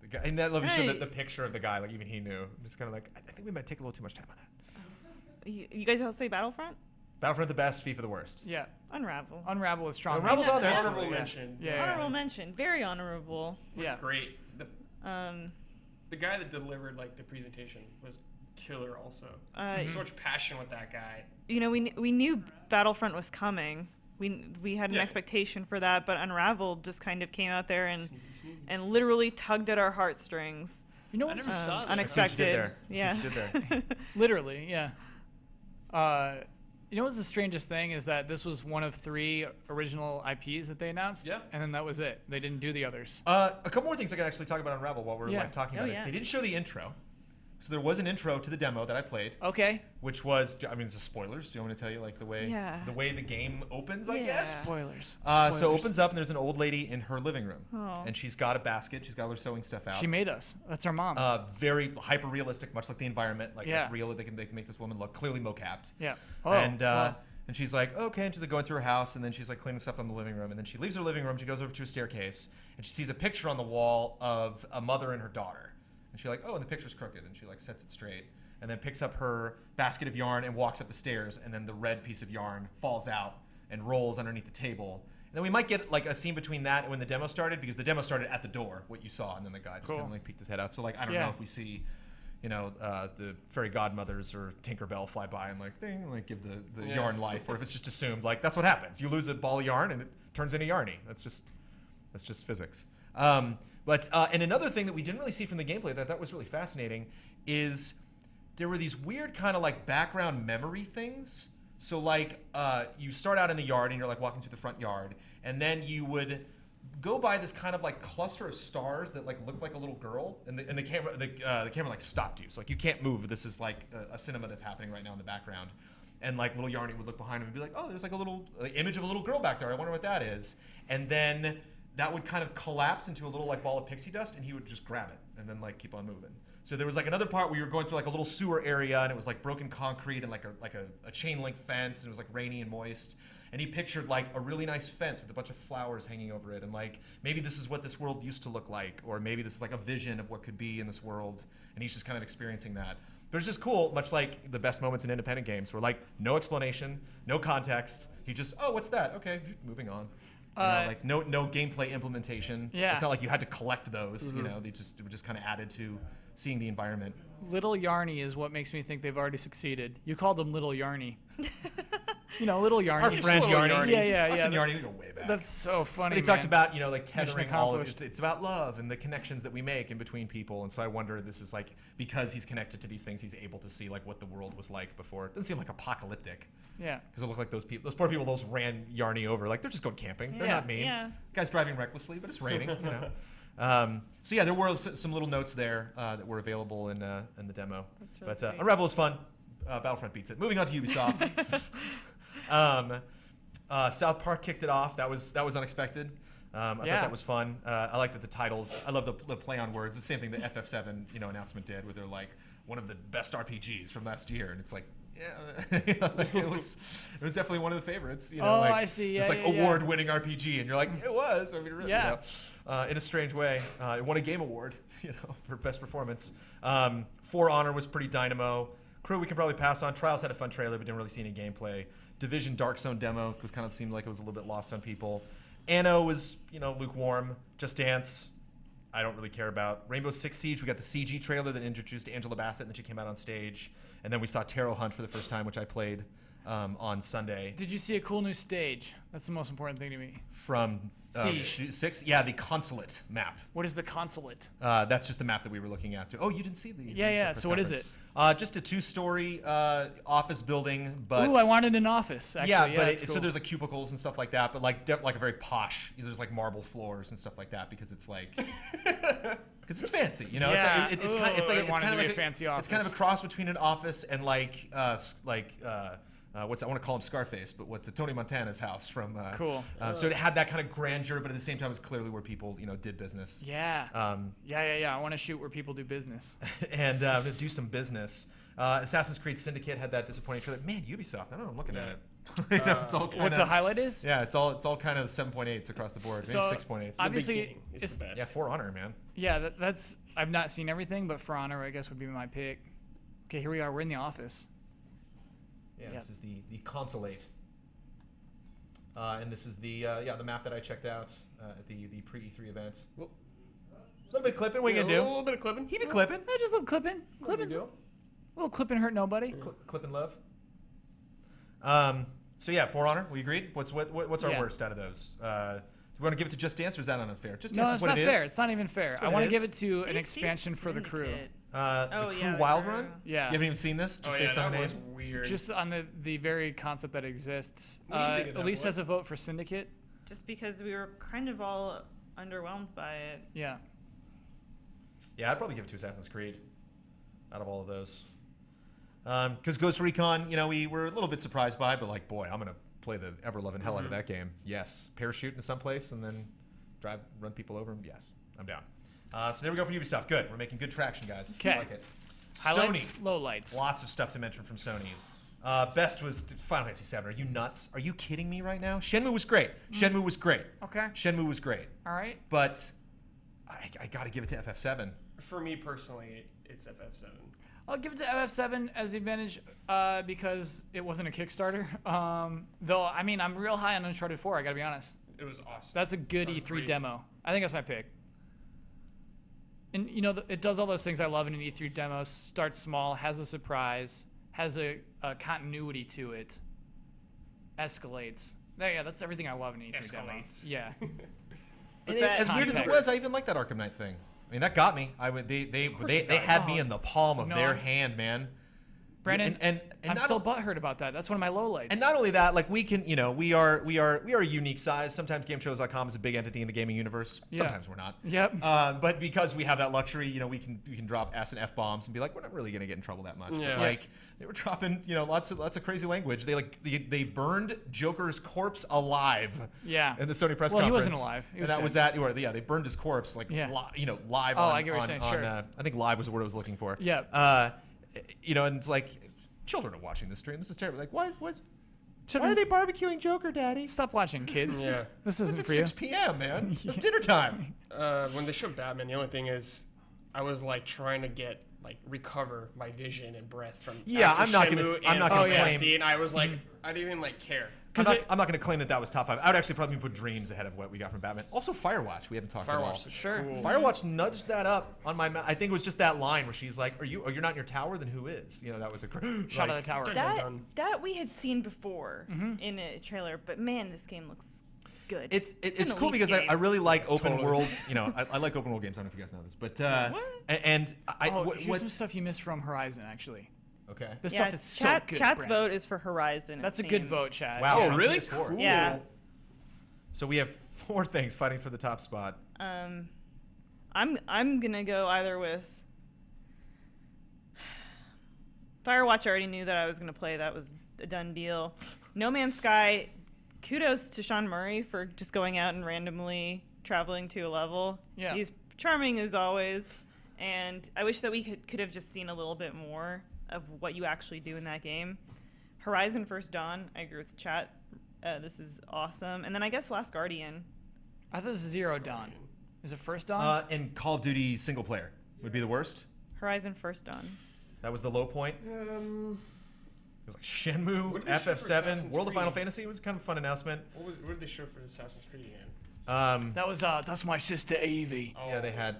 The guy, and that love you showed Hey. the picture of the guy, like even he knew. Just kind of like, I think we might take a little too much time on that. You guys all say Battlefront? Battlefront the best, FIFA the worst. Yeah. Unravel. Unravel is strong. Unravel's on there. Honorable Yeah. mention. Yeah. Honorable mention. Very honorable. Yeah. Great. Um, The guy that delivered like the presentation was killer. Also, so much passion with that guy. you know, we knew Battlefront was coming. We had an Yeah. expectation for that, but Unravel just kind of came out there and literally tugged at our heartstrings. You know I what? never saw that. Unexpected. That's what you did there. Literally, yeah. You know what's the strangest thing is that this was one of 3 original IPs that they announced. Yeah. And then that was it. They didn't do the others. A couple more things I can actually talk about Unravel while we're Yeah. like talking Oh, about yeah. it. They didn't show the intro. So there was an intro to the demo that I played, Okay. which was, I mean, it's a spoilers. Do you want me to tell you like the way the game opens, I Yeah. guess? Spoilers. So it Spoilers. opens up and there's an old lady in her living room. Oh. And she's got a basket. She's got her sewing stuff out. She made us. That's our mom. Very hyper realistic, much like the environment. Like Yeah. it's real. They can make this woman look clearly mocapped. yeah. Oh. And wow. and she's like, okay, and she's like going through her house, and then she's like cleaning stuff in the living room, and then she leaves her living room. She goes over to a staircase, and she sees a picture on the wall of a mother and her daughter. And she's like, oh, and the picture's crooked, and she like sets it straight, and then picks up her basket of yarn and walks up the stairs, and then the red piece of yarn falls out and rolls underneath the table. And then we might get like a scene between that and when the demo started, because the demo started at the door, what you saw, and then the guy just kind of like peeked his head out. So like I don't know if we see, you know, the fairy godmothers or Tinkerbell fly by and like ding, like give the yarn life, or if it's just assumed like that's what happens. You lose a ball of yarn and it turns into Yarny. That's just physics. And another thing that we didn't really see from the gameplay that I thought was really fascinating is there were these weird kind of like background memory things. So like you start out in the yard and you're like walking through the front yard, and then you would go by this kind of like cluster of stars that like looked like a little girl, and the camera like stopped you. So like you can't move. This is like a cinema that's happening right now in the background, and like little Yarny would look behind him and be like, oh, there's like a little image of a little girl back there. I wonder what that is. And then that would kind of collapse into a little like ball of pixie dust, and he would just grab it and then like keep on moving. So there was like another part where you were going through like a little sewer area, and it was like broken concrete and like a chain link fence, and it was like rainy and moist. And he pictured like a really nice fence with a bunch of flowers hanging over it, and like maybe this is what this world used to look like, or maybe this is like a vision of what could be in this world, and he's just kind of experiencing that. But it's just cool, much like the best moments in independent games, where like no explanation, no context. He just, oh, what's that? Okay, moving on. You know, like no gameplay implementation. Yeah. It's not like you had to collect those. You know, it was just kind of added to seeing the environment. Little Yarny is what makes me think they've already succeeded. You called him Little Yarny. You know, Little Yarny. Our friend Yarny. Yeah. Us and Yarny, we go way back. That's so funny. And he talked about, you know, like tethering all of accomplished. it's about love and the connections that we make in between people. And so I wonder if this is like, because he's connected to these things, he's able to see like what the world was like before. It doesn't seem like apocalyptic. Yeah. Because it looked like those poor people, those ran Yarny over. Like, they're just going camping. They're not mean. Yeah. Guy's driving recklessly, but it's raining, you know. So yeah, there were some little notes there that were available in the demo. That's really but sweet. Unravel is fun. Battlefront beats it. Moving on to Ubisoft. South Park kicked it off. That was unexpected. I thought that was fun. I like that the titles. I love the play on words. The same thing the FF7 announcement did, where they're like one of the best RPGs from last year, and it's like. Yeah, like it was definitely one of the favorites. You know, oh, like, I see. Yeah, it's like award-winning RPG, and you're like, it was. I mean, really, yeah. In a strange way, it won a game award, for best performance. For Honor was pretty dynamo. Crew we can probably pass on. Trials had a fun trailer, but didn't really see any gameplay. Division Dark Zone demo was kind of seemed like it was a little bit lost on people. Anno was lukewarm. Just Dance. I don't really care about. Rainbow Six Siege, we got the CG trailer that introduced Angela Bassett, and then she came out on stage. And then we saw Tarot Hunt for the first time, which I played on Sunday. Did you see a cool new stage? That's the most important thing to me. From Siege. 6? Yeah, the Consulate map. What is the Consulate? That's just the map that we were looking at. Oh, you didn't see the Yeah. So what is it? Just a 2-story office building, but ooh, I wanted an office. Actually. Yeah, but cool. so there's like cubicles and stuff like that, but like a very posh. There's like marble floors and stuff like that because it's like because it's fancy, Yeah. It's kind of like a fancy office. It's kind of a cross between an office and I want to call him Scarface, but what's Tony Montana's house from? Cool. So it had that kind of grandeur, but at the same time, it's clearly where people did business. Yeah. I want to shoot where people do business. And do some business. Assassin's Creed Syndicate had that disappointing trailer. Man, Ubisoft. I don't know. I'm looking at it. It's all what the highlight is? Yeah, it's all kind of 7.8s across the board. Maybe 6.8s. Obviously, it's the best. Yeah, For Honor, man. Yeah, that's. I've not seen everything, but For Honor, I guess, would be my pick. Okay, here we are. We're in the office. Yeah, this is the Consulate. And this is the map that I checked out at the pre-E3 event. A little bit clipping. What are you gonna do? A little bit of clipping. He be clipping. Yeah, just a little clipping. Clipping's a little clipping hurt nobody. Clipping love. So yeah, For Honor. We agreed. What's our worst out of those? You want to give it to Just Dance, or is that unfair? Just Dance No, is it's what not it fair. is. It's not even fair. I want to give it to an expansion for the crew. The Crew Wild Run? Yeah. You haven't even seen this? Just based on the name? Was weird. Just on the very concept that exists. What do you think of that? Elise has a vote for Syndicate. Just because we were kind of all underwhelmed by it. Yeah. Yeah, I'd probably give it to Assassin's Creed out of all of those. Because Ghost Recon, we were a little bit surprised by, but like, boy, I'm going to play the ever-loving hell out of that game. Yes. Parachute into someplace and then run people over. Yes, I'm down. So there we go for Ubisoft. Good. We're making good traction, guys. Okay. I like it. Highlights, Sony. lowlights. Lots of stuff to mention from Sony. Best was Final Fantasy VII. Are you nuts? Are you kidding me right now? Shenmue was great. Shenmue was great. Okay. Shenmue was great. All right. But I got to give it to FF7. For me personally, it's FF7. I'll give it to FF7 as the advantage because it wasn't a Kickstarter. Though, I mean, I'm real high on Uncharted 4, I gotta be honest. It was awesome. That's a good E3 great. demo. I think that's my pick. And, it does all those things I love in an E3 demo. Starts small, has a surprise, has a continuity to it, escalates. Yeah, that's everything I love in an E3 demo. Yeah. And as weird as it was, I even like that Arkham Knight thing. I mean, that got me. They had me in the palm of their hand, man. Brandon, and I'm not still butthurt about that. That's one of my lowlights. And not only that, like we can, we are a unique size. Sometimes GameTrailers.com is a big entity in the gaming universe. Yeah. Sometimes we're not. Yep. But because we have that luxury, we can drop S and F bombs and be like, we're not really gonna get in trouble that much. Yeah. But like they were dropping, lots of crazy language. They burned Joker's corpse alive. Yeah. In the Sony press Well, conference. he wasn't alive. He was and that dead. was that. Yeah, they burned his corpse live. Oh, on, I get what you're saying. Sure. I think live was the word I was looking for. Yeah. And it's like children are watching this stream. This is terrible. Like, why are they barbecuing Joker, Daddy? Stop watching, kids. Yeah. This It's isn't at for you. 6 p.m., man. It's dinner time. When they showed Batman, the only thing is, I was like trying to recover my vision and breath from. Yeah, after I'm not Shenmue gonna and claim. Fantasy, and I was like, I didn't even care. I'm not going to claim that was top 5. I would actually probably put Dreams ahead of what we got from Batman. Also, Firewatch. We haven't talked about. Firewatch, sure. Cool. Firewatch nudged that up on my. I think it was just that line where she's like, you're not in your tower? Then who is? That was a shot of the tower. That we had seen before in a trailer, but man, this game looks good. It's cool because I really like open world. I like open world games. I don't know if you guys know this, but here's some stuff you missed from Horizon actually. Okay. This stuff is so good. Chat's vote is for Horizon. That's a good vote, Chat. Wow. Oh, really? Cool. Yeah. So we have 4 things fighting for the top spot. I'm gonna go either with Firewatch. I already knew that I was gonna play. That was a done deal. No Man's Sky. Kudos to Sean Murray for just going out and randomly traveling to a level. Yeah. He's charming as always, and I wish that we could have just seen a little bit more of what you actually do in that game. Horizon First Dawn, I agree with Chat. This is awesome. And then I guess Last Guardian. I thought this is Zero Dawn. Is it First Dawn? And Call of Duty single player would be the worst. Horizon First Dawn. That was the low point. It was like Shenmue, FF7, World of Final Fantasy. It was kind of a fun announcement. What did they show for Assassin's Creed again? That was that's my sister Evie. Oh. Yeah, they had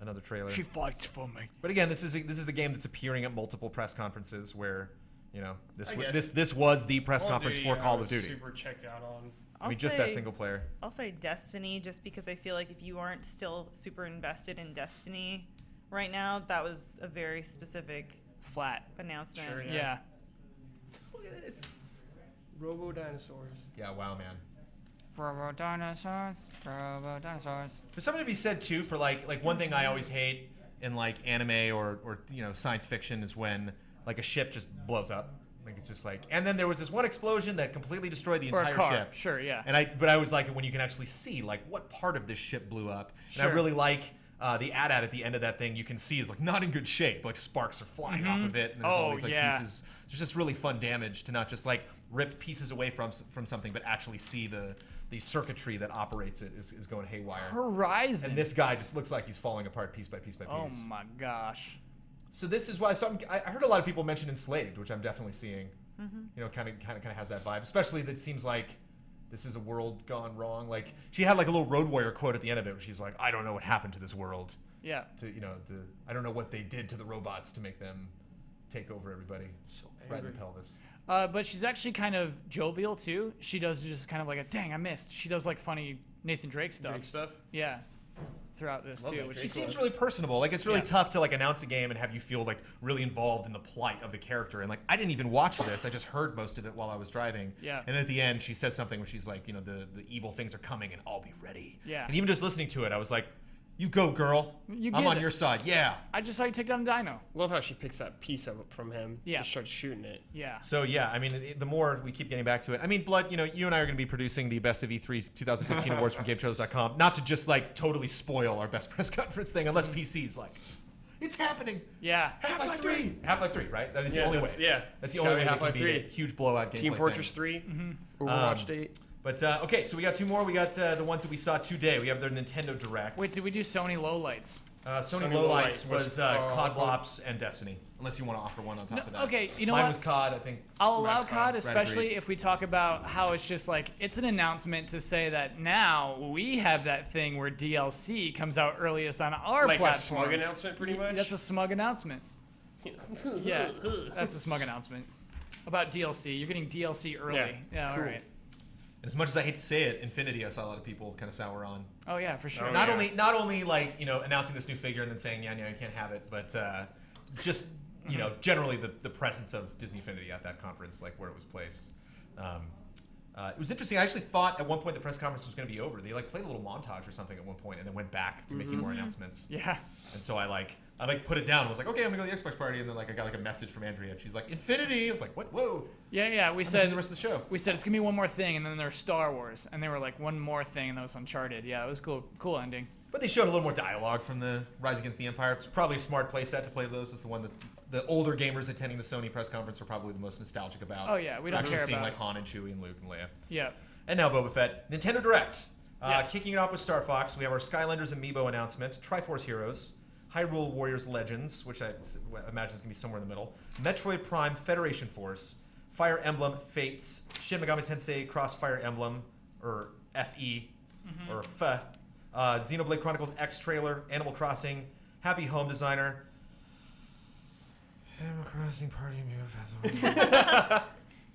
another trailer. She fights for me. But again, this is a game that's appearing at multiple press conferences where, this was the press conference for Call of Duty. Super checked out on. Just that single player. I'll say Destiny, just because I feel like if you aren't still super invested in Destiny right now, that was a very specific flat announcement. Sure, Yeah. Look at this. Robo dinosaurs. Yeah, wow, man. Robo dinosaurs. There's something to be said too for like one thing I always hate in like anime or science fiction is when like a ship just blows up. Like it's just like, and then there was this one explosion that completely destroyed the entire ship. Sure, yeah. But I always like it when you can actually see like what part of this ship blew up. And I Sure. really like the AT-AT at the end of that thing. You can see is like not in good shape. Like sparks are flying off of it, and there's all these like pieces. There's just really fun damage to not just like rip pieces away from something, but actually see the circuitry that operates it is going haywire. Horizon. And this guy just looks like he's falling apart piece by piece by piece. Oh my gosh. So this is why I heard a lot of people mention Enslaved, which I'm definitely seeing. Kind of has that vibe. Especially that it seems like this is a world gone wrong. Like she had like a little Road Warrior quote at the end of it, where she's like, "I don't know what happened to this world. Yeah. I don't know what they did to the robots to make them take over everybody." So right in the pelvis. But she's actually kind of jovial too. She does just kind of like a dang, I missed. She does like funny Nathan Drake stuff. Yeah. Throughout this too. Which She seems really personable. Like it's really tough to like announce a game and have you feel like really involved in the plight of the character. And like I didn't even watch this. I just heard most of it while I was driving. Yeah. And at the end she says something where she's like, the evil things are coming and I'll be ready. Yeah. And even just listening to it, I was like, you go, girl. I'm on your side. Yeah. I just saw you take down a dino. Love how she picks that piece of it from him. Yeah. Just starts shooting it. Yeah. So yeah, I mean, the more we keep getting back to it, I mean, Blood, you and I are going to be producing the Best of E3 2015 awards from GameTrailers.com. Not to just like totally spoil our best press conference thing, unless PC's like, it's happening. Yeah. Half-Life 3. Half-Life 3, right? That is the only way. Yeah. That's the only way they can Half-Life beat 3. it. Huge blowout gameplay Team Fortress thing. 3. Overwatch date. But okay, so we got 2 more. We got the ones that we saw today. We have their Nintendo Direct. Wait, did we do Sony lowlights? Sony lowlights was COD Blops and Destiny. Unless you want to offer one on top of that. Okay, you know Mine what? was COD, I think. I'll allow Matt's COD, Brad especially agreed. if we talk about how it's just like, it's an announcement to say that now we have that thing where DLC comes out earliest on our like platform. a smug announcement, pretty much? That's a smug announcement. Yeah, that's a smug announcement. About DLC. You're getting DLC early. Yeah, cool. all right. And as much as I hate to say it, Infinity, I saw a lot of people kind of sour on. Oh, yeah, for sure. Not only like announcing this new figure and then saying, yeah, you can't have it, but just you know, generally the presence of Disney Infinity at that conference, like where it was placed. It was interesting. I actually thought at one point the press conference was going to be over. They like played a little montage or something at one point, and then went back to making more announcements. Yeah. And so I put it down. I was like, okay, I'm gonna go to the Xbox party, and then like I got like a message from Andrea, and she's like, Infinity. I was like, what? Whoa. Yeah. We I'm said missing the rest of the show. We said it's gonna be one more thing, and then there's Star Wars, and they were like one more thing, and that was Uncharted. Yeah, it was cool. Cool ending. But they showed a little more dialogue from the Rise Against the Empire. It's probably a smart playset to play those. It's the one that the older gamers attending the Sony press conference are probably the most nostalgic about. Oh yeah, we don't actually care seeing about like Han and Chewie and Luke and Leia. Yeah. And now Boba Fett. Nintendo Direct. Yes. Kicking it off with Star Fox, we have our Skylanders Amiibo announcement, Triforce Heroes, Hyrule Warriors Legends, which I imagine is going to be somewhere in the middle, Metroid Prime Federation Force, Fire Emblem Fates, Shin Megami Tensei Cross Fire Emblem, or FE, or F, Xenoblade Chronicles X trailer, Animal Crossing, Happy Home Designer, Animal Crossing Party Amiibo Festival,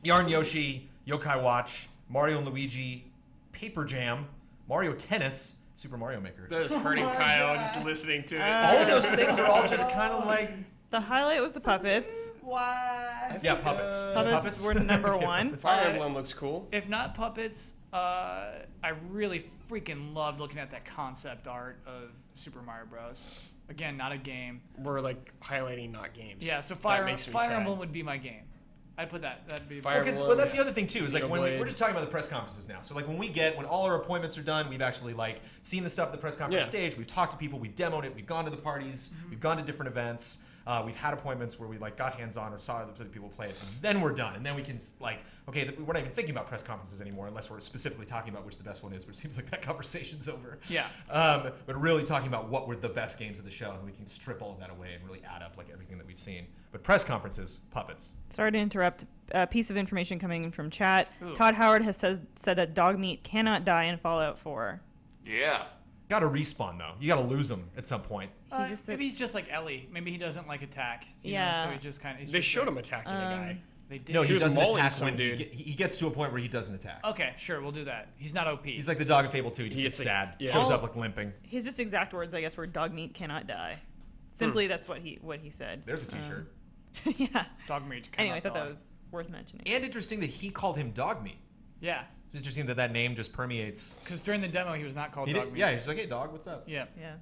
Yarn Yoshi, Yokai Watch, Mario and Luigi, Paper Jam, Mario Tennis, Super Mario Maker. That is hurting Kyle just listening to it. All of those things are all just kind of like... The highlight was the puppets. Why? Yeah, puppets. Puppets were number one. Fire Emblem looks cool. If not puppets, I really freaking loved looking at that concept art of Super Mario Bros. Again, not a game. We're like highlighting not games. Yeah, so That Fire makes me sad. Emblem would be my game. I'd put that. That'd be. Fire Well, Emblem, that's the other thing too. Is like when Xenoblade. we're just talking about the press conferences now. So like when all our appointments are done, we've actually like seen the stuff at the press conference Yeah. stage. We've talked to people. We've demoed it. We've gone to the parties. We've gone to different events. We've had appointments where we like got hands on or saw other people play it, and then we're done. And then we can like, okay, we're not even thinking about press conferences anymore unless we're specifically talking about which the best one is. Which seems like that conversation's over. Yeah. But really talking about what were the best games of the show, and we can strip all of that away and really add up like everything that we've seen. But press conferences, puppets. Sorry to interrupt. A piece of information coming in from chat. Ooh. Todd Howard has said that dog meat cannot die in Fallout 4. Yeah. Got to respawn though. You got to lose them at some point. He just said, Maybe he's just like Ellie. Maybe he doesn't like attack. You know, Yeah. so he just kind of. They showed him attacking a guy. They did. No, he was doesn't mauling attack some when dude. he gets to a point where he doesn't attack. Okay, sure, we'll do that. He's not OP. He's like the dog in Fable 2. He just He gets gets, like- sad. yeah. Shows Oh. up like limping. his just exact words, I guess, were dog meat cannot die. Simply, that's what he said. There's a T-shirt. Yeah. Dog meat. Anyway, I thought cannot that was worth mentioning. And interesting that he called him dog meat. Yeah, It's interesting that name just permeates. because during the demo he was not called He dog did, meat. yeah, he's like, hey, dog, what's up? Yeah. Yeah.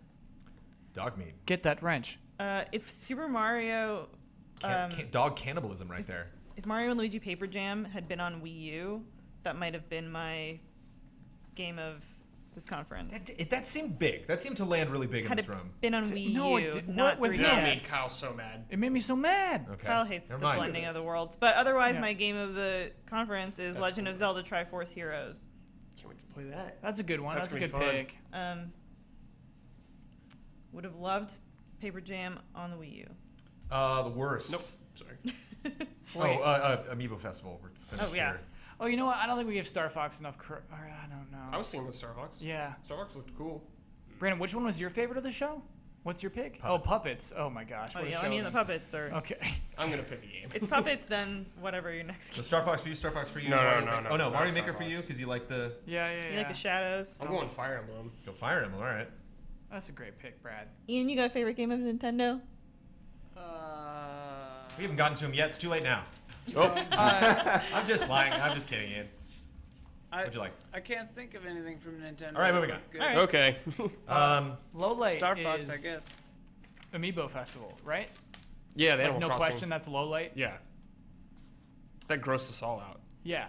Dog meat. Get that wrench. If Super Mario, Dog cannibalism right there. if Mario and Luigi Paper Jam had been on Wii U, that might have been my game of this conference. That seemed big. That seemed to land really big in Had this it room. been on Wii No, U, it did- not what with 3DS. That made Kyle so mad. It made me so mad. Okay. Kyle hates Never the mind. blending of the worlds. But otherwise, Yeah. my game of the conference is That's Legend cool. of Zelda Triforce Heroes. Can't wait to play that. That's a good one. That's That's, a gonna good be fun. pick. Would have loved Paper Jam on the Wii U. The worst. Nope. Sorry. Amiibo Festival. We're finished Oh, yeah. here. Oh, you know what? I don't think we gave Star Fox enough. I don't know. I was thinking with Star Fox. Yeah. Star Fox looked cool. Brandon, which one was your favorite of the show? What's your pick? Puppets. Oh, puppets. Oh my gosh. Oh, what a yeah, show I mean, the then. puppets are. Okay. I'm gonna pick a game. It's puppets, then whatever your next So game. Star Fox for you, Star Fox for you. No, Mario no, Maker- no, Oh, no, not Mario Star Maker for you Fox. because you like the... Yeah, yeah, You yeah. like the shadows? I'm going Fire Emblem. Go Fire Emblem, all right. That's a great pick, Brad. Ian, you got a favorite game of Nintendo? We haven't gotten to him yet. It's too late now. Oh. I'm just lying. I'm just kidding, Ian. What'd you like? I can't think of anything from Nintendo. All right, moving on. Good. All right. Okay. Low light Star Fox, I is guess. Amiibo Festival, right? Yeah, they Like, Animal no Crossing. question, that's low light. Yeah. That grossed us all out. Yeah.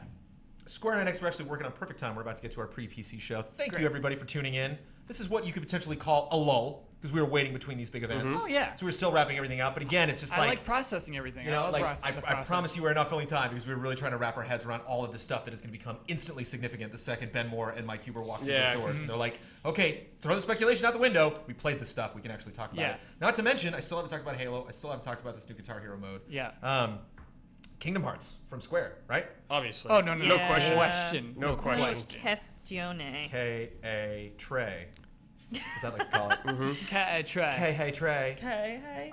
Square Enix, we're actually working on Perfect Time. We're about to get to our pre-PC show. Thank Great. you, everybody, for tuning in. This is what you could potentially call a lull, because we were waiting between these big events. Oh yeah. So we're still wrapping everything up. But again, it's just I like processing everything. you I know, love like the I process. promise you we're not filling time because we were really trying to wrap our heads around all of this stuff that is going to become instantly significant the second Ben Moore and Mike Huber walk through Yeah. those doors. And they're like, okay, throw the speculation out the window. We played this stuff. We can actually talk about Yeah. it. Not to mention, I still haven't talked about Halo. I still haven't talked about this new Guitar Hero mode. Yeah. Kingdom Hearts from Square, right? Obviously. Oh no, no, No no question. question. No question. Questione. K.A. Trey. Is that like to call it? Try. K.A. Trey. Okay, hey.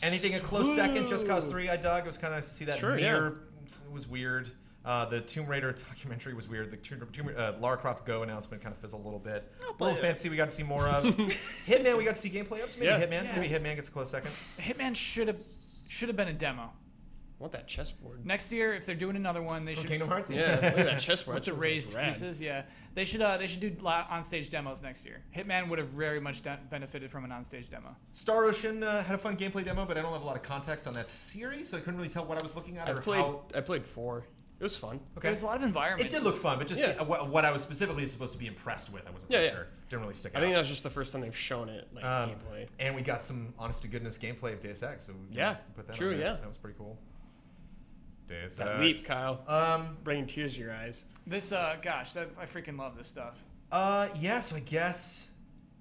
Anything a close second? Just Cause 3 I dug. It was kind of nice to see that Sure, mirror. It was weird. The Tomb Raider documentary was weird. The Lara Croft Go announcement kind of fizzled a little bit. Little Fantasy we got to see more of. Hitman we got to see gameplay of. So maybe Hitman. Yeah. Maybe Hitman gets a close second. Hitman should have been a demo. I want that chessboard. Next year, if they're doing another one, they should. Kingdom Hearts. Yeah, look at that chessboard. With the raised pieces, yeah. They should do on-stage demos next year. Hitman would have very much benefited from an on-stage demo. Star Ocean had a fun gameplay demo, but I don't have a lot of context on that series, so I couldn't really tell what I was looking at. I played 4. It was fun. Okay. There was a lot of environments. It did look fun, but just what I was specifically supposed to be impressed with, I wasn't really sure. Didn't really stick out. I think that was just the first time they've shown it, like gameplay. And we got some honest-to-goodness gameplay of Deus Ex. So we put that true, on there. yeah. That was pretty cool. Deus That Ex. leap, Kyle. Bringing tears to your eyes. This, gosh, I freaking love this stuff. Yeah, so I guess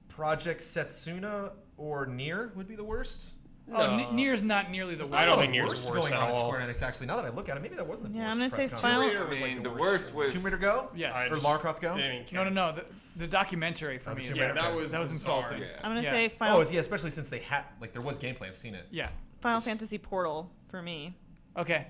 Project Setsuna or Nier would be the worst. Oh, Nier's not nearly the worst. I don't think Nier's worst worse going at on at all. Square Enix. Actually, now that I look at it, maybe that wasn't the Yeah, worst. I'm gonna press say conference. Final. I mean, the worst was Tomb Raider Go. Yes. Or Lara Croft Go. No. The documentary for me. Tomb Is Raider that was insulting. bizarre, yeah. I'm gonna Yeah. say Final. Oh, yeah, especially since they had there was gameplay. I've seen it. Yeah. Final Fantasy Portal for me. Okay.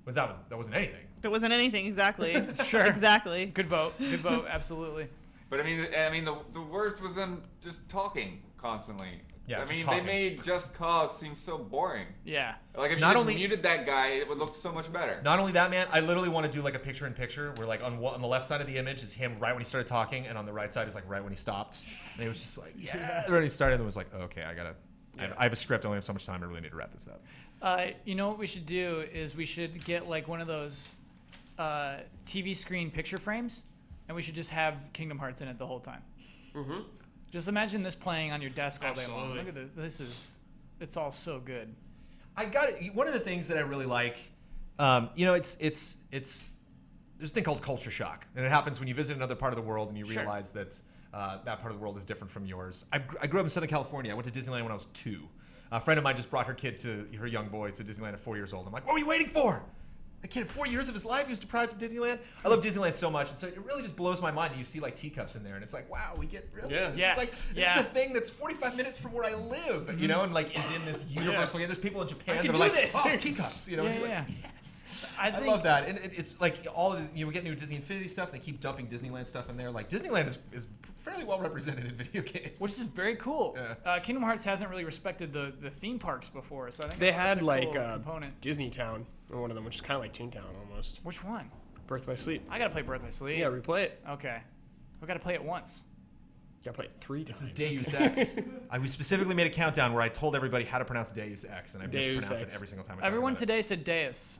But that wasn't anything. There wasn't anything exactly. Sure. Exactly. Good vote. Good vote. Absolutely. But I mean, the worst was them just talking constantly. Yeah, I just mean, talking. they made Just Cause seem so boring. Yeah. Like if you Not just only- muted that guy, it would look so much better. Not only that, man, I literally want to do like a picture-in-picture where like on the left side of the image is him right when he started talking, and on the right side is like right when he stopped. And it was just like, yeah. Right when he started, and it was like, okay, I have a script. I only have so much time. I really need to wrap this up. You know what we should do is we should get like one of those TV screen picture frames, and we should just have Kingdom Hearts in it the whole time. Mm-hmm. Just imagine this playing on your desk all day long. Absolutely. Look at this. It's all so good. I got it. One of the things that I really like, it's there's a thing called culture shock, and it happens when you visit another part of the world and you Sure. realize that that part of the world is different from yours. I grew up in Southern California. I went to Disneyland when I was 2. A friend of mine just brought her young boy to Disneyland at 4 years old. I'm like, what were you waiting for? A kid, 4 years of his life, he was deprived of Disneyland. I love Disneyland so much, and so it really just blows my mind that you see like teacups in there, and it's like, wow, we get really. Yeah. This is a thing that's 45 minutes from where I live, you know, and like is in this universal. Yeah. There's people in Japan that are like, oh, teacups, you know. It's like, yes. I love that, and it's like all of the, we get new Disney Infinity stuff. And they keep dumping Disneyland stuff in there. Like Disneyland is fairly well represented in video games, Which is very cool. Yeah. Kingdom Hearts hasn't really respected the theme parks before, so I think They that's had a like cool component. Disney Town in one of them, which is kind of like Toontown almost. Which one? Birth by Sleep. I gotta play Birth by Sleep. Yeah, replay it. Okay. We gotta play it once. Gotta play it 3 times. This is Deus Ex. I specifically made a countdown where I told everybody how to pronounce Deus Ex, and I Deus mispronounce Ex. it every single time. I talk Everyone about it. today said Deus.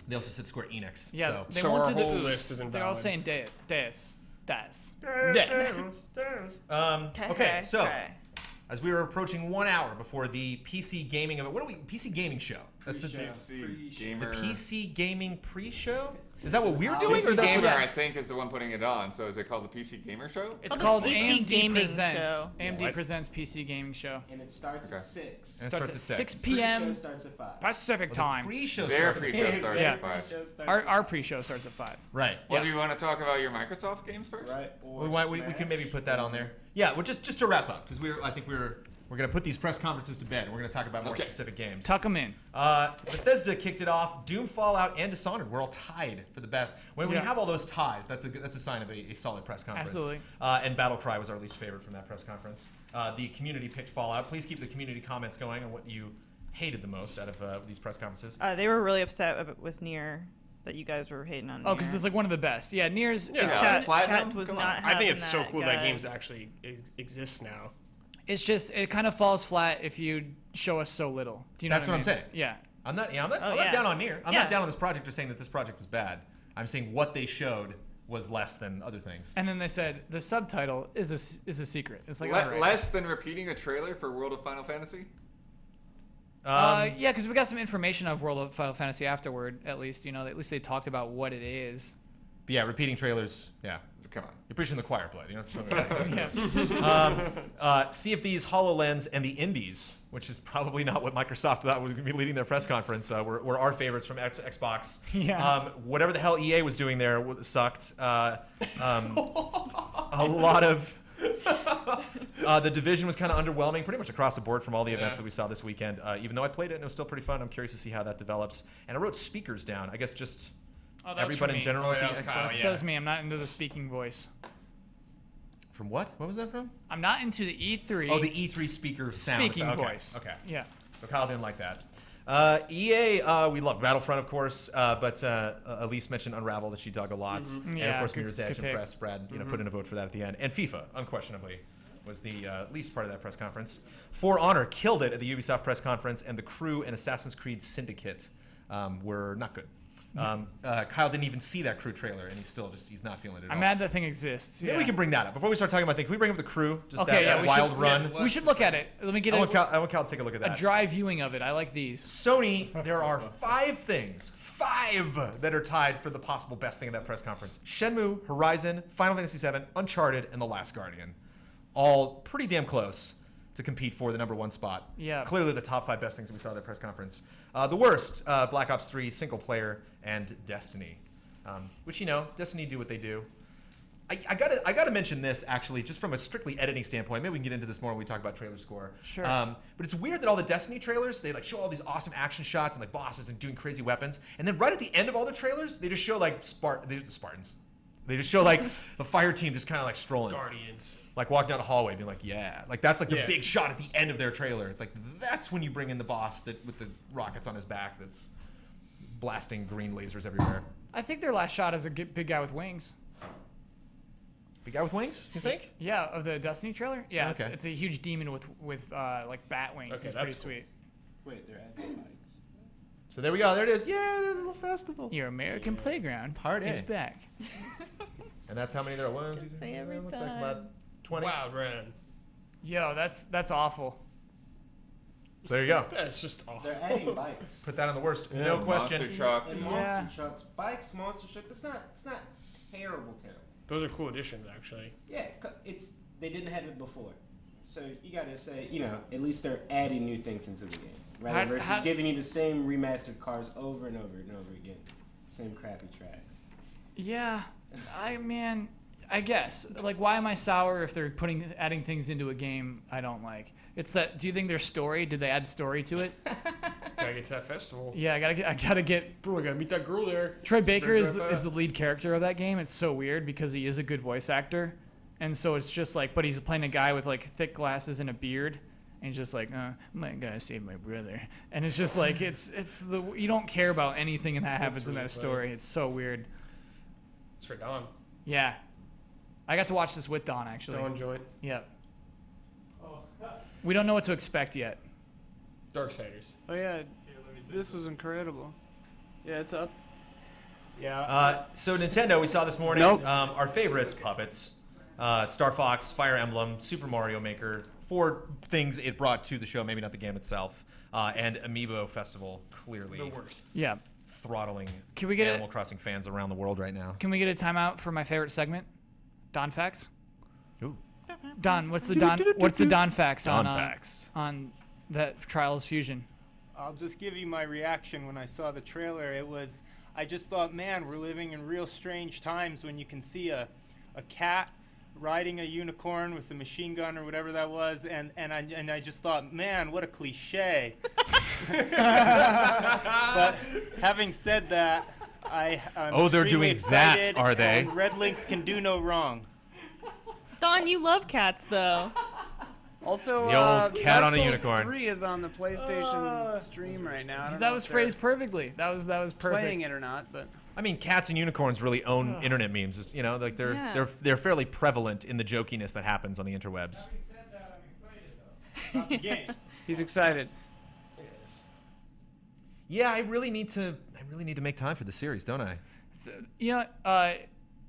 They also said Square Enix. Yeah, so. they won't our do the whole ooze. list is They're all invalid. saying Deus. Deus. Okay, so as we were approaching 1 hour before the PC gaming event, PC gaming show. That's the Gamer. PC gaming pre-show. Is that what we're doing, PC or that's Gamer, what I think, is the one putting it on. So is it called the PC Gamer Show? It's Oh, called the PC AMD Gaming Presents. Show. AMD What? Presents PC Gaming Show. And it starts Okay. at 6. And it Starts at 6 Pre-show p.m. starts at 5. Pacific the time. pre-show Their starts. pre-show starts Yeah. at 5. Pre-show starts Our pre-show starts at 5. Right. Well, Yeah. do you want to talk about your Microsoft games first? Right. Or We can maybe put that on there. Yeah, well, just to wrap up, because I think we're gonna put these press conferences to bed, and we're gonna talk about more specific games. Tuck them in. Bethesda kicked it off. Doom, Fallout, and Dishonored were all tied for the best. When you Yeah. have all those ties, that's a sign of a solid press conference. Absolutely. And Battlecry was our least favorite from that press conference. The community picked Fallout. Please keep the community comments going on what you hated the most out of these press conferences. They were really upset with Nier that you guys were hating on. Oh, because it's like one of the best. Yeah, Nier's. Yeah. Chat Platinum? was Come not. on. I think having it's so cool that games guys. actually exist now. It's just it kind of falls flat if you show us so little. Do you know That's what I what mean? I'm saying. Yeah. I'm not yeah. down on Nier. I'm Yeah. not down on this project or saying that this project is bad. I'm saying what they showed was less than other things. And then they said the subtitle is a secret. It's like all right. Less than repeating a trailer for World of Final Fantasy? Yeah, because we got some information of World of Final Fantasy afterward. At least at least they talked about what it is. But yeah, repeating trailers. Yeah. Come on. You're preaching the choir play. You know what I'm talking about? Sea of Thieves, HoloLens, and the Indies, which is probably not what Microsoft thought was going to be leading their press conference, were our favorites from Xbox. Yeah. Whatever the hell EA was doing there sucked. A lot of... The Division was kind of underwhelming pretty much across the board from all the events that we saw this weekend. Even though I played it and it was still pretty fun, I'm curious to see how that develops. And I wrote speakers down. I guess just... Oh, that was everybody from in me. general Oh, at that the was Kyle, Xbox. yeah. That was me. I'm not into the speaking voice. From what? What was that from? I'm not into the E3. Oh, the E3 speaker sound. speaking Okay. voice. Okay. Yeah. So Kyle didn't like that. EA, we love Battlefront, of course, but Elise mentioned Unravel that she dug a lot, and of Yeah, course good- Mirror's Edge good and pick. Press. Brad, put in a vote for that at the end, and FIFA, unquestionably, was the least part of that press conference. For Honor killed it at the Ubisoft press conference, and The Crew and Assassin's Creed Syndicate were not good. Kyle didn't even see that Crew trailer, and he's not feeling it at all. I'm mad that thing exists. Maybe Yeah. we can bring that up before we start talking about things. Can we bring up The Crew? Just Okay, that yeah, we wild should, run. We should look at it. Let me get I want Cal to take a look at a that. dry viewing of it. I like these. Sony, there are 5 things, 5 that are tied for the possible best thing at that press conference. Shenmue, Horizon, Final Fantasy VII, Uncharted, and The Last Guardian. All pretty damn close to compete for the #1 spot. Yeah. Clearly the top 5 best things that we saw at that press conference. The worst, Black Ops 3, single player, and Destiny. Which, Destiny do what they do. I gotta mention this, actually, just from a strictly editing standpoint. Maybe we can get into this more when we talk about trailer score. Sure. But it's weird that all the Destiny trailers, they show all these awesome action shots and bosses and doing crazy weapons, and then right at the end of all the trailers, they just show Spartans. They just show the fire team just kind of strolling, Guardians. walking down a hallway, being yeah, that's the big shot at the end of their trailer. It's that's when you bring in the boss with the rockets on his back that's blasting green lasers everywhere. I think their last shot is a big guy with wings. Big guy with wings? You think? Yeah, of the Destiny trailer. Yeah, Okay. it's a huge demon with bat wings. Okay, It's that's pretty cool. sweet. Wait, they're adding bikes. So there we go. There it is. Yeah, there's a little festival. Your American playground Part is A. back. And that's how many there are. 1, 2, 3, Say 4, every looks time. about 20. Wow, Brandon. Yo, that's awful. So there you go. That's just awful. They're adding bikes. Put that on the worst. No question. Monster trucks. And Yeah. monster trucks, bikes, monster trucks. It's not terrible. Those are cool additions, actually. Yeah, they didn't have it before, so you gotta say at least they're adding new things into the game, rather versus giving you the same remastered cars over and over and over again, same crappy tracks. Yeah, I guess. Why am I sour if they're adding things into a game I don't like? It's that. Do you think there's story? Did they add story to it? Gotta get to that festival. Yeah, I gotta get. Bro, I gotta meet that girl there. Troy Baker Better is drive the lead character of that game. It's so weird because he is a good voice actor, and so it's just but he's playing a guy with thick glasses and a beard, and he's just my gotta save my brother, and it's just you don't care about anything and that happens in really that funny. story. It's so weird. It's for Dawn. Yeah, I got to watch this with Dawn actually. Dawn joint. Yep. We don't know what to expect yet. Darksiders. Oh yeah, this was incredible. Yeah, it's up. Yeah. So Nintendo, we saw this morning. Nope. Our favorites puppets: Star Fox, Fire Emblem, Super Mario Maker. 4 things it brought to the show. Maybe not the game itself. And Amiibo Festival, clearly The worst. Yeah. throttling Can we get Animal Crossing fans around the world right now. Can we get a timeout for my favorite segment, Don Facts? Ooh. Don, what's the Don Facts Don on Facts. on that Trials Fusion? I'll just give you my reaction when I saw the trailer. I just thought, man, we're living in real strange times when you can see a cat riding a unicorn with a machine gun or whatever that was, and I just thought, man, what a cliche. But having said that, I'm they're extremely doing that, excited, are they? And Red Links can do no wrong. Don, you love cats though. Also, The old cat Dark on a Souls unicorn. 3 is on the PlayStation stream right now. I don't know That was if they're phrased perfectly. That was perfect. playing it or not, but I mean, cats and unicorns really own internet memes. Yeah. They're fairly prevalent in the jokiness that happens on the interwebs. he's excited. Yeah, I really need to make time for the series, don't I?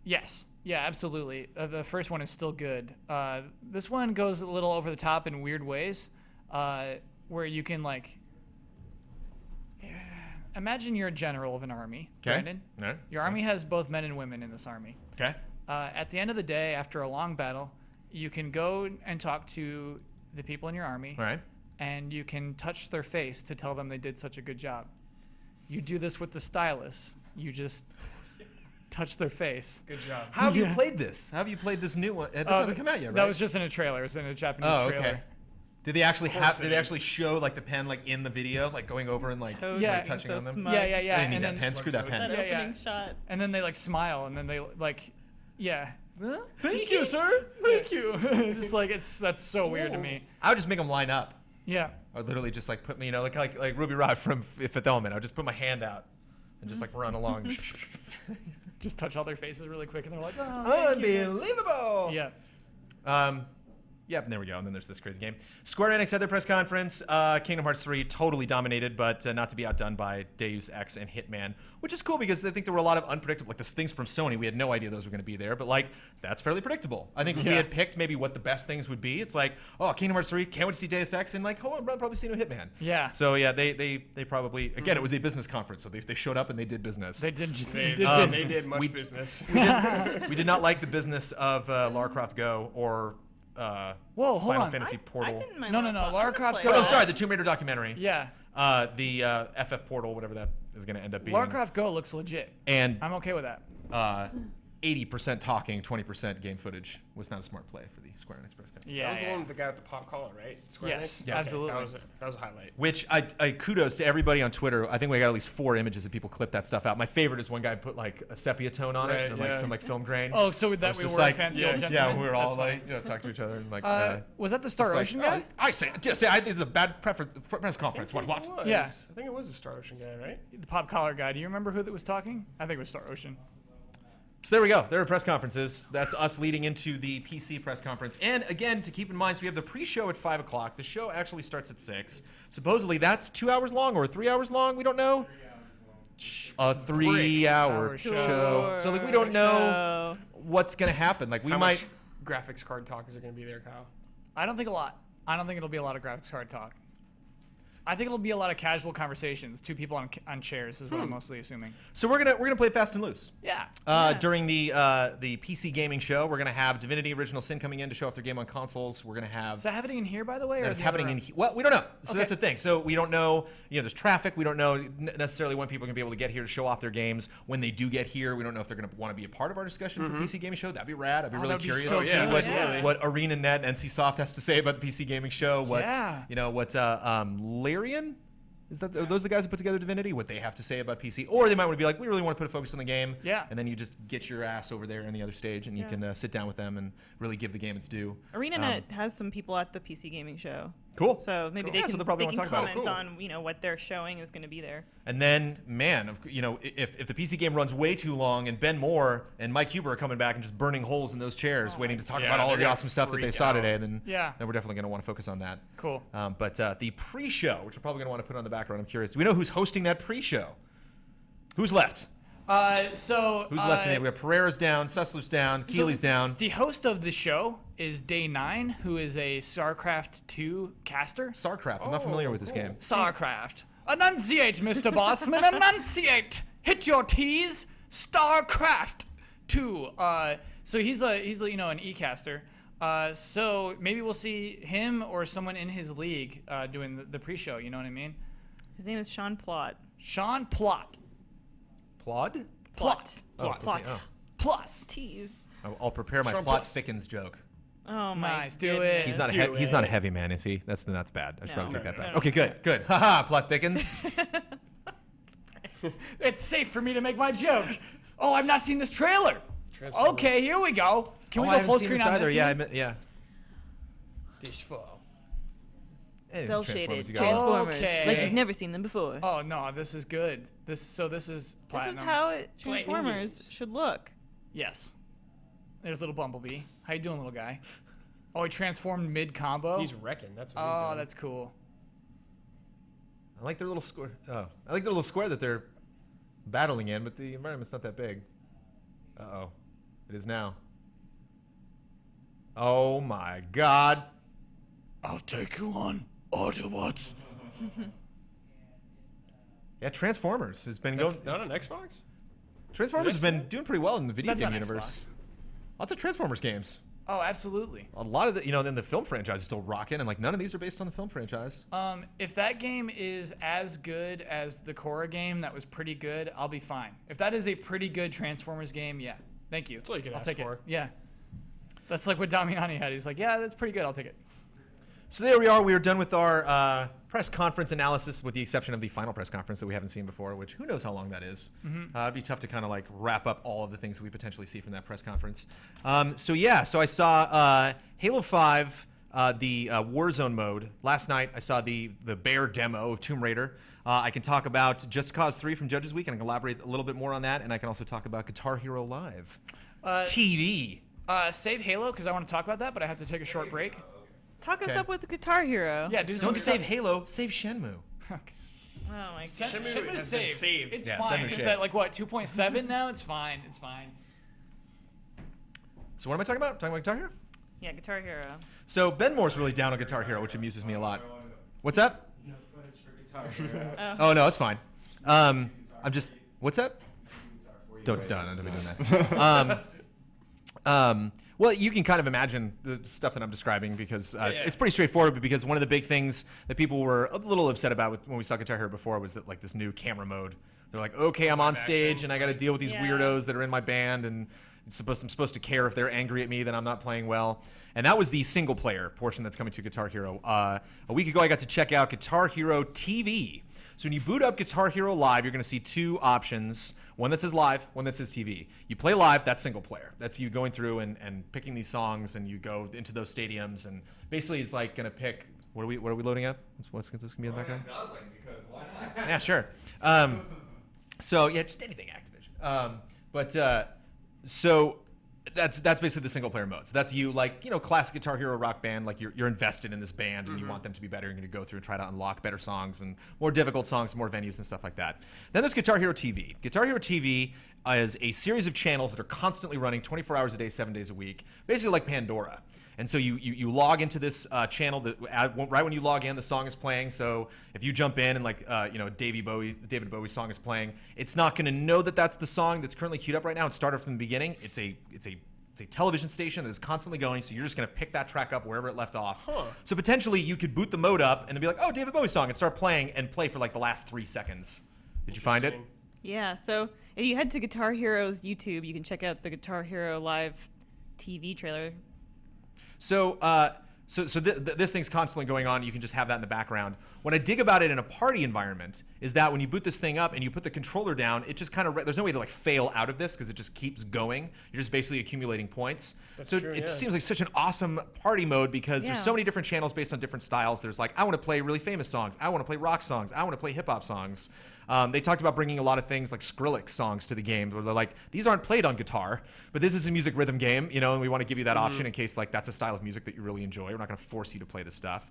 Yes. Yeah, absolutely. The first one is still good. This one goes a little over the top in weird ways, where you can imagine you're a general of an army, Brandon. All right. Your army has both men and women in this army. Okay. At the end of the day, after a long battle, you can go and talk to the people in your army, All right. and you can touch their face to tell them they did such a good job. You do this with the stylus. You just touch their face. Good job. How have you played this? How have you played this new one? This hasn't come out yet, right? That was just in a trailer. It was in a Japanese Oh, trailer. okay. Did they actually have? Did they actually show like the pen like in the video, like going over and like, Totally. like touching on them? Smug. Yeah. I didn't need And that then pen. Screw that pen. That opening shot. And then they like smile, and then they like, thank you, sir. Thank you. Just like that's so weird to me. I would just make them line up. Yeah. I would literally just like put me, like Ruby Rod from Fifth Element. I would just put my hand out and just like run along. Just touch all their faces really quick, and they're like, oh, thank you. Unbelievable. Yeah. Yep, and there we go. And then there's this crazy game. Square Enix had their press conference. Kingdom Hearts 3 totally dominated, but not to be outdone by Deus Ex and Hitman, which is cool because I think there were a lot of unpredictable, like the things from Sony. We had no idea those were going to be there, but like that's fairly predictable. I think if we had picked maybe what the best things would be, it's like, oh, Kingdom Hearts 3, can't wait to see Deus Ex, and like, oh, I'll probably see no Hitman. Yeah. So yeah, they probably again it was a business conference, so they showed up and they did business. They did much business. We did not like the business of Lara Croft Go or. Hold Final on. Fantasy Portal. I didn't mind No. Lara Lara Croft Oh, Go. no, sorry, the Tomb Raider documentary. Yeah. The FF Portal, whatever that is going to end up being. Lara Croft Go looks legit. And I'm okay with that. 80% talking, 20% game footage was not a smart play for the Square Enix press conference. Yeah. That was the one with the guy with the pop collar, right? Square Yes, Enix? Yeah. absolutely. That was a highlight. Which I kudos to everybody on Twitter. I think we got at least 4 images of people clip that stuff out. My favorite is one guy put like a sepia tone on it and like some like film grain. Oh, so that I was we just were like, fancy yeah, old gentlemen. Yeah, we were all That's funny. like talking to each other and like. Was that the Star like, Ocean guy? I say it's a bad press conference. What? Yeah. I think it was the Star Ocean guy, right? The pop collar guy. Do you remember who that was talking? I think it was Star Ocean. So there we go. There are press conferences. That's us leading into the PC press conference. And again, to keep in mind, so we have the pre-show at 5 o'clock. The show actually starts at 6. Supposedly that's 2 hours long or 3 hours long. We don't know. A 3-hour show. So like we don't know what's gonna happen. Like we might. Graphics card talk is there going to be there, Kyle? I don't think a lot. I don't think it'll be a lot of graphics card talk. I think it'll be a lot of casual conversations. 2 people on chairs is what I'm mostly assuming. So we're gonna play fast and loose. Yeah. During the PC gaming show, we're gonna have Divinity: Original Sin coming in to show off their game on consoles. We're gonna have. Is that happening in here, by the way? That is happening in. Well, we don't know. So that's the thing. So we don't know. There's traffic. We don't know necessarily when people are gonna be able to get here to show off their games. When they do get here, we don't know if they're gonna want to be a part of our discussion for PC gaming show. That'd be rad. I'd be really curious to see what ArenaNet and NCSoft has to say about the PC gaming show. What Larian. Are those the guys who put together Divinity? What they have to say about PC? Or they might want to be like, we really want to put a focus on the game. Yeah. And then you just get your ass over there on the other stage and you can sit down with them and really give the game its due. ArenaNet has some people at the PC gaming show. Cool. So maybe they can, comment on what they're showing is going to be there. And then, man, if the PC game runs way too long and Ben Moore and Mike Huber are coming back and just burning holes in those chairs, waiting to talk about all of the awesome stuff that they saw today, then we're definitely going to want to focus on that. Cool. But the pre-show, which we're probably going to want to put on the background, I'm curious. Do we know who's hosting that pre-show? Who's left? Who's left in it? We got Pereira's down, Sussler's down, Keeley's down. The host of the show is Day 9, who is a StarCraft 2 caster. StarCraft. I'm not familiar with this game. StarCraft. Enunciate, Mr. Bossman. Enunciate. Hit your T's. StarCraft 2. So he's an e-caster. So maybe we'll see him or someone in his league doing the pre-show. You know what I mean? His name is Sean Plott. Sean Plott. Plod? Plot. Plot. Oh. Plus. Tease. I'll prepare my plot thickens joke. Oh my! Nice, do it. He's not he's not a heavy man, is he? That's bad. I should probably take that back. No. Okay, good. Haha, plot thickens. It's safe for me to make my joke. Oh, I've not seen this trailer. Okay, here we go. Can we go full screen on this? Yeah. This fall. Cell shaded Transformers, Okay. like you've never seen them before. Oh no, this is good. This is platinum. This is how Transformers should look. Yes. There's little Bumblebee. How you doing, little guy? Oh, he transformed mid combo. He's wrecking. That's what he's doing. That's cool. I like their little square. I like their little square that they're battling in, but the environment's not that big. Uh-oh. It is now. Oh my God. I'll take you on Autobots. Yeah, Transformers has been going. Not on Xbox? Transformers has been doing pretty well in the video That's game on universe. Lots of Transformers games. Oh, absolutely. A lot of then the film franchise is still rocking, and like none of these are based on the film franchise. If that game is as good as the Korra game, that was pretty good, I'll be fine. If that is a pretty good Transformers game, yeah, thank you. That's all you can I'll ask take for. it. Yeah, that's like what Damiani had. He's like, yeah, that's pretty good. I'll take it. So there we are. We are done with our press conference analysis, with the exception of the final press conference that we haven't seen before, which who knows how long that is. It'd be tough to kind of like wrap up all of the things that we potentially see from that press conference. So I saw Halo 5, the Warzone mode. Last night I saw the bear demo of Tomb Raider. I can talk about Just Cause 3 from Judges Week, and I can elaborate a little bit more on that, and I can also talk about Guitar Hero Live. TV. Save Halo, because I want to talk about that, but I have to take a short break. Talk us up with Guitar Hero. Yeah, Don't save Halo, save Shenmue. Oh my god. Shenmue is saved. It's Yeah, fine. Shenmue's It's saved. at like what, 2.7 now? It's fine. It's fine. So what am I talking about? Talking about Guitar Hero? Yeah, Guitar Hero. So Ben Moore's really down on Guitar Hero, which amuses me a lot. What's that? No footage for Guitar Hero. Oh no, it's fine. I'm just. What's that? Don't be doing that. Well, you can kind of imagine the stuff that I'm describing because it's pretty straightforward. But because one of the big things that people were a little upset about when we saw Guitar Hero before was that like this new camera mode. They're like, okay, I'm on stage and I got to deal with these weirdos that are in my band, and I'm supposed to care if they're angry at me that I'm not playing well. And that was the single player portion that's coming to Guitar Hero. A week ago, I got to check out Guitar Hero TV. So when you boot up Guitar Hero Live, you're going to see two options. One that says live, one that says TV. You play live, that's single player. That's you going through and picking these songs, and you go into those stadiums, and basically it's like going to pick, what are we loading up? What's this going to be in the background? Because why not? Yeah, sure. So yeah, just anything Activision. So that's basically the single player mode. So that's you, like, you know, classic Guitar Hero rock band, like you're invested in this band and you want them to be better. You're going to go through and try to unlock better songs and more difficult songs, more venues and stuff like that. Then there's Guitar Hero TV. Guitar Hero TV is a series of channels that are constantly running 24 hours a day, 7 days a week, basically like Pandora. And so you log into this channel that right when you log in, the song is playing. So if you jump in and like David Bowie's song is playing, it's not going to know that that's the song that's currently queued up right now. It started from the beginning. It's a television station that is constantly going. So you're just going to pick that track up wherever it left off. So potentially you could boot the mode up and then be like, oh, David Bowie's song, and start playing and play for like the last 3 seconds. Did you find it? Yeah. So if you head to Guitar Hero's YouTube, you can check out the Guitar Hero Live TV trailer. So this thing's constantly going on. You can just have that in the background. What I dig about it in a party environment is that when you boot this thing up and you put the controller down, it just kind of, there's no way to like fail out of this because it just keeps going. You're just basically accumulating points. It seems like such an awesome party mode because there's so many different channels based on different styles. There's like, I want to play really famous songs. I want to play rock songs. I want to play hip hop songs. They talked about bringing a lot of things like Skrillex songs to the game where they're like, these aren't played on guitar, but this is a music rhythm game, you know, and we want to give you that option in case like that's a style of music that you really enjoy. We're not going to force you to play this stuff.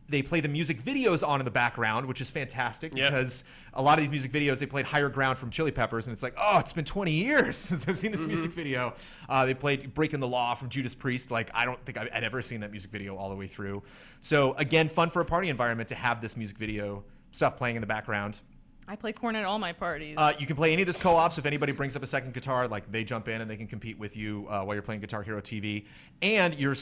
They play the music videos on in the background, which is fantastic because a lot of these music videos, they played Higher Ground from Chili Peppers, and it's like, oh, it's been 20 years since I've seen this music video. They played Breaking the Law from Judas Priest. Like, I don't think I'd ever seen that music video all the way through. So again, fun for a party environment to have this music video stuff playing in the background. I play corn at all my parties. You can play any of this co-ops. If anybody brings up a second guitar, like they jump in and they can compete with you while you're playing Guitar Hero TV. And your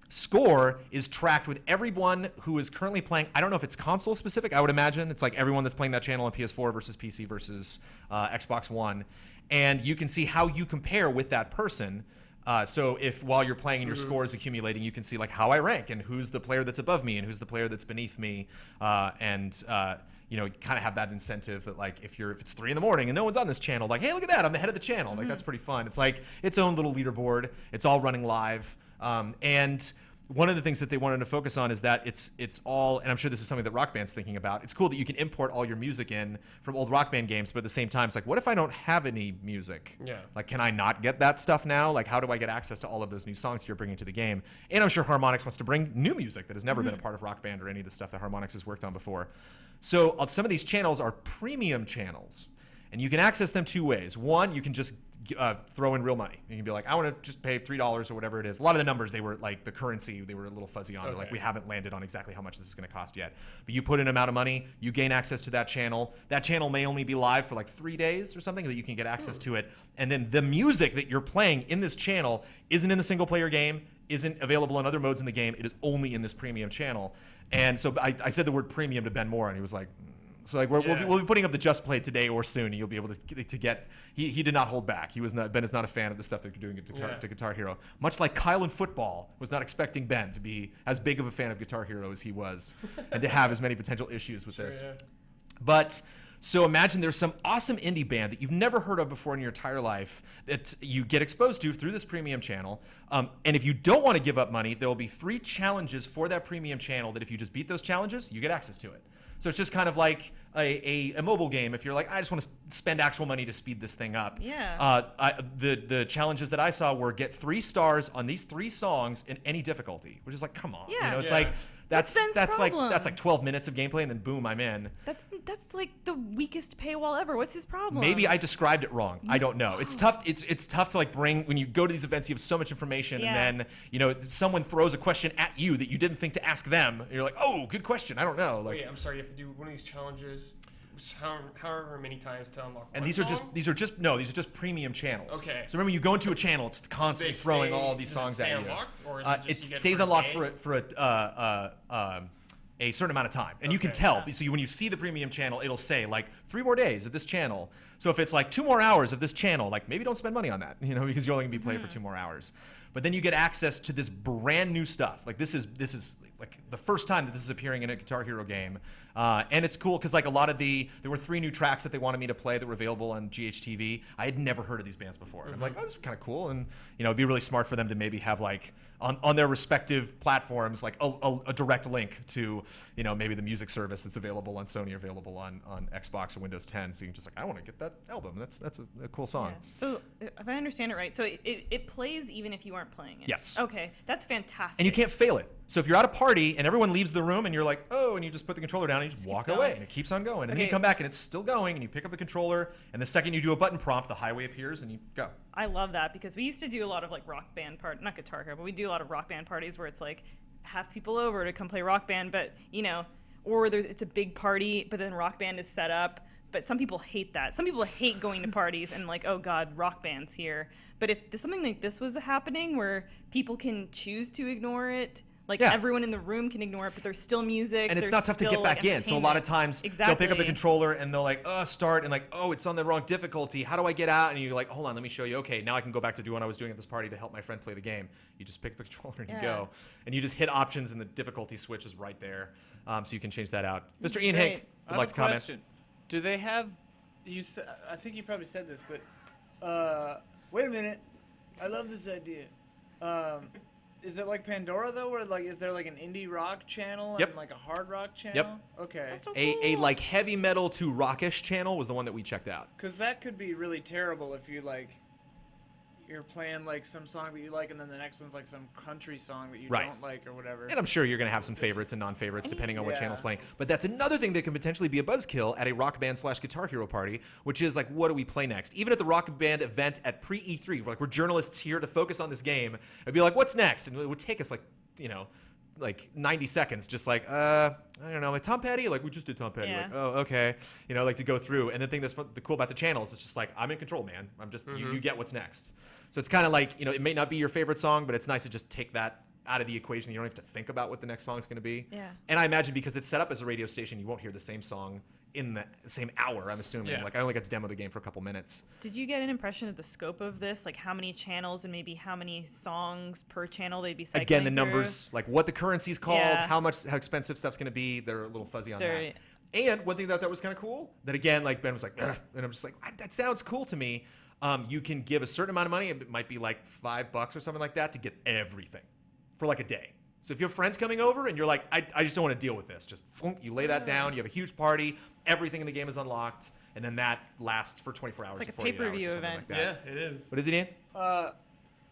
score is tracked with everyone who is currently playing. I don't know if it's console specific. I would imagine it's like everyone that's playing that channel on PS4 versus PC versus Xbox One. And you can see how you compare with that person. So if while you're playing and your score is accumulating, you can see like how I rank and who's the player that's above me and who's the player that's beneath me. You know, kind of have that incentive that like if it's 3 a.m. and no one's on this channel, like, hey, look at that, I'm the head of the channel. Like that's pretty fun. It's like its own little leaderboard. It's all running live. And one of the things that they wanted to focus on is that it's all, and I'm sure this is something that Rock Band's thinking about. It's cool that you can import all your music in from old Rock Band games, but at the same time, it's like, what if I don't have any music? Yeah. Like, can I not get that stuff now? Like, how do I get access to all of those new songs you're bringing to the game? And I'm sure Harmonix wants to bring new music that has never been a part of Rock Band or any of the stuff that Harmonix has worked on before. So some of these channels are premium channels, and you can access them 2 ways. One, you can just throw in real money. You can be like, I want to just pay $3 or whatever it is. A lot of the numbers, they were like the currency, they were a little fuzzy on. They're like, we haven't landed on exactly how much this is going to cost yet. But you put in an amount of money, you gain access to that channel. That channel may only be live for like 3 days or something that you can get access to it. And then the music that you're playing in this channel isn't in the single player game, isn't available on other modes in the game. It is only in this premium channel. And so I said the word premium to Ben Moore, and he was like, So like we'll be putting up the Just Play today or soon, and you'll be able to get. He did not hold back. Ben is not a fan of the stuff they're doing to Guitar Hero. Much like Kyle in football was not expecting Ben to be as big of a fan of Guitar Hero as he was, and to have as many potential issues with this. Yeah. But. So imagine there's some awesome indie band that you've never heard of before in your entire life that you get exposed to through this premium channel. And if you don't want to give up money, there will be 3 challenges for that premium channel that if you just beat those challenges, you get access to it. So it's just kind of like a mobile game. If you're like, I just want to spend actual money to speed this thing up. Yeah. The challenges that I saw were get 3 stars on these 3 songs in any difficulty, which is like, come on. Yeah. It's like that's like 12 minutes of gameplay, and then boom, I'm in. That's like the weakest paywall ever. What's his problem? Maybe I described it wrong. I don't know. It's tough. It's tough to like bring when you go to these events. You have so much information, and then someone throws a question at you that you didn't think to ask them. And you're like, oh, good question. I don't know. Like, wait, I'm sorry. You have to do one of these challenges, however many times to unlock. And these are just premium channels. Okay. So remember, you go into a channel, it's constantly throwing all these songs at you. Unlocked, or is it stays unlocked for a certain amount of time, and you can tell. So when you see the premium channel, it'll say like 3 more days of this channel. So if it's like 2 more hours of this channel, like maybe don't spend money on that, because you're only gonna be playing for 2 more hours. But then you get access to this brand new stuff. Like this is like the first time that this is appearing in a Guitar Hero game, and it's cool because like there were 3 new tracks that they wanted me to play that were available on GHTV. I had never heard of these bands before. And I'm like, oh, this is kind of cool, and it'd be really smart for them to maybe have like on their respective platforms like a direct link to maybe the music service that's available on Sony, available on Xbox or Windows 10. So you can just like, I want to get that album. That's a cool song. Yeah. So if I understand it right, so it plays even if you aren't playing it. Yes. Okay, that's fantastic. And you can't fail it. So if you're at a party and everyone leaves the room and you're like, oh, and you just put the controller down and you just walk away and it keeps on going. And then you come back and it's still going and you pick up the controller and the second you do a button prompt, the highway appears and you go. I love that because we used to do a lot of like rock band not Guitar Hero, but we do a lot of rock band parties where it's like have people over to come play rock band, but or it's a big party, but then rock band is set up. But some people hate that. Some people hate going to parties and like, oh God, rock band's here. But if something like this was happening where people can choose to ignore it, like everyone in the room can ignore it, but there's still music. And it's not tough to get back in. So a lot of times they'll pick up the controller and they'll like, start, and like, oh, it's on the wrong difficulty. How do I get out? And you're like, hold on, let me show you. Okay, now I can go back to do what I was doing at this party to help my friend play the game. You just pick the controller and you go. And you just hit options and the difficulty switch is right there. So you can change that out. Mr. Ian Hake would like to comment. Question. Do they have, I think you probably said this, but wait a minute. I love this idea. Is it like Pandora though, where like is there like an indie rock channel and like a hard rock channel? Yep. Okay. That's so A cool. like heavy metal to rockish channel was the one that we checked out. Because that could be really terrible if you like you're playing like some song that you like and then the next one's like some country song that you don't like or whatever. And I'm sure you're going to have some favorites and non-favorites depending on what channel's playing. But that's another thing that can potentially be a buzzkill at a Rock Band / Guitar Hero party, which is like, what do we play next? Even at the Rock Band event at pre-E3, we're journalists here to focus on this game. It'd be like, what's next? And it would take us like, like 90 seconds, just like, I don't know, like Tom Petty? Like, we just did Tom Petty. Yeah. Like, oh, okay. Like to go through. And the thing that's the cool about the channels is just like, I'm in control, man. I'm just, you get what's next. So it's kind of like, it may not be your favorite song, but it's nice to just take that out of the equation. You don't have to think about what the next song is going to be. Yeah. And I imagine because it's set up as a radio station, you won't hear the same song in the same hour, I'm assuming. Yeah. Like, I only got to demo the game for a couple minutes. Did you get an impression of the scope of this? Like how many channels and maybe how many songs per channel they'd be cycling Again, the through? numbers, like what the currency's called, Yeah. how expensive stuff's going to be, they're a little fuzzy on that. And one thing that was kind of cool, that again, like Ben was like, ugh, and I'm just like, that sounds cool to me. You can give a certain amount of money, it might be like $5 or something like that, to get everything for like a day. So if your friend's coming over and you're like, I just don't want to deal with this, just you lay that down, you have a huge party, everything in the game is unlocked, and then that lasts for 24 hours. It's like or a 48 pay-per-view hours or something event. like that. Yeah, it is. What is it, Ian?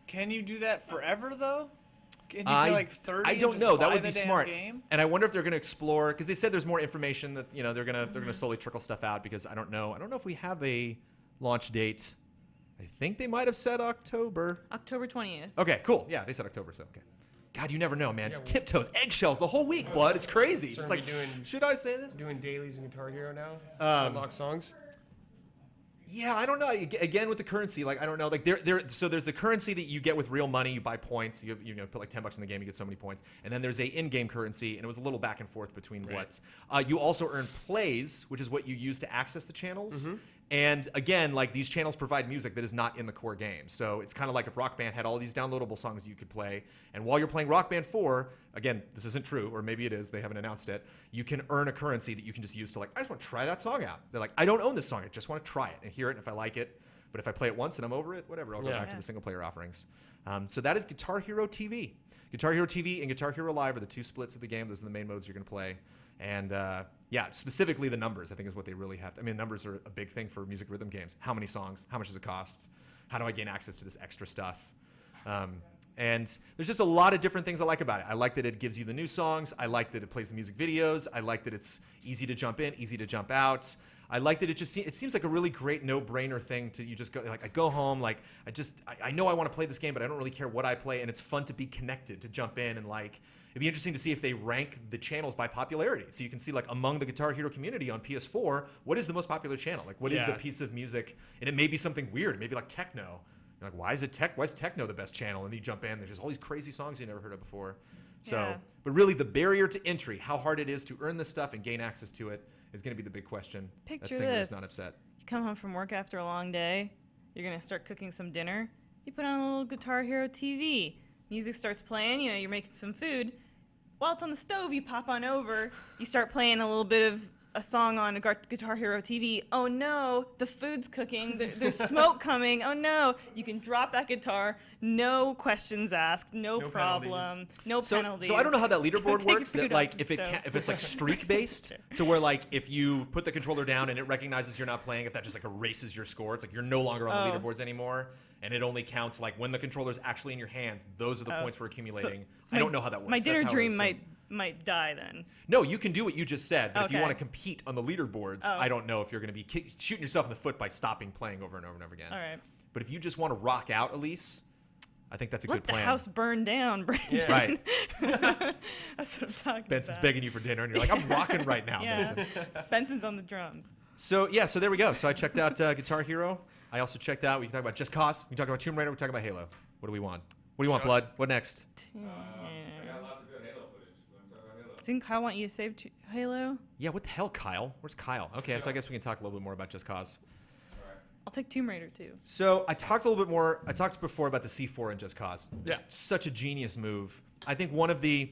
Can you do that forever though? Can you do like 30? I and don't just know. That buy would be the damn smart. game? And I wonder if they're going to explore, because they said there's more information that they're gonna slowly trickle stuff out. Because I don't know if we have a launch date. I think they might have said October. October 20th. Okay, cool. Yeah, they said October. So okay. God, you never know, man. Just tiptoes, eggshells the whole week, bud. It's crazy. So It's are like, we doing, should I say this? doing dailies in Guitar Hero now? Unlock songs? Yeah, I don't know. Again, with the currency, like I don't know. Like so there's the currency that you get with real money. You buy points. You know put like $10 in the game, you get so many points. And then there's a in-game currency, and it was a little back and forth between what. You also earn plays, which is what you use to access the channels. And again, like these channels provide music that is not in the core game. So it's kind of like if Rock Band had all these downloadable songs you could play. And while you're playing Rock Band 4, again, this isn't true, or maybe it is, they haven't announced it, you can earn a currency that you can just use to like, I just want to try that song out. They're like, I don't own this song, I just want to try it and hear it, and if I like it. But if I play it once and I'm over it, whatever, I'll go back to the single player offerings. So that is Guitar Hero TV. Guitar Hero TV and Guitar Hero Live are the two splits of the game. Those are the main modes you're going to play. And yeah, specifically the numbers, I think, is what they really have to. I mean, numbers are a big thing for music rhythm games. How many songs? How much does it cost? How do I gain access to this extra stuff? And there's just a lot of different things I like about it. I like that it gives you the new songs. I like that it plays the music videos. I like that it's easy to jump in, easy to jump out. I like that it seems like a really great no-brainer thing to you just go like I go home like I know I want to play this game, but I don't really care what I play, and it's fun to be connected, to jump in, and like it'd be interesting to see if they rank the channels by popularity. So you can see like among the Guitar Hero community on PS4, what is the most popular channel? Like what is the piece of music? And it may be something weird. It may be like techno. You're like, why is techno the best channel? And then you jump in, there's just all these crazy songs you never heard of before. So, but really the barrier to entry, how hard it is to earn this stuff and gain access to it, is going to be the big question. Picture that Singer this. is not upset. You come home from work after a long day. You're going to start cooking some dinner. You put on a little Guitar Hero TV. Music starts playing. You know, you're making some food. While it's on the stove, you pop on over. You start playing a little bit of a song on Guitar Hero TV. Oh no, the food's cooking. There's smoke coming. Oh no. You can drop that guitar. No questions asked. No problem. No penalties. So I don't know how that leaderboard works. That like if it's like streak based, to where like if you put the controller down and it recognizes you're not playing, if that just like erases your score, it's like you're no longer on the leaderboards anymore, and it only counts like when the controller's actually in your hands. Those are the points we're accumulating. So I don't know how that works. My dinner dream might die then. No, you can do what you just said, but if you want to compete on the leaderboards, I don't know if you're going to be shooting yourself in the foot by stopping playing over and over and over again. All right. But if you just want to rock out, Elise, I think that's a good plan. Let the house burn down, Brandon. Yeah. Right. That's what I'm talking about. Benson's begging you for dinner, and you're like, I'm rocking right now, Benson. Benson's on the drums. So, yeah, so there we go. So I checked out Guitar Hero. I also checked out, we can talk about Just Cause, we can talk about Tomb Raider, we can talk about Halo. What do we want? What do you want, Blood? What next? I got lots of good Halo footage. Want to talk about Halo? Didn't Kyle want you to save Halo? Yeah, what the hell, Kyle? Where's Kyle? Okay, so I guess we can talk a little bit more about Just Cause. I'll take Tomb Raider too. So I talked a little bit more. I talked before about the C4 in Just Cause. Yeah, such a genius move. I think one of the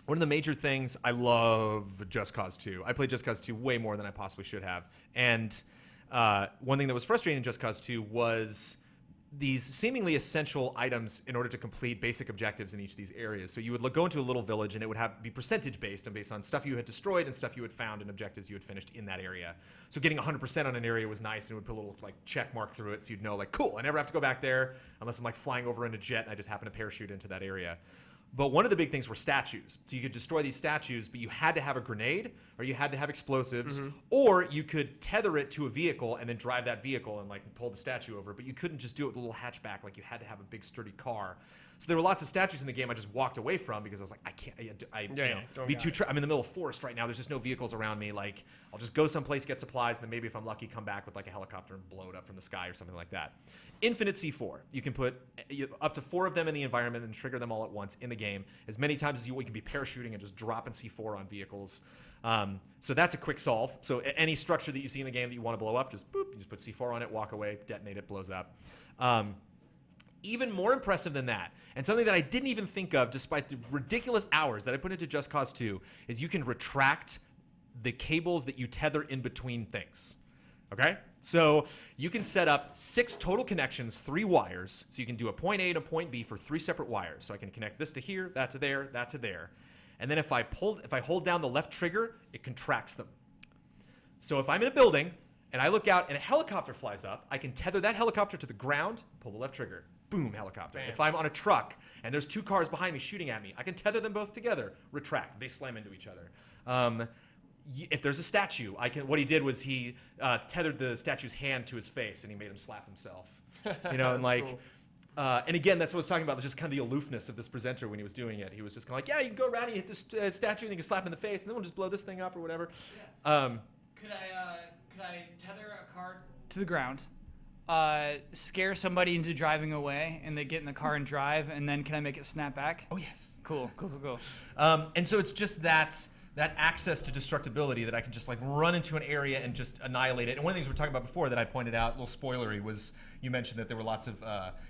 major things I love Just Cause 2. I played Just Cause 2 way more than I possibly should have, and one thing that was frustrating in Just Cause 2 was these seemingly essential items in order to complete basic objectives in each of these areas. So you would go into a little village, and it would be percentage based and based on stuff you had destroyed and stuff you had found and objectives you had finished in that area. So getting 100% on an area was nice, and it would put a little like check mark through it, so you'd know like, cool, I never have to go back there unless I'm like flying over in a jet and I just happen to parachute into that area. But one of the big things were statues. So you could destroy these statues, but you had to have a grenade, or you had to have explosives, or you could tether it to a vehicle and then drive that vehicle and like pull the statue over. But you couldn't just do it with a little hatchback. Like you had to have a big sturdy car. So there were lots of statues in the game I just walked away from because I was like, I can't. I'm in the middle of forest right now. There's just no vehicles around me. Like I'll just go someplace, get supplies, and then maybe if I'm lucky, come back with like a helicopter and blow it up from the sky or something like that. Infinite C4. You can put up to 4 of them in the environment and trigger them all at once in the game. As many times as you can be parachuting and just dropping C4 on vehicles. So that's a quick solve. So any structure that you see in the game that you want to blow up, just boop, you just put C4 on it, walk away, detonate it, blows up. Even more impressive than that, and something that I didn't even think of despite the ridiculous hours that I put into Just Cause 2, is you can retract the cables that you tether in between things. Okay? So you can set up 6 total connections, 3 wires. So you can do a point A and a point B for 3 separate wires. So I can connect this to here, that to there, that to there. And then if I hold down the left trigger, it contracts them. So if I'm in a building and I look out and a helicopter flies up, I can tether that helicopter to the ground, pull the left trigger. Boom, helicopter. Bam. If I'm on a truck and there's 2 cars behind me shooting at me, I can tether them both together, retract. They slam into each other. If there's a statue, what he did was he tethered the statue's hand to his face and he made him slap himself. And like, cool. And again, that's what I was talking about, just kind of the aloofness of this presenter when he was doing it. He was just kind of like, yeah, you can go around and you hit this statue and you can slap him in the face and then we'll just blow this thing up or whatever. Yeah. Could I tether a car to the ground, scare somebody into driving away, and they get in the car and drive, and then can I make it snap back? Oh yes. Cool. And so it's just that access to destructibility that I can just like run into an area and just annihilate it. And one of the things we were talking about before that I pointed out, a little spoilery, was you mentioned that there were lots of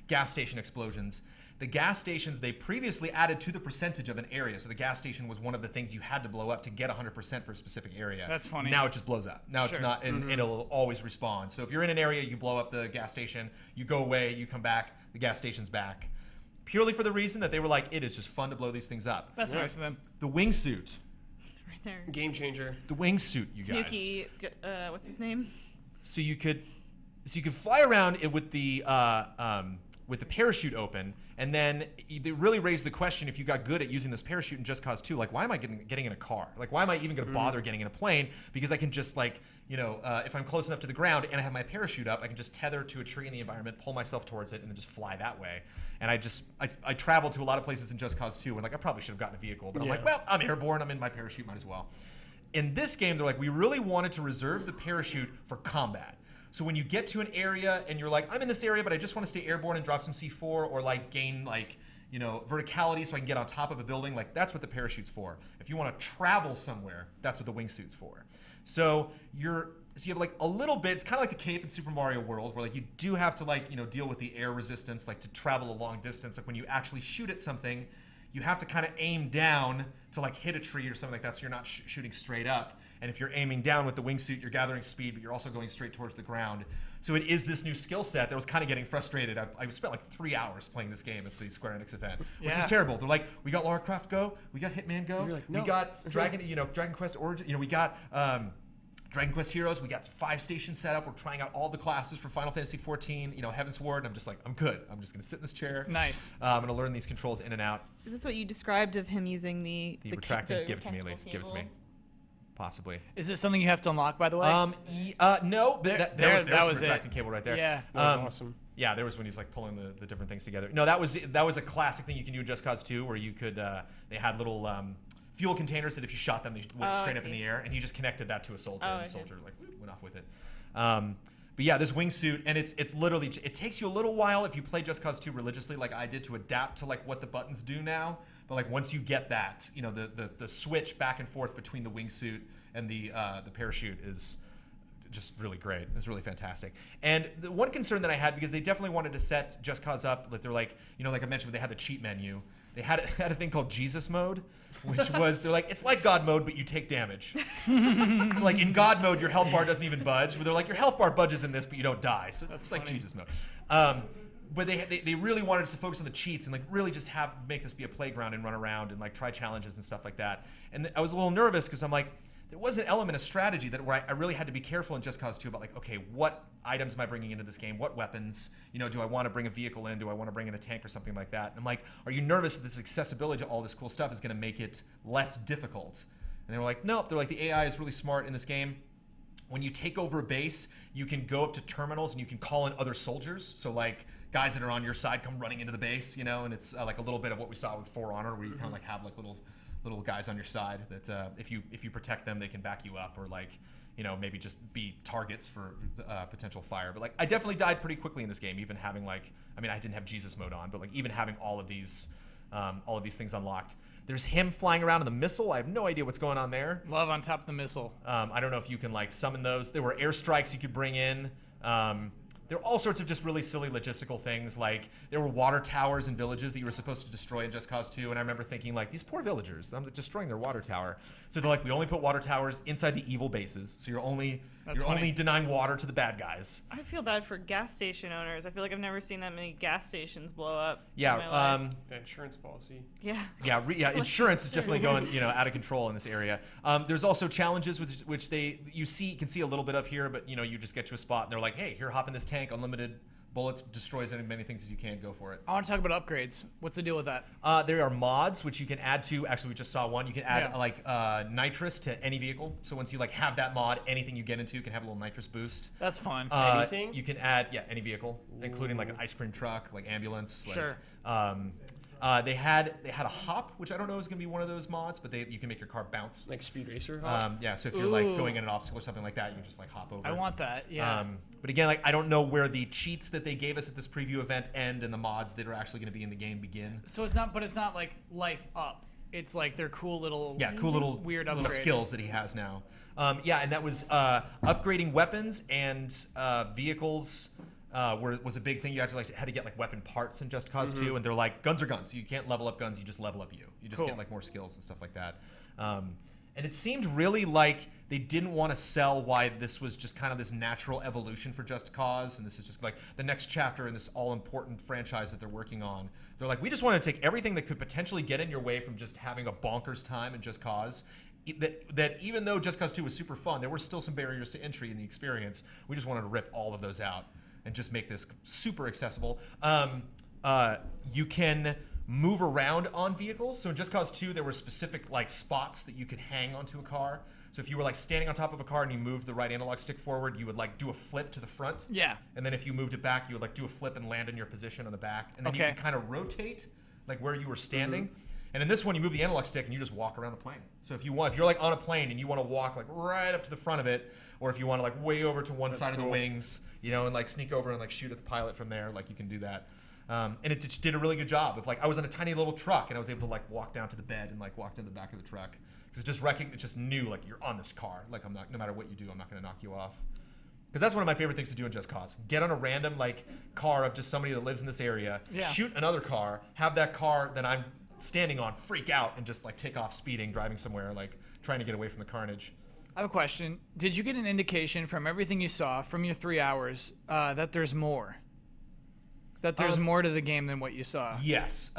gas station explosions. The gas stations, they previously added to the percentage of an area. So the gas station was one of the things you had to blow up to get 100% for a specific area. That's funny. Now it just blows up. Now it's not, and it'll always respawn. So if you're in an area, you blow up the gas station, you go away, you come back, the gas station's back. Purely for the reason that they were like, it is just fun to blow these things up. That's nice of them. The wingsuit. Right there. Game changer. The wingsuit, you guys. Snooki, what's his name? So you could fly around it with the parachute open, and then they really raised the question, if you got good at using this parachute in Just Cause 2, like, why am I getting in a car? Like, why am I even going to bother getting in a plane? Because I can just, like, if I'm close enough to the ground and I have my parachute up, I can just tether to a tree in the environment, pull myself towards it, and then just fly that way. And I traveled to a lot of places in Just Cause 2, and, like, I probably should have gotten a vehicle, but I'm like, well, I'm airborne, I'm in my parachute, might as well. In this game, they're like, we really wanted to reserve the parachute for combat. So when you get to an area and you're like, I'm in this area, but I just want to stay airborne and drop some C4 or like gain like, verticality so I can get on top of a building, like that's what the parachute's for. If you want to travel somewhere, that's what the wingsuit's for. So you have like a little bit, it's kind of like the cape in Super Mario World, where like you do have to like, deal with the air resistance, like to travel a long distance. Like when you actually shoot at something, you have to kind of aim down to like hit a tree or something like that, so you're not shooting straight up. And if you're aiming down with the wingsuit, you're gathering speed, but you're also going straight towards the ground. So it is this new skill set that was kind of getting frustrated. I spent like 3 hours playing this game at the Square Enix event, which was terrible. They're like, we got Lara Croft Go, we got Hitman Go, like, no. We got Dragon Quest Origin, we got Dragon Quest Heroes, we got 5 stations set up. We're trying out all the classes for Final Fantasy 14, Heaven's Ward, and I'm just like, I'm good. I'm just gonna sit in this chair. Nice. I'm gonna learn these controls in and out. Is this what you described of him using the retracting? Give it to me, Elise. Give it to me. Possibly. Is it something you have to unlock, by the way? No. That was retracting cable right there. Yeah. That was awesome. Yeah, there was when he's like pulling the different things together. No, that was a classic thing you can do in Just Cause 2, where you could they had little fuel containers that if you shot them, they went straight up in the air, and he just connected that to a soldier, and the soldier like went off with it. But yeah, this wingsuit, and it's literally, it takes you a little while if you play Just Cause 2 religiously, like I did, to adapt to like what the buttons do now. But like once you get that, the switch back and forth between the wingsuit and the parachute is just really great. It's really fantastic. And the one concern that I had, because they definitely wanted to set Just Cause up, that they're like, like I mentioned, they had the cheat menu. They had a thing called Jesus mode, which was, they're like, it's like God mode, but you take damage. So like in God mode, your health bar doesn't even budge. But they're like, your health bar budges in this, but you don't die. So it's like Jesus mode. But they really wanted us to focus on the cheats and like really just make this be a playground and run around and like try challenges and stuff like that. And I was a little nervous because I'm like, there was an element of strategy where I really had to be careful in Just Cause 2 about like, okay, what items am I bringing into this game? What weapons? Do I want to bring a vehicle in? Do I want to bring in a tank or something like that? And I'm like, are you nervous that this accessibility to all this cool stuff is going to make it less difficult? And they were like, nope. They're like, the AI is really smart in this game. When you take over a base, you can go up to terminals and you can call in other soldiers. So like guys that are on your side come running into the base, and it's like a little bit of what we saw with For Honor, where you kind of like have like little guys on your side that if you protect them, they can back you up, or like maybe just be targets for potential fire. But like I definitely died pretty quickly in this game, even having like, I didn't have Jesus mode on, but like even having all of these things unlocked. There's him flying around in the missile. I have no idea what's going on there. Love on top of the missile. I don't know if you can like summon those. There were airstrikes you could bring in. There were all sorts of just really silly logistical things, like there were water towers in villages that you were supposed to destroy in Just Cause 2, and I remember thinking, like, these poor villagers, I'm destroying their water tower. So they're like, we only put water towers inside the evil bases, so you're only denying water to the bad guys. I feel bad for gas station owners. I feel like I've never seen that many gas stations blow up. Yeah, the insurance policy. Yeah. Yeah, insurance is definitely going, out of control in this area. There's also challenges which you can see a little bit of here, but you just get to a spot and they're like, hey, here, hop in this tank, unlimited bullets, destroys as many things as you can, go for it. I want to talk about upgrades. What's the deal with that? There are mods which you can add to. Actually, we just saw one. You can add nitrous to any vehicle. So once you have that mod, anything you get into can have a little nitrous boost. That's fun. Anything? You can add any vehicle, including like an ice cream truck, like ambulance. Sure. They had a hop, which I don't know is going to be one of those mods, but you can make your car bounce. Like Speed Racer hop? Yeah, so if you're like going in an obstacle or something like that, you can just like hop over. I want that, yeah. But again, like I don't know where the cheats that they gave us at this preview event end and the mods that are actually going to be in the game begin. So it's not like life up. It's like their cool little weird little upgrades. skills that he has now. And that was upgrading weapons and vehicles. Was a big thing. You had to get like weapon parts in Just Cause 2, and they're like guns are guns. You can't level up guns. You just level up you. You just get like more skills and stuff like that. And it seemed really like they didn't want to sell why this was just kind of this natural evolution for Just Cause, and this is just like the next chapter in this all-important franchise that they're working on. They're like, we just want to take everything that could potentially get in your way from just having a bonkers time in Just Cause. That even though Just Cause 2 was super fun, there were still some barriers to entry in the experience. We just wanted to rip all of those out and just make this super accessible. You can move around on vehicles. So in Just Cause 2, there were specific like spots that you could hang onto a car. So if you were like standing on top of a car and you moved the right analog stick forward, you would like do a flip to the front. Yeah. And then if you moved it back, you would like do a flip and land in your position on the back. And then you could kind of rotate like where you were standing. And in this one, you move the analog stick and you just walk around the plane. So if you're like on a plane and you want to walk like right up to the front of it, or if you want to like way over to one side of the wings, you know, and like sneak over and like shoot at the pilot from there, like you can do that. And it just did a really good job of like, I was in a tiny little truck and I was able to like walk down to the bed and like walk to the back of the truck. Because it just knew like you're on this car. Like no matter what you do, I'm not going to knock you off. Because that's one of my favorite things to do in Just Cause. Get on a random like car of just somebody that lives in this area, shoot another car, have that car that I'm standing on freak out and just like take off speeding, driving somewhere, like trying to get away from the carnage. I have a question. Did you get an indication from everything you saw from your 3 hours that there's more? That there's more to the game than what you saw? Yes.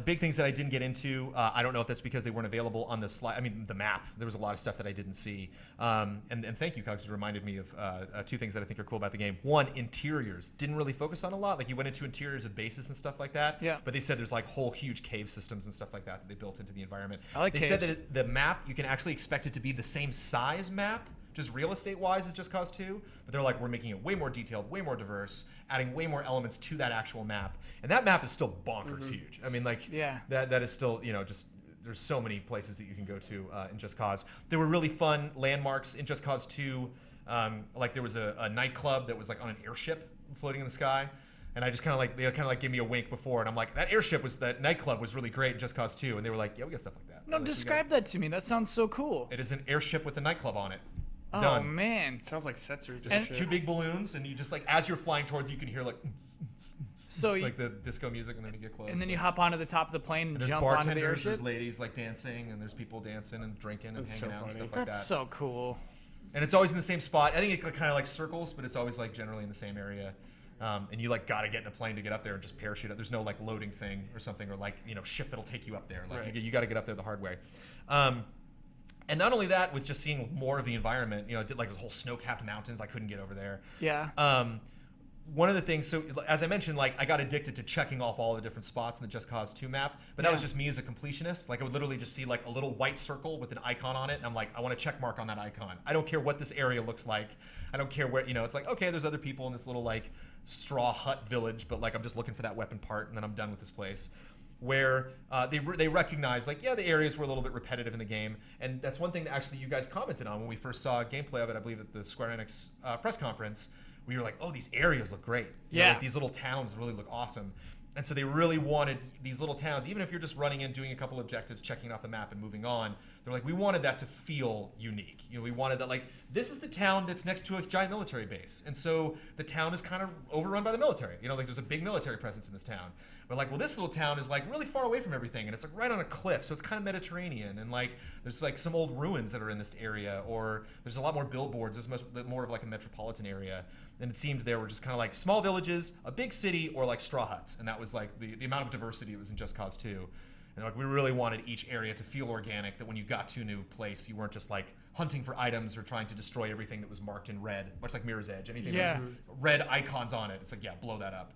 Big things that I didn't get into. I don't know if that's because they weren't available on the slide. I mean, the map. There was a lot of stuff that I didn't see. And thank you, Cox. You reminded me of two things that I think are cool about the game. One, interiors. Didn't really focus on a lot. Like you went into interiors of bases and stuff like that. Yeah. But they said there's like whole huge cave systems and stuff like that they built into the environment. I like They caves. said that the map, you can actually expect it to be the same size map, just real estate wise, as Just Cause 2, but they're like, we're making it way more detailed, way more diverse, adding way more elements to that actual map, and that map is still bonkers huge. I mean, like, that is still, you know, just there's so many places that you can go to in Just Cause. There were really fun landmarks in Just Cause 2. Like there was a nightclub that was like on an airship floating in the sky. And I just they kind of like gave me a wink before, and I'm like, that nightclub was really great in Just Cause 2, and they were like, yeah, we got stuff like that. No, like, describe that to me. That sounds so cool. It is an airship with a nightclub on it. Oh Done. man, sounds like Setzers. Just two big balloons, and you just like as you're flying towards, you can hear like, like the disco music, and then you get close. And then you hop onto the top of the plane and there's jump onto the bartenders, airship. there's ladies like dancing, and there's people dancing and drinking and hanging out and stuff like that. That's so cool. And it's always in the same spot. I think it kind of like circles, but it's always like generally in the same area. And you like gotta get in a plane to get up there and just parachute up. There's no like loading thing or something, or like ship that'll take you up there. Like you gotta get up there the hard way. And not only that, with just seeing more of the environment, it did like those whole snow-capped mountains. I couldn't get over there. Yeah. One of the things, so as I mentioned, like I got addicted to checking off all the different spots in the Just Cause 2 map, but that was just me as a completionist. Like I would literally just see like a little white circle with an icon on it, and I'm like, I want a check mark on that icon. I don't care what this area looks like. I don't care where, it's like, okay, there's other people in this little like straw hut village, but like I'm just looking for that weapon part, and then I'm done with this place. Where they recognize, like, the areas were a little bit repetitive in the game. And that's one thing that actually you guys commented on when we first saw gameplay of it, I believe, at the Square Enix press conference. We were like, oh, these areas look great. Like, these little towns really look awesome. And so they really wanted these little towns, even if you're just running in, doing a couple objectives, checking off the map and moving on, they're like, we wanted that to feel unique. We wanted that, like, this is the town that's next to a giant military base. And so the town is kind of overrun by the military. Like there's a big military presence in this town. But like, well, this little town is like really far away from everything, and it's like right on a cliff, so it's kind of Mediterranean. And like, there's like some old ruins that are in this area, or there's a lot more billboards. There's more of like a metropolitan area. And it seemed there were just kind of like small villages, a big city, or like straw huts. And that was like the amount of diversity that was in Just Cause 2. And like, we really wanted each area to feel organic, that when you got to a new place, you weren't just like hunting for items or trying to destroy everything that was marked in red, much like Mirror's Edge. Anything that has red icons on it, it's like, blow that up.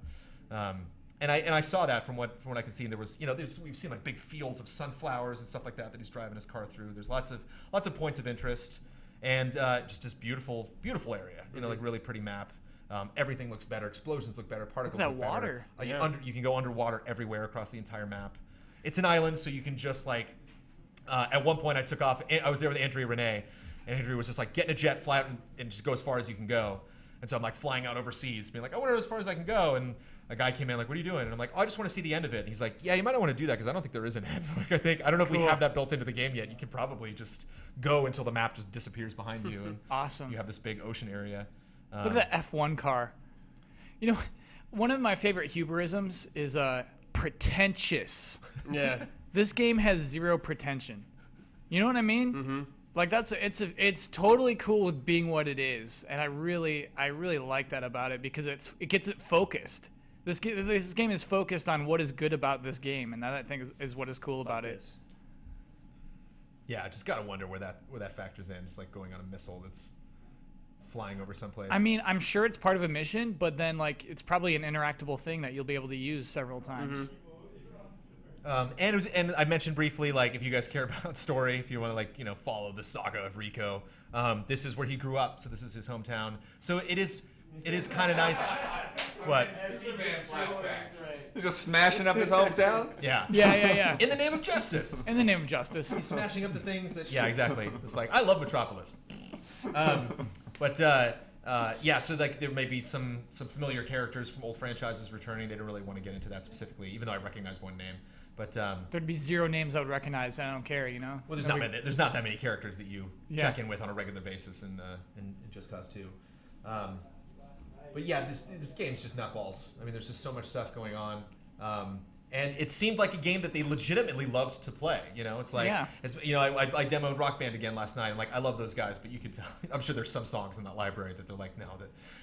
And I saw that from what I could see. And there was, we've seen like big fields of sunflowers and stuff like that he's driving his car through. There's lots of points of interest, and just this beautiful area. Like really pretty map. Everything looks better. Explosions look better. Particles that look better. water. You can go underwater everywhere across the entire map. It's an island, so you can just like. At one point, I took off. I was there with Andrea Renee, and Andrea was just like, get in a jet, fly out, and just go as far as you can go. And so I'm like flying out overseas, being like, I want to go as far as I can go. And a guy came in like, what are you doing? And I'm like, oh, I just want to see the end of it. And he's like, yeah, you might not want to do that because I don't think there is an end. Like, I don't know if we have that built into the game yet. You can probably just go until the map just disappears behind you. And awesome. You have this big ocean area. Look at that F1 car. You know, one of my favorite hubrisms is pretentious. Yeah. This game has zero pretension. You know what I mean? Mm-hmm. Like it's totally cool with being what it is, and I really like that about it because it gets it focused. This game is focused on what is good about this game, and that I think is what is cool about it. Yeah, I just gotta wonder where that factors in. Just like going on a missile that's flying over someplace. I mean, I'm sure it's part of a mission, but then like it's probably an interactable thing that you'll be able to use several times. Mm-hmm. And I mentioned briefly, like, if you guys care about story, if you want to, like, you know, follow the saga of Rico, this is where he grew up, so this is his hometown. So it is kind of nice. What? He's just smashing up his hometown? Yeah. Yeah. In the name of justice. In the name of justice. He's smashing up the things that. Yeah, exactly. It's like, I love Metropolis. Yeah, so like there may be some familiar characters from old franchises returning. They don't really want to get into that specifically, even though I recognize one name. But there'd be zero names I would recognize. And I don't care, you know. Well, there's not that many characters that you check in with on a regular basis in Just Cause 2. But yeah, this game's just nutballs. I mean, there's just so much stuff going on. And it seemed like a game that they legitimately loved to play. You know, it's like, it's, you know, I demoed Rock Band again last night. I'm like, I love those guys, but you can tell. I'm sure there's some songs in that library that they're like, no.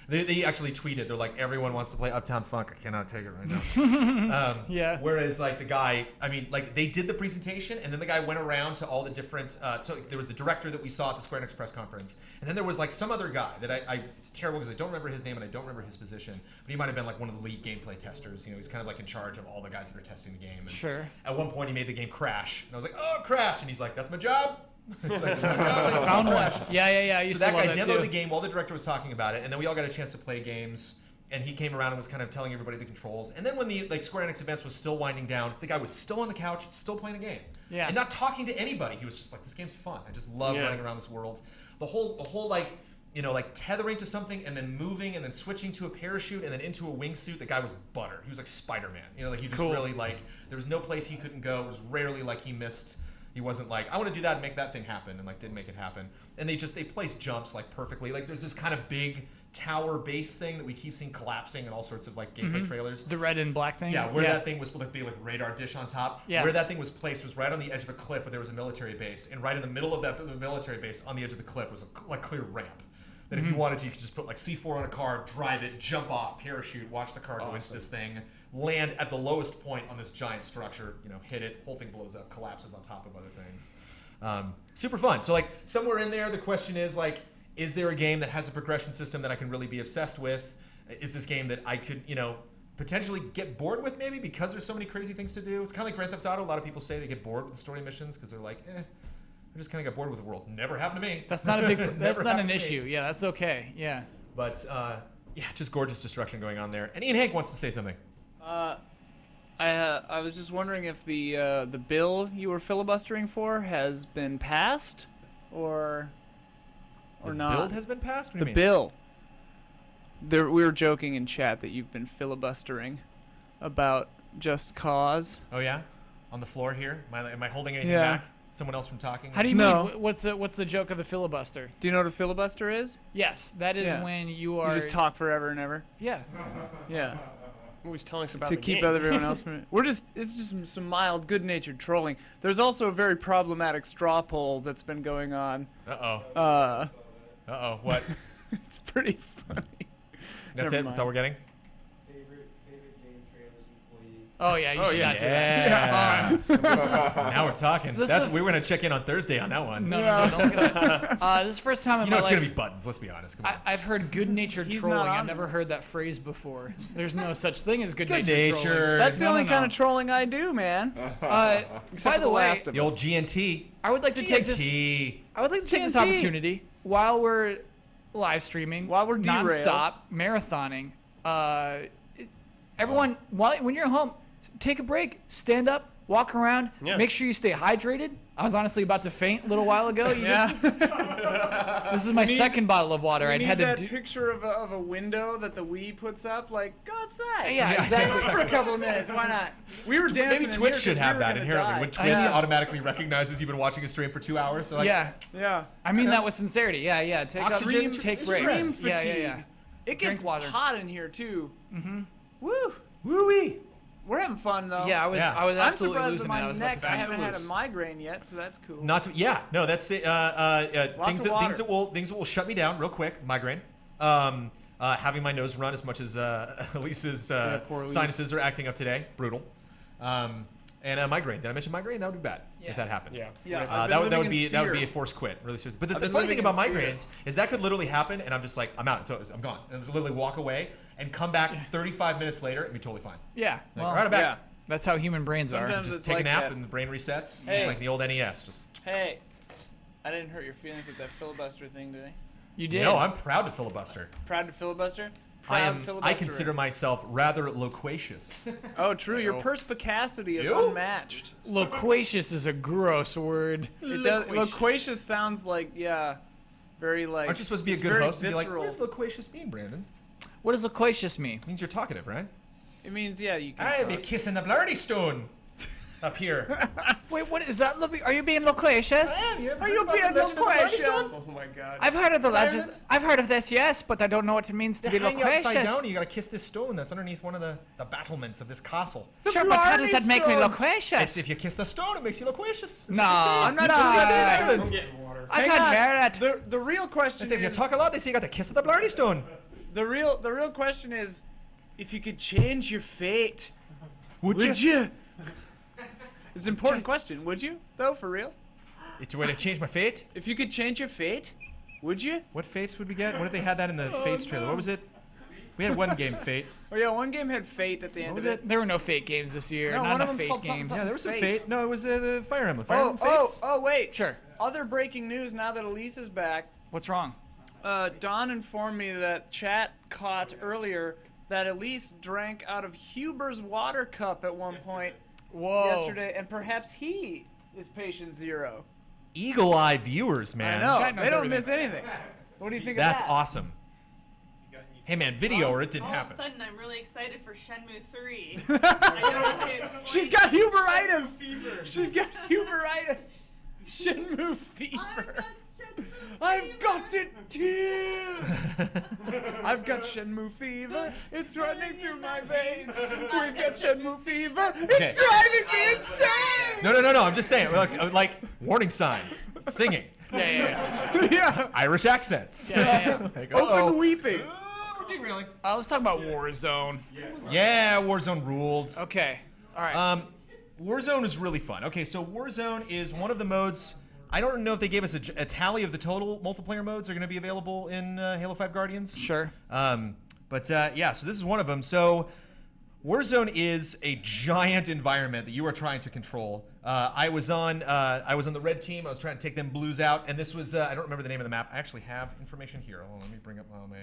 They actually tweeted, they're like, everyone wants to play Uptown Funk. I cannot take it right now. Yeah. Whereas like the guy, I mean, like they did the presentation, and then the guy went around to all the different. So there was the director that we saw at the Square Enix press conference, and then there was like some other guy that it's terrible because I don't remember his name and I don't remember his position, but he might have been like one of the lead gameplay testers. You know, he's kind of like in charge of all the guys that are testing the game. And sure. At one point, he made the game crash, and I was like, "Oh, crash!" And he's like, "That's my job." It's like, my job. I found one. Yeah. I used so that to love guy that demoed too. the game while the director was talking about it, and then we all got a chance to play games. And he came around and was kind of telling everybody the controls. And then when the like Square Enix events was still winding down, the guy was still on the couch, still playing the game, and not talking to anybody. He was just like, "This game's fun. I just love running around this world." The whole like, you know, like tethering to something and then moving and then switching to a parachute and then into a wingsuit. The guy was butter. He was like Spider-Man. You know, like he just really like there was no place he couldn't go. It was rarely like he missed. He wasn't like, I want to do that and make that thing happen, and like didn't make it happen. And they placed jumps like perfectly. Like there's this kind of big tower base thing that we keep seeing collapsing in all sorts of like gameplay trailers. The red and black thing. Yeah, where that thing was like be like radar dish on top. Yeah. Where that thing was placed was right on the edge of a cliff where there was a military base, and right in the middle of that military base on the edge of the cliff was a like clear ramp. That if you wanted to, you could just put like C4 on a car, drive it, jump off, parachute, watch the car go into this thing, land at the lowest point on this giant structure, you know, hit it, whole thing blows up, collapses on top of other things. Super fun. So like somewhere in there, the question is like, is there a game that has a progression system that I can really be obsessed with? Is this game that I could, you know, potentially get bored with maybe because there's so many crazy things to do? It's kind of like Grand Theft Auto. A lot of people say they get bored with the story missions because they're like, I just kind of got bored with the world. Never happened to me. That's not a big. That's not an issue. Yeah, that's okay. Yeah. But yeah, just gorgeous destruction going on there. And Ian Hank wants to say something. I was just wondering if the bill you were filibustering for has been passed, or not. The build has been passed? What do you mean? Bill. We were joking in chat that you've been filibustering about Just Cause. Oh yeah, on the floor here. Am I holding anything back? Someone else from talking? How do you mean? What's the joke of the filibuster? Do you know what a filibuster is? Yes, that is when you are. You just talk forever and ever. Yeah. Yeah. Always telling us about to the keep game. everyone else from it. It's just some mild, good-natured trolling. There's also a very problematic straw poll that's been going on. What? It's pretty funny. That's it? That's all we're getting? Favorite GameTrailers employee. Oh yeah, you should not do that. Now we're talking. We were gonna check in on Thursday on that one. No, don't get that. This is the first time in my life. You know it's gonna be buttons. Let's be honest. Come on. I've heard good-natured trolling. I've never heard that phrase before. There's no such thing as good-natured trolling. That's the only kind of trolling I do, man. By the way, the old GNT. I would like to take this. I would like to take this opportunity while we're live streaming while we're derailed. nonstop, marathoning. Everyone, when you're home, take a break, stand up, walk around, make sure you stay hydrated. I was honestly about to faint a little while ago. This is my second bottle of water. We I'd had need to that picture of a window that the Wii puts up. Like, go outside. Yeah, exactly. For a couple of minutes. Why not? We were dancing. Maybe Twitch should have that inherently. Die. When Twitch automatically recognizes you've been watching a stream for 2 hours. So like, yeah. I mean that with sincerity. Yeah. Take Oxygen, oxygen, take stream breaks. fatigue. Yeah. It Drink gets water. hot in here too. Mm-hmm. Woo. Woo-wee. We're having fun though. Yeah, I was I'm absolutely surprised losing with it. my I was about neck. to I faint. haven't had a migraine yet, so that's cool. No, that's it. Things that will shut me down real quick. Migraine. Having my nose run as much as Elise's sinuses are acting up today. Brutal. And migraine. Did I mention migraine? That would be bad if that happened. That would be a forced quit. Really serious. But the funny thing about migraines is that could literally happen, and I'm just like, I'm out. So I'm gone. And literally walk away and come back 35 minutes later and be totally fine. Yeah. Like, all right, I'm back. Yeah. That's how human brains are. Sometimes Just it's take like a nap that. and the brain resets. Hey. It's like the old NES. Just Hey, I didn't hurt your feelings with that filibuster thing, did I? You did. No, I'm proud to filibuster. Proud to filibuster? I consider myself rather loquacious. Oh, true. Your perspicacity is You? unmatched. Loquacious is a gross word. It does. Loquacious sounds like very like. Aren't you supposed to be a it's good very host and be like, visceral. what does loquacious mean, Brandon? What does loquacious mean? It means you're talkative, right? It means you can. I'd be talk. kissing the blarney stone up here. Wait, what is that? Are you being loquacious? Are you being loquacious? Oh my god. I've heard of the legend. I've heard of this, yes, but I don't know what it means to be hang you upside loquacious. down, you gotta kiss this stone that's underneath one of the battlements of this castle. Sure, but how does that make me stone. loquacious? If you kiss the stone, it makes you loquacious. No, I'm not doing that. I can't hear it. The real question They say if you is talk a lot, they say you got to kiss of the blarney stone. the real question is if you could change your fate, Would you? It's an important question. Would you though, for real? It's a way to change my fate. If you could change your fate, would you? What fates would we get? What if they had that in the Fates trailer? What was it? We had one game, Fate. Oh yeah, one game had Fate at the end was of it. There were no Fate games this year. No, Not one of enough them's Fate called games. Yeah, there was some Fate. Fate. No, it was the Fire Emblem. Fire Emblem Fates. Oh, wait. Sure. Other breaking news now that Elise is back. What's wrong? Don informed me that chat caught earlier that Elise drank out of Huber's water cup at one point yesterday, and perhaps he is patient zero. Eagle Eye viewers, man. I Chat know. knows They don't everything. miss anything. What do you think That's of that? awesome. Hey, man, video or it didn't All of a happen. sudden, I'm really excited for Shenmue 3. I don't know how to explain She's got Huberitis! She's got Huberitis! Shenmue fever! I've got it too! I've got Shenmue fever. It's running through my veins. We've got Shenmue fever. It's driving me insane! No. I'm just saying. Like warning signs. Singing. Yeah. Yeah. Irish accents. Yeah. Like, Open weeping. We're derailing. Let's talk about Warzone. Yeah, Warzone ruled. Okay. All right. Warzone is really fun. Okay, so Warzone is one of the modes. I don't know if they gave us a tally of the total multiplayer modes that are going to be available in Halo 5 Guardians. Sure. But yeah, so this is one of them. So Warzone is a giant environment that you are trying to control. I was on the red team. I was trying to take them blues out, and this was I don't remember the name of the map. I actually have information here. Hold on, let me bring up my.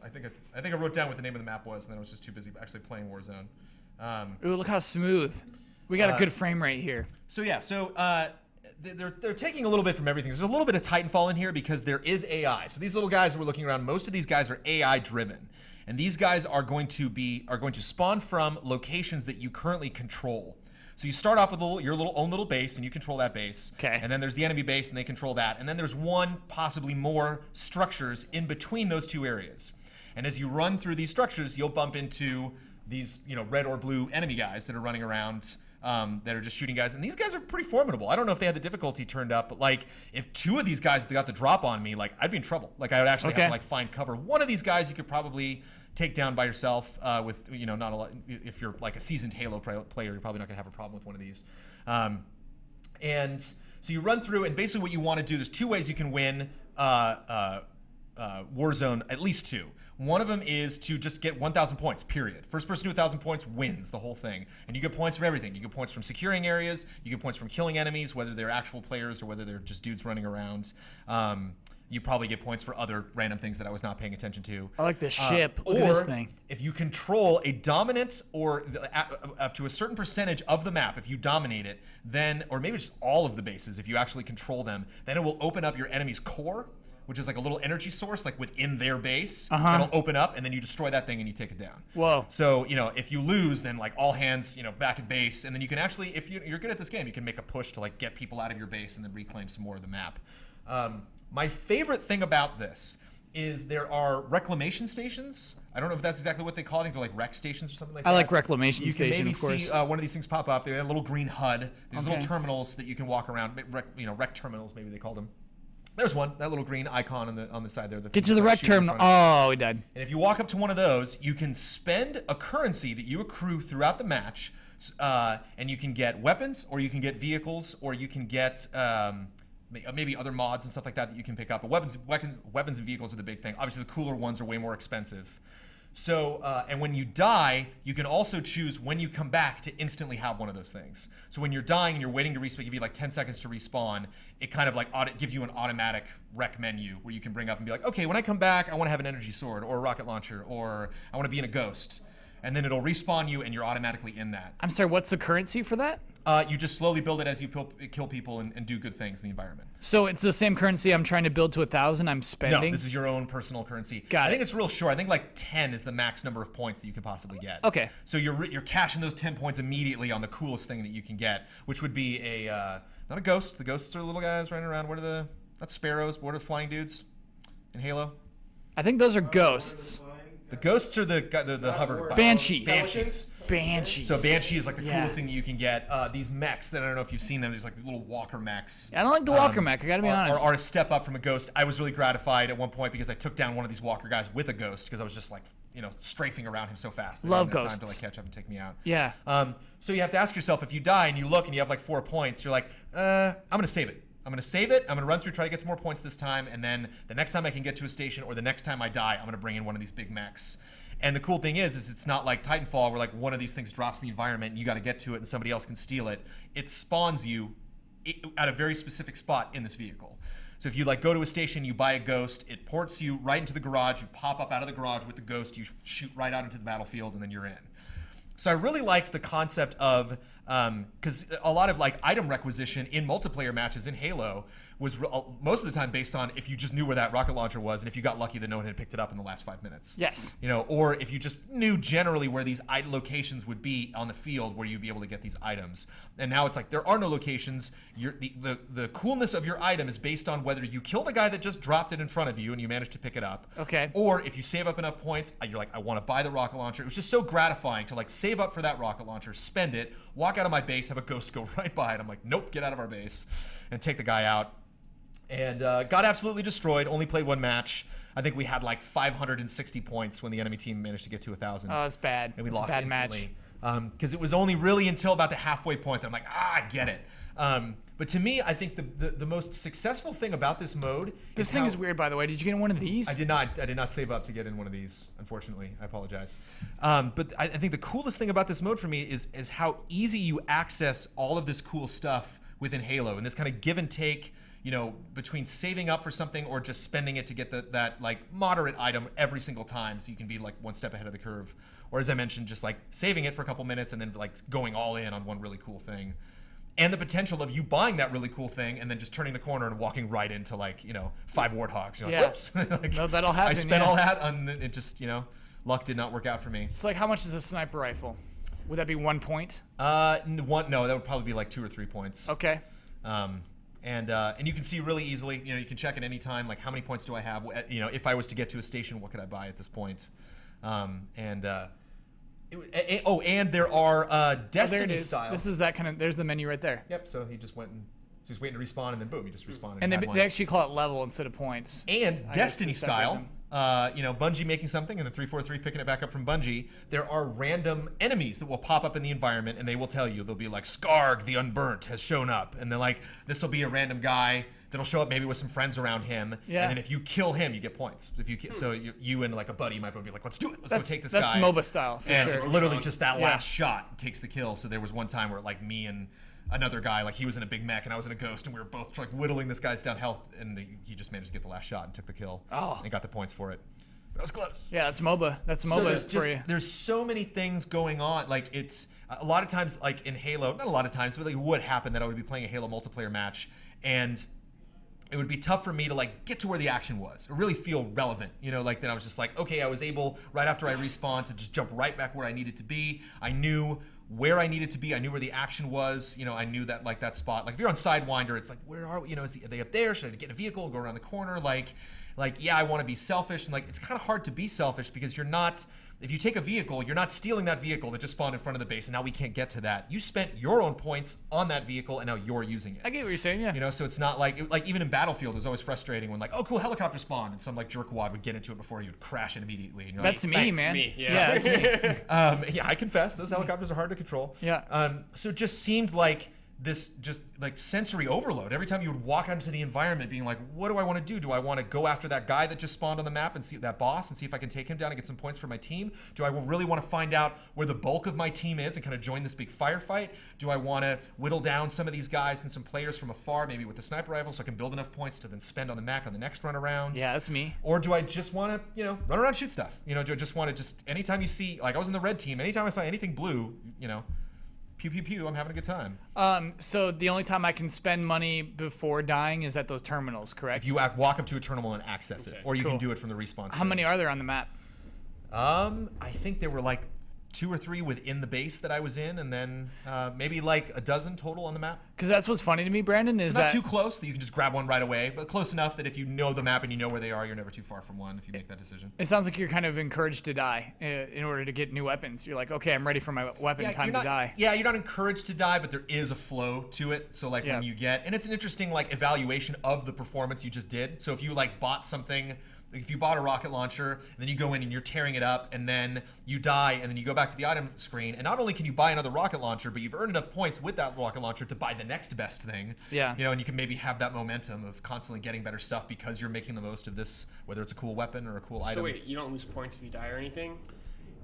I think I wrote down what the name of the map was, and then I was just too busy actually playing Warzone. Ooh, look how smooth. We got a good frame rate here. So yeah, they're taking a little bit from everything. There's a little bit of Titanfall in here because there is AI. So these little guys that we're looking around, most of these guys are AI driven. And these guys are going to spawn from locations that you currently control. So you start off with your own little base, and you control that base. Okay. And then there's the enemy base, and they control that. And then there's one, possibly more, structures in between those two areas. And as you run through these structures, you'll bump into these, red or blue enemy guys that are running around, that are just shooting guys. And these guys are pretty formidable. I don't know if they had the difficulty turned up, but like, if two of these guys got the drop on me, like, I'd be in trouble. Like, I would actually have to like find cover. One of these guys you could probably take down by yourself with not a lot. If you're like a seasoned Halo player, you're probably not gonna have a problem with one of these. And so you run through, and basically what you want to do, there's two ways you can win Warzone, at least two. One of them is to just get 1,000 points, period. First person to 1,000 points wins the whole thing. And you get points from everything. You get points from securing areas, you get points from killing enemies, whether they're actual players or whether they're just dudes running around. you probably get points for other random things that I was not paying attention to. I like this ship. Look at this thing. If you control a dominant or up to a certain percentage of the map, if you dominate it, then, or maybe just all of the bases, if you actually control them, then it will open up your enemy's core, which is like a little energy source, like within their base. It'll open up, and then you destroy that thing and you take it down. Whoa. So, if you lose, then like all hands, back at base, and then you can actually, if you're good at this game, you can make a push to like get people out of your base and then reclaim some more of the map. My favorite thing about this is there are reclamation stations. I don't know if that's exactly what they call it. I think they're like rec stations or something like that. I like reclamation station, You can maybe of course. see one of these things pop up. They have a little green HUD. There's Okay. little terminals that you can walk around. Rec terminals, maybe they call them. There's one, that little green icon on the side there. Get to the rec terminal. Oh, we died. And if you walk up to one of those, you can spend a currency that you accrue throughout the match, and you can get weapons, or you can get vehicles, or you can get maybe other mods and stuff like that you can pick up. But weapons and vehicles are the big thing. Obviously, the cooler ones are way more expensive. So, and when you die, you can also choose when you come back to instantly have one of those things. So when you're dying and you're waiting to respawn, give you like 10 seconds to respawn, it kind of like gives you an automatic rec menu where you can bring up and be like, okay, when I come back, I want to have an energy sword or a rocket launcher, or I want to be in a ghost. And then it'll respawn you and you're automatically in that. I'm sorry, what's the currency for that? You just slowly build it as you kill people and do good things in the environment. So it's the same currency I'm trying to build to 1,000 I'm spending? No, this is your own personal currency. Got it. I think it's real short. I think like 10 is the max number of points that you can possibly get. Okay. So you're cashing those 10 points immediately on the coolest thing that you can get, which would be not a ghost. The ghosts are little guys running around. What are the, not sparrows, but what are the flying dudes in Halo? I think those are ghosts. The ghosts are the hover Banshees. Banshees. So Banshee is like the coolest thing that you can get. These mechs, that I don't know if you've seen them. There's like little walker mechs. I don't like the walker mech. I gotta be honest. Are a step up from a ghost. I was really gratified at one point because I took down one of these walker guys with a ghost because I was just like, strafing around him so fast. That Love I didn't have ghosts. time to like catch up and take me out. Yeah. So you have to ask yourself, if you die and you look and you have like 4 points, you're like, I'm gonna save it. I'm gonna run through, try to get some more points this time, and then the next time I can get to a station or the next time I die, I'm gonna bring in one of these big mechs. And the cool thing is it's not like Titanfall where like one of these things drops in the environment and you got to get to it and somebody else can steal it. It spawns you at a very specific spot in this vehicle. So if you like go to a station, you buy a ghost, it ports you right into the garage, you pop up out of the garage with the ghost, you shoot right out into the battlefield, and then you're in. So I really liked the concept of, because a lot of like item requisition in multiplayer matches in Halo was most of the time based on if you just knew where that rocket launcher was, and if you got lucky that no one had picked it up in the last 5 minutes. Yes. Or if you just knew generally where these locations would be on the field where you'd be able to get these items. And now it's like there are no locations. The coolness of your item is based on whether you kill the guy that just dropped it in front of you and you managed to pick it up. Okay. Or if you save up enough points, you're like, I want to buy the rocket launcher. It was just so gratifying to like save up for that rocket launcher, spend it, walk out of my base, have a ghost go right by it. I'm like, nope, get out of our base, and take the guy out. And got absolutely destroyed. Only played one match. I think we had like 560 points when the enemy team managed to get to 1,000. Oh, it's bad. And we It's a lost bad instantly. Because it was only really until about the halfway point that I'm like, I get it. But to me, I think the most successful thing about this mode This thing is weird, by the way. Did you get in one of these? I did not save up to get in one of these, unfortunately. I apologize. But I think the coolest thing about this mode for me is how easy you access all of this cool stuff within Halo, and this kind of give and take, between saving up for something or just spending it to get that like moderate item every single time, so you can be like one step ahead of the curve. Or as I mentioned, just like saving it for a couple minutes and then like going all in on one really cool thing. And the potential of you buying that really cool thing and then just turning the corner and walking right into like, 5 warthogs. You're like, Yeah. oops. Like, No, that'll happen, I spent yeah. all that and it just, luck did not work out for me. So like, how much is a sniper rifle? Would that be 1 point? No, that would probably be like 2 or 3 points. Okay. And you can see really easily, you can check at any time, like how many points do I have? If I was to get to a station, what could I buy at this point? And there are Destiny there it is. style. This is that kind of. There's the menu right there. Yep. So he just went and he was waiting to respawn, and then boom, he just respawned. And had they one. actually call it level instead of points. And I Destiny guess to separate style, them. Bungie making something and the 343 picking it back up from Bungie, there are random enemies that will pop up in the environment and they will tell you, they'll be like, Skarg the Unburnt has shown up. And they're like, this will be a random guy that'll show up maybe with some friends around him. Yeah. And then if you kill him, you get points. If you So you and like a buddy might be like, let's do it. Let's go take this that's guy. MOBA style, for and sure. it's literally just that Yeah. last shot takes the kill. So there was one time where like me and another guy, like he was in a big mech and I was in a ghost, and we were both like whittling this guy's down health, and he just managed to get the last shot and took the kill and got the points for it. But it was close. Yeah, that's MOBA. That's MOBA for you. There's so many things going on. Like it's a lot of times, like in Halo, not a lot of times, but like it would happen that I would be playing a Halo multiplayer match, and it would be tough for me to like get to where the action was or really feel relevant. You know, like then I was just like, okay, I was able right after I respawned to just jump right back where I needed to be. I knew where I needed to be. I knew where the action was. You know, I knew that like that spot. Like if you're on Sidewinder, it's like, where are we? You know, are they up there? Should I get in a vehicle and go around the corner? Like yeah, I want to be selfish, and like it's kind of hard to be selfish because you're not. If you take a vehicle, you're not stealing that vehicle that just spawned in front of the base, and now we can't get to that. You spent your own points on that vehicle, and now you're using it. I get what you're saying, yeah. You know, so it's not like even in Battlefield, it was always frustrating when like, oh, cool, helicopter spawned, and some like jerkwad would get into it before you would crash it immediately. And you're that's like, me, man. Me, yeah. Yeah, I confess, those helicopters are hard to control. Yeah. So it just seemed like this just like sensory overload. Every time you would walk out into the environment being like, what do I want to do? Do I want to go after that guy that just spawned on the map and see that boss and see if I can take him down and get some points for my team? Do I really want to find out where the bulk of my team is and kind of join this big firefight? Do I want to whittle down some of these guys and some players from afar, maybe with a sniper rifle, so I can build enough points to then spend on the map on the next run around? Yeah, that's me. Or do I just want to, you know, run around and shoot stuff? You know, do I just want to just, anytime you see, like I was in the red team, anytime I saw anything blue, you know, pew, pew, pew, I'm having a good time. So the only time I can spend money before dying is at those terminals, correct? If you walk up to a terminal and access it, or you can do it from the respawn screen. How many are there on the map? I think there were like 2 or 3 within the base that I was in, and then maybe like a dozen total on the map. Because that's what's funny to me, Brandon, is it's that not too close that you can just grab one right away, but close enough that if you know the map and you know where they are, you're never too far from one if you make that decision. It sounds like you're kind of encouraged to die in order to get new weapons. You're like, okay, I'm ready for my weapon, time to die. Yeah, you're not encouraged to die, but there is a flow to it. So like when you get, and it's an interesting like evaluation of the performance you just did. So if you like bought something, like if you bought a rocket launcher, and then you go in and you're tearing it up, and then you die, and then you go back to the item screen, and not only can you buy another rocket launcher, but you've earned enough points with that rocket launcher to buy the next best thing. Yeah. You know, and you can maybe have that momentum of constantly getting better stuff because you're making the most of this, whether it's a cool weapon or a cool item. So wait, you don't lose points if you die or anything?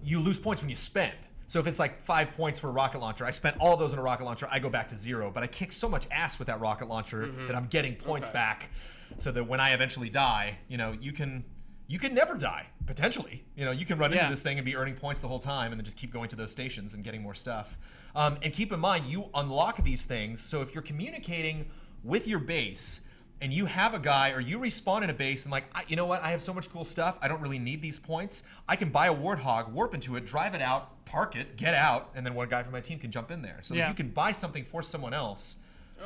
You lose points when you spend. So if it's like 5 points for a rocket launcher, I spent all those in a rocket launcher, I go back to 0. But I kick so much ass with that rocket launcher that I'm getting points back, so that when I eventually die, you know, you can never die, potentially. You know, you can run into this thing and be earning points the whole time and then just keep going to those stations and getting more stuff. And keep in mind, you unlock these things, so if you're communicating with your base and you have a guy, or you respawn in a base and like, you know what, I have so much cool stuff, I don't really need these points. I can buy a Warthog, warp into it, drive it out, park it, get out, and then one guy from my team can jump in there. So you can buy something for someone else,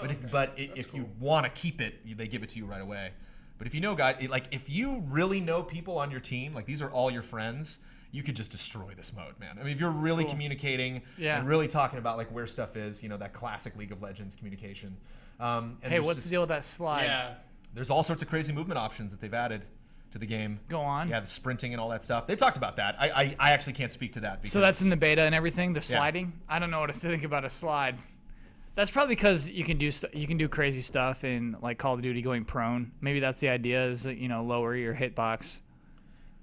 if you want to keep it, they give it to you right away. But if you know guys, like if you really know people on your team, like these are all your friends, you could just destroy this mode, man. I mean, if you're really communicating and really talking about like where stuff is, you know, that classic League of Legends communication. And hey, what's the deal with that slide? Yeah. There's all sorts of crazy movement options that they've added to the game. Go on. Yeah, the sprinting and all that stuff. They talked about that. I actually can't speak to that. Because, so that's in the beta and everything, the sliding? I don't know what to think about a slide. That's probably because you can do crazy stuff in like Call of Duty going prone. Maybe that's the idea, is, you know, lower your hitbox.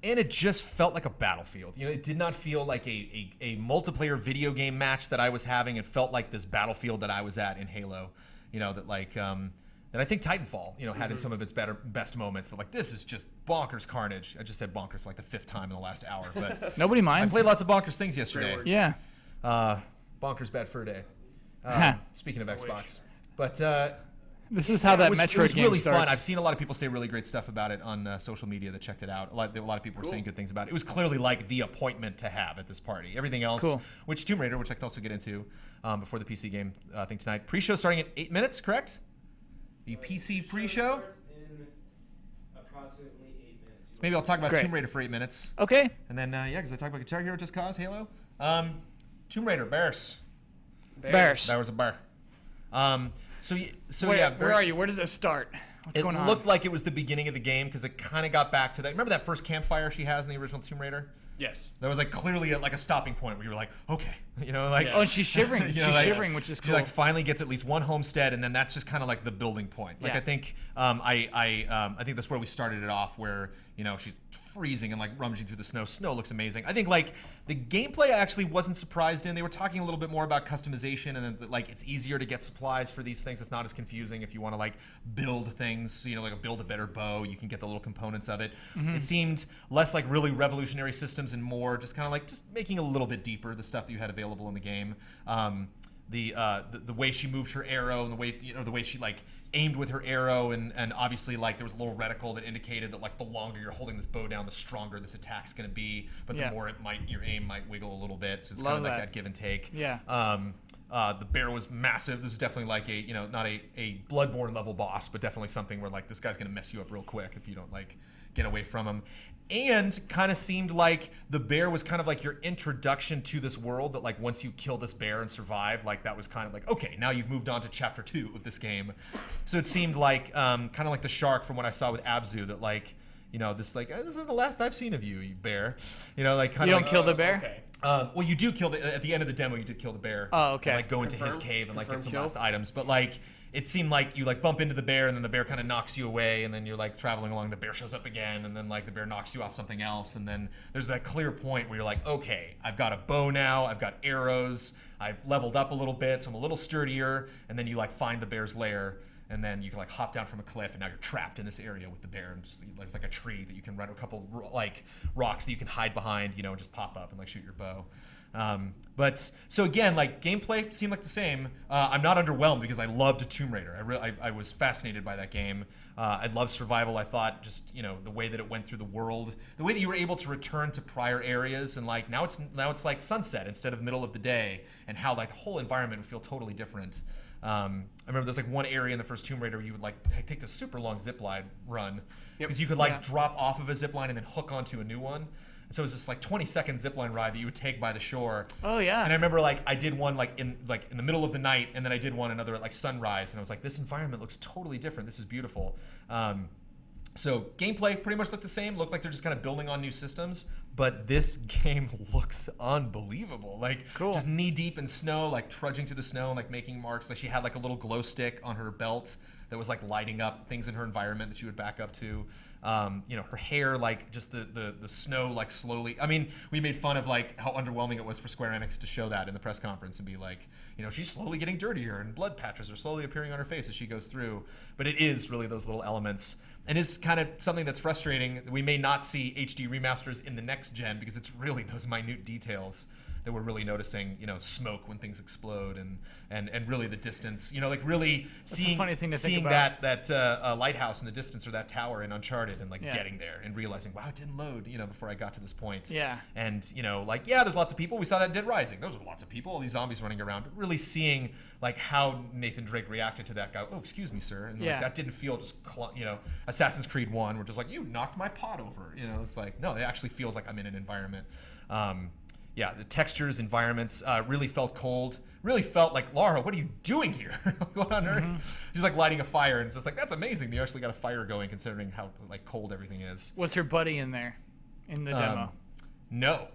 And it just felt like a Battlefield. You know, it did not feel like a multiplayer video game match that I was having. It felt like this Battlefield that I was at in Halo. You know, that like that I think Titanfall, you know, had in some of its best moments. That like, this is just bonkers carnage. I just said bonkers for like the 5th time in the last hour, but nobody minds. I played lots of bonkers things yesterday. Yeah. Bonkers bad fur day. Speaking of Xbox, but this is how that Metroid game starts. It was really fun. I've seen a lot of people say really great stuff about it on social media that checked it out. A lot of people were saying good things about it. It was clearly like the appointment to have at this party. Everything else, which Tomb Raider, which I can also get into before the PC game thing tonight. Pre-show starting at 8 minutes, correct? The PC pre-show. Starts in approximately 8 minutes. Maybe I'll talk about Tomb Raider for 8 minutes. Okay. And then because I talk about Guitar Hero, Just Cause, Halo. Tomb Raider, Bears. Bears. That was a bear. Where are you? Where does it start? What's going on? It looked like it was the beginning of the game because it kind of got back to that. Remember that first campfire she has in the original Tomb Raider? Yes. That was like clearly like a stopping point where you were like, okay, you know, like. Oh, and she's shivering. You know, She's like, shivering, which is cool. She like finally gets at least one homestead, and then that's just kind of like the building point. Like I think, I think that's where we started it off, where she's freezing and like rummaging through the snow. Snow looks amazing. I think like the gameplay I actually wasn't surprised in. They were talking a little bit more about customization and then like it's easier to get supplies for these things. It's not as confusing if you want to like build things, like build a better bow, you can get the little components of it. It seemed less like really revolutionary systems and more just kind of like just making a little bit deeper the stuff that you had available in the game. The way she moved her arrow and the way she like aimed with her arrow and obviously like there was a little reticle that indicated that like the longer you're holding this bow down, the stronger this attack's going to be, but the more your aim might wiggle a little bit. So it's kind of like that give and take. Yeah. The bear was massive. This was definitely like not a Bloodborne level boss, but definitely something where like this guy's going to mess you up real quick if you don't like get away from him. And kind of seemed like the bear was kind of like your introduction to this world, that like once you kill this bear and survive, like that was kind of like, okay, now you've moved on to chapter 2 of this game. So it seemed like kind of like the shark from what I saw with Abzu, that like, this like, this is the last I've seen of you, you bear. Like kind you of don't like, kill the bear? Okay. Well, you do kill at the end of the demo, you did kill the bear. Oh, okay. And, like go into his cave and like get some last items. But like, it seemed like you like bump into the bear and then the bear kind of knocks you away and then you're like traveling along, the bear shows up again and then like the bear knocks you off something else, and then there's that clear point where you're like, okay, I've got a bow now, I've got arrows, I've leveled up a little bit, so I'm a little sturdier, and then you like find the bear's lair and then you can like hop down from a cliff and now you're trapped in this area with the bear, and just, there's like a tree that you can run a couple like rocks that you can hide behind, and just pop up and like shoot your bow. But so again, like gameplay seemed like the same. I'm not underwhelmed because I loved Tomb Raider. I was fascinated by that game. I love survival. I thought just the way that it went through the world, the way that you were able to return to prior areas, and like now it's like sunset instead of middle of the day, and how like the whole environment would feel totally different. I remember there's like one area in the first Tomb Raider where you would like take this super long zipline run because you could like drop off of a zipline and then hook onto a new one. So it was this like 20-second zipline ride that you would take by the shore. Oh yeah. And I remember like I did one like in the middle of the night, and then I did one another at like sunrise, and I was like, this environment looks totally different. This is beautiful. So gameplay pretty much looked the same. Looked like they're just kind of building on new systems, but this game looks unbelievable. Like just knee deep in snow, like trudging through the snow and like making marks. Like she had like a little glow stick on her belt that was like lighting up things in her environment that she would back up to. Her hair, like just the snow, like slowly. I mean, we made fun of like how underwhelming it was for Square Enix to show that in the press conference and be like, she's slowly getting dirtier and blood patches are slowly appearing on her face as she goes through. But it is really those little elements, and it's kind of something that's frustrating. We may not see HD remasters in the next gen because it's really those minute details that we're really noticing, smoke when things explode, and really the distance, like really seeing that lighthouse in the distance, or that tower in Uncharted, and like getting there and realizing, wow, it didn't load, before I got to this point. Yeah. And there's lots of people. We saw that in Dead Rising. Those were lots of people, all these zombies running around, but really seeing like how Nathan Drake reacted to that guy. Oh, excuse me, sir. And like, that didn't feel just, Assassin's Creed 1, where just like, you knocked my pot over. It's like, no, it actually feels like I'm in an environment. The textures, environments really felt cold. Really felt like, Lara, what are you doing here? What on earth? She's like lighting a fire, and it's just like, that's amazing. They actually got a fire going, considering how like cold everything is. Was her buddy in there, in the demo? No.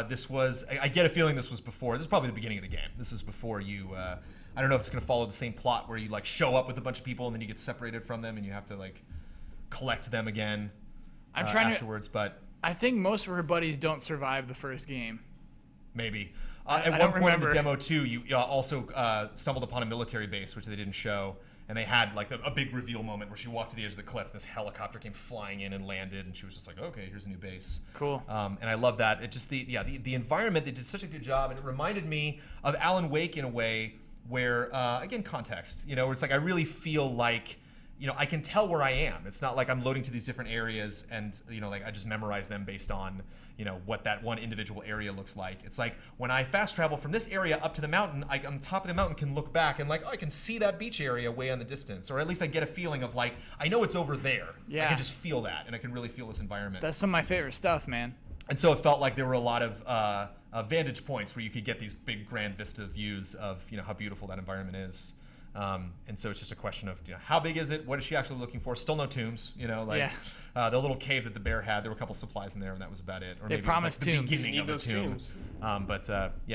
This was. I get a feeling this was before. This is probably the beginning of the game. This is before you. I don't know if it's going to follow the same plot where you like show up with a bunch of people and then you get separated from them and you have to like collect them again. I'm trying afterwards, but I think most of her buddies don't survive the first game. Maybe. At one point in the demo, too, you also stumbled upon a military base, which they didn't show. And they had like a big reveal moment where she walked to the edge of the cliff, and this helicopter came flying in and landed, and she was just like, okay, here's a new base. Cool. And I love that. It just, the environment, they did such a good job, and it reminded me of Alan Wake in a way where, again, context, where it's like I really feel like, I can tell where I am. It's not like I'm loading to these different areas and, like I just memorize them based on, what that one individual area looks like. It's like when I fast travel from this area up to the mountain, I on top of the mountain can look back and like, oh, I can see that beach area way in the distance. Or at least I get a feeling of like, I know it's over there. Yeah. I can just feel that, and I can really feel this environment. That's some of my favorite stuff, man. And so it felt like there were a lot of vantage points where you could get these big grand vista views of, how beautiful that environment is. And so it's just a question of, how big is it? What is she actually looking for? Still no tombs, the little cave that the bear had. There were a couple supplies in there, and that was about it. Or they maybe promised it was like tombs. the beginning of the tomb.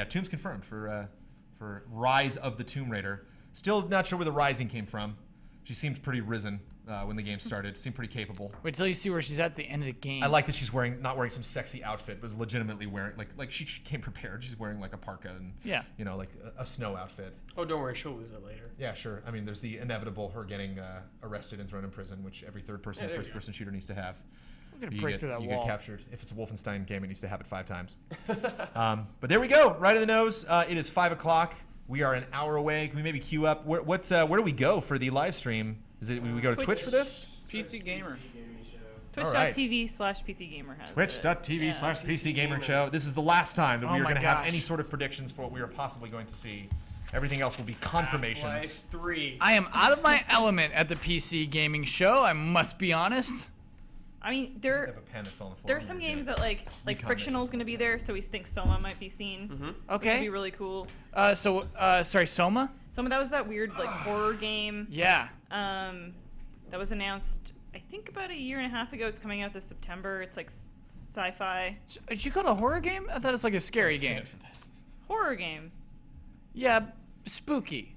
Tombs confirmed for Rise of the Tomb Raider. Still not sure where the rising came from. She seemed pretty risen. when the game started. Seemed pretty capable. Wait till you see where she's at the end of the game. I like that she's not wearing some sexy outfit, but is legitimately wearing like she came prepared. She's wearing like a parka and like a snow outfit. Oh, don't worry, she'll lose it later. Yeah, sure. I mean, there's the inevitable her getting arrested and thrown in prison, which every third-person and first-person shooter needs to have. We're gonna break through that you wall. get captured. If it's a Wolfenstein game, it needs to have it 5 times. But there we go, right in the nose. It is 5 o'clock. We are an hour away. Can we maybe queue up? Where do we go for the live stream? Is it we go to Twitch for this? PC Gamer. Twitch.tv/PC Gamer has Twitch.tv/PC Gamer Show. This is the last time that we are going to have any sort of predictions for what we are possibly going to see. Everything else will be confirmations. Half-Life 3. I am out of my element at the PC Gaming Show. I must be honest. I mean, I have a pen that fell on the floor. there are some games that like Frictional's going to be there, so we think Soma might be seen. Mm-hmm. Okay. Which would be really cool. Sorry, Soma? Soma, that was that weird like horror game. Yeah. That was announced, I think, about a year and a half ago. It's coming out this September. It's like sci-fi. Did you call it a horror game? I thought it's like a scary game. For this. Horror game. Yeah, spooky.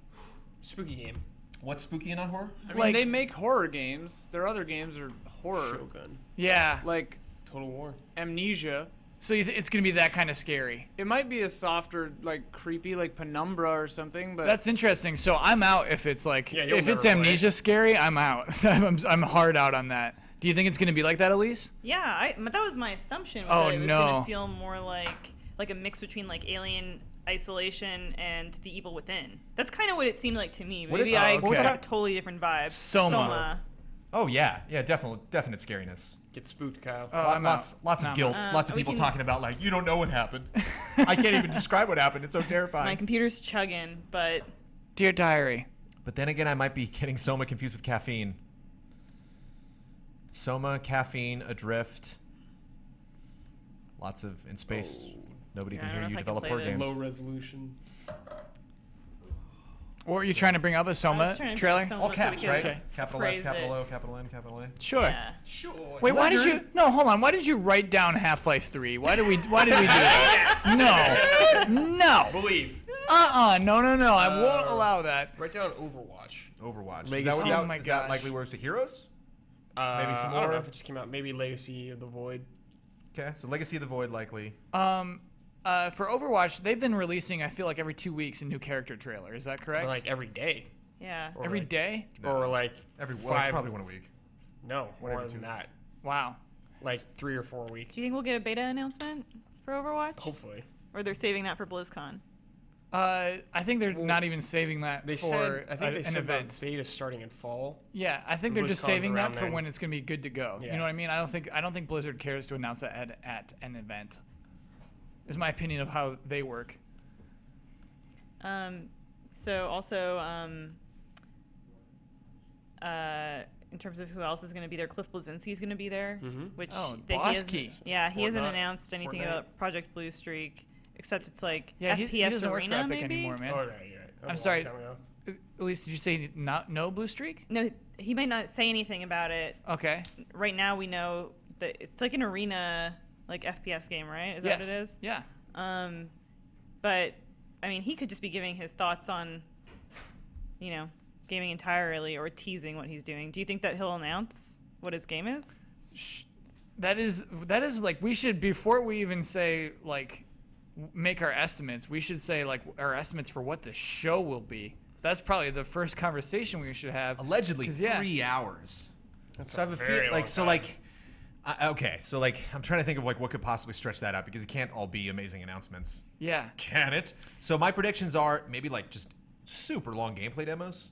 Spooky game. What's spooky and not horror? I mean, they make horror games. Their other games are horror. Shogun. Yeah. Like Total War. Amnesia. So it's gonna be that kind of scary. It might be a softer, like creepy, like Penumbra or something. But That's interesting. So I'm out if it's like you'll if it's never play Amnesia scary. I'm out. I'm hard out on that. Do you think it's gonna be like that, Elise? Yeah, that was my assumption. Was Oh, that it was no. gonna feel more like a mix between like Alien Isolation and The Evil Within. That's kind of what it seemed like to me. What Maybe is- I okay. have totally different vibes. Soma. Oh yeah, definite scariness. Get spooked, Kyle. Lots of guilt. Lots of people talking about like you don't know what happened. I can't even describe what happened. It's so terrifying. My computer's chugging, but Dear Diary. But then again, I might be getting Soma confused with caffeine. Soma, caffeine, adrift. Lots of in space. Nobody can I hear don't you know if I can develop play horror this. games. Low resolution. What were you trying to bring up? A Soma trailer? All caps, right? Okay. Capital S, capital O, capital N, capital A. Sure. yeah. Sure. Wait, why did Blizzard. you? No, hold on. Why did you write down Half-Life 3? Why did we do that? No. Believe. No. I won't allow that. Write down Overwatch. Overwatch. Legacy. Is that, Oh my is that gosh. likely works to Heroes? Maybe some I don't know more? if it just came out. Maybe Legacy of the Void. Okay, so Legacy of the Void likely. For Overwatch, they've been releasing, I feel like, every 2 weeks a new character trailer. Is that correct? Or like every day. Yeah. Or Every like- day? Or like Probably one a week. No, Whatever, more 2 than weeks. that. Wow. Like 3 or 4 weeks. Do you think we'll get a beta announcement for Overwatch? Hopefully. Or they're saving that for BlizzCon? I think they're not even saving that They for said, I think they an said event. that beta starting in fall. Yeah, I think The they're just BlizzCon's saving that around for then. when it's going to be good to go. You Yeah. know what I mean? I don't think Blizzard cares to announce that at an event. Is my opinion of how they work. So also, in terms of who else is going to be there, Cliff Blazinski's going to be there, which Oh, he Blasky. he hasn't Fortnite. announced anything Fortnite. about Project Blue Streak, except it's like Yeah, FPS he doesn't work for Arena, Epic maybe? anymore, man. Oh, right, you're right. That I'm was a sorry. long time ago. At least, did you say no Blue Streak? No, he might not say anything about it. Okay. Right now, we know that it's like an arena, like FPS game, right? Is that what it is? Yeah. But I mean, he could just be giving his thoughts on, gaming entirely or teasing what he's doing. Do you think that he'll announce what his game is? That is like, we should, before we even say like make our estimates, we should say like our estimates for what the show will be. That's probably the first conversation we should have. Allegedly 'Cause, 3 hours. That's So I have a very feel long like so time. like okay, so like I'm trying to think of like what could possibly stretch that out because it can't all be amazing announcements. Yeah. Can it? So my predictions are maybe like just super long gameplay demos.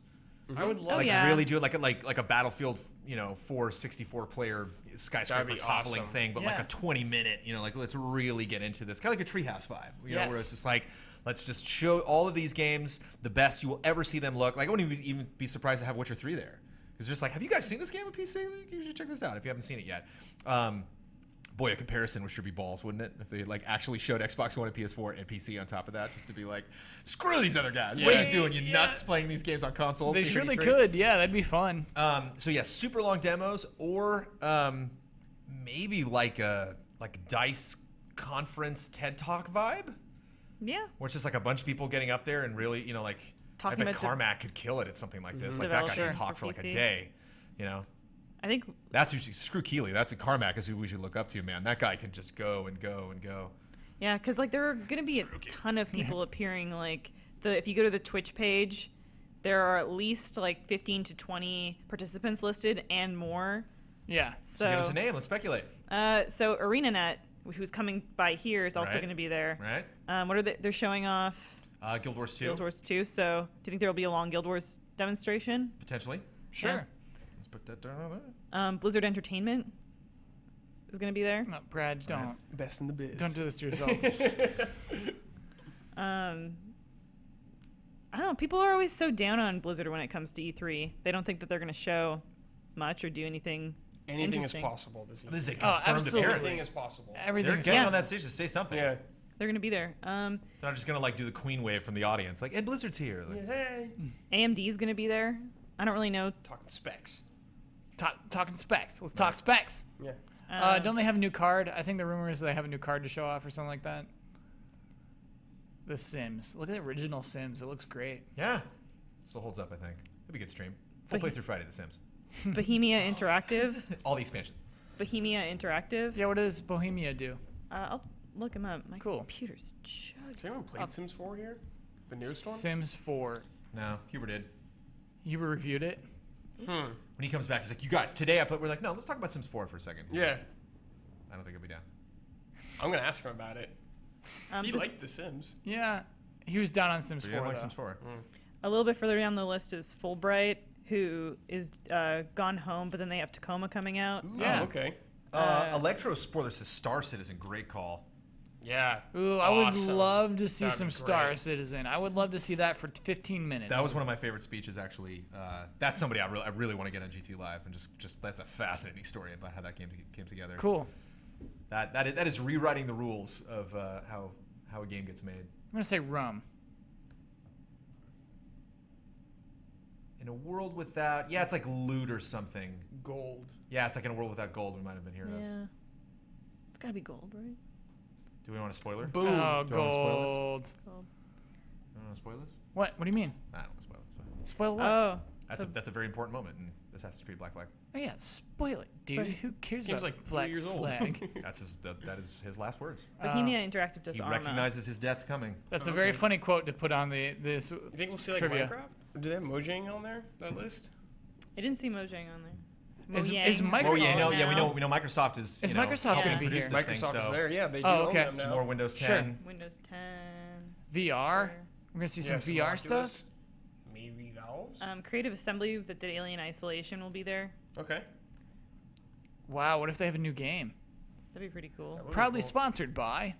I would love Like yeah. really do it like a Battlefield, 464 player skyscraper That'd be toppling awesome. thing, but like Yeah. a 20-minute, like let's really get into this. Kind of like a Treehouse vibe, where Yes. it's just like let's just show all of these games the best you will ever see them look. Like I wouldn't even be surprised to have Witcher 3 there. It's just like, have you guys seen this game on PC? You should check this out if you haven't seen it yet. Boy, a comparison would sure be balls, wouldn't it? If they like actually showed Xbox One and PS4 and PC on top of that, just to be like, screw these other guys. What are you doing? You nuts playing these games on consoles? They C33? surely could. Yeah, that'd be fun. So yeah, super long demos, or maybe like a DICE conference TED Talk vibe, Yeah. where it's just like a bunch of people getting up there and really, like Talking I bet about Carmack could kill it at something like this. Like that guy Developer can talk for for like a PC. day. You know. I think that's usually screw Keeley. That's a Carmack is who we should look up to, man. That guy can just go and go and go. Yeah, because like there are gonna be a ton of people appearing. Like if you go to the Twitch page, there are at least like 15 to 20 participants listed and more. Yeah. So give us a name. Let's speculate. So ArenaNet, who's coming by here, is also going to be there. Right. What are they're showing off? Guild Wars 2. Guild Wars 2. So do you think there will be a long Guild Wars demonstration? Potentially. Sure. Yeah. Let's put that down on there. Blizzard Entertainment is going to be there. No, Brad, don't. Best in the biz. Don't do this to yourself. I don't know. People are always so down on Blizzard when it comes to E3. They don't think that they're going to show much or do anything. Anything is interesting. possible. This is a confirmed appearance. Everything is possible. They're getting on that stage to say something. Yeah. They're going to be there. They're not just going to like do the Queen wave from the audience. Like, and Blizzard's here. Like, Hey. AMD is going to be there. I don't really know. Talking specs. Talking specs. Let's talk specs. Yeah. Don't they have a new card? I think the rumor is they have a new card to show off or something like that. The Sims. Look at the original Sims. It looks great. Yeah. Still holds up, I think. It'll be a good stream. Full playthrough Friday, The Sims. Bohemia Interactive. All the expansions. Bohemia Interactive. Yeah, what does Bohemia do? I'll look him up. My computer's chugging. Has anyone played Sims 4 here? The newest one? Sims 4. No, Huber did. Huber reviewed it? When he comes back, he's like, you guys, today we're like, no, let's talk about Sims 4 for a second. Yeah. I don't think he'll be down. I'm going to ask him about it. He liked The Sims. Yeah. He was down on Sims 4. Like Sims 4. A little bit further down the list is Fulbright, who is gone home, but then they have Tacoma coming out. Yeah. Oh, okay. Electro Spoiler says Star Citizen. Great call. Yeah. Ooh, I would Awesome. love to see That'd some be Star great. Citizen. I would love to see that for 15 minutes. That was one of my favorite speeches, actually. That's somebody I really want to get on GT Live, and just that's a fascinating story about how that game came together. Cool. That is rewriting the rules of how a game gets made. I'm going to say rum. In a world without, it's like loot or something. Gold. Yeah, it's like in a world without gold. We might have been heroes. Yeah. It's got to be gold, right? Do we want a spoiler? Boom. Oh, Do I wanna spoil this? gold. Gold. Do you want to spoil this? What? What do you mean? I don't want to spoil it. It's fine. Spoil what? Oh. That's a very important moment in Assassin's Creed Black Flag. Oh, yeah, spoil it, dude. But- Who cares Game's about like 3 Black years old. Flag? That is his last words. Bohemia Interactive does He Arma. recognizes his death coming. That's a very funny quote to put on this You think we'll see like trivia. Minecraft? Do they have Mojang on there? That list? I didn't see Mojang on there. Is Mojang, Micro- Oh yeah, call it we now. know Microsoft is. Is you know, Microsoft helping gonna be produce here? this thing, Microsoft is so there. Yeah, they do Oh, own okay. them some now. more Windows 10. Sure. Windows 10. VR. We're gonna see some VR Oculus. stuff. Maybe Valves. Creative Assembly that did Alien Isolation will be there. Okay. Wow, what if they have a new game? That'd be pretty cool. That would be Proudly cool. sponsored by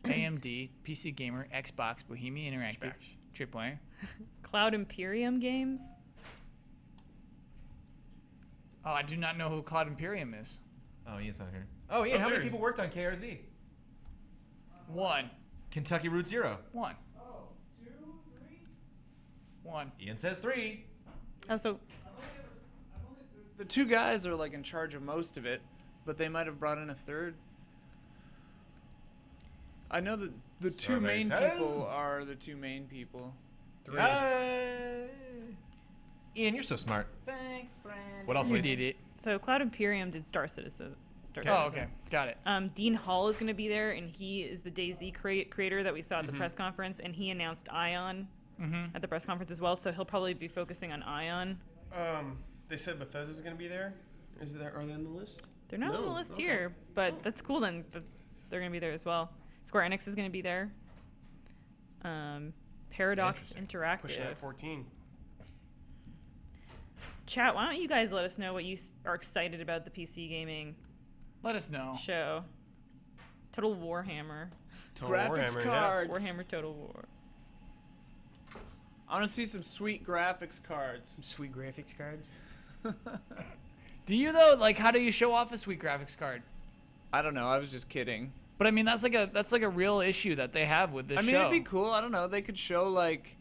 AMD, PC Gamer, Xbox, Bohemia Interactive, Tripwire. Cloud Imperium Games. Oh, I do not know who Cloud Imperium is. Oh, Ian's not here. Oh, Ian, how many people worked on KRZ? One. Kentucky Route Zero. One. Ian says 3. Oh, so The two guys are like in charge of most of it, but they might have brought in a third. I know that the two Survey main says. people are the two main people. Ian, you're so smart. thanks, Brandon. What else, You Lisa? did it. So Cloud Imperium did Star Citizen. Oh, okay. Got it. Dean Hall is going to be there, and he is the DayZ creator that we saw at the press conference, and he announced Ion at the press conference as well. So he'll probably be focusing on Ion. They said Bethesda's gonna be there. Are they on the list? They're not on the No, list okay. here, but that's cool then. They're going to be there as well. Square Enix is going to be there. Paradox Pushing Interactive. at 14. Chat, why don't you guys let us know what you are excited about the PC gaming Let us know. show? Total Warhammer. Graphics Warhammer, cards. Warhammer Total War. I want to see some sweet graphics cards. Some sweet graphics cards. Do you though? Like, how do you show off a sweet graphics card? I don't know. I was just kidding. But I mean, that's like a real issue that they have with this I mean, show. it'd be cool. I don't know. They could show like,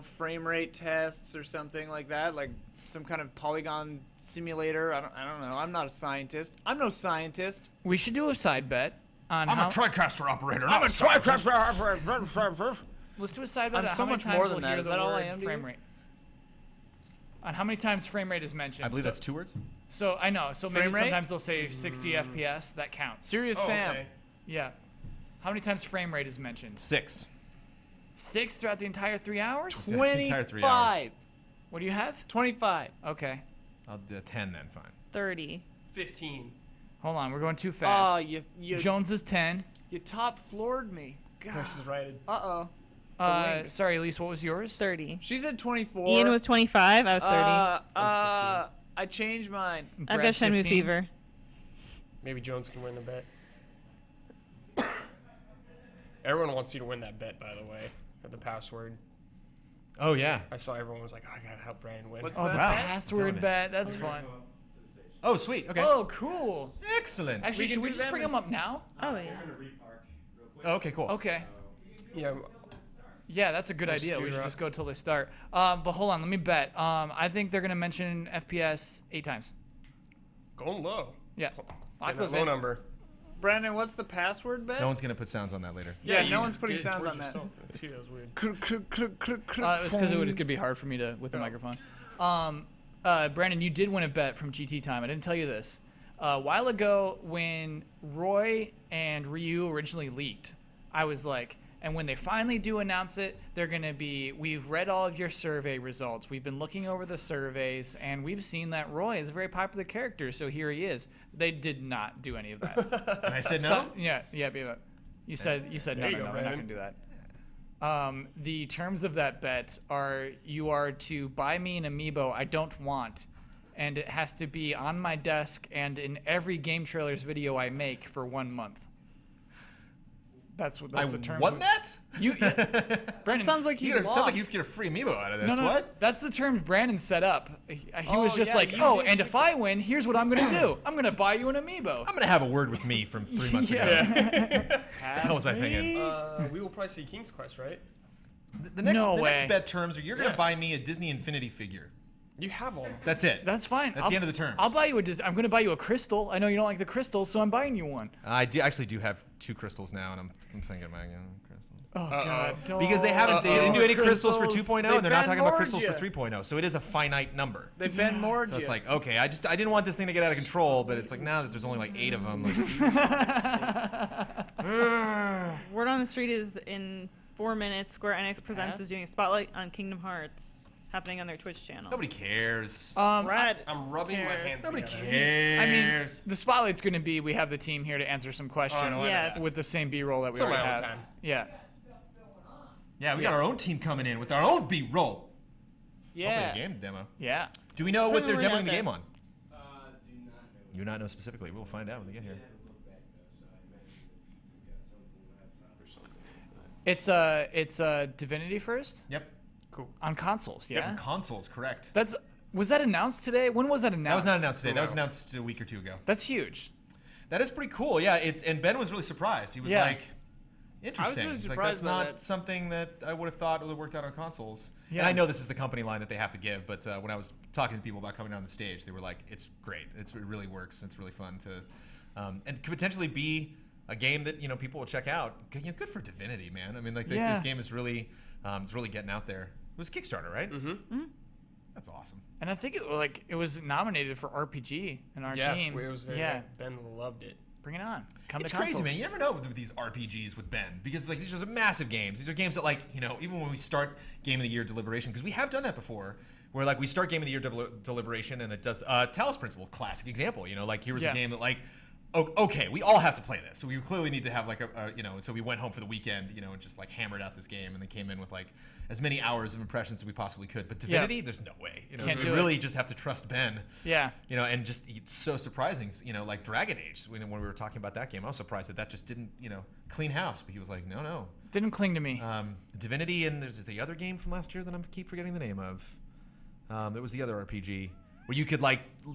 frame rate tests or something like that, like some kind of polygon simulator. I don't know. I'm not a scientist. I'm no scientist. We should do a side bet on I'm how. a TriCaster operator. I'm a scientist. Let's do a side bet I'm on so how many much times more we'll than that. hear Is the that all I word am to frame you? rate. on how many times frame rate is mentioned. I believe that's 2 words. So I know. So maybe Frame rate? sometimes they'll say 60 FPS. That counts. Serious Sam. Okay. Yeah. How many times frame rate is mentioned? 6. 6 throughout the entire 3 hours? The entire 3 hours. 25. What do you have? 25. Okay. I'll do 10 then. Fine. 30. 15. Hold on. We're going too fast. Oh, you Jones is 10. you top floored me. God. Price is right. Uh-oh. Sorry, Elise, what was yours? 30. She said 24. Ian was 25. I was 30. I changed mine. I've got Brad, Shenmue 15? Fever. Maybe Jones can win the bet. Everyone wants you to win that bet, by the way. At the password. Oh yeah. I saw everyone was like, oh, I gotta help Brandon win. What's Oh, the that? password Going bet. That's fun. Oh sweet. Okay. Oh, cool. Excellent. Actually, can should we do just that bring with- them up now? Oh, yeah. Oh, okay. Cool. Okay. Yeah. Yeah, that's a good We'll idea. We scoot should her just go till they start. But hold on, let me bet. I think they're gonna mention FPS 8 times. Going low. Yeah. Lock Get that those low in. number. Brandon, what's the password bet? No one's gonna put sounds on that later. Yeah, you no one's putting did it sounds towards on that. yourself. Too, that was weird. It was because it could be hard for me to with the microphone. Brandon, you did win a bet from GT Time. I didn't tell you this. A while ago, when Roy and Ryu originally leaked, I was like, and when they finally do announce it, they're going to be, we've read all of your survey results. We've been looking over the surveys, and we've seen that Roy is a very popular character, so here he is. They did not do any of that. And I said no. So, yeah. You said no, There you no, go, they're not Brandon. going to do that. The terms of that bet are you are to buy me an amiibo I don't want, and it has to be on my desk and in every Game Trailers video I make for 1 month. That's the term. won that? You, Brandon. Sounds like You you get a, lost. sounds like you get a free amiibo out of this. no, What? That's the term Brandon set up. He was just yeah, like, you oh, did. and if I win, here's what I'm gonna do. I'm gonna buy you an amiibo. I'm gonna have a word with me from 3 months ago. What was I thinking? We will probably see King's Quest, right? The next, No the way. next bet terms are you're gonna Yeah. buy me a Disney Infinity figure. You have one. That's it. That's fine. That's the end of the terms. I'll buy you I'm gonna buy you a crystal. I know you don't like the crystals, so I'm buying you one. I actually do have 2 crystals now, and I'm thinking about getting a crystal. Oh God! Don't. Because they didn't do any crystals for 2.0, and they're not talking about They've crystals for been 3.0. So it is a finite number. They've been more. So it's like, okay, I didn't want this thing to get out of control, but it's like now that there's only like 8 of them. Like, Word on the street is in 4 minutes, Square Enix Presents Pass? is doing a spotlight on Kingdom Hearts happening on their Twitch channel. nobody cares. Brad, I'm rubbing my hands Nobody together. cares. I mean, the spotlight's going to be we have the team here to answer some questions Yes. with the same B-roll that we It's on already my own have. time. Yeah. Yeah, we got our own team coming in with our own B-roll. Yeah. Hopefully a game demo. Yeah. Do we know what they're Put it demoing the out game on? Do not know. Do not know specifically. We'll find out when they get here. Look back though, so I imagine if you got something laptop or something. It's Divinity first Yep. Cool. On consoles. Yeah. Yep, consoles, correct. Was that announced today? When was that announced? That was not announced today. That was announced a week or 2 ago. That's huge. That is pretty cool. Yeah, and Ben was really surprised. He was Yeah. like, interesting. really He's surprised like, by that's not that. something that I would have thought would have worked out on consoles. Yeah. And I know this is the company line that they have to give, but when I was talking to people about coming down the stage, they were like, it's great. It really works. It's really fun to, and could potentially be a game that people will check out. Good for Divinity, man. I mean, like this game is really, it's really getting out there. It was Kickstarter, right? Mm-hmm. That's awesome. And I think it was nominated for RPG in our team. It was very yeah. Ben loved it. Bring it on. Come It's to crazy, consoles. man. You never know with these RPGs with Ben because these are massive games. These are games that even when we start Game of the Year deliberation, because we have done that before, where we start Game of the Year deliberation and it does Talos Principle, classic example. Here was a game that okay, we all have to play this. So we clearly need to have so we went home for the weekend, and just hammered out this game and then came in with as many hours of impressions as we possibly could. But Divinity, there's no way. Can't we do really just have to trust Ben. Yeah. And just it's so surprising. Like Dragon Age, when we were talking about that game, I was surprised that just didn't clean house. But he was like, no. Didn't cling to me. Divinity, and there's the other game from last year that I keep forgetting the name of. That was the other RPG. Where you could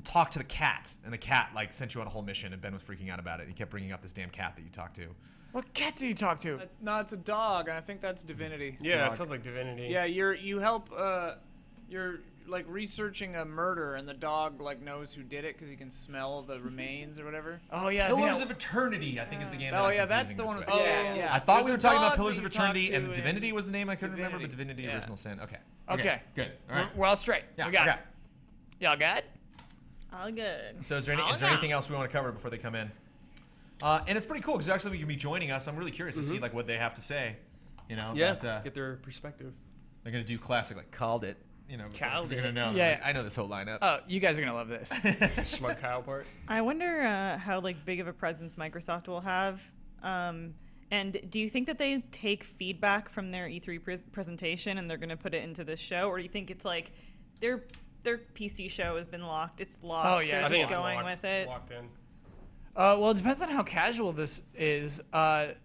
talk to the cat, and the cat sent you on a whole mission, and Ben was freaking out about it. He kept bringing up this damn cat that you talked to. What cat do you talk to? No, it's a dog, and I think that's Divinity. Yeah, it sounds like Divinity. Yeah, you help. You're researching a murder, and the dog knows who did it because he can smell the remains or whatever. Oh yeah. Pillars of Eternity, I think, is the game. Oh that I'm yeah, that's confusing the one this with. with. Yeah. I thought There's we a were talking about dog Pillars that of you talk Eternity, to and Divinity was the name I couldn't remember, but Divinity. Divinity Yeah. Original Sin. Okay. Okay. Good. All right. We're all straight. Yeah, we got okay. it. Y'all good? All good. So is there anything else we want to cover before they come in? And it's pretty cool because actually we can be joining us. I'm really curious to see like what they have to say. You know, Yeah, about, get their perspective. They're gonna do classic like called it. You know, Called they're gonna it. know. Yeah. Like, I know this whole lineup. Oh, you guys are gonna love this. Smart Kyle part. I wonder how like big of a presence Microsoft will have. And do you think that they take feedback from their E3 presentation and they're going to put it into this show, or do you think it's like their PC show has been locked? It's locked. Oh, yeah, They're I think just it's going locked. with it. It's locked in. Well, it depends on how casual this is. I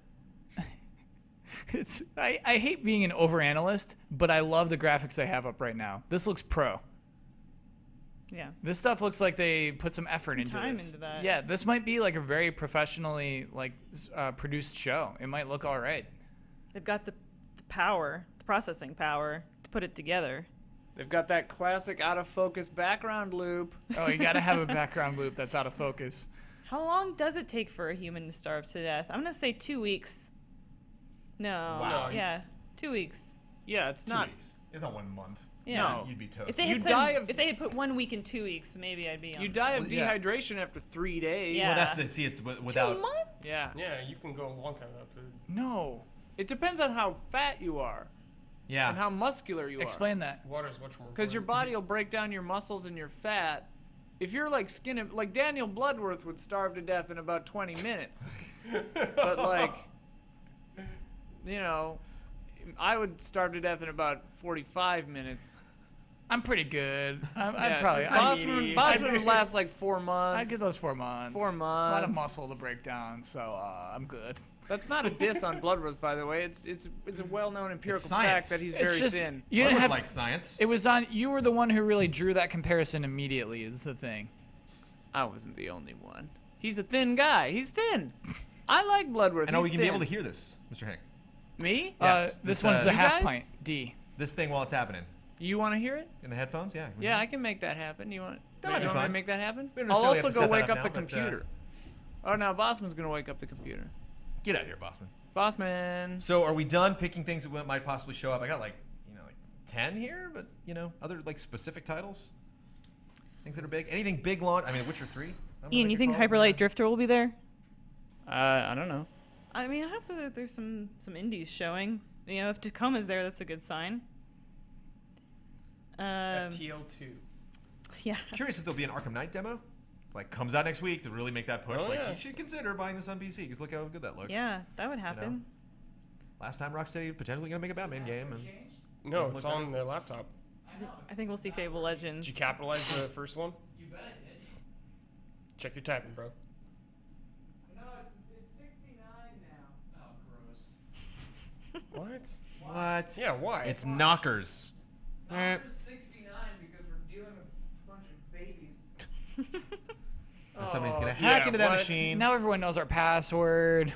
hate being an overanalyst, but I love the graphics they have up right now. This looks pro. Yeah. This stuff looks like they put some effort Some into time this. into that. Yeah, this might be like a very professionally produced show. It might look all right. They've got the power, the processing power to put it together. They've got that classic out of focus background loop. Oh, you gotta have a background loop that's out of focus. How long does it take for a human to starve to death? I'm going to say 2 weeks. No. Wow. Yeah, 2 weeks. Yeah, it's 2 not. weeks. It's not 1 month. Yeah. No. You'd be toast. If they You had die said, of- if they had put 1 week in 2 weeks, maybe I'd be on. You die of Well, yeah. dehydration after 3 days. Yeah. Well, that's the see. It's without. 2 months? Yeah. Yeah, you can go a long time without food. No. It depends on how fat you are Yeah. and how muscular you are. Explain that. Water is much more. Because your important. body will break down your muscles and your fat. If you're like like Daniel Bloodworth would starve to death in about 20 minutes. But like, you know, I would starve to death in about 45 minutes. I'm pretty good. I'd Yeah, probably. Bosman would last like 4 months. I'd get those 4 months. 4 A lot of months. muscle to break down, so I'm good. That's not a diss on Bloodworth, by the way. It's a well-known empirical science. fact that he's It's very just- thin. You I didn't would have like science. It was on. You were the one who really drew that comparison immediately. Is the thing. I wasn't the only one. He's a thin guy. He's thin. I like Bloodworth. And are we He's gonna be thin. able to hear this, Mr. Hank? Me? Yes. This one's the You half guys? pint. D. This thing while it's happening You want to hear it? in the headphones. Yeah. Yeah, I can make that happen. You want? That might be you want me to fun. make that happen? We don't I'll necessarily have also to go set that wake up up the now, but, computer. Oh no, Bossman's gonna wake up the computer. Get out of here, Bossman. Bossman. So are we done picking things that might possibly show up? I got like 10 here, but other like specific titles, things that are big. Anything big launch? I mean, Witcher 3. Ian, you think Hyperlight Drifter will be there? I don't know. I mean, I hope that there's some indies showing. You know, if Tacoma's there, that's a good sign. FTL 2. Yeah. Curious if there'll be an Arkham Knight demo. Like comes out next week to really make that push. Oh, like yeah. you should consider buying this on PC because look how good that looks. Yeah, that would happen. Last time Rocksteady potentially gonna make a Batman game, and No, doesn't it's look on better. their laptop. I think we'll see Fable Legends. Did you capitalize the first one? You bet I did. Check your typing, bro. No, it's 69 now. Oh, gross. What? What? Yeah, why? It's knockers. It's 69 because we're dealing with a bunch of babies. And somebody's gonna Oh, hack yeah, into that what? machine. Now everyone knows our password.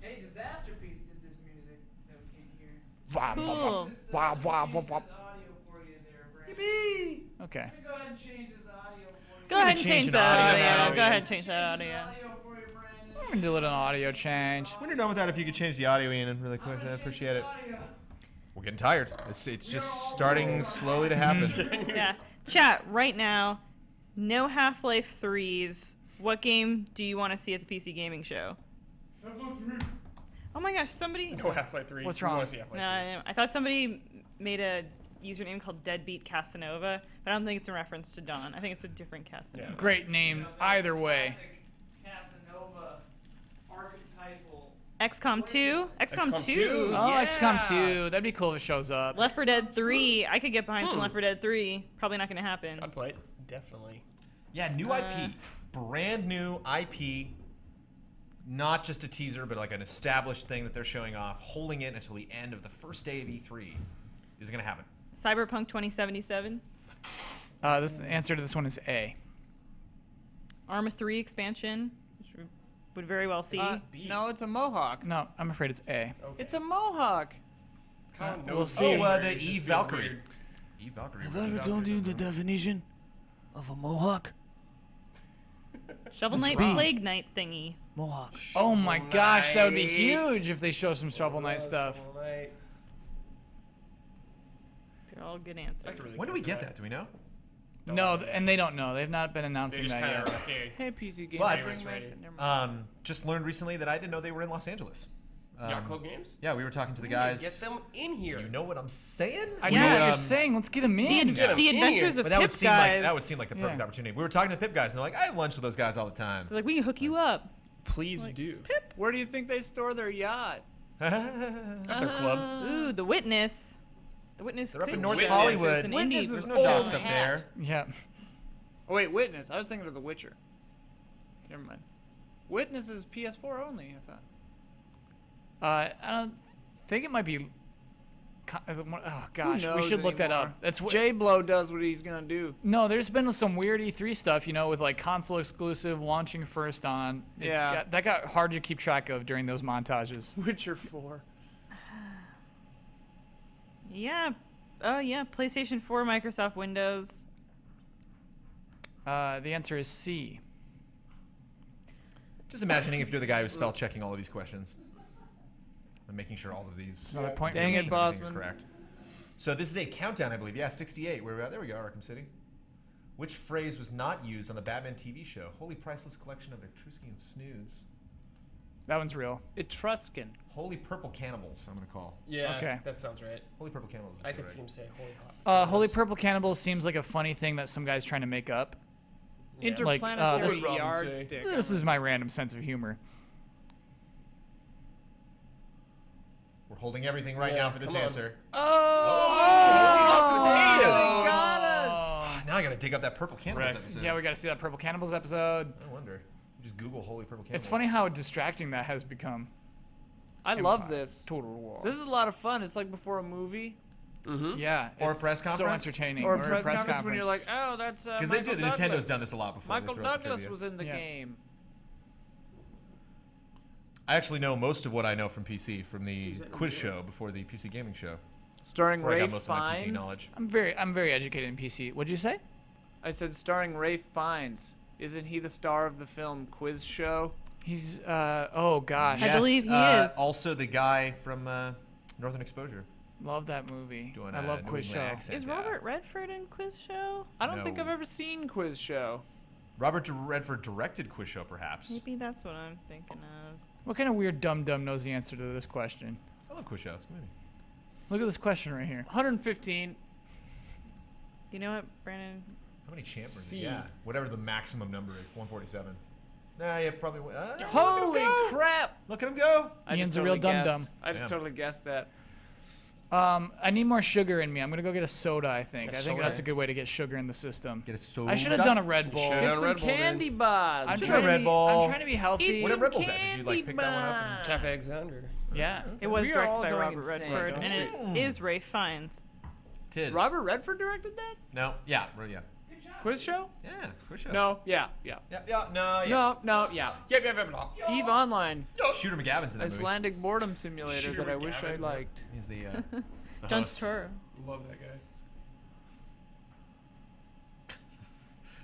Hey, Disaster Piece did this music that we can hear. Wah, Cool. wah, wah, wah, wah, wah, wah. Audio for you there, Brandon. Yippee! Okay. Let me go ahead and change this audio for you. Go ahead and change change an that audio audio. now. Go ahead and change that audio. Audio for you, Brandon. I'm gonna do a little audio change. When you're done with that, if you could change the audio in really quick, I appreciate it. Audio. We're getting tired. It's just starting slowly to happen. Yeah. Chat right now. No Half-Life 3s. What game do you want to see at the PC Gaming Show? Oh my gosh, somebody. No Half-Life 3. What's We wrong? wanna see Half-Life 3. I thought somebody made a username called Deadbeat Casanova, but I don't think it's a reference to Dawn. I think it's a different Casanova. Yeah. Great name either way. Casanova archetypal. XCOM 2? XCOM 2? 2. Oh, Yeah. XCOM 2. That'd be cool if it shows up. Left 4 Dead 3. I could get behind some Left 4 Dead 3. Probably not going to happen. I'd play it. Definitely. Yeah, new IP, brand new IP. Not just a teaser, but like an established thing that they're showing off, holding it until the end of the first day of E3. Is it gonna happen? Cyberpunk 2077. This answer to this one is A. Arma 3 expansion, which we would very well see. No, it's a mohawk. No, I'm afraid it's A. It's a mohawk. Colin we'll knows see. the Oh, answer, the he's just Eve being Valkyrie. weird. Eve Valkyrie. Have I ever told you the definition of a mohawk? Shovel Knight wrong. Plague Knight thingy. Mohawk. Oh my Shovel gosh, that would be Knight. huge if they show some Shovel Knight Love stuff. Shovel Knight. They're all good answers. I could really When do go we for get that? Do we know? No, and they don't know. They've not been announcing just that kinda yet. are, okay. Hey, PC Gamer, But bring back. Never mind. just learned recently that I didn't know they were in Los Angeles. Yacht Club Games? Yeah, we were talking to the We need to guys. get them in here. You know what I'm saying? I know what you're saying. Let's get them in. The Adventures of But that would Pip seem guys. like that would seem like the perfect opportunity. We were talking to the Pip guys, and they're like, "I have lunch with those guys all the time." They're like, we can hook you up. Please do. Pip. Where do you think they store their yacht? At the club. Ooh, the Witness. The Witness. They're up in could North be Hollywood. an Witness indie. is There's no old docks up hat. there. Yeah. Oh wait, Witness. I was thinking of The Witcher. Never mind. Witness is PS4 only. I thought. I don't think it might be. Oh gosh, we knows should look that anymore? up. That's what. J-Blow does what he's gonna do. No, there's been some weird E3 stuff, with like console exclusive launching first on. That got hard to keep track of during those montages. Witcher 4. Yeah. Oh yeah. PlayStation 4, Microsoft Windows. The answer is C. Just imagining if you're the guy who's spell checking all of these questions and making sure all of these. Another point. Dang it, information and everything are Bosman. correct. So this is a countdown, I believe. Yeah, 68. Where are we at? There we go, Arkham City. Which phrase was not used on the Batman TV show? Holy priceless collection of Etruscan snoods. That one's real. Etruscan. Holy purple cannibals, I'm going to call. Yeah, Okay. that sounds right. Holy purple cannibals. is I could correct. see him say holy hot. Holy Purple Cannibal seems like a funny thing that some guy's trying to make up. Yeah. Interplanetary this- yardstick. This is my random sense of humor. We're holding everything right Yeah, now for this come on. answer. Oh! potatoes! Got us! Now I got to dig up that purple cannibals Correct. episode. Yeah, we got to see that Purple Cannibals episode. I wonder. Just Google holy purple cannibals. It's funny how distracting that has become. I love this. Total War. This is a lot of fun. It's like before a movie. Mm-hmm. Yeah. Or a it's press So conference? entertaining. Or a press conference when you're like, oh, that's Because they do. Michael The Nintendo's Douglas. done this a lot before. They Michael throw out the Douglas trivia. was in the Yeah. game. I actually know most of what I know from PC from the quiz show before the PC gaming show. Starring Where I got Ralph most of my PC Fiennes. knowledge. I'm very educated in PC. What'd you say? I said starring Ralph Fiennes. Isn't he the star of the film Quiz Show? He's oh gosh. I believe he is. Also the guy from Northern Exposure. Love that movie. Doing I love New Quiz Show. England accent, Is yeah. Robert Redford in Quiz Show? I don't think No. I've ever seen Quiz Show. Robert Redford directed Quiz Show, perhaps. Maybe that's what I'm thinking of. What kind of weird dumb knows the answer to this question? I love Quiz Shows. Maybe. Look at this question right here. 115. You know what, Brandon? How many chambers? C. Yeah, whatever the maximum number is, 147. Nah, yeah, probably. Holy crap! Look at him go! Ian's a real dum-dum. I just Damn. totally guessed that. I need more sugar in me. I'm gonna go get a soda. I think. A I think soda? that's a good way to get sugar in the system. Get a soda. I should have done a Red Bull. should've Get done some Red Bull, then. candy bars. I'm Should trying, have Red to be, Bull. I'm trying to be healthy. Eat What some at Red Bulls at? Did you like pick that one up? bars. Cafe Alexander. Yeah. It was We are directed all by going Robert insane. Redford, and it is Ray Fiennes. Tis. Robert Redford directed that? No. Yeah. Yeah. Quiz Show? Yeah. Quiz Show. No. Yeah. Yeah. No. Yeah. No. Yeah. Eve Online. Shooter McGavin's in that movie. Icelandic boredom simulator Shooter that I wish I McGavin. liked. He's the Don't host. stir. Love that guy.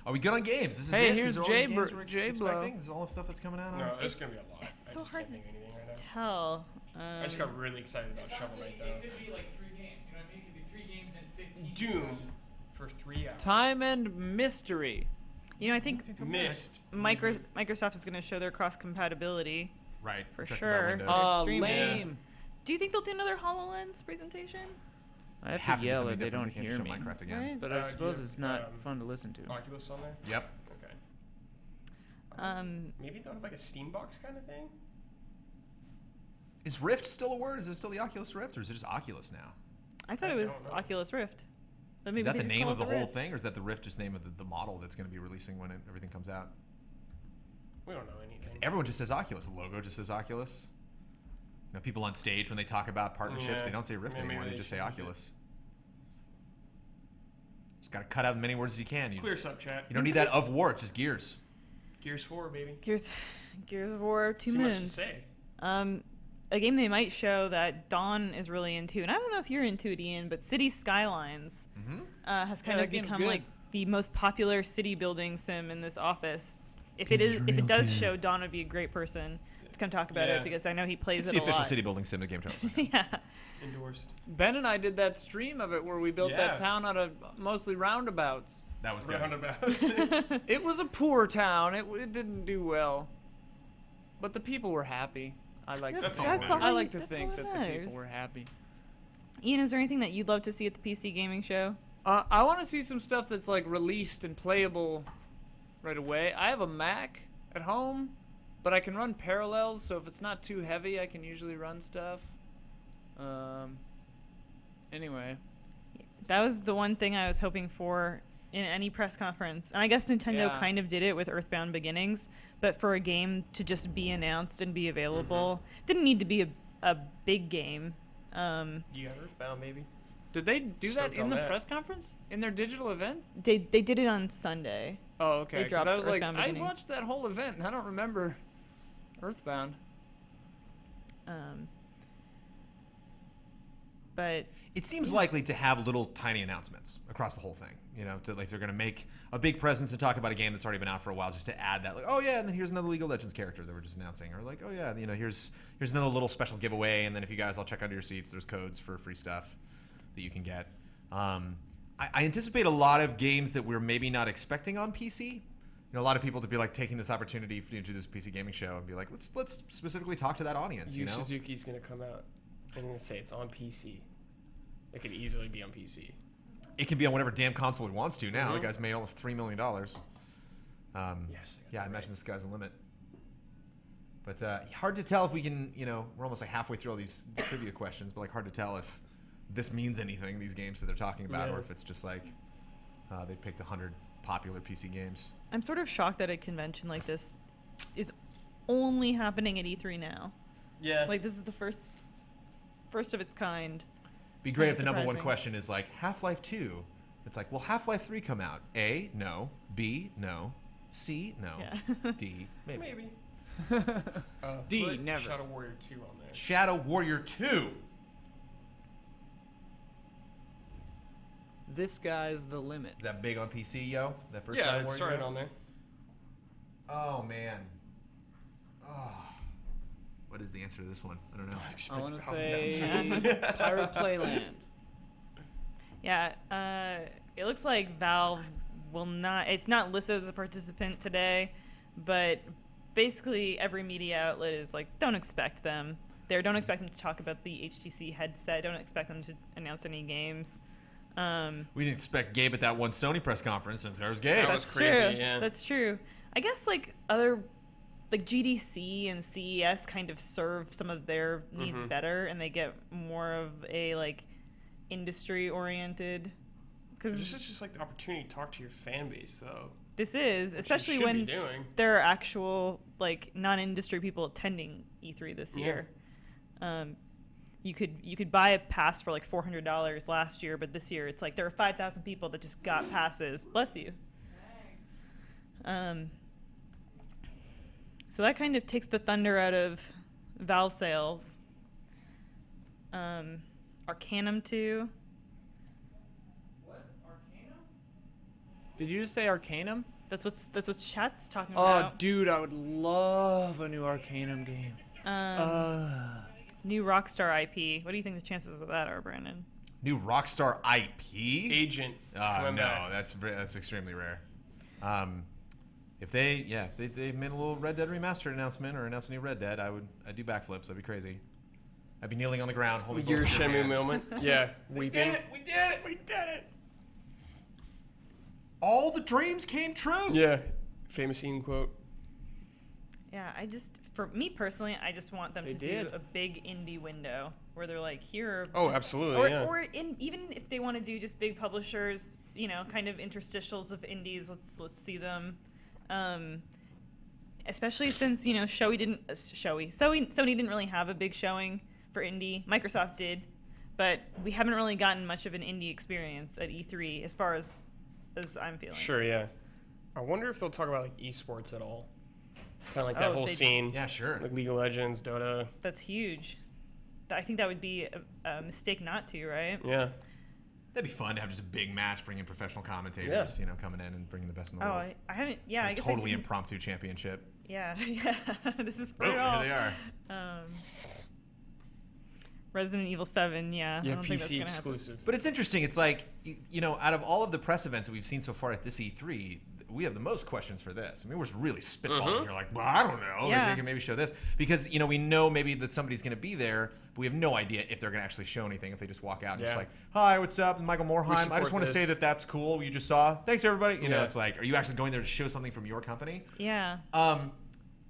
Are we good on games? This is Hey, it? here's These are all the Jay games Br- we're Jay Blow. expecting? This is all the stuff that's coming out. No, it's gonna be a lot. It's I so just hard can't think of anything to right now. tell. I just got really excited about Shovel Knight though. be like 3 games. You know what I mean? It could be 3 games and 15. Doom for 3 hours. Time and Mystery. You know, I think Missed. Microsoft is going to show their cross compatibility Right. for checked sure. about Windows. with streaming. Lame. Do you think they'll do another HoloLens presentation? I have, Have to be yell something if they different. don't can't hear show me. Minecraft again. Right? But I do suppose you it's have, not fun to listen to. Oculus on there? Yep. Okay. Maybe they'll have like a Steambox kind of thing? Is Rift still a word? Is it still the Oculus Rift, or is it just Oculus now? I thought it was Oculus Rift. But maybe Is that they the just name call of it the whole Rift. thing, or is that the Rift just name of the model that's going to be releasing when everything comes out? We don't know anything. Everyone just says Oculus. The logo just says Oculus. You know, people on stage when they talk about partnerships, Yeah. they don't say Rift Yeah, maybe anymore. They they just say changed Oculus. Just got to cut out as many words as you can. You Clear just- sub chat. You don't need that of war. It's just Gears. Gears 4, baby. Gears of War, Too 2 much to minutes. say. A game they might show that Dawn is really into, and I don't know if you're into it, Ian, but City Skylines has kind that of game's become good. like the most popular city building sim in this office. If it does show, Dawn would be a great person to come talk about Yeah. it because I know he plays It's it the a official lot. city building sim of GameTrailers. Yeah. Endorsed. Ben and I did that stream of it where we built Yeah. that town out of mostly roundabouts. That was good. Roundabouts. It was a poor town. It didn't do well, but the people were happy. I like. That's to all think. that matters. I like to That's think all that that the matters. people were happy. Ian, is there anything that you'd love to see at the PC gaming show? I want to see some stuff that's like released and playable right away. I have a Mac at home, but I can run Parallels, so if it's not too heavy, I can usually run stuff. Anyway, That was the one thing I was hoping for in any press conference. And I guess Nintendo Yeah. kind of did it with Earthbound Beginnings, but for a game to just be announced and be available, didn't need to be a big game. You got Earthbound, maybe. did they do that Stoked in on the that. press conference in their digital event? They did it on Sunday. Oh, okay. They 'Cause dropped I was like, Earthbound I Beginnings. watched that whole event and I don't remember Earthbound. But It seems likely to have little tiny announcements across the whole thing. You know, to, like they're going to make a big presence and talk about a game that's already been out for a while, just to add that, like, oh yeah, and then here's another League of Legends character that we're just announcing, or like, oh yeah, you know, here's another little special giveaway, and then if you guys all check under your seats, there's codes for free stuff that you can get. I anticipate a lot of games that we're maybe not expecting on PC. You know, a lot of people to be like taking this opportunity to do this PC gaming show and be like, let's specifically talk to that audience. Yu You know, Suzuki's gonna come out and gonna say it's on PC. It could easily be on PC. it can be on whatever damn console it wants to now. Mhm. The guy's made almost $3 million. Yes. Yeah, I imagine the sky's the limit. But hard to tell if we can, you know, we're almost like halfway through all these trivia questions, but like hard to tell if this means anything, these games that they're talking about, Yeah. or if it's just like they picked 100 popular PC games. I'm sort of shocked that a convention like this is only happening at E3 now. Yeah. Like this is the first of its kind. Be It's great kinda if the number one surprising. question is like Half-Life 2. It's like, will Half-Life 3 come out? A, no. B, no. C, no. Yeah. D, maybe. D, Put never. Shadow Warrior 2 on there. Shadow Warrior 2. This guy's the limit. Is that big on PC, yo? That first Yeah, Shadow it Warrior started game? on there. Oh man. Oh. What is the answer to this one? I don't know. I want to say Pirate Playland. Yeah, it looks like Valve will not. It's not listed as a participant today, but basically every media outlet is like, don't expect them. Don't expect them to talk about the HTC headset. Don't expect them to announce any games. We didn't expect Gabe at that one Sony press conference, and there's Gabe. That was That's crazy, true. yeah. That's true. I guess like other, like GDC and CES kind of serve some of their needs better, and they get more of a like industry oriented. Because This is just like the opportunity to talk to your fan base, though. this is, Which you especially should when be doing. there are actual like non-industry people attending E3 this year. You could buy a pass for like $400 last year, but this year it's like there are 5,000 people that just got passes. Bless you. So that kind of takes the thunder out of Valve sales. Arcanum 2. Did you just say Arcanum? That's what chat's talking Oh, about. dude, I would love a new Arcanum game. New Rockstar IP. What do you think the chances of that are, Brandon? New Rockstar IP? Agent. It's No, coming back. that's extremely rare. If they made a little Red Dead remastered announcement or announced a new Red Dead, I'd do backflips. That'd be crazy. I'd be kneeling on the ground holding Your both of Shenmue hands. moment. Yeah. We did it! We did it! We did it! All the dreams came true. Yeah. Famous scene quote. Yeah, for me personally, I just want them They to did. do a big indie window where they're like, here are Oh, just- absolutely, or, yeah. or even if they want to do just big publishers, you know, kind of interstitials of indies, let's see them. Especially since, you know, Sony didn't really have a big showing for indie. Microsoft did, but we haven't really gotten much of an indie experience at E3 as far as I'm feeling. Sure, yeah. I wonder if they'll talk about like esports at all. Kind of like that Oh, whole they- scene. Yeah, sure. Like League of Legends, Dota. That's huge. I think that would be a mistake not to, right? Yeah. That'd be fun to have just a big match, bring in professional commentators, you know, coming in and bringing the best in the world. I haven't. Yeah, I guess totally I didn't- impromptu championship. Yeah, yeah. This is for Boom, it all. here they are. Resident Evil 7. Yeah. I don't think that's PC gonna happen. exclusive. But it's interesting. It's like, you know, out of all of the press events that we've seen so far at this E3, we have the most questions for this. I mean, we're just really spitballing here, like, well, I don't know. Yeah. They can maybe show this because, you know, we know maybe that somebody's going to be there, but we have no idea if they're going to actually show anything. If they just walk out and just like, hi, what's up, I'm Michael Morheim. I just want to say that that's cool. You just saw. Thanks everybody. You know, it's like, are you actually going there to show something from your company? Yeah.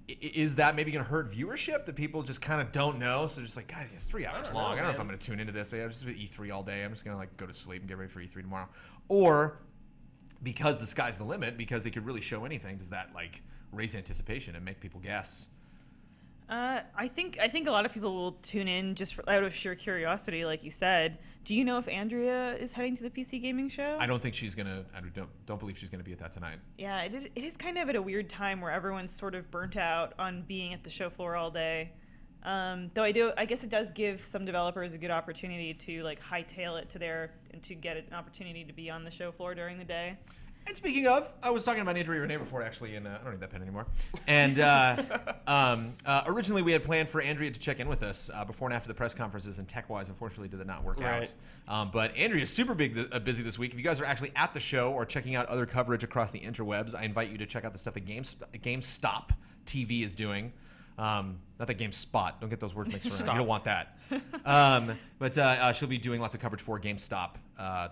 Is that maybe going to hurt viewership that people just kind of don't know? So just like, guys, it's 3 hours long. I don't know if I'm going to tune into this. I'm just at E3 all day. I'm just going to like go to sleep and get ready for E3 tomorrow. Or because the sky's the limit, because they could really show anything, does that like raise anticipation and make people guess? I think a lot of people will tune in just out of sheer curiosity, like you said. Do you know if Andrea is heading to the PC gaming show? I don't think she's gonna. I don't believe she's gonna be at that tonight. Yeah, it is kind of at a weird time where everyone's sort of burnt out on being at the show floor all day. Though I guess it does give some developers a good opportunity to like hightail it to and to get an opportunity to be on the show floor during the day. And speaking of, I was talking about Andrea Renee before, actually, and I don't need that pen anymore. And originally we had planned for Andrea to check in with us before and after the press conferences, and tech-wise, unfortunately, did not work out. But Andrea's super busy this week. If you guys are actually at the show or checking out other coverage across the interwebs, I invite you to check out the stuff that GameStop TV is doing. Not that GameSpot. Don't get those words mixed around. You don't want that. But she'll be doing lots of coverage for GameStop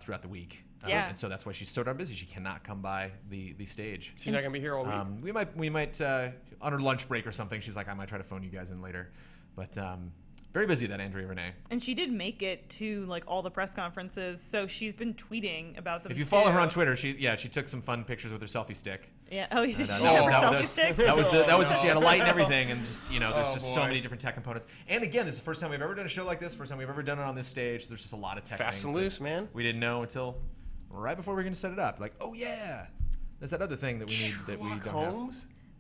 throughout the week. And so that's why she's so darn busy. She cannot come by the stage. She's not gonna be here all week. We might on her lunch break or something. She's like, I might try to phone you guys in later. But very busy, that Andrea Renee. And she did make it to like all the press conferences, so she's been tweeting about them. If you follow her on Twitter, she took some fun pictures with her selfie stick. Yeah. Oh, did she have her selfie stick? That was she had a light and everything, and just there's just so many different tech components. And again, this is the first time we've ever done a show like this. First time we've ever done it on this stage. There's just a lot of tech. Fast and loose, man. We didn't know until right before we were going to set it up. Like, oh yeah, there's that other thing that we need that we don't have.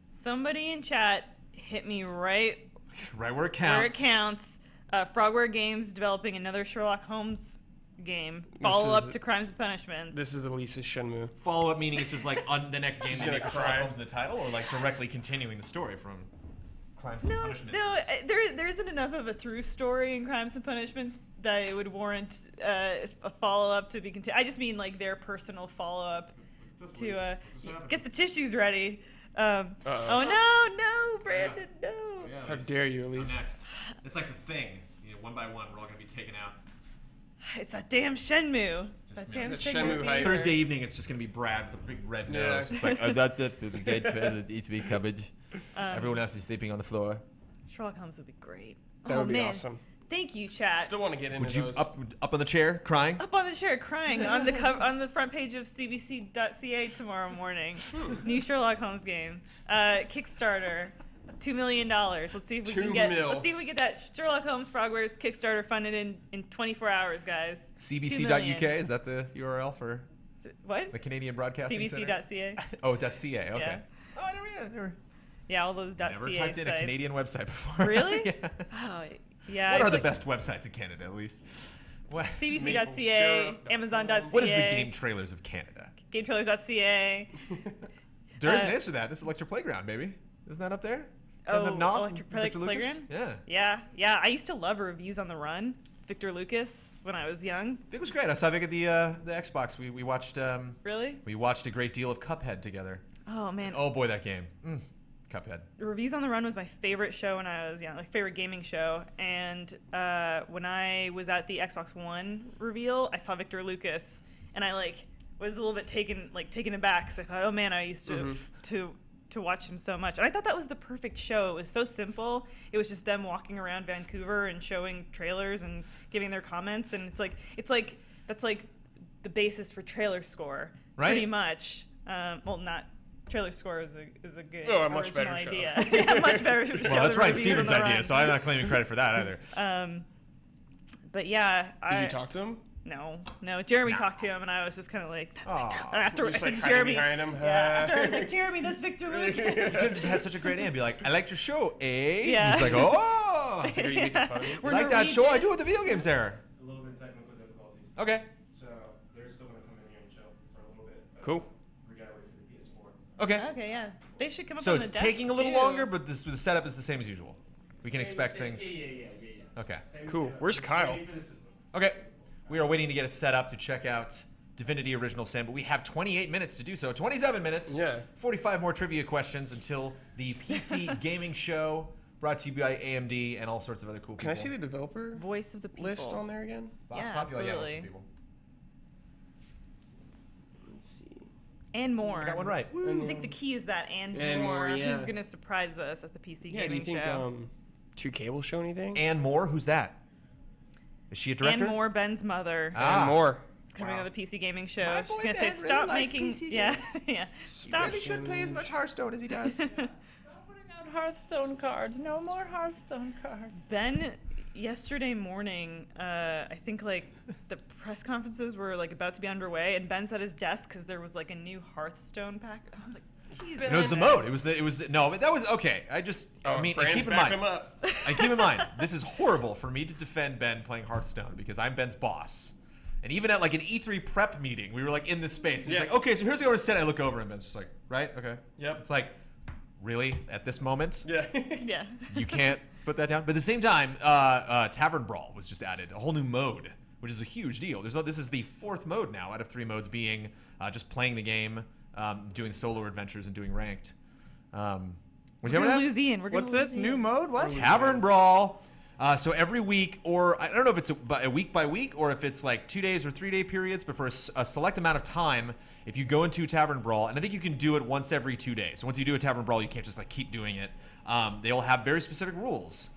Somebody in chat hit me right where it counts. Where it counts. Frogware Games developing another Sherlock Holmes game. Follow up to Crimes and Punishments. This is Elisa's Shenmue. Follow up meaning it's just like on the next game they make Sherlock Holmes in the title, or like directly continuing the story from Crimes and Punishments. No, there isn't enough of a through story in Crimes and Punishments that it would warrant a follow up to be continued. I just mean like their personal follow up to get the tissues ready. Oh no, Brandon, no! Yeah, how dare you, Elise? Next, it's like the Thing. One by one, we're all gonna be taken out. It's a damn Shenmue. That damn Shenmue hype. Thursday evening, it's just gonna be Brad with a big red nose. It's like I got the E3 coverage. Everyone else is sleeping on the floor. Sherlock Holmes would be great. That would be awesome. Thank you, chat. Still want to get into those. Up on the chair, crying? Up on the chair, crying on the on the front page of CBC.ca tomorrow morning. New Sherlock Holmes game, Kickstarter, $2 million. Let's see if we can get. Let's see if we get that Sherlock Holmes Frogwares Kickstarter funded in 24 hours, guys. CBC.uk, is that the URL for what? The Canadian Broadcasting Center? CBC.ca. Oh, .ca. Okay. Yeah. Oh, never. Yeah, all those .ca. Never typed in sites. a Canadian website before. Really? Yeah. Oh, yeah. What are the best websites in Canada, at least? What? CBC.ca, Amazon.ca. What is the Game Trailers of Canada? GameTrailers.ca. There is an answer to that. This is Electric Playground, baby. Isn't that up there? Electric Playground? Yeah. Yeah. I used to love Reviews on the Run. Victor Lucas when I was young. Vic was great. I saw Vic at the Xbox. We watched. Really? We watched a great deal of Cuphead together. Oh man. Oh boy, that game. Cuphead. Reviews on the Run was my favorite show when I was young, like favorite gaming show. And when I was at the Xbox One reveal, I saw Victor Lucas, and I was a little bit taken aback because I thought, oh man, I used to watch him so much. And I thought that was the perfect show. It was so simple. It was just them walking around Vancouver and showing trailers and giving their comments, and it's like that's like the basis for Trailer Score, right? Pretty much. Well, not. Trailer Score is a good a much better idea. show. Yeah, much better show. Well, that's Ryan Stevens' idea, so I'm not claiming credit for that either. But yeah, did you talk to him? No. Jeremy talked to him, and I was just kind of like, "That's Victor." And afterwards, just I like said, "Jeremy." behind him. Yeah. After I was like, "Jeremy, that's Victor Lucas." You could have just had such a great name. Be like, I liked your show, eh? Yeah. And he's like, oh. So are you making fun of me? Like that show I do with the video games there. A little bit technical difficulties. Okay. So Cool. We gotta wait for the PS4. Okay. Okay, yeah. They should come up So on it's the desk taking a little too. longer, but the setup is the same as usual. We can expect things. Yeah. Okay. Cool. Where's Kyle? Okay. We are waiting to get it set up to check out Divinity Original Sin, but we have 28 minutes to do so. 27 minutes. Yeah. 45 more trivia questions until the PC gaming show brought to you by AMD and all sorts of other cool people. Can I see the developer Voice of the people. list on there again? Box Yeah, Populi, yeah, lots of absolutely. people. Let's see. And more. Got one right. I think the key is that and, And more, yeah. Who's going to surprise us at the PC Yeah, do gaming you think show? 2K will show anything? And Moore, who's that? Is she a director? And Moore, Ben's mother. Ah. And more. It's coming on the PC gaming show. My She's boy going to say, Ben really stop likes making... PC yeah, games. yeah. He Stop. really should play as much Hearthstone as he does. Hearthstone cards. No more Hearthstone cards. Ben, yesterday morning, I think like the press conferences were like about to be underway, and Ben's at his desk because there was like a new Hearthstone pack. I was like, Jesus. It was the mode. It was no, but that was okay. I mean, and keep in mind, and keep in mind, this is horrible for me to defend Ben playing Hearthstone because I'm Ben's boss. And even at like an E3 prep meeting, we were like in this space. And he's like, okay, so here's the order set. I look over and Ben's just like, right, okay. Yep. It's like, really? At this moment? Yeah. Yeah. You can't put that down. But at the same time, Tavern Brawl was just added, a whole new mode, which is a huge deal. This is the 4th mode now out of 3 modes being just playing the game, doing solo adventures and doing ranked. We're going to lose Ian. What's this? New mode? What? Tavern Brawl. So every week, or I don't know if it's a week by week or if it's like 2 days or 3 day periods, but for a select amount of time, if you go into Tavern Brawl, and I think you can do it once every 2 days. So once you do a Tavern Brawl, you can't just like keep doing it. They'll have very specific rules.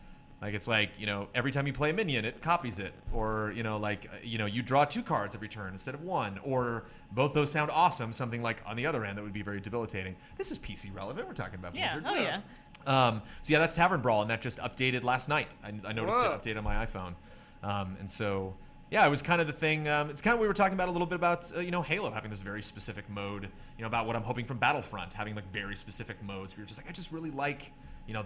Like it's like, every time you play a minion, it copies it. Or, you draw 2 cards every turn instead of 1. Or both those sound awesome, something like on the other end that would be very debilitating. This is PC relevant. We're talking about Blizzard. Oh, yeah. So yeah, that's Tavern Brawl, and that just updated last night. I noticed it update on my iPhone. And so, yeah, it was kind of the thing. It's kind of what we were talking about a little bit about, Halo having this very specific mode, about what I'm hoping from Battlefront, having like very specific modes. We were just like, I just really like,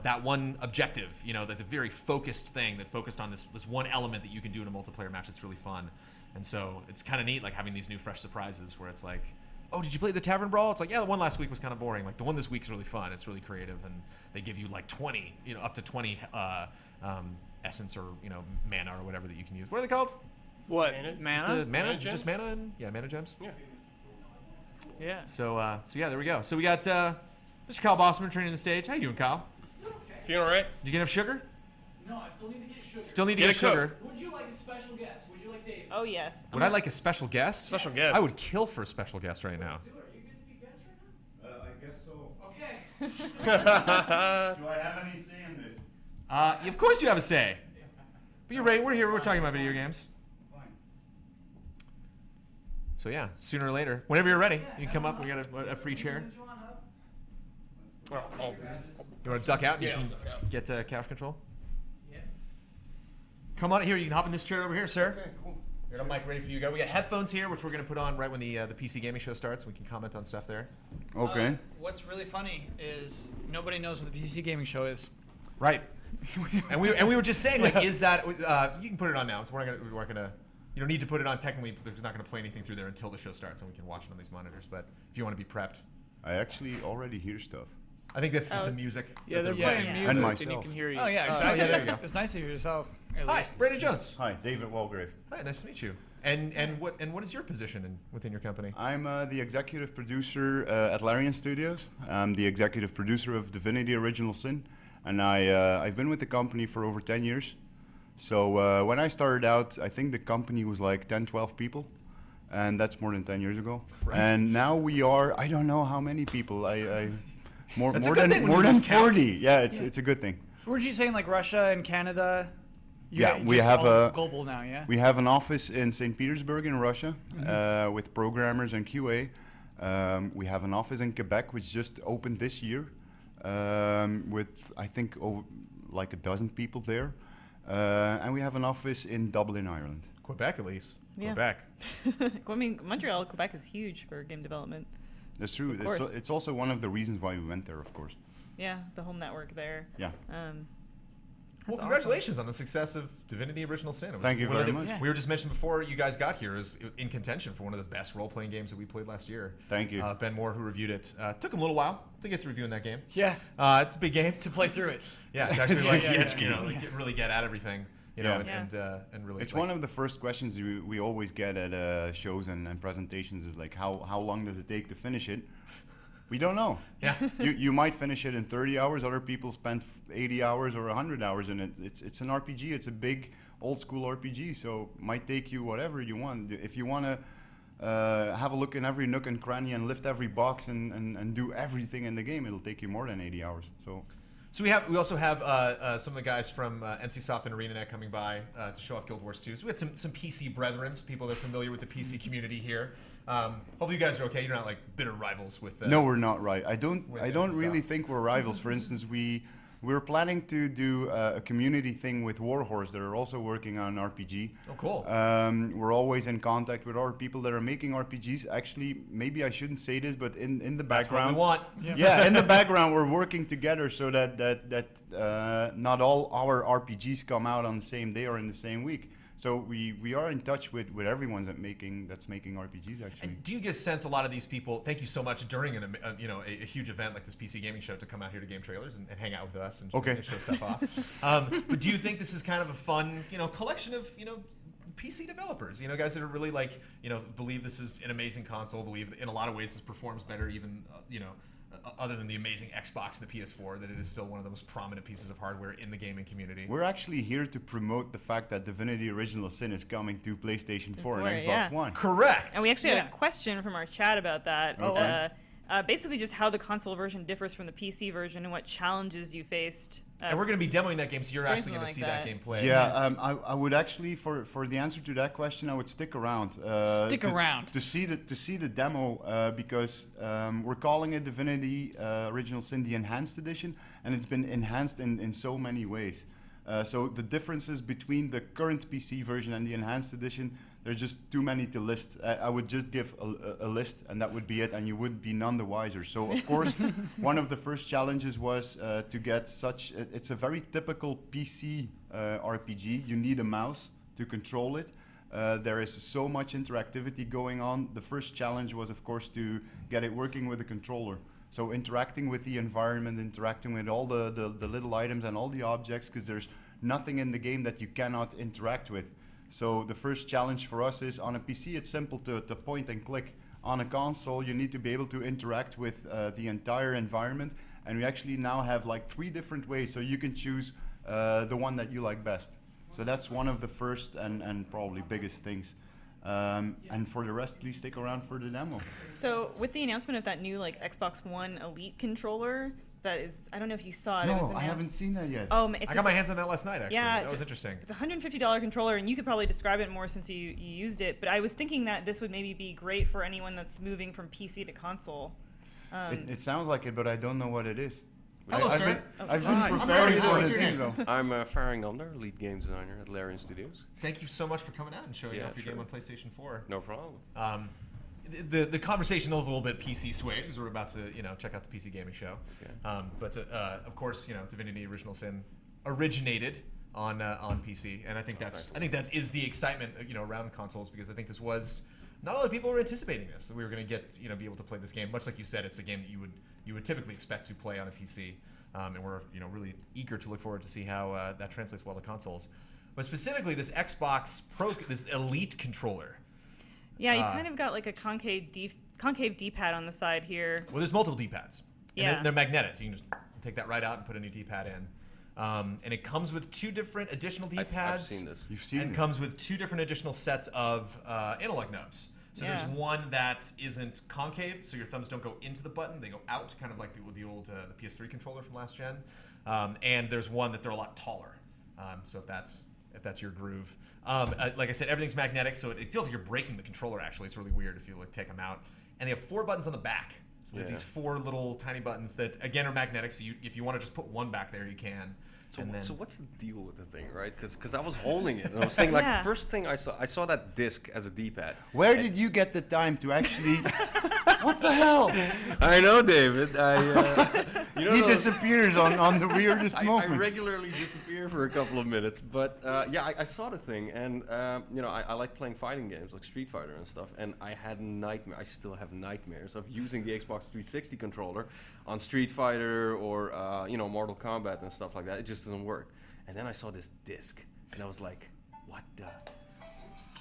that one objective, that's a very focused thing that focused on this one element that you can do in a multiplayer match. It's really fun. And so it's kind of neat, like having these new fresh surprises where it's like, oh, did you play the Tavern Brawl? It's like, yeah, the one last week was kind of boring. Like the one this week's really fun. It's really creative, and they give you like 20, up to 20 essence or mana or whatever that you can use. What are they called? What? Mana? Mana? Just mana and mana gems. Yeah. Yeah. So yeah, there we go. So we got Mr. Kyle Bossman training the stage. How you doing, Kyle? Feeling all right? Did you get enough sugar? No, I still need to get sugar. Still need to get sugar. Would you like a special guest? Would you like Dave? Oh, yes. Would I like a special guest? Special guest. I would kill for a special guest right now. I guess so. Okay. Do I have any say in this? Of course you have a say. But you're right. We're here. We're talking about video games. Fine. So yeah, sooner or later, whenever you're ready, you can come up. We got a free chair. You want to duck out? And Yeah, you I'll can duck out. get couch control. Come on here. You can hop in this chair over here, sir. Okay, cool. We got a mic ready for you. We got headphones here, which we're going to put on right when the PC gaming show starts. We can comment on stuff there. Okay. What's really funny is nobody knows what the PC gaming show is. Right. and we were just saying, like, is that you can put it on now. So we're not gonna. You don't need to put it on technically. But they're not going to play anything through there until the show starts, and we can watch it on these monitors. But if you want to be prepped, I actually already hear stuff. I think that's just the music. Yeah, they're playing music, And and myself. you can hear you. Oh yeah, exactly. yeah, there you go. It's nice to hear yourself. At Hi, least. Brandon Jones. Hi, David Walgrave. Hi, nice to meet you. And what is your position within your company? I'm the executive producer at Larian Studios. I'm the executive producer of Divinity Original Sin, and I've been with the company for over 10 years. So when I started out, I think the company was like 10, 12 people, and that's more than 10 years ago. Right. And now we are, I don't know how many people. More That's a more good than thing when more you than lose count. 40. Yeah, it's a good thing. Weren't you saying like Russia and Canada? Yeah, we have a global now. Yeah. We have an office in St. Petersburg in Russia with programmers and QA. We have an office in Quebec which just opened this year with I think like a dozen people there, and we have an office in Dublin, Ireland. Quebec, at least. Yeah. Quebec. I mean, Montreal, Quebec is huge for game development. That's true. Of course. It's also one of the reasons why we went there, of course. Yeah, the whole network there. Yeah. Well, congratulations on the success of Divinity Original Sin. It was Thank you one of very the- much. We were just mentioned before you guys got here is in contention for one of the best role-playing games that we played last year. Thank you. Ben Moore, who reviewed it, took him a little while to get to reviewing that game. Yeah. It's a big game to play through it. Yeah, to actually like huge you know, game. really get at everything. You know, and really. It's one of the first questions we always get at shows and presentations is like, how long does it take to finish it? We don't know. Yeah. You might finish it in 30 hours. Other people spend 80 hours or 100 hours in it. It's an RPG. It's a big old school RPG. So it might take you whatever you want. If you want to have a look in every nook and cranny and lift every box and do everything in the game, it'll take you more than 80 hours. So we also have some of the guys from NCSoft and ArenaNet coming by to show off Guild Wars 2. So we had some PC brethren, some people that are familiar with the PC community here. Hopefully you guys are okay. You're not like bitter rivals with. No, we're not. Right. I don't NCSoft. really think we're rivals. For instance, we're planning to do a community thing with Warhorse. They're also working on an RPG. Oh, cool. We're always in contact with our people that are making RPGs. Actually, maybe I shouldn't say this, but in the That's background, what we want. yeah, in the background, we're working together so that not all our RPGs come out on the same day or in the same week. So we are in touch with everyone that's making RPGs actually. And do you get a sense a lot of these people? Thank you so much during a huge event like this PC gaming show to come out here to GameTrailers and hang out with us and show stuff off. But do you think this is kind of a fun collection of PC developers, guys that are really like believe this is an amazing console, believe in a lot of ways this performs better even other than the amazing Xbox and the PS4, that it is still one of the most prominent pieces of hardware in the gaming community. We're actually here to promote the fact that Divinity Original Sin is coming to PlayStation 4 and Xbox yeah. One. Correct. And we actually had a question from our chat about that. Okay. Basically just how the console version differs from the PC version and what challenges you faced. And we're going to be demoing that game, so you're actually going to like see that game play. Yeah, I would actually, for the answer to that question, I would stick around. To see the demo because we're calling it Divinity Original Sin the Enhanced Edition, and it's been enhanced in so many ways. So the differences between the current PC version and the Enhanced Edition, there's just too many to list. I would just give a list, and that would be it, and you would be none the wiser. So, of course, one of the first challenges was to get such... It's a very typical PC RPG. You need a mouse to control it. There is so much interactivity going on. The first challenge was, of course, to get it working with a controller. So interacting with the environment, interacting with all the little items and all the objects, because there's nothing in the game that you cannot interact with. So the first challenge for us is on a PC, it's simple to point and click. On a console, you need to be able to interact with the entire environment. And we actually now have like 3 different ways, so you can choose the one that you like best. So that's one of the first and probably biggest things. And for the rest, please stick around for the demo. So with the announcement of that new Xbox One Elite controller, that is, I don't know if you saw it. It was No, announced. I haven't seen that yet. Oh, I got my hands on that last night, actually. Yeah, that was interesting. It's a $150 controller, and you could probably describe it more since you used it. But I was thinking that this would maybe be great for anyone that's moving from PC to console. It sounds like it, but I don't know what it is. Hello, sir. I've been preparing for the thing, though. I'm Faring Ulner, lead game designer at Larian Studios. Thank you so much for coming out and showing off your game on PlayStation 4. No problem. The conversation was a little bit PC swayed because we're about to check out the PC gaming show. Okay. But of course Divinity Original Sin originated on PC, and I think that is the excitement around consoles, because I think this was not a lot of people were anticipating this, that we were going to get be able to play this game. Much like you said, it's a game that you would typically expect to play on a PC, and we're really eager to look forward to see how that translates well to consoles. But specifically, this Xbox Pro, this Elite controller. Yeah, you kind of got like a concave D-pad on the side here. Well, there's multiple D-pads. Yeah. And they're magnetic, so you can just take that right out and put a new D-pad in. And it comes with 2 different additional D-pads. I've seen this. You've seen and it. comes with 2 different additional sets of analog nubs. So there's one that isn't concave, so your thumbs don't go into the button; they go out, kind of like the old the PS3 controller from last gen. And there's one that they're a lot taller. So if that's your groove. Like I said, everything's magnetic, so it feels like you're breaking the controller. Actually, it's really weird if you take them out. And they have 4 buttons on the back. So they have these 4 little tiny buttons that again are magnetic. So if you want to just put one back there, you can. So, And then- so what's the deal with the thing, right? Because I was holding it and I was thinking, like, Yeah. first thing I saw that disc as a D-pad. Where did you get the time to actually? What the hell? I know, David. He disappears on the weirdest I moments. regularly disappear for a couple of minutes, but yeah, I saw the thing, and you know, I like playing fighting games like Street Fighter and stuff, and I had I still have nightmares of using the Xbox 360 controller on Street Fighter or you know, Mortal Kombat and stuff like that. It just doesn't work. And then I saw this disc, and I was like, what the?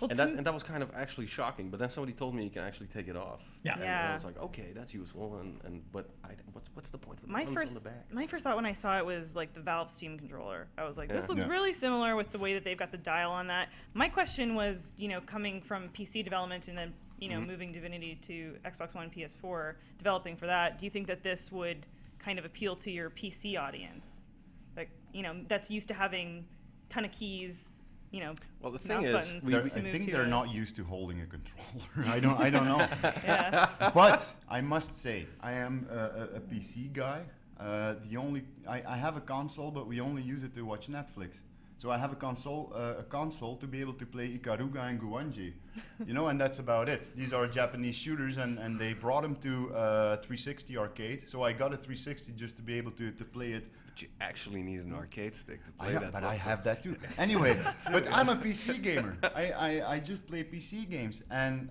Well, And that was kind of actually shocking. But then somebody told me you can actually take it off. Yeah. And Yeah. I was like, okay, that's useful. But what's the point? With my the buttons first on the back? my first thought when I saw it was like the Valve Steam controller. I was like, this Yeah. looks Yeah. really similar with the way that they've got the dial on that. My question was, you know, coming from PC development and then, you know, moving Divinity to Xbox One, PS4, developing for that, do you think that this would kind of appeal to your PC audience? Like, you know, that's used to having ton of keys, you know, Well, the thing mouse is, buttons I to move think to they're it. not used to holding a controller. I don't know. Yeah. But I must say, I am a PC guy. I have a console, but we only use it to watch Netflix. So I have a console to be able to play Ikaruga and Guanji, you know, and that's about it. These are Japanese shooters, and they brought them to 360 arcade. So I got a 360 just to be able to play it. But you actually need an arcade stick to play I know, that. but I stuff. have that too. Anyway, but I'm a PC gamer. I just play PC games, and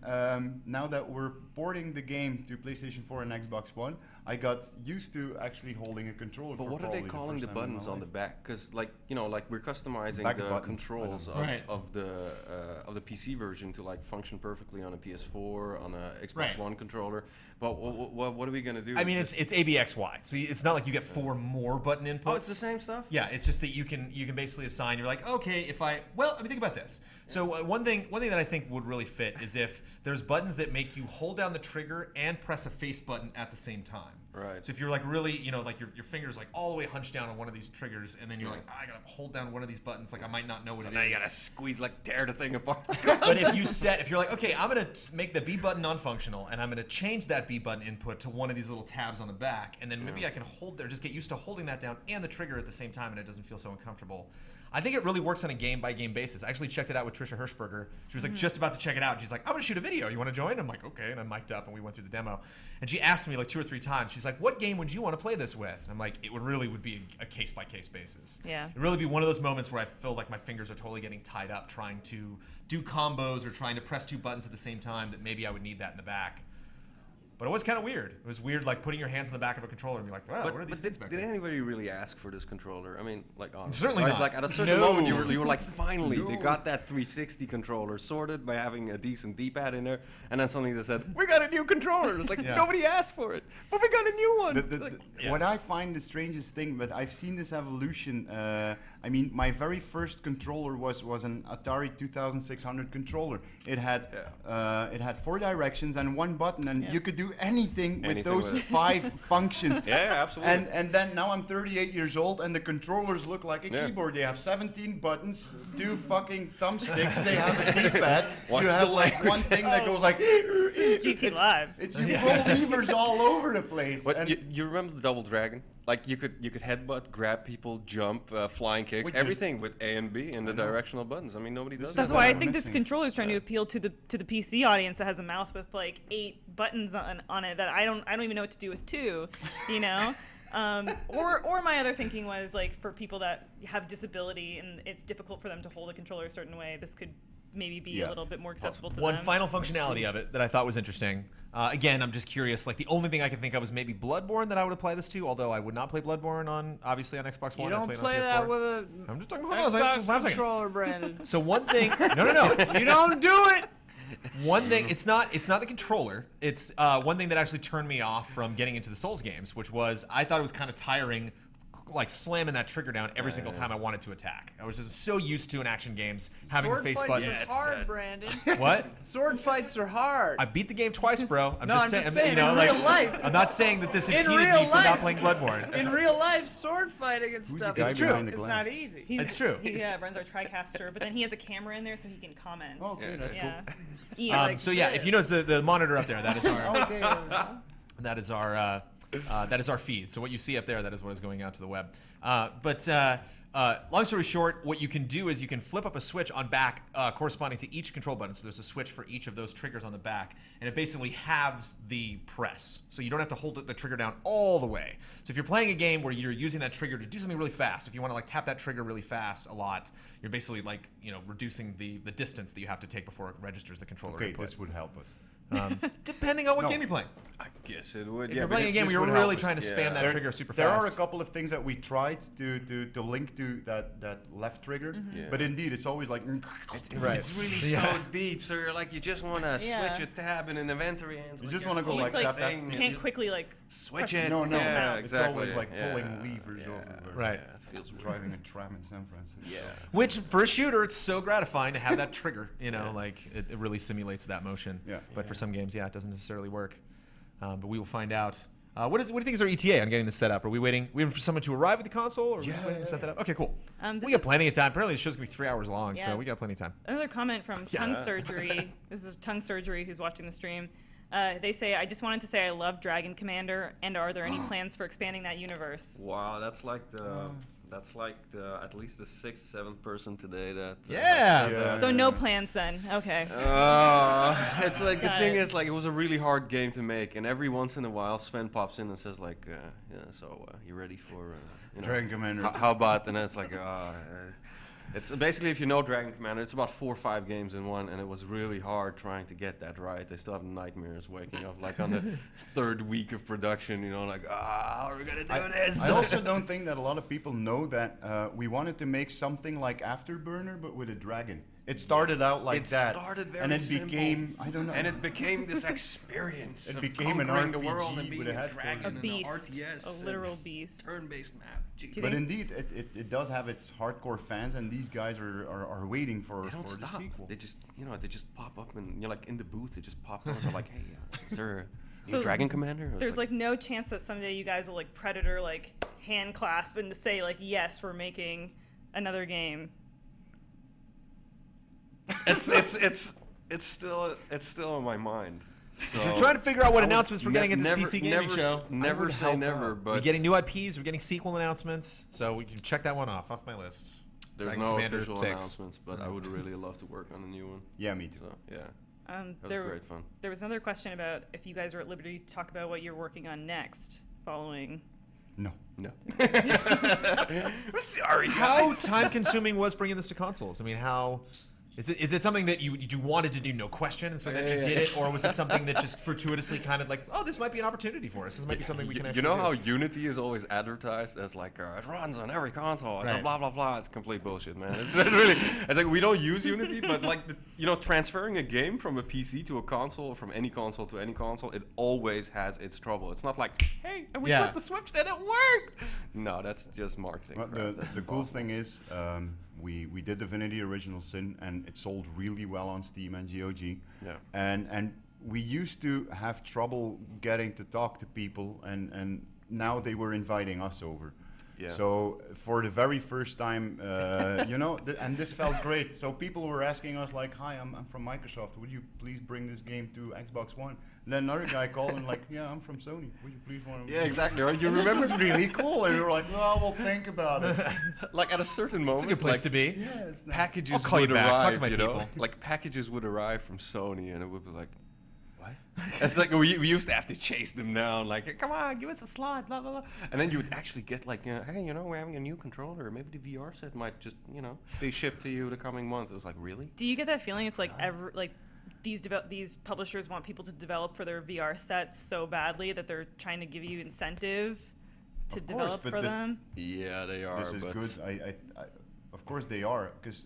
now that we're porting the game to PlayStation 4 and Xbox One, I got used to actually holding a controller. But for what are they probably calling the the first time in my buttons on the life. back? Because, like, you know, like we're customizing Back the buttons. controls Right. of the PC version to like function perfectly on a PS4, on a Xbox Right. One controller. But what are we gonna do? I mean, with it's ABXY, so it's not like you get 4 more button inputs. Oh, it's the same stuff. Yeah, it's just that you can basically assign. You're like, okay, I mean, think about this. So one thing that I think would really fit is if there's buttons that make you hold down the trigger and press a face button at the same time. Right. So if you're like really, you know, like your fingers like all the way hunched down on one of these triggers, and then you're like, I gotta hold down one of these buttons, like I might not know what So it now is. you gotta squeeze, like, tear the thing apart. But if you're like, okay, I'm gonna make the B button non-functional, and I'm gonna change that B button input to one of these little tabs on the back, and then maybe I can just get used to holding that down and the trigger at the same time, and it doesn't feel so uncomfortable. I think it really works on a game-by-game basis. I actually checked it out with Trisha Hirschberger. She was like just about to check it out. And she's like, I'm going to shoot a video. You want to join? I'm like, okay. And I mic'd up, and we went through the demo. And she asked me like 2 or 3 times. She's like, what game would you want to play this with? And I'm like, it would be a case-by-case basis. Yeah. It would really be one of those moments where I feel like my fingers are totally getting tied up trying to do combos or trying to press 2 buttons at the same time that maybe I would need that in the back. But it was kind of weird. It was weird, like putting your hands on the back of a controller and be like, wow, what are these things back did there? anybody really ask for this controller? I mean, like, honestly, Certainly right? not. Like, at a certain No. moment, you were like, finally, they No. got that 360 controller sorted by having a decent D-pad in there, and then suddenly they said, we got a new controller. It's like, Yeah. nobody asked for it, but we got a new one. What I find the strangest thing, but I've seen this evolution. I mean, my very first controller was an Atari 2600 controller. It had 4 directions and 1 button, and you could do anything with Anything those with it. 5 functions. Yeah, absolutely. And then now I'm 38 years old, and the controllers look like a Yeah. keyboard. They have 17 buttons, 2 fucking thumbsticks. They have a D-pad. Watch You the have like language. one thing that goes like. It's GT Live. It's you pull levers all over the place. But and you remember the Double Dragon? Like, you could headbutt, grab people, jump, flying kicks, With just- everything with A and B and the directional buttons. I mean, nobody does That's that. why I think this controller is trying to appeal to the PC audience that has a mouth with like 8 buttons on it that I don't even know what to do with 2, you know. Or my other thinking was like for people that have disability and it's difficult for them to hold a controller a certain way, this could maybe be a little bit more accessible to One them. final functionality of it that I thought was interesting. Again, I'm just curious. Like the only thing I can think of is maybe Bloodborne that I would apply this to. Although I would not play Bloodborne on Xbox One. You I don't play it on play PS4. that with a I'm just talking about Xbox controller, Brandon. So one thing, no. You don't do it. One thing, it's not the controller. It's one thing that actually turned me off from getting into the Souls games, which was I thought it was kind of tiring, like slamming that trigger down every single time I wanted to attack. I was just so used to in action games having Sword face fights buttons. are hard, Brandon. What? Sword fights are hard. I beat the game twice, bro. I'm No, just I'm saying, just saying, you know, in like, real life. I'm not saying that this In impeded real me from not life. playing Bloodborne. In real life, sword fighting and stuff. guy It's true. behind the It's glass? not easy. It's true. He runs our TriCaster, but then he has a camera in there so he can comment. Oh, okay, that's yeah. cool. Yeah. So yeah, if you notice the monitor up there, that is our Okay. that is our That is our feed. So what you see up there, that is what is going out to the web. Long story short, what you can do is you can flip up a switch on back corresponding to each control button. So there's a switch for each of those triggers on the back, and it basically halves the press. So you don't have to hold the trigger down all the way. So if you're playing a game where you're using that trigger to do something really fast, if you want to like tap that trigger really fast a lot, you're basically like reducing the distance that you have to take before it registers the controller. Okay, input. this would help us. Depending on what game you're playing. I guess it would. If you're playing a game where you're really trying to spam that trigger super fast. There are a couple of things that we tried to link to that left trigger, but indeed it's always like it's really so deep. So you're like you just want to switch a tab in an inventory, and you just want to go like that. Thing. Can't quickly like switch it. No, yeah, it's exactly. always like pulling levers over. Right. It feels driving a tram in San Francisco. Yeah. Which for a shooter, it's so gratifying to have that trigger. Like it really simulates that motion. Yeah. But for some games, it doesn't necessarily work. But we will find out. What do you think is our ETA on getting this set up? Are we waiting for someone to arrive at the console, or to set that up? Okay, cool. We got plenty of time. Apparently, the show's gonna be 3 hours long, so we got plenty of time. Another comment from Tongue Surgery. This is Tongue Surgery who's watching the stream. They say, I just wanted to say I love Dragon Commander, and are there any plans for expanding that universe? Wow, that's like the at least the 6th, 7th person today that. So no plans then. Okay. It's like the thing is like it was a really hard game to make, and every once in a while Sven pops in and says like, you ready for Dragon Commander? How about? And then it's like, it's basically, if you know Dragon Commander, it's about 4 or 5 games in one, and it was really hard trying to get that right. They still have nightmares waking up like on the 3rd week of production, like, how are we gonna do this? I also don't think that a lot of people know that we wanted to make something like Afterburner, but with a dragon. It started out like that, very and it simple. became, I don't know. And it became this experience. It of became an conquering RPG the world and being with a a dragon A and beast. an RTS. A literal beast. Turn-based map. Jeez. But indeed, it does have its hardcore fans, and these guys are waiting for the sequel. They just they just pop up, and you're like in the booth. They just pop up and like, hey, is there a new Dragon Commander? There's like no chance that someday you guys will like Predator like hand clasp and to say like, yes, we're making another game. It's still on my mind. So We're trying to figure out what announcements we're getting at this PC gaming show. Never say never, but we're getting new IPs. We're getting sequel announcements, so we can check that one off my list. There's Dragon no Commander official 6. announcements, but I would really love to work on a new one. Yeah, me too. So, yeah. That There was great fun. There was another question about if you guys are at liberty to talk about what you're working on next, following. No. I'm sorry. How time-consuming was bringing this to consoles? I mean, how is it something that you wanted to do, no question, and so then you did it, or was it something that just fortuitously kind of like, oh, this might be an opportunity for us. This might be something we can actually. You know do. how Unity is always advertised as like it runs on every console, it's a blah blah blah. It's complete bullshit, man. It's really. It's like we don't use Unity, but like transferring a game from a PC to a console, or from any console to any console, it always has its trouble. It's not like, hey, and we put the Switch and it worked. No, that's just marketing. Well, crap. the cool thing is, we did Divinity Original Sin, and it sold really well on Steam and GOG. Yeah. And we used to have trouble getting to talk to people, and now they were inviting us over. Yeah. So for the very first time, and this felt great. So people were asking us like, "Hi, I'm from Microsoft. Would you please bring this game to Xbox One?" And then another guy called and like, "Yeah, I'm from Sony. Would you please want to?" Yeah, exactly. You remember? This is really cool. And we were like, "Well, we'll think about it." Like at a certain moment, It's a good place to be. Yeah, it's nice. Packages I'll call would you back. arrive. Talk to my you know? people. Like packages would arrive from Sony, and it would be like, what? It's like we used to have to chase them down. Like, come on, give us a slot, blah blah blah. And then you would actually get like, hey, we're having a new controller. Maybe the VR set might just, be shipped to you the coming month. It was like, really? Do you get that feeling? It's like these publishers want people to develop for their VR sets so badly that they're trying to give you incentive to develop for them. Yeah, they are. This is good. I of course they are, because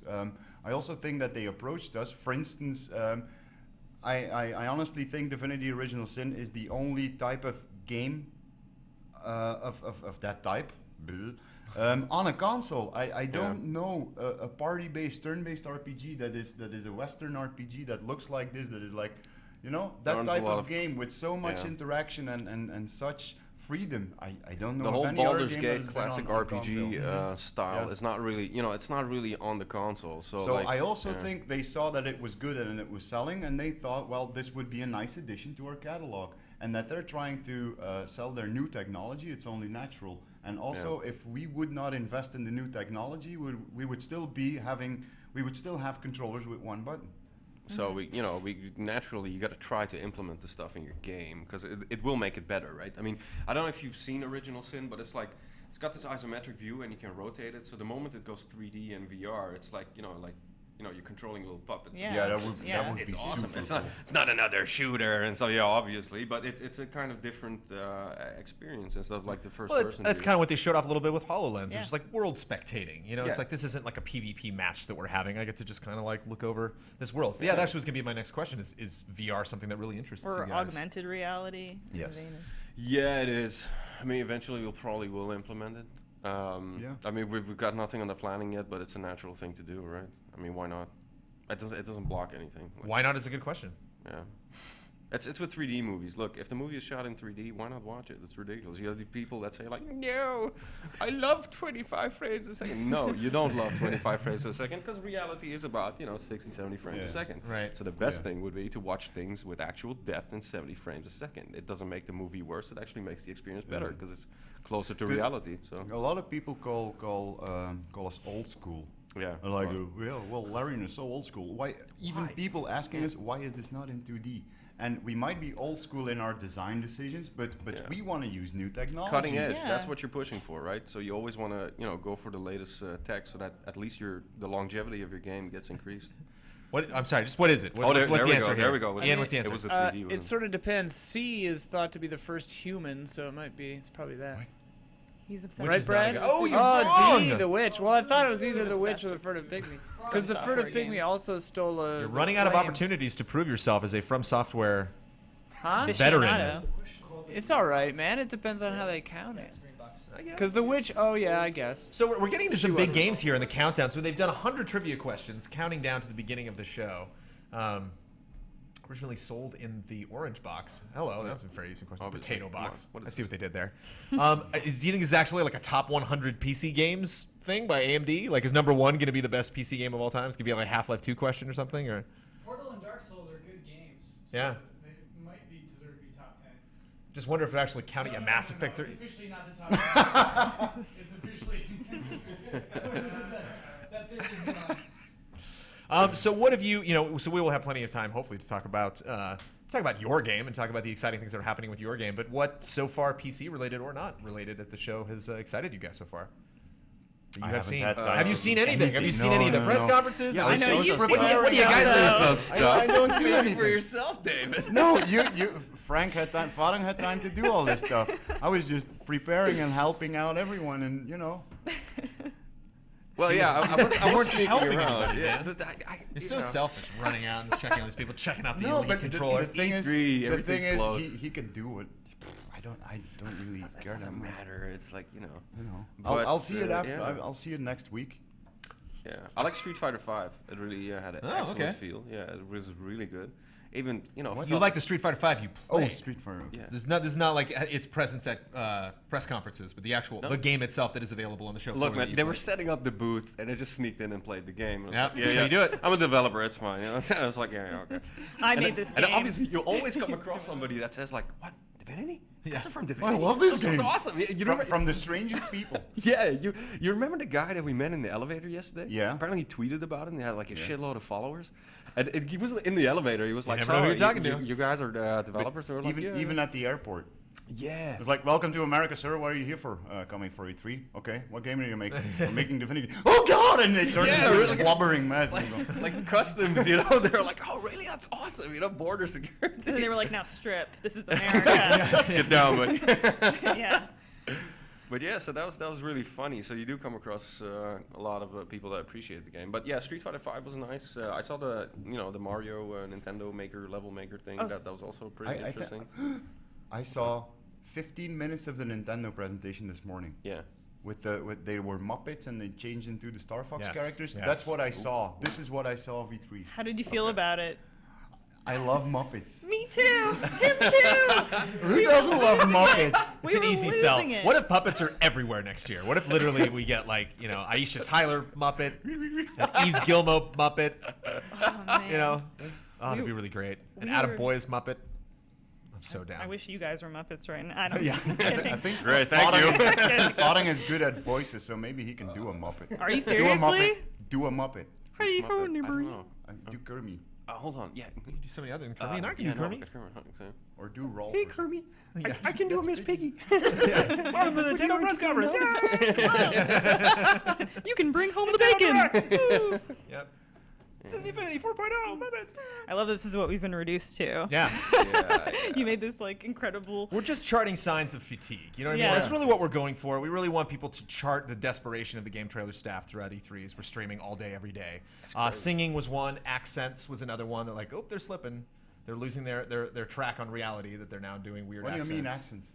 I also think that they approached us. For instance, I honestly think Divinity Original Sin is the only type of game of that type on a console. I don't know a party-based, turn-based RPG that is a Western RPG that looks like this, that is like, that type of game with so much interaction and such freedom. I don't know. The whole of any other Baldur's game Gate that classic on RPG style is not really, it's not really on the console. So like, I also think they saw that it was good and it was selling, and they thought, well, this would be a nice addition to our catalog. and that they're trying to sell their new technology. It's only natural. And also, if we would not invest in the new technology, we would still have controllers with one button. So we naturally, you got to try to implement the stuff in your game because it will make it better, right? I mean, I don't know if you've seen Original Sin, but it's like it's got this isometric view and you can rotate it. So the moment it goes 3D and VR, it's like you're controlling little puppets. Yeah, that would be awesome. super It's not another shooter, and so obviously, but it's a kind of different experience instead of like the first person. That's kind of what they showed off a little bit with HoloLens, which is like world spectating. You know, it's Yeah. like this isn't like a PvP match that we're having. I get to just kind of like look over this world. So yeah, that actually was gonna be my next question: is VR something that really interests you Or guys? augmented reality. Yes. Yeah, it is. I mean, eventually we'll probably implement it. I mean, we've got nothing on the planning yet, but it's a natural thing to do, right? I mean, why not? It doesn't block anything. Why not is a good question. Yeah. It's with 3D movies. Look, if the movie is shot in 3D, why not watch it? It's ridiculous. You have the people that say like, no, I love 25 frames a second. No, you don't love 25 frames a second because reality is about, 60, 70 frames a second. Right. So the best thing would be to watch things with actual depth and 70 frames a second. It doesn't make the movie worse. It actually makes the experience better because it's closer to reality. So a lot of people call us old school. Yeah. They're like, well, Larian is so old school. Why? Even people asking us, why is this not in 2D? And we might be old school in our design decisions, but we want to use new technology. Cutting edge, that's what you're pushing for, right? So you always want to, go for the latest tech so that at least the longevity of your game gets increased. I'm sorry, just what is it? What's the answer here? There we go. Ian, what's the answer? It was a 3D. It sort of depends. C is thought to be the first human, so it's probably that. What? He's upset. Right, Brad? Oh, you're wrong! D, the witch. Well, I thought it was either the witch or the furtive pygmy. Because the furtive pygmy also stole a. You're running out of opportunities to prove yourself as a From Software veteran. It's all right, man. It depends on how they count it. Because the witch, I guess. So we're getting into some big games here in the countdown. So they've done 100 trivia questions, counting down to the beginning of the show. Originally sold in the orange box. Hello, that's a very easy question. Potato box. I see what they did there. Do you think it's actually like a top 100 PC games thing by AMD? Like, is number one going to be the best PC game of all time? It's going to be like a Half-Life 2 question or something? Or Portal and Dark Souls are good games. So yeah. They might deserve to be top 10. Just wonder if it actually counting a Mass Effect 3. It's officially not the top 10. It's officially that theory is gone. So what have you, so we will have plenty of time, hopefully, to talk about your game and talk about the exciting things that are happening with your game. But what so far, PC related or not related at the show, has excited you guys so far? You have seen? Have you seen anything? Have you seen any of the press conferences? Yeah, I know you. What do you guys do? I don't do anything for yourself, David. No, Frank had time. Faden had time to do all this stuff. I was just preparing and helping out everyone, and Well, yeah, I wasn't sneaking helping around. anybody, Yeah, man. You're so selfish, running out and checking on these people, checking out the Elite controller. The thing E3, is, everything's close. he could do it. I don't really care. It doesn't matter. It's like I'll But, see it after. yeah. I'll see it next week. Yeah, I like Street Fighter V. It really had an excellent feel. Yeah, it was really good. Even you like the Street Fighter V you played. Oh, Street Fighter. Yeah. This is not like its presence at press conferences, but the game itself that is available on the show. Look, man, they were setting up the booth, and I just sneaked in and played the game. And Yeah, like, that's how you do it. I'm a developer. It's fine. I was like, yeah, okay. I made this And game. obviously, you always come across somebody that says like, "What, Divinity? Yeah. That's from I Divinity. love this That's game. awesome." You remember From the strangest people. Yeah, you remember the guy that we met in the elevator yesterday? Yeah. Apparently he tweeted about it and he had like a shitload of followers. And he was in the elevator. He was like, never know who you're talking to. You guys are developers." They were like, yeah. Even at the airport. Yeah. It's like, welcome to America, sir. What are you here for? Coming for E3. Okay. What game are you making? We're making Divinity. Oh God! And they turned into this blubbering mess. like customs, they're like, "Oh, really? That's awesome." Border security. And then they were like, now strip. This is America. Get down, buddy. Yeah. But yeah, so that was really funny. So you do come across a lot of people that appreciate the game. But yeah, Street Fighter V was nice. I saw the the Mario Nintendo level maker thing. That was also pretty interesting. I saw 15 minutes of the Nintendo presentation this morning. Yeah. They were Muppets and they changed into the Star Fox characters. Yes. That's what I saw. This is what I saw of E3. How did you feel about it? I love Muppets. Me too. Him too. Who doesn't love Muppets? It's an easy sell. What if puppets are everywhere next year? What if literally we get Aisha Tyler Muppet, Yves Gilmo Muppet? Oh man. That'd be really great. An Adam Boyes Muppet. I'm so down. I wish you guys were Muppets right now. I don't. Yeah. I think Great, thank you. Foding is good at voices, so maybe he can do a Muppet. Are you Do a Muppet. seriously? Do a Muppet. Hey, Muppet? ho, I don't neighbor. know. Do Kermit. Hold on. Yeah. You can do somebody other than Kirby, and I can yeah, do no, Kirby. get Kermit. Okay. Or do Rolf. Hey, or Kirby. Yeah. I can do a Miss Piggy. Welcome to the Nintendo press conference. You can bring home the bacon. Yep. Disney Infinity 4.0 Muppets. I love that this is what we've been reduced to. Yeah. You made this like incredible. We're just charting signs of fatigue. You know what I Yeah. mean? That's really what we're going for. We really want people to chart the desperation of the Game Trailer staff throughout E3s. We're streaming all day, every day. Singing was one. Accents was another one. They're like, oh, they're slipping. They're losing their track on reality that they're now doing weird What do accents. you mean accents?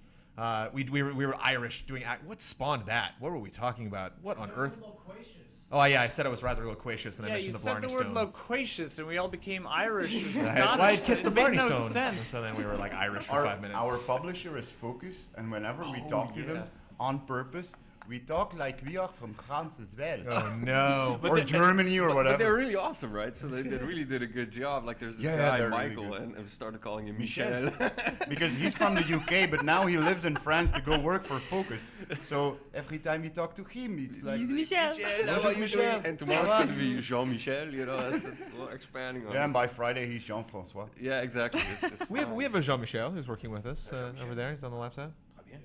We were Irish doing what spawned that? What were we talking about? What on earth? Loquacious. Oh yeah, I said I was rather loquacious, and I Yeah, mentioned you the said Blarney the word Stone. loquacious, and we all became Irish. and Right. Scottish, Well, I kissed and the it made Blarney no Stone, sense. and so then we were like Irish for Our, 5 minutes. our publisher is Focus, and whenever we talk to them on purpose, we talk like we are from France as well. Oh no! Or Germany or But whatever. they're really awesome, right? So they really did a good job. Like there's this guy, they're really Michael, good. and we started calling him Michel. Michel. Because he's from the UK, but now he lives in France to go work for Focus. So every time we talk to him, it's like He's Michel. How are you doing? And tomorrow's going to be Jean-Michel, you know, that's we're expanding on yeah, it. and by Friday he's Jean-François. Yeah, exactly. It's We have a Jean-Michel who's working with us over there. He's on the left side.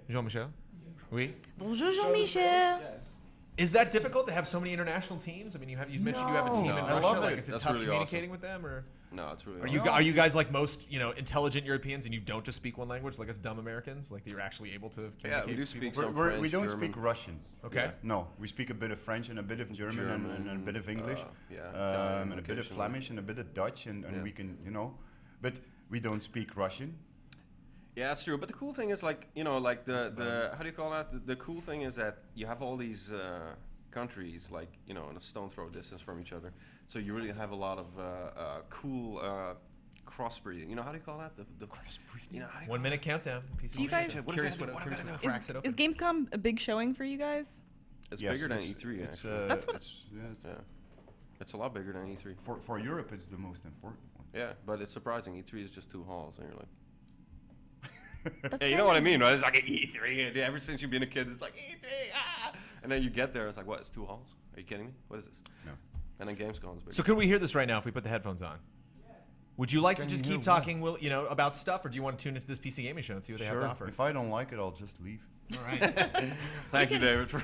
Jean-Michel. Oui. Bonjour, Jean-Michel. Is that difficult to have so many international teams? I mean, you mentioned you have a team No, in I Russia. love Like, it. is it That's tough really communicating awesome. with them, or No, it's really are you guys like most intelligent Europeans and you don't just speak one language like us dumb Americans? Like that you're actually able to communicate? Yeah, we do with speak people? some We French, don't German. speak Russian. Okay. Yeah. No, we speak a bit of French and a bit of German, and a bit of English, Italian and a bit of occasionally. Flemish and a bit of Dutch, and we can, but we don't speak Russian. Yeah, that's true. But the cool thing is, like, like the how do you call that? The cool thing is that you have all these countries, like, in a stone throw distance from each other. So you really have a lot of cool crossbreeding. How do you call that? The crossbreeding. 1 minute countdown. Do you guys? Curious what cracks it open. Is Gamescom a big showing for you guys? It's Yes, bigger than it's- E3, it's, actually. That's what- It's a lot bigger than E3. For Europe, it's the most important one. Yeah, but it's surprising. E3 is just 2 halls, and you're like, That's yeah, you kind know what I of- mean, right? It's like an E3. And ever since you've been a kid, it's like E3. And then you get there, it's like, what? It's 2 halls? Are you kidding me? What is this? No. And then Gamescom's bigger. So could we hear this right now if we put the headphones on? Would you like to Can just you keep hear what? talking, about stuff, or do you want to tune into this PC gaming show and see what they have to offer? If I don't like it, I'll just leave. All right. Thank you, David, for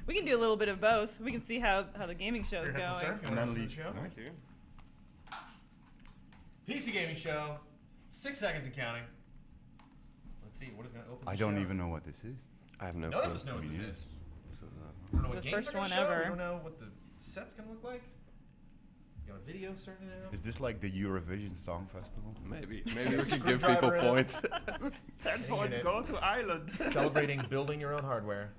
We can do a little bit of both. We can see how the gaming show's Your headphones going. are? If you want to listen to the show? Thank you. PC gaming show. 6 seconds and counting. Let's see what is going to open. I the don't show. even know what this is. I have no None clue. of us know what this is. This is, We don't know It's what the games first they're gonna one show. ever. We don't know what the set's gonna look like. You got a video starting out. Is this like the Eurovision Song Festival? Maybe we should give people Screwdriver in. points. 10 points go to Ireland. Celebrating building your own hardware.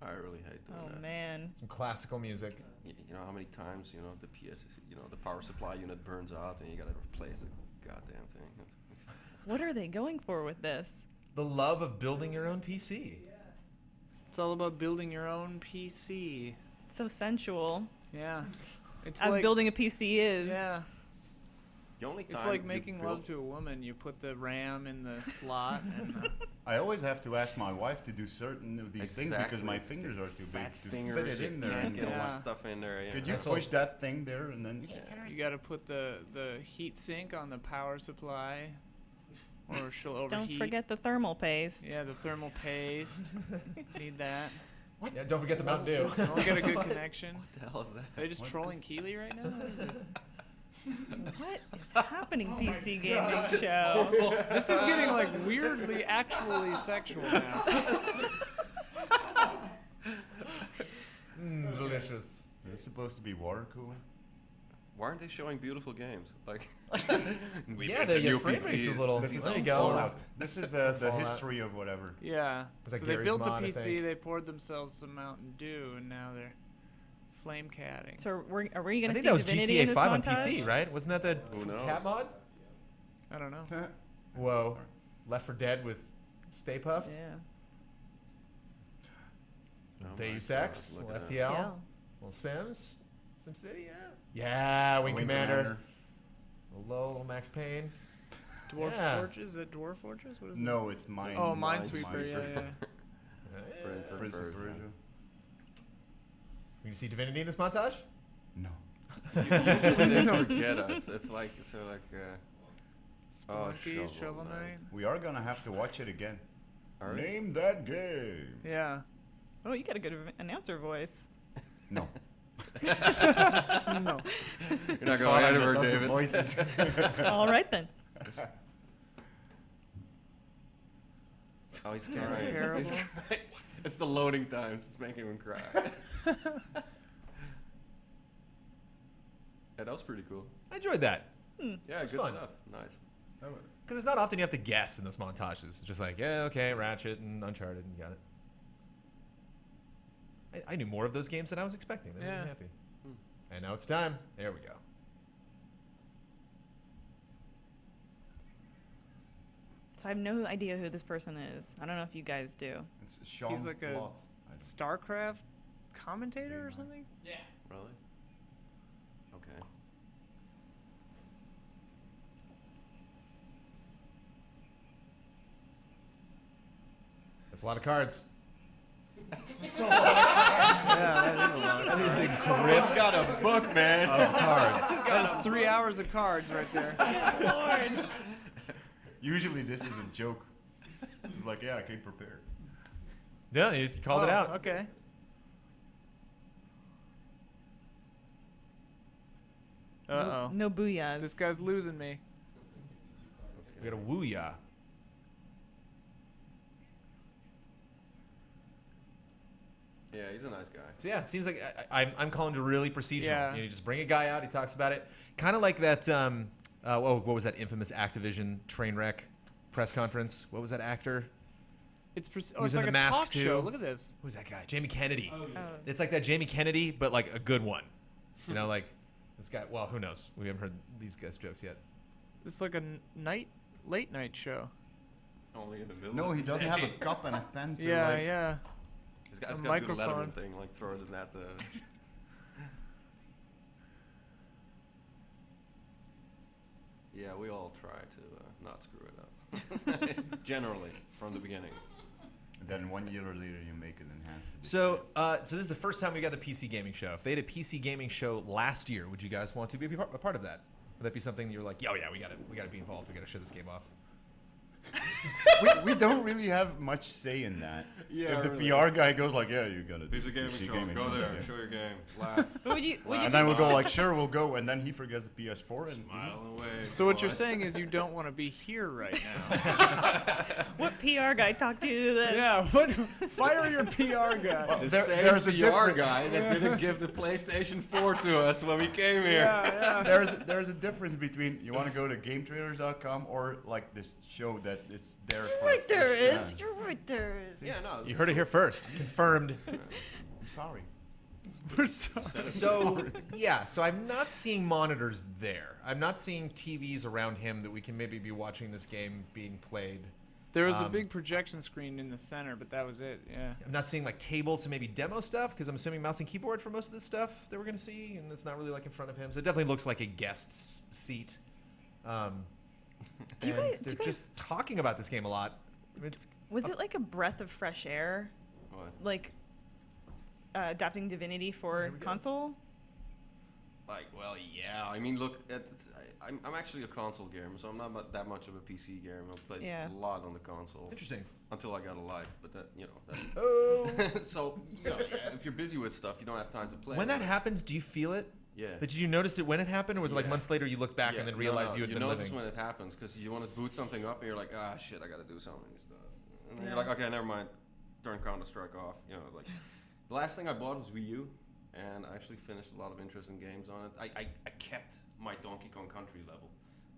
I really hate doing Oh that. man. Some classical music. You know how many times, the PS, the power supply unit burns out and you gotta replace the goddamn thing. What are they going for with this? The love of building your own PC. It's all about building your own PC. So sensual. Yeah. It's As like, building a PC is. Yeah. The only time It's like you making build- love to a woman. You put the RAM in the slot and I always have to ask my wife to do certain of these things because my Exactly. fingers are too big Fat to fingers, fit it you in there. can't And get all Yeah. that stuff in there. Yeah. could you That's all- push that thing there and then? you got to put the heat sink on the power supply, or she'll overheat. Don't forget the thermal paste. Yeah, the thermal paste. Need that. Yeah, don't forget the Mountain Dew. Don't get a good connection. What the hell is that? Are they just trolling Keeley right now? What is this? What is happening, PC gaming show? This is getting like weirdly, actually sexual now. Delicious. Is this supposed to be water cooling? Why aren't they showing beautiful games? Like, we Yeah, built a your new frame PC. rate's a little. This is There you on go. Fallout. This is the Fallout. history of whatever. Yeah. Was that So they Gary's built a mod, I PC, think? they poured themselves some Mountain Dew, and now they're flame catting. So are we I going to think see that was Divinity GTA in this 5 on montage? PC, right? Wasn't that the Who knows? cat mod? I don't know. Whoa. Left 4 Dead with Stay Puffed? Yeah. Oh my Deus God, Ex? look Little at that. FTL? TL. Little Sims? SimCity, yeah, Wing Commander. Little Max Payne. Dwarf Yeah. Fortress? Is it Dwarf Fortress? What is it? No, it's Mine. Oh, Minesweeper. Yeah. Prince of Prince of Persia. Persia. You can see Divinity in this montage? No. Usually they forget us. It's like Spelunky, Shovel Knight. We are gonna have to watch it again. Are we? Name that game. Yeah. Oh, you got a good announcer voice. No. No. You're not going ahead of her, David. Voices. All right then. Oh, he's Terrible. crying. Terrible. He's crying. It's the loading times. It's making him cry. Yeah, that was pretty cool. I enjoyed that. Yeah, It's good fun. stuff. Nice. Because it's not often you have to guess in those montages. It's just like, yeah, okay, Ratchet and Uncharted, and you got it. I knew more of those games than I was expecting. That made me happy. And now it's time. There we go. So I have no idea who this person is. I don't know if you guys do. It's Sean He's like a Blott. StarCraft commentator or something? Yeah. Really? Okay. That's a lot of cards. That's a lot of cards. Yeah, that is a lot. That is a He's grip got a book, man. of cards. That is 3 hours of cards right there. Lord. Usually this is a joke. It's like, yeah, I came prepared. Yeah, you just called it out. Okay. Uh-oh. No booyahs. This guy's losing me. We got a wooyah. Yeah, he's a nice guy. So yeah, it seems like I'm calling it really procedural. Yeah. You just bring a guy out, he talks about it, kind of like that. What was that infamous Activision train wreck press conference? What was that actor? It's Who's it's in like The a Mask talk show. too? Look at this. Who's that guy? Jamie Kennedy. Oh. It's like that Jamie Kennedy, but like a good one. You know, like this guy. Well, who knows? We haven't heard these guys' jokes yet. It's like a late night show. Only in the middle. No, of he the doesn't day. have a cup and a pen to Yeah, like, yeah. He's got A to do the microphone. Letterman thing, like throw it in that. Yeah, we all try to not screw it up. Generally, from the beginning. And then 1 year later you make it enhanced. So this is the first time we got the PC gaming show. If they had a PC gaming show last year, would you guys want to be a part of that? Would that be something that you're like, oh yeah, we got to be involved. We got to show this game off. we don't really have much say in that. Yeah, if the really. PR guy goes like, yeah, you gotta. Here's a gaming PC show. gaming Go show, there, yeah. show your game, laugh. Would you And then we'll go like, sure, we'll go, and then he forgets the PS4 and Smile away. So what you're boys. saying is you don't want to be here right now. What PR guy talked you to this? Yeah, fire your PR guy. The There- same there's a PR different- guy that didn't give the PlayStation 4 to us when we came here. Yeah, yeah. there's a difference between you want to go to GameTrailers.com or like this show that it's there. You're for right, there first is. hand. You're right, there is. Yeah, no. You heard it here first. Confirmed. I'm sorry. We're sorry. So yeah, so I'm not seeing monitors there. I'm not seeing TVs around him that we can maybe be watching this game being played. There was a big projection screen in the center, but that was it. Yeah. I'm not seeing like tables to maybe demo stuff because I'm assuming mouse and keyboard for most of this stuff that we're gonna see, and it's not really like in front of him. So it definitely looks like a guest seat. Do you and guys- do they're you guys- just talking about this game a lot. It's Was it like a breath of fresh air? What? Like adapting Divinity for console? Like, well, yeah. I mean, look, I'm actually a console gamer, so I'm not that much of a PC gamer. I've played Yeah. a lot on the console. Interesting. Until I got a life, but that, you know. That, Oh. So, you know, yeah, if you're busy with stuff, you don't have time to play. When that right? happens, do you feel it? Yeah. But did you notice it when it happened, or was it like Yeah. months later you look back and then realize you had been notice living? when it happens because you want to boot something up and you're like, ah, shit, I got to do something and stuff. And then Yeah. you're like, okay, never mind. Turn Counter-Strike off. You know, like the last thing I bought was Wii U, and I actually finished a lot of interesting games on it. I kept my Donkey Kong Country level,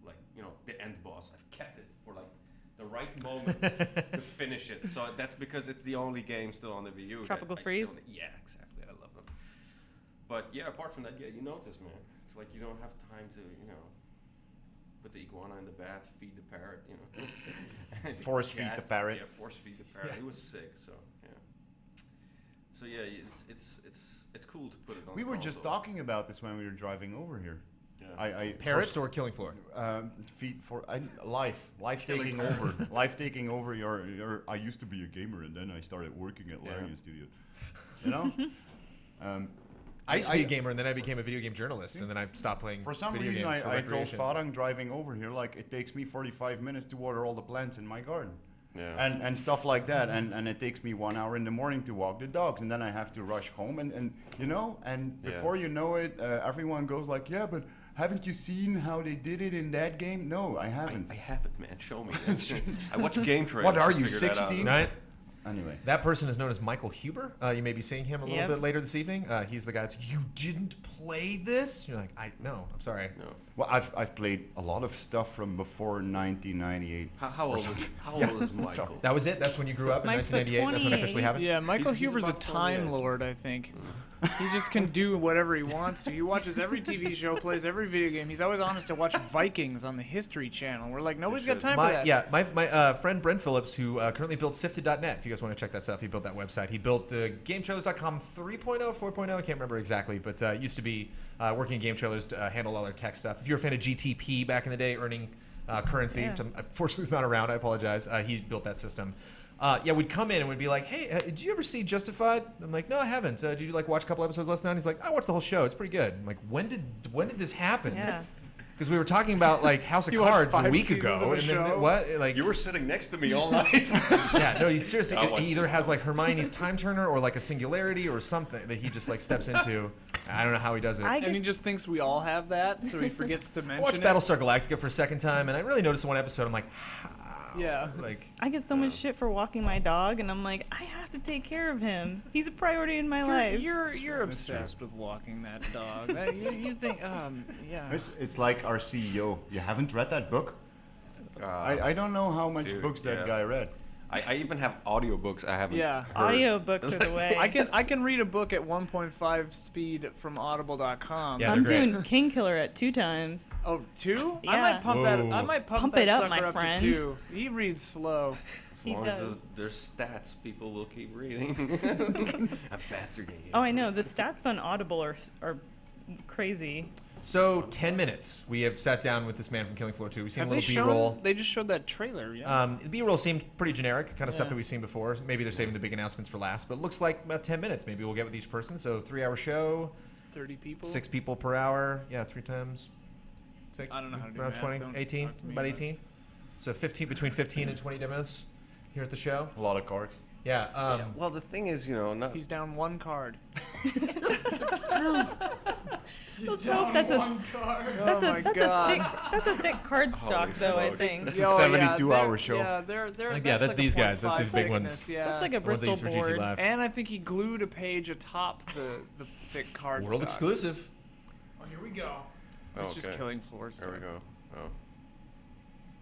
like, you know, the end boss. I've kept it for like the right moment to finish it. So that's because it's the only game still on the Wii U. that Tropical I Freeze? Still, yeah, exactly. I love them. But yeah, apart from that, yeah, you notice, man. It's like you don't have time to, you know, put the iguana in the bath, feed the parrot, you know. Force feed the parrot. Yeah, force feed the parrot. Yeah. He was sick, so yeah. So yeah, it's It's cool to put it on. We the were just console. talking about this when we were driving over here. Yeah. Parrots or Killing Floor? Life taking over. Life taking over your. I used to be a gamer and then I started working at Larian Studios. You know. I used to be a gamer and then I became a video game journalist and then I stopped playing. For some video reason, games for I told recreation. Farang driving over here like it takes me 45 minutes to water all the plants in my garden. Yeah. And stuff like that, and it takes me 1 hour in the morning to walk the dogs, and then I have to rush home, and you know, and before you know it, everyone goes like, yeah, but haven't you seen how they did it in that game? No, I haven't. I haven't, man. Show me. I watch GameTrailers. What are to you, figure that out. 16? Right. Anyway, that person is known as Michael Huber. You may be seeing him a little bit later this evening. He's the guy that's, you didn't play this? You're like, no, I'm sorry. No. Well, I've played a lot of stuff from before 1998. How old is Michael? That was it? That's when you grew up in 1998? That's when it officially happened? Yeah, Michael He's Huber's a about 20 time years. lord, I think. He just can do whatever he wants to. He watches every TV show, plays every video game. He's always on us to watch Vikings on the History Channel. We're like, nobody's got time for that. Yeah, my friend Brent Phillips, who currently built Sifted.net, if you guys want to check that stuff, he built that website. He built GameTrailers.com 3.0, 4.0, I can't remember exactly, but used to be working at Game Trailers to handle all their tech stuff. If you're a fan of GTP back in the day, earning currency, which unfortunately is not around, I apologize, he built that system. We'd come in and we'd be like, hey, did you ever see Justified? I'm like, no, I haven't. Did you like watch a couple episodes last night? And he's like, I watched the whole show. It's pretty good. I'm like, when did this happen? Yeah. Because we were talking about like House of You watched Cards a 5 week seasons ago, of a and then show? what? Like You were sitting next to me all night. yeah, no, he seriously. I watched He either it. has like Hermione's time turner or like a singularity or something that he just like steps into. I don't know how he does it. And he just thinks we all have that, so he forgets to I mention watched it. Battlestar Galactica for a second time, and I really noticed in one episode. I'm like, Yeah. like I get so much shit for walking my dog, and I'm like, I have to take care of him. He's a priority in my life. You're obsessed with walking that dog. You think, yeah. It's like our CEO. You haven't read that book? I don't know how much Dude, books that yeah. guy read. I even have audiobooks I haven't Yeah. heard. Audiobooks are the way. I can read a book at 1.5 speed from audible.com. Yeah, I'm they're great. doing King Killer at 2 times. Oh, 2? Yeah. I might pump that. Whoa. I might pump Pump it that up, sucker my up friend. to 2. He reads slow. As He long as does. there's stats, people will keep reading. I'm faster than you. Oh, I know. The stats on Audible are crazy. so 10 minutes. We have sat down with this man from Killing Floor 2. We've seen Have a they little B-roll. shown? They just showed that trailer. Yeah. The B-roll seemed pretty generic, kind of stuff Yeah. that we've seen before. Maybe they're saving the big announcements for last, but it looks like about 10 minutes. Maybe we'll get with each person. So 3-hour show, 30 people. 6 people per hour. Yeah, 3 times 6. I don't know how to do around math. 20, Don't 18, talk to me about about 18. So 15 between 15 and 20 demos here at the show. A lot of cards. Yeah. Yeah, well, the thing is, not. He's down 1 card. Let's hope that's Oh a thick card stock though. I think. That's a 72-hour show. Yeah, they're Yeah, that's like these a guys. That's 0.5 these big thickness, ones. Yeah. That's like a The ones they Bristol use for GT board. Live. And I think he glued a page atop the thick card World stock. exclusive. Oh, here we go. Oh, It's just okay. Killing Floor stuff. There we go. Oh.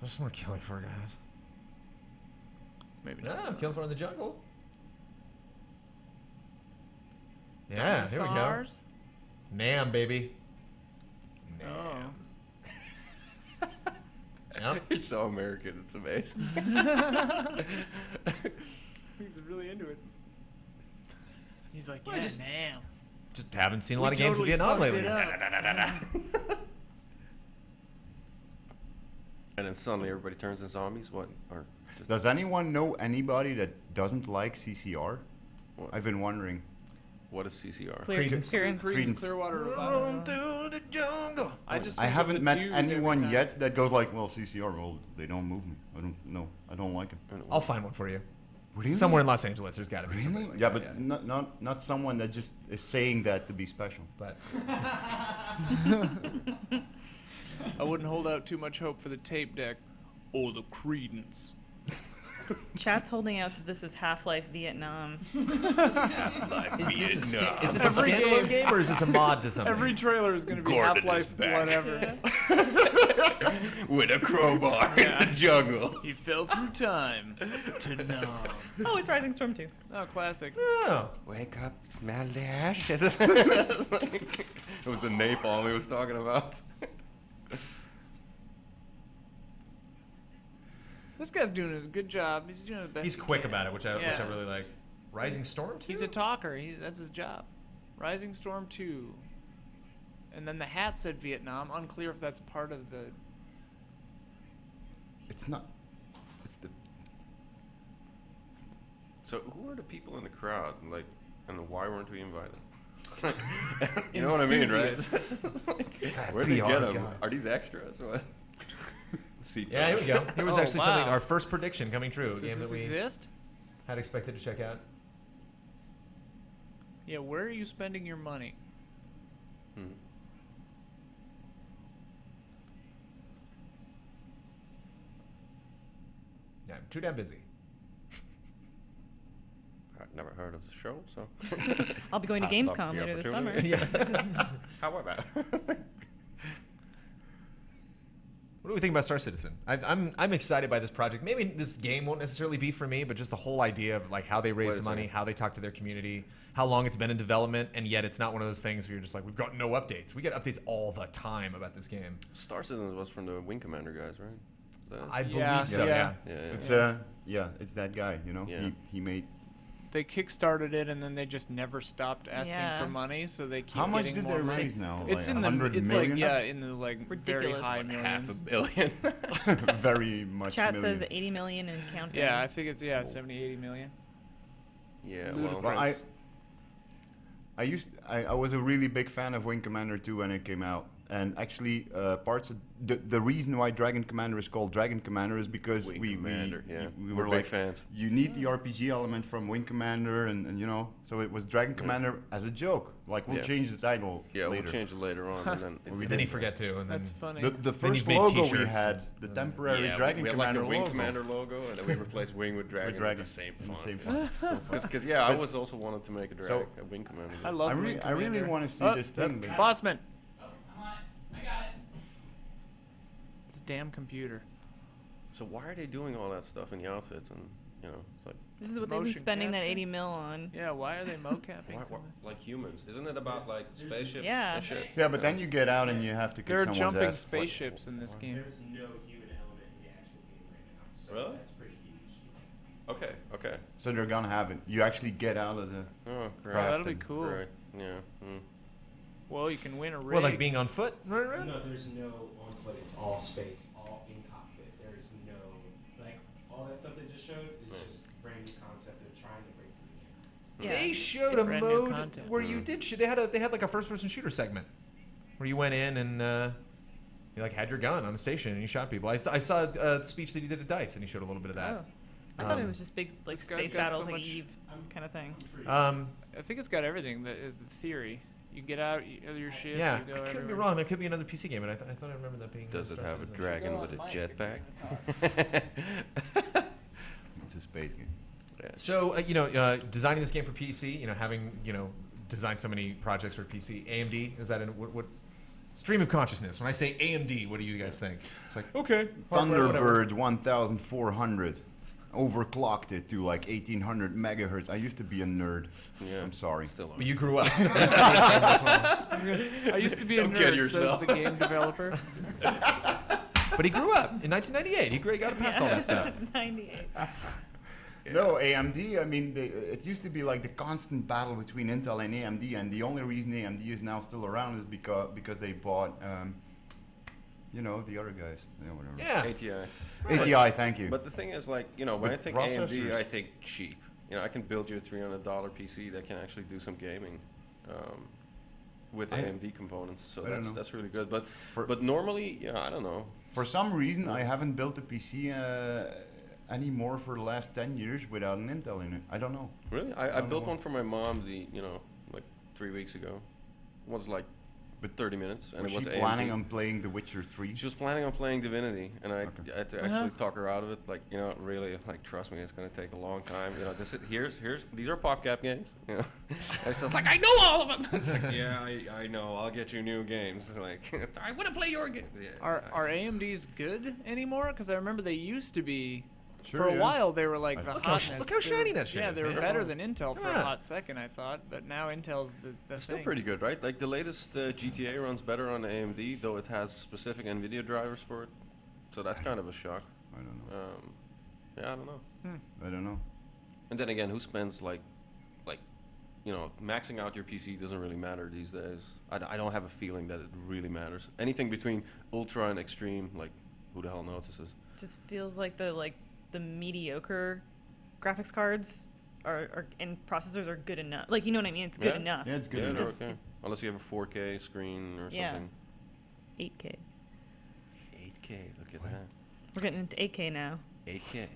There's some more Killing Floor guys. Maybe No, not. Killing Floor in the Jungle. Yeah, there we go. Dinosaurs? Nam, baby. Oh. Yep. You're so American. It's amazing. He's really into it. He's like, Well, yeah, just- damn. Just haven't seen a We lot of games in totally Vietnam fucked lately. it up. And then suddenly everybody turns into zombies. What? Or just Does anyone know anybody that doesn't like CCR? What? I've been wondering. What is CCR? Creedence Clearwater Revival. Through the jungle. I just I think of haven't the met dude every anyone time. yet that goes like, well, CCR, well, they don't move me. I don't like them. I'll find one for you. Really? Somewhere in Los Angeles, there's got to be Really? somebody like Yeah, that, but not someone that just is saying that to be special. But I wouldn't hold out too much hope for the tape deck or the Creedence. Chat's holding out that this is Half-Life Vietnam. Half-Life is this a, Vietnam. is this a standalone game or is this a mod to something? Every trailer is going to be Gordon is Half-Life back. whatever. With a crowbar in the jungle. He fell through time to Nam. Oh, it's Rising Storm 2. Oh, classic. Oh. Wake up, smell the ashes. It was the napalm he was talking about. This guy's doing a good job. He's doing the best. He's he quick can. about it, which I Yeah. really like. Rising Storm 2? He's a talker. That's his job. Rising Storm 2. And then the hat said Vietnam. Unclear if that's part of the... It's not. It's the. So who are the people in the crowd? Like, and why weren't we invited? You know what I mean, right? Where did they get them? Are these extras? What? Yeah, here we go. Here was actually something, our first prediction coming true. Does a game this that we exist? had expected to check out. Yeah, where are you spending your money? Yeah, I'm too damn busy. I've never heard of the show, so. I'll be going to Gamescom later this summer. However. What do we think about Star Citizen? I'm excited by this project. Maybe this game won't necessarily be for me, but just the whole idea of like how they raised money, how they talk to their community, how long it's been in development, and yet it's not one of those things where you're just like, we've got no updates. We get updates all the time about this game. Star Citizen was from the Wing Commander guys, right? I believe so. Yeah. It's it's that guy. You know, he made. They kickstarted it and then they just never stopped asking for money, so they keep How much getting did more they money. raise now? It's Like in the 100 it's million? like in the like very Ridiculous. high millions. $500 million. Very much. Chat million. says 80 million and counting. Yeah, I think it's 70, 80 million. Yeah, well, I was a really big fan of Wing Commander 2 when it came out, and actually parts of the reason why Dragon Commander is called Dragon Commander is because we We're were big like fans. You need the RPG element from Wing Commander, and you know, so it was Dragon Commander as a joke. Like we'll change the title. Yeah, later. we'll change it later on, and then Then he forget to, and then That's funny. The Then first he's made logo we t-shirts. had, the temporary Dragon we had Commander like the Wing logo. Commander logo, and then we replaced Wing with Dragon. With the same in the font. same font. So fun. Because I was also wanted to make a, So, a Wing Commander. I love I Wing really Commander. want to see Oh, this thing. but- Bossman. I got it. This damn computer. So why are they doing all that stuff in the outfits and it's like This is what they've been Motion spending that capture? 80 mil on. Yeah, why are they mocapping why, something? like humans? Isn't it about like spaceships? Yeah. And shit? Yeah, but then you get out and you have to kick There are someone's jumping ass. spaceships in this game. There's no human element in the actual game right now, so Really? that's pretty huge. Okay. So they're gonna have it. You actually get out of the. Oh, great. craft That'll be and- cool. Right. Yeah. Well, you can win a rig. Well, like being on foot, right? No, there's no on foot. It's all space, all in cockpit. There's no like all that stuff they just showed is just brand new concept they're trying to bring to the game. They showed a Brand new mode content. where you did shoot. They had like a first-person shooter segment where you went in and you like had your gun on a station and you shot people. I saw a speech that he did at DICE and he showed a little bit of that. Oh. I thought it was just big like This guy's space got battles, so like much- Eve kind of thing. I think it's got everything. That is the theory. You get out your ship. Yeah, You go I could be everywhere. wrong. There could be another PC game, but I thought I remember that being. Does it Star have a Citizen. dragon with a jetpack? It's a space game. So designing this game for PC, having designed so many projects for PC, AMD is that in what stream of consciousness? When I say AMD, what do you guys think? It's like okay, hardware, whatever. Thunderbird 1400. Overclocked it to like 1800 megahertz. I used to be a nerd. Yeah. I'm sorry. Still But you grew up. I used to be a Don't kid nerd, yourself. says the game developer. But he grew up in 1998. He got past all that stuff. 98. No, AMD, I mean, it used to be like the constant battle between Intel and AMD, and the only reason AMD is now still around is because they bought, the other guys. Yeah, whatever. Yeah. ATI. ATI, thank you. But the thing is, like, when With I think AMD, processors. I think cheap. I can build you a $300 PC that can actually do some gaming with AMD components. So I don't know. that's really good. But normally, I don't know. For some reason, I haven't built a PC anymore for the last 10 years without an Intel in it. I don't know. Really? I built one for my mom like 3 weeks ago. It was like 30 minutes. And Was it was she AMD. planning on playing The Witcher 3? She was planning on playing Divinity, and I had to actually talk her out of it. Like, really, like, trust me, it's gonna take a long time. These are PopCap games. And it's just like, I know all of them. It's like, yeah, I know. I'll get you new games. Like, I want to play your games. Yeah. Are AMDs good anymore? Because I remember they used to be. Sure, for a yeah. while, they were like the Look how hotness. look how They were- shiny that shit Yeah, is, they were man. better than Intel for a Yeah. hot second, I thought. But now Intel's the It's thing. still pretty good, right? Like the latest GTA runs better on AMD, though it has specific NVIDIA drivers for it. So that's kind of a shock. I don't know. Yeah, I don't know. I don't know. And then again, who spends like maxing out your PC doesn't really matter these days. I don't have a feeling that it really matters. Anything between ultra and extreme, like, who the hell notices? Just feels like the mediocre graphics cards are and processors are good enough. Like, you know what I mean? It's good enough. Yeah, it's good Yeah, enough. they're okay. Unless you have a 4K screen or Yeah. something. 8K. 8K, look at that. We're getting into 8K now. 8K.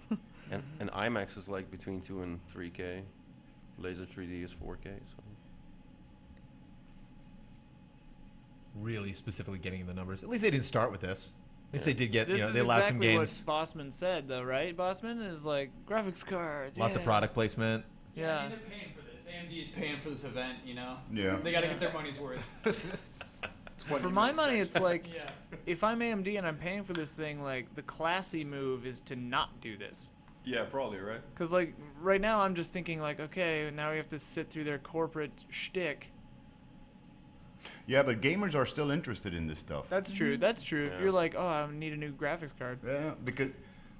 and IMAX is like between 2 and 3K. Laser 3D is 4K. So. Really specifically getting in the numbers. At least they didn't start with this. At least they did get, This is they allowed some exactly games. what Bossman said, though, right? Bossman is like graphics cards. Lots of product placement. Yeah, I mean, they're paying for this. AMD is paying for this event, you know? Yeah. They got to get their money's worth. For my money, it's like, if I'm AMD and I'm paying for this thing, like, the classy move is to not do this. Yeah, probably, right? Because, like, right now I'm just thinking, like, okay, now we have to sit through their corporate shtick. Yeah, but gamers are still interested in this stuff. That's true. That's true. Yeah. If you're like, oh, I need a new graphics card. Yeah,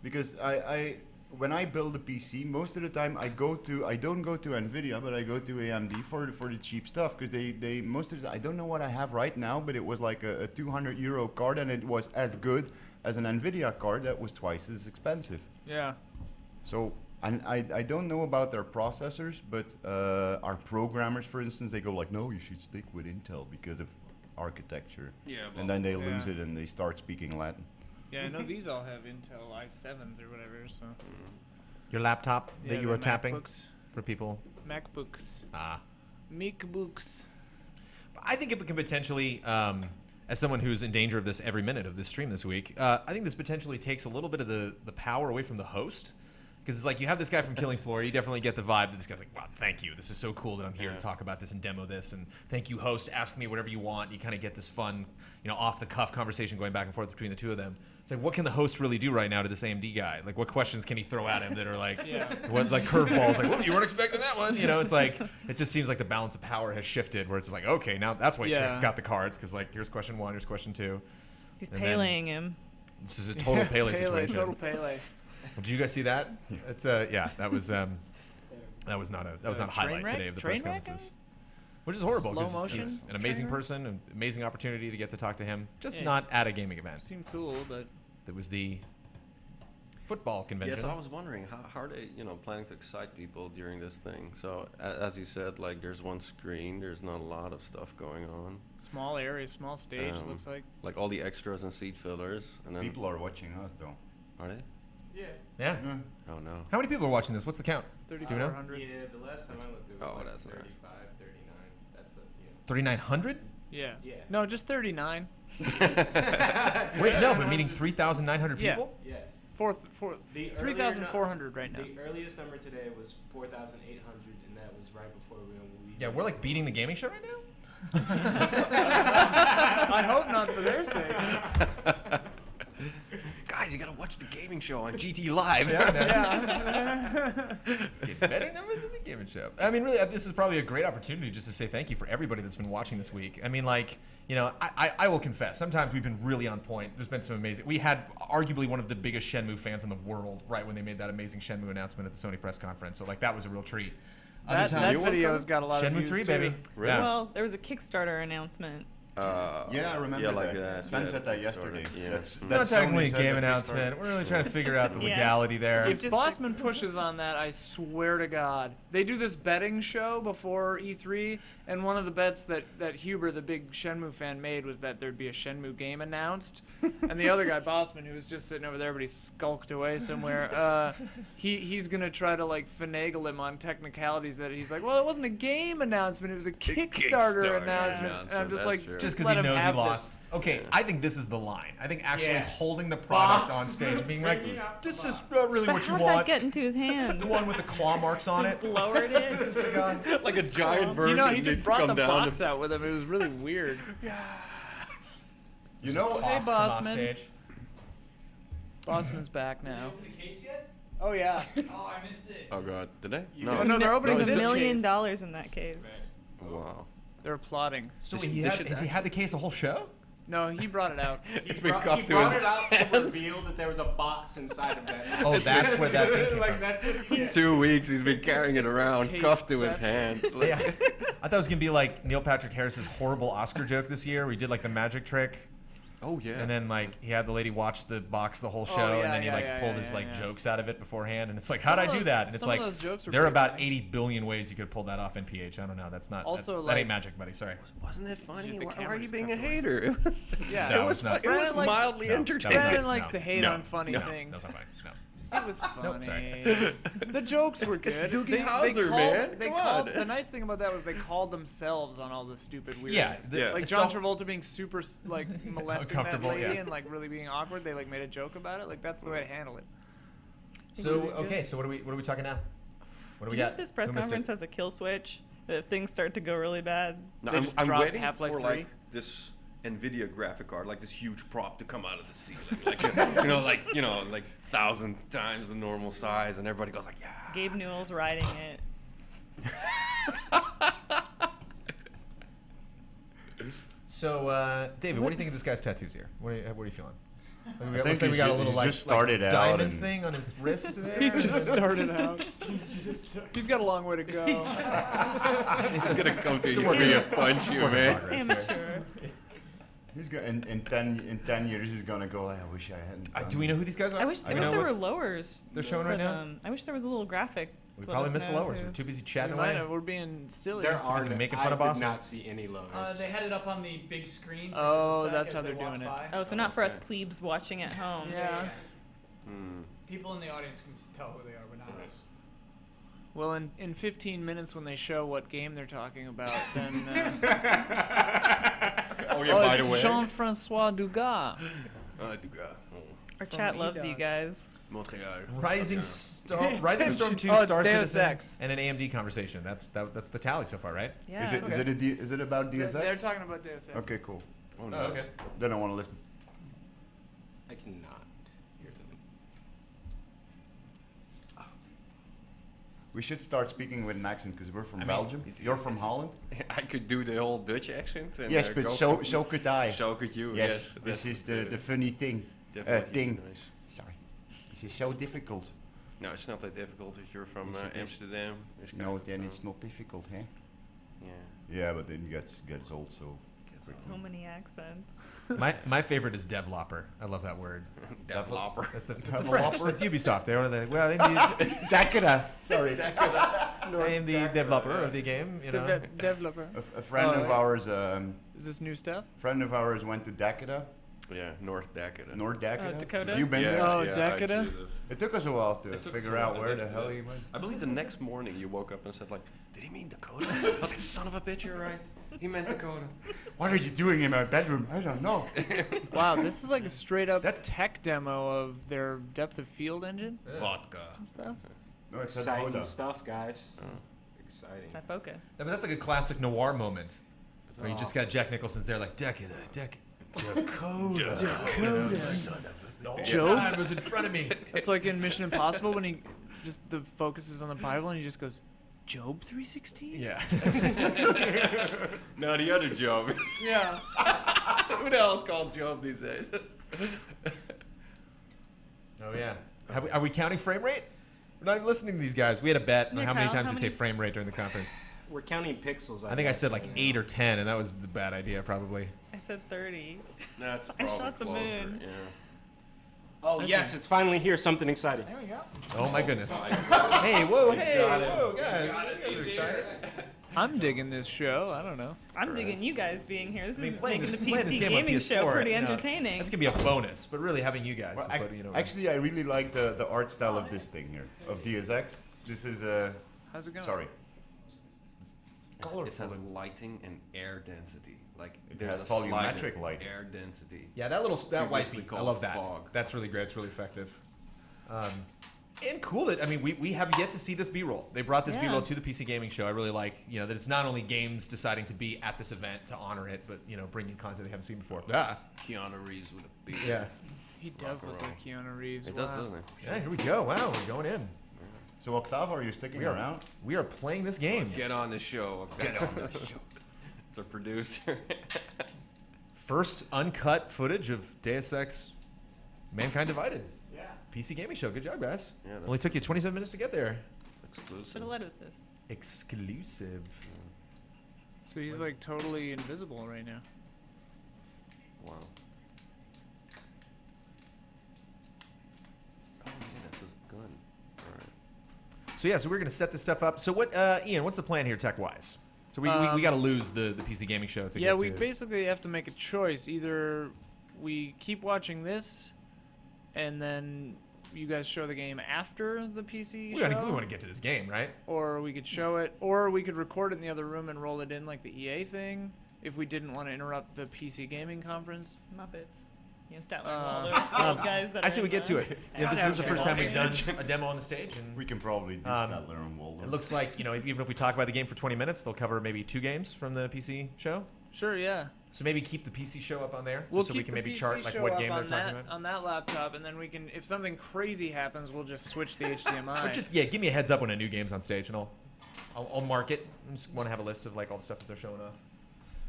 because I when I build a PC, most of the time I don't go to Nvidia, but I go to AMD for the cheap stuff, because they most of the I don't know what I have right now, but it was like a 200 euro card, and it was as good as an Nvidia card that was twice as expensive. Yeah. So, and I don't know about their processors, but our programmers, for instance, they go like, no, you should stick with Intel because of architecture. Yeah, and then they blah. lose Yeah. it and they start speaking Latin. Yeah, I know these all have Intel i7s or whatever, so. Your laptop Yeah, that you the were tapping MacBooks. for people. MacBooks. Ah. MacBooks. I think it can potentially, as someone who's in danger of this every minute of this stream this week, I think this potentially takes a little bit of the power away from the host. Because it's like you have this guy from Killing Floor, you definitely get the vibe that this guy's like, wow, thank you. This is so cool that I'm here to talk about this and demo this. And thank you, host. Ask me whatever you want. You kind of get this fun, off-the-cuff conversation going back and forth between the two of them. It's like, what can the host really do right now to this AMD guy? Like, what questions can he throw at him that are like, what, like curveballs? Like, well, you weren't expecting that one. It's like, it just seems like the balance of power has shifted, where it's just like, okay, now that's why he's got the cards, because like, here's question 1, here's question 2. He's And Peleing him. This is a total Pele situation. Total Pele. Did you guys see that? It's that was not a highlight wreck? today of the Train press wreck? conferences, which is horrible Slow because motion he's an train amazing wreck? person, an amazing opportunity to get to talk to him. Just Yes. not at a gaming event. Seemed cool, but. It was the football convention. Yes, I was wondering how are they, planning to excite people during this thing. So as you said, like there's one screen, there's not a lot of stuff going on. Small area, small stage, it looks like. Like all the extras and seat fillers, and then People are watching us though. Are they? Yeah. Oh no. How many people are watching this? What's the count? 3,400. Yeah, the last time I looked, it was Oh, like that's nice. 35, 39. That's a, 3,900? Yeah. Yeah. No, just 39. Wait, no, but meaning 3,900 Yeah. people? Yes. The 3,400 right now. The earliest number today was 4,800, and that was right before we. Yeah, we're like beating the gaming show right now. I hope not for their sake. Guys, you gotta watch the gaming show on GT Live. Get better numbers than the gaming show. I mean, really, this is probably a great opportunity just to say thank you for everybody that's been watching this week. I mean, like, I will confess, sometimes we've been really on point. There's been some amazing. We had arguably one of the biggest Shenmue fans in the world right when they made that amazing Shenmue announcement at the Sony press conference. So, like, that was a real treat. That video's got a lot of Shenmue views 3, too. baby. Really? Yeah. Well, there was a Kickstarter announcement. Yeah, I remember yeah, like that. Sven said that yesterday. Yeah. That's Not technically a Sony said game that announcement. We're really trying to figure out the Yeah. legality there. If Bossman pushes on that, I swear to God. They do this betting show before E3, and one of the bets that Huber, the big Shenmue fan, made was that there'd be a Shenmue game announced. And the other guy, Bossman, who was just sitting over there, but he skulked away somewhere, he's going to try to, like, finagle him on technicalities that he's like, well, it wasn't a game announcement, it was a Kickstarter announcement. And I'm just like, just because let he him knows he have lost. this. Okay, I think this is the line. I think actually Yeah. holding the product Boss. on stage and being like, this is really But what you how'd want. that get into his hands? The one with the claw marks on it. Just lowered it. This is the guy. Like a giant version. You know, he needs just to brought come the down box out with him. It was really weird. You know, Hey, Come off Bossman. stage. Bossman's back now. Open the case yet? Oh, yeah. Oh, I missed it. Oh god, did they? Oh, no, they're opening There's this $1 million case. in that case. Wow. They're plotting. So They wait, should has he had the case the whole show? No, he brought it out. It's been He cuffed to brought his it out to hands. reveal that there was a box inside of that. Oh, that's where that thing came Like from. that's what. For 2 weeks, he's been carrying it around, Case cuffed to his set. hand. Yeah. I thought it was gonna be like Neil Patrick Harris's horrible Oscar joke this year, where he did like the magic trick. Oh yeah. And then like he had the lady watch the box the whole show, yeah, and then he yeah, like yeah, pulled yeah, his yeah, like yeah. jokes out of it beforehand, and it's like, Some how'd of I do those- that? And it's some of like those jokes were there are pretty about funny. 80 billion ways you could pull that off NPH. I don't know. That's not Also, that ain't like- magic, buddy. Sorry. Wasn't it funny? The Why camera are you just being a cuts away. hater? Yeah. No, it was it's not. fu- it was Brandon likes- mildly No, that was entertaining. not- Brandon likes no, to hate no, on funny no, things. That's not funny. No. It was Nope, funny. sorry. The jokes were good. it's Doogie They Howser, called, man. They Come called, on. the nice thing about that was they called themselves on all the stupid Yeah, weirdness. the- Like it's John so- Travolta being super like molesting that Uncomfortable, lady yeah. and like really being awkward. They like made a joke about it. Like that's the way to handle it. So Think it was okay, good. so what are we talking now? What do Do we you got? think this press Who missed it? conference has a kill switch? That if things start to go really bad, No, They I'm, just I'm dropped waiting Half-Life for 3. like this NVIDIA graphic card, like this huge prop to come out of the ceiling, like like 1,000 times the normal size, and everybody goes like, yeah. Gabe Newell's riding it. So David, what do you think of this guy's tattoos here? What are you feeling? Like, think looks like we got a he's little like, just started like out diamond and- thing on his wrist there. He's just started out. He's got a long way to go. He's gonna come to It's a you work and in- punch you, work in man. progress, Amateur. He's got in 10 years he's gonna go. I wish I hadn't. Done Do we know who these guys are? I wish Do we there know were what lowers. they're showing for right now? them. I wish there was a little graphic. We to let probably us missed the know lowers. who- We're too busy We chatting might away. have- We're being silly. There are. Is he making fun of I Boston? did not see any logos. They had it up on the big screen. For Oh, just a sec that's as how they they're doing walked it. by. Oh, so not for us plebes watching at home. Yeah. People in the audience can tell who they are, but not us. Well, in 15 minutes when they show what game they're talking about, then. Oh yeah, by the it's way. Jean-Francois Dugas. Dugas. Our chat From loves you E-Dog. guys. Montreal. Rising Storm 2, Oh, it's Star Deus Citizen, Ex. and an AMD conversation. That's the tally so far, right? Yeah. Is it is it about DSX? They're talking about Deus Ex. Okay, cool. Oh, Oh, nice. okay. Then I want to listen. I cannot hear them. We should start speaking with an accent because we're from I mean, Belgium. is- You're from is- Holland. I could do the whole Dutch accent. And, Yes, but go so for- could I. So could you. Yes, Yes, this that's is the funny thing. definitely thing. nice. Sorry, this is so difficult. No, it's not that difficult if you're from Yes, it is. Amsterdam. It's kind No, of, then it's not difficult, huh? Yeah. Yeah, but then gets also. So many accents. My favorite is developer. I love that word. Developer. That's the Developer? French. That's Ubisoft. They're one of the Dakota. Sorry, Dakota. I am the developer of the game. You know. Developer. A friend Oh, of yeah. ours, Is this new stuff? friend of ours went to Dakota. Yeah, North Dakota. North Dakota. Dakota? Have you been Yeah, there? Oh, yeah, Dakota? actually, this- It took us a while to It took us figure a out while, where yeah, the hell yeah. he went. I believe the next morning you woke up and said like, did he mean Dakota? I was like, son of a bitch, you're right. He meant Dakota. What are you doing in my bedroom? I don't know. Wow, this is like a straight up tech demo of their depth of field engine Vodka. and stuff. No, it's Exciting Dakota. stuff, guys. Oh. Exciting. That bokeh. But that's like a classic noir moment. Where you just got Jack Nicholson's there like Dakota. Dakota. The whole Job? time was in front of me. It's like in Mission Impossible when he just the focus is on the Bible and he just goes, Job 3:16. Yeah. No, the other Job. Yeah. Who the hell's called Job these days? Oh yeah. Are we counting frame rate? We're not even listening to these guys. We had a bet on Yeah, how many Kyle, times how they say many- frame rate during the conference. We're counting pixels. I think I said like 8 or 10, and that was a bad idea probably. I said 30. That's I probably shot the closer. moon. Yeah. Oh yes, it's finally here. Something exciting. There we go. Oh my goodness. my goodness. Hey, whoa, He's hey, got it. whoa, He's guys. got it. You guys are He's excited? I'm digging this show. I don't know. I'm digging you guys being here. This I mean, is playing making this, the playing this PC game on gaming PS4, show pretty you know, entertaining. That's gonna be a bonus, but really having you guys Well, is what, you know. actually, I really like the art style of this thing here, of DSX. This is How's it going? sorry. It has lighting and air density. Like It there's has a volumetric slide in lighting. air density. Yeah, that white Previously beat, I called love that. fog. That's really great. It's really effective. And cool that, I mean, we have yet to see this B-roll. They brought this Yeah. B-roll to the PC Gaming Show. I really like, you know, that it's not only games deciding to be at this event to honor it, but, you know, bringing content they haven't seen before. Ah. Keanu Reeves with a beard. Yeah. He does Rock look and like Keanu Reeves. It Wow. does, doesn't it? Yeah, here we go. Wow, we're going in. So Octave, are you sticking around? We are playing this game. Get on the show. Okay? Get on the show. It's a producer. first uncut footage of Deus Ex Mankind Divided. Yeah. PC Gaming Show. Good job, guys. Yeah, that's Only took you 27 minutes to get there. Exclusive. Should have led with this. Exclusive. So he's like totally invisible right now. Wow. Oh, yeah, that's his gun. All right. So yeah, so we're gonna set this stuff up. So what, Ian? What's the plan here, tech-wise? So we got to lose the PC Gaming Show to Yeah, get we to. basically have to make a choice. Either we keep watching this, and then you guys show the game after the PC We show. want to get to this game, right? Or we could show it, or we could record it in the other room and roll it in like the EA thing, if we didn't want to interrupt the PC gaming conference. Muppets. You know, Statler guys that I are say we in get to it. Yeah, this is the first time we've done a demo on the stage, and we can probably do Statler and Waldorf. It looks like, even if we talk about the game for 20 minutes, they'll cover maybe 2 games from the PC show. Sure, yeah. So maybe keep the PC show up on there, We'll so keep we can the maybe PC chart like show what up game they're on talking that, about. on that laptop, and then we can, if something crazy happens, we'll just switch the HDMI. But just give me a heads up when a new game's on stage, and I'll mark it. I just want to have a list of like all the stuff that they're showing off.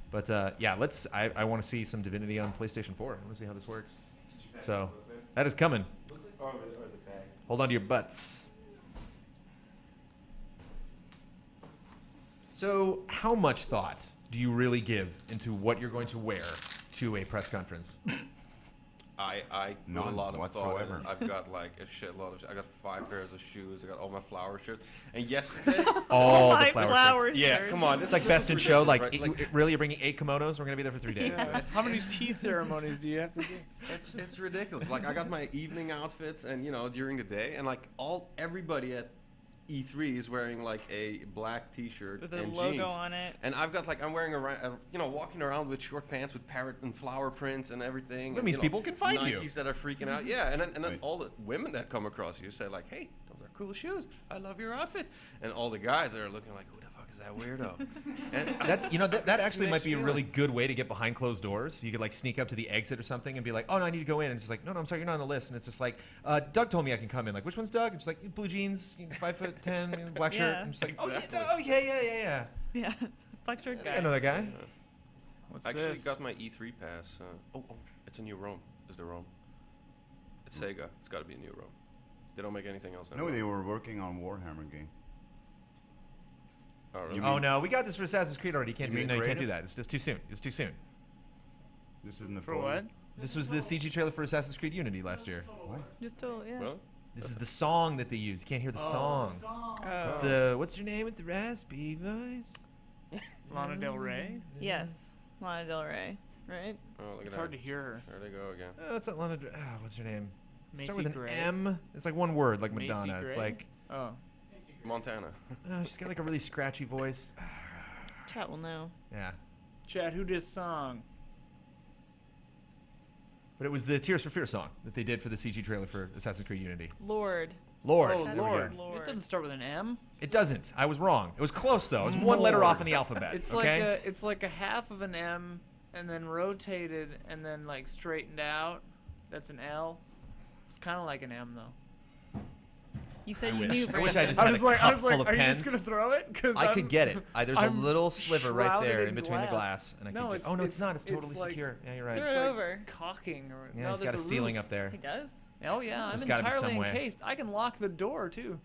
But I want to see some Divinity on PlayStation 4. I want to see how this works. So that is coming. Or the bag. Hold on to your butts. So how much thought do you really give into what you're going to wear to a press conference? I put a None lot of whatsoever. thought in. I've got like a shitload of. I got 5 pairs of shoes. I got all my flower shirts. And yesterday, all the flower shirts. Yeah, come on. It's like best in show. Like, right? really, you're bringing 8 kimonos. We're gonna be there for 3 days. Yeah, how many tea ceremonies do you have to do? It's ridiculous. Like I got my evening outfits, and during the day, and like everybody at E3 is wearing like a black T-shirt with a and logo jeans. on it. And I've got like I'm wearing walking around with short pants with parrot and flower prints and everything. That and, means people can find Nikes you. that are freaking out. Yeah, and then Right. all the women that come across you say like, "Hey, those are cool shoes. I love your outfit." And all the guys are looking like, "Who the fuck is that weirdo?" And That's that actually might be a makes me really good way to get behind closed doors. You could like sneak up to the exit or something and be like, "Oh no, I need to go in." And it's just like, "No, I'm sorry, you're not on the list." And it's just like, "Doug told me I can come in." Like, which one's Doug? It's like blue jeans, 5'10", black shirt. Yeah. I'm just like, Exactly. yeah. Yeah, black shirt guy. I know that guy. What's I actually this? got my E3 pass. It's a new Rome. Is the Rome? It's Sega. It's got to be a new Rome. They don't make anything else. No, they were working on Warhammer game. Oh, really? Oh no, we got this for Assassin's Creed already. You can't You do mean no, you can't do creative? that. It's just too soon. It's too soon. This isn't the For what? This was the CG trailer for Assassin's Creed Unity last year. What? Just told, yeah. Really? This is the song that they use. You can't hear the song. It's Oh. what's your name with the raspy voice? Lana Del Rey? Yes, Lana Del Rey, right? Oh, look at It's that. hard to hear her. There they go again. Oh, it's not Lana. What's her name? Macy Start with an Gray? M. It's like one word, like Macy Madonna. It's Gray? like Oh. Montana. she's got like a really scratchy voice. Chat will know. Yeah, Chad, who did song? but it was the Tears for Fear song that they did for the CG trailer for Assassin's Creed Unity. Lord. Lord. Oh, there we go. Lord. Lord. It doesn't start with an M. It doesn't. I was wrong. It was close though. It was one letter off in the alphabet. It's okay. it's like a half of an M, and then rotated, and then like straightened out. That's an L. It's kind of like an M though. You said I you wish. knew. I wish I Brandon. just had a cup full of are you pens. just gonna throw it? Because I could get it. There's a I'm little sliver right there shrouded in between the glass, and I No, could. Oh no, it's not. It's totally like- secure. Yeah, you're right. Throw It's it like over. Caulking or Yeah, no, it's got there's a ceiling roof. up there. He does. Oh yeah, I'm There's gotta be some entirely way. encased. I can lock the door too.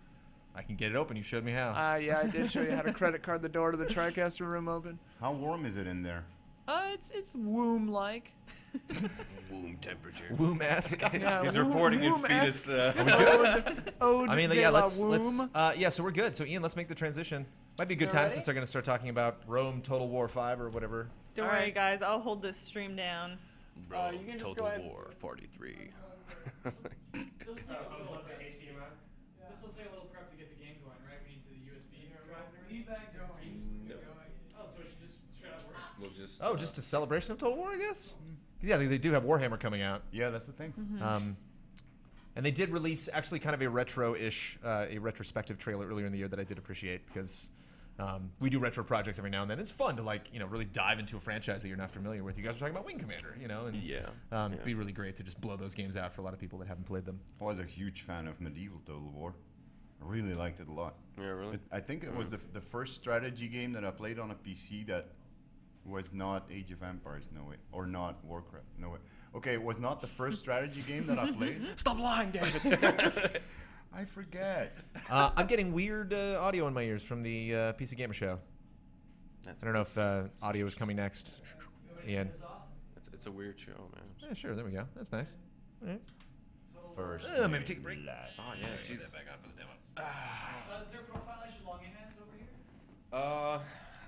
I can get it open. You showed me how. Yeah, I did show you how to credit card the door to the TriCaster room open. How warm is it in there? It's womb-like. Womb temperature. Womb-esque. Yeah, He's womb- reporting in womb-esque. fetus. Ode I mean, de yeah. la Let's. womb. Yeah. So we're good. So Ian, let's make the transition. Might be a good You time ready? since they're going to start talking about Rome Total War 5 or whatever. Don't All worry, right. guys. I'll hold this stream down. Bro, you can just Total go ahead. War 43. This will take a little prep to get the game going, right? We need the USB drive and everything. No. Oh, so it should just straight up work. We'll just. Oh, just a celebration of Total War, I guess. Yeah, they do have Warhammer coming out. Yeah, that's the thing. And they did release actually kind of a retro-ish, a retrospective trailer earlier in the year that I did appreciate because we do retro projects every now and then. It's fun to really dive into a franchise that you're not familiar with. You guys were talking about Wing Commander, and it'd be really great to just blow those games out for a lot of people that haven't played them. I was a huge fan of Medieval Total War. I really liked it a lot. Yeah, really? I think it was the first strategy game that I played on a PC that was not Age of Empires, no way, or not Warcraft, no way. Okay, it was not the first strategy game that I played. Stop lying, David. I forget. I'm getting weird audio in my ears from the PC Gamer Show. I don't know if audio is coming next. Ian. It's a weird show, man. Yeah, sure. There we go. That's nice. All right. First. Maybe take a break. Oh yeah, Jesus. Back on for the demo. Is there a profile I should log in as over here?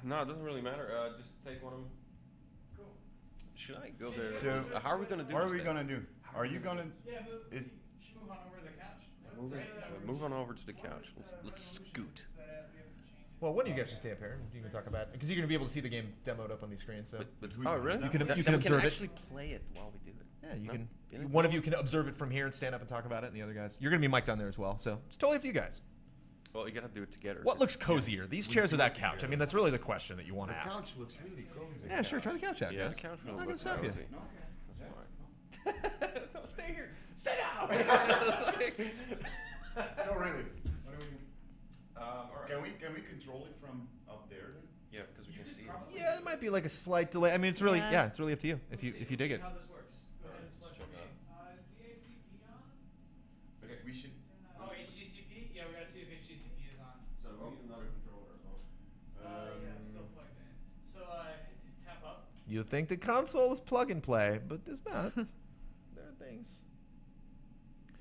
No, it doesn't really matter. Just take one of them. Cool. Should I go there? So, how are we gonna do what this are we then? gonna do? Are you gonna? Yeah, Is should move on over to the couch. Move on over to the couch. Let's scoot. Well, when do you actually stay up here? You can talk about it because you're gonna be able to see the game demoed up on these screens. So. Oh, really? You can Then you can we observe it. actually play it while we do it. Yeah, you No? can. Yeah. One of you can observe it from here and stand up and talk about it, and the other guys. You're gonna be mic'd on there as well, so it's totally up to you guys. Well, you gotta do it together. What looks cozier, these chairs or that couch? I mean, that's really the question that you want to the ask. couch looks really cozy. Yeah, sure. Try the couch out, Yeah, guys. the couch I'm will not gonna look stop you. cozy. That's fine. No, stay here. Sit down. No, really. What do we do? All right. Can we control it from up there then? Yeah, because we can see it. Yeah, there might be like a slight delay. I mean, it's really Yeah. it's really up to you if you dig it. How this works. Go ahead and select your game. Is the HTTP on? Okay, we should. Oh, HTCP? Yeah, we gotta see if HTCP is on. So we need another controller as well. Yeah, it's still plugged in. So tap up. You think the console is plug and play, but it's not. There are things.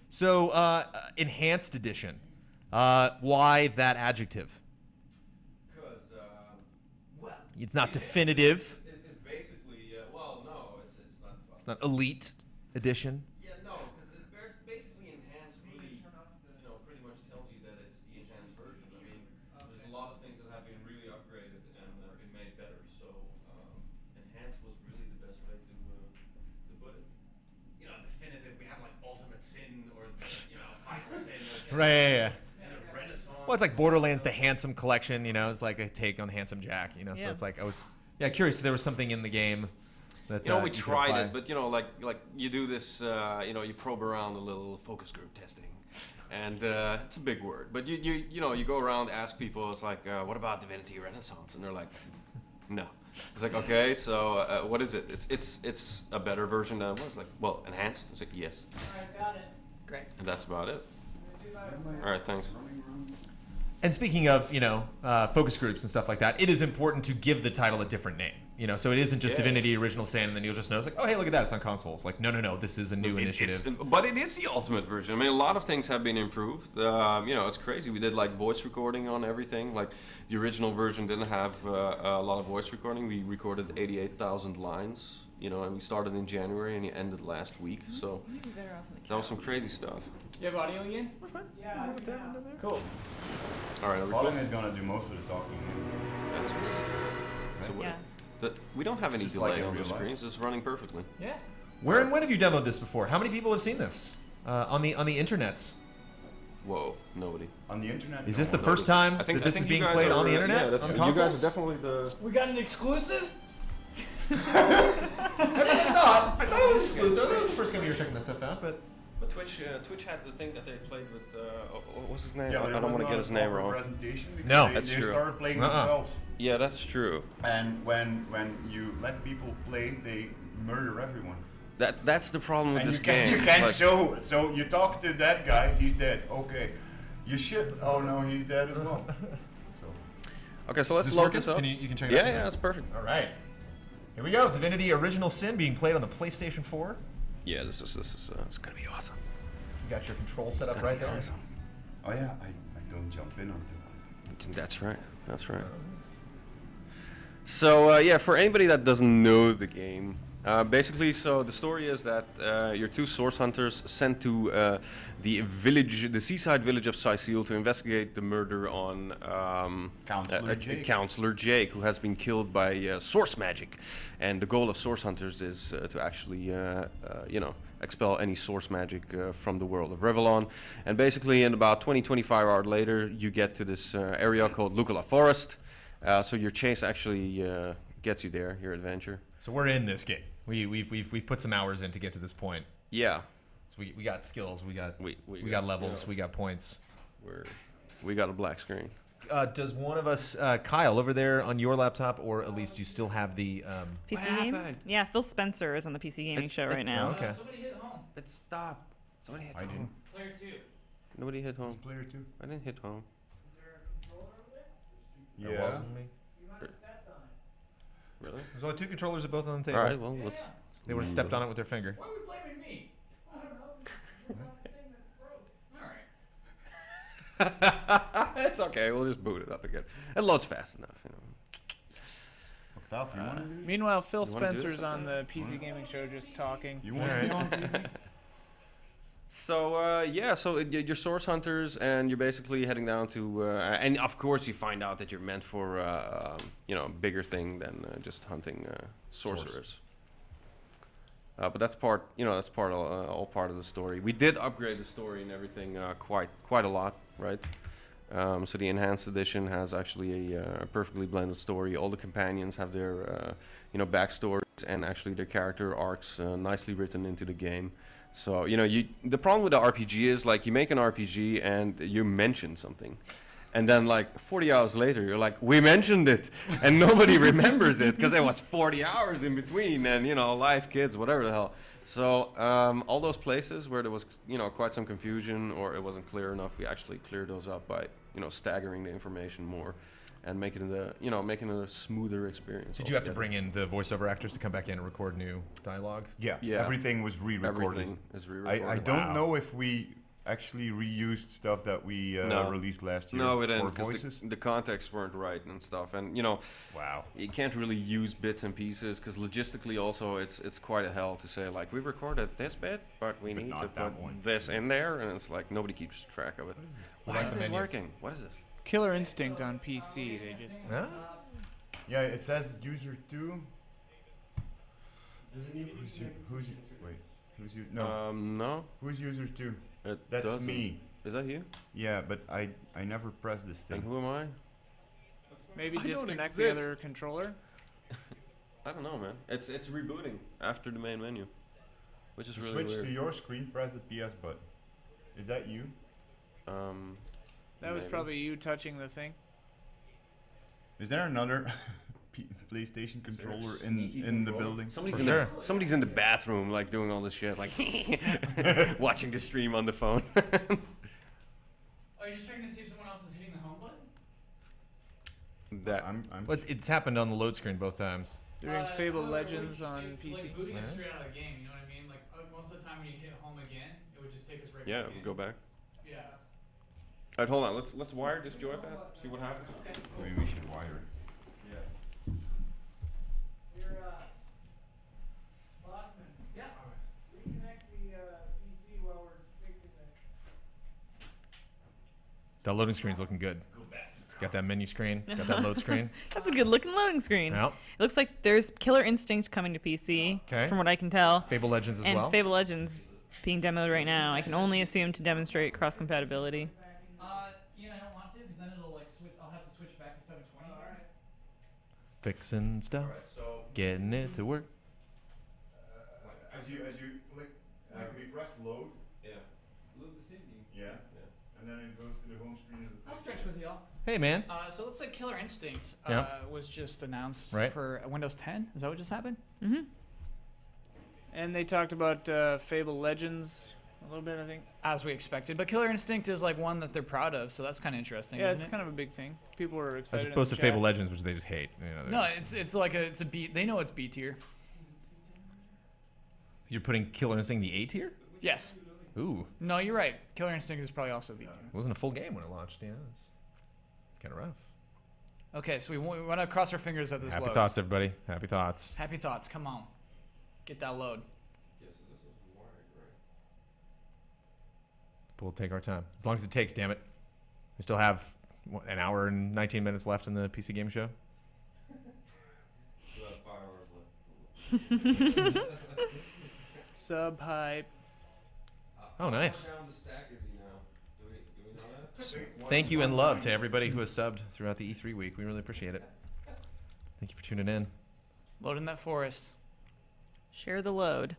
So, enhanced edition. Why that adjective? Because It's not definitive. It's basically well, no, it's not. It's not elite edition. Yeah, no, because basically enhanced really, pretty much tells you that it's the enhanced version. I mean, there's a lot of things that have been really upgraded and have been made better. So enhanced was really the best way to put it. Definitive. We had like Ultimate Sin or Final Sin. Right. Yeah. Renaissance. Well, it's like Borderlands: The Handsome Collection. It's like a take on Handsome Jack. So Yeah. it's like I was curious if there was something in the game that we you could tried apply. it, but like you do this, you probe around a little focus group testing, and it's a big word. But you go around, ask people, it's like, what about Divinity Renaissance? And they're like, no. It's like, okay, so what is it? It's a better version than it was. Like, well, enhanced. It's like, yes. All right, got it. Great. And that's about it. All right, thanks. And speaking of, focus groups and stuff like that, it is important to give the title a different name. So it isn't just Divinity Original Sin, and then you'll just know it's like, oh, hey, look at that, it's on consoles. Like, no, this is a new initiative. But it is the ultimate version. I mean, a lot of things have been improved. It's crazy. We did like voice recording on everything. Like the original version didn't have a lot of voice recording. We recorded 88,000 lines. And we started in January and it ended last week. So You'd be better off on the that was some crazy stuff. You have audio again? We're fine. Yeah. Cool. All right, are we Colin good? is gonna do most of the talking. That's good. So what- Yeah. we don't have any Just like delay in on the real life. screens. It's running perfectly. Yeah. Where and when have you demoed this before? How many people have seen this on the internets? Whoa, nobody. On the internet. Is this the first time that this is being played on the internet? Yeah, on you consoles? guys are definitely the. We got an exclusive? I thought it was exclusive. I thought it was the first time you were checking that stuff out, but. But Twitch had the thing that they played with. What was his name? Yeah, I but it don't was want to not get a his name proper wrong. Presentation because No, they, that's they true. started playing Uh-uh. themselves. Yeah, that's true. And when you let people play, they murder everyone. That's the problem with And this you can't, game. you can't Like- show. So you talk to that guy, he's dead. Okay. You ship. Oh no, he's dead as well. So. Okay, so let's Is this load working? this up. You can check it yeah, out. yeah, that's perfect. All right. Here we go. Divinity Original Sin being played on the PlayStation 4. Yeah, this is it's gonna be awesome. You got your control set up gonna right be there. awesome. Oh yeah, I don't jump in until. That's right. That's right. So yeah, for anybody that doesn't know the game, basically, so the story is that your two source hunters sent to the seaside village of Sicil to investigate the murder on Counselor Jake, who has been killed by source magic. And the goal of source hunters is to actually, expel any source magic from the world of Revellon. And basically, in about 20-25 hours later, you get to this area called Lucala Forest. So your chase actually gets you there, your adventure. So we're in this game. We've put some hours in to get to this point. Yeah. So we got skills. We got we got levels. skills. We got points. We got a black screen. Does one of us, Kyle, over there on your laptop, or at least you still have the PC game? Yeah, Phil Spencer is on the PC gaming show right now. Okay. Somebody hit home. It stopped. Somebody hit I home. didn't. Player 2. Nobody hit home. Player 2. I didn't hit home. Is there a controller over there? It wasn't me. You might have stepped on it. Really? There's only 2 controllers, are both on the table. All right. Well, let's. They would have stepped on it with their finger. Why are we blaming me? I don't know. We're on the thing that broke. All right. It's okay. We'll just boot it up again. It loads fast enough, you know. Octave, you want to do this? Meanwhile, Phil You wanna do this, Spencer's on the Octave? PC gaming show just talking. You want to be on TV? So yeah, so you're source hunters, and you're basically heading down to, and of course you find out that you're meant for, you know, a bigger thing than just hunting sorcerers. But that's part, you know, that's all part of the story. We did upgrade the story and everything quite a lot, right? So the enhanced edition has actually a perfectly blended story. All the companions have their, you know, backstories and actually their character arcs nicely written into the game. So, you know, the problem with the RPG is, like, you make an RPG and you mention something. And then, like, 40 hours later, you're like, we mentioned it. And nobody remembers it because it was 40 hours in between. And, you know, life, kids, whatever the hell. So all those places where there was, you know, quite some confusion or it wasn't clear enough, we actually cleared those up by, you know, staggering the information more and making it a smoother experience. Did you have to bring in the voiceover actors to come back in and record new dialogue? Yeah. Yeah. Everything was re-recorded. Everything is re-recorded. I don't know if we actually reused stuff that we released last year. No, we didn't, for because voices. the contexts weren't right and stuff. And, you know, wow, you can't really use bits and pieces because logistically also it's quite a hell to say, like, we recorded this bit, but we need to put this in there. And it's like nobody keeps track of it. Why isn't it working? What is this? Killer Instinct on PC. They just. Huh? Yeah, it says user 2. Who's you? No. No. Who's user 2? That's That's me. Is that you? Yeah, but I never pressed this thing. And who am I? Maybe I don't disconnect the exist. other controller. I don't know, man. It's rebooting after the main menu, which is To really switch weird. to your screen, press the PS button. Is that you? That was Maybe. probably you touching the thing. Is there another PlayStation controller in the building? Somebody's in the bathroom, like, doing all this shit, like watching the stream on the phone. Are you just checking to see if someone else is hitting the home button? That But it's happened on the load screen both times. Doing Fable Legends it's on PC. like booting us Yeah. straight out of the game, you know what I mean? Like most of the time when you hit home again, it would just take us right yeah, back in. go back. Yeah. Alright, hold on. Let's wire this joypad. See what happens. Maybe we should wire it. Yeah. You're Bossman. Yeah. Reconnect the PC while we're fixing this. That loading screen's looking good. Got that menu screen. Got that load screen. That's a good looking loading screen. Yep. It looks like there's Killer Instinct coming to PC, Okay. from what I can tell. Fable Legends as and well. Fable Legends being demoed right now. I can only assume to demonstrate cross compatibility. Yeah, I don't want to because then it'll like switch. I'll have to switch back to 720 here. Fixing stuff. Getting it to work. As you click, we press load. Yeah. Load the CD. Yeah. And then it goes to the home screen of the I'll stretch with y'all. Hey, man. So it looks like Killer Instinct Yeah. was just announced Right. for Windows 10. Is that what just happened? Mm-hmm. And they talked about Fable Legends a little bit, I think. As we expected. But Killer Instinct is like one that they're proud of, so that's kind of interesting. Yeah, isn't it's it? kind of a big thing. People were excited. As in opposed the to chat. Fable Legends, which they just hate. You know, No, they're just- it's like it's a B. They know it's B tier. You're putting Killer Instinct in the A tier? Yes. Ooh. No, you're right. Killer Instinct is probably also B tier. It wasn't a full game when it launched. Yeah, it's kind of rough. Okay, so we want to cross our fingers that this Happy loads. thoughts, everybody. Happy thoughts. Happy thoughts. Come on, get that load. But we'll take our time. As long as it takes, damn it. We still have, what, an hour and 19 minutes left in the PC Game Show? Still have 5 hours left. Sub hype. Oh, nice. How far down the stack is he now? Do we know that? Thank you and love to everybody who has subbed throughout the E3 week. We really appreciate it. Thank you for tuning in. Load in that forest. Share the load.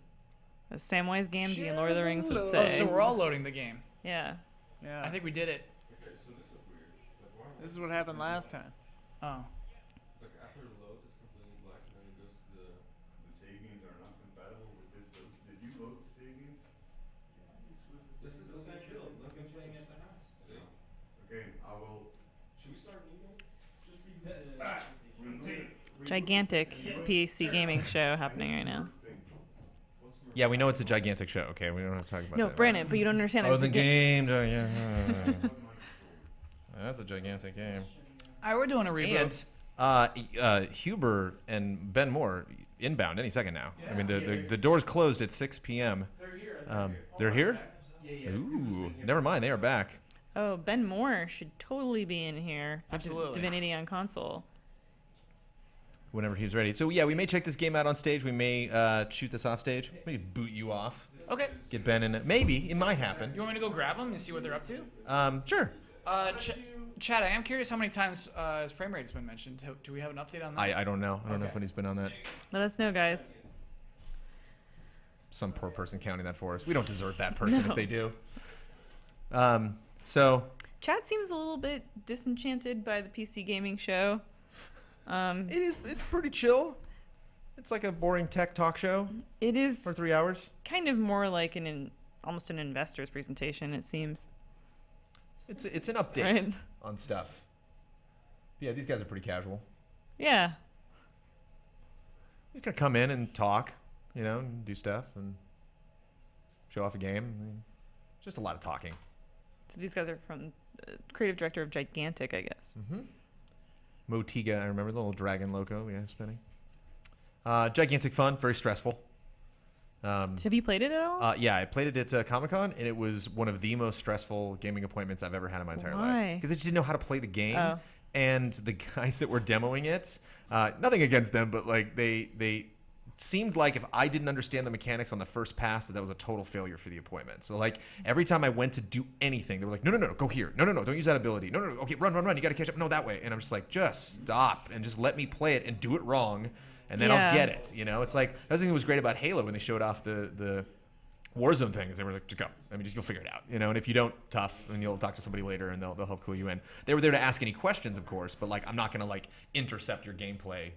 As Samwise Gamgee in Lord of the Rings would Oh, say. so we're all loading the game. Yeah. Yeah. I think we did it. Okay, so this is weird. Like, why This is what happened last time. Oh. It's like after the load, it's completely black, and then it goes to the save games are not compatible with this build. Did you load the save games? This is the same build. Nothing changed at the house. See? Okay, I will. Should we start a new game? Just Gigantic PC gaming show happening right now. Yeah, we know it's a gigantic show. Okay, we don't have to talk about No, that. Brandon, but you don't understand. Oh, there's the a game. Yeah. That's a gigantic game. All right, we're doing a reboot. And Huber and Ben Moore inbound any second now. I mean, the doors closed at 6 p.m. They're here? Ooh, never mind. They are back. Oh, Ben Moore should totally be in here for Absolutely. Divinity on console. Whenever he's ready. So yeah, we may check this game out on stage. We may shoot this off stage. Maybe boot you off. Okay. Get Ben in it. Maybe it might happen. You want me to go grab them and see what they're up to? Sure. Chad, I am curious how many times his frame rate has been mentioned. Do we have an update on that? I don't know. I don't know if he's been on that. Let us know, guys. Some poor person counting that for us. We don't deserve that person No. if they do. So. Chad seems a little bit disenchanted by the PC gaming show. It's pretty chill. It's like a boring tech talk show. It is for 3 hours. Kind of more like almost an investor's presentation. It seems. It's an update Right. on stuff. But yeah, these guys are pretty casual. Yeah. Just gonna come in and talk, and do stuff and show off a game. I mean, just a lot of talking. So these guys are from the creative director of Gigantic, I guess. Mm-hmm. Motiga, I remember the little dragon loco, spinning. Gigantic fun, very stressful. Have you played it at all? Yeah, I played it at Comic-Con, and it was one of the most stressful gaming appointments I've ever had in my entire life. Because I just didn't know how to play the game. Oh. And the guys that were demoing it, nothing against them, but like they seemed like if I didn't understand the mechanics on the first pass, that was a total failure for the appointment. So like every time I went to do anything, they were like, no, go here. No, don't use that ability. No, okay, run. You got to catch up. No, that way. And I'm just like, just stop and just let me play it and do it wrong. And then I'll get it. It's like, that's the thing that was great about Halo when they showed off the Warzone thing is they were like, just go. I mean, you'll figure it out, And if you don't, tough, and you'll talk to somebody later, and they'll help clue you in. They were there to ask any questions, of course, but like, I'm not gonna like intercept your gameplay,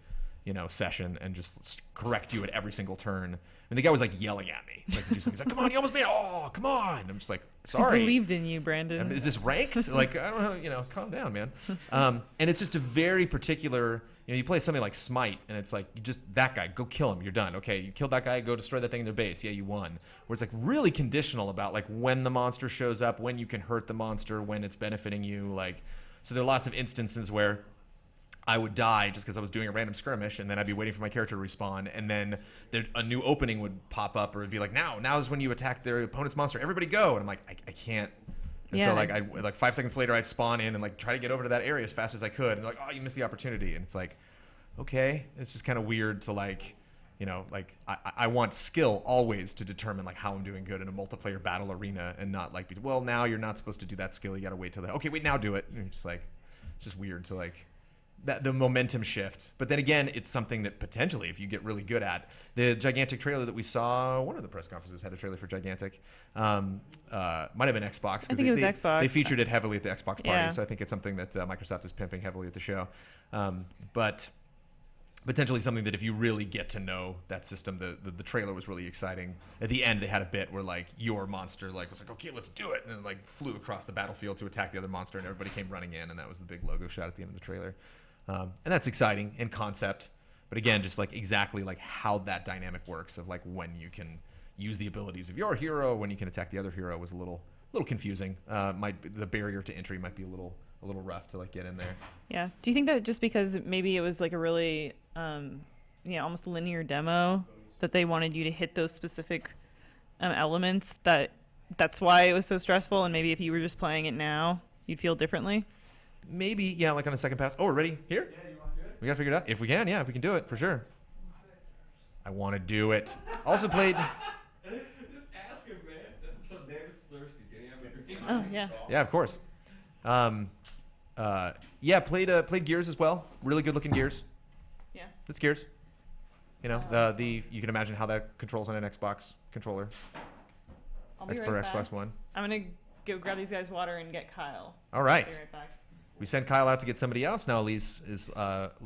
session and just correct you at every single turn. And the guy was like yelling at me, like to do something. He's like, "Come on, you almost made it! Oh, come on!" I'm just like, "Sorry." He believed in you, Brandon. Is this ranked? Like, I don't know. Calm down, man. And it's just a very particular. You play something like Smite, and it's like you just that guy, go kill him. You're done. Okay, you killed that guy. Go destroy that thing in their base. Yeah, you won. Where it's like really conditional about like when the monster shows up, when you can hurt the monster, when it's benefiting you. Like, so there are lots of instances where I would die just because I was doing a random skirmish, and then I'd be waiting for my character to respawn, and then a new opening would pop up, or it'd be like, now is when you attack their opponent's monster. Everybody go! And I'm like, I can't. And so like 5 seconds later, I'd spawn in and like try to get over to that area as fast as I could, and they're like, oh, you missed the opportunity, and it's like, okay, it's just kind of weird to like. I want skill always to determine like how I'm doing good in a multiplayer battle arena, and not like, well, now you're not supposed to do that skill. You got to wait till that. Okay, wait, now do it. And it's just like, it's just weird to like. The momentum shift. But then again, it's something that potentially, if you get really good at, the Gigantic trailer that we saw, one of the press conferences had a trailer for Gigantic. Might have been Xbox. I think it was Xbox. They featured it heavily at the Xbox party, Yeah. so I think it's something that Microsoft is pimping heavily at the show. But potentially something that if you really get to know that system, the trailer was really exciting. At the end, they had a bit where like your monster like was like, okay, let's do it, and then like flew across the battlefield to attack the other monster, and everybody came running in, and that was the big logo shot at the end of the trailer. And that's exciting in concept, but again, just like exactly like how that dynamic works of like when you can use the abilities of your hero, when you can attack the other hero was a little confusing. The barrier to entry might be a little rough to like get in there. Yeah. Do you think that just because maybe it was like a really, almost linear demo that they wanted you to hit those specific elements that's why it was so stressful, and maybe if you were just playing it now, you'd feel differently? Maybe, yeah, like on a second pass. Oh, we're ready? Here? Yeah, you want to do it? We got to figure it out. If we can, yeah, if we can do it, for sure. I want to do it. Also played... Just ask him, man. So David's thirsty. Can you have a drink? Oh, yeah. Yeah, of course. Played Gears as well. Really good looking Gears. Yeah. It's Gears. You can imagine how that controls on an Xbox controller. I'll be For right Xbox back. One. I'm going to go grab these guys water and get Kyle. All right. I'll be right back. we sent Kyle out to get somebody else. Now Elise is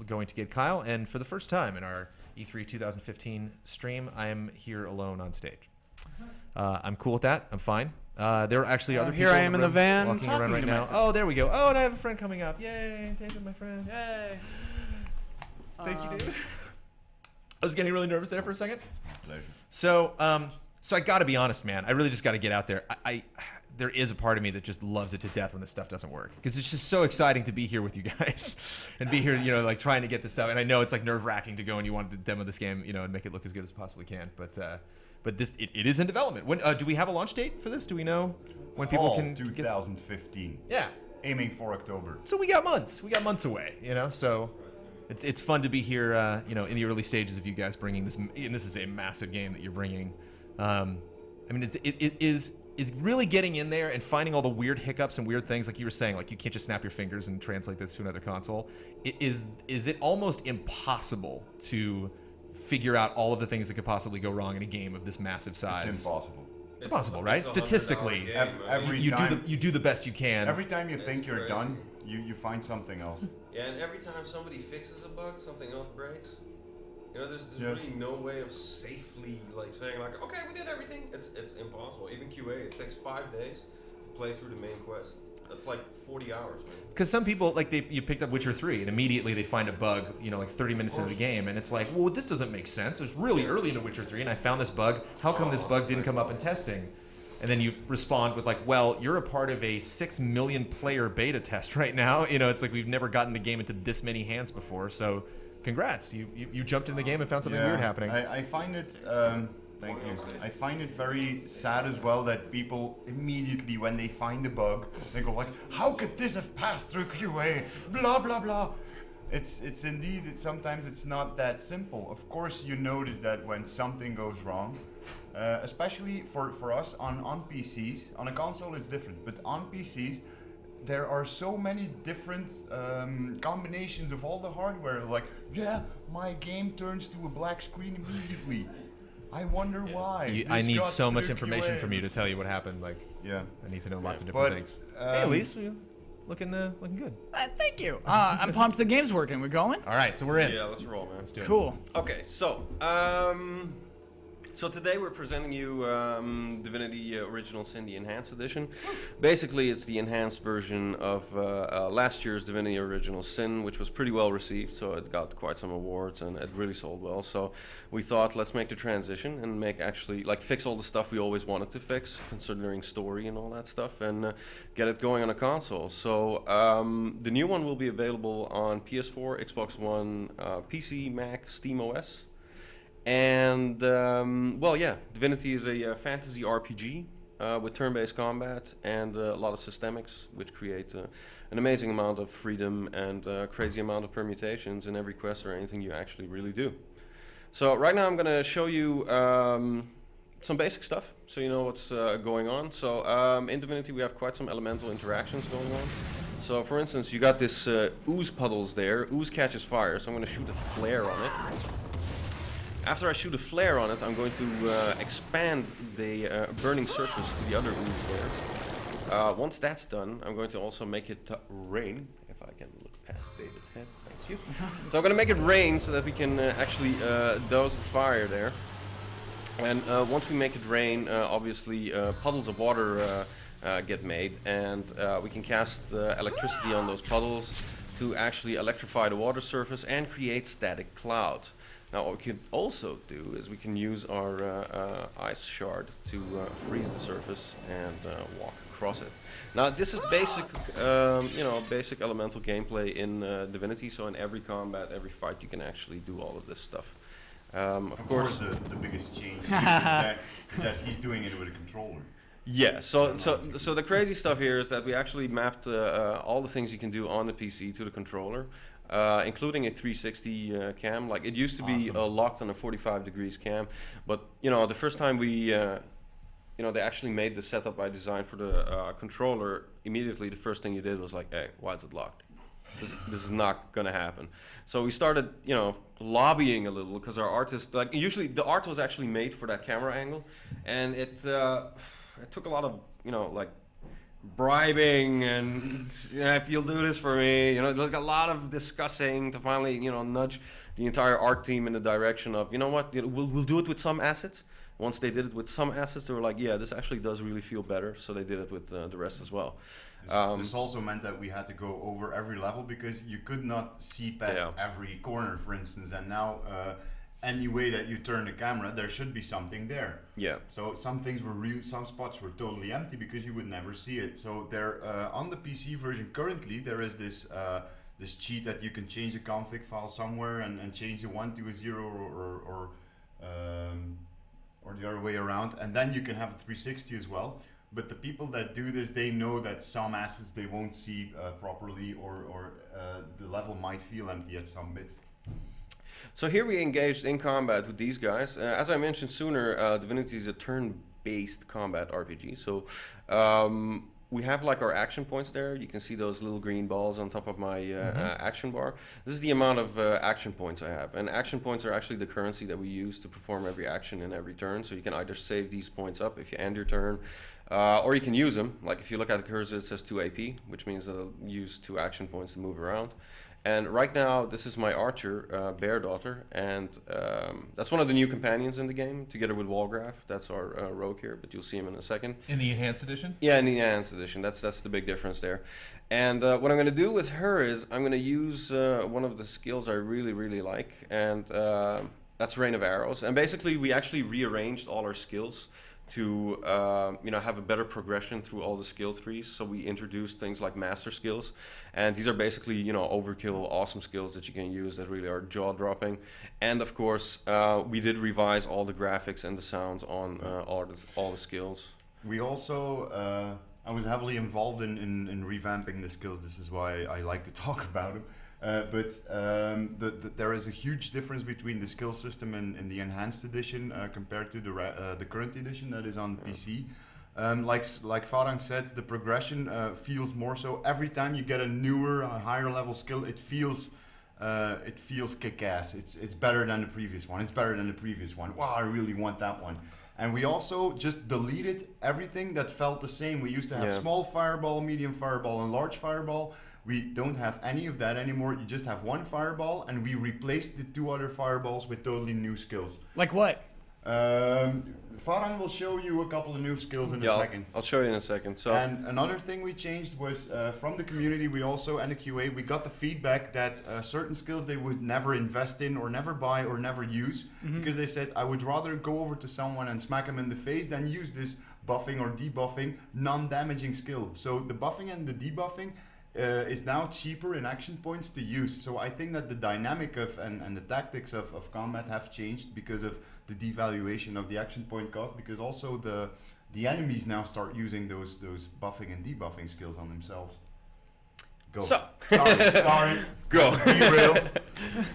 going to get Kyle. And for the first time in our E3 2015 stream, I am here alone on stage. I'm cool with that. I'm fine. There are actually other people here I am in the van walking around talking right to now. myself. Oh, there we go. Oh, and I have a friend coming up. Yay, David, my friend. Yay. Thank you, David. I was getting really nervous there for a second. Pleasure. So I got to be honest, man. I really just got to get out there. There is a part of me that just loves it to death when this stuff doesn't work, because it's just so exciting to be here with you guys and be here, like trying to get this stuff. And I know it's like nerve-wracking to go and you want to demo this game, and make it look as good as possibly can. But this it is in development. When do we have a launch date for this? Do we know when people can? 2015. Yeah, aiming for October. So we got months. We got months away. So it's fun to be here. In the early stages of you guys bringing this. And this is a massive game that you're bringing. It's really getting in there and finding all the weird hiccups and weird things, like you were saying, like you can't just snap your fingers and translate this to another console. Is it almost impossible to figure out all of the things that could possibly go wrong in a game of this massive size? It's impossible. It's impossible, right? Statistically, you do the best you can. Every time you think you're done, you find something else. Yeah, and every time somebody fixes a bug, something else breaks. There's really no way of safely saying okay, we did everything. It's impossible. Even QA, it takes 5 days to play through the main quest. That's like 40 hours, man. Because some people, you picked up Witcher 3, and immediately they find a bug, 30 minutes into the game, and it's like, well, this doesn't make sense. It's really early into Witcher 3, and I found this bug. How come this bug didn't come up in testing? And then you respond with well, you're a part of a 6 million player beta test right now. It's like we've never gotten the game into this many hands before, so congrats. You jumped in the game and found something weird happening. I find it, thank you. I find it very sad as well that people immediately, when they find a bug, they go how could this have passed through QA? Blah, blah, blah. It's indeed, sometimes it's not that simple. Of course, you notice that when something goes wrong, especially for us on PCs. On a console it's different, but on PCs, there are so many different combinations of all the hardware. My game turns to a black screen immediately. I wonder why. I need so much information from you to tell you what happened. I need to know lots of different things. Hey, Elise, looking good. Thank you. I'm pumped the game's working. We're going? All right, so we're in. Yeah, let's roll, man. Let's do it. Cool. Okay, so today we're presenting you Divinity Original Sin, the Enhanced Edition. Basically, it's the enhanced version of last year's Divinity Original Sin, which was pretty well received, so it got quite some awards and it really sold well. So we thought, let's make the transition and fix all the stuff we always wanted to fix, considering story and all that stuff, and get it going on a console. So the new one will be available on PS4, Xbox One, PC, Mac, SteamOS. And Divinity is a fantasy RPG with turn-based combat and a lot of systemics, which create an amazing amount of freedom and a crazy amount of permutations in every quest or anything you actually really do. So right now I'm going to show you some basic stuff, so you know what's going on. So in Divinity we have quite some elemental interactions going on. So for instance, you got this ooze puddles there. Ooze catches fire, so I'm going to shoot a flare on it. After I shoot a flare on it, I'm going to expand the burning surface to the other ooze there. Once that's done, I'm going to also make it rain. If I can look past David's head, thank you. So I'm going to make it rain so that we can actually douse the fire there. And once we make it rain, obviously puddles of water get made, and we can cast electricity on those puddles to actually electrify the water surface and create static clouds. Now what we can also do is we can use our ice shard to freeze the surface and walk across it. Now this is basic, basic elemental gameplay in Divinity. So in every combat, every fight, you can actually do all of this stuff. Of course, the biggest change is that he's doing it with a controller. Yeah, so the crazy stuff here is that we actually mapped all the things you can do on the PC to the controller. Including a 360 cam. Like it used to be locked on a 45 degrees cam, but the first time we, they actually made the setup by design for the controller. Immediately, the first thing you did was hey, why is it locked? This is not gonna happen. So we started, lobbying a little because our artist, usually the art was actually made for that camera angle, and it took a lot of, bribing and if you'll do this for me, there's a lot of discussing to finally, nudge the entire art team in the direction of, what, we'll do it with some assets. Once they did it with some assets, they were like, yeah, this actually does really feel better. So they did it with the rest as well. This also meant that we had to go over every level because you could not see past every corner, for instance. And now, any way that you turn the camera, there should be something there. Yeah. So some spots were totally empty because you would never see it. So there, on the PC version currently, there is this this cheat that you can change the config file somewhere and change the 1 to a 0 or the other way around, and then you can have a 360 as well. But the people that do this, they know that some assets they won't see properly, or the level might feel empty at some bits. So here we engaged in combat with these guys. As I mentioned sooner, Divinity is a turn-based combat RPG. So we have like our action points there. You can see those little green balls on top of my action bar. This is the amount of action points I have. And action points are actually the currency that we use to perform every action in every turn. So you can either save these points up if you end your turn, or you can use them. Like if you look at the cursor, it says 2 AP, which means that I'll use 2 action points to move around. And right now, this is my archer, Bear Daughter, and that's one of the new companions in the game, together with Walgraf. That's our rogue here, but you'll see him in a second. In the Enhanced Edition? Yeah, in the Enhanced Edition. That's the big difference there. And what I'm going to do with her is I'm going to use one of the skills I really, really like, and that's Rain of Arrows. And basically, we actually rearranged all our skills to have a better progression through all the skill trees. So we introduced things like master skills, and these are basically overkill, awesome skills that you can use that really are jaw-dropping. And of course, we did revise all the graphics and the sounds on all the skills. We also, I was heavily involved in revamping the skills. This is why I like to talk about them. But there is a huge difference between the skill system in the Enhanced Edition compared to the current edition that is on PC. Like Farang said, the progression feels more so every time you get a newer, higher level skill. It feels kick-ass. It's better than the previous one. It's better than the previous one. Wow, I really want that one. And we also just deleted everything that felt the same. We used to have small fireball, medium fireball, and large fireball. We don't have any of that anymore. You just have one fireball, and we replaced the 2 other fireballs with totally new skills. Like what? Farang will show you a couple of new skills in a second. I'll show you in a second. So. And another thing we changed was from the community, we also, and the QA, we got the feedback that certain skills they would never invest in or never buy or never use, because they said, I would rather go over to someone and smack him in the face than use this buffing or debuffing non-damaging skill. So the buffing and the debuffing is now cheaper in action points to use. So I think that the dynamic of and the tactics of combat have changed because of the devaluation of the action point cost, because also the enemies now start using those buffing and debuffing skills on themselves. Go. So. Sorry. Go. Be real.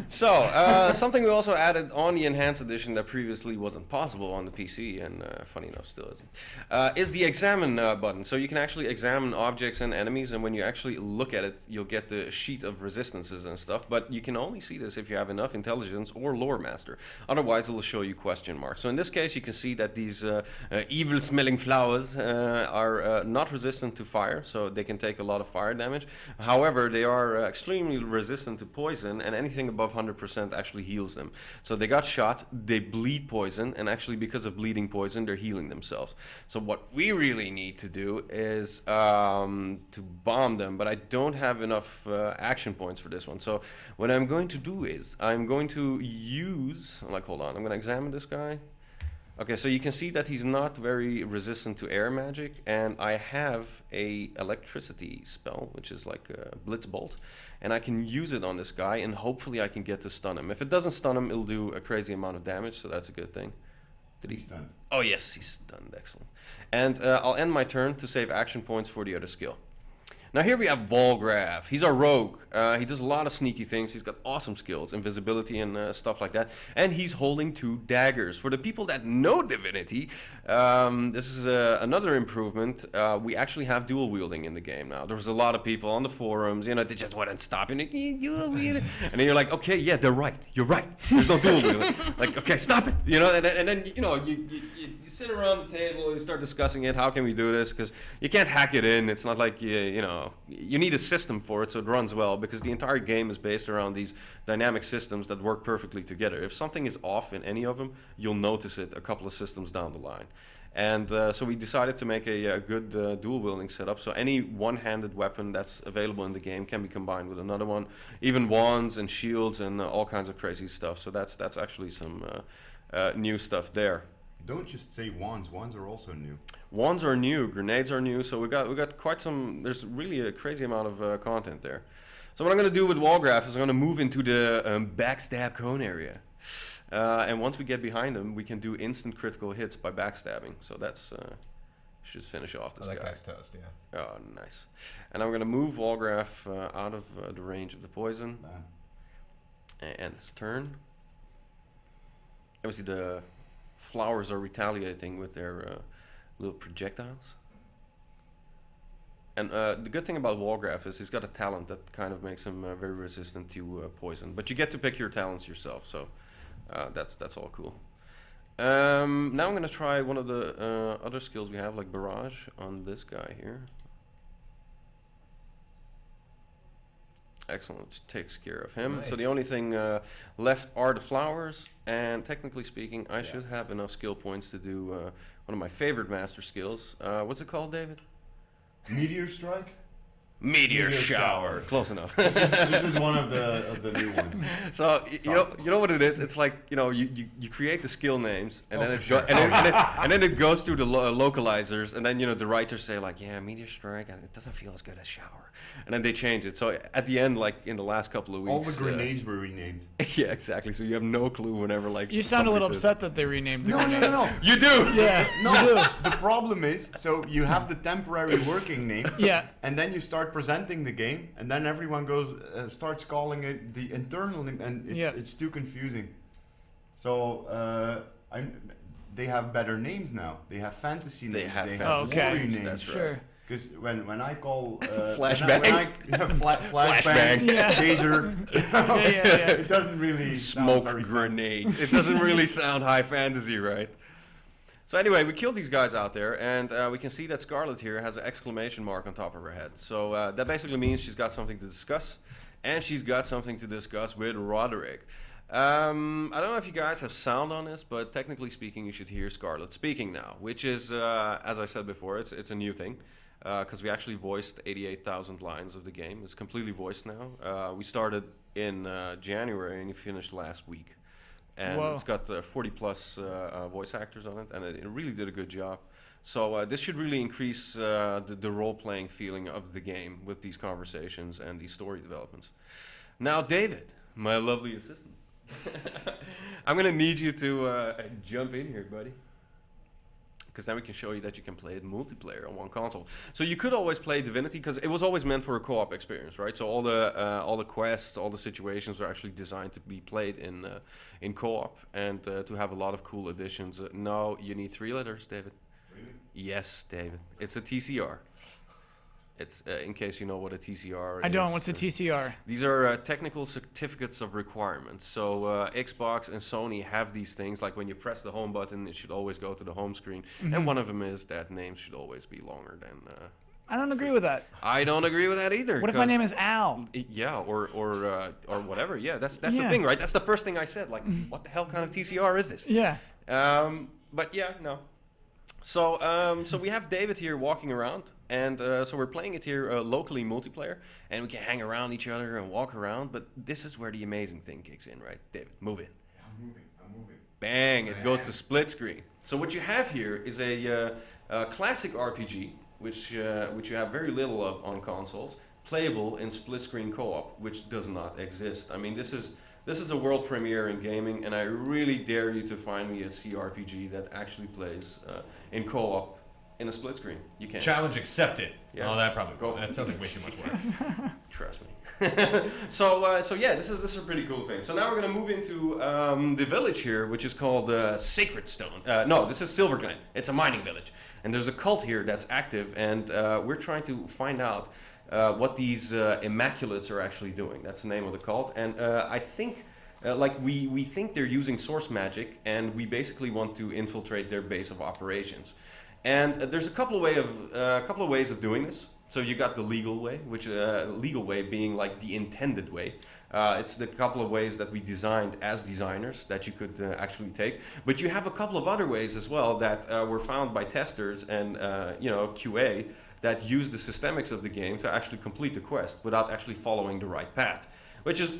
So, something we also added on the Enhanced Edition that previously wasn't possible on the PC, and funny enough still isn't, is the Examine button. So you can actually examine objects and enemies, and when you actually look at it, you'll get the sheet of resistances and stuff, but you can only see this if you have enough intelligence or lore master. Otherwise, it'll show you question marks. So in this case, you can see that these evil-smelling flowers are not resistant to fire, so they can take a lot of fire damage. However, they are extremely resistant to poison, and anything above 100% actually heals them. So they got shot, they bleed poison, and actually because of bleeding poison, they're healing themselves. So what we really need to do is to bomb them, but I don't have enough action points for this one. So what I'm going to do is I'm going to use, hold on, I'm going to examine this guy. Okay, so you can see that he's not very resistant to air magic, and I have a electricity spell, which is like a blitz bolt, and I can use it on this guy, and hopefully I can get to stun him. If it doesn't stun him, it'll do a crazy amount of damage, so that's a good thing. Did he stunned? Oh yes, he's stunned, excellent. And I'll end my turn to save action points for the other skill. Now here we have Volgraf. He's our rogue. He does a lot of sneaky things. He's got awesome skills, invisibility and stuff like that. And he's holding 2 daggers. For the people that know Divinity, this is another improvement. We actually have dual wielding in the game now. There was a lot of people on the forums, they just wouldn't stop. And then you're like, okay, yeah, they're right. You're right. There's no dual wielding. Like, okay, stop it. And then you sit around the table, you start discussing it. How can we do this? Because you can't hack it in. It's not like you need a system for it so it runs well, because the entire game is based around these dynamic systems that work perfectly together. If something is off in any of them, you'll notice it a couple of systems down the line. And so we decided to make a good dual wielding setup, so any one-handed weapon that's available in the game can be combined with another one, even wands and shields and all kinds of crazy stuff. So that's actually some new stuff there. Don't just say wands. Wands are also new. Wands are new. Grenades are new. So we got quite some. There's really a crazy amount of content there. So what I'm going to do with Volgraf is I'm going to move into the backstab cone area. And once we get behind him, we can do instant critical hits by backstabbing. So that's should finish off this guy. That guy's toast, yeah. Oh, nice. And I'm going to move Volgraf out of the range of the poison. And it's turn. Obviously the flowers are retaliating with their little projectiles. And the good thing about Volgraf is he's got a talent that kind of makes him very resistant to poison. But you get to pick your talents yourself, so that's all cool. Now I'm going to try one of the other skills we have, like Barrage, on this guy here. Excellent, which takes care of him. Nice. So the only thing left are the flowers, and technically speaking, I should have enough skill points to do one of my favorite master skills. What's it called, David? Meteor Strike? Meteor shower. Close enough. This is one of the new ones. So you know what it is? It's like you create the skill names and then and then it goes through the localizers, and then the writers say like, yeah, Meteor Strike, and it doesn't feel as good as shower, and then they change it. So at the end, like in the last couple of weeks, all the grenades were renamed. Yeah, exactly. So you have no clue whenever like you sound a little upset that they renamed the grenades. No. You do. Yeah. No. You do. The problem is, so you have the temporary working name. Yeah. And then you start presenting the game, and then everyone goes starts calling it the internal name, and it's too confusing. So they have better names now. They have fantasy names. They have story names. That's sure. right. Because when I call flashbang, flashbang, taser, it doesn't really smoke sound very grenade. It doesn't really sound high fantasy, right? So anyway, we killed these guys out there, and we can see that Scarlet here has an exclamation mark on top of her head. So that basically means she's got something to discuss, and she's got something to discuss with Roderick. I don't know if you guys have sound on this, but technically speaking, you should hear Scarlet speaking now, which is, as I said before, it's a new thing, because we actually voiced 88,000 lines of the game. It's completely voiced now. We started in January, and you finished last week. And Whoa. It's got 40 plus voice actors on it, and it really did a good job. So this should really increase the role-playing feeling of the game with these conversations and these story developments. Now, David, my lovely assistant, I'm going to need you to jump in here, buddy. Because then we can show you that you can play it multiplayer on one console. So you could always play Divinity, because it was always meant for a co-op experience, right? So all the quests, all the situations are actually designed to be played in co-op, and to have a lot of cool additions. No, you need 3 letters, David. Really? Yes, David. It's a TCR. It's in case you know what a TCR is. I don't. What's a TCR? These are technical certificates of requirements. So Xbox and Sony have these things, like when you press the home button, it should always go to the home screen. Mm-hmm. And one of them is that names should always be longer than... I don't agree with that. I don't agree with that either. What if my name is Al? Yeah, or whatever. Yeah, that's the thing, right? That's the first thing I said. Like, what the hell kind of TCR is this? Yeah. But yeah, no. So we have David here walking around, and so we're playing it here locally multiplayer, and we can hang around each other and walk around, but this is where the amazing thing kicks in, right? David, move in. I'm moving. Bang, it goes to split screen. So what you have here is a classic RPG, which you have very little of on consoles, playable in split screen co-op, which does not exist. I mean, this is a world premiere in gaming, and I really dare you to find me a CRPG that actually plays in co-op in a split screen. You can. Challenge accepted. Yeah. Oh, that probably Go. that sounds like way too much work. Trust me. So yeah, this is a pretty cool thing. So now we're gonna move into the village here, which is called Sacred Stone. No, this is Silverglen. It's a mining village, and there's a cult here that's active, and we're trying to find out what these Immaculates are actually doing. That's the name of the cult, and I think. We think they're using source magic, and we basically want to infiltrate their base of operations. And there's a couple of ways of doing this. So you got the legal way, which legal way being like the intended way. It's the couple of ways that we designed as designers that you could actually take. But you have a couple of other ways as well that were found by testers and QA that use the systemics of the game to actually complete the quest without actually following the right path. Which is,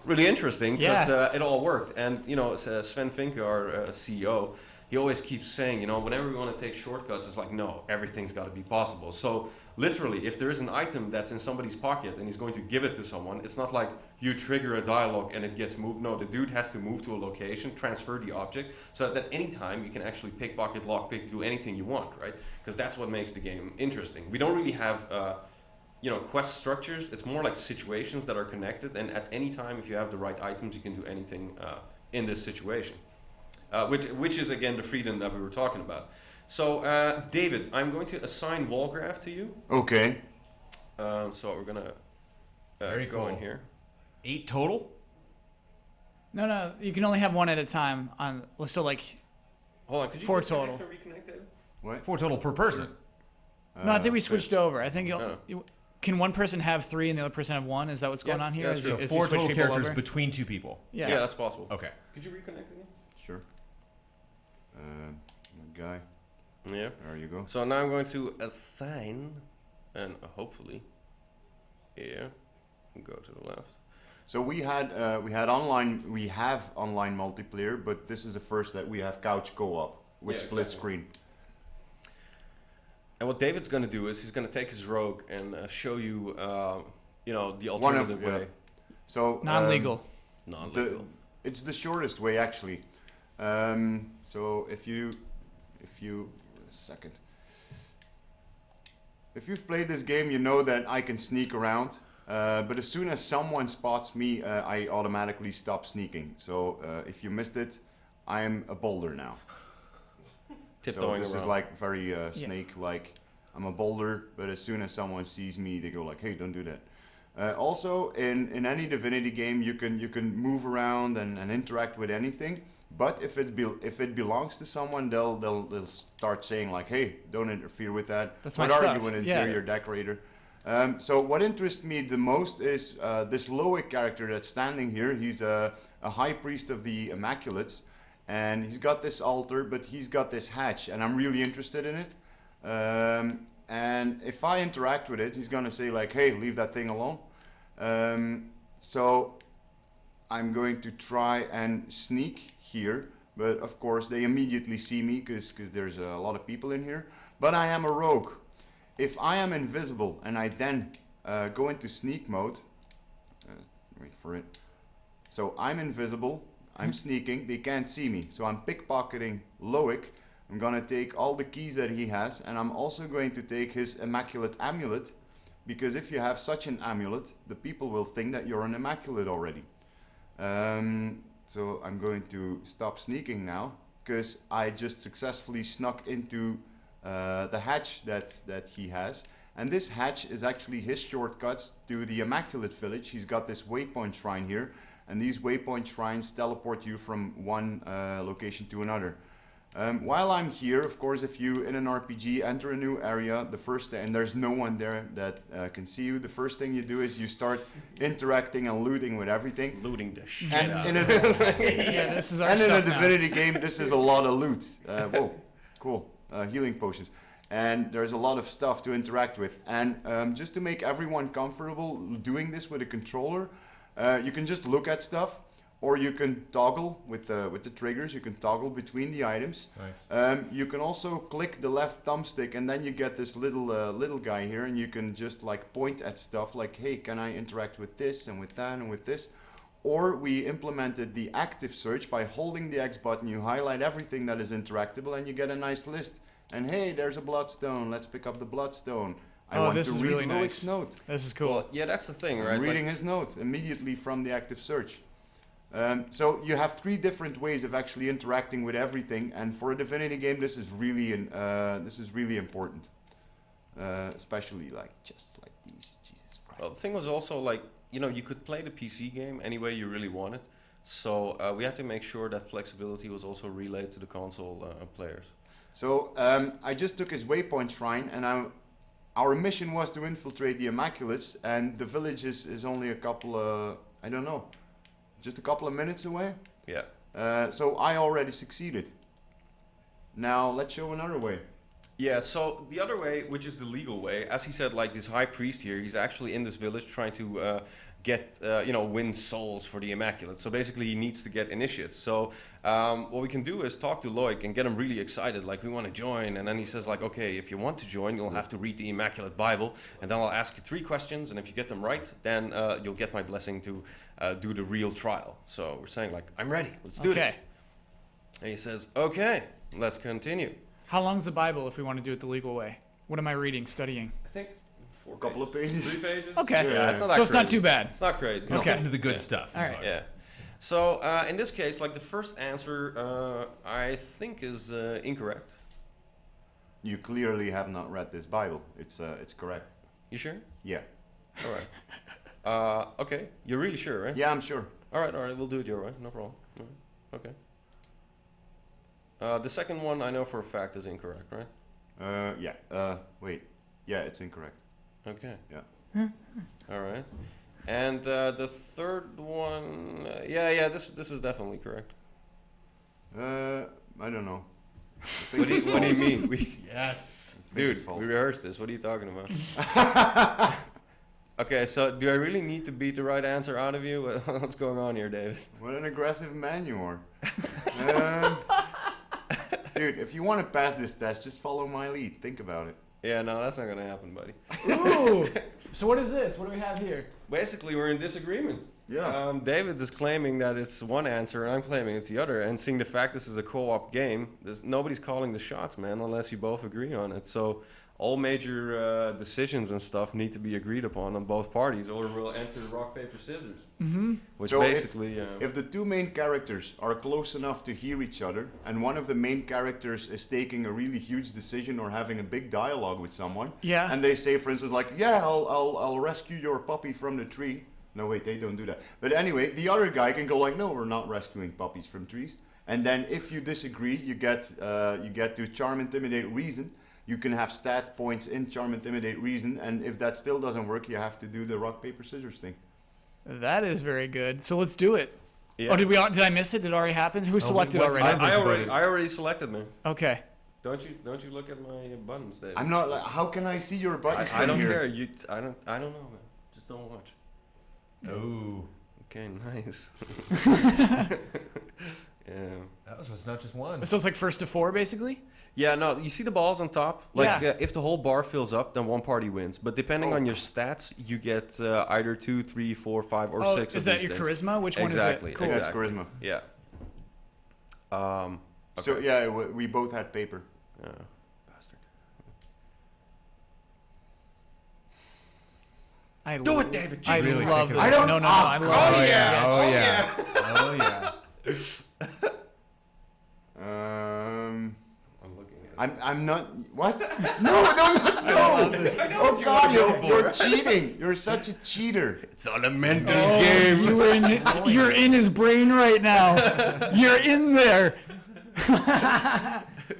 really interesting because it all worked. And, Sven Finke, our CEO, he always keeps saying, whenever we want to take shortcuts, it's like, no, everything's got to be possible. So literally, if there is an item that's in somebody's pocket and he's going to give it to someone, it's not like you trigger a dialogue and it gets moved. No, the dude has to move to a location, transfer the object, so that at any time you can actually pickpocket, lockpick, do anything you want, right? Because that's what makes the game interesting. We don't really have... quest structures. It's more like situations that are connected, and at any time, if you have the right items, you can do anything in this situation. Which is again the freedom that we were talking about. So, David, I'm going to assign Wallgraph to you. Okay. So we're gonna Very go cool. in here. 8 total? No, you can only have one at a time. So like, hold on, could you 4 disconnect total. or reconnect, David? What? 4 total per person. No, I think we switched over. I think No. can one person have 3 and the other person have 1? Is that what's going on here? Yeah, Is, sure. is So he 4 switch total people characters over? between 2 people. Yeah. Yeah, that's possible. Okay. Could you reconnect again? Sure. Guy. Yeah. There you go. So now I'm going to assign, and hopefully, here, go to the left. So we have online multiplayer, but this is the first that we have couch co-op with Yeah, split exactly. screen. And what David's going to do is he's going to take his rogue and show you, the One alternative of way. So Non-legal. Non-legal. It's the shortest way actually. So if you if you've played this game, you know that I can sneak around. But as soon as someone spots me, I automatically stop sneaking. So if you missed it, I am a boulder now. So Tiptoeing this is around. like very snake-like. I'm a boulder, but as soon as someone sees me, they go like, "Hey, don't do that." Also, in any Divinity game, you can move around and interact with anything. But if it belongs to someone, they'll start saying like, "Hey, don't interfere with that." That's what my are stuff. you, an Yeah. interior decorator? So what interests me the most is this Loic character that's standing here. He's a high priest of the Immaculates, and he's got this altar, but he's got this hatch, and I'm really interested in it. And if I interact with it, he's gonna say like, "Hey, leave that thing alone." So I'm going to try and sneak here, but of course they immediately see me because there's a lot of people in here. But I am a rogue. If I am invisible and I then go into sneak mode, wait for it. So I'm invisible, I'm sneaking, they can't see me. So I'm pickpocketing Loic. I'm gonna take all the keys that he has, and I'm also going to take his Immaculate Amulet, because if you have such an amulet, the people will think that you're an Immaculate already. So I'm going to stop sneaking now, because I just successfully snuck into the hatch that he has. And this hatch is actually his shortcut to the Immaculate Village. He's got this waypoint shrine here, and these waypoint shrines teleport you from one location to another. While I'm here, of course, if you in an RPG enter a new area, and there's no one there that can see you, the first thing you do is you start interacting and looting with everything. Looting the shit and out in of a, it. Yeah, this is our and in a stuff now. Divinity game, this is a lot of loot. Whoa, cool. Healing potions. And there's a lot of stuff to interact with. And just to make everyone comfortable doing this with a controller, you can just look at stuff, or you can toggle with the triggers. You can toggle between the items. Nice. You can also click the left thumbstick, and then you get this little guy here, and you can just like point at stuff like, hey, can I interact with this and with that and with this? Or we implemented the active search by holding the X button. You highlight everything that is interactable, and you get a nice list. And hey, there's a bloodstone. Let's pick up the bloodstone. I Oh, want this to is read really Loic's nice. note. This is cool. Well, yeah, that's the thing, I'm right? reading his note immediately from the active search. So you have 3 different ways of actually interacting with everything, and for a Divinity game, this is really important, especially like just like these. Jesus Christ. Well, the thing was also like, you know, you could play the PC game any way you really wanted. So we had to make sure that flexibility was also relayed to the console players. So I just took his waypoint shrine, and our mission was to infiltrate the Immaculates, and the village is only a couple of, I don't know, just a couple of minutes away. Yeah. So I already succeeded. Now let's show another way. Yeah, so the other way, which is the legal way, as he said, like this high priest here, he's actually in this village trying to win souls for the Immaculate. So basically he needs to get initiates. So what we can do is talk to Loic and get him really excited, like we want to join. And then he says like, okay, if you want to join, you'll have to read the Immaculate Bible. And then I'll ask you 3 questions. And if you get them right, then you'll get my blessing to do the real trial. So we're saying like, I'm ready, let's do this. And he says, okay, let's continue. How long's the Bible if we want to do it the legal way? What am I reading, studying? I think 4 couple of pages. 3 pages? Okay. Yeah, So it's not too bad. It's not crazy. Let's get into the good stuff. All right. Yeah. So in this case, like the first answer, I think is incorrect. You clearly have not read this Bible. It's correct. You sure? Yeah. All right. Okay. You're really sure, right? Yeah, I'm sure. All right. We'll do it your way. No problem. All right. Okay. The second one I know for a fact is incorrect, right? Yeah. Wait. Yeah, it's incorrect. Okay. Yeah. All right. And the third one, this is definitely correct. I don't know. What do you mean? Yes. Dude, we rehearsed this. What are you talking about? Okay, so do I really need to beat the right answer out of you? What's going on here, David? What an aggressive man you are. Dude, if you want to pass this test, just follow my lead. Think about it. Yeah, no, that's not going to happen, buddy. Ooh! So what is this? What do we have here? Basically, we're in disagreement. Yeah. David is claiming that it's one answer, and I'm claiming it's the other. And seeing the fact this is a co-op game, nobody's calling the shots, man, unless you both agree on it. So all major decisions and stuff need to be agreed upon on both parties, or we'll enter rock, paper, scissors. Mm-hmm. Which So basically... if the 2 main characters are close enough to hear each other, and one of the main characters is taking a really huge decision or having a big dialogue with someone, Yeah. and they say, for instance, like, yeah, I'll rescue your puppy from the tree. No, wait, they don't do that. But anyway, the other guy can go like, no, we're not rescuing puppies from trees. And then if you disagree, you get to charm, intimidate, reason. You can have stat points in charm, intimidate, reason, and if that still doesn't work, you have to do the rock, paper, scissors thing. That is very good. So let's do it. Yeah. Oh, did I miss it? Did it already happen? Who selected already? I already selected, man. Okay. Don't you look at my buttons, David? I'm not like, how can I see your buttons I don't from here? care. I don't know, man. Just don't watch. Oh. Okay, nice. Yeah. It's not just one. So it's like first to 4, basically? Yeah, no, you see the balls on top? Like, Yeah. if the whole bar fills up, then one party wins. But depending on your stats, you get either 2, 3, 4, 5, or 6 is of that these your things. charisma? Which one is it? Exactly. Cool. That's charisma. Yeah. Okay. So yeah, we both had paper. Bastard. Do it, David. I Jesus. love this. I don't. No, I love it. Oh yeah. Oh yeah. I'm looking at it. I'm not. What? No. Oh God, you're cheating. You're such a cheater. It's on a mental game. You're in his brain right now. You're in there.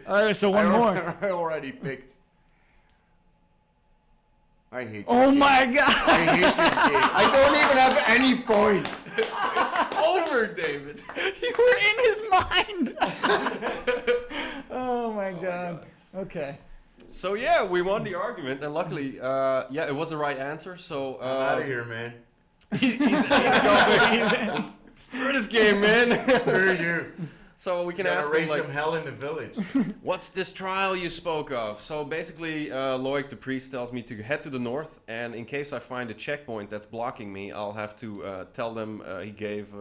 All right, so one more. I already picked. I hate. Oh this my game. God. I hate this game. I don't even have any points. Over, David. You were in his mind. Oh my God. Okay. So yeah, we won the argument, and luckily, it was the right answer. So I'm out of here, man. He's going. Screw this game, man. Screw you. So we can Gotta ask him, raise like, some hell in the village. what's this trial you spoke of? So basically, Loic the priest tells me to head to the north, and in case I find a checkpoint that's blocking me, I'll have to tell them he gave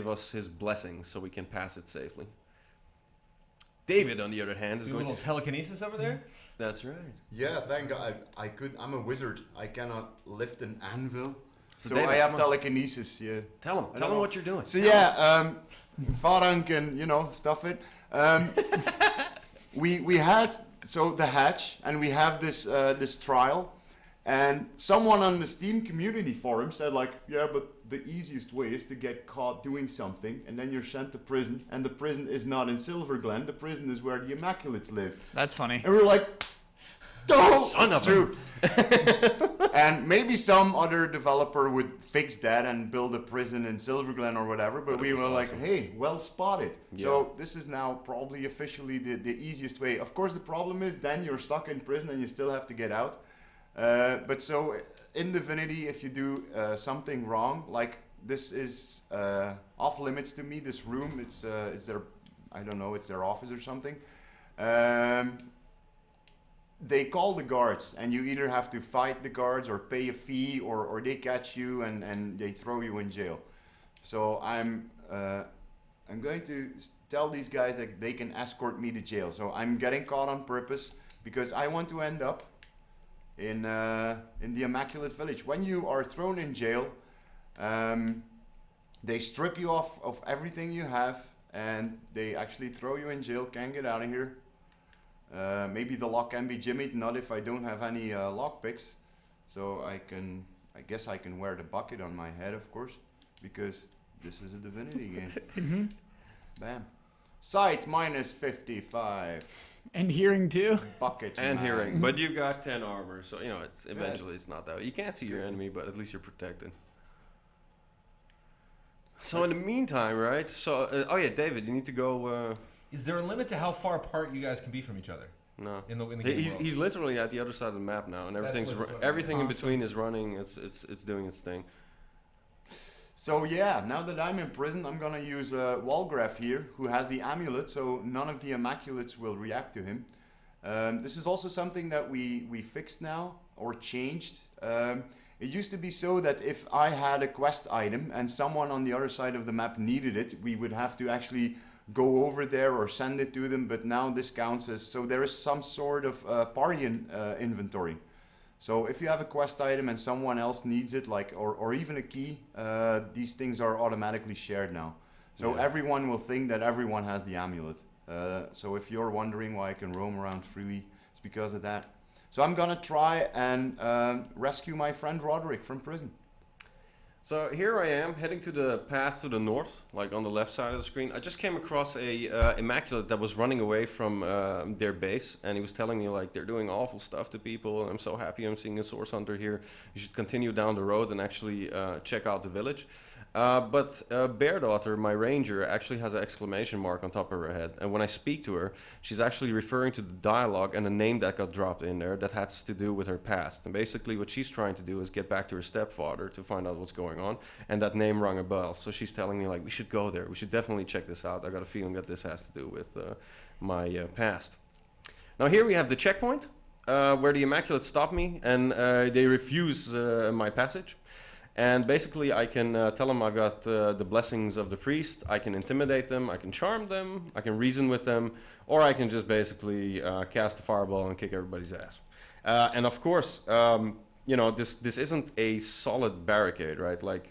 us his blessing so we can pass it safely. David, on the other hand, is Do a going little to telekinesis over there. That's right. Yeah, thank God. I could. I'm a wizard. I cannot lift an anvil, so David, I have come on. telekinesis. Yeah. Tell him what you're doing. So Tell yeah, Varan can stuff it. We had the hatch, and we have this trial, and someone on the Steam community forum said like, yeah, but the easiest way is to get caught doing something, and then you're sent to prison, and the prison is not in Silver Glen. The prison is where the Immaculates live. That's funny. And we were like, no, Son it's of a- true. And maybe some other developer would fix that and build a prison in Silver Glen or whatever, but That we was were awesome. like, hey, well spotted. Yeah. So this is now probably officially the easiest way. Of course, the problem is then you're stuck in prison and you still have to get out. But so in Divinity, if you do something wrong, like this is off limits to me, this room, it's their, I don't know, it's their office or something. They call the guards, and you either have to fight the guards or pay a fee, or they catch you and they throw you in jail. So I'm going to tell these guys that they can escort me to jail. So I'm getting caught on purpose because I want to end up in the Immaculate Village. When you are thrown in jail, they strip you off of everything you have, and they actually throw you in jail. Can't get out of here. Maybe the lock can be jimmied, not if I don't have any lock picks. So I guess I can wear the bucket on my head, of course, because this is a Divinity game. Bam. Sight minus 55. And hearing too. Bucket. and man. hearing, but you got 10 armor, so it's eventually it's not that. You can't see your enemy, but at least you're protected. So in the meantime, right? So David, you need to go. Is there a limit to how far apart you guys can be from each other? No. In the game he's world? he's literally at the other side of the map now, and That's everything's what- what- everything in awesome. between is running. It's doing its thing. So yeah, now that I'm in prison, I'm gonna use Walgraf here, who has the amulet, so none of the Immaculates will react to him. This is also something that we fixed now, or changed. It used to be so that if I had a quest item and someone on the other side of the map needed it, we would have to actually go over there or send it to them, but now this counts as, so there is some sort of party inventory. So if you have a quest item and someone else needs it, like or even a key, these things are automatically shared now. So Yeah. everyone will think that everyone has the amulet. So if you're wondering why I can roam around freely, it's because of that. So I'm gonna try and rescue my friend Roderick from prison. So here I am heading to the path to the north, like on the left side of the screen. I just came across a Immaculate that was running away from their base, and he was telling me like they're doing awful stuff to people. And I'm so happy I'm seeing a Source Hunter here. You should continue down the road and actually check out the village. But Bear Daughter, my ranger, actually has an exclamation mark on top of her head. And when I speak to her, she's actually referring to the dialogue and the name that got dropped in there that has to do with her past. And basically what she's trying to do is get back to her stepfather to find out what's going on. And that name rang a bell. So she's telling me like, we should go there. We should definitely check this out. I got a feeling that this has to do with my past. Now here we have the checkpoint where the Immaculates stop me and they refuse my passage. And basically I can tell them I've got the blessings of the priest, I can intimidate them, I can charm them, I can reason with them, or I can just basically cast a fireball and kick everybody's ass. And of course, this isn't a solid barricade, right? Like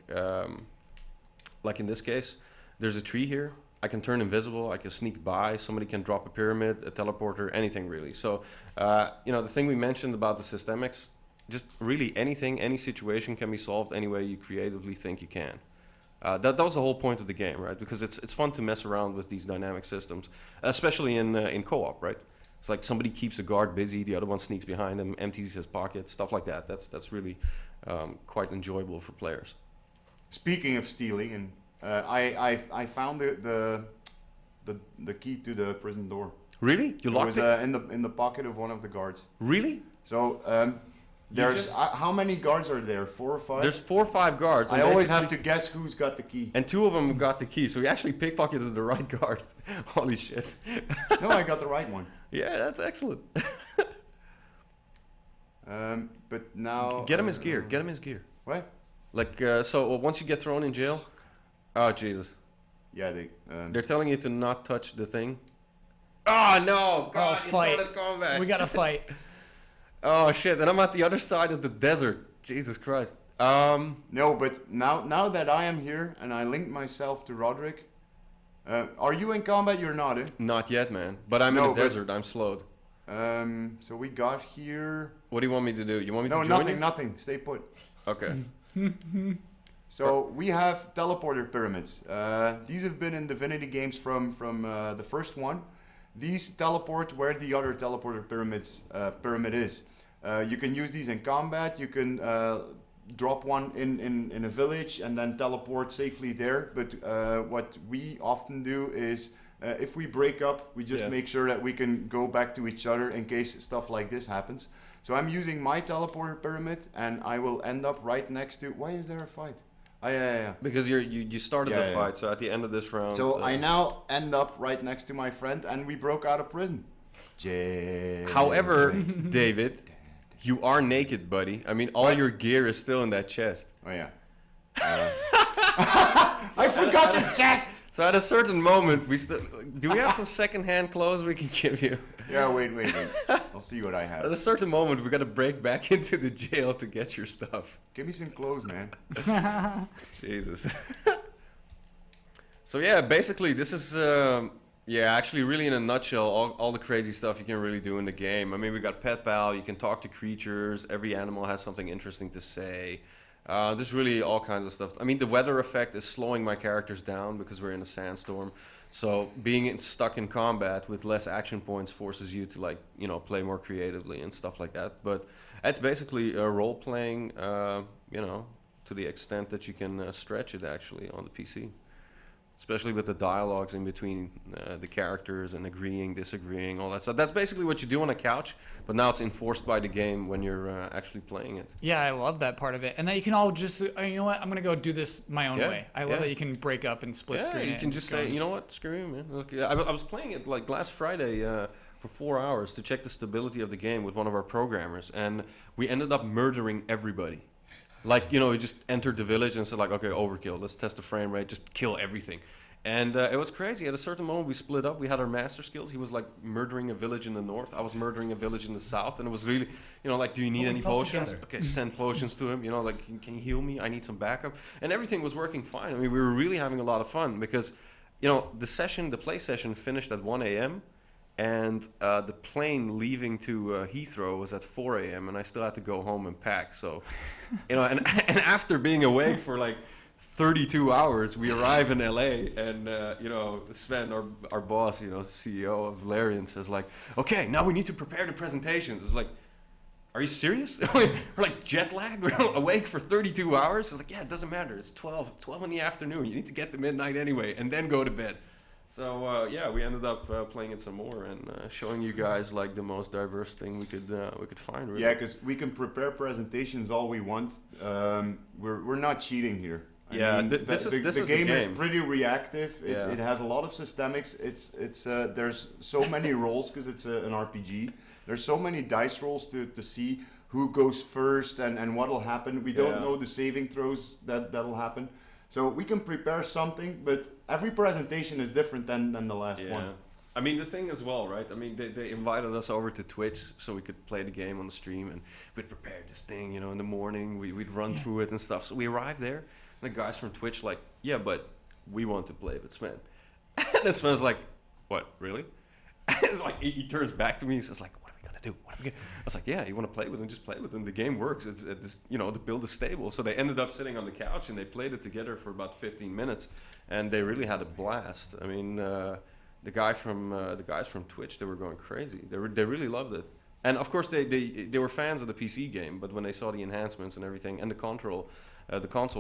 in this case, there's a tree here, I can turn invisible, I can sneak by, somebody can drop a pyramid, a teleporter, anything really. So, the thing we mentioned about the systemics, just really anything, any situation can be solved any way you creatively think you can. That was the whole point of the game, right? Because it's fun to mess around with these dynamic systems, especially in co-op, right? It's like somebody keeps a guard busy, the other one sneaks behind him, empties his pockets, stuff like that. That's really quite enjoyable for players. Speaking of stealing, and I found the key to the prison door. Really? You locked it? It was in the pocket of one of the guards. Really? So there's how many guards are there? 4 or 5? There's 4 or 5 guards. I always have to guess who's got the key. And 2 of them got the key, so we actually pickpocketed the right guard. Holy shit! No, I got the right one. Yeah, that's excellent. But now get him his gear. Get him his gear. What? Like so, once you get thrown in jail. Oh Jesus. Yeah, they're telling you to not touch the thing. Oh no! God, you fight. started combat. We gotta fight. Oh shit! And I'm at the other side of the desert. Jesus Christ. No, but now that I am here and I linked myself to Roderick, are you in combat? You're not, eh? Not yet, man. But I'm in the desert. I'm slowed. So we got here. What do you want me to do? You want me to join nothing, you? nothing. Stay put. Okay. So we have teleporter pyramids. These have been in Divinity games from the first one. These teleport where the other teleporter pyramid is. You can use these in combat. You can drop one in a village and then teleport safely there. But what we often do is if we break up, we just make sure that we can go back to each other in case stuff like this happens. So I'm using my teleporter pyramid and I will end up right next to... Why is there a fight? Yeah. Because you started the fight, so at the end of this round... So I now end up right next to my friend and we broke out of prison. However, David, you are naked, buddy. I mean, all your gear is still in that chest. Oh, yeah. I forgot the chest! So at a certain moment, do we have some second-hand clothes we can give you? Yeah, wait. I'll see what I have. At a certain moment, we gotta break back into the jail to get your stuff. Give me some clothes, man. Jesus. So yeah, basically this is actually really in a nutshell all the crazy stuff you can really do in the game. I mean, we got Pet Pal, you can talk to creatures, every animal has something interesting to say. There's really all kinds of stuff. I mean, the weather effect is slowing my characters down because we're in a sandstorm. So being stuck in combat with less action points forces you to play more creatively and stuff like that. But it's basically role playing, to the extent that you can stretch it actually on the PC. Especially with the dialogues in between the characters and agreeing, disagreeing, all that stuff. That's basically what you do on a couch, but now it's enforced by the game when you're actually playing it. Yeah, I love that part of it. And that you can all just, you know what, I'm going to go do this my own way. I love that you can break up and split screen it. Yeah, you can just say, you know what, screw you, man. Look, I was playing it like last Friday for 4 hours to check the stability of the game with one of our programmers, and we ended up murdering everybody. Like, we just entered the village and said like, okay, overkill, let's test the frame rate, just kill everything. And it was crazy. At a certain moment, we split up. We had our master skills. He was like murdering a village in the north. I was murdering a village in the south. And it was really, do you need any potions? Okay, send potions to him. Can you heal me? I need some backup. And everything was working fine. I mean, we were really having a lot of fun because, the play session finished at 1 a.m. And the plane leaving to Heathrow was at 4 a.m. and I still had to go home and pack. So, and after being awake for like 32 hours, we arrive in LA, and Sven, our boss, CEO of Valerian, says like, okay, now we need to prepare the presentations. It's like, are you serious? We're like jet lagged. We're awake for 32 hours. It's like, yeah, it doesn't matter. It's 12 in the afternoon. You need to get to midnight anyway, and then go to bed. So we ended up playing it some more and showing you guys like the most diverse thing we could find. Really. Yeah, because we can prepare presentations all we want. We're not cheating here. The game is pretty reactive. It has a lot of systemics. It's there's so many rolls because it's an RPG. There's so many dice rolls to see who goes first and what'll happen. We don't know the saving throws that'll happen. So we can prepare something, but every presentation is different than the last one. I mean, the thing as well, right? I mean, they invited us over to Twitch so we could play the game on the stream, and we'd prepare this thing, in the morning. We'd run through it and stuff. So we arrived there, and the guys from Twitch like, yeah, but we want to play with Sven. And Sven's like, what, really? It's like, he turns back to me and says like, what are we gonna do? I was like, yeah, you want to play with him? Just play with him. The game works. It's the build is stable. So they ended up sitting on the couch and they played it together for about 15 minutes, and they really had a blast. I mean, the guys from Twitch, they were going crazy. They really loved it. And of course, they were fans of the PC game, but when they saw the enhancements and everything and the console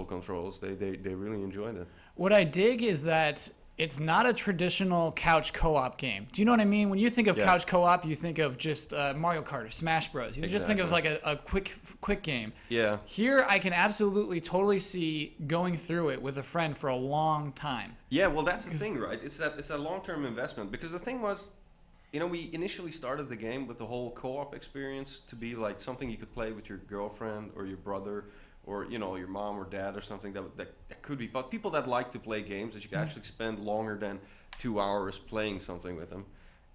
controls, they really enjoyed it. What I dig is that it's not a traditional couch co-op game. Do you know what I mean? When you think of couch co-op, you think of just Mario Kart or Smash Bros. You just think of like a quick game. Yeah. Here, I can absolutely totally see going through it with a friend for a long time. Yeah, well, that's the thing, right? It's a long-term investment, because the thing was, we initially started the game with the whole co-op experience to be like something you could play with your girlfriend or your brother, or your mom or dad or something that could be, but people that like to play games that you can actually spend longer than 2 hours playing something with them.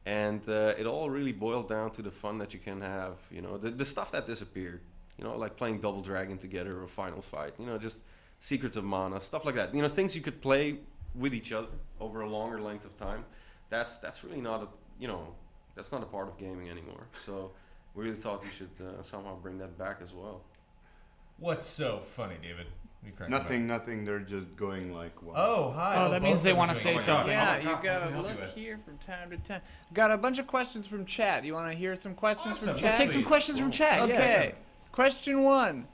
And it all really boiled down to the fun that you can have, you know, the stuff that disappeared, you know, like playing Double Dragon together or Final Fight, you know, just Secrets of Mana, stuff like that. You know, things you could play with each other over a longer length of time. That's really not a, you know, that's not a part of gaming anymore. So we really thought we should somehow bring that back as well. What's so funny, David? What are you cracking about? Nothing. They're just going like, wow. Oh, hi. Oh, that means they want to say something. Yeah, How you can I gotta help you look with? here from time to time. Got a bunch of questions from chat. You want to hear some questions from Awesome. chat? Let's take some questions from chat. Okay. Yeah. Question 1.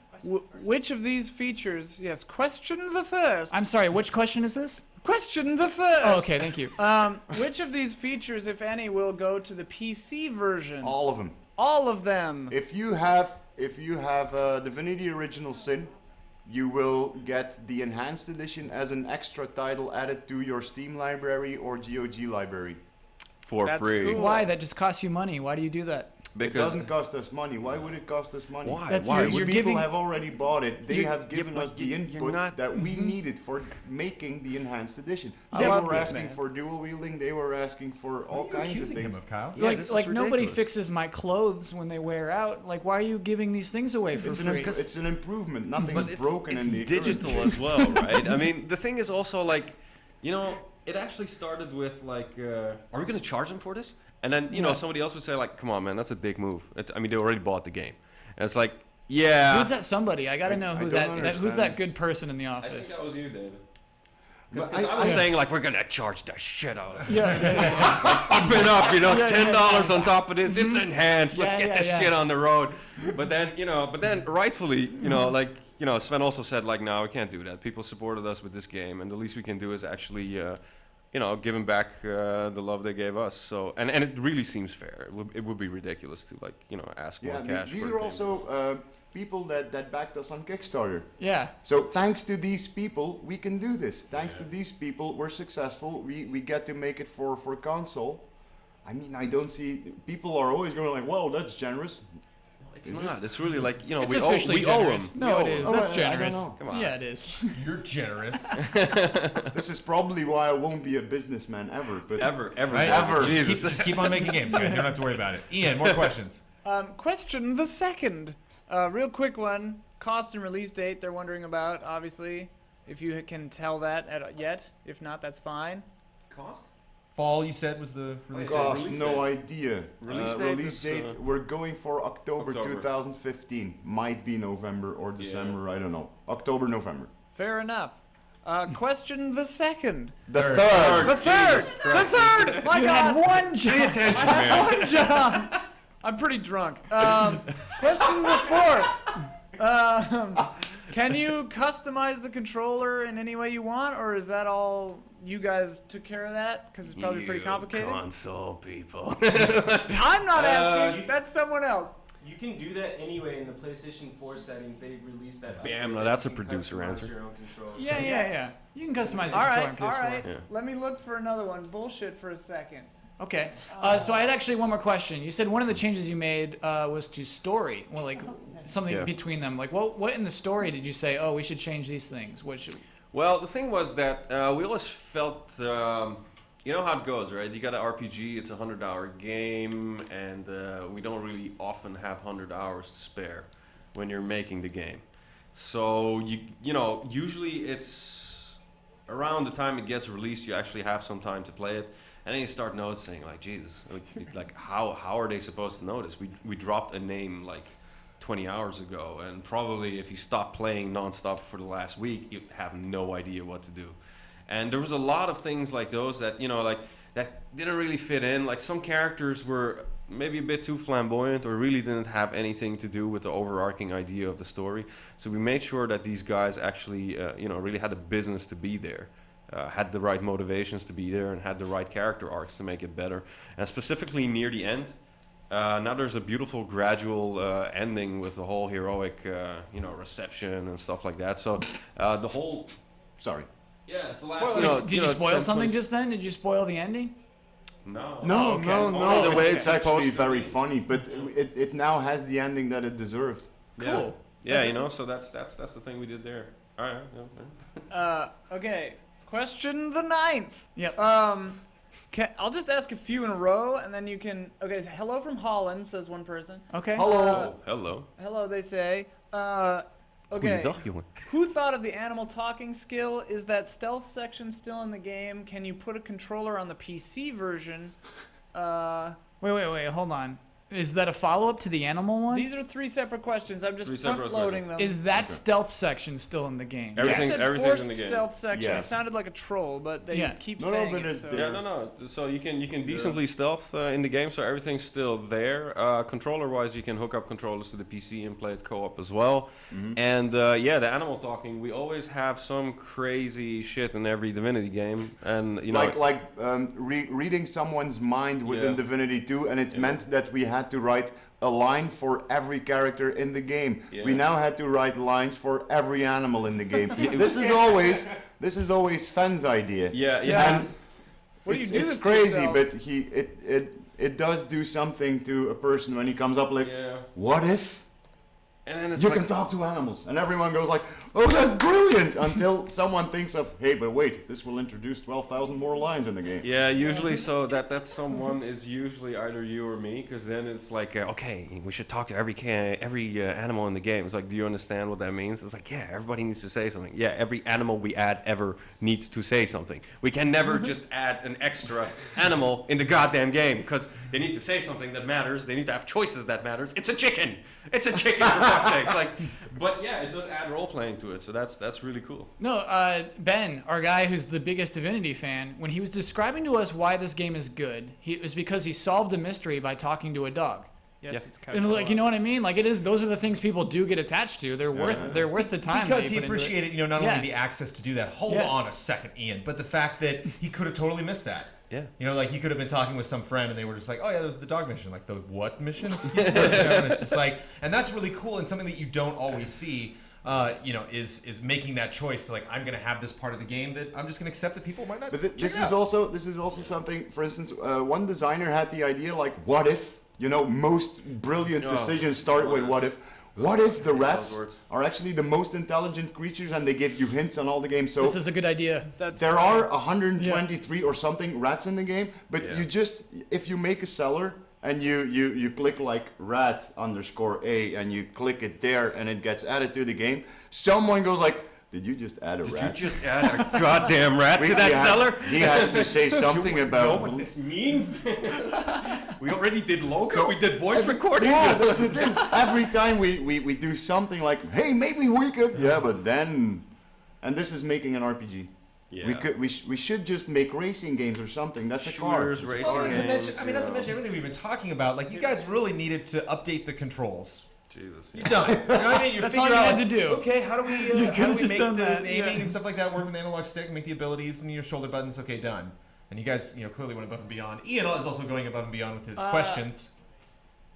Which of these features? Yes. Question the first. I'm sorry. Which question is this? Question the first. Oh, okay. Thank you. Which of these features, if any, will go to the PC version? All of them. All of them. If you have Divinity Original Sin, you will get the enhanced edition as an extra title added to your Steam library or GOG library. For That's free. cool. Why? That just costs you money. Why do you do that? It doesn't cost us money. Why would it cost us money? Why? That's Why? you're People giving. have already bought it. They You're- have given yeah, us but the you're input not- that we needed for making the enhanced edition. I They love were this, asking man. for dual wielding. They were asking for all What are you kinds of accusing him things. of, Kyle? Yeah, this is like nobody ridiculous. fixes my clothes when they wear out. Like, why are you giving these things away for free? It's an improvement. Nothing But is broken it's in the digital current. as well, right? I mean, the thing is also like, you know, it actually started with like, are we going to charge them for this? And then, you know, somebody else would say like, come on, man, that's a dick move. I mean, they already bought the game. And it's like, yeah. Who's that somebody? I gotta know I who don't who's that understand. good person in the I think office. that was you, David. But I was saying like, we're going to charge the shit out of it. Yeah. Up and up, you know, Yeah, yeah, $10 on top of this. It's enhanced. Let's Yeah, get yeah, this yeah. shit on the road. But then, you know, rightfully, you know, like, you know, Sven also said like, no, we can't do that. People supported us with this game, and the least we can do is actually, you know, give them back the love they gave us. So, and it really seems fair. It would be ridiculous to like, you know, ask Yeah, more cash. these for a are game. also people that backed us on Kickstarter. Yeah. So thanks to these people, we can do this. Thanks to these people, we're successful. We get to make it for console. I mean, I don't see people are always going like, "Well, that's generous." It's not. It's really like, you know, It's we officially owe generous. them. No, it is. Oh, That's I don't generous. know. Come on. Yeah, it is. You're generous. This is probably why I won't be a businessman ever. But Ever. Right? Ever. Jesus. Just keep on making games, guys. You don't have to worry about it. Ian, more questions. Question the second. Real quick one. Cost and release date they're wondering about, obviously. If you can tell that yet. If not, that's fine. Cost? Fall, you said, was the release date? Gosh, Release no date. idea. Release date is, we're going for October October. 2015. Might be November or December. I don't know. October, November. Fair enough. Question the second. The Third. third. The third! The third! My You God! had one job. Pay attention, I had man. one job. I'm pretty drunk. Question the fourth. Can you customize the controller in any way you want, or is that all you guys took care of that? Because it's probably pretty You complicated. console people. I'm not asking. That's someone else. You can do that anyway in the PlayStation 4 settings. They released that. Bam, update now that that's you a can producer customize answer. your own controls. Yeah, So yeah, yes. yeah. You can customize your All controller right, on all PS4. right. Yeah. Let me look for another one. Bullshit for a second. Okay. So I had actually one more question. You said one of the changes you made was to story. Well, like something Yeah. between them. Like what in the story did you say? Oh, we should change these things. What should? Well, the thing was that we always felt, you know how it goes, right? You got an RPG, it's a 100-hour game, and we don't really often have 100 hours to spare when you're making the game. So you know, usually it's around the time it gets released, you actually have some time to play it, and then you start noticing, like, Jesus, like how are they supposed to notice? We dropped a name like 20 hours ago, and probably if you stop playing nonstop for the last week, you have no idea what to do. And there was a lot of things like those that, you know, like that didn't really fit in. Like some characters were maybe a bit too flamboyant or really didn't have anything to do with the overarching idea of the story. So we made sure that these guys actually, you know, really had a business to be there. Had the right motivations to be there and had the right character arcs to make it better. And specifically near the end, now there's a beautiful gradual ending with the whole heroic, you know, reception and stuff like that. So the whole, Sorry. yeah, it's the last. Spoil- you know, did you know, spoil 10 something plays- just then? Did you spoil the ending? No. No, okay. no, Only no. the way It's it's actually supposed to very be. funny, but it now has the ending that it deserved. Yeah. Cool. Yeah, That's you it. know, so that's the thing we did there. All right. Yeah. Okay. Question the ninth. Yep. I'll just ask a few in a row, and then you can. Okay, so hello from Holland, says one person. Okay. Hello. Hello. Hello, they say. Okay. Goeiedag, jongen. Who thought of the animal talking skill? Is that stealth section still in the game? Can you put a controller on the PC version? Wait, hold on. Is that a follow-up to the animal one? These are 3 separate questions. I'm just front-loading them. Is that stealth section still in the game? Everything's in the game. Stealth section. Yes. It sounded like a troll, but they keep No, saying but it. it's So. there. No. So you can decently stealth in the game, so everything's still there. Controller-wise, you can hook up controllers to the PC and play it co-op as well. And the animal talking, we always have some crazy shit in every Divinity game, and you know, reading someone's mind within Divinity 2, and it meant that we had to write a line for every character in the game. Yeah. We now had to write lines for every animal in the game. This is always Fen's idea. Yeah. And What do you do it's this to crazy, yourselves? but it does do something to a person when he comes up like, what if? And then it's you like, can talk to animals, and everyone goes like, "Oh, that's brilliant!" Until someone thinks of, "Hey, but wait, this will introduce 12,000 more lines in the game." Yeah, usually so that someone is usually either you or me, because then it's like, okay, we should talk to every animal in the game. It's like, do you understand what that means? It's like, yeah, everybody needs to say something. Yeah, every animal we add ever needs to say something. We can never just add an extra animal in the goddamn game, because they need to say something that matters. They need to have choices that matters. It's a chicken. It's a chicken for fuck's sakes. Like, but yeah, it does add role playing to it, so that's really cool. No, Ben, our guy who's the biggest Divinity fan, when he was describing to us why this game is good, it was because he solved a mystery by talking to a dog. Yes, it's and like, you know what I mean? Like, it is. Those are the things people do get attached to. They're worth the time. Because that he you put into it. appreciated, not only the access to do that. Hold on a second, Ian, but the fact that he could have totally missed that. Yeah. Like he could have been talking with some friend and they were just like, oh yeah, that was the dog mission. Like, the what mission? Excuse me? And it's just like, and that's really cool and something that you don't always see, is making that choice to like, I'm going to have this part of the game that I'm just going to accept that people might not. But this is also something. For instance, one designer had the idea like, what if? Most brilliant decisions start with what if. What if the rats are actually the most intelligent creatures and they give you hints on all the games? So this is a good idea. There are 123 or something rats in the game, but if you make a cellar and you click like rat_A and you click it there and it gets added to the game, someone goes like, did you just add a rat? Did you just add a goddamn rat to that cellar? He has to say something about. You know what this means? We already did logo. We did voice recording. Yeah, that's the thing. Every time we do something like, hey, maybe we could. Yeah, but then, and this is making an RPG. Yeah. We should just make racing games or something. That's a car. Shooters, racing games. Not to mention everything we've been talking about. Like, you guys really needed to update the controls. Jesus. You're done. You know what I mean? You're That's all you had to do. Okay, how do we You how could've do we just make done the that, aiming and stuff like that work with the analog stick, make the abilities and your shoulder buttons? Okay, done. And you guys, clearly went above and beyond. Ian is also going above and beyond with his questions.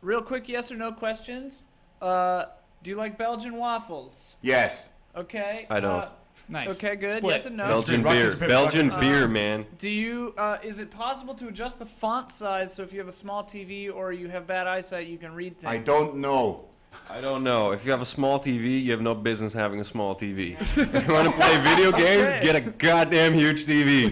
Real quick, yes or no questions. Do you like Belgian waffles? Yes. Okay. I don't. Nice. Okay, good. Split. Yes and no. Belgian beer, man. Do you? Is it possible to adjust the font size so if you have a small TV or you have bad eyesight, you can read things? I don't know. I don't know. If you have a small TV, you have no business having a small TV. If you want to play video games, get a goddamn huge TV.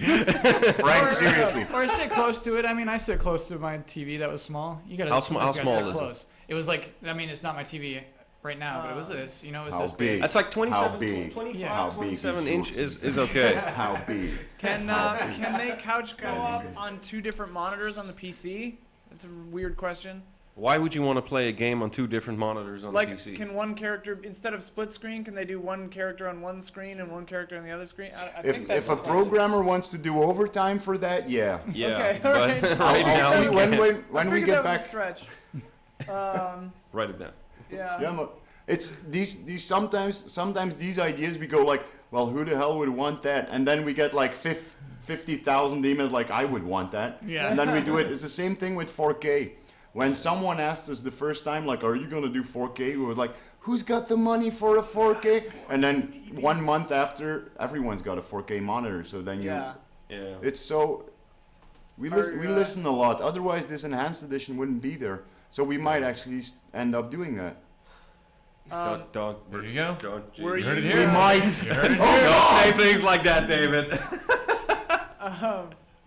Frank, seriously. Or sit close to it. I mean, I sit close to my TV that was small. You gotta. How small is it? It was like. I mean, it's not my TV right now, but it was this. It was this big? That's like 27, How big? 25, How big 27 is inch your is okay. How big? Can they couch co-op on 2 different monitors on the PC? That's a weird question. Why would you want to play a game on 2 different monitors on the PC? Can one character, instead of split screen, can they do one character on one screen and one character on the other screen? I think that's If a programmer wants to do overtime for that, yeah. Yeah, okay, but alright. right I'll now see when we get that back. was a stretch. Write it down. Yeah. Yeah, it's these sometimes these ideas we go like, well, who the hell would want that? And then we get like 50,000 emails like, I would want that. Yeah. And then we do it. It's the same thing with 4K. When someone asked us the first time, like, are you going to do 4K? We were like, who's got the money for a 4K? And then 1 month after, everyone's got a 4K monitor. So then it's so, we listen a lot. Otherwise, this enhanced edition wouldn't be there. So we might actually end up doing that. There you go. You heard it here. We might. Don't say things like that, David.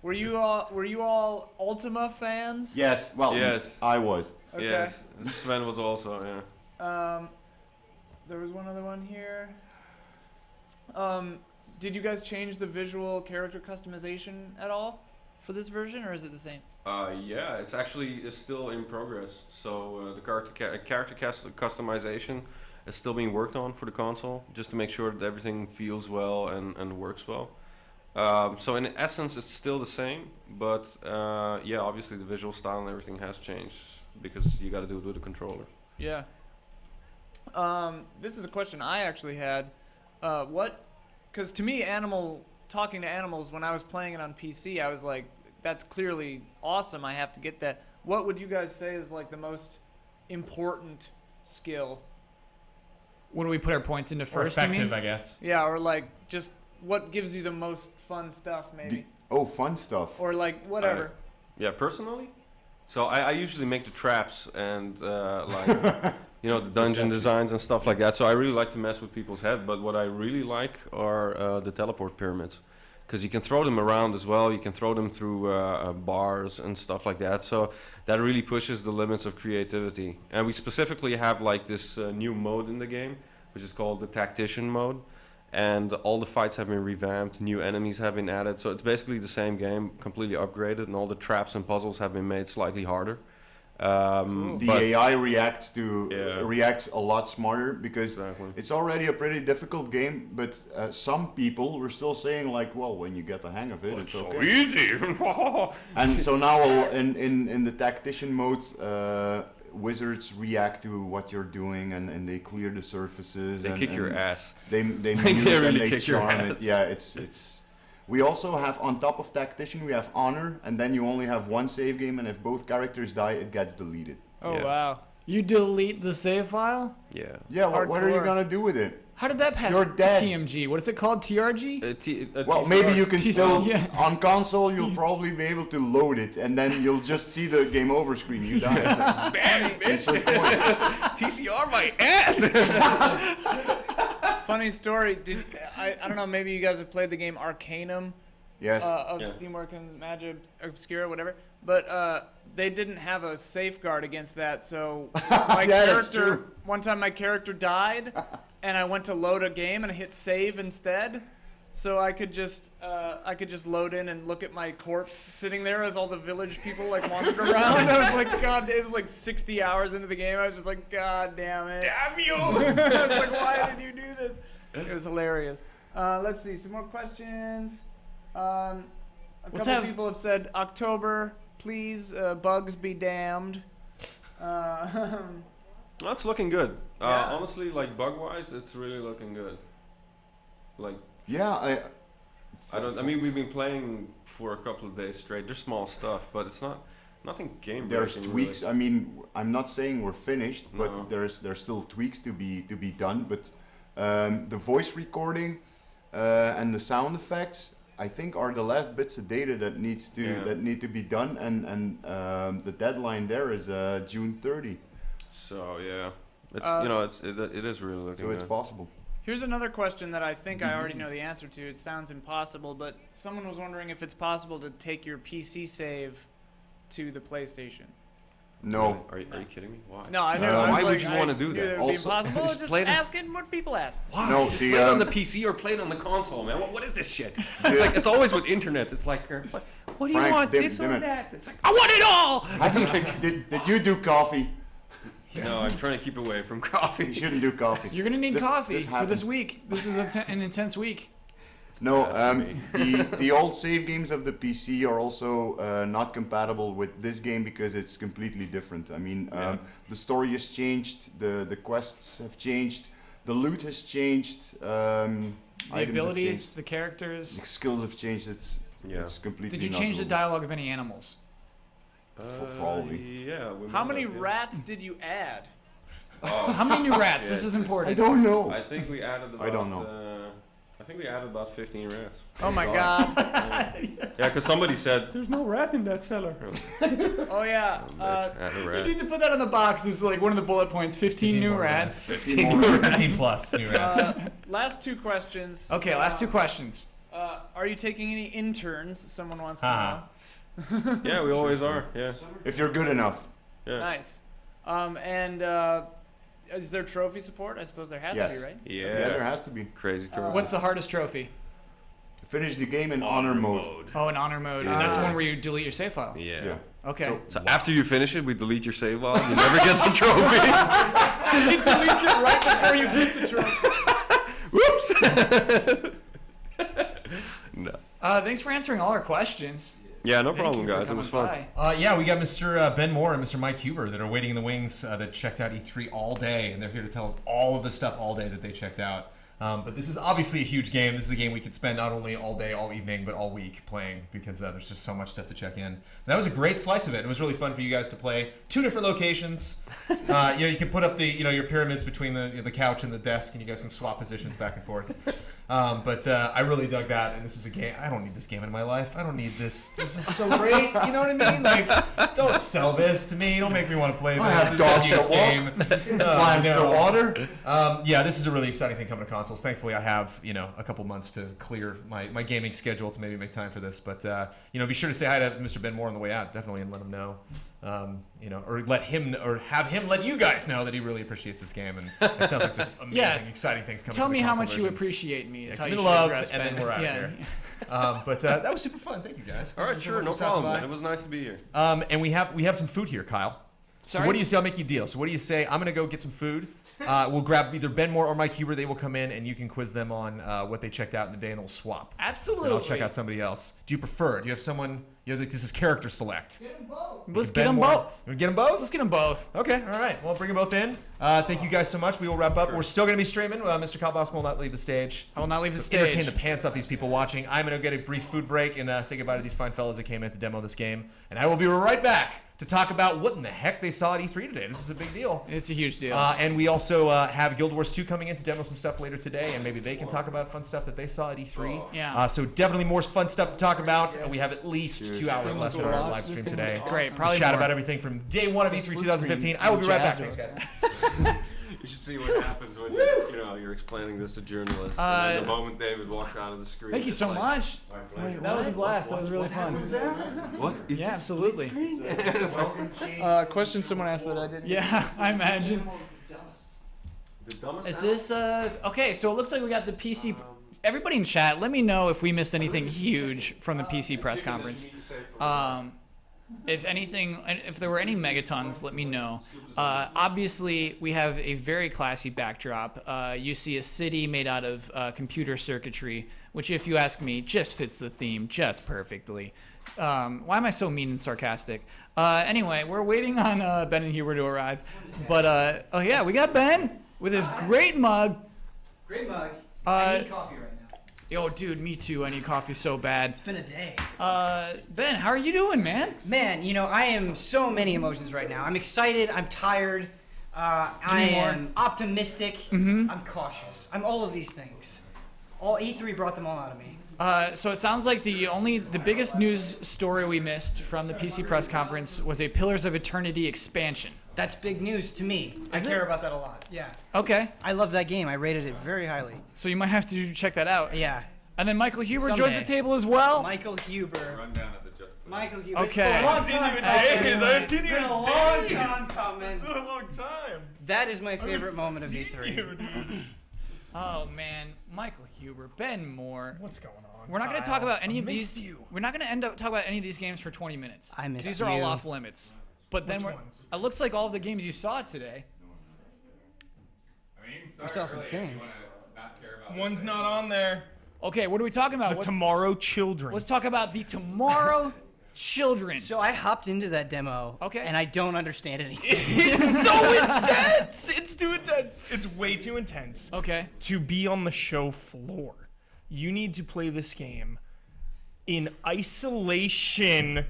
Were you all Ultima fans? Yes. Well, Yes. I was. Okay. Yes, Sven was also, yeah. There was one other one here. Did you guys change the visual character customization at all for this version, or is it the same? Yeah, it's still in progress. So the character customization is still being worked on for the console, just to make sure that everything feels well and works well. So in essence, it's still the same, but yeah, obviously the visual style and everything has changed because you got to do it with a controller. Yeah. This is a question I actually had. Because to me, talking to animals, when I was playing it on PC, I was like, that's clearly awesome. I have to get that. What would you guys say is like the most important skill? What do we put our points into first? Or effective, I guess. Yeah, or like just what gives you the most fun stuff, maybe. Fun stuff. Or like whatever. Yeah, personally? So I usually make the traps and like the dungeon designs and stuff like that. So I really like to mess with people's head. But what I really like are the teleport pyramids, because you can throw them around as well. You can throw them through bars and stuff like that. So that really pushes the limits of creativity. And we specifically have like this new mode in the game, which is called the tactician mode. And all the fights have been revamped, new enemies have been added, so it's basically the same game, completely upgraded, and all the traps and puzzles have been made slightly harder. The AI reacts a lot smarter because it's already a pretty difficult game, but some people were still saying like, well, when you get the hang of it, it's so okay. easy. And so now in the tactician mode, wizards react to what you're doing and they clear the surfaces. They kick your ass. They mute They and really they kick your charm ass. it. Yeah, it's. We also have, on top of tactician, we have honor, and then you only have one save game, and if both characters die, it gets deleted. Oh wow. You delete the save file? Yeah. Yeah. What are you Hardcore. gonna do with it? How did that pass You're dead. TMG? What is it called? TRG? Well, maybe you can TCR. still Yeah. on console. You'll probably be able to load it, and then you'll just see the game over screen. You die. Bam, bitch. TCR my ass. Funny story. I don't know. Maybe you guys have played the game Arcanum. Yes. Of Yeah. Steamworks and Magic Obscura, whatever. But they didn't have a safeguard against that, so my that's character. true. One time, my character died, and I went to load a game and I hit save instead. So I could just load in and look at my corpse sitting there as all the village people like wandered around. I was like, God, it was like 60 hours into the game. I was just like, God damn it. Damn you! I was like, why did you do this? It was hilarious. Let's see, some more questions. A couple have- people have said October, please, bugs be damned. That's looking good. Yeah. Honestly, like bug-wise, it's really looking good. Like. Yeah, I mean, we've been playing for a couple of days straight. There's small stuff, but it's nothing game There's breaking. tweaks. Really. I mean, I'm not saying we're finished, but No. there's still tweaks to be done. But the voice recording and the sound effects, I think, are the last bits of data that need to be done. And the deadline there is June 30. So yeah, it's it is really looking So good. it's possible. Here's another question that I think I already know the answer to. It sounds impossible, but someone was wondering if it's possible to take your PC save to the PlayStation. No. Are you kidding me? Why? No, I know. Why would you want to do knew that? It would be impossible. Just Just play it. asking what people ask. Why? No, Just see, play it on the PC or play it on the console, man. What is this shit? It's like it's always with internet. It's like, what do you Frank, want? dim This or it. that? It's like I want it all. Did you do coffee? No, I'm trying to keep away from coffee. You shouldn't do coffee. You're gonna need This- coffee this for happens. this week. This is an intense week. No, bad for the old save games of the PC are also not compatible with this game because it's completely different. I mean, the story has changed, the quests have changed, the loot has changed, The items have abilities, changed, the characters. the skills have changed. It's completely. Did you not change the doable. dialogue of any animals? Probably. Yeah. How many rats did you add? How many new rats? This is important. I don't know. I think we added about. I don't know. I think we added about 15 rats. Oh my God. Yeah, because somebody said there's no rat in that cellar. Oh yeah. Add a You rat. need to put that on the box. It's like one of the bullet points. 15 new more rats. 15 plus new rats. Last two questions. Okay, last two questions. Are you taking any interns? Someone wants to know. Yeah, we always are. Yeah. If you're good enough. Yeah. Nice. And is there trophy support? I suppose there has to be, right? Yeah. Yeah, there has to be. Crazy trophy. What's the hardest trophy? Finish the game in honor mode. Oh, in honor mode. Yeah. And that's one where you delete your save file. Yeah. Okay. So after you finish it, we delete your save file. You never get the trophy. It deletes it right before you get the trophy. Whoops. No. Thanks for answering all our questions. Yeah, no Thank problem, you for guys. It was coming fun. by. Yeah, we got Mr. Ben Moore and Mr. Mike Huber that are waiting in the wings that checked out E3 all day, and they're here to tell us all of the stuff all day that they checked out. But this is obviously a huge game. This is a game we could spend not only all day, all evening, but all week playing because there's just so much stuff to check in. So that was a great slice of it. It was really fun for you guys to play 2 different locations. You can put up the your pyramids between the couch and the desk, and you guys can swap positions back and forth. But I really dug that, and this is a game. I don't need this game in my life. I don't need this. This is so great. You know what I mean? Like, don't sell this to me. Don't make me want to play this. I have dogs that game. Plants to water. Yeah, this is a really exciting thing coming to consoles. Thankfully, I have a couple months to clear my gaming schedule to maybe make time for this. But be sure to say hi to Mr. Ben Moore on the way out, definitely, and let him know. Or let him, or have him let you guys know that he really appreciates this game, and it sounds like there's amazing, exciting things coming. Tell to the me how console much you version. appreciate me. Is how Give you me should love, address and then Ben. we're out of here. But that was super fun. Thank you guys. All right, Thank you so sure, much no for stopping problem. by. Man. It was nice to be here. And we have some food here, Kyle. So Sorry? what do you say? I'll make you a deal. So what do you say? I'm gonna go get some food. We'll grab either Ben Moore or Mike Huber. They will come in, and you can quiz them on what they checked out in the day, and they'll swap. Absolutely. And I'll check out somebody else. Do you prefer? Do you have someone? This is character select. Get them both. Let's get them both. You want to get them both? Let's get them both. Okay, all right. Well, bring them both in. Thank you guys so much. We will wrap up. We're still going to be streaming. Mr. Kalbosman will not leave the stage. I will not leave the So stage. Entertain the pants off these people watching. I'm going to get a brief food break and say goodbye to these fine fellas that came in to demo this game. And I will be right back to talk about what in the heck they saw at E3 today. This is a big deal. It's a huge deal. And we also have Guild Wars 2 coming in to demo some stuff later today, and maybe they can talk about fun stuff that they saw at E3. Yeah. So definitely more fun stuff to talk about. We have at least 2 hours left in our live stream today. Great, to probably chat more. about everything from day 1 of E3 2015. I will be right back. Thanks, guys. You should see what happens when you're explaining this to journalists. And then the moment David walks out of the screen. Thank you it's so like, much. my pleasure. That was a blast. That was really fun. What? Is Yeah, this absolutely. Question someone asked that I didn't. Yeah, I imagine. The dumbest Is this okay? So it looks like we got the PC. Everybody in chat, let me know if we missed anything huge from the PC press conference. If anything, if there were any megatons, let me know. Obviously, we have a very classy backdrop. You see a city made out of computer circuitry, which, if you ask me, just fits the theme just perfectly. Why am I so mean and sarcastic? Anyway, we're waiting on Ben and Huber to arrive. But, oh yeah, we got Ben with his great mug. Great mug. I need coffee right now. Yo, dude, me too. I need coffee so bad. It's been a day. Ben, how are you doing, man? Man, I am so many emotions right now. I'm excited. I'm tired. I am optimistic. I'm cautious. I'm all of these things. All E3 brought them all out of me. So it sounds like the biggest news story we missed from the PC press conference was a Pillars of Eternity expansion. That's big news to me. I care about that a lot. Yeah. Okay. I love that game. I rated it very highly. So you might have to check that out. Yeah. And then Michael Huber Someday. joins the table as well. Michael Huber. Run down at the Just Play. Michael Huber. Okay. It's been a long time. It's been a long time coming. It's been a long time. That is my favorite moment of E3. Oh man, Michael Huber, Ben Moore. What's going on? We're not going to Kyle? talk about any I of missed these. you. We're not going to end up talking about any of these games for 20 minutes. I missed These are all you. off limits. But then Which we're. ones? It looks like all of the games you saw today. I mean, We saw some things. One's not on there. Okay, what are we talking about? The Tomorrow Children. Let's talk about the Tomorrow Children. So I hopped into that demo. Okay. And I don't understand anything. It's so intense. It's too intense. It's way too intense. Okay. To be on the show floor, you need to play this game in isolation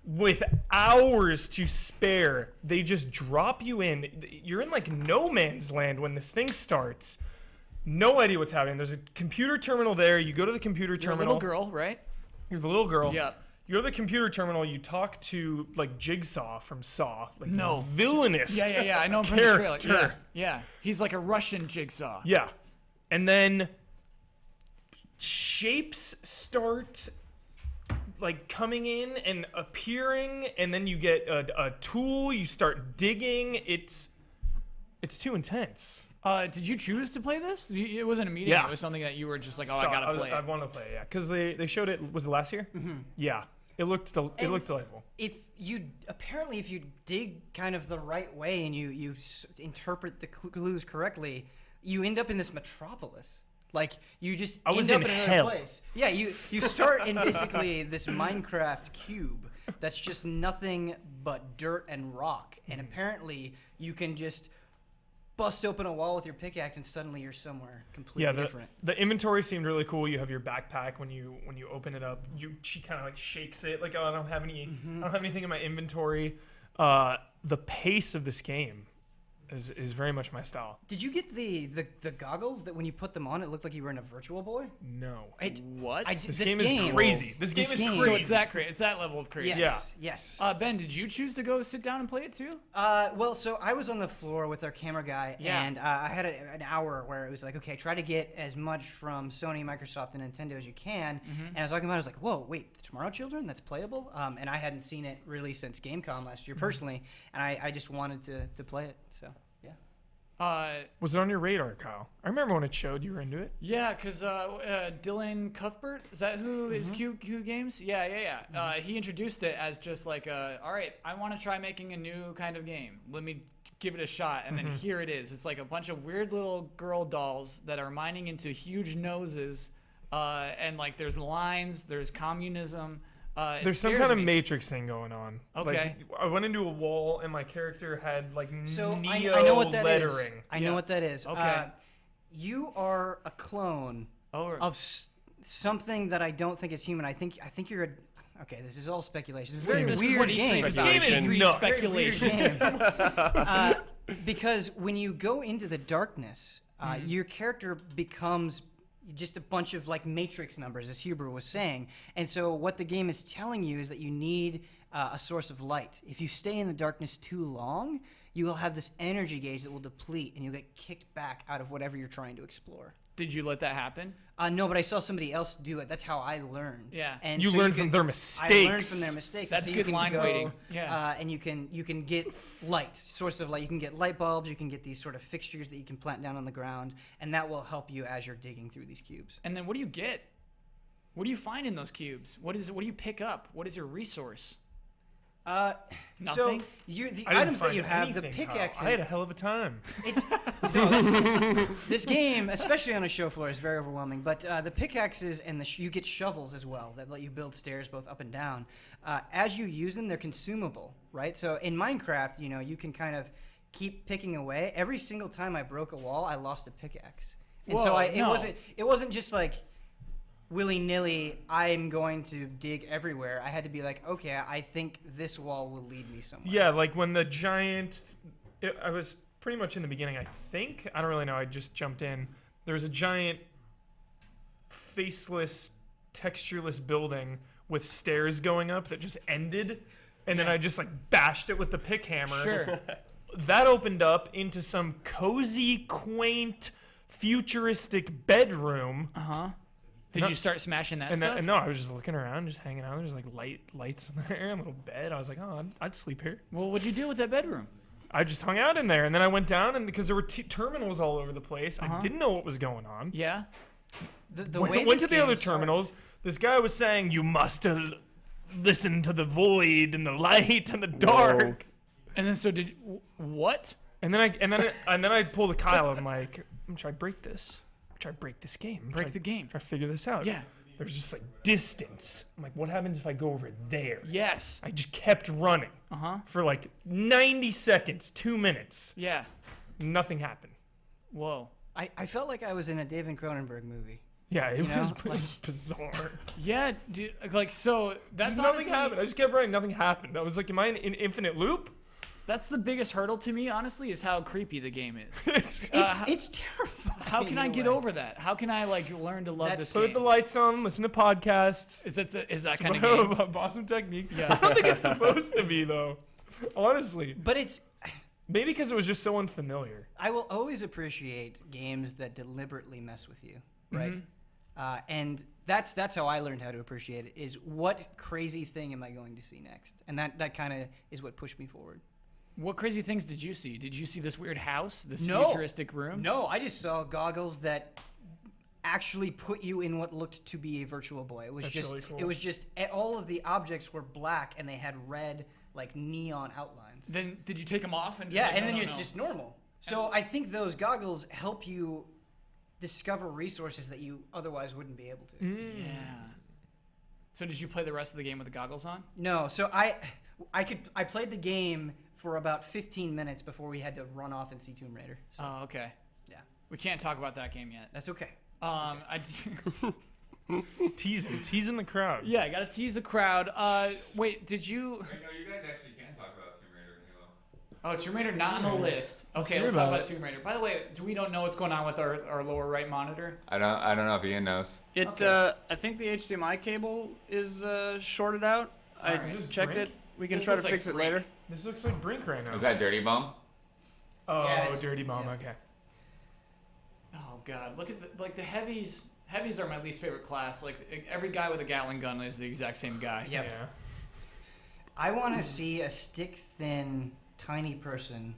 with hours to spare. They just drop you in. You're in like no man's land when this thing starts. No idea what's happening. There's a computer terminal there. You go to the computer You're a terminal. little girl, right? You're the little girl. Yeah. You go to the computer terminal. You talk to like Jigsaw from Saw. Like No. villainous. Yeah. I know him from the trailer. character. Yeah. He's like a Russian Jigsaw. Yeah. And then shapes start like coming in and appearing, and then you get a tool. You start digging. It's too intense. Did you choose to play this? It wasn't a meeting. Yeah. It was something that you were just like, oh, So I gotta play I it. want to play it, yeah, because they showed it. Was it last year? Mm-hmm. Yeah, it looked delightful. If you dig kind of the right way and you interpret the clues correctly, you end up in this metropolis. Like you just I was end in up in another hell. place. Yeah, you start in basically this Minecraft cube that's just nothing but dirt and rock, and apparently you can just bust open a wall with your pickaxe and suddenly you're somewhere completely different. The inventory seemed really cool. You have your backpack when you open it up. She kind of like shakes it like, oh, I don't have anything in my inventory. The pace of this game is very much my style. Did you get the goggles that when you put them on, it looked like you were in a Virtual Boy? No. What? This game is crazy. This game is crazy. So it's that crazy. It's that level of crazy. Yes. Yeah. Yes. Ben, did you choose to go sit down and play it too? Well, so I was on the floor with our camera guy, Yeah. and I had an hour where it was like, okay, try to get as much from Sony, Microsoft, and Nintendo as you can. And I was talking about it, I was like, whoa, wait, the Tomorrow Children? That's playable? And I hadn't seen it really since GameCom last year personally, and I just wanted to play it, so yeah. Was it on your radar, Kyle? I remember when it showed you were into it. Yeah, because Dylan Cuthbert, is that who is Q Games? Yeah. He introduced it as just like, all right, I want to try making a new kind of game. Let me give it a shot. And then here it is. It's like a bunch of weird little girl dolls that are mining into huge noses. And like there's lines, there's communism. There's some kind of Matrix thing going on. Okay. Like, I went into a wall and my character had like So neo I know what that is. lettering. I know what that is. Okay. You are a clone of something that I don't think is human. I think you're a. Okay, this is all speculation. It's a very weird game. This game is nuts. Speculation. Because when you go into the darkness, your character becomes just a bunch of like matrix numbers, as Huber was saying. And so what the game is telling you is that you need a source of light. If you stay in the darkness too long, you will have this energy gauge that will deplete and you'll get kicked back out of whatever you're trying to explore. Did you let that happen? No, but I saw somebody else do it. That's how I learned. Yeah. And You so learned from their mistakes. I learned from their mistakes. That's so good you can line go, waiting. Yeah. And you can get light, source of light. You can get light bulbs. You can get these sort of fixtures that you can plant down on the ground, and that will help you as you're digging through these cubes. And then what do you get? What do you find in those cubes? What do you pick up? What is your resource? So Nothing? the I didn't items that find you have, the anything, Kyle. pickaxe. I had a hell of a time. This game, especially on a show floor, is very overwhelming. But the pickaxes and you get shovels as well that let you build stairs both up and down. As you use them, they're consumable, right? So in Minecraft, you can kind of keep picking away. Every single time I broke a wall, I lost a pickaxe, and so it wasn't just like willy-nilly, I'm going to dig everywhere. I had to be like, okay, I think this wall will lead me somewhere. Yeah, like when the giant... I was pretty much in the beginning, I think. I don't really know. I just jumped in. There was a giant faceless, textureless building with stairs going up that just ended. And then I just like bashed it with the pick hammer. Sure. That opened up into some cozy, quaint, futuristic bedroom. Uh-huh. Did you start smashing that stuff? No, I was just looking around, just hanging out. There's like lights in there, a little bed. I was like, oh, I'd sleep here. Well, what'd you do with that bedroom? I just hung out in there, and then I went down, and because there were terminals all over the place, I didn't know what was going on. Yeah. Went to the other terminals. This guy was saying, you must listen to the void and the light and the dark. And then what? And then I pulled a Kyle. I'm like, I'm gonna try to break this. Try to break this game. Break the game. Try to figure this out. Yeah. There's just like distance. I'm like, what happens if I go over there? Yes. I just kept running for like 90 seconds, 2 minutes. Yeah. Nothing happened. Whoa. I felt like I was in a David Cronenberg movie. Yeah, it was bizarre. Yeah, dude. Like, so that's just nothing happened. I just kept running. Nothing happened. I was like, am I in an infinite loop? That's the biggest hurdle to me, honestly, is how creepy the game is. It's terrifying. How can I get over that? How can I like learn to love this game? Put the lights on, listen to podcasts. Is that kind of game? Awesome technique. Yeah. I don't think it's supposed to be though, honestly. But it's maybe because it was just so unfamiliar. I will always appreciate games that deliberately mess with you, right? And that's how I learned how to appreciate it, is what crazy thing am I going to see next? And that kind of is what pushed me forward. What crazy things did you see? Did you see this weird house, this No. futuristic room? No, I just saw goggles that actually put you in what looked to be a Virtual Boy. It was That's just really cool. it was just all of the objects were black and they had red like neon outlines. Then did you take them off? And just Yeah, like, and no, then no, it's no. just normal. So I think those goggles help you discover resources that you otherwise wouldn't be able to. Yeah. So did you play the rest of the game with the goggles on? No, so I played the game for about 15 minutes before we had to run off and see Tomb Raider. So, Oh, okay. yeah. We can't talk about that game yet. That's okay. Teasing the crowd. Yeah, I gotta tease the crowd. Wait, did you? Wait, no, you guys actually can talk about Tomb Raider and Halo. Oh, Tomb Raider not on the list. Okay, hear let's talk about about it. Tomb Raider. By the way, we don't know what's going on with our lower right monitor. I don't know if Ian knows. I think the HDMI cable is shorted out. I Is this checked Brink? it. We can This try to looks like fix it Brink. later. This looks like Brink right now. Is that Dirty Bomb? Oh, Yeah, it's- Dirty Bomb. yeah. Okay. Oh God, look at the heavies. Heavies are my least favorite class. Like every guy with a Gatling gun is the exact same guy. Yep. Yeah. I want to see a stick-thin, tiny person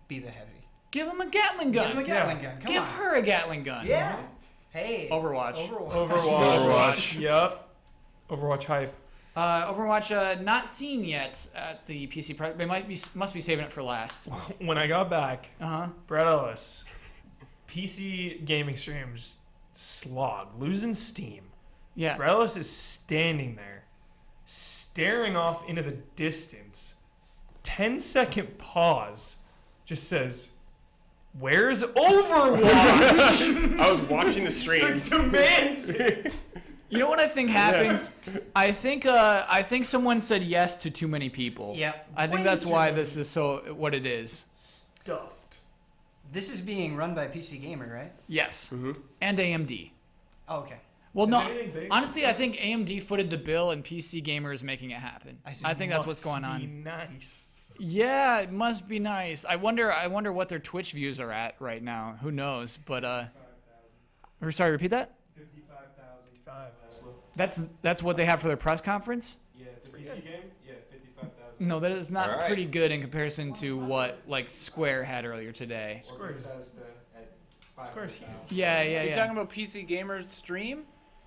be the heavy. Give him a Gatling gun. Give him a Gatling gun. Come Give on. her a Gatling gun. Yeah. Hey. Overwatch. Overwatch. Yep. Overwatch hype. Overwatch not seen yet at the PC. They must be saving it for last. When I got back, Uh-huh. Brett Ellis, PC gaming streams slog, losing steam. Yeah. Brett Ellis is standing there, staring off into the distance. 10-second pause, just says, "Where's Overwatch?" I was watching the stream. Demands it. You know what I think happens? I think someone said yes to too many people. Yep. I think Way that's too why many. this is so what it is. Stuffed. This is being run by PC Gamer, right? Yes. And AMD. Oh, okay. Well, Is no. anything big? Honestly, I think AMD footed the bill, and PC Gamer is making it happen. I see. I think that's what's Must going on. be Nice. Yeah, it must be nice. I wonder what their Twitch views are at right now. Who knows? But or sorry, repeat that. 55,000. That's what they have for their press conference. Yeah, it's a PC game. Yeah, 55,000. No, that is not All right. pretty good in comparison to what like Square had earlier today. Square's Square's huge. Yeah, yeah, Are you yeah. talking about PC Gamer's stream?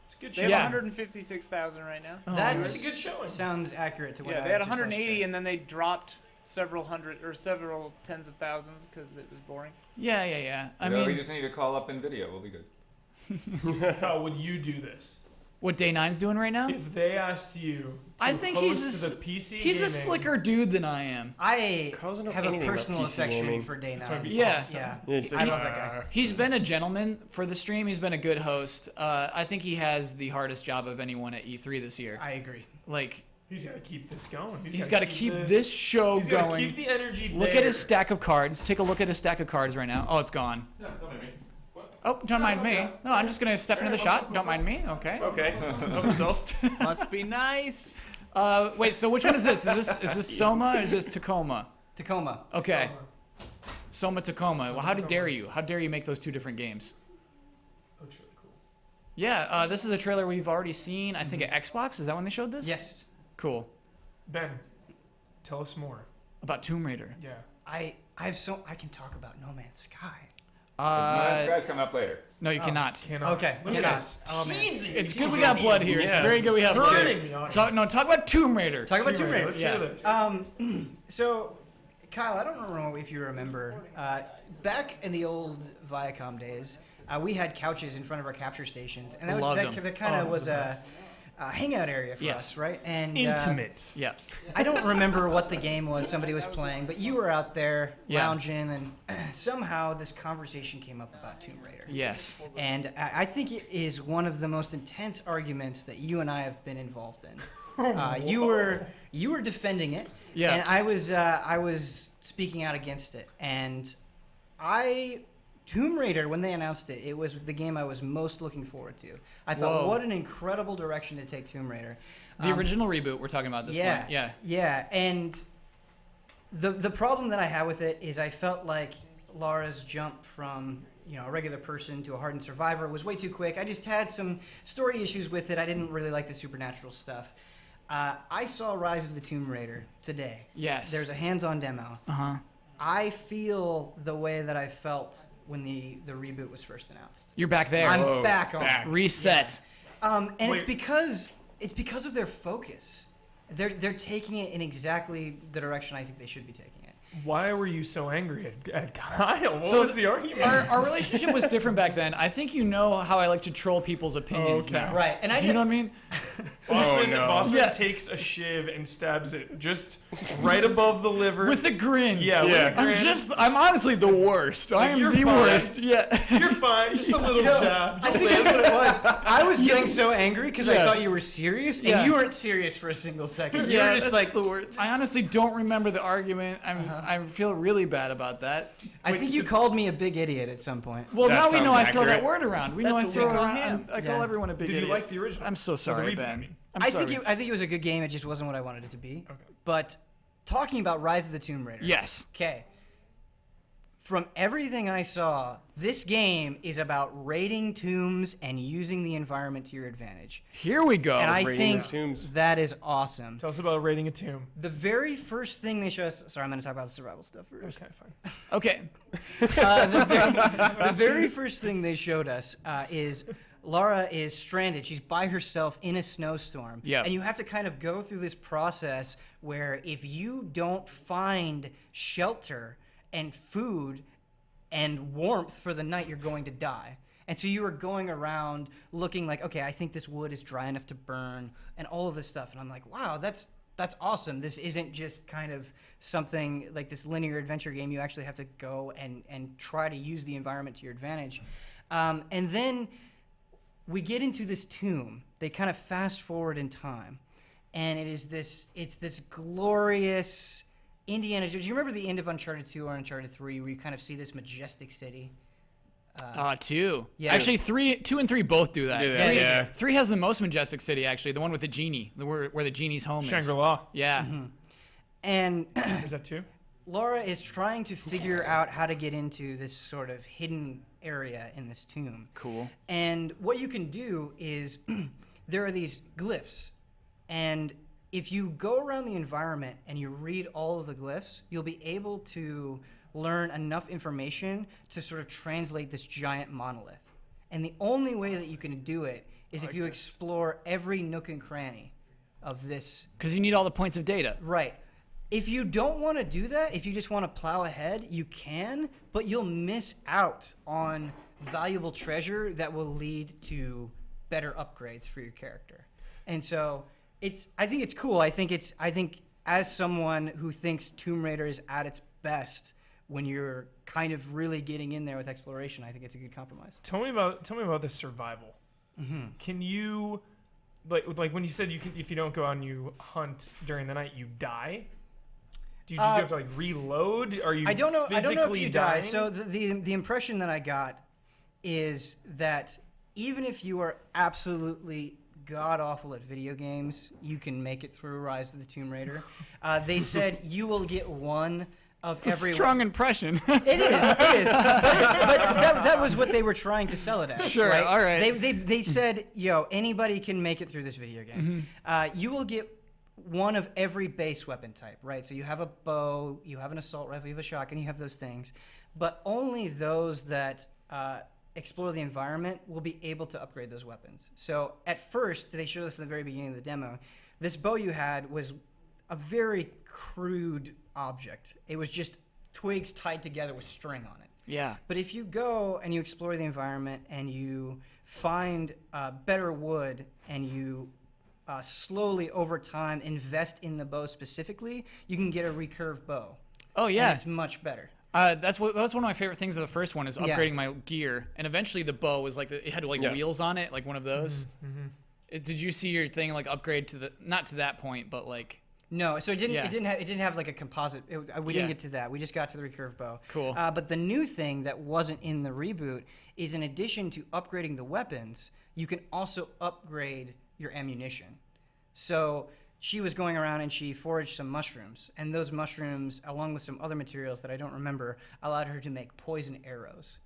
It's a good They show. have Yeah. 156,000 right now. Oh, That's It's a good showing. sounds accurate to what Yeah, I they had just saw 180 straight. and then they dropped several hundred or several tens of thousands because it was boring. Yeah, yeah, yeah. I we mean, just need to call up NVIDIA. We'll be good. How would you do this? what Day 9's doing right now? If they asked you to I think host he's the PC he's a gaming- slicker dude than I am. I Carl's not have a anything about personal PC affection gaming. for Day That's why 9. it'd be Yeah. awesome. Yeah. Yeah, it's I like- love that guy. He's been a gentleman for the stream. He's been a good host. I think he has the hardest job of anyone at E3 this year. I agree. Like He's got to keep this going. he's got to keep this show He's got to going. keep the energy Look there. at his stack of cards. Take a look at his stack of cards right now. Oh, it's gone. Yeah, don't mind me. Oh, don't mind me. No, I'm just gonna step into the shot. Don't mind me. Okay. Okay. Hope so. Must be nice. Wait. So which one is this? Is this Soma or is this Tacoma? Tacoma. Okay. Soma Tacoma. Well, how dare you? How dare you make those two different games? Looks really cool. Yeah. This is a trailer we've already seen. I think at Xbox. Is that when they showed this? Yes. Cool. Ben, tell us more. About Tomb Raider. Yeah. I can talk about No Man's Sky. This guy's coming up later. No, you cannot. Cannot. Okay. Look at cannot. this. Oh, man. It's good we got blood here. It's Yeah. very good we have blood. Hurting the audience. Talk about Tomb Raider. Talk about Tomb Raider. Let's Yeah. hear this. So, Kyle, I don't know if you remember, back in the old Viacom days, we had couches in front of our capture stations, and Loved that them. kind of Oh, was the a best. hangout area for Yes. us, right? And Intimate. Yeah. I don't remember what the game was somebody was playing, but you were out there Yeah. lounging, and somehow this conversation came up about Tomb Raider. Yes. And I think it is one of the most intense arguments that you and I have been involved in. You were defending it, Yeah. and I was speaking out against it. And Tomb Raider, when they announced it, it was the game I was most looking forward to. I thought, Whoa. what an incredible direction to take Tomb Raider. The original reboot we're talking about at this point. Yeah. Yeah, and the problem that I had with it is I felt like Lara's jump from a regular person to a hardened survivor. It was way too quick. I just had some story issues with it. I didn't really like the supernatural stuff. I saw Rise of the Tomb Raider today. Yes. There's a hands-on demo. Uh-huh. I feel the way that I felt when the reboot was first announced. You're back there. I'm back on. Reset. Yeah. And Wait. it's because of their focus. They're taking it in exactly the direction I think they should be taking it. Why were you so angry at Kyle? What So was the argument? Our relationship was different back then. I think you know how I like to troll people's opinions Okay. now. Right. And Do you know what I mean? Bosman takes a shiv and stabs it just right above the liver. With a grin. Yeah, with a grin. I'm honestly the worst. I am you're the fine. worst. Yeah. You're fine. Just a little jab. I think that's what it was. I was getting so angry because I Yeah. thought you were serious, and Yeah. you weren't serious for a single second. You Yeah, were just that's like the word. I honestly don't remember the argument. I feel really bad about that. I think you called me a big idiot at some point. Well, That now we know sounds I throw that accurate. word around. We know I That's throw what we call around. him. I call Yeah. everyone a big Did idiot. you like the original? I'm so sorry, reboot, I Ben. mean. I'm I sorry. think it was a good game. It just wasn't what I wanted it to be. Okay. But talking about Rise of the Tomb Raider. Yes. Okay. From everything I saw, this game is about raiding tombs and using the environment to your advantage. Here we go. And I Raiding think tombs. that is awesome. Tell us about raiding a tomb. The very first thing they show us. Sorry, I'm going to talk about the survival stuff first. Okay, fine. Okay. The very first thing they showed us is Lara is stranded. She's by herself in a snowstorm. Yeah. And you have to kind of go through this process where if you don't find shelter and food and warmth for the night, you're going to die. And so you were going around looking like, okay, I think this wood is dry enough to burn and all of this stuff. And I'm like, wow, that's awesome. This isn't just kind of something like this linear adventure game. You actually have to go and try to use the environment to your advantage. And then we get into this tomb. They kind of fast forward in time. And it's this glorious Indiana Jones. Do you remember the end of Uncharted 2 or Uncharted 3 where you kind of see this majestic city? 2. Yeah. Actually, 2 and 3 both do that. Do that, yeah. 3 has the most majestic city, actually. The one with the genie, where the genie's home is. Shangri-La. Yeah. And Is that 2? Laura is trying to figure out how to get into this sort of hidden area in this tomb. Cool. And what you can do is there are these glyphs. And if you go around the environment and you read all of the glyphs, you'll be able to learn enough information to sort of translate this giant monolith. And the only way that you can do it is if you explore every nook and cranny of this. Because you need all the points of data. Right. If you don't want to do that, if you just want to plow ahead, you can, but you'll miss out on valuable treasure that will lead to better upgrades for your character. And so I think it's cool. I think as someone who thinks Tomb Raider is at its best when you're kind of really getting in there with exploration, I think it's a good compromise. Tell me about the survival. Mm-hmm. Can you, like when you said if you don't go out and you hunt during the night, you die? Do you have to like reload? Are you? I don't know if you die. dying? So the impression that I got is that even if you are absolutely god awful at video games, you can make it through Rise of the Tomb Raider. They said you will get one of It's every. a strong impression. It is. But that was what they were trying to sell it as. Sure, right? all right. They said, anybody can make it through this video game. You will get one of every base weapon type, right? So you have a bow, you have an assault rifle, you have a shotgun, you have those things. But only those that explore the environment will be able to upgrade those weapons. So at first, they showed us at the very beginning of the demo, this bow you had was a very crude object. It was just twigs tied together with string on it. Yeah. But if you go and you explore the environment and you find better wood and you slowly over time invest in the bow specifically, you can get a recurve bow. Oh yeah, and it's much better. That's one of my favorite things of the first one is upgrading my gear, and eventually the bow was like it had like wheels on it, like one of those. Did you see your thing like upgrade to not to that point, but like? No, so it didn't have like a composite. We didn't get to that. We just got to the recurve bow. Cool. But the new thing that wasn't in the reboot is in addition to upgrading the weapons, you can also upgrade your ammunition. So she was going around and she foraged some mushrooms, and those mushrooms, along with some other materials that I don't remember, allowed her to make poison arrows.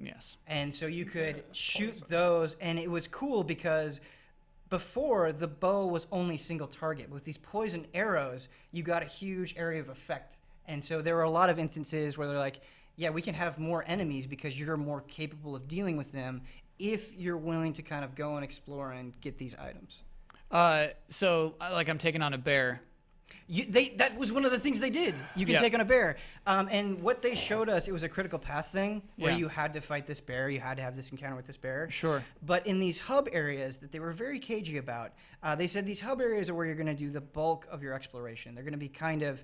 Yes. And so you could shoot those, and it was cool because before the bow was only single target. With these poison arrows, you got a huge area of effect. And so there were a lot of instances where they're like, yeah, we can have more enemies because you're more capable of dealing with them if you're willing to kind of go and explore and get these items. So like I'm taking on a bear. That was one of the things they did. You can take on a bear. And what they showed us, it was a critical path thing where you had to fight this bear. You had to have this encounter with this bear. Sure. But in these hub areas that they were very cagey about, they said these hub areas are where you're going to do the bulk of your exploration. They're going to be kind of,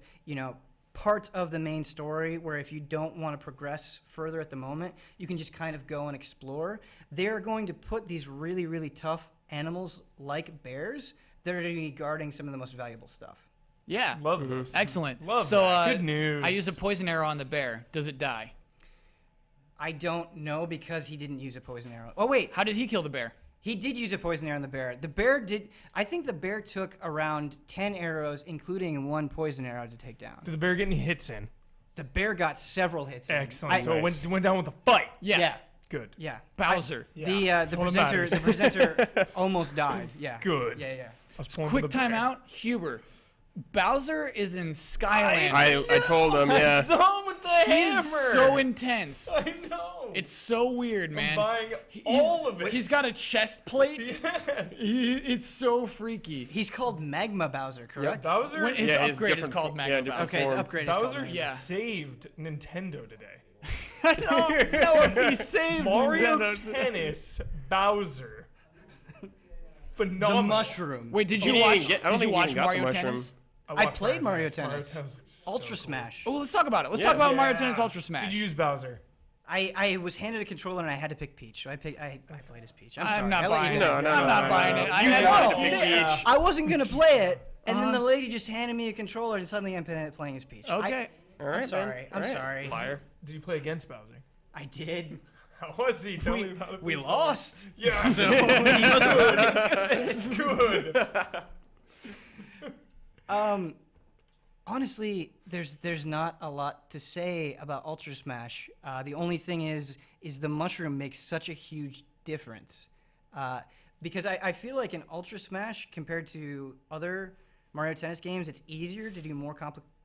parts of the main story where if you don't want to progress further at the moment, you can just kind of go and explore. They're going to put these really, really tough animals like bears that are going to be guarding some of the most valuable stuff. Yeah. Love this. Excellent. Love so, that. Good news. I used a poison arrow on the bear. Does it die? I don't know because he didn't use a poison arrow. Oh, wait. How did he kill the bear? He did use a poison arrow on the bear. The bear did. I think the bear took around 10 arrows, including one poison arrow to take down. Did the bear get any hits in? The bear got several hits in. Excellent. So it went down with a fight. Yeah. Good. Yeah. Bowser. The presenter almost died. Yeah. Good. Yeah. Quick timeout. Huber. Bowser is in Skyland. I told him, yeah. I saw him with the hammer. He's so intense. I know. It's so weird, man. I'm buying all of it. He's got a chest plate. Yes. It's so freaky. He's called Magma Bowser, correct? Yeah, Bowser. His upgrade is called Magma Bowser. Okay, his upgrade is called Bowser Magma. saved Nintendo today. I don't know if he saved Mario Nintendo. Tennis Bowser. Phenomenal. The mushroom. Wait, did you watch Mario Tennis? I played Mario Tennis. Ultra Smash. Oh, let's talk about it. Let's talk about Mario Tennis Ultra Smash. Did you use Bowser? I was handed a controller and I had to pick Peach. So I played as Peach. I'm not I'll let buying you it. do I'm not buying it. I You had know, to pick Peach. I wasn't gonna play it, and then the lady just handed me a controller, and suddenly I'm playing as Peach. Okay. All right, I'm sorry. I'm All right. sorry. Liar. Did you play against Bowser? I did. How was he? Tell me about it. We lost. Yeah. So he was Good. Honestly, there's not a lot to say about Ultra Smash. The only thing is the mushroom makes such a huge difference. Because I feel like in Ultra Smash, compared to other Mario Tennis games, it's easier to do more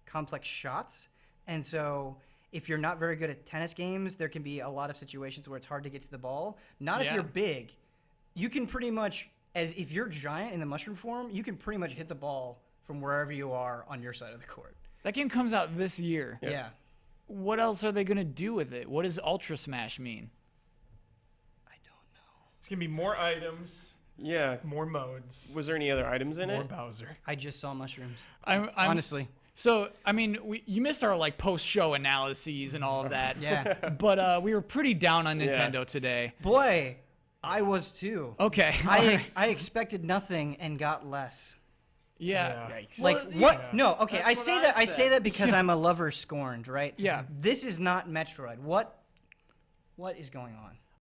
complex shots. And so if you're not very good at tennis games, there can be a lot of situations where it's hard to get to the ball. Not if you're big. You can pretty much, if you're giant in the mushroom form, you can pretty much hit the ball from wherever you are on your side of the court. That game comes out this year. Yeah. What else are they going to do with it? What does Ultra Smash mean? It's gonna be more items. Yeah. More modes. Was there any other items in More it? Bowser. I just saw mushrooms. Honestly. So, I mean, you missed our post-show analyses and all of that. Yeah. But we were pretty down on Nintendo today. Boy, I was too. Okay. I expected nothing and got less. Yeah. Yikes. Like Well, what? yeah. No. Okay. That's I what I say said. that because I'm a lover scorned, right? Yeah. This is not Metroid. What is going on?